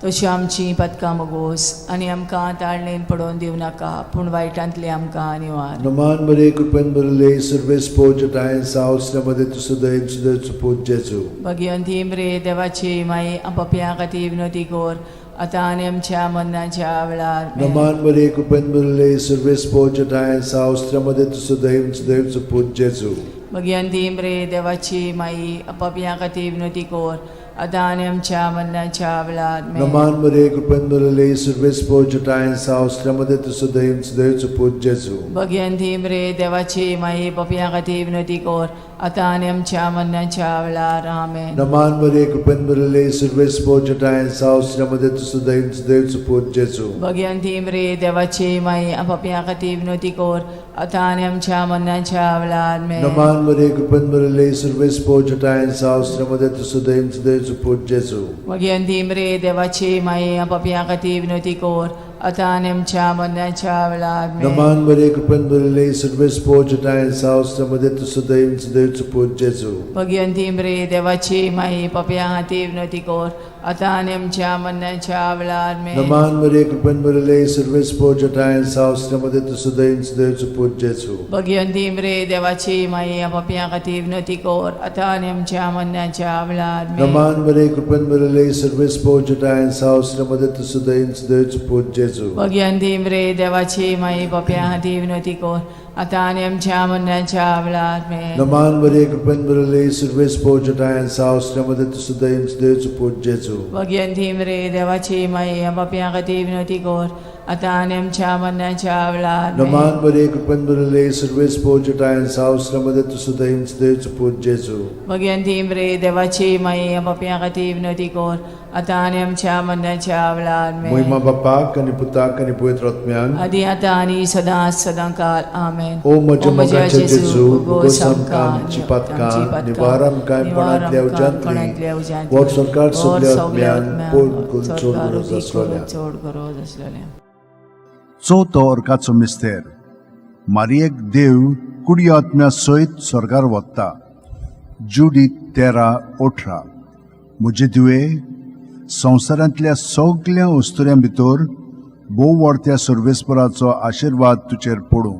[SPEAKER 3] तशी आमची पदकां मोगोस आनी आमकां ताळणेन पडोवन दिवं नाका पूण वायटांतली आमकां निवार.
[SPEAKER 2] नमान बरे कृपेन बरले सर्वेस्पो चिठाय साव श्रमदेन तु सदैव सदैवचो पूत जेजू.
[SPEAKER 3] भगिवंती मरे देवाची माई आमो पाप्या खातीर विनोदी कोर आता आनी आमच्या मरणाच्या वेळार आमेन.
[SPEAKER 2] नमान बरे कृपेन बरले सर्वेस्पो चिठाय साव श्रमदेन तु सदैव सदैवचो पूत जेजू.
[SPEAKER 3] भगिवंती मरे देवाची माई आमो पाप्या खातीर विनोदी कोर आता आनी आमच्या मरणाच्या वेळार आमेन.
[SPEAKER 2] नमान बरे कृपेन बरले सर्वेस्पो चिठाय साव श्रमदेन तु सदैव सदैवचो पूत जेजू.
[SPEAKER 3] भगिवंती मरे देवाची माई पाप्या खातीर विनोदी कोर आतां आनी आमच्या मरणाच्या वेळार आमेन.
[SPEAKER 2] Naman Maria, कृपेन भरले सर्वेस पोचटाय सावस्रामध्ये तुझं देवचं पूज जेजू.
[SPEAKER 3] भगवंती मरे देवाची माई आपापल्या खातीर विनोदी कोर आतां आनी आमच्या मरणाच्या वेळार आमेन.
[SPEAKER 2] Naman Maria, कृपेन भरले सर्वेस पोचटाय सावस्रामध्ये तुझं देवचं पूज जेजू.
[SPEAKER 3] भगवंती मरे देवाची माई आपापल्या खातीर विनोदी कोर आतां आनी आमच्या मरणाच्या वेळार आमेन.
[SPEAKER 2] Naman Maria, कृपेन भरले सर्वेस पोचटाय सावस्रामध्ये तुझं देवचं पूज जेजू.
[SPEAKER 3] भगवंती मरे देवाची माई आपापल्या खातीर विनोदी कोर आतां आनी आमच्या मरणाच्या वेळार आमेन.
[SPEAKER 2] Naman Maria, कृपेन भरले सर्वेस पोचटाय सावस्रामध्ये तुझं देवचं पूज जेजू.
[SPEAKER 3] भगवंती मरे देवाची माई आपापल्या खातीर विनोदी कोर आतां आनी आमच्या मरणाच्या वेळार आमेन.
[SPEAKER 2] Naman Maria, कृपेन भरले सर्वेस पोचटाय सावस्रामध्ये तुझं देवचं पूज जेजू.
[SPEAKER 3] भगवंती मरे देवाची माई आपापल्या खातीर विनोदी कोर आतां आनी आमच्या मरणाच्या वेळार आमेन.
[SPEAKER 2] Naman Maria, कृपेन भरले सर्वेस पोचटाय सावस्रामध्ये तुझं देवचं पूज जेजू.
[SPEAKER 3] भगवंती मरे देवाची माई आपापल्या खातीर विनोदी कोर आतां आनी आमच्या मरणाच्या वेळार आमेन.
[SPEAKER 2] Naman Maria, कृपेन भरले सर्वेस पोचटाय सावस्रामध्ये तुझं देवचं पूज जेजू.
[SPEAKER 3] भगवंती मरे देवाची माई आपापल्या खातीर विनोदी कोर आतां आनी आमच्या मरणाच्या वेळार आमेन.
[SPEAKER 2] Moima Bapak आणि पुताक आणि पवित्र आत्म्यान
[SPEAKER 3] आदी आतां आनी सदांच सदांकाळ आमेन.
[SPEAKER 2] ओ म्हज्या मोगाचे जेजू उगोस आमकां आमची पातकां निवार आमकां कोणांतल्या उज्यांतली वर सरकार सगल्या आत्म्यान पोट चोड गरज आसलोल्या.
[SPEAKER 3] चोड गरज आसलोल्या.
[SPEAKER 4] चवथो अर्काचो मिस्तेर. मारयेक देव कुडयो आत्म्या सयत स्वर्गार वता. जुडी 13:18. म्हजे तुवे संवसारांतल्या सगळ्या वस्तुऱ्यां भितर भोव व्हडत्या सर्वेस्पराचो आशिर्वाद तुजेर पडूं.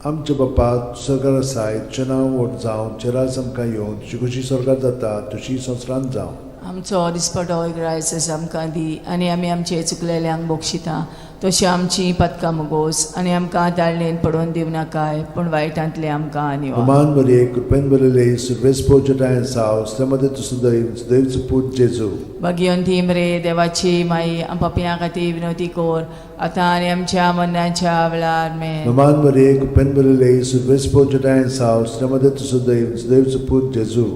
[SPEAKER 2] आमच्या बापा स्वर्गार आसाय तुजें नांव व्हड जावं तुजें राज आमकां येवं तुजी खुशी स्वर्गार जाता तशी संवसारांत जावं.
[SPEAKER 3] आमचो दिसपटो इग्रायस आमकां दी आनी आमी आमचे चुकलेल्यांक बोगशिता तशी आमची पदकां मुगोस आनी आमकां ताळणेन पडोवन दिवं नाकाय पूण वायटांतले आमकां निवार.
[SPEAKER 2] Naman Maria, कृपेन भरले सर्वेस पोचटाय सावस्रामध्ये तुझं देवचं पूज जेजू.
[SPEAKER 3] भगवंती मरे देवाची माई आपापल्या खातीर विनोदी कोर आतां आनी आमच्या मरणाच्या वेळार आमेन.
[SPEAKER 2] Naman Maria, कृपेन भरले सर्वेस पोचटाय सावस्रामध्ये तुझं देवचं पूज जेजू.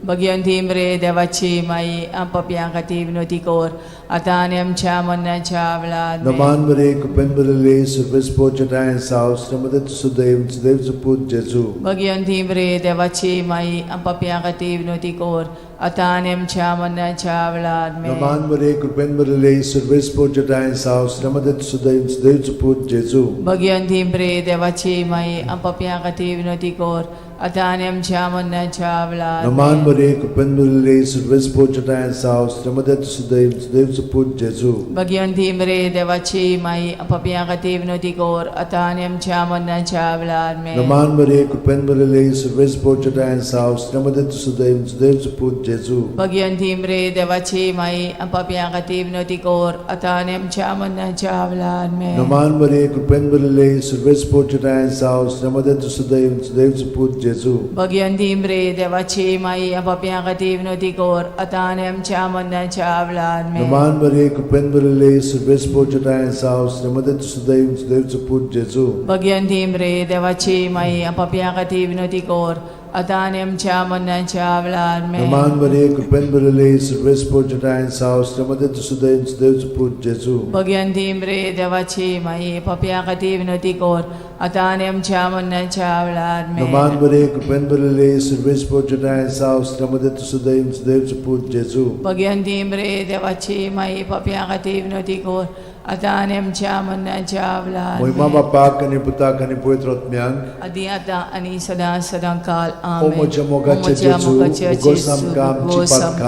[SPEAKER 3] भगवंती मरे देवाची माई आपापल्या खातीर विनोदी कोर आतां आनी आमच्या मरणाच्या वेळार आमेन.
[SPEAKER 2] Naman Maria, कृपेन भरले सर्वेस पोचटाय सावस्रामध्ये तुझं देवचं पूज जेजू.
[SPEAKER 3] भगवंती मरे देवाची माई आपापल्या खातीर विनोदी कोर आतां आनी आमच्या मरणाच्या वेळार आमेन.
[SPEAKER 2] Naman Maria, कृपेन भरले सर्वेस पोचटाय सावस्रामध्ये तुझं देवचं पूज जेजू.
[SPEAKER 3] भगवंती मरे देवाची माई आपापल्या खातीर विनोदी कोर आतां आनी आमच्या मरणाच्या वेळार आमेन.
[SPEAKER 2] Naman Maria, कृपेन भरले सर्वेस पोचटाय सावस्रामध्ये तुझं देवचं पूज जेजू.
[SPEAKER 3] भगवंती मरे देवाची माई आपापल्या खातीर विनोदी कोर आतां आनी आमच्या मरणाच्या वेळार आमेन.
[SPEAKER 2] Naman Maria, कृपेन भरले सर्वेस पोचटाय सावस्रामध्ये तुझं देवचं पूज जेजू.
[SPEAKER 3] भगवंती मरे देवाची माई आपापल्या खातीर विनोदी कोर आतां आनी आमच्या मरणाच्या वेळार आमेन.
[SPEAKER 2] Naman Maria, कृपेन भरले सर्वेस पोचटाय सावस्रामध्ये तुझं देवचं पूज जेजू.
[SPEAKER 3] भगवंती मरे देवाची माई आपापल्या खातीर विनोदी कोर आतां आनी आमच्या मरणाच्या वेळार आमेन.
[SPEAKER 2] Naman Maria, कृपेन भरले सर्वेस पोचटाय सावस्रामध्ये तुझं देवचं पूज जेजू.
[SPEAKER 3] भगवंती मरे देवाची माई आपापल्या खातीर विनोदी कोर आतां आनी आमच्या मरणाच्या वेळार आमेन.
[SPEAKER 2] Naman Maria, कृपेन भरले सर्वेस पोचटाय सावस्रामध्ये तुझं देवचं पूज जेजू.
[SPEAKER 3] भगवंती मरे देवाची माई आपापल्या खातीर विनोदी कोर आतां आनी आमच्या मरणाच्या वेळार आमेन.
[SPEAKER 2] Naman Maria, कृपेन भरले सर्वेस पोचटाय सावस्रामध्ये तुझं देवचं पूज जेजू.
[SPEAKER 3] भगवंती मरे देवाची माई आपापल्या खातीर विनोदी कोर आतां आनी आमच्या मरणाच्या वेळार
[SPEAKER 2] मोहिमा
[SPEAKER 3] आमेन.
[SPEAKER 2] बापाक आणि पुताक आणि पवित्र आत्म्यांक
[SPEAKER 3] आदी आतां आनी सदांकाळ
[SPEAKER 2] ओ
[SPEAKER 3] आमेन.
[SPEAKER 2] म्हज्या मोगाचे जेजू उगोस आमकां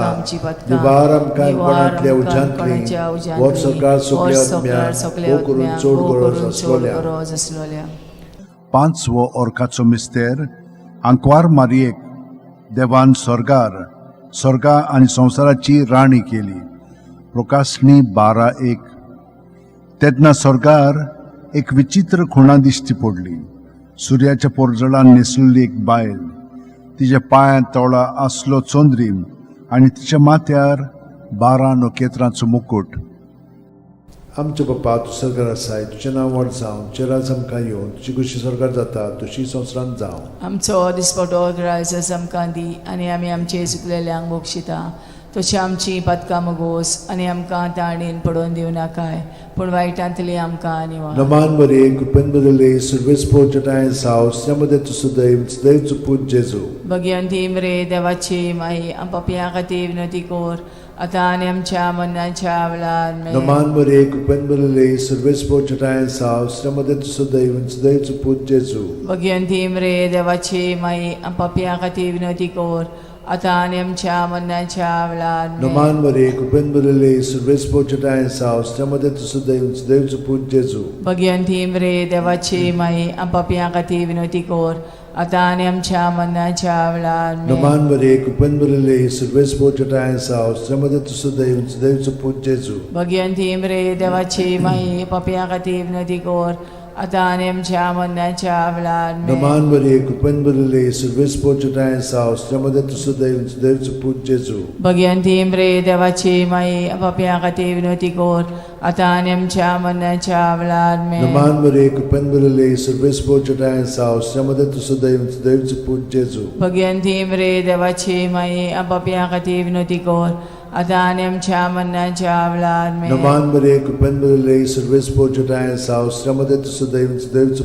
[SPEAKER 2] आमची पातकां निवार आमकां कोणांतल्या उज्यांतली वर सरकार सगल्या आत्म्यांक करून चोड गरज आसलोल्या.
[SPEAKER 4] पांचवो अर्काचो मिस्तेर. आंकवार मारयेक देवान स्वर्गा आनी संवसाराची राणी केली. प्रकाशनी 12:1. तेन्ना स्वर्गार एक विचित्र खुणा दिश्टी पडली. सुर्याच्या पोरजळान न्हेसलेली एक बायल. तिच्या पांयां तळा आसलो चोंद्रीम आनी तिच्या माथ्यार 12 नखेत्रांचो मुकुट.
[SPEAKER 2] आमचे बाप्पा तूं सर्गार आसाय तुजें नांव व्हड जावं तुजें राज आमकां येवं तुजी कुशी स्वर्गार जाता तशी संवसारांत जावं
[SPEAKER 3] आमचो दिसपटो ग्रायस आमकां दी आनी आमी आमचे चुकलेल्यांक बक्षिता तशी आमची पदकां मोगोस आनी आमकां ताणीन पडोवन दिवं नाकाय पूण वायटांतली आमकां निवार
[SPEAKER 2] नमान बरे कुपेन बदले सर्वेस पोचटाय साव श्रमदे तुसु दैव दैव पूज जेजू
[SPEAKER 3] भगवंती मरे देवाची माई आम पापयां खातीर विनंती कोर आतां आनी आमच्या मरणाच्या वेळार
[SPEAKER 2] नमान बरे कुपेन बदले सर्वेस पोचटाय साव श्रमदे तुसु दैव पूज जेजू
[SPEAKER 3] भगवंती मरे देवाची माई आम पापयां खातीर विनंती कोर आतां आनी आमच्या मरणाच्या वेळार
[SPEAKER 2] नमान बरे कुपेन बदले सर्वेस पोचटाय साव श्रमदे तुसु दैव पूज जेजू
[SPEAKER 3] भगवंती मरे देवाची माई आम पापयां खातीर विनंती कोर आतां आनी आमच्या मरणाच्या वेळार
[SPEAKER 2] नमान बरे कुपेन बदले सर्वेस पोचटाय साव श्रमदे तुसु दैव पूज जेजू
[SPEAKER 3] भगवंती मरे देवाची माई पापयां खातीर विनंती कोर आतां आनी आमच्या मरणाच्या वेळार
[SPEAKER 2] नमान बरे कुपेन बदले सर्वेस पोचटाय साव श्रमदे तुसु दैव पूज जेजू
[SPEAKER 3] भगवंती मरे देवाची माई पापयां खातीर विनंती कोर आतां आनी आमच्या मरणाच्या वेळार
[SPEAKER 2] नमान बरे कुपेन बदले सर्वेस पोचटाय साव श्रमदे तुसु दैव पूज जेजू
[SPEAKER 3] भगवंती मरे देवाची माई पापयां खातीर विनंती कोर आतां आनी आमच्या मरणाच्या वेळार
[SPEAKER 2] नमान बरे कुपेन बदले सर्वेस पोचटाय साव श्रमदे तुसु दैव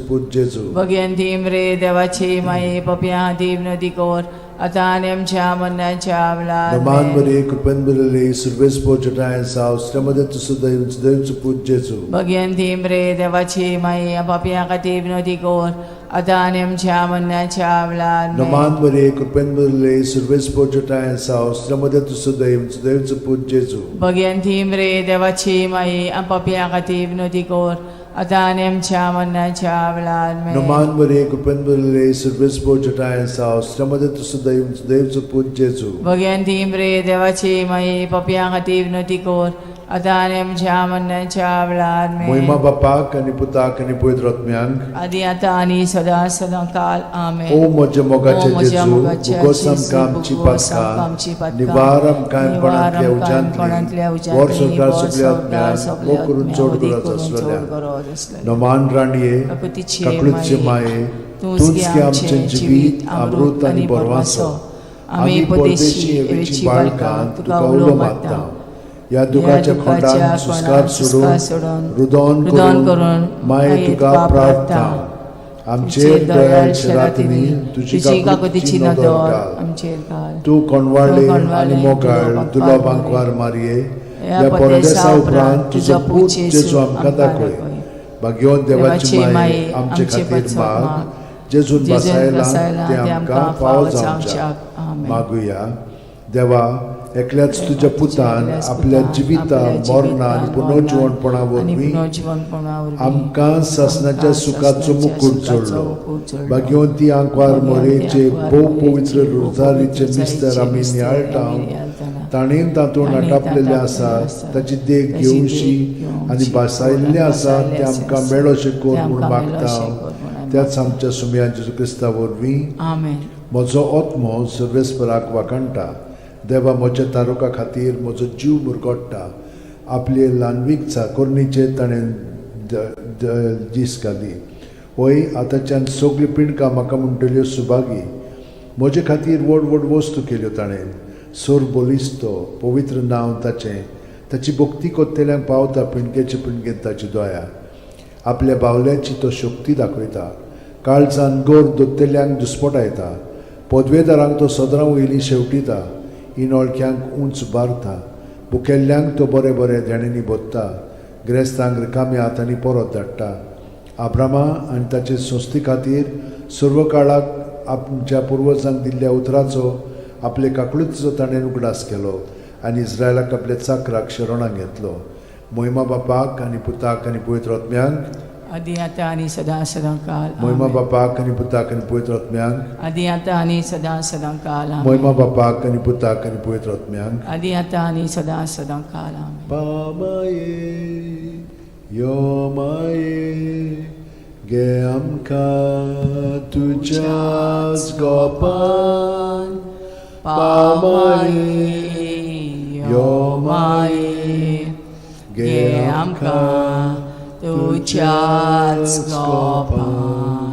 [SPEAKER 2] पूज जेजू
[SPEAKER 3] भगवंती मरे देवाची माई पापयां खातीर विनंती कोर आतां आनी आमच्या मरणाच्या वेळार
[SPEAKER 2] नमान बरे कुपेन बदले सर्वेस पोचटाय साव श्रमदे तुसु दैव पूज जेजू
[SPEAKER 3] भगवंती मरे देवाची माई पापयां खातीर विनंती कोर आतां आनी आमच्या मरणाच्या वेळार
[SPEAKER 2] नमान बरे कुपेन बदले सर्वेस पोचटाय साव श्रमदे तुसु दैव पूज जेजू
[SPEAKER 3] भगवंती मरे देवाची माई पापयां खातीर विनंती कोर आतां आनी आमच्या मरणाच्या वेळार
[SPEAKER 2] नमान बरे कुपेन बदले सर्वेस पोचटाय साव श्रमदे तुसु दैव पूज जेजू
[SPEAKER 3] भगवंती मरे देवाची माई पापयां खातीर विनंती कोर आतां आनी आमच्या मरणाच्या वेळार
[SPEAKER 2] महिमा बापाक आनी पुताक आनी पवित्र आत्म्यांक
[SPEAKER 3] आदी आतां आनी सदां सदां काल आमेन
[SPEAKER 2] ओ म्हजे मोगाचे
[SPEAKER 3] ओ म्हज्या
[SPEAKER 2] जेजू
[SPEAKER 3] मोगाच्या
[SPEAKER 2] भुगोस
[SPEAKER 3] जेजू,
[SPEAKER 2] आमकां आमची
[SPEAKER 3] भुगोस आमकां आमची
[SPEAKER 2] पातकां
[SPEAKER 3] पातकां,
[SPEAKER 2] निवार आमकां
[SPEAKER 3] निवार
[SPEAKER 2] पणांतल्या
[SPEAKER 3] आमकां
[SPEAKER 2] उज्यांतली
[SPEAKER 3] पणांतल्या उज्यांतली,
[SPEAKER 2] वर सरकार
[SPEAKER 3] वर
[SPEAKER 2] सगळ्या
[SPEAKER 3] सरकार
[SPEAKER 2] आत्म्यांक
[SPEAKER 3] सगळ्या
[SPEAKER 2] वो करून
[SPEAKER 3] आत्म्यांक
[SPEAKER 2] चड
[SPEAKER 3] उदीक
[SPEAKER 2] गरज
[SPEAKER 3] करून चड
[SPEAKER 2] आसलेल्या
[SPEAKER 3] गरज आसलेल्या
[SPEAKER 2] नमान राणये
[SPEAKER 3] काकुतीचे
[SPEAKER 2] काकुळीचे माये तूंच घे आमचें जिवीत अमृत आनी बोरवासो आमी परदेशी येवेची बाळकां तुका उलो मागता ह्या दुखाच्या खोंडान सुस्कार सोडून रुदोन करून माये तुका प्रार्थना आमचेर दयाळच्या रातींनी तुजी काकुतीची नदर घाल
[SPEAKER 3] आमचेर घाल
[SPEAKER 2] तूं कोणवाळे आनी मोगाळ दुलोबांक वार मारये ह्या परदेसा उपरांत तुजो पूत जेजू आमकां दाखय भाग्यवान देवाची माये आमचे खातीर माग जेजून बसायला ते आमकां फावो जावच्याक मागुया देवा एकल्याच तुज्या पुतान आपल्या जिविता मरणा आनी पुनर्जीवनपणा वरवीं आमकां सासणाच्या सुखाचो मुकूट जोडलो भाग्यवंती आंकवार मोरेचे भोव पवित्र रोजारीचे मिस्तर आमी नियाळटां ताणेन तातूंत आटापलेले आसा ताची देख घेवशी आनी बसायल्ले आसा ते आमकां मेळो अशें कोर म्हूण मागता हांव त्याच आमच्या सुमया जेजू क्रिस्ता वरवीं
[SPEAKER 3] आमेन
[SPEAKER 2] म्हजो आत्मो सर्वेस्पराक वाकणटा देवा म्हज्या तारुका खातीर म्हजो जीव मुरगोडटा आपले ल्हानवीक चाकोरणीचे ताणें दीस घाली होय आतांच्यान सगळी पिणकां म्हाका म्हणटल्यो सुभागी म्हजे खातीर व्हड व्हड वस्तू केल्यो ताणें सोर बोलिस्तो पवित्र नांव ताचें ताची भक्ती कोत्तेल्यांक पावता पिणकेचे पिणकेन ताची दोया आपल्या बावल्याची तो शक्ती दाखयता काळजान गोर दोत्तेल्यांक दुस्पटायता पदवेदारांक तो सदरां वयली शेवटिता इनोळख्यांक उंच बारता बुकेल्ल्यांक तो बरें बरें देणेनी बोत्ता गिरेस्तांक रिकाम्या हातांनी परत धाडटा आब्रामा आनी ताचे संस्थे खातीर सर्व काळाक आमच्या पुर्वजांक दिल्ल्या उतराचो आपले काकुळीचो ताणें उगडास केलो आनी इस्रायलाक आपल्या चाकराक शरणांत घेतलो महिमा बापाक आनी पुताक आनी पवित्र आत्म्यांक
[SPEAKER 3] आदी आतां आनी सदां सदां काल
[SPEAKER 2] महिमा बापाक आनी पुताक आनी पवित्र आत्म्यांक
[SPEAKER 3] आदी आतां आनी सदां सदां काल
[SPEAKER 2] महिमा बापाक आनी पुताक आनी पवित्र आत्म्यांक
[SPEAKER 3] आदी आतां आनी सदां सदां काल
[SPEAKER 2] पामाये यो माये गे आमकां तुज्याच गोपान पामाये यो माये
[SPEAKER 3] घे आमकां तुज्याच गोपान.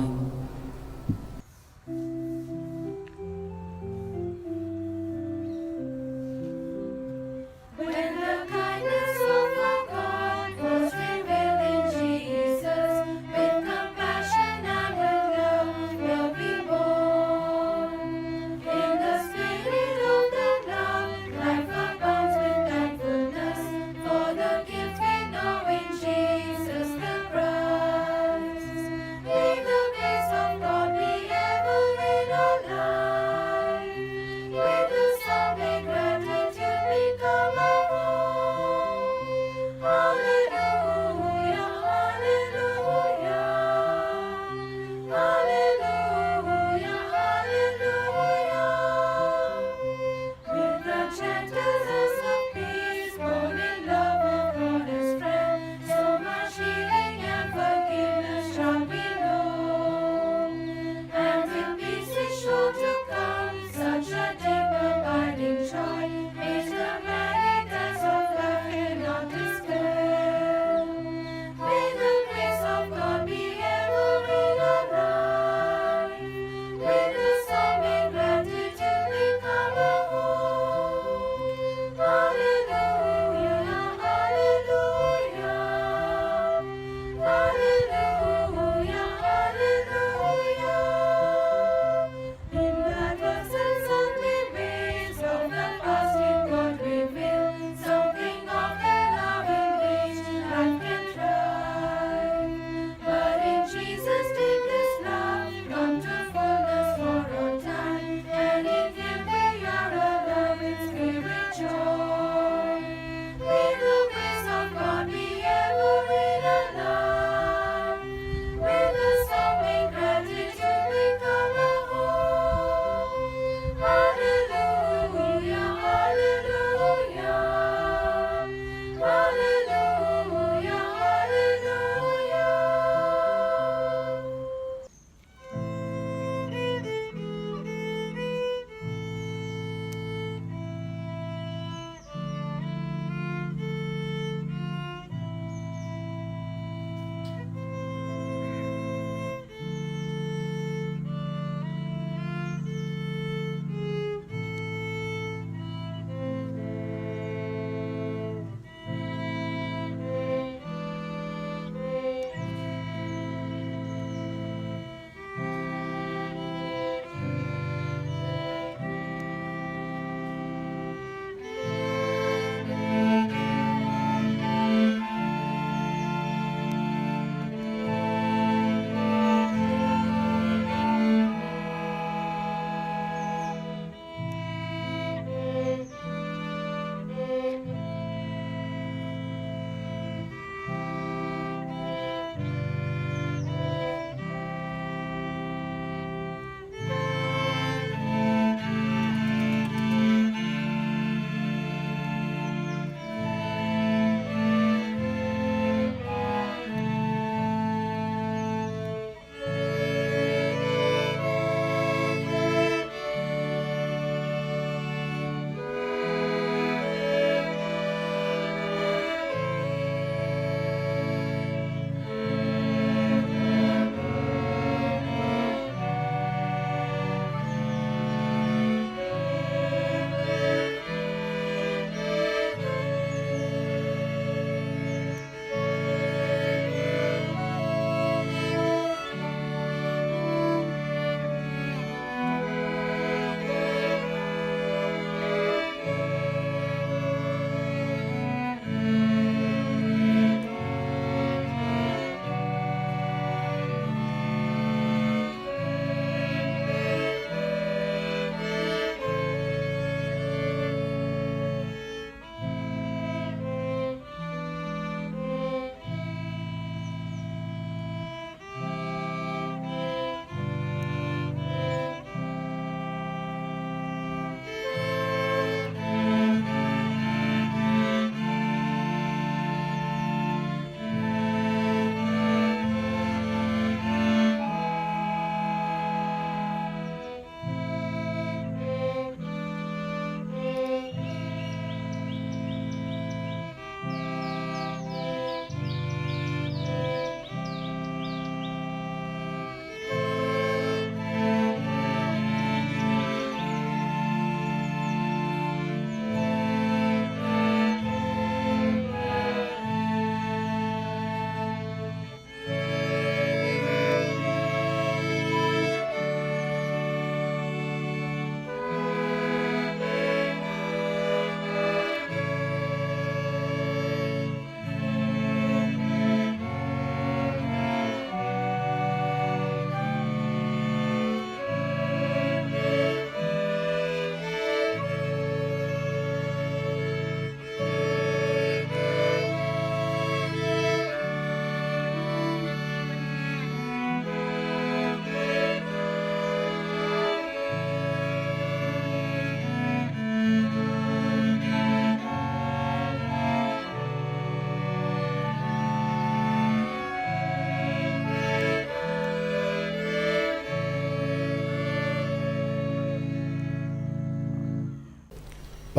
[SPEAKER 1] When the kindness of our God was revealed in Jesus, with compassion and with love will be born. In the spirit of that love, life abounds with thankfulness for the gift we know in Jesus the Christ. May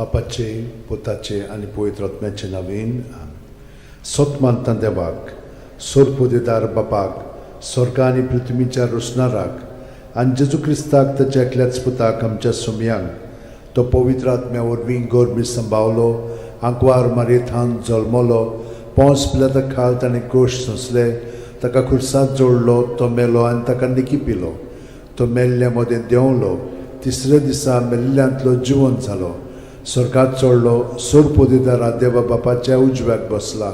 [SPEAKER 2] बापाचे पुताचे आनी पवित्र आत्म्याचे नांवेन सत मानता देवाक सोरपोदेदार बापाक स्वर्गा आनी पृथ्वीच्या रोसणाराक आनी जेजू क्रिस्ताक ताच्या एकल्याच पुताक आमच्या सुमयांक तो पवित्र आत्म्या वरवीं गोरबी सांबावलो आंकवार मारयेंत जल्मलो पोंस पिलाता खाल ताणें कोश सोंसले ताका खुर्सांत जोडलो तो मेलो आनी ताका निकी पिलो तो मेल्ल्या मदें देंवलो तिसऱ्या दिसा मेल्ल्यांतलो जिवंत जालो स्वर्गांत चडलो सोरपोदेदार देवा बापाच्या उजव्याक बसला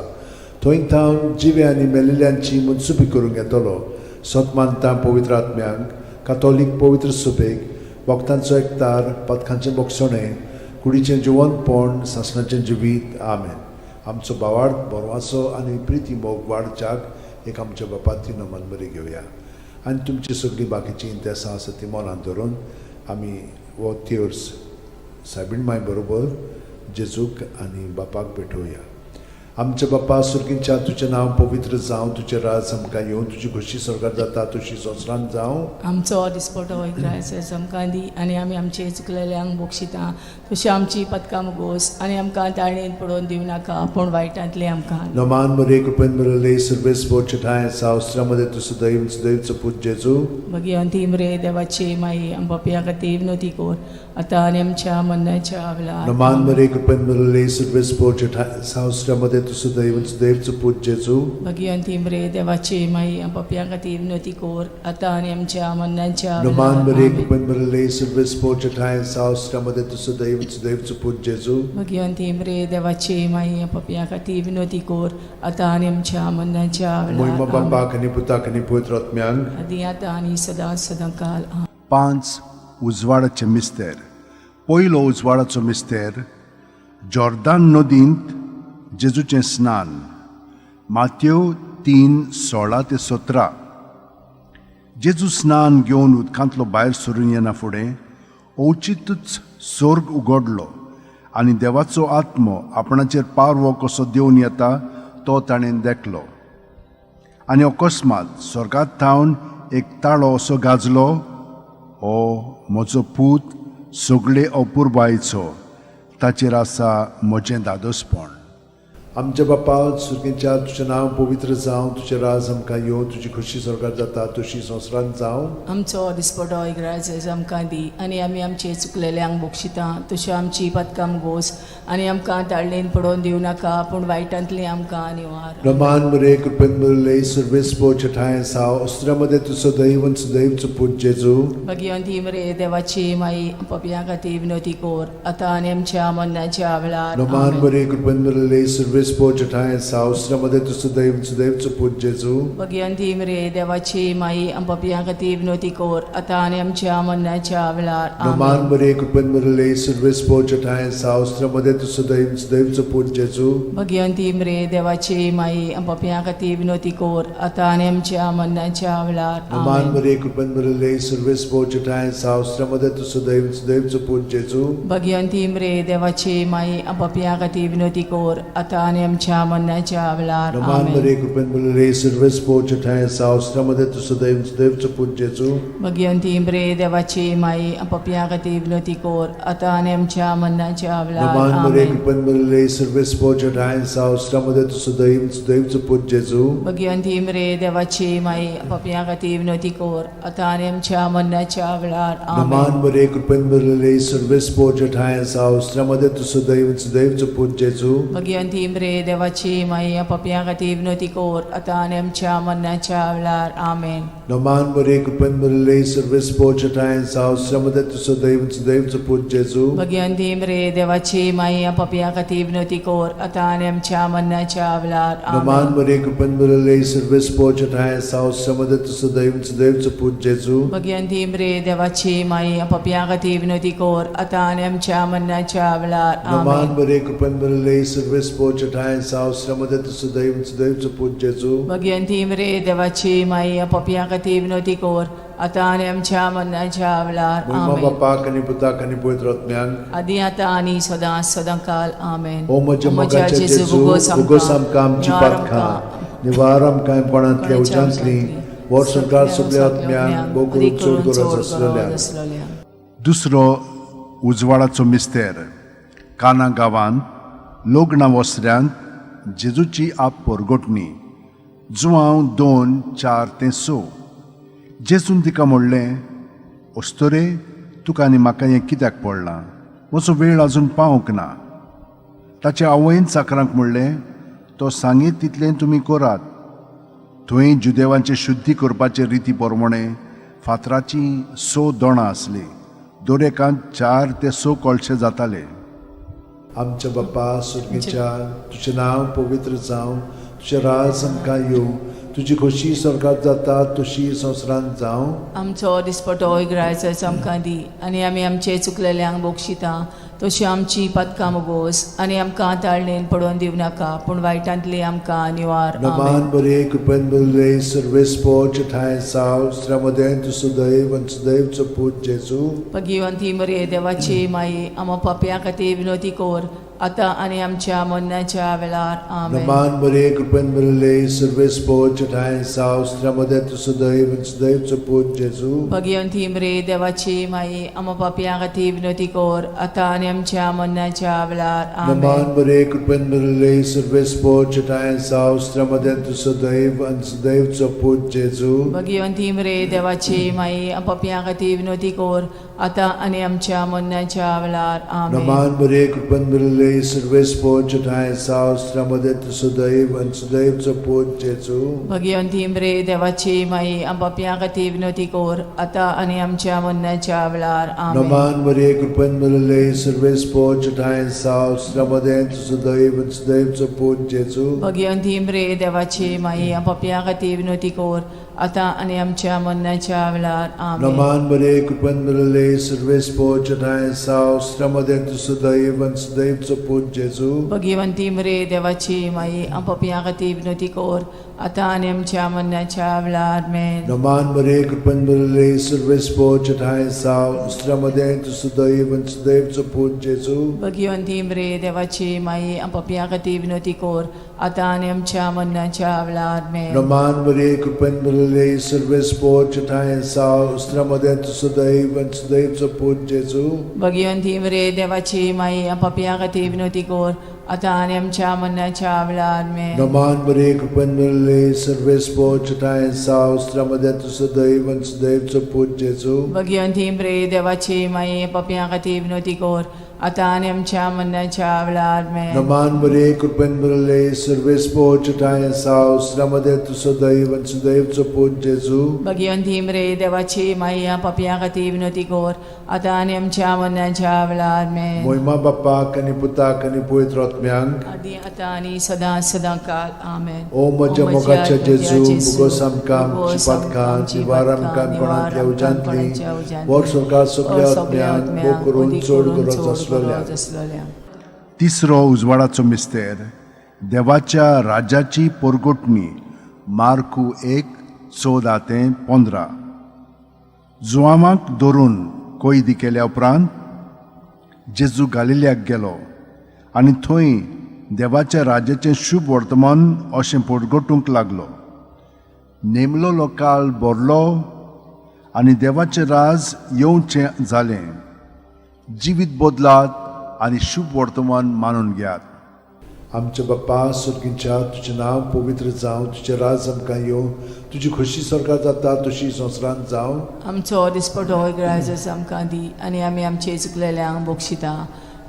[SPEAKER 2] थंय थावन जिवे आनी मेल्लेल्यांची मनसुबी करूंक येतलो सत मानता पवित्र आत्म्यांक कातोलीक पवित्र सुबेक वखदांचो एकतार पथकांचें बोगसणें कुडीचें जिवंतपण सासणाचें जिवीत आमेन आमचो बावार्थ बोरवासो आनी प्रिती मोग वाडच्याक एक आमच्या बापाची नमन बरी घेवया आनी तुमची सगळी बाकीची इंतेसां आसा ती मनांत धरून आमी वो तिर्स सायबीण माय बरोबर जेजूक आनी बापाक भेटोवया आमचे बापा सुर्गींच्या तुजें नांव पवित्र जावं तुजें राज आमकां येवं तुजी खुशी स्वर्गांत जाता तशी संवसारांत जावं
[SPEAKER 3] आमचो दिसपटो वैग्रायस आमकां दी आनी आमी आमचे चुकलेल्यांक बोगशिता तशी आमची पदकां मुगोस आनी आमकां ताळणेन पडोवन दिवं नाका पूण वायटांतले आमकां
[SPEAKER 2] नमान मरे कृपेन मरले सर्वेस बोचठाय सावस्त्रामध्ये तुझं दैवचं पूज जेजू
[SPEAKER 3] भगवंती मरे देवाचे माई आम बापया खातीर विनोती कोर आतां आनी आमच्या मरणाच्या वेळार
[SPEAKER 2] नमान मरे कृपेन मरले सर्वेस बोचठाय सावस्त्रामध्ये तुझं दैवचं पूज जेजू
[SPEAKER 3] भगवंती मरे देवाचे माई आम बापया खातीर विनोती कोर आतां आनी आमच्या मरणाच्या
[SPEAKER 2] नमान मरे
[SPEAKER 3] वेळार
[SPEAKER 2] कृपेन मरले सर्वेस बोचठाय सावस्त्रामध्ये तुझं दैवचं पूज जेजू
[SPEAKER 3] भगवंती मरे देवाचे माई आम बापया खातीर विनोती कोर आतां आनी आमच्या मरणाच्या
[SPEAKER 2] महिमा
[SPEAKER 3] वेळार
[SPEAKER 2] बापाक आनी पुताक आनी पवित्र आत्म्यांक
[SPEAKER 3] आदी आतां आनी सदां काल
[SPEAKER 4] 5 उजवाडाचे मिस्तेर पयलो उजवाडाचो मिस्तेर जॉर्दान नदींत जेजूचें स्नान माथ्यो 3:16 ते 17 जेजू स्नान घेवन उदकांतलो भायर सरून येना फुडें ओचितूच स्वर्ग उगडलो आनी देवाचो आत्मो आपणाचेर पारवो कसो देवन येता तो ताणें देखलो आनी अकस्मात स्वर्गांत थावन एक ताळो असो गाजलो ओ म्हजो पूत सगळे अपुरबायेचो ताचेर आसा म्हजें दादोसपण
[SPEAKER 2] आमच्या बापा सुर्गींच्या तुजें नांव पवित्र जावं तुजें राज आमकां येवं तुजी खुशी स्वर्गांत जाता तशी संवसारांत जावं
[SPEAKER 3] आमचो दिसपटो इग्रायज आमकां दी आनी आमी आमचे चुकलेल्यांक बोगशिता तशें आमची पदकां मुगोस आनी आमकां ताळणेन पडोवन दिवं नाका पूण वायटांतली आमकां निवार
[SPEAKER 2] नमान मरे कृपेन मरले सर्वेस बोचठाय सावस्त्रामध्ये तुझं दैवचं पूज जेजू
[SPEAKER 3] भगवंती मरे देवाची माई पपया खातीर विनोती कोर आतां आनी आमच्या मरणाच्या वेळार
[SPEAKER 2] नमान मरे कृपेन मरले सर्वेस बोचठाय सावस्त्रामध्ये तुझं दैवचं पूज जेजू
[SPEAKER 3] भगवंती मरे देवाची माई पपया खातीर विनोती कोर आतां आनी आमच्या मरणाच्या वेळार
[SPEAKER 2] नमान मरे कृपेन मरले सर्वेस बोचठाय सावस्त्रामध्ये तुझं दैवचं पूज जेजू
[SPEAKER 3] भगवंती मरे देवाची माई पपया खातीर विनोती कोर आतां आनी आमच्या मरणाच्या वेळार
[SPEAKER 2] नमान मरे कृपेन मरले सर्वेस बोचठाय सावस्त्रामध्ये तुझं दैवचं पूज जेजू
[SPEAKER 3] भगवंती मरे देवाची माई पपया खातीर विनोती कोर आतां आनी आमच्या मरणाच्या वेळार
[SPEAKER 2] नमान मरे कृपेन मरले सर्वेस बोचठाय सावस्त्रामध्ये तुझं दैवचं पूज जेजू
[SPEAKER 3] भगवंती मरे देवाची माई पपया खातीर विनोती कोर आतां आनी आमच्या मरणाच्या वेळार
[SPEAKER 2] नमान मरे कृपेन मरले सर्वेस बोचठाय सावस्त्रामध्ये तुझं दैवचं पूज जेजू
[SPEAKER 3] भगवंती मरे देवाची माई पपया खातीर विनोती कोर आतां आनी आमच्या मरणाच्या वेळार
[SPEAKER 2] नमान मरे कृपेन मरले सर्वेस बोचठाय सावस्त्रामध्ये तुझं दैवचं पूज जेजू
[SPEAKER 3] भगवंती मरे देवाची माई पपया खातीर विनोती कोर आतां आनी आमच्या मरणाच्या वेळार आमेन
[SPEAKER 2] नमान मरे कृपेन मरले सर्वेस बोचठाय सावस्त्रामध्ये तुझं दैवचं पूज जेजू
[SPEAKER 3] भगवंती मरे देवाची माई पपया खातीर विनोती कोर आतां आनी आमच्या मरणाच्या वेळार
[SPEAKER 2] नमान मरे कृपेन मरले सर्वेस बोचठाय सावस्त्रामध्ये तुझं दैवचं पूज जेजू
[SPEAKER 3] भगवंती मरे देवाची माई पपया खातीर विनोती कोर आतां आनी आमच्या मरणाच्या वेळार
[SPEAKER 2] नमान मरे कृपेन मरले सर्वेस बोचठाय सावस्त्रामध्ये तुझं दैवचं पूज जेजू
[SPEAKER 3] भगवंती मरे देवाची माई पपया खातीर विनोती कोर आतां आनी आमच्या मरणाच्या वेळार
[SPEAKER 2] महिमा
[SPEAKER 3] आमेन
[SPEAKER 2] बापाक आनी पुताक आनी पवित्र आत्म्यांक
[SPEAKER 3] आदी आतां आनी सदां काल आमेन
[SPEAKER 2] ओ म्हज्या मोगाच्या जेजू उगोस आमकां आमची पातकां निवार आमकां पणांतल्या उज्यांतली वर सरकार सगळ्या आत्म्यांक भोव करून चड गरज आसलेल्या
[SPEAKER 4] दुसरो उजवाडाचो मिस्तेर काना गांवांत लोगणा वसऱ्यांत जेजूची आप परगोटणी जुवांव 2, 4 ते 6. जेजून तिका म्हणलें, अस्तोरे तुका आनी म्हाका हें कित्याक पडलां? म्हजो वेळ आजून पावूंक ना. ताच्या आवयन चाकरांक म्हणलें, तो सांगीत तितलें तुमी करात. थंय जुदेवांचे शुद्धी करपाचे रिती प्रमाणे फातराची 6 दोणां आसलीं. दरेकांत 4 ते 6 कळशे जाताले.
[SPEAKER 2] आमच्या बाप्पा सुर्गेच्या, तुझें नांव पवित्र जावं, तुजें राज आमकां येवं, तुजी खोशी स्वर्गांत जाता तशी संवसारांत जावं.
[SPEAKER 3] आमचो दिसपटो इग्रायच आमकां दी, आनी आमी आमचे चुकलेल्यांक बोगशिता तशी आमची पदकां मोगोस, आनी आमकां ताळणेन पडोवन दिवं नाका, पूण वायटांतली आमकां निवार.
[SPEAKER 2] नमान बरे कृपेन बरले सर्वेस पोच ठाय साव श्रमदेन तु सुदैव आणि सुदैवचो पूत जेजू.
[SPEAKER 3] भगिवंती मरे देवाची माई, आमो पापयां खातीर विनोदी कोर, आतां आनी आमच्या मरणाच्या वेळार. आमेन.
[SPEAKER 2] नमान बरे कृपेन बरले सर्वेस पोच ठाय साव श्रमदेन तु सुदैव आणि सुदैवचो पूत जेजू.
[SPEAKER 3] भगिवंती मरे देवाची माई, आमो पापयां खातीर विनोदी कोर, आतां आनी आमच्या मरणाच्या वेळार. आमेन.
[SPEAKER 2] नमान बरे कृपेन बरले सर्वेस पोच ठाय साव श्रमदेन तु सुदैव आणि सुदैवचो पूत जेजू.
[SPEAKER 3] भगिवंती मरे देवाची माई, आमो पापयां खातीर विनोदी कोर, आतां आनी आमच्या मरणाच्या वेळार. आमेन.
[SPEAKER 2] नमान बरे कृपेन बरले सर्वेस पोच ठाय साव श्रमदेन तु सुदैव आणि सुदैवचो पूत जेजू.
[SPEAKER 3] भगिवंती मरे देवाची माई, आमो पापयां खातीर विनोदी कोर, आतां आनी आमच्या मरणाच्या वेळार. आमेन.
[SPEAKER 2] नमान बरे कृपेन बरले सर्वेस पोच ठाय साव श्रमदेन तु सुदैव आणि सुदैवचो पूत जेजू.
[SPEAKER 3] भगिवंती मरे देवाची माई, आमो पापयां खातीर विनोदी कोर, आतां आनी आमच्या मरणाच्या वेळार. आमेन.
[SPEAKER 2] नमान बरे कृपेन बरले सर्वेस पोच ठाय साव श्रमदेन तु सुदैव आणि सुदैवचो पूत जेजू.
[SPEAKER 3] भगिवंती मरे देवाची माई, आमो पापयां खातीर विनोदी कोर, आतां आनी आमच्या मरणाच्या वेळार. आमेन.
[SPEAKER 2] नमान बरे कृपेन बरले सर्वेस पोच ठाय साव श्रमदेन तु सुदैव आणि सुदैवचो पूत जेजू.
[SPEAKER 3] भगिवंती मरे देवाची माई, आमो पापयां खातीर विनोदी कोर, आतां आनी आमच्या मरणाच्या वेळार. आमेन.
[SPEAKER 2] नमान बरे कृपेन बरले सर्वेस पोच ठाय साव श्रमदेन तु सुदैव आणि सुदैवचो पूत जेजू.
[SPEAKER 3] भगिवंती मरे देवाची माई, आमो पापयां खातीर विनोदी कोर, आतां आनी आमच्या मरणाच्या वेळार. आमेन.
[SPEAKER 2] नमान बरे कृपेन बरले सर्वेस पोच ठाय साव श्रमदेन तु सुदैव आणि सुदैवचो पूत जेजू.
[SPEAKER 3] भगिवंती मरे देवाची माई, आमो पापयां खातीर विनोदी कोर, आतां आनी आमच्या मरणाच्या वेळार. आमेन.
[SPEAKER 2] नमान बरे कृपेन बरले सर्वेस पोच ठाय साव श्रमदेन तु सुदैव आणि सुदैवचो पूत जेजू.
[SPEAKER 3] भगिवंती मरे देवाची माई, आमो पापयां खातीर विनोदी कोर, आतां आनी आमच्या मरणाच्या वेळार. आमेन.
[SPEAKER 2] मोहिमा बापाक आणि पुताक आणि पवित्र आत्म्यांक.
[SPEAKER 3] आदी आतां आनी सदां सदांकाळ. आमेन.
[SPEAKER 2] ओ म्हज्या मोगाच्या जेजू, मुगोस आमकां आमची पातकां जिवार आमकां कोणांतल्या उजांतली वर सरकार सगळ्या आत्म्यांक भोव करून चड गरज आसलेल्या.
[SPEAKER 4] तिसरो उजवाडाचो मिस्तेर देवाच्या राज्याची परगोटणी मार्कू 1:14 ते 15. जुआमाक धरून कोयदी केल्या उपरांत जेजू गालिल्याक गेलो आनी थंय देवाच्या राज्याचें शुभ वर्तमान अशें परगोटूंक लागलो. नेमलो काळ भरलो आनी देवाचें राज येवचें जालें. जिवीत बदलात आनी शुभ वर्तमान मानून घेयात.
[SPEAKER 2] आमच्या बाप्पा सुर्गीच्या, तुजें नांव पवित्र जावं, तुजें राज आमकां येवं, तुजी खोशी स्वर्गांत जाता तशी संवसारांत जावं.
[SPEAKER 3] आमचो दिसपटो इग्रायज आमकां दी, आनी आमी आमचे चुकलेल्यांक बोगशिता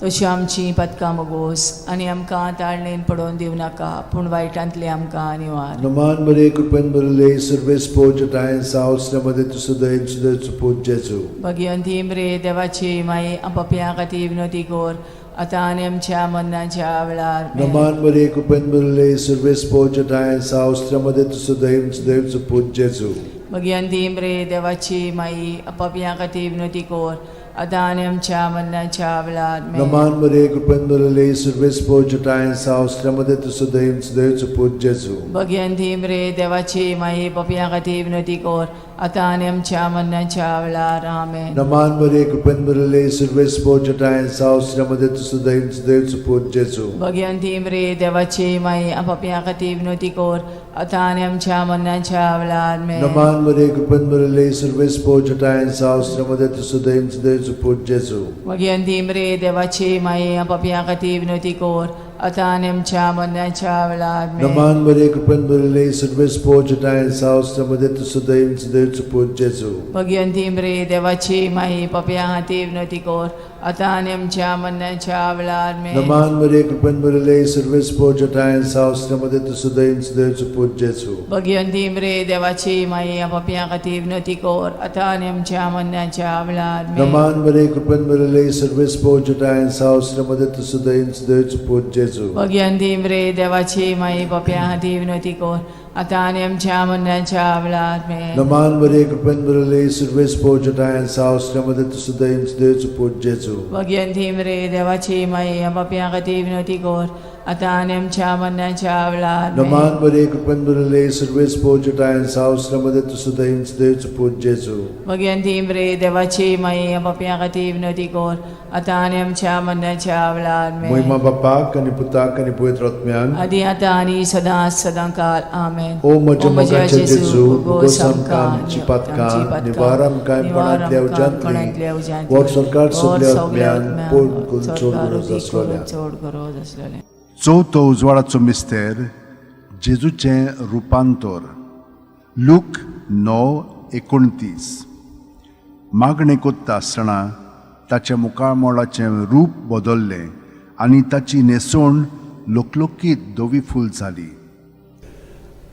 [SPEAKER 3] तशी आमची पदकां मोगोस, आनी आमकां ताळणेन पडोवन दिवं नाका, पूण वायटांतली आमकां निवार.
[SPEAKER 2] नमान बरे कृपेन बरले सर्वेस पोच ठाय साव श्रमदेन तु सुदैव सुदैवचो पूत जेजू.
[SPEAKER 3] भगिवंती मरे देवाची माई, आमो पापयां खातीर विनोदी कोर, आतां आनी आमच्या मरणाच्या वेळार. आमेन.
[SPEAKER 2] नमान बरे कृपेन बरले सर्वेस पोच ठाय साव श्रमदेन तु सुदैव सुदैवचो पूत जेजू.
[SPEAKER 3] भगिवंती मरे देवाची माई, आमो पापयां खातीर विनोदी कोर, आतां आनी आमच्या मरणाच्या वेळार. आमेन.
[SPEAKER 2] नमान बरे कृपेन बरले सर्वेस पोच ठाय साव श्रमदेन तु सुदैव सुदैवचो पूत जेजू.
[SPEAKER 3] भगिवंती मरे देवाची माई, पापयां खातीर विनोदी कोर, आतां आनी आमच्या मरणाच्या वेळार. आमेन.
[SPEAKER 2] नमान बरे कृपेन बरले सर्वेस पोच ठाय साव श्रमदेन तु सुदैव सुदैवचो पूत जेजू.
[SPEAKER 3] भगिवंती मरे देवाची माई, आमो पापयां खातीर विनोदी कोर, आतां आनी आमच्या मरणाच्या वेळार. आमेन.
[SPEAKER 2] नमान बरे कृपेन बरले सर्वेस पोच ठाय साव श्रमदेन तु सुदैव सुदैवचो देवचो पूत जेजू
[SPEAKER 3] मगीन दिमरे देवाची माये आपापया खातीर विनोती कोर आतां आनी आमच्या मरणाच्या वेळार आमेन.
[SPEAKER 2] नमान बरे कृपन बरले सर्वेस पोजटाय सावस्त्रमध्ये तुझं देवचो पूत जेजू
[SPEAKER 3] मगीन दिमरे देवाची माये आपापया खातीर विनोती कोर आतां आनी आमच्या मरणाच्या वेळार आमेन.
[SPEAKER 2] नमान बरे कृपन बरले सर्वेस पोजटाय सावस्त्रमध्ये तुझं देवचो पूत जेजू
[SPEAKER 3] मगीन दिमरे देवाची माये आपापया खातीर विनोती कोर आतां आनी आमच्या मरणाच्या वेळार आमेन.
[SPEAKER 2] नमान बरे कृपन बरले सर्वेस पोजटाय सावस्त्रमध्ये तुझं देवचो पूत जेजू
[SPEAKER 3] मगीन दिमरे देवाची माये आपापया खातीर विनोती कोर आतां आनी आमच्या मरणाच्या वेळार आमेन.
[SPEAKER 2] नमान बरे कृपन बरले सर्वेस पोजटाय सावस्त्रमध्ये तुझं देवचो पूत जेजू
[SPEAKER 3] मगीन दिमरे देवाची माये आपापया खातीर विनोती कोर आतां आनी आमच्या मरणाच्या वेळार आमेन.
[SPEAKER 2] नमान बरे कृपन बरले सर्वेस पोजटाय सावस्त्रमध्ये तुझं देवचो पूत जेजू
[SPEAKER 3] मगीन दिमरे देवाची माये आपापया खातीर विनोती कोर आतां आनी आमच्या मरणाच्या वेळार आमेन.
[SPEAKER 2] महिमा बापाक आनी पुताक आनी पवित्र आत्म्यांक
[SPEAKER 3] आदी आतां आनी सदांच सदांकाळ आमेन.
[SPEAKER 2] ओ म्हज्या मोगाचे जेजू
[SPEAKER 3] उगोस
[SPEAKER 2] आमकां आमची पातकां निवार आमकां कोणांतल्या उज्यांतली वर सरकार सगल्या आत्म्यांक पोट
[SPEAKER 3] चोड गरज आसलेलें.
[SPEAKER 4] चवथो उजवाडाचो मिस्तेर जेजूचें रुपांतर लूक 9:29 मागणें कोत्ता आसतना ताच्या मुखामोळाचें रूप बदल्लें आनी ताची न्हेसोण लोकलोकीत धवी फूल जाली.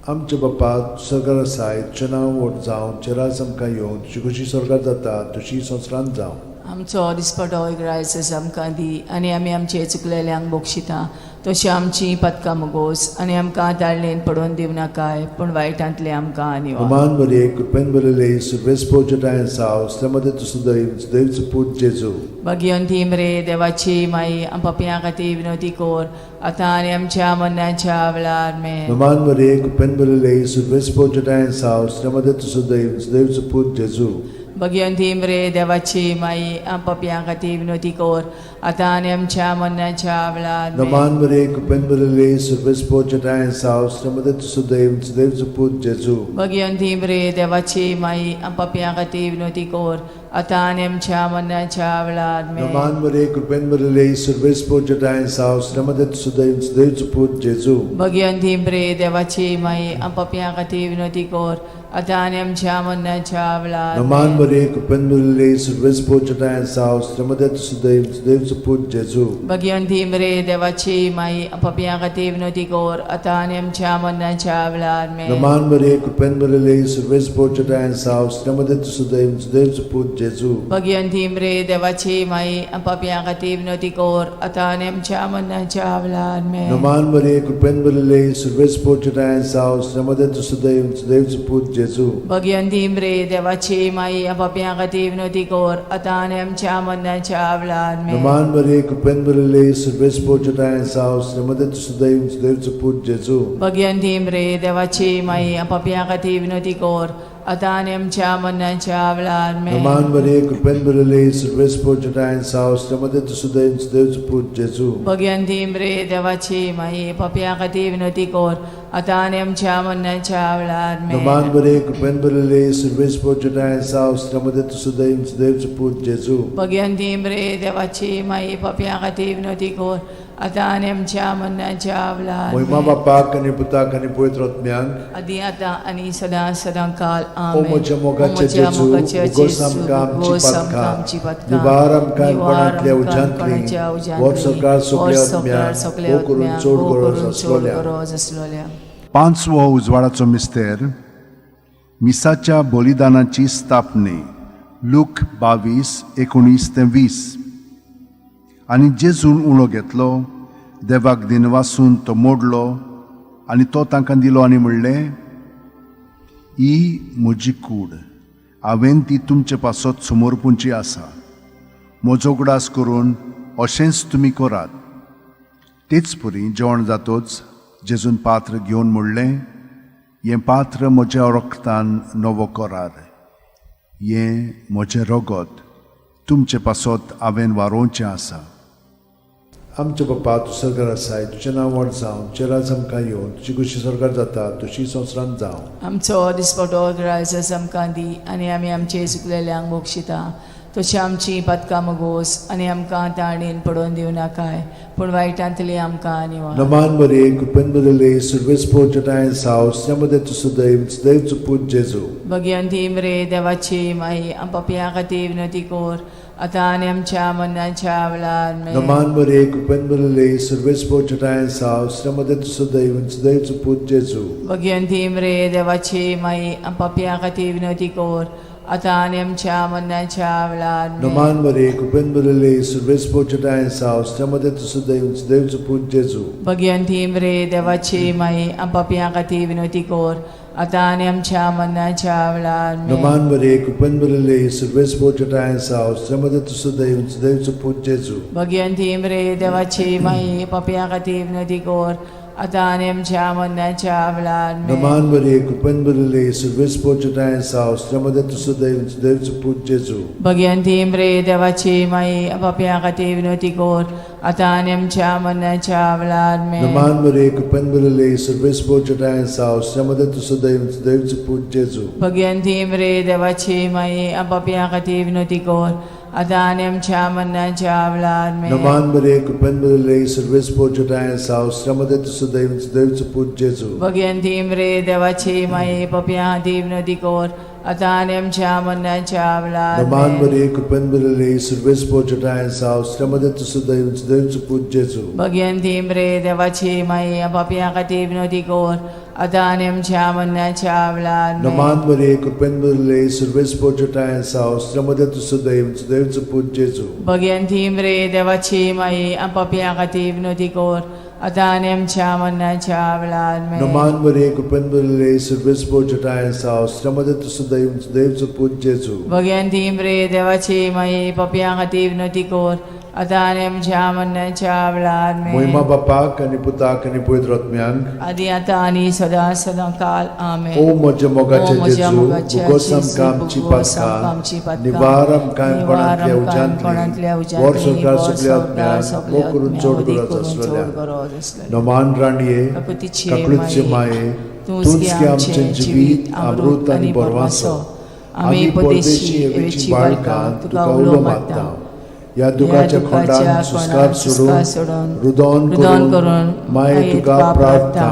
[SPEAKER 2] आमचे बापा सर्गार आसाय तुजें नांव व्हड जावं चेरास आमकां येवं तुजी कशी सर्गार जाता तशी संवसारांत जावं.
[SPEAKER 3] आमचो दिसपटो रायस आमकां दी आनी आमी आमचे चुकलेल्यांक बोगशिता तशी आमची पदकां मोगोस आनी आमकां ताळणेन पडोवन दिव नाकाय पूण वायटांतले आमकां निवार.
[SPEAKER 2] नमान बरे कृपेन बरले सर्वेस पोजटाय सावस्त्रमध्ये तुझं देवचो पूत जेजू
[SPEAKER 3] मगीन दिमरे देवाची माई आपापया खातीर विनोती कोर आतां आनी आमच्या मरणाच्या वेळार आमेन.
[SPEAKER 2] नमान बरे कृपेन बरले सर्वेस पोजटाय सावस्त्रमध्ये तुझं देवचो पूत जेजू
[SPEAKER 3] मगीन दिमरे देवाची माई आपापया खातीर विनोती कोर आतां आनी आमच्या मरणाच्या वेळार आमेन.
[SPEAKER 2] नमान बरे कृपेन बरले सर्वेस पोजटाय सावस्त्रमध्ये तुझं देवचो पूत जेजू
[SPEAKER 3] मगीन दिमरे देवाची माई आपापया खातीर विनोती कोर आतां आनी आमच्या मरणाच्या वेळार आमेन.
[SPEAKER 2] नमान बरे कृपेन बरले सर्वेस पोजटाय सावस्त्रमध्ये तुझं देवचो पूत जेजू
[SPEAKER 3] मगीन दिमरे देवाची माई आपापया खातीर विनोती कोर आतां आनी आमच्या मरणाच्या वेळार
[SPEAKER 2] नमान
[SPEAKER 3] आमेन.
[SPEAKER 2] बरे कृपेन बरले सर्वेस पोजटाय सावस्त्रमध्ये तुझं देवचो पूत जेजू
[SPEAKER 3] मगीन दिमरे देवाची माई आपापया खातीर विनोती कोर आतां आनी आमच्या मरणाच्या वेळार आमेन.
[SPEAKER 2] नमान बरे कृपेन बरले सर्वेस पोजटाय सावस्त्रमध्ये तुझं देवचो पूत जेजू
[SPEAKER 3] मगीन दिमरे देवाची माई आपापया खातीर विनोती कोर आतां आनी आमच्या मरणाच्या वेळार आमेन.
[SPEAKER 2] नमान बरे कृपेन बरले सर्वेस पोजटाय सावस्त्रमध्ये तुझं देवचो पूत जेजू
[SPEAKER 3] मगीन दिमरे देवाची माई आपापया खातीर विनोती कोर आतां आनी आमच्या मरणाच्या वेळार आमेन.
[SPEAKER 2] नमान बरे कृपेन बरले सर्वेस पोजटाय सावस्त्रमध्ये तुझं देवचो पूत जेजू
[SPEAKER 3] मगीन दिमरे देवाची माई आपापया खातीर विनोती कोर आतां आनी आमच्या मरणाच्या वेळार आमेन.
[SPEAKER 2] नमान बरे कृपेन बरले सर्वेस पोजटाय सावस्त्रमध्ये तुझं देवचो पूत जेजू
[SPEAKER 3] मगीन दिमरे देवाची माई आपापया खातीर विनोती कोर आतां आनी आमच्या मरणाच्या वेळार आमेन.
[SPEAKER 2] नमान बरे कृपेन बरले सर्वेस पोजटाय सावस्त्रमध्ये तुझं देवचो पूत जेजू
[SPEAKER 3] मगीन दिमरे देवाची माई आपापया खातीर विनोती कोर आतां आनी आमच्या मरणाच्या वेळार
[SPEAKER 2] महिमा
[SPEAKER 3] आमेन.
[SPEAKER 2] बापाक आनी पुताक आनी पवित्र आत्म्यांक
[SPEAKER 3] आदी आतां आनी सदां सदांकाळ
[SPEAKER 2] ओ
[SPEAKER 3] आमेन.
[SPEAKER 2] म्हज्या मोगाचे
[SPEAKER 3] ओ म्हज्या
[SPEAKER 2] जेजू
[SPEAKER 3] मोगाचे
[SPEAKER 2] उगोस
[SPEAKER 3] जेजू,
[SPEAKER 2] आमकां
[SPEAKER 3] उगोस आमकां आमची
[SPEAKER 2] आमची
[SPEAKER 3] पदकां
[SPEAKER 2] पातकां निवार आमकां
[SPEAKER 3] निवार
[SPEAKER 2] कोणांतल्या
[SPEAKER 3] आमकां कोणाच्या
[SPEAKER 2] उज्यांतली
[SPEAKER 3] उज्यांतली,
[SPEAKER 2] वर सरकार सगल्या
[SPEAKER 3] वर सरकार
[SPEAKER 2] आत्म्यांक
[SPEAKER 3] सगल्या
[SPEAKER 2] ओ करून
[SPEAKER 3] आत्म्यांक,
[SPEAKER 2] चड
[SPEAKER 3] ओ
[SPEAKER 2] गरज
[SPEAKER 3] करून चड
[SPEAKER 2] आसलोल्या
[SPEAKER 3] गरज आसलोल्या.
[SPEAKER 4] पांचवो उजवाडाचो मिस्तेर मिसाच्या बलिदानाची स्थापने लूक 22:19-20 आनी जेजून उलो घेतलो देवाक दिनवासून तो मोडलो आनी तो तांकां दिलो आनी म्हणलें ही म्हजी कूड हांवें ती तुमचे पासत समोरपुंची आसा म्हजो उगडास करून अशेंच तुमी करात. तेच परी जेवण जातोच जेजून पात्र घेवन म्हणलें हें पात्र म्हज्या रक्तान नवो करार, हें म्हजें रगत तुमचे पासत हांवें वारोवचें आसा.
[SPEAKER 2] आमचे बापा तूं सर्गार आसाय तुजें नांव व्हड जावं तुजें राज आमकां येवं तुजी कशी सर्गार जाता तशी संवसारांत जावं.
[SPEAKER 3] आमचो दिसपटो रायस आमकां दी आनी आमी आमचे चुकलेल्यांक बोगशिता तशी आमची पदकां मोगोस आनी आमकां ताळणेन पडोवन दिवं नाकाय पूण वायटांतली आमकां निवार.
[SPEAKER 2] Naman Maria, Kupenbele, Silvespo Jatain's house, Yamadet Sudaim, Sdev Suput Jesu.
[SPEAKER 3] Bhagwanti मरे देवाची माई आम पपियां खातीर विनंती कोर आतां आनी आमच्या मरणाच्या वेळार आमेन.
[SPEAKER 2] Naman Maria, Kupenbele, Silvespo Jatain's house, Yamadet Sudaim, Sdev Suput Jesu.
[SPEAKER 3] Bhagwanti मरे देवाची माई आम पपियां खातीर विनंती कोर आतां आनी आमच्या मरणाच्या वेळार आमेन.
[SPEAKER 2] Naman Maria, Kupenbele, Silvespo Jatain's house, Yamadet Sudaim, Sdev Suput Jesu.
[SPEAKER 3] Bhagwanti मरे देवाची माई आम पपियां खातीर विनंती कोर आतां आनी आमच्या मरणाच्या वेळार आमेन.
[SPEAKER 2] Naman Maria, Kupenbele, Silvespo Jatain's house, Yamadet Sudaim, Sdev Suput Jesu.
[SPEAKER 3] Bhagwanti मरे देवाची माई पपियां खातीर विनंती कोर आतां आनी आमच्या मरणाच्या वेळार आमेन.
[SPEAKER 2] Naman Maria, Kupenbele, Silvespo Jatain's house, Yamadet Sudaim, Sdev Suput Jesu.
[SPEAKER 3] Bhagwanti मरे देवाची माई पपियां खातीर विनंती कोर आतां आनी आमच्या मरणाच्या वेळार आमेन.
[SPEAKER 2] Naman Maria, Kupenbele, Silvespo Jatain's house, Yamadet Sudaim, Sdev Suput Jesu.
[SPEAKER 3] Bhagwanti मरे देवाची माई पपियां खातीर विनंती कोर आतां आनी आमच्या मरणाच्या वेळार आमेन.
[SPEAKER 2] Naman Maria, Kupenbele, Silvespo Jatain's house, Yamadet Sudaim, Sdev Suput Jesu.
[SPEAKER 3] Bhagwanti मरे देवाची माई पपियां खातीर विनंती कोर आतां आनी आमच्या मरणाच्या वेळार
[SPEAKER 2] Naman
[SPEAKER 3] आमेन.
[SPEAKER 2] Maria, Kupenbele, Silvespo Jatain's house, Yamadet Sudaim, Sdev Suput Jesu.
[SPEAKER 3] Bhagwanti मरे देवाची माई पपियां खातीर विनंती कोर आतां आनी आमच्या मरणाच्या वेळार आमेन.
[SPEAKER 2] Naman Maria, Kupenbele, Silvespo Jatain's house, Yamadet Sudaim, Sdev Suput Jesu.
[SPEAKER 3] Bhagwanti मरे देवाची माई पपियां खातीर विनंती कोर आतां आनी आमच्या मरणाच्या वेळार आमेन.
[SPEAKER 2] Naman Maria, Kupenbele, Silvespo Jatain's house, Yamadet Sudaim, Sdev Suput Jesu.
[SPEAKER 3] Bhagwanti मरे देवाची माई पपियां खातीर विनंती कोर आतां आनी आमच्या मरणाच्या वेळार आमेन.
[SPEAKER 2] Moima Bapak ani Putak ani Pavitr Atmyank.
[SPEAKER 3] आदी आतां आनी सदां सदां काल आमेन.
[SPEAKER 2] O moja mogache
[SPEAKER 3] O moja
[SPEAKER 2] Jesu,
[SPEAKER 3] mogache
[SPEAKER 2] bugosam
[SPEAKER 3] Jesu,
[SPEAKER 2] kamchi
[SPEAKER 3] bugosam
[SPEAKER 2] patkan,
[SPEAKER 3] kamchi patkan,
[SPEAKER 2] nivaram kaim
[SPEAKER 3] nivaram
[SPEAKER 2] panantlia
[SPEAKER 3] panantlia
[SPEAKER 2] ujantli,
[SPEAKER 3] ujantli,
[SPEAKER 2] vor sorkar
[SPEAKER 3] vor
[SPEAKER 2] suple
[SPEAKER 3] sorkar
[SPEAKER 2] atmyan,
[SPEAKER 3] suple
[SPEAKER 2] mokurun
[SPEAKER 3] atmyan,
[SPEAKER 2] chod
[SPEAKER 3] udik
[SPEAKER 2] gurat
[SPEAKER 3] kurun chod
[SPEAKER 2] aslalya.
[SPEAKER 3] gurat aslalya.
[SPEAKER 2] Noman raniye,
[SPEAKER 3] Kakutici
[SPEAKER 2] kaklutche
[SPEAKER 3] maye,
[SPEAKER 2] maye,
[SPEAKER 3] तुझके
[SPEAKER 2] tunske
[SPEAKER 3] आमचे
[SPEAKER 2] amche jivit, amrut ani borvaso. Ami podeshi evici balkan, tuka ulo matta. या दुखाच्या खोंडान सुस्कार सोडून रुदोन करून माये तुका प्रार्थना.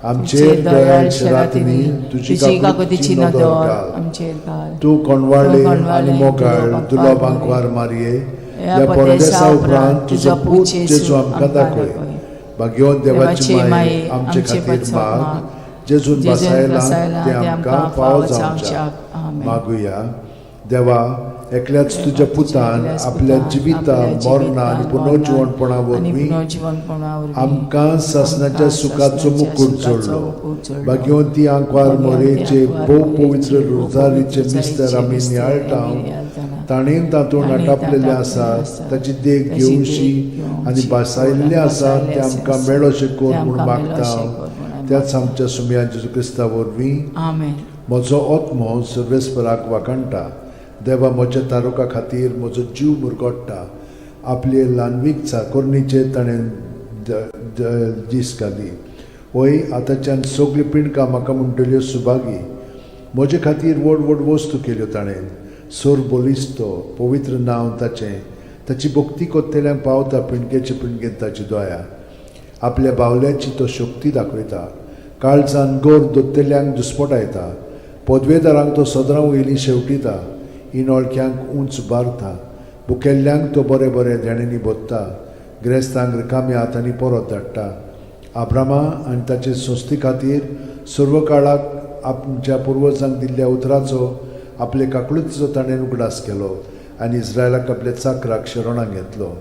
[SPEAKER 2] आमचेर दयाळशे रातीनी तुजी काकुतीची नदर घाल.
[SPEAKER 3] आमचेर घाल.
[SPEAKER 2] तू कोणवाळे आनी मोगाळ दुलोबांक वार मारये. या परदेसा उपरांत तुजो पूत जेजू आमकां दाखय. भाग्यवंत देवाची माये आमचे खातीर माग. जेजून बसायला ते आमकां फाव जावच्याक मागुया. देवा, एकल्याच तुझ्या पुतान आपल्या जिविता मरणा आनी पुनर्जीवनपणा वरवीं आमकां सासणाच्या सुखाचो मुकूट जोडलो. भाग्यवंती आंकवार मोरेचे भोव पवित्र रोजारीचे मिस्तर आमी नियाळटाव. ताणेन तातूंत आटापलेले आसा ताची देख घेवशी आनी बसायल्ले आसा ते आमकां मेळोशे कोर म्हूण मागता. त्याच आमच्या सुम्या जेजू क्रिस्ता वरवीं म्हजो आत्मो सर्वेस्पराक वाकणटा. देवा, म्हज्या तारुका खातीर म्हजो जीव मुरगोडटा. आपले ल्हानवीक चाकोरणीचे ताणें दीस घाली. वय आतांच्यान सगळी पिणकां म्हाका म्हणटल्यो सुभागी. म्हजे खातीर व्हड व्हड वस्तू केल्यो ताणें. सोर बोलिस्तो, पवित्र नांव ताचें. ताची भक्ती कोत्तेल्यांक पावता पिणकेचे पिणकेन ताची दोया. आपल्या बावल्याची तो शक्ती दाखयता. काळजान गोर दोत्तेल्यांक दुस्पटायता. पदवेदारांक तो सदरां वयलीं शेवटिता. इनोळख्यांक उंच बारता. भुकेल्ल्यांक तो बरें बरें देणेनी बोदता. गिरेस्तांक रिकाम्या हातांनी परत धाडटा. आब्रामा आनी ताचे संस्थे खातीर सर्व काळाक आमच्या पुर्वजांक दिल्ल्या उतराचो आपले काकळुचो ताणें उगडास केलो आनी इस्रायलाक आपल्या चाकराक शरणाक घेतलो.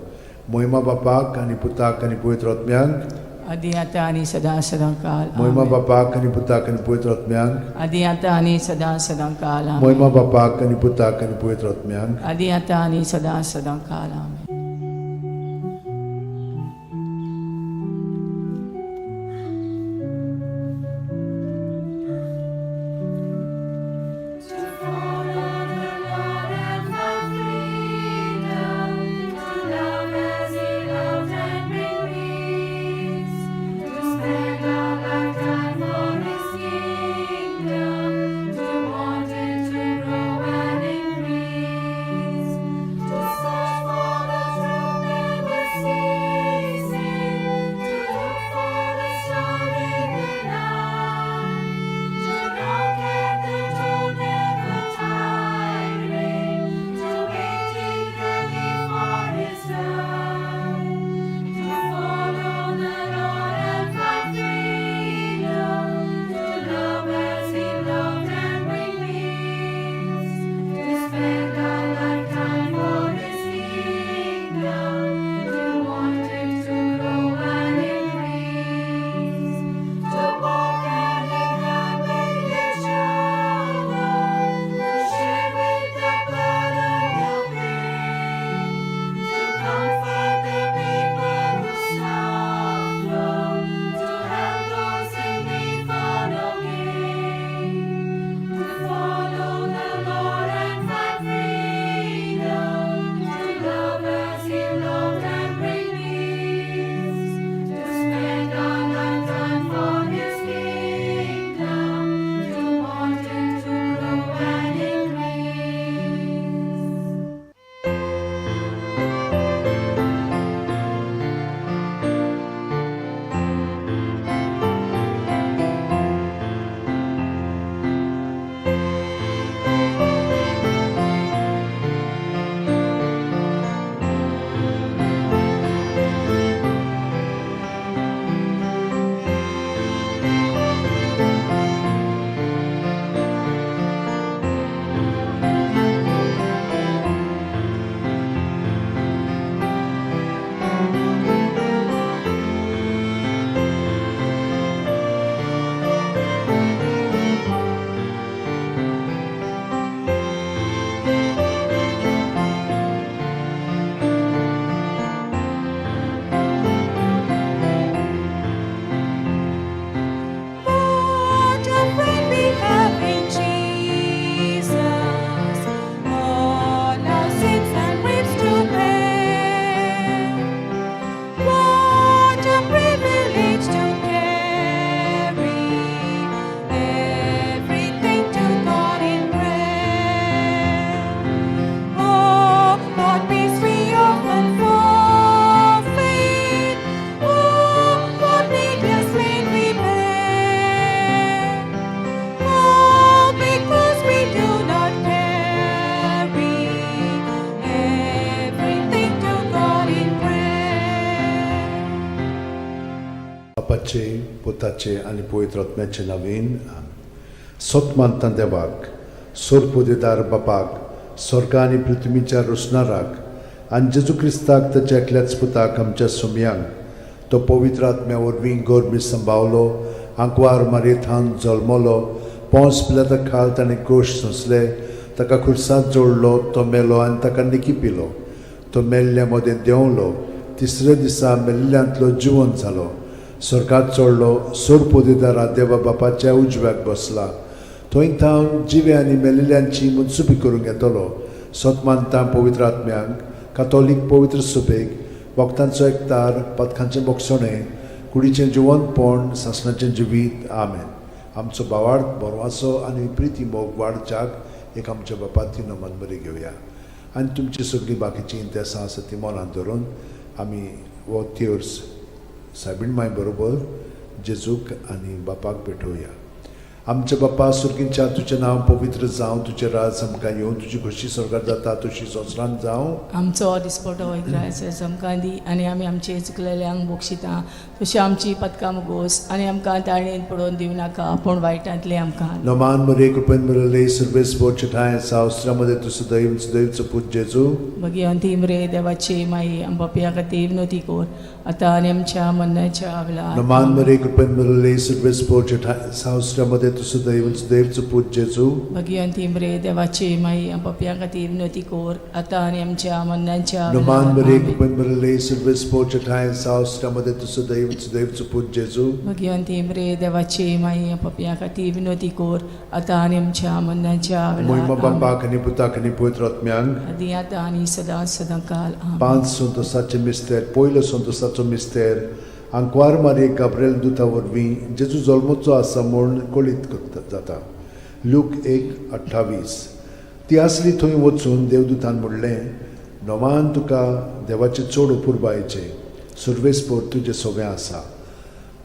[SPEAKER 2] मोहिमा बापाक आनी पुताक आनी पवित्र आत्म्यांक.
[SPEAKER 3] आदी आतां आनी सदां सदां काल.
[SPEAKER 2] मोहिमा बापाक आनी पुताक आनी पवित्र आत्म्यांक.
[SPEAKER 3] आदी आतां आनी सदां सदां काल.
[SPEAKER 2] मोहिमा बापाक आनी पुताक आनी पवित्र आत्म्यांक.
[SPEAKER 3] आदी आतां आनी सदां सदां काल. आमेन.
[SPEAKER 2] पुताचे आनी पवित्र आत्म्याचे नांवेन सोतमानता देवाक सोरपोदेदार बापाक स्वर्ग आनी पृथ्वीच्या रुसणाराक आनी जेजू क्रिस्ताक ताच्या एकल्याच पुताक आमच्या सुमयांक तो पवित्र आत्म्या वरवीं गोरमी सांबावलो आंकवार मारयेंत जल्मलो पोंस पिलाता खाल ताणें गोश सोंसले ताका खुर्सांत जोडलो तो मेलो आनी ताका निकिपिलो तो मेल्ल्या मदें देंवलो तिसऱ्या दिसा मेल्ल्यांतलो जिवंत जालो स्वर्गांत चडलो सोरपोदेदारा देवा बापाच्या उजव्याक बसला थंय थावन जिवे आनी मेलिल्ल्यांची मुनसुबी करूंक येतलो सोतमानता पवित्र आत्म्यांक कातोलीक पवित्र सुबेक वखदांचो एकतार पथकांचें बोगसणें कुडीचें जिवंतपण सासणाचें जिवीत आमेन आमचो बावार्थ बरो आसो आनी प्रिती मोग वाडच्याक एक आमच्या बापाची नमन बरी घेवया आनी तुमची सगळीं बाकीची इंतेसां आसा ती मनांत धरून आमी वो तिर्स सायबीण माय बरोबर जेजूक आनी बापाक भेटोवया आमचे बापा सुर्गींच्या तुजें नांव पवित्र जावं तुजें राज आमकां येवं तुजी खोशी स्वर्गांत जाता तशी संवसारांत जावं
[SPEAKER 3] आमचो दिसपटो वयता आमकां दी आनी आमी आमचे चुकलेल्यांक बोगशिता तशी आमची पदकां मुगोस आनी आमकां ताळयेन पडोवन दिवं नाका पूण वायटांतले आमकां
[SPEAKER 2] नमान मरे कृपेन मरले सर्वेस बोचठाय सावस्त्रामध्ये तुझं दैवचं पूज जेजू
[SPEAKER 3] भगवंती मरे देवाचे माई आमच्या खातीर विनोती कोर आतां आनी आमच्या मरणाच्या वेळार
[SPEAKER 2] नमान मरे कृपेन मरले सर्वेस बोचठाय सावस्त्रामध्ये तुझं दैवचं पूज जेजू
[SPEAKER 3] भगवंती मरे देवाचे माई आमच्या खातीर विनोती कोर आतां आनी आमच्या मरणाच्या
[SPEAKER 2] नमान मरे कृपेन मरले सर्वेस बोचठाय सावस्त्रामध्ये तुझं दैवचं पूज जेजू
[SPEAKER 3] भगवंती मरे देवाचे माई आमच्या खातीर विनोती कोर आतां आनी आमच्या मरणाच्या
[SPEAKER 2] महिमा
[SPEAKER 3] वेळार
[SPEAKER 2] बापाक आनी पुताक आनी पवित्र आत्म्यांक
[SPEAKER 3] आदी आतां आनी सदां सदांकाल आमेन.
[SPEAKER 2] 5 संतोसाचे मिस्तेर पयलो संतोसाचो मिस्तेर आंकवार मारये गाब्रिएल दुता वरवीं जेजू जल्मोचो आसा म्हूण कळीत जाता लूक 1:28 ती आसली थंय वचून देवदूतान म्हणलें नोमान तुका देवाचे चड उपुरबायेचें सुर्वेस्पोर तुजें सगळें आसा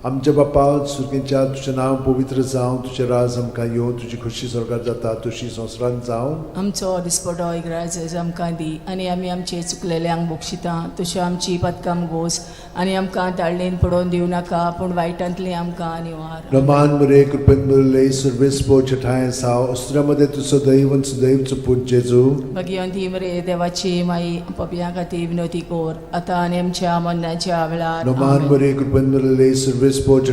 [SPEAKER 2] आमच्या बापा सुर्गेच्या तुजें नांव पवित्र जावं तुजें राज आमकां येवं तुजी खोशी स्वर्गांत जाता तशी संवसारांत जावं
[SPEAKER 3] आमचो दिसपटो इग्रायज आमकां दी आनी आमी आमचे चुकलेल्यांक बोगशिता तशें आमची पदकां मुगोस आनी आमकां ताळयेन पडोवन दिवं नाका पूण वायटांतले आमकां निवार
[SPEAKER 2] नमान मरे कृपेन मरले सर्वेस्पोर ठाय साव अस्त्रामध्ये तुझं दैवचं पूज जेजू
[SPEAKER 3] भगवंती मरे देवाची माई आमच्या खातीर विनोती कोर आतां आनी आमच्या मरणाच्या वेळार
[SPEAKER 2] नमान
[SPEAKER 3] आमेन.
[SPEAKER 2] मरे कृपेन मरले सर्वेस्पोर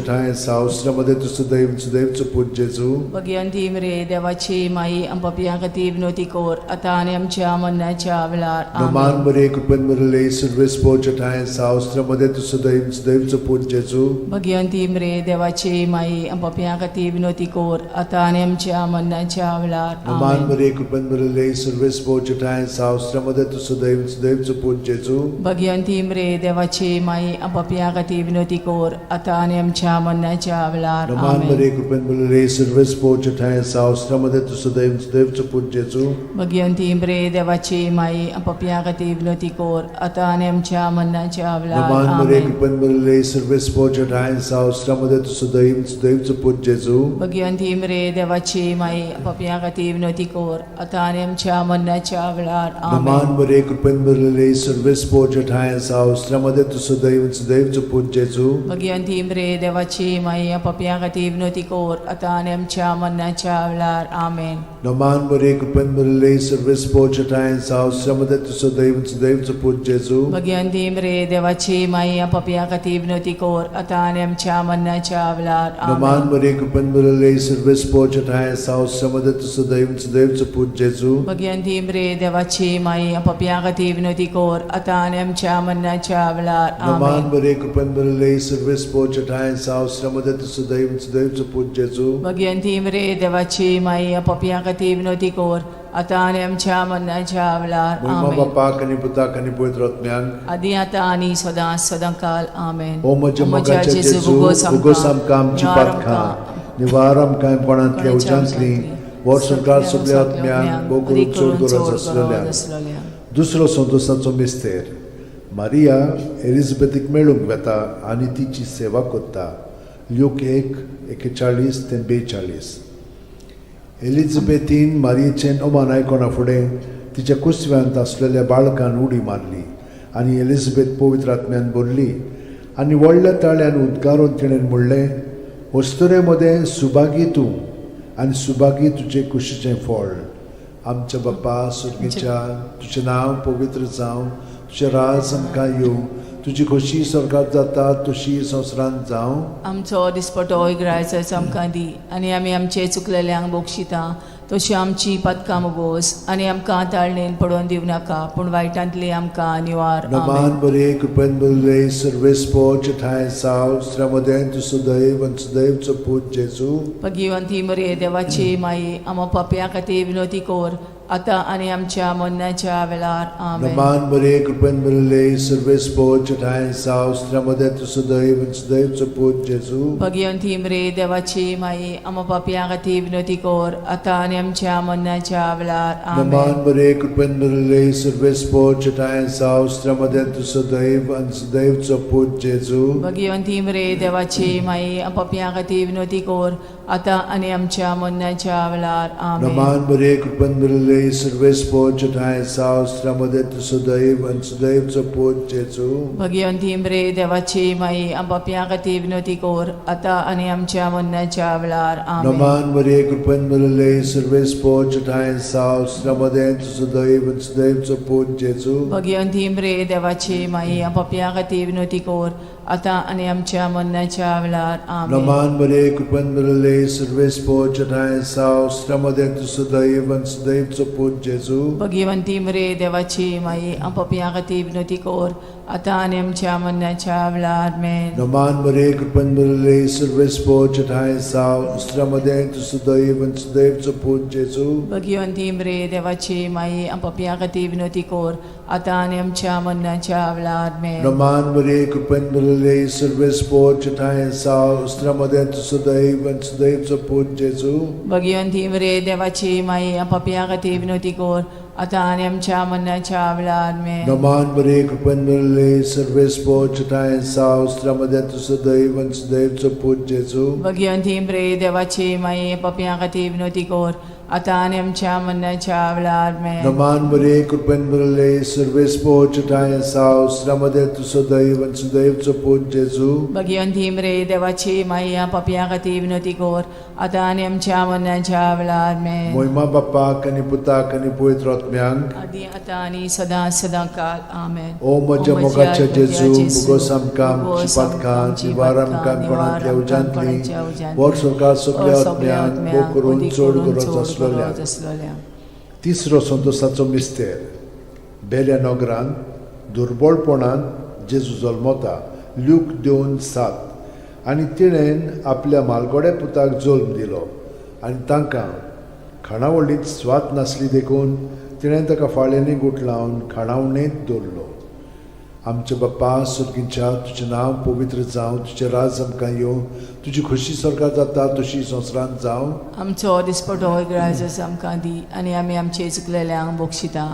[SPEAKER 2] ठाय साव अस्त्रामध्ये तुझं दैवचं पूज जेजू
[SPEAKER 3] भगवंती मरे देवाची माई आमच्या खातीर विनोती कोर आतां आनी आमच्या मरणाच्या वेळार
[SPEAKER 2] नमान
[SPEAKER 3] आमेन.
[SPEAKER 2] मरे कृपेन मरले सर्वेस्पोर ठाय साव अस्त्रामध्ये तुझं दैवचं पूज जेजू
[SPEAKER 3] भगवंती मरे देवाची माई आमच्या खातीर विनोती कोर आतां आनी आमच्या मरणाच्या वेळार
[SPEAKER 2] नमान
[SPEAKER 3] आमेन.
[SPEAKER 2] मरे कृपेन मरले सर्वेस्पोर ठाय साव अस्त्रामध्ये तुझं दैवचं पूज जेजू
[SPEAKER 3] भगवंती मरे देवाची माई आमच्या खातीर विनोती कोर आतां आनी आमच्या मरणाच्या वेळार
[SPEAKER 2] नमान
[SPEAKER 3] आमेन.
[SPEAKER 2] मरे कृपेन मरले सर्वेस्पोर ठाय साव अस्त्रामध्ये तुझं दैवचं पूज जेजू
[SPEAKER 3] भगवंती मरे देवाची माई आमच्या खातीर विनोती कोर आतां आनी आमच्या मरणाच्या वेळार
[SPEAKER 2] नमान मरे
[SPEAKER 3] आमेन.
[SPEAKER 2] कृपेन मरले सर्वेस्पोर ठाय साव अस्त्रामध्ये तुझं दैवचं पूज जेजू
[SPEAKER 3] भगवंती मरे देवाची माई आमच्या खातीर विनोती कोर आतां आनी आमच्या मरणाच्या वेळार
[SPEAKER 2] नमान
[SPEAKER 3] आमेन.
[SPEAKER 2] मरे कृपेन मरले सर्वेस्पोर ठाय साव अस्त्रामध्ये तुझं दैवचं पूज जेजू
[SPEAKER 3] भगवंती मरे देवाची माई आमच्या खातीर विनोती कोर आतां आनी आमच्या मरणाच्या वेळार आमेन.
[SPEAKER 2] नमान मरे कृपेन मरले सर्वेस्पोर ठाय साव अस्त्रामध्ये तुझं दैवचं पूज जेजू
[SPEAKER 3] भगवंती मरे देवाची माई आमच्या खातीर विनोती कोर आतां आनी आमच्या मरणाच्या वेळार
[SPEAKER 2] नमान
[SPEAKER 3] आमेन.
[SPEAKER 2] मरे कृपेन मरले सर्वेस्पोर ठाय साव अस्त्रामध्ये तुझं दैवचं पूज जेजू
[SPEAKER 3] भगवंती मरे देवाची माई आमच्या खातीर विनोती कोर आतां आनी आमच्या मरणाच्या वेळार
[SPEAKER 2] नमान
[SPEAKER 3] आमेन.
[SPEAKER 2] मरे कृपेन मरले सर्वेस्पोर ठाय साव अस्त्रामध्ये तुझं दैवचं पूज जेजू
[SPEAKER 3] भगवंती मरे देवाची माई आमच्या खातीर विनोती कोर आतां आनी आमच्या मरणाच्या वेळार
[SPEAKER 2] महिमा
[SPEAKER 3] आमेन.
[SPEAKER 2] बापाक आनी पुताक आनी पवित्र आत्म्यांक
[SPEAKER 3] आदी आतां आनी सदां सदांकाल आमेन.
[SPEAKER 2] ओ म्हज्या मोगाचे जेजू उगोस आमकां आमची पातखां निवार आमकां कोणांतल्या उज्यांतली वर सरकार सगळ्या आत्म्यांक भोव करून चड गरज आसलेल्या दुसरो संतोसाचो मिस्तेर मारिया एलिझाबेथीक मेळूंक वेता आनी तिची सेवा करता लूक 1:41-42 एलिझाबेथीन मारयेचें ओमान आयकोना फुडें तिच्या कुसव्यांत आसलेल्या बाळकान उडी मारली आनी एलिझाबेथ पवित्र आत्म्यान बोल्ली आनी व्हडल्या ताळ्यान उद्गारून तिणें म्हणलें वस्तुरेमध्ये सुभागी तूं आनी सुभागी तुजे कुशीचें फळ. आमच्या बाप्पा सुर्गेच्या तुजें नांव पवित्र जावं, तुजें राज आमकां येवं, तुजी खोशी स्वर्गांत जाता तशी संवसारांत जावं.
[SPEAKER 3] आमचो दिसपटो इग्रायचो आमकां दी, आनी आमी आमचे चुकलेल्यांक बोगशिता तशी आमची पदकां मोगोस, आनी आमकां ताळणेन पडोवन दिवं नाका, पूण वायटांतली आमकां निवार.
[SPEAKER 2] नमान बरे कृपेन बरले सर्वेस्पो ठाय साव श्रमदें तु सदैव आनी सदैवचो पूत जेजू.
[SPEAKER 3] भगिवंती मरे देवाची माई, आमो पापयां खातीर विनोदी कोर, आतां आनी आमच्या मरणाच्या वेळार. आमेन.
[SPEAKER 2] नमान बरे कृपेन बरले सर्वेस्पो ठाय साव श्रमदें तु सदैव आनी सदैवचो पूत जेजू.
[SPEAKER 3] भगिवंती मरे देवाची माई, आमो पापयां खातीर विनोदी कोर, आतां आनी आमच्या मरणाच्या वेळार. आमेन.
[SPEAKER 2] नमान बरे कृपेन बरले सर्वेस्पो ठाय साव श्रमदें तु सदैव आनी सदैवचो पूत जेजू.
[SPEAKER 3] भगिवंती मरे देवाची माई, आमो पापयां खातीर विनोदी कोर, आतां आनी आमच्या मरणाच्या वेळार. आमेन.
[SPEAKER 2] नमान बरे कृपेन बरले सर्वेस्पो ठाय साव श्रमदें तु सदैव आनी सदैवचो पूत जेजू.
[SPEAKER 3] भगिवंती मरे देवाची माई, आमो पापयां खातीर विनोदी कोर, आतां आनी आमच्या मरणाच्या वेळार. आमेन.
[SPEAKER 2] नमान बरे कृपेन बरले सर्वेस्पो ठाय साव श्रमदें तु सदैव आनी सदैवचो पूत जेजू.
[SPEAKER 3] भगिवंती मरे देवाची माई, आमो पापयां खातीर विनोदी कोर, आतां आनी आमच्या मरणाच्या वेळार. आमेन.
[SPEAKER 2] नमान बरे कृपेन बरले सर्वेस्पो ठाय साव श्रमदें तु सदैव आनी सदैवचो पूत जेजू.
[SPEAKER 3] भगिवंती मरे देवाची माई, आमो पापयां खातीर विनोदी कोर, आतां आनी आमच्या मरणाच्या वेळार. आमेन.
[SPEAKER 2] नमान बरे कृपेन बरले सर्वेस्पो ठाय साव श्रमदें तु सदैव आनी सदैवचो पूत जेजू.
[SPEAKER 3] भगिवंती मरे देवाची माई, आमो पापयां खातीर विनोदी कोर, आतां आनी आमच्या मरणाच्या वेळार. आमेन.
[SPEAKER 2] नमान बरे कृपेन बरले सर्वेस्पो ठाय साव श्रमदें तु सदैव आनी सदैवचो पूत जेजू.
[SPEAKER 3] भगिवंती मरे देवाची माई, आमो पापयां खातीर विनोदी कोर, आतां आनी आमच्या मरणाच्या वेळार. आमेन.
[SPEAKER 2] नमान बरे कृपेन बरले सर्वेस्पो ठाय साव श्रमदें तु सदैव आनी सदैवचो पूत जेजू.
[SPEAKER 3] भगिवंती मरे देवाची माई, पापयां खातीर विनोदी कोर, आतां आनी आमच्या मरणाच्या वेळार. आमेन.
[SPEAKER 2] नमान बरे कृपेन बरले सर्वेस्पो ठाय साव श्रमदें तु सदैव आनी सदैवचो पूत जेजू.
[SPEAKER 3] भगिवंती मरे देवाची माई, पापयां खातीर विनोदी कोर, आतां आनी आमच्या मरणाच्या वेळार. आमेन.
[SPEAKER 2] मोहिमा बापाक आनी पुताक आनी पवित्र आत्म्यांक.
[SPEAKER 3] आदी आतां आनी सदां सदां काल. आमेन.
[SPEAKER 2] ओ म्हज्या मोगाच्या जेजू, मुगोस आमकां आमची पातकां, निवार आमकां कोणांतल्या उज्यांतली, वर स्वर्गांत सगळ्या आत्म्यांक, भोव करून चड गरज आसलेल्या. तिसरो संतोशाचो मिस्तेर. बेल्या नगरांत दुर्बळपणान जेजू जल्मता. ल्यूक 2:7. आनी तिणेन आपल्या मालगोड्या पुताक जल्म दिलो, आनी तांकां खाणावळींत स्वात नासली देखून तिणें ताका फाळ्यांनी गुट लावन खाणावळींत दवरलो. आमचे बाप्पा सुर्गीच्या तुजें नांव पवित्र जावं, तुजें राज आमकां येवं, तुजी खोशी स्वर्गांत जाता तशी संवसारांत जावं.
[SPEAKER 3] आमचो दिसपटो इग्रायचो आमकां दी, आनी आमी आमचे चुकलेल्यांक बोगशिता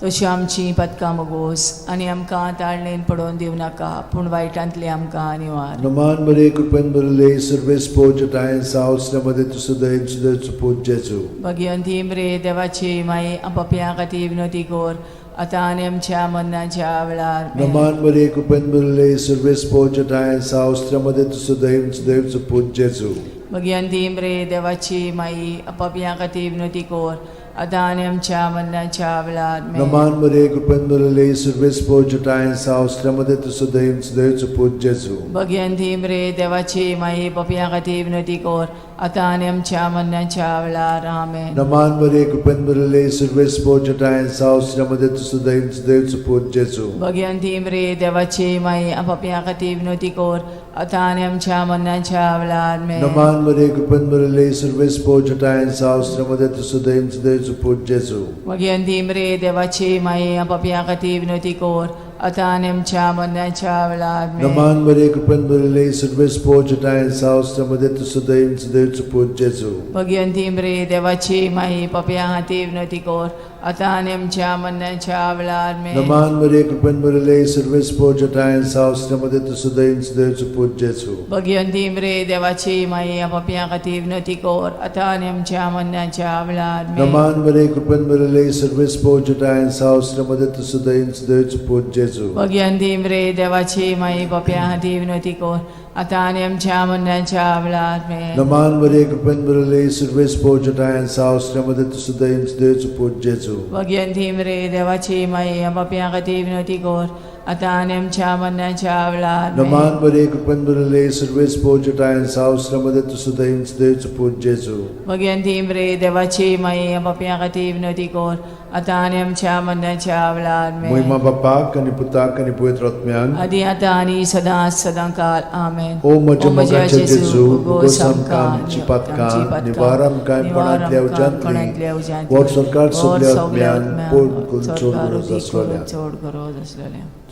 [SPEAKER 3] तशी आमची पदकां मोगोस, आनी आमकां ताळणेन पडोवन दिवं नाका, पूण वायटांतली आमकां निवार.
[SPEAKER 2] नमान बरे कृपेन बरले सर्वेस्पो ठाय साव श्रमदें तु सदैव सदैवचो पूत जेजू.
[SPEAKER 3] भगिवंती मरे देवाची माई, आमो पापयां खातीर विनोदी कोर, आतां आनी आमच्या मरणाच्या वेळार. आमेन.
[SPEAKER 2] नमान बरे कृपेन बरले सर्वेस्पो ठाय साव श्रमदें तु सदैव सदैवचो पूत जेजू.
[SPEAKER 3] भगिवंती मरे देवाची माई, आमो पापयां खातीर विनोदी कोर, आतां आनी आमच्या मरणाच्या वेळार. आमेन.
[SPEAKER 2] नमान बरे कृपेन बरले सर्वेस्पो ठाय साव श्रमदें तु सदैव सदैवचो पूत जेजू.
[SPEAKER 3] भगिवंती मरे देवाची माई, पापयां खातीर विनोदी कोर, आतां आनी आमच्या मरणाच्या वेळार. आमेन.
[SPEAKER 2] नमान बरे कृपेन बरले सर्वेस्पो ठाय साव श्रमदें तु सदैव सदैवचो पूत जेजू.
[SPEAKER 3] भगिवंती मरे देवाची माई, आमो पापयां खातीर विनोदी कोर, आतां आनी आमच्या मरणाच्या वेळार. आमेन.
[SPEAKER 2] नमान बरे कृपेन बरले सर्वेस्पो ठाय साव श्रमदें तु सदैव सदैवचो पूत जेजू.
[SPEAKER 3] भगिवंती मरे देवाची माई, आमो पापयां खातीर विनोदी कोर, आतां आनी आमच्या मरणाच्या वेळार. आमेन.
[SPEAKER 2] नमान बरे कृपेन बरले सर्वेस्पो ठाय साव श्रमदें तु सदैव सदैवचो पूत जेजू.
[SPEAKER 3] भगिवंती मरे देवाची माई, पापयां खातीर विनोदी कोर, आतां आनी आमच्या मरणाच्या वेळार. आमेन.
[SPEAKER 2] नमान बरे कृपेन बरले सर्वेस्पो ठाय साव श्रमदें तु सदैव सदैवचो पूत जेजू.
[SPEAKER 3] भगिवंती मरे देवाची माई, आमो पापयां खातीर विनोदी कोर, आतां आनी आमच्या मरणाच्या वेळार. आमेन.
[SPEAKER 2] नमान बरे कृपेन बरले सर्वेस्पो ठाय साव श्रमदें तु सदैव सदैवचो पूत जेजू. जेजू
[SPEAKER 3] Bhagyanti Mre Devachi Mai Papya Divnoti Kor Ataniam Chamandan Chavlat
[SPEAKER 2] नमान वरे कृपन बरले सर्वेस पोजटायन साउस नमदत सुदयन सुदेव सुपुज जेजू
[SPEAKER 3] Bhagyanti Mre Devachi Mai Papya Divnoti Kor Ataniam Chamandan Chavlat
[SPEAKER 2] नमान वरे कृपन बरले सर्वेस पोजटायन साउस नमदत सुदयन सुदेव सुपुज जेजू
[SPEAKER 3] Bhagyanti Mre Devachi Mai Papya Divnoti Kor Ataniam Chamandan Chavlat
[SPEAKER 2] महिमा बापा कनि पुता कनि पवित्र आत्म्यान
[SPEAKER 3] Adiatani Sada Sadankal Amen.
[SPEAKER 2] O Majamoga Jesu, Gosamkan, Chipatkan, Nivaram Kaim Panatlev Jantli, Vod Sarkar Subliat Mian, Pol Kulchor Zaslolia.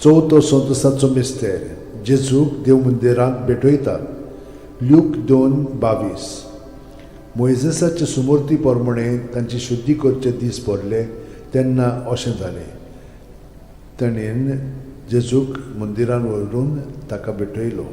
[SPEAKER 2] चौथो संतसाचो मिस्तेर जेजूक देव मंदिरांत भेटयतात Luke 2:22 मोइजेसाचे सुमूर्ती प्रमाणे तांची शुद्धी करचे दीस पडले तेन्ना अशें जालें ताणेन जेजूक मंदिरान व्हरून ताका भेटयलो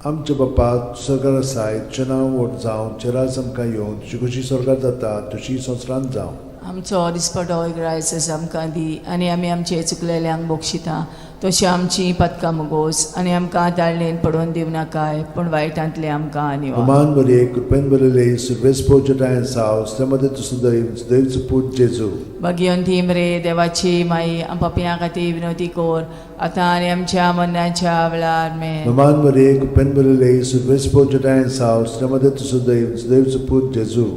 [SPEAKER 2] आमचे बापा स्वर्गार आसाय तुजें नांव व्हड जावं तुजें राज आमकां येवं तुजी कशी स्वर्गार जाता तशी संवसारांत जावं
[SPEAKER 3] आमचो दिसपटो इग्रायस आमकां दी आनी आमी आमचे चुकलेल्यांक बोक्षिता तशी आमची पदकां मुगोस आनी आमकां ताळणेन पडोवन दिव नाकाय पूण वायटांतले आमकां निवार
[SPEAKER 2] Roman Maria, कृपेन बरले सर्वेस पोजटायन सावस त्यामध्ये तुझं दैवचं पूत जेजू
[SPEAKER 3] Bhagyanti Mre Devachi Mai Papya Divnoti Kor Atani Amcha Mannacha Vlar Me
[SPEAKER 2] Roman Maria, कृपेन बरले Sarves पोजटायन सावस त्यामध्ये तुझं दैवचं पूत जेजू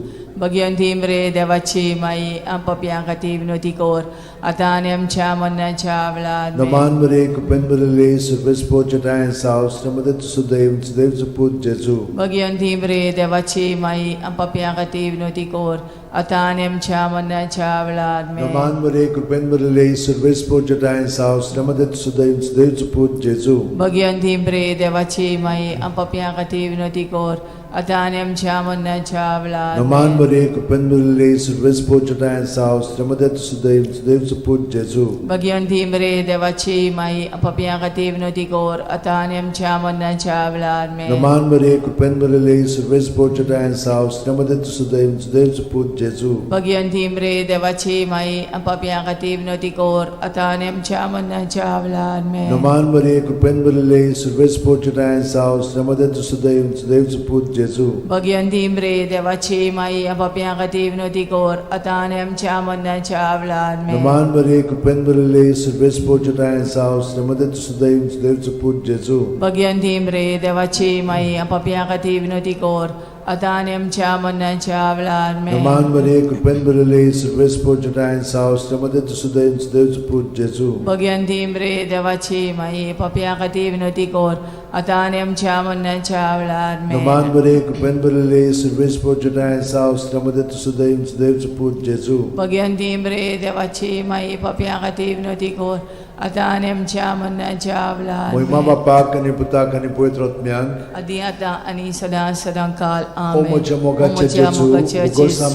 [SPEAKER 3] Bhagyanti Mre Devachi Mai Papya Divnoti Kor Atani Amcha Mannacha Vlar Me
[SPEAKER 2] Roman Maria, कृपेन बरले Sarves पोजटायन सावस त्यामध्ये तुझं दैवचं पूत जेजू
[SPEAKER 3] Bhagyanti Mre Devachi Mai Papya Divnoti Kor Atani Amcha Mannacha Vlar Me
[SPEAKER 2] Roman Maria, कृपेन बरले Sarves पोजटायन सावस त्यामध्ये तुझं दैवचं पूत जेजू
[SPEAKER 3] Bhagyanti Mre Devachi Mai Papya Divnoti Kor Atani Amcha Mannacha Vlar
[SPEAKER 2] Roman
[SPEAKER 3] Me
[SPEAKER 2] Maria, कृपेन बरले Sarves पोजटायन सावस त्यामध्ये तुझं दैवचं पूत जेजू
[SPEAKER 3] Bhagyanti Mre Devachi Mai Papya Divnoti Kor Atani Amcha Mannacha Vlar Me
[SPEAKER 2] Roman Maria, कृपेन बरले Sarves पोजटायन सावस त्यामध्ये तुझं दैवचं पूत जेजू
[SPEAKER 3] Bhagyanti Mre Devachi Mai Papya Divnoti Kor Atani Amcha Mannacha Vlar Me
[SPEAKER 2] Roman Maria, कृपेन बरले Sarves पोजटायन सावस त्यामध्ये तुझं दैवचं पूत जेजू
[SPEAKER 3] Bhagyanti Mre Devachi Mai Papya Divnoti Kor Atani Amcha Mannacha Vlar Me
[SPEAKER 2] Roman Maria, कृपेन बरले Sarves पोजटायन सावस त्यामध्ये तुझं दैवचं पूत जेजू
[SPEAKER 3] Bhagyanti Mre Devachi Mai Papya Divnoti Kor Atani Amcha Mannacha Vlar Me
[SPEAKER 2] Roman Maria, कृपेन बरले Sarves पोजटायन सावस त्यामध्ये तुझं दैवचं पूत जेजू
[SPEAKER 3] Bhagyanti Mre Devachi Mai Papya Divnoti Kor Atani Amcha Mannacha Vlar Me
[SPEAKER 2] Roman Maria, कृपेन बरले Sarves पोजटायन सावस त्यामध्ये तुझं दैवचं पूत जेजू
[SPEAKER 3] Bhagyanti Mre Devachi Mai Papya Divnoti Kor Atani Amcha Mannacha Vlar
[SPEAKER 2] महिमा
[SPEAKER 3] Me
[SPEAKER 2] बापाक आणि पुताक आणि पवित्र आत्म्यान
[SPEAKER 3] Adi Ata Ani Sada Sadankal
[SPEAKER 2] O
[SPEAKER 3] Amen.
[SPEAKER 2] moja mogacze Jezu, błogosłam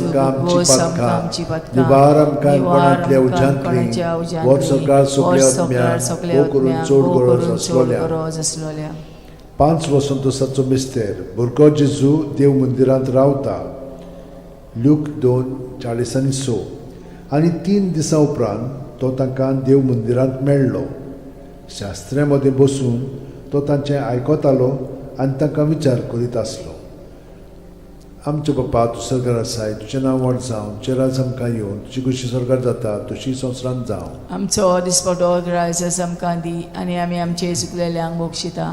[SPEAKER 2] Cipatka, niwaram kaim ponadle ujantli, wod sokar sokle odmian, okurun cud zaslolia. 5 वसंतोसाचो मिस्तेर भुरगो जेजू देव मंदिरांत रावता Luke 2:40-6 आनी 3 दिसां उपरांत तो तांकां देव मंदिरांत मेळ्ळो शास्त्र्यां मदीं बसून तो तांचें आयकतालो आनी तांकां विचार करीत आसलो आमचे बापा तूं स्वर्गार आसाय तुजें नांव व्हड जावं तुजें राज आमकां येवं तुजी कशी स्वर्गार जाता तशी संवसारांत जावं
[SPEAKER 3] आमचो दिसपटो ग्रायस आमकां दी आनी आमी आमचे चुकलेल्यांक बोक्षिता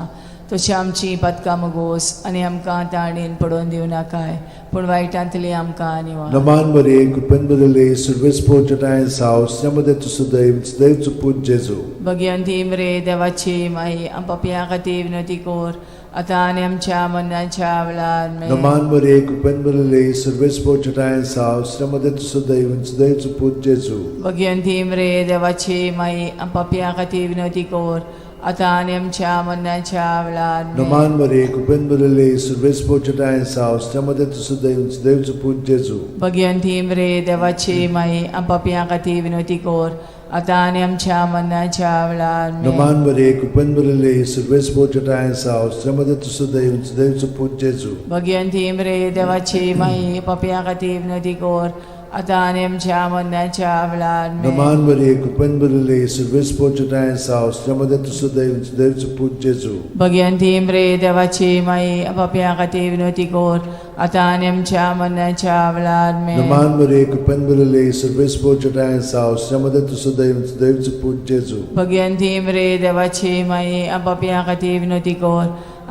[SPEAKER 3] तशी आमची पदकां मुगोस आनी आमकां ताळणेन पडोवन दिव नाकाय पूण वायटांतली आमकां निवार
[SPEAKER 2] नमान बरे कृपेन बरले सर्वेस पोजटायन सावस त्यामध्ये तुझं दैवचं पूत जेजू
[SPEAKER 3] Bhagyanti Mre Devachi Mai Papya Divnoti Kor Atani Amcha Mannacha Vlar Me
[SPEAKER 2] नमान बरे कृपेन बरले सर्वेस पोजटायन सावस त्यामध्ये तुझं दैवचं पूत जेजू
[SPEAKER 3] Bhagyanti Mre Devachi Mai Papya Divnoti Kor Atani Amcha Mannacha Vlar Me
[SPEAKER 2] नमान बरे कृपेन बरले सर्वेस पोजटायन सावस त्यामध्ये तुझं दैवचं पूत जेजू
[SPEAKER 3] Bhagyanti Mre Devachi Mai Papya Divnoti Kor Atani Amcha Mannacha Vlar Me
[SPEAKER 2] नमान बरे कृपेन बरले सर्वेस पोजटायन सावस त्यामध्ये तुझं दैवचं पूत जेजू
[SPEAKER 3] Bhagyanti Mre Devachi Mai Papya Divnoti Kor आता आणि आमच्या मरणाच्या वेळार
[SPEAKER 2] नमान बरे कुपन बरले सर्वेस पोचटाय सावस त्यामध्ये तुझं देवचं पूज जेजू
[SPEAKER 3] भगवंती मरे देवाची माई आपापल्या खातीर विनवती कोर आता आणि आमच्या मरणाच्या वेळार
[SPEAKER 2] नमान बरे कुपन बरले सर्वेस पोचटाय सावस त्यामध्ये तुझं देवचं पूज जेजू
[SPEAKER 3] भगवंती मरे देवाची माई आपापल्या खातीर विनवती कोर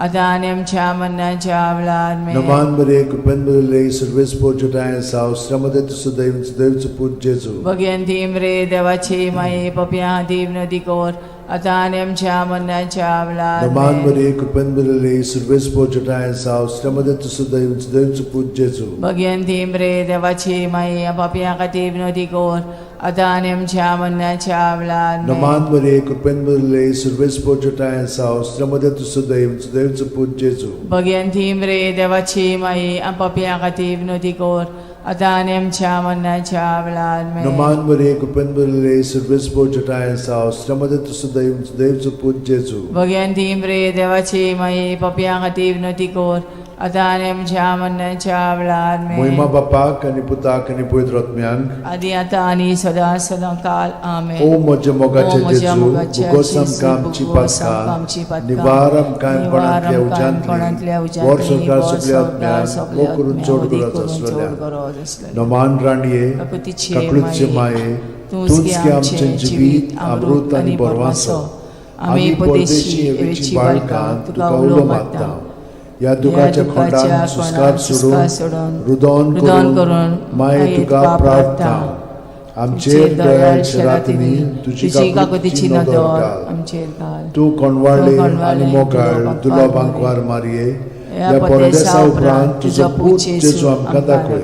[SPEAKER 3] आता आणि आमच्या मरणाच्या वेळार
[SPEAKER 2] नमान बरे कुपन बरले सर्वेस पोचटाय सावस त्यामध्ये तुझं देवचं पूज जेजू
[SPEAKER 3] भगवंती मरे देवाची माई आपापल्या खातीर विनवती कोर आता आणि आमच्या मरणाच्या वेळार
[SPEAKER 2] नमान बरे कुपन बरले सर्वेस पोचटाय सावस त्यामध्ये तुझं देवचं पूज जेजू
[SPEAKER 3] भगवंती मरे देवाची माई आपापल्या खातीर विनवती कोर आता आणि आमच्या मरणाच्या वेळार
[SPEAKER 2] नमान बरे कुपन बरले सर्वेस पोचटाय सावस त्यामध्ये तुझं देवचं पूज जेजू
[SPEAKER 3] भगवंती मरे देवाची माई आपापल्या खातीर विनवती कोर आता आणि आमच्या मरणाच्या वेळार
[SPEAKER 2] नमान बरे कुपन बरले सर्वेस पोचटाय सावस त्यामध्ये तुझं देवचं पूज जेजू
[SPEAKER 3] भगवंती मरे देवाची माई आपापल्या खातीर विनवती कोर आता आणि आमच्या मरणाच्या वेळार
[SPEAKER 2] महिमा बापाक आणि पुताक आणि पवित्र आत्म्यांक
[SPEAKER 3] आदी आता आणि सदा सदा काल आमेन.
[SPEAKER 2] ओ म्हज्या मोगाचे
[SPEAKER 3] ओ म्हज्या
[SPEAKER 2] जेजू
[SPEAKER 3] मोगाच्या
[SPEAKER 2] बुगोस
[SPEAKER 3] जेजू,
[SPEAKER 2] आमकां आमची
[SPEAKER 3] बुगोस आमकां
[SPEAKER 2] पातकां
[SPEAKER 3] आमची पातकां,
[SPEAKER 2] निवार आमकां
[SPEAKER 3] निवार
[SPEAKER 2] कोणांतल्या
[SPEAKER 3] आमकां
[SPEAKER 2] उज्यांतली वर सरकार
[SPEAKER 3] वर
[SPEAKER 2] सगळ्या
[SPEAKER 3] सरकार
[SPEAKER 2] आत्म्यांक वो करून चोड
[SPEAKER 3] उदी
[SPEAKER 2] गरज
[SPEAKER 3] करून
[SPEAKER 2] आसलेल्या
[SPEAKER 3] चोड गरज आसलेल्या.
[SPEAKER 2] नमान राणये
[SPEAKER 3] काकुतीचे
[SPEAKER 2] काकुळीचे माये तूंच की आमचें जिवीत अमृत आनी बोरवासो आमी परदेशी येवेची बाळकां तुका उलो मागता या दुखाच्या खोंडान सुस्कार सोडून रुदोन करून माये तुका प्रार्थना आमचेर दयाळच्या रातींनी तुजी काकुतीची नदर घाल
[SPEAKER 3] आमचेर घाल.
[SPEAKER 2] तूं कोणवाळे आनी मोगाळ दुलोबांक वार मारये या परदेसा उपरांत तुजो पूत जेजू आमकां दाखय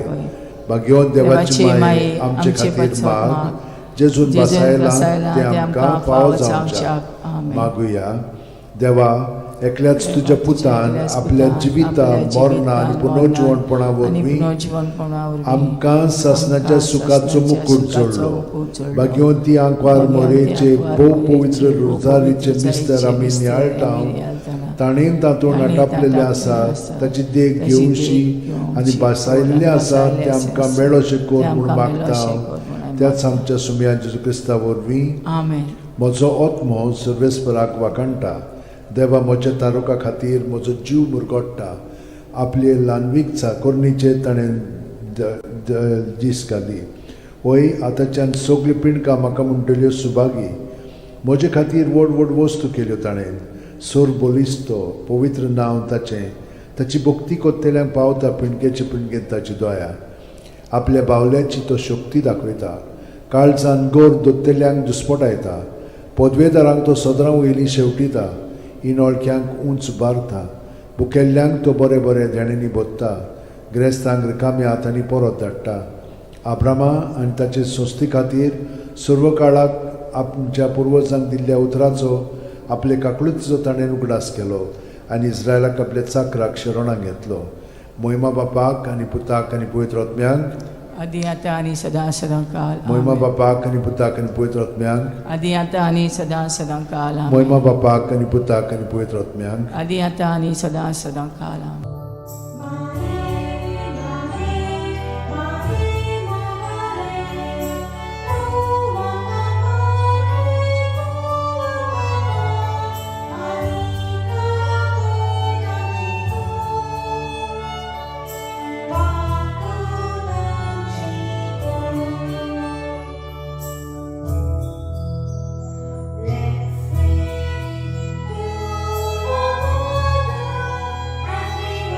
[SPEAKER 2] भाग्यवान देवाची माये आमचे खातीर माग जेजून बसायला ते आमकां फावो जावच्याक मागुया. देवा एकल्याच तुज्या पुतान आपल्या जिविता मरणा आनी पुनर्जीवनपणा वरवीं आमकां सासणाच्या सुखाचो मुकुट जोडलो. भाग्यवंती आंकवार मोरेचे भोव पवित्र रोजारीचे मिस्तर आमी नियाळटाव ताणेन तातूंत आटापलेले आसात ताची देख घेवशी आनी बसायल्ले आसात ते आमकां मेळोशे कोर म्हूण मागता त्याच आमच्या सुमया जेजू क्रिस्ता वरवीं
[SPEAKER 3] आमेन.
[SPEAKER 2] म्हजो आत्मो सर्वेस्पराक वाकणटा. देवा म्हज्या तारुका खातीर म्हजो जीव मुरगोडटा. आपले ल्हानवीक चाकोरणीचे ताणें दीस घाली. वय आतांच्यान सगळी पिणकां म्हाका म्हणटल्यो सुभागी. म्हजे खातीर व्हड व्हड वस्तू केल्यो ताणें. सोर बोलिस्तो पवित्र नांव ताचें. ताची भक्ती कोत्तेल्यांक पावता पिणकेचे पिणकेन ताची दोया. आपल्या बावल्याची तो शक्ती दाखयता. काळजान गोर दोत्तेल्यांक दुस्पटायता. पदवेदारांक तो सदरां वयलीं शेवटिता. इनोळख्यांक उंच बारता. बुकेल्ल्यांक तो बरे बरे धेणेंनी बोत्ता. गिरेस्तांक रिकाम्या हातांनी परत धाडटा. आब्रामा आनी ताचे संस्थे खातीर सर्व काळाक आमच्या पुर्वजांक दिल्ल्या उतराचो आपले काकुळीचो ताणें उगडास केलो आनी इस्रायलाक आपल्या चाकराक शरणांत घेतलो. महिमा बापाक आनी पुताक आनी पवित्र आत्म्यांक
[SPEAKER 3] आदी आता आणि सदा सदा काल
[SPEAKER 2] महिमा बापाक आनी पुताक आनी पवित्र आत्म्यांक
[SPEAKER 3] आदी आता आणि सदा सदा काल
[SPEAKER 2] महिमा बापाक आनी पुताक आनी पवित्र आत्म्यांक
[SPEAKER 3] आदी आता आणि सदा सदा काल
[SPEAKER 1] Let's sing to the Lord as we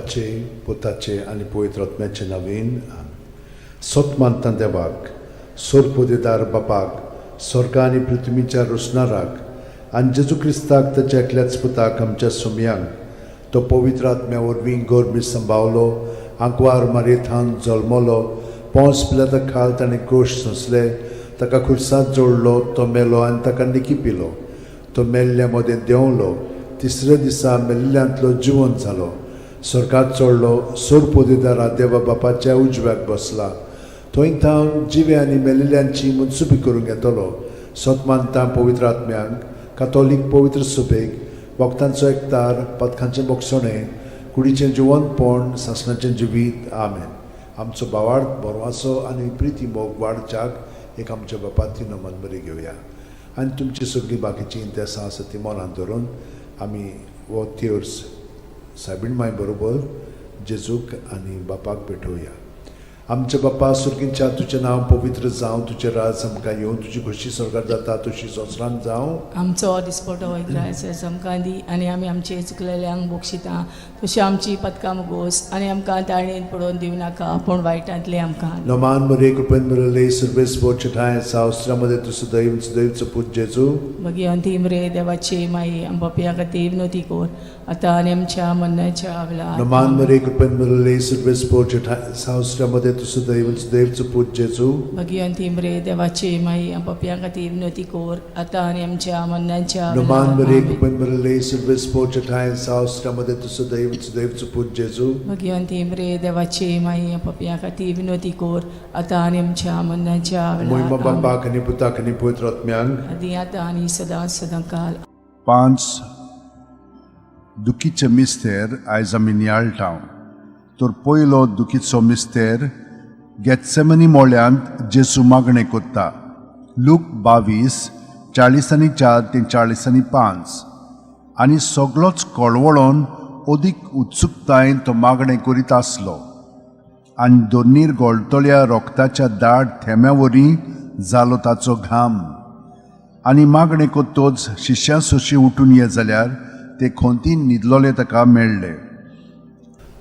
[SPEAKER 2] बापाचे पुताचे आनी पवित्र आत्म्याचे नांवान सोत मानता देवाक सोरपोदेदार बापाक स्वर्ग आनी पृथ्वीच्या रुसणाराक आनी जेजू क्रिस्ताक ताच्या एकल्याच पुताक आमच्या सुमयांक तो पवित्र आत्म्या वरवीं गोरबी संभावलो आंकवार मारयेंत जल्मलो पोंस पिलाता खाल ताणें क्रूश सोंसले ताका खुर्सांत जोडलो तो मेलो आनी ताका निकी पिलो तो मेल्ल्या मदें देंवलो तिसऱ्या दिसा मेल्ल्यांतलो जिवंत जालो स्वर्गांत चडलो सोरपोदेदारा देवा बापाच्या उजव्याक बसला थंय थावन जिवे आनी मेलिल्ल्यांची मनसुबी करूंक येतलो सोत मानता पवित्र आत्म्यांक कातोलीक पवित्र सुबेक वखदांचो एकतार पथकांचें मोगसणें कुडीचें जिवंतपण सासणाचें जिवीत आमेन आमचो भावार्थ बरो आसो आनी प्रिती मोग वाडच्याक एक आमच्या बापाची नमन बरी घेवया आनी तुमची सगळीं बाकीची इंतेसां आसा ती मनांत धरून आमी हो तिर्स सायबीण माय बरोबर जेजूक आनी बापाक भेटोवया आमचे बापा सुर्गींच्या तुजें नांव पवित्र जावं तुजें राज आमकां येवं तुजी खुशी स्वर्गांत जाता तशी संवसारांत जावं
[SPEAKER 3] आमचो दिसपटो वैग्रायचो आमकां दी आनी आमी आमचे चुकलेल्यांक बोगशिता तशी आमची पदकां मुगोस आनी आमकां ताळणेन पडोवन दिवं नाका पूण वायटांतले आमकां
[SPEAKER 2] नमान मरे कृपेन मरले सर्वेस पोचठाय सावस्त्रामध्ये तुझं दैवचं पूज जेजू
[SPEAKER 3] मगी अंती मरे देवाची माई आंबापिया खातीर विनोती कोर आतां आनी आमच्या मरणाच्या वेळार
[SPEAKER 2] नमान मरे कृपेन मरले सर्वेस पोचठाय सावस्त्रामध्ये तुझं दैवचं पूज जेजू
[SPEAKER 3] मगी अंती मरे देवाची माई आंबापिया खातीर विनोती कोर आतां आनी आमच्या मरणाच्या
[SPEAKER 2] नमान मरे
[SPEAKER 3] वेळार
[SPEAKER 2] कृपेन मरले सर्वेस पोचठाय सावस्त्रामध्ये तुझं दैवचं पूज जेजू
[SPEAKER 3] मगी अंती मरे देवाची माई आंबापिया खातीर विनोती कोर आतां आनी आमच्या मरणाच्या
[SPEAKER 2] मोहिमा
[SPEAKER 3] वेळार
[SPEAKER 2] बापाक आनी पुताक आनी पवित्र आत्म्यांक
[SPEAKER 3] आदी आतां आनी सदां काल
[SPEAKER 4] 5 दुखीचे मिस्तेर आयज आमी नियाळटाव तर पयलो दुखीचो मिस्तेर गेत्सेमनी मोळ्यांत जेजू मागणें कोत्ता लूक 22 40:4 ते 40:5 आनी सगळोच कळवळोन अदीक उत्सुकतायेन तो मागणें करीत आसलो आनी दोनीर गोळटोल्या रोगताच्या दाट थेंब्या वरी जालो ताचो घाम आनी मागणें कोत्तोच शिश्यां सोशी उठून ये जाल्यार ते खोंतीन न्हिदलोले ताका मेळ्ळे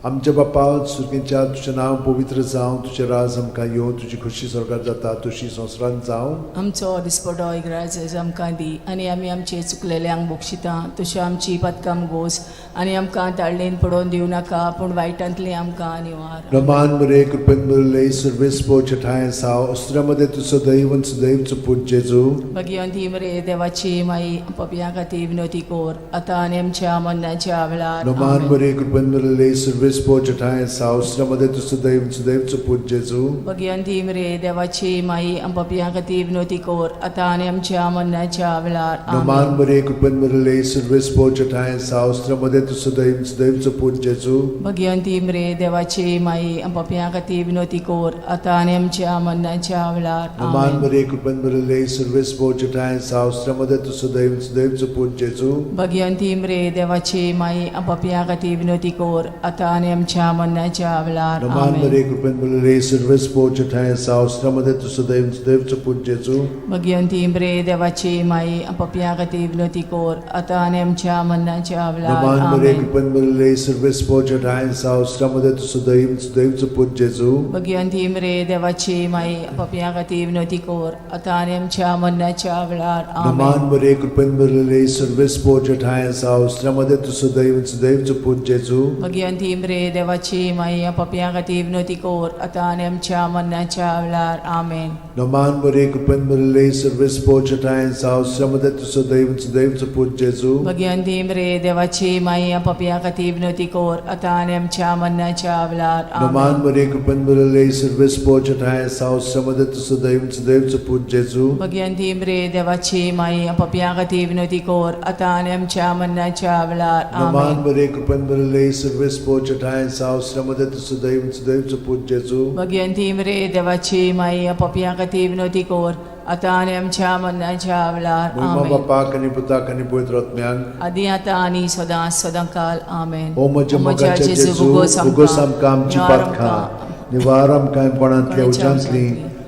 [SPEAKER 2] आमचे बापा सुर्गींच्या तुजें नांव पवित्र जावं तुजें राज आमकां येवं तुजी खुशी स्वर्गांत जाता तशी संवसारांत जावं
[SPEAKER 3] आमचो दिसपटो इग्रायचो आमकां दी आनी आमी आमचे चुकलेल्यांक बोगशिता तशें आमची पदकां मुगोस आनी आमकां ताळणेन पडोवन दिवं नाका पूण वायटांतले आमकां निवार
[SPEAKER 2] नमान मरे कृपेन मरले सर्वेस पोचठाय सावस्त्रामध्ये तुझं दैवचं पूज जेजू
[SPEAKER 3] भगवंती मरे देवाची माई पपिया खातीर विनोती कोर आतां आनी आमच्या मरणाच्या वेळार
[SPEAKER 2] नमान
[SPEAKER 3] आमेन.
[SPEAKER 2] मरे कृपेन मरले सर्वेस पोचठाय सावस्त्रामध्ये तुझं दैवचं पूज जेजू
[SPEAKER 3] भगवंती मरे देवाची माई पपिया खातीर विनोती कोर आतां आनी आमच्या मरणाच्या वेळार
[SPEAKER 2] नमान
[SPEAKER 3] आमेन.
[SPEAKER 2] मरे कृपेन मरले सर्वेस पोचठाय सावस्त्रामध्ये तुझं दैवचं पूज जेजू
[SPEAKER 3] भगवंती मरे देवाची माई पपिया खातीर विनोती कोर आतां आनी आमच्या मरणाच्या वेळार
[SPEAKER 2] नमान
[SPEAKER 3] आमेन.
[SPEAKER 2] मरे कृपेन मरले सर्वेस पोचठाय सावस्त्रामध्ये तुझं दैवचं पूज जेजू
[SPEAKER 3] भगवंती मरे देवाची माई पपिया खातीर विनोती कोर आतां आनी आमच्या मरणाच्या वेळार
[SPEAKER 2] नमान
[SPEAKER 3] आमेन.
[SPEAKER 2] मरे कृपेन मरले सर्वेस पोचठाय सावस्त्रामध्ये तुझं दैवचं पूज जेजू
[SPEAKER 3] भगवंती मरे देवाची माई पपिया खातीर विनोती कोर आतां आनी आमच्या मरणाच्या वेळार
[SPEAKER 2] नमान मरे
[SPEAKER 3] आमेन.
[SPEAKER 2] कृपेन मरले सर्वेस पोचठाय सावस्त्रामध्ये तुझं दैवचं पूज जेजू
[SPEAKER 3] भगवंती मरे देवाची माई पपिया खातीर विनोती कोर आतां आनी आमच्या मरणाच्या वेळार
[SPEAKER 2] नमान
[SPEAKER 3] आमेन.
[SPEAKER 2] मरे कृपेन मरले सर्वेस पोचठाय सावस्त्रामध्ये तुझं दैवचं पूज जेजू
[SPEAKER 3] भगवंती मरे देवाची माई पपिया खातीर विनोती कोर आतां आनी आमच्या मरणाच्या वेळार आमेन.
[SPEAKER 2] नमान मरे कृपेन मरले सर्वेस पोचठाय सावस्त्रामध्ये तुझं दैवचं पूज जेजू
[SPEAKER 3] भगवंती मरे देवाची माई पपिया खातीर विनोती कोर आतां आनी आमच्या मरणाच्या वेळार
[SPEAKER 2] नमान
[SPEAKER 3] आमेन.
[SPEAKER 2] मरे कृपेन मरले सर्वेस पोचठाय सावस्त्रामध्ये तुझं दैवचं पूज जेजू
[SPEAKER 3] भगवंती मरे देवाची माई पपिया खातीर विनोती कोर आतां आनी आमच्या मरणाच्या वेळार
[SPEAKER 2] नमान
[SPEAKER 3] आमेन.
[SPEAKER 2] मरे कृपेन मरले सर्वेस पोचठाय सावस्त्रामध्ये तुझं दैवचं पूज जेजू
[SPEAKER 3] भगवंती मरे देवाची माई पपिया खातीर विनोती कोर आतां आनी आमच्या मरणाच्या वेळार
[SPEAKER 2] मोहिमा
[SPEAKER 3] आमेन.
[SPEAKER 2] बापाक आनी पुताक आनी पवित्र आत्म्यांक
[SPEAKER 3] आदी आतां आनी सदां काल आमेन.
[SPEAKER 2] ओ म्हज्या मोगाचे जेजू उगोस आमकां आमची पातखां निवार आमकां कोणांतल्या उज्यांतली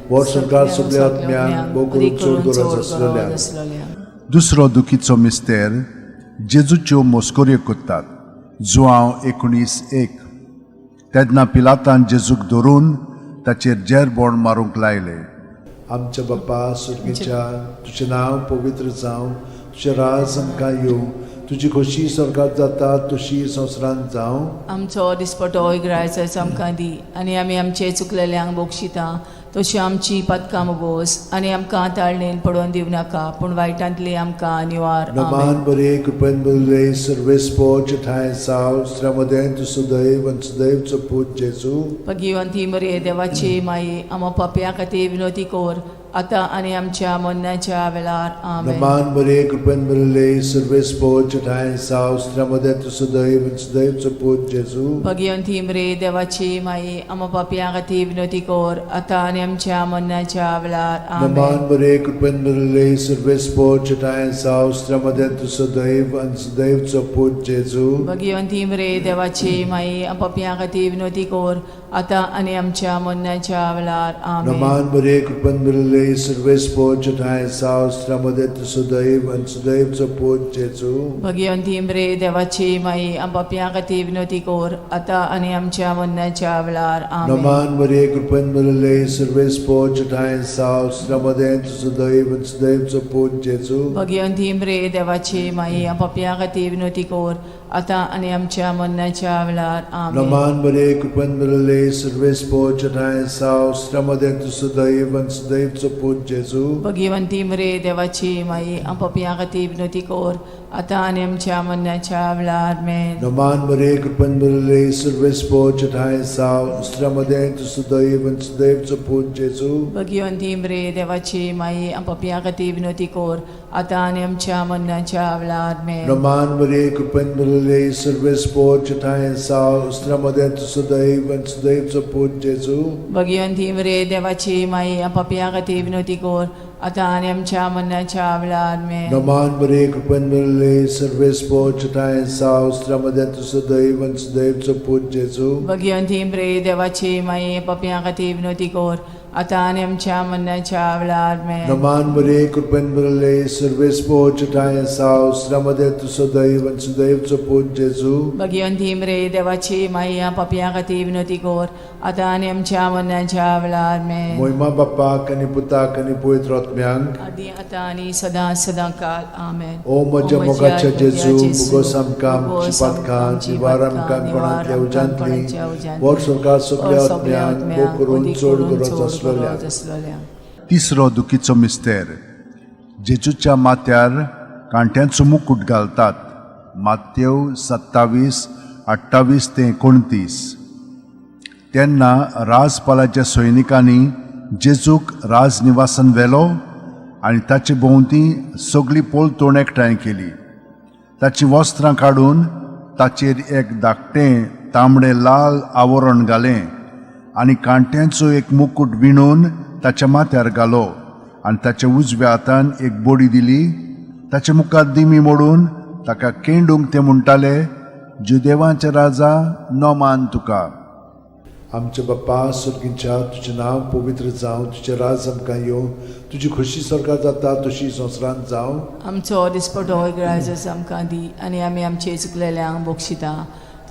[SPEAKER 2] वर सरकार सगळ्या आत्म्यांक भोव करून चड गरज आसलेल्या
[SPEAKER 4] दुसरो दुखीचो मिस्तेर जेजूच्यो मोस्कोऱ्यो कोत्तात जुआंव 19:1 तेन्ना पिलातान जेजूक धरून ताचेर जेरबोण मारूंक लायले.
[SPEAKER 2] आमच्या बाप्पा सुर्गेच्या तुझें नांव पवित्र जावं, तुझें राज आमकां येवं, तुजी खोशी स्वर्गांत जाता तशी संवसारांत जावं.
[SPEAKER 3] आमचो दिसपटो इग्रायचो आमकां दी, आनी आमी आमचे चुकलेल्यांक बोगशिता तशी आमची पदकां मोगोस, आनी आमकां ताळणेन पडोवन दिवं नाका, पूण वायटांतली आमकां निवार.
[SPEAKER 2] नमान बरे कृपेन बरले सर्वेस पोच ठाय साव श्रमदेन तु सदैव आणि सदैवचो पूत जेजू.
[SPEAKER 3] भगिवंती मरे देवाची माये, आमो पाप्या खातीर विनोती कोर, आतां आनी आमच्या मरणाच्या वेळार. आमेन.
[SPEAKER 2] नमान बरे कृपेन बरले सर्वेस पोच ठाय साव श्रमदेन तु सदैव आणि सदैवचो पूत जेजू.
[SPEAKER 3] भगिवंती मरे देवाची माये, आमो पाप्या खातीर विनोती कोर, आतां आनी आमच्या मरणाच्या वेळार. आमेन.
[SPEAKER 2] नमान बरे कृपेन बरले सर्वेस पोच ठाय साव श्रमदेन तु सदैव आणि सदैवचो पूत जेजू.
[SPEAKER 3] भगिवंती मरे देवाची माये, आमो पाप्या खातीर विनोती कोर, आतां आनी आमच्या मरणाच्या वेळार. आमेन.
[SPEAKER 2] नमान बरे कृपेन बरले सर्वेस पोच ठाय साव श्रमदेन तु सदैव आणि सदैवचो पूत जेजू.
[SPEAKER 3] भगिवंती मरे देवाची माये, आमो पाप्या खातीर विनोती कोर, आतां आनी आमच्या मरणाच्या वेळार. आमेन.
[SPEAKER 2] नमान बरे कृपेन बरले सर्वेस पोच ठाय साव श्रमदेन तु सदैव आणि सदैवचो पूत जेजू.
[SPEAKER 3] भगिवंती मरे देवाची माये, आमो पाप्या खातीर विनोती कोर, आतां आनी आमच्या मरणाच्या वेळार. आमेन.
[SPEAKER 2] नमान बरे कृपेन बरले सर्वेस पोच ठाय साव श्रमदेन तु सदैव आणि सदैवचो पूत जेजू.
[SPEAKER 3] भगिवंती मरे देवाची माये, आमो पाप्या खातीर विनोती कोर, आतां आनी आमच्या मरणाच्या वेळार. आमेन.
[SPEAKER 2] नमान बरे कृपेन बरले सर्वेस पोच ठाय साव श्रमदेन तु सदैव आणि सदैवचो पूत जेजू.
[SPEAKER 3] भगिवंती मरे देवाची माये, आमो पाप्या खातीर विनोती कोर, आतां आनी आमच्या मरणाच्या वेळार. आमेन.
[SPEAKER 2] नमान बरे कृपेन बरले सर्वेस पोच ठाय साव श्रमदेन तु सदैव आणि सदैवचो पूत जेजू.
[SPEAKER 3] भगिवंती मरे देवाची माये, आमो पाप्या खातीर विनोती कोर, आतां आनी आमच्या मरणाच्या वेळार. आमेन.
[SPEAKER 2] नमान बरे कृपेन बरले सर्वेस पोच ठाय साव श्रमदेन तु सदैव आणि सदैवचो पूत जेजू.
[SPEAKER 3] भगिवंती मरे देवाची माये, पाप्या खातीर विनोती कोर, आतां आनी आमच्या मरणाच्या वेळार. आमेन.
[SPEAKER 2] नमान बरे कृपेन बरले सर्वेस पोच ठाय साव श्रमदेन तु सदैव आणि सदैवचो पूत जेजू.
[SPEAKER 3] भगिवंती मरे देवाची माये, आमो पाप्या खातीर विनोती कोर, आतां आनी आमच्या मरणाच्या वेळार. आमेन.
[SPEAKER 2] मोहिमा बाप्पाक आनी पुताक आनी पवित्र आत्म्यांक.
[SPEAKER 3] आदी आतां आनी सदां काळ. आमेन.
[SPEAKER 2] ओ म्हज्या मोगाच्या जेजू, मुगोस आमकां आमची पातकां, निवार आमकां कोणांतल्या उजांतली, वर सरकार सगळ्या आत्म्यांक भोग करून चड गरज आसलेल्या.
[SPEAKER 4] तिसरो दुखीचो मिस्तेर. जेजूच्या माथ्यार कांट्यांचो मुकुट घालतात. मात्येव 27:28 ते 29. तेन्ना राजपालाच्या सैनिकांनी जेजूक राजनिवासान व्हेलो आनी ताचे भोंवती सगळी पोलतोण एकठांय केली. ताची वस्त्रां काडून ताचेर एक धाकटें तांबडें लाल आवरण घालें आनी कांट्यांचो एक मुकुट विणून ताच्या माथ्यार घालो आनी ताच्या उजव्या हातान एक बोडी दिली. ताच्या मुखार दिमी मोडून ताका केंडूंक ते म्हणटाले, जुदेवांचे राजा नोमान तुका.
[SPEAKER 2] आमचे बाप्पा सुर्गीच्या तुझें नांव पवित्र जावं, तुझें राज आमकां येवं, तुजी खोशी स्वर्गांत जाता तशी संवसारांत जावं.
[SPEAKER 3] आमचो दिसपटो इग्रायचो आमकां दी, आनी आमी आमचे चुकलेल्यांक बोगशिता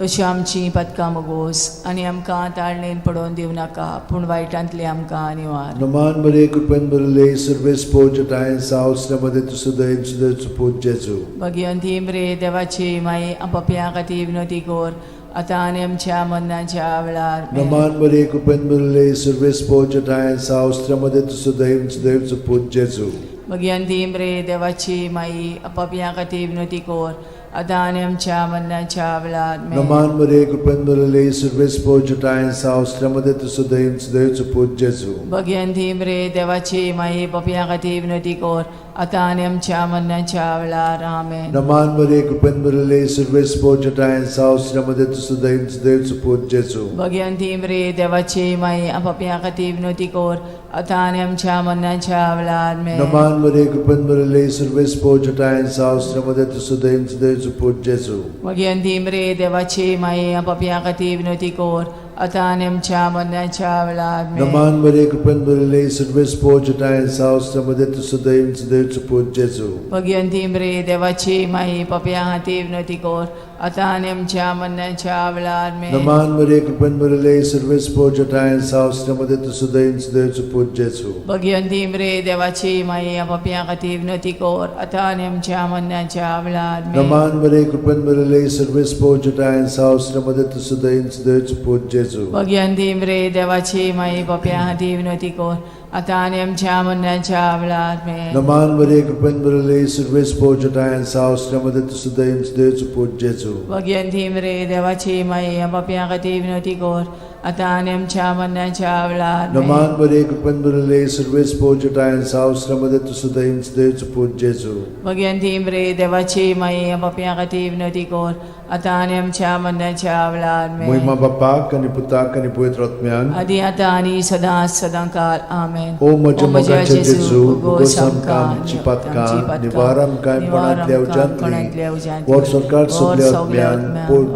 [SPEAKER 3] तशी आमची पदकां मोगोस, आनी आमकां ताळणेन पडोवन दिवं नाका, पूण वायटांतली आमकां निवार.
[SPEAKER 2] नमान बरे कृपेन बरले सर्वेस पोच ठाय साव श्रमदेन तु सदैव सदैवचो पूत जेजू.
[SPEAKER 3] भगिवंती मरे देवाची माये, आमो पाप्या खातीर विनोती कोर, आतां आनी आमच्या मरणाच्या वेळार. आमेन.
[SPEAKER 2] नमान बरे कृपेन बरले सर्वेस पोच ठाय साव श्रमदेन तु सदैव सदैवचो पूत जेजू.
[SPEAKER 3] भगिवंती मरे देवाची माये, आमो पाप्या खातीर विनोती कोर, आतां आनी आमच्या मरणाच्या वेळार. आमेन.
[SPEAKER 2] नमान बरे कृपेन बरले सर्वेस पोच ठाय साव श्रमदेन तु सदैव सदैवचो पूत जेजू.
[SPEAKER 3] भगिवंती मरे देवाची माये, पाप्या खातीर विनोती कोर, आतां आनी आमच्या मरणाच्या वेळार. आमेन.
[SPEAKER 2] नमान बरे कृपेन बरले सर्वेस पोच ठाय साव श्रमदेन तु सदैव सदैवचो पूत जेजू.
[SPEAKER 3] भगिवंती मरे देवाची माये, आमो पाप्या खातीर विनोती कोर, आतां आनी आमच्या मरणाच्या वेळार. आमेन.
[SPEAKER 2] नमान बरे कृपेन बरले सर्वेस पोच ठाय साव श्रमदेन तु सदैव सदैवचो पूत जेजू.
[SPEAKER 3] भगिवंती मरे देवाची माये, आमो पाप्या खातीर विनोती कोर, आतां आनी आमच्या मरणाच्या वेळार. आमेन.
[SPEAKER 2] नमान बरे कृपेन बरले सर्वेस पोच ठाय साव श्रमदेन तु सदैव सदैवचो पूत जेजू.
[SPEAKER 3] भगिवंती मरे देवाची माये, पाप्या खातीर विनोती कोर, आता आणि आमच्या मरणाच्या वेळार आमेन.
[SPEAKER 2] नमान मरे कृपेन मरले सर्वेस पोजटायन सावस्त्रमध्ये तू सुदैन सुदैवच पूज जेजू
[SPEAKER 3] भगवंती मरे देवाची माये पापिया खातीर विनवती कर आता आणि आमच्या मरणाच्या वेळार आमेन.
[SPEAKER 2] नमान मरे कृपेन मरले सर्वेस पोजटायन सावस्त्रमध्ये तू सुदैन सुदैवच पूज जेजू
[SPEAKER 3] भगवंती मरे देवाची माये पापिया खातीर विनवती कर आता आणि आमच्या मरणाच्या वेळार आमेन.
[SPEAKER 2] नमान मरे कृपेन मरले सर्वेस पोजटायन सावस्त्रमध्ये तू सुदैन सुदैवच पूज जेजू
[SPEAKER 3] भगवंती मरे देवाची माये पापिया खातीर विनवती कर आता आणि आमच्या मरणाच्या वेळार आमेन.
[SPEAKER 2] नमान मरे कृपेन मरले सर्वेस पोजटायन सावस्त्रमध्ये तू सुदैन सुदैवच पूज जेजू
[SPEAKER 3] भगवंती मरे देवाची माये पापिया खातीर विनवती कर आता आणि आमच्या मरणाच्या वेळार आमेन.
[SPEAKER 2] महिमा बापाक आणि पुताक आणि पवित्र आत्म्यान
[SPEAKER 3] आदी आता आणि सदा सदांकाळ आमेन.
[SPEAKER 2] ओ म्हज्या मोगाचे जेजू उगोस आमकां आमची पातकां निवार आमकां पणांतल्या उज्यांतली वर सरकार सगल्या आत्म्यान पोट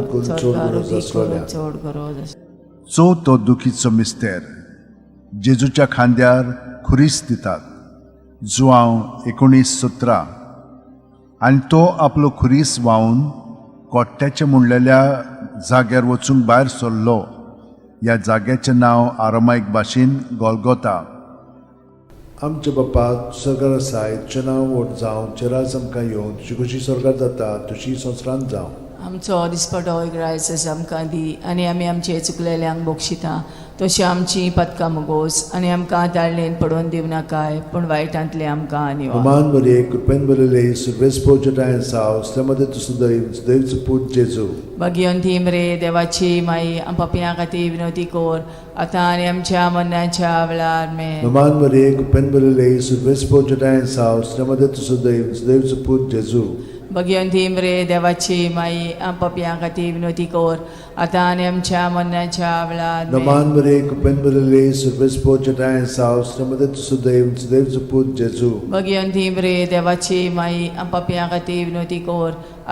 [SPEAKER 2] चोड गरज आसलोल्या.
[SPEAKER 4] चो तो दुखीचो मिस्तेर जेजूच्या खांद्यार खुरीस दितात. जुआंव 19:17 आनी तो आपलो खुरीस व्हांवन कोट्ट्याचे मुणलेल्या जाग्यार वचूंक भायर सरलो. ह्या जाग्याचें नांव आरामायक भाशेन गोलगोता.
[SPEAKER 2] आमचे बापा स्वर्गार आसाय तुजें नांव व्हड जावं तुजें राज आमकां येवं तुजी कशी स्वर्गार जाता तशी संवसारांत जावं.
[SPEAKER 3] आमचो दिसपटो ग्रायस आमकां दी आनी आमी आमचे चुकलेल्यांक बोगशिता तशी आमची पदकां मोगोस आनी आमकां ताळणेन पडोवन दिवं नाकाय पूण वायटांतले आमकां निवार.
[SPEAKER 2] नमान मरे कृपेन मरले सर्वेस पोजटायन सावस्त्रमध्ये तू सुदैन सुदैवच पूज जेजू
[SPEAKER 3] भगवंती मरे देवाची माई पापियां खातीर विनवती कर आता आनी आमच्या मरणाच्या वेळार आमेन.
[SPEAKER 2] नमान मरे कृपेन मरले सर्वेस पोजटायन सावस्त्रमध्ये तू सुदैन सुदैवच पूज जेजू
[SPEAKER 3] भगवंती मरे देवाची माई पापियां खातीर विनवती कर आता आनी आमच्या मरणाच्या वेळार आमेन.
[SPEAKER 2] नमान मरे कृपेन मरले सर्वेस पोजटायन सावस्त्रमध्ये तू सुदैन सुदैवच पूज जेजू
[SPEAKER 3] भगवंती मरे देवाची माई पापियां खातीर विनवती कर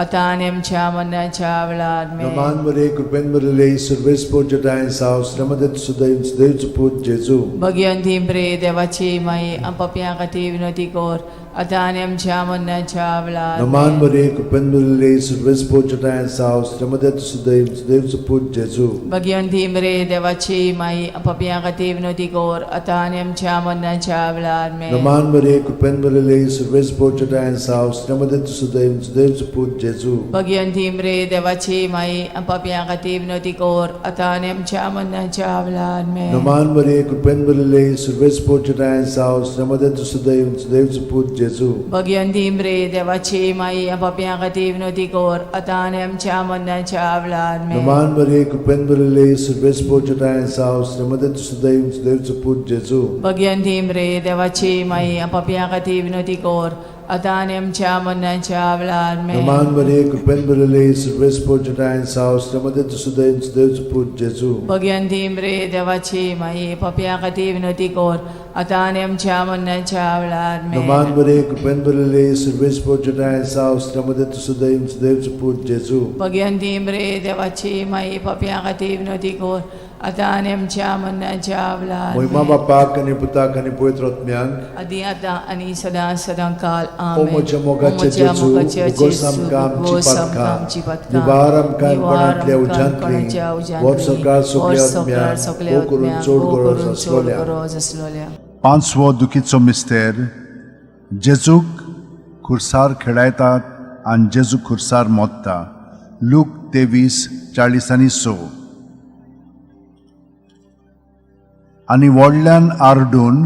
[SPEAKER 3] आता आनी आमच्या मरणाच्या वेळार आमेन.
[SPEAKER 2] नमान मरे कृपेन मरले सर्वेस पोजटायन सावस्त्रमध्ये तू सुदैन सुदैवच पूज जेजू
[SPEAKER 3] भगवंती मरे देवाची माई पापियां खातीर विनवती कर आता आनी आमच्या मरणाच्या वेळार
[SPEAKER 2] नमान
[SPEAKER 3] आमेन.
[SPEAKER 2] मरे कृपेन मरले सर्वेस पोजटायन सावस्त्रमध्ये तू सुदैन सुदैवच पूज जेजू
[SPEAKER 3] भगवंती मरे देवाची माई पापियां खातीर विनवती कर आता आनी आमच्या मरणाच्या वेळार आमेन.
[SPEAKER 2] नमान मरे कृपेन मरले सर्वेस पोजटायन सावस्त्रमध्ये तू सुदैन सुदैवच पूज जेजू
[SPEAKER 3] भगवंती मरे देवाची माई पापियां खातीर विनवती कर आता आनी आमच्या मरणाच्या वेळार आमेन.
[SPEAKER 2] नमान मरे कृपेन मरले सर्वेस पोजटायन सावस्त्रमध्ये तू सुदैन सुदैवच पूज जेजू
[SPEAKER 3] भगवंती मरे देवाची माई पापियां खातीर विनवती कर आता आनी आमच्या मरणाच्या वेळार आमेन.
[SPEAKER 2] नमान मरे कृपेन मरले सर्वेस पोजटायन सावस्त्रमध्ये तू सुदैन सुदैवच पूज जेजू
[SPEAKER 3] भगवंती मरे देवाची माई पापियां खातीर विनवती कर आता आनी आमच्या मरणाच्या वेळार आमेन.
[SPEAKER 2] नमान मरे कृपेन मरले सर्वेस पोजटायन सावस्त्रमध्ये तू सुदैन सुदैवच पूज जेजू
[SPEAKER 3] भगवंती मरे देवाची माई पापियां खातीर विनवती कर आता आनी आमच्या मरणाच्या वेळार आमेन.
[SPEAKER 2] नमान मरे कृपेन मरले सर्वेस पोजटायन सावस्त्रमध्ये तू सुदैन सुदैवच पूज जेजू
[SPEAKER 3] भगवंती मरे देवाची माई पापियां खातीर विनवती कर आता आनी आमच्या मरणाच्या वेळार
[SPEAKER 2] महिमा
[SPEAKER 3] आमेन.
[SPEAKER 2] बापाक आणि पुताक आणि पवित्र आत्म्याक
[SPEAKER 3] आदी आता आणि सदा सदांकाळ
[SPEAKER 2] ओ
[SPEAKER 3] आमेन.
[SPEAKER 2] म्हज्या मोगाचे
[SPEAKER 3] ओ म्हज्या
[SPEAKER 2] जेजू
[SPEAKER 3] मोगाचे
[SPEAKER 2] उगोस
[SPEAKER 3] जेजू,
[SPEAKER 2] आमकां आमची
[SPEAKER 3] उगोस आमकां आमची
[SPEAKER 2] पातकां
[SPEAKER 3] पातकां,
[SPEAKER 2] निवार आमकां
[SPEAKER 3] निवार
[SPEAKER 2] कोणांतल्या
[SPEAKER 3] आमकां
[SPEAKER 2] उज्यांतली
[SPEAKER 3] कोणाच्या उज्यांतली,
[SPEAKER 2] वर सरकार सगल्या
[SPEAKER 3] वर सरकार
[SPEAKER 2] आत्म्यान
[SPEAKER 3] सगल्या
[SPEAKER 2] ओ करून
[SPEAKER 3] आत्म्यान,
[SPEAKER 2] चोड
[SPEAKER 3] ओ
[SPEAKER 2] गरज
[SPEAKER 3] करून चोड
[SPEAKER 2] आसलोल्या.
[SPEAKER 3] गरज आसलोल्या.
[SPEAKER 4] 5वो दुखीचो मिस्तेर जेजूक खुर्सार खेळायतात आनी जेजू खुर्सार मोडटा. लूक 23:40-6 आनी व्हडल्यान आरडून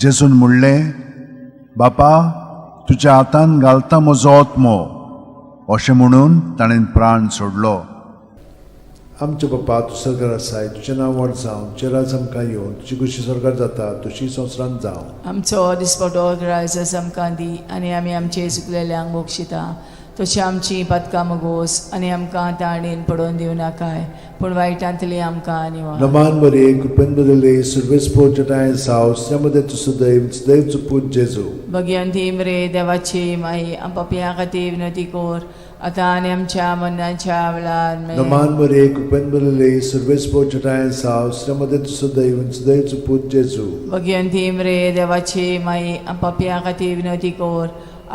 [SPEAKER 4] जेजून म्हणलें, बापा तुज्या हातान घालता म्हजो आत्मो. अशें म्हणून ताणें प्राण सोडलो.
[SPEAKER 2] आमचे बापा तूं स्वर्गार आसाय तुजें नांव व्हड जावं तुजें राज आमकां येवं तुजी कशी स्वर्गार जाता तशी संवसारांत जावं.
[SPEAKER 3] आमचो दिसपटो ग्रायस आमकां दी आनी आमी आमचे चुकलेल्यांक बोगशिता तशी आमची पदकां मोगोस आनी आमकां ताळणेन पडोवन दिवं नाकाय पूण वायटांतली आमकां निवार.
[SPEAKER 2] नमान मरे कृपेन मरले सर्वेस पोजटायन सावस्त्रमध्ये तू सुदैन सुदैवच पूज जेजू
[SPEAKER 3] भगवंती मरे देवाची माई पापियां खातीर विनवती कर आता आनी आमच्या मरणाच्या वेळार आमेन.
[SPEAKER 2] नमान मरे कृपेन मरले सर्वेस पोजटायन सावस्त्रमध्ये तू सुदैन सुदैवच पूज जेजू
[SPEAKER 3] भगवंती मरे देवाची माई पापियां खातीर विनवती कर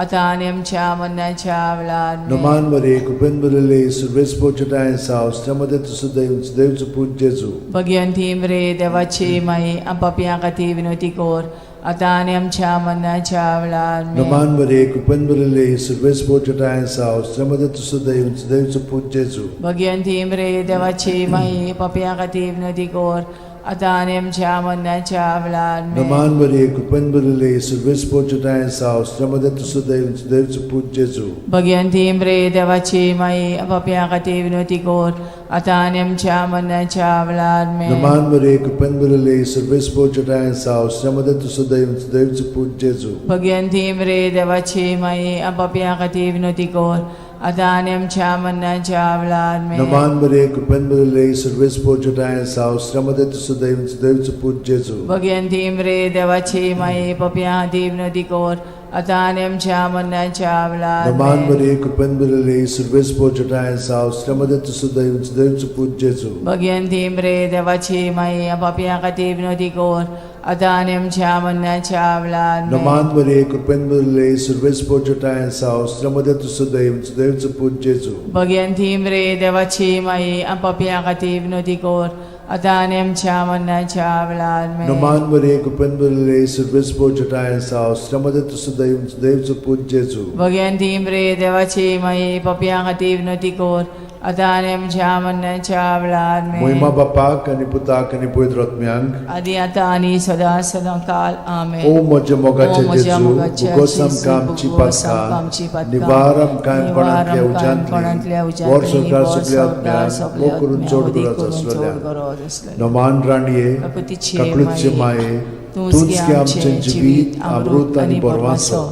[SPEAKER 3] आता आणि आमच्या मरणाच्या वेळार
[SPEAKER 2] Naman Maria, Kupenbulele, Silvespo Chatayan Saus, Tramade to Sudaim, Sudaim Suput Jesu.
[SPEAKER 3] Bhagwanti मरे देवाची माई आपापिया खातीर विनवती कोर आता आणि आमच्या मरणाच्या वेळार
[SPEAKER 2] Naman Maria, Kupenbulele, Silvespo Chatayan Saus, Tramade to Sudaim, Sudaim Suput Jesu.
[SPEAKER 3] Bhagwanti मरे देवाची माई आपापिया खातीर विनवती कोर आता आणि आमच्या मरणाच्या वेळार
[SPEAKER 2] Naman Maria, Kupenbulele, Silvespo Chatayan Saus, Tramade to Sudaim, Sudaim Suput Jesu.
[SPEAKER 3] Bhagwanti मरे देवाची माई आपापिया खातीर विनवती कोर आता आणि आमच्या मरणाच्या वेळार
[SPEAKER 2] Naman Maria, Kupenbulele, Silvespo Chatayan Saus, Tramade to Sudaim, Sudaim Suput Jesu.
[SPEAKER 3] Bhagwanti मरे देवाची माई आपापिया खातीर विनवती कोर आता आणि आमच्या मरणाच्या वेळार
[SPEAKER 2] Naman Maria, Kupenbulele, Silvespo Chatayan Saus, Tramade to Sudaim, Sudaim Suput Jesu.
[SPEAKER 3] Bhagwanti मरे देवाची माई आपापिया खातीर विनवती कोर आता आणि आमच्या मरणाच्या वेळार
[SPEAKER 2] Naman Maria, Kupenbulele, Silvespo Chatayan Saus, Tramade to Sudaim, Sudaim Suput Jesu.
[SPEAKER 3] Bhagwanti मरे देवाची माई आपापिया खातीर विनवती कोर आता आणि आमच्या मरणाच्या वेळार
[SPEAKER 2] Naman Maria, Kupenbulele, Silvespo Chatayan Saus, Tramade to Sudaim, Sudaim Suput Jesu.
[SPEAKER 3] Bhagwanti मरे देवाची माई आपापिया खातीर विनवती कोर आता आणि आमच्या मरणाच्या वेळार
[SPEAKER 2] Naman Maria, Kupenbulele, Silvespo Chatayan Saus, Tramade to Sudaim, Sudaim Suput Jesu.
[SPEAKER 3] Bhagwanti मरे देवाची माई आपापिया खातीर विनवती कोर आता आणि आमच्या मरणाच्या वेळार
[SPEAKER 2] Moima Bapak आणि Putak आणि Pavitr Atmyank.
[SPEAKER 3] आदी आता आणि सदा सदा काल आमेन.
[SPEAKER 2] O moje mogache
[SPEAKER 3] O moje
[SPEAKER 2] Jesu,
[SPEAKER 3] mogache
[SPEAKER 2] bugosam
[SPEAKER 3] Jesu,
[SPEAKER 2] kamchi
[SPEAKER 3] bugosam
[SPEAKER 2] patka,
[SPEAKER 3] kamchi patka,
[SPEAKER 2] nivaram kaim panatlia
[SPEAKER 3] nivaram kaim panatlia
[SPEAKER 2] ujantli,
[SPEAKER 3] ujantli,
[SPEAKER 2] vor sorkar
[SPEAKER 3] vor
[SPEAKER 2] subliat
[SPEAKER 3] sorkar
[SPEAKER 2] myan,
[SPEAKER 3] subliat
[SPEAKER 2] mokurun
[SPEAKER 3] myan,
[SPEAKER 2] chod
[SPEAKER 3] odi
[SPEAKER 2] guras
[SPEAKER 3] kurun chod
[SPEAKER 2] aslalya.
[SPEAKER 3] guras aslalya.
[SPEAKER 2] Naman raniye,
[SPEAKER 3] Kaputiche
[SPEAKER 2] kaklutsche
[SPEAKER 3] maye,
[SPEAKER 2] maye, tunski amche jivit, amrut ani borvaso,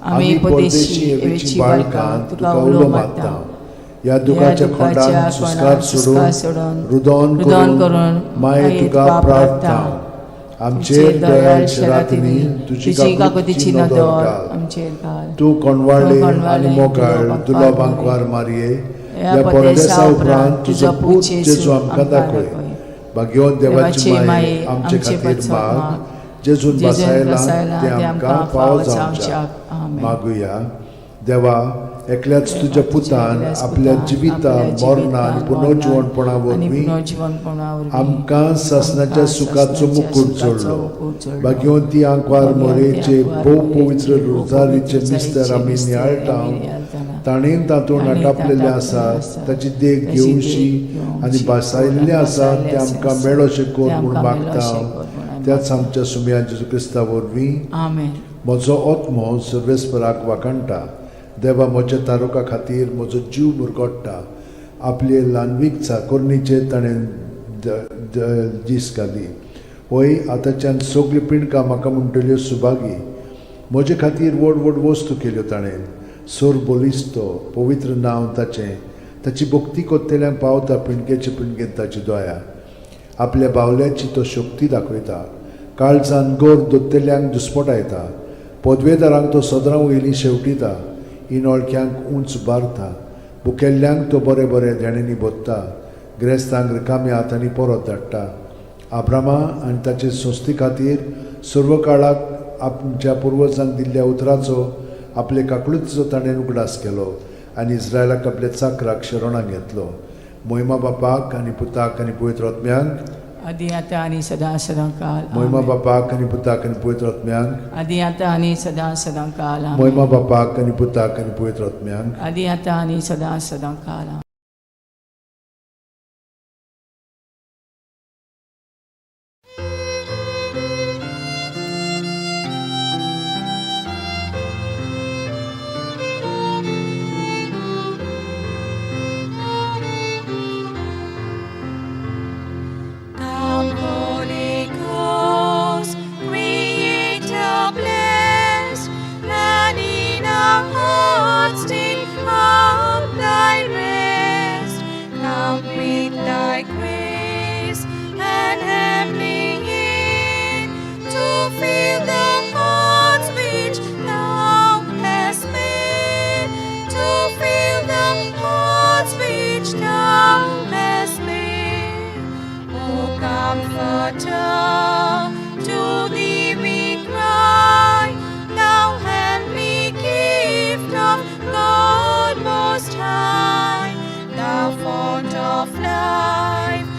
[SPEAKER 2] आम्ही परदेशी एवेची बाळकां तुका उलो मागता. या दुखाच्या खोंडान सुस्कार सोडून रुदोन करून माये तुका प्रार्थना. आमचेर दयाळशे रातनी तुजी काकुतीची नदर घाल.
[SPEAKER 3] आमचेर घाल.
[SPEAKER 2] तू कोणवाळे आणि मोगाळ तुला बांकवार मारये या परदेसा उपरांत तुजो पूत जेजू आमकां दाखय. भाग्यवान देवाची माये आमचे खातीर माग, जेजून बसायला ते आमकां फावो जावच्याक मागुया. देवा, एकल्याच तुज्या पुतान आपल्या जिविता मरणा आनी पुनर्जीवनपणा वरवीं आमकां सासणाच्या सुखाचो मुकुट जोडलो. भाग्यवंती आंकवार मोरेचे भोव पवित्र रोजारीचे मिस्तर आमी नियाळटां. ताणें तातूंत आटापलेले आसा ताची देख घेवशी आनी बसायल्ले आसा ते आमकां मेळो अशें कोर म्हूण मागता हांव. त्याच आमच्या सुमया जेजू क्रिस्ता वरवीं
[SPEAKER 3] आमेन.
[SPEAKER 2] म्हजो आत्मो सर्वेस्पराक वाकणटा. देवा, म्हज्या तारुका खातीर म्हजो जीव मुरगोडटा. आपले ल्हानवीक चाकोरणीचे ताणें दीस घाली. होय, आतांच्यान सगळी पिणकां म्हाका म्हणटल्यो सुभागी. म्हजे खातीर व्हड व्हड वस्तू केल्यो ताणें. सोर बोलिस्तो, पवित्र नांव ताचें. ताची भक्ती कोत्तेल्यांक पावता पिणकेचे पिणकेन ताची दोया. आपल्या बावल्याची तो शक्ती दाखयता. काळजान गोर दोत्तेल्यांक दुस्पटायता. पदवेदारांक तो सदरां वयलीं शेवटिता. इनोळख्यांक उंच बारता. बुकेल्ल्यांक तो बरे बरे देणेनी बोत्ता. गिरेस्तांक रिकाम्या हातांनी परत धाडटा. आब्रामा आनी ताचे संस्थे खातीर सर्व काळाक आमच्या पुर्वजांक दिल्ल्या उतराचो आपले काकळूचो ताणें उगडास केलो आनी इस्रायलाक आपल्या चाकराक शरणां घेतलो. मोहिमा बापाक आनी पुताक आनी पवित्र आत्म्यांक,
[SPEAKER 3] आदी आता आणि सदा सदा काल
[SPEAKER 2] मोहिमा बापाक आनी पुताक आनी पवित्र आत्म्यांक,
[SPEAKER 3] आदी आता आणि सदा सदा काल
[SPEAKER 2] मोहिमा बापाक आनी पुताक आनी पवित्र आत्म्यांक.
[SPEAKER 3] आदी आता आणि सदा सदा काल.
[SPEAKER 1] Come, Holy Ghost, Creator blessed, and in our hearts take up Thy rest. Come with Thy grace and heavenly aid to fill the hearts which Thou hast made, to fill the hearts which Thou hast made. O Comforter, to Thee we cry, Thou heavenly King. life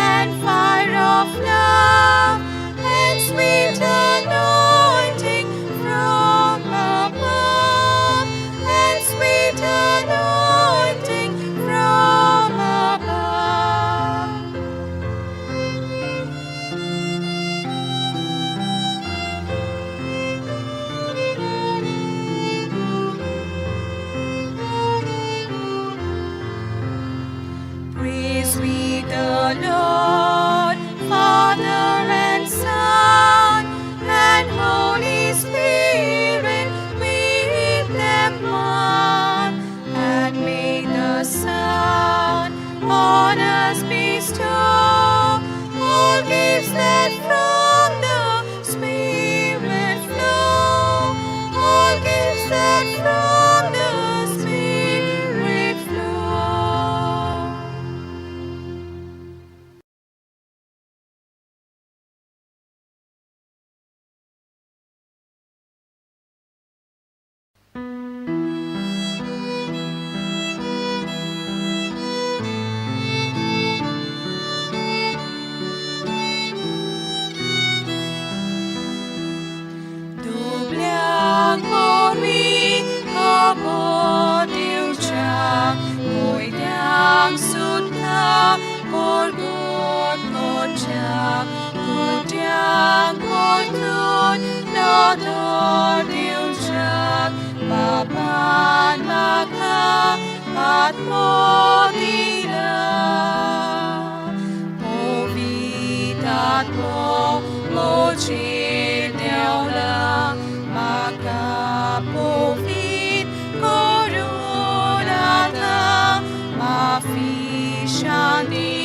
[SPEAKER 1] and fire of love and sweet anointing from above and sweet anointing from above. Praise we the Lord, Father and Son, and Holy Spirit with them one. And may the Son on us bestow all gifts that from the Spirit flow, all gifts that from the Spirit flow. Doblang pori kabot yêu cha, ngồi đang sút tha, cột cột cột cha, cột đang cột thun, lo thọ yêu cha, baban maka at mo tila, mo vitat mo chil đeo la, maka po vit corunata, ma fishani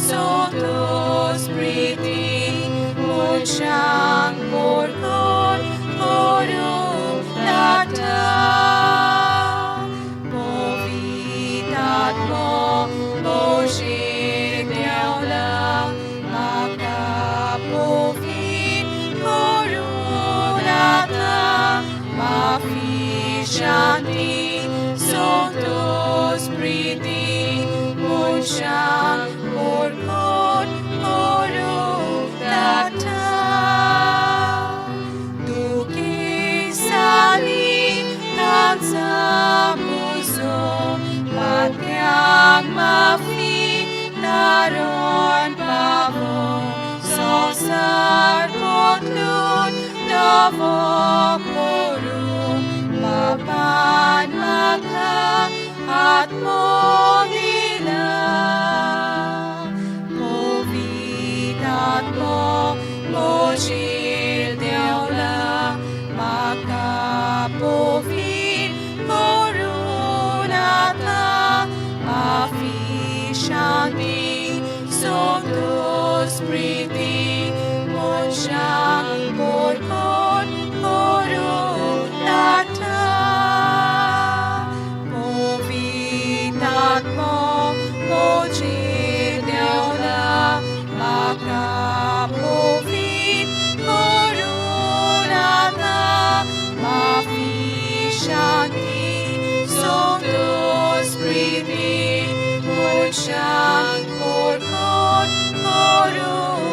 [SPEAKER 1] sotos priti, mochang porcon corunata, po vitat mo chil đeo la, maka po vit corunata, ma fishani sotos priti, mochang porcon corunata. Duki sali tanza puso, patyang mafi taron pavo, sosar potlun davo korum, papan maka at modila, povitat mo chil deola, maka povit corunata, ma fishani sotos priti, mochang porcon corunata, povitat mo chil deola, maka povit corunata, ma fishani sotos priti, mochang porcon corunata.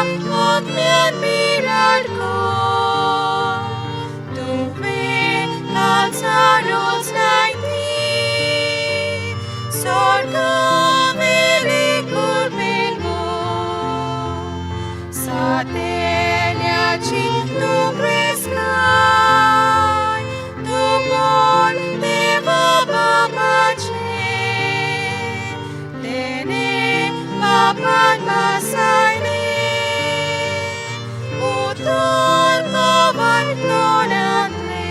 [SPEAKER 1] ogmian mirad ko. Tuwing kansaros naiti, sorga velikurmin mo. Sa telyaci tu preskaj, tu bol Deva Babace. Lene Bapan Masayne, utol kawan tonanle.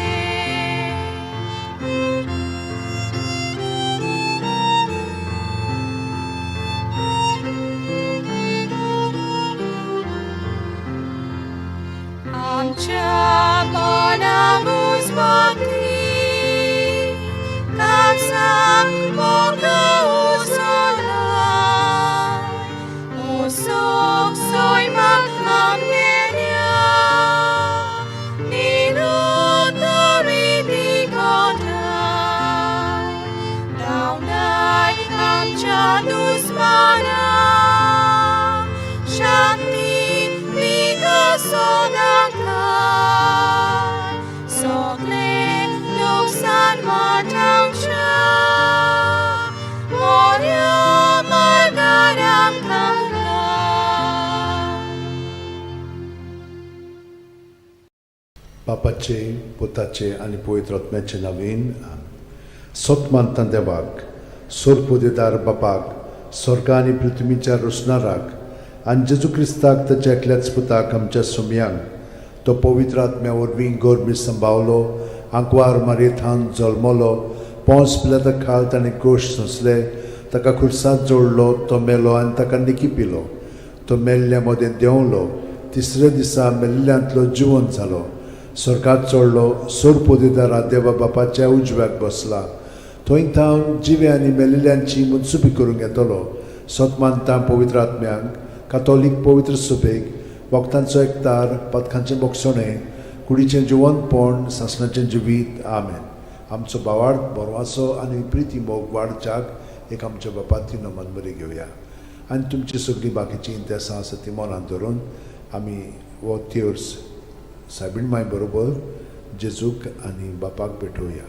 [SPEAKER 1] Amcha panangus bakti, kansang boga usalan, usok soy makamgenya, ninutori di kotai, daunay amcha dusmana, shanti Sodangkai, sokle luksan matang siya, Moria margarang kangkang.
[SPEAKER 2] बापाचे पुताचे आणि पवित्र आत्म्याचे नावीन सोतमानता देवाक सोरपोदेदार बापाक स्वर्ग आणि पृथ्वीच्या रुसणाराक आणि जेजू क्रिस्ताक ताच्या एकल्याच पुताक आमच्या सुमयांक तो पवित्र आत्म्या वरवीं गोरमी सांबावलो आंकवार मारयेंत जल्मलो पोंस पिलाता खाल ताणें क्रूश सोंसले ताका खुर्सांत जोडलो तो मेलो आनी ताका निकी पिलो तो मेल्ल्या मदें देंवलो तिसऱ्या दिसा मेल्ल्यांतलो जिवंत जालो स्वर्गात चडलो सोरपोदेदारा देवा बापाच्या उजव्याक बसला थंय थावन जिवे आनी मेलिल्ल्यांची मनसुबी करूंक येतलो सोतमानता पवित्र आत्म्यांक कातोलीक पवित्र सुबेक वक्तांचो एकतार पथकांचें मोगसणें कुडीचें जिवंतपण सासणाचें जिवीत आमेन आमचो बावार्थ बरवासो आनी प्रिती मोग वाडच्याक एक आमच्या बापाची नमन बरी घेवया आनी तुमची सगळीं बाकीची इंतेसां आसा ती मनांत धरून आमी वो तिर्स सायबीण माय बरोबर जेजूक आनी बापाक भेटोवया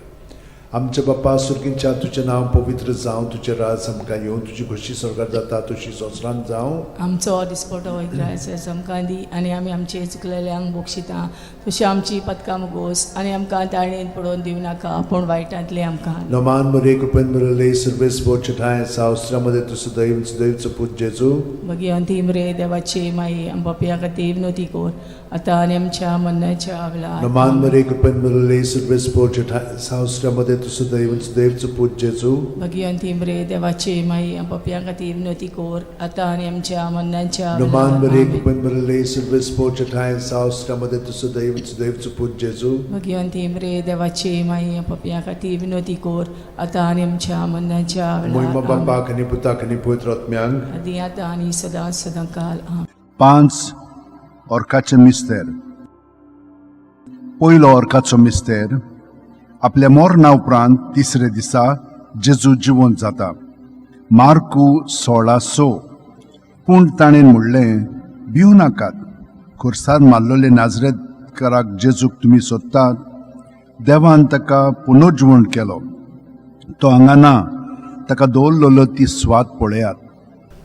[SPEAKER 2] आमचे बापा सुर्गींच्या तुजें नांव पवित्र जावं तुजें राज आमकां येवं तुजी खोशी स्वर्गात जाता तशी संवसारांत जावं
[SPEAKER 3] आमचो दिसपटो वैग्रायचो आमकां दी आनी आमी आमचे चुकलेल्यांक बोगशिता तशी आमची पदकां मुगोस आनी आमकां ताळयेन पडोवन दिवं नाका पूण वायटांतले आमकां
[SPEAKER 2] नमान मरे कृपेन मरले सर्वेस बोचे ठाय सावस्त्रामध्ये तुझं दैवचं पूज जेजू
[SPEAKER 3] भगवंती मरे देवाची माई आमच्या खातीर विनोती कोर आतां आनी आमच्या मरणाच्या वेळार
[SPEAKER 2] नमान मरे कृपेन मरले सर्वेस बोचे ठाय सावस्त्रामध्ये तुझं दैवचं पूज जेजू
[SPEAKER 3] भगवंती मरे देवाची माई आमच्या खातीर विनोती कोर आतां आनी आमच्या मरणाच्या
[SPEAKER 2] नमान मरे
[SPEAKER 3] वेळार
[SPEAKER 2] कृपेन मरले सर्वेस बोचे ठाय सावस्त्रामध्ये तुझं दैवचं पूज जेजू
[SPEAKER 3] भगवंती मरे देवाची माई आमच्या खातीर विनोती कोर आतां आनी आमच्या मरणाच्या
[SPEAKER 2] मोहिमा
[SPEAKER 3] वेळार
[SPEAKER 2] बापाक आनी पुताक आनी पवित्र आत्म्यांक
[SPEAKER 3] आदी आतां आनी सदां सदांकाल आमेन.
[SPEAKER 4] 5 ऑर्काचे मिस्तेर पयलो ऑर्काचो मिस्तेर आपल्या मरणा उपरांत तिसरे दिसा जेजू जिवंत जाता मार्कू 16:6 पूण ताणें म्हणलें भिवू नाकात खुर्सार मारलोले नाजरेतकाराक जेजूक तुमी सोदतात देवान ताका पुनर्जिवण केलो तो हांगा ना ताका दवरलेलो ती स्वाद पळयात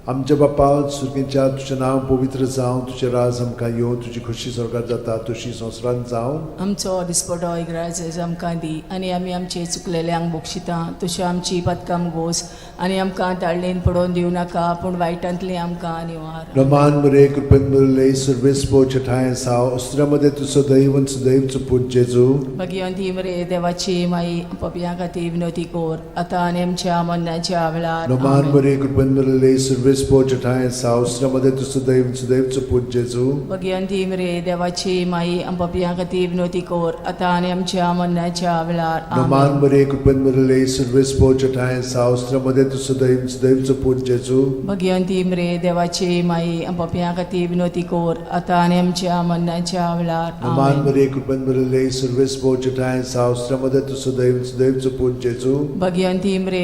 [SPEAKER 2] आमच्या बापा सुर्गींच्या तुजें नांव पवित्र जावं तुजें राज आमकां येवं तुजी खोशी स्वर्गात जाता तशी संवसारांत जावं
[SPEAKER 3] आमचो दिसपटो इग्रायज आमकां दी आनी आमी आमचे चुकलेल्यांक बोगशिता तशें आमची पदकां मुगोस आनी आमकां ताळयेन पडोवन दिवं नाका पूण वायटांतले आमकां निवार
[SPEAKER 2] नमान मरे कृपेन मरले सर्वेस बोचे ठाय साव अस्त्रामध्ये तुझं दैवचं पूज जेजू
[SPEAKER 3] भगवंती मरे देवाची माई आमच्या खातीर विनोती कोर आतां आनी आमच्या मरणाच्या वेळार
[SPEAKER 2] नमान
[SPEAKER 3] आमेन.
[SPEAKER 2] मरे कृपेन मरले सर्वेस बोचे ठाय साव अस्त्रामध्ये तुझं दैवचं पूज जेजू
[SPEAKER 3] भगवंती मरे देवाची माई आमच्या खातीर विनोती कोर आतां आनी आमच्या मरणाच्या वेळार
[SPEAKER 2] नमान
[SPEAKER 3] आमेन.
[SPEAKER 2] मरे कृपेन मरले सर्वेस बोचे ठाय साव अस्त्रामध्ये तुझं दैवचं पूज जेजू
[SPEAKER 3] भगवंती मरे देवाची माई आमच्या खातीर विनोती कोर आतां आनी आमच्या मरणाच्या वेळार
[SPEAKER 2] नमान
[SPEAKER 3] आमेन.
[SPEAKER 2] मरे कृपेन मरले सर्वेस बोचे ठाय साव अस्त्रामध्ये तुझं दैवचं पूज जेजू
[SPEAKER 3] भगवंती मरे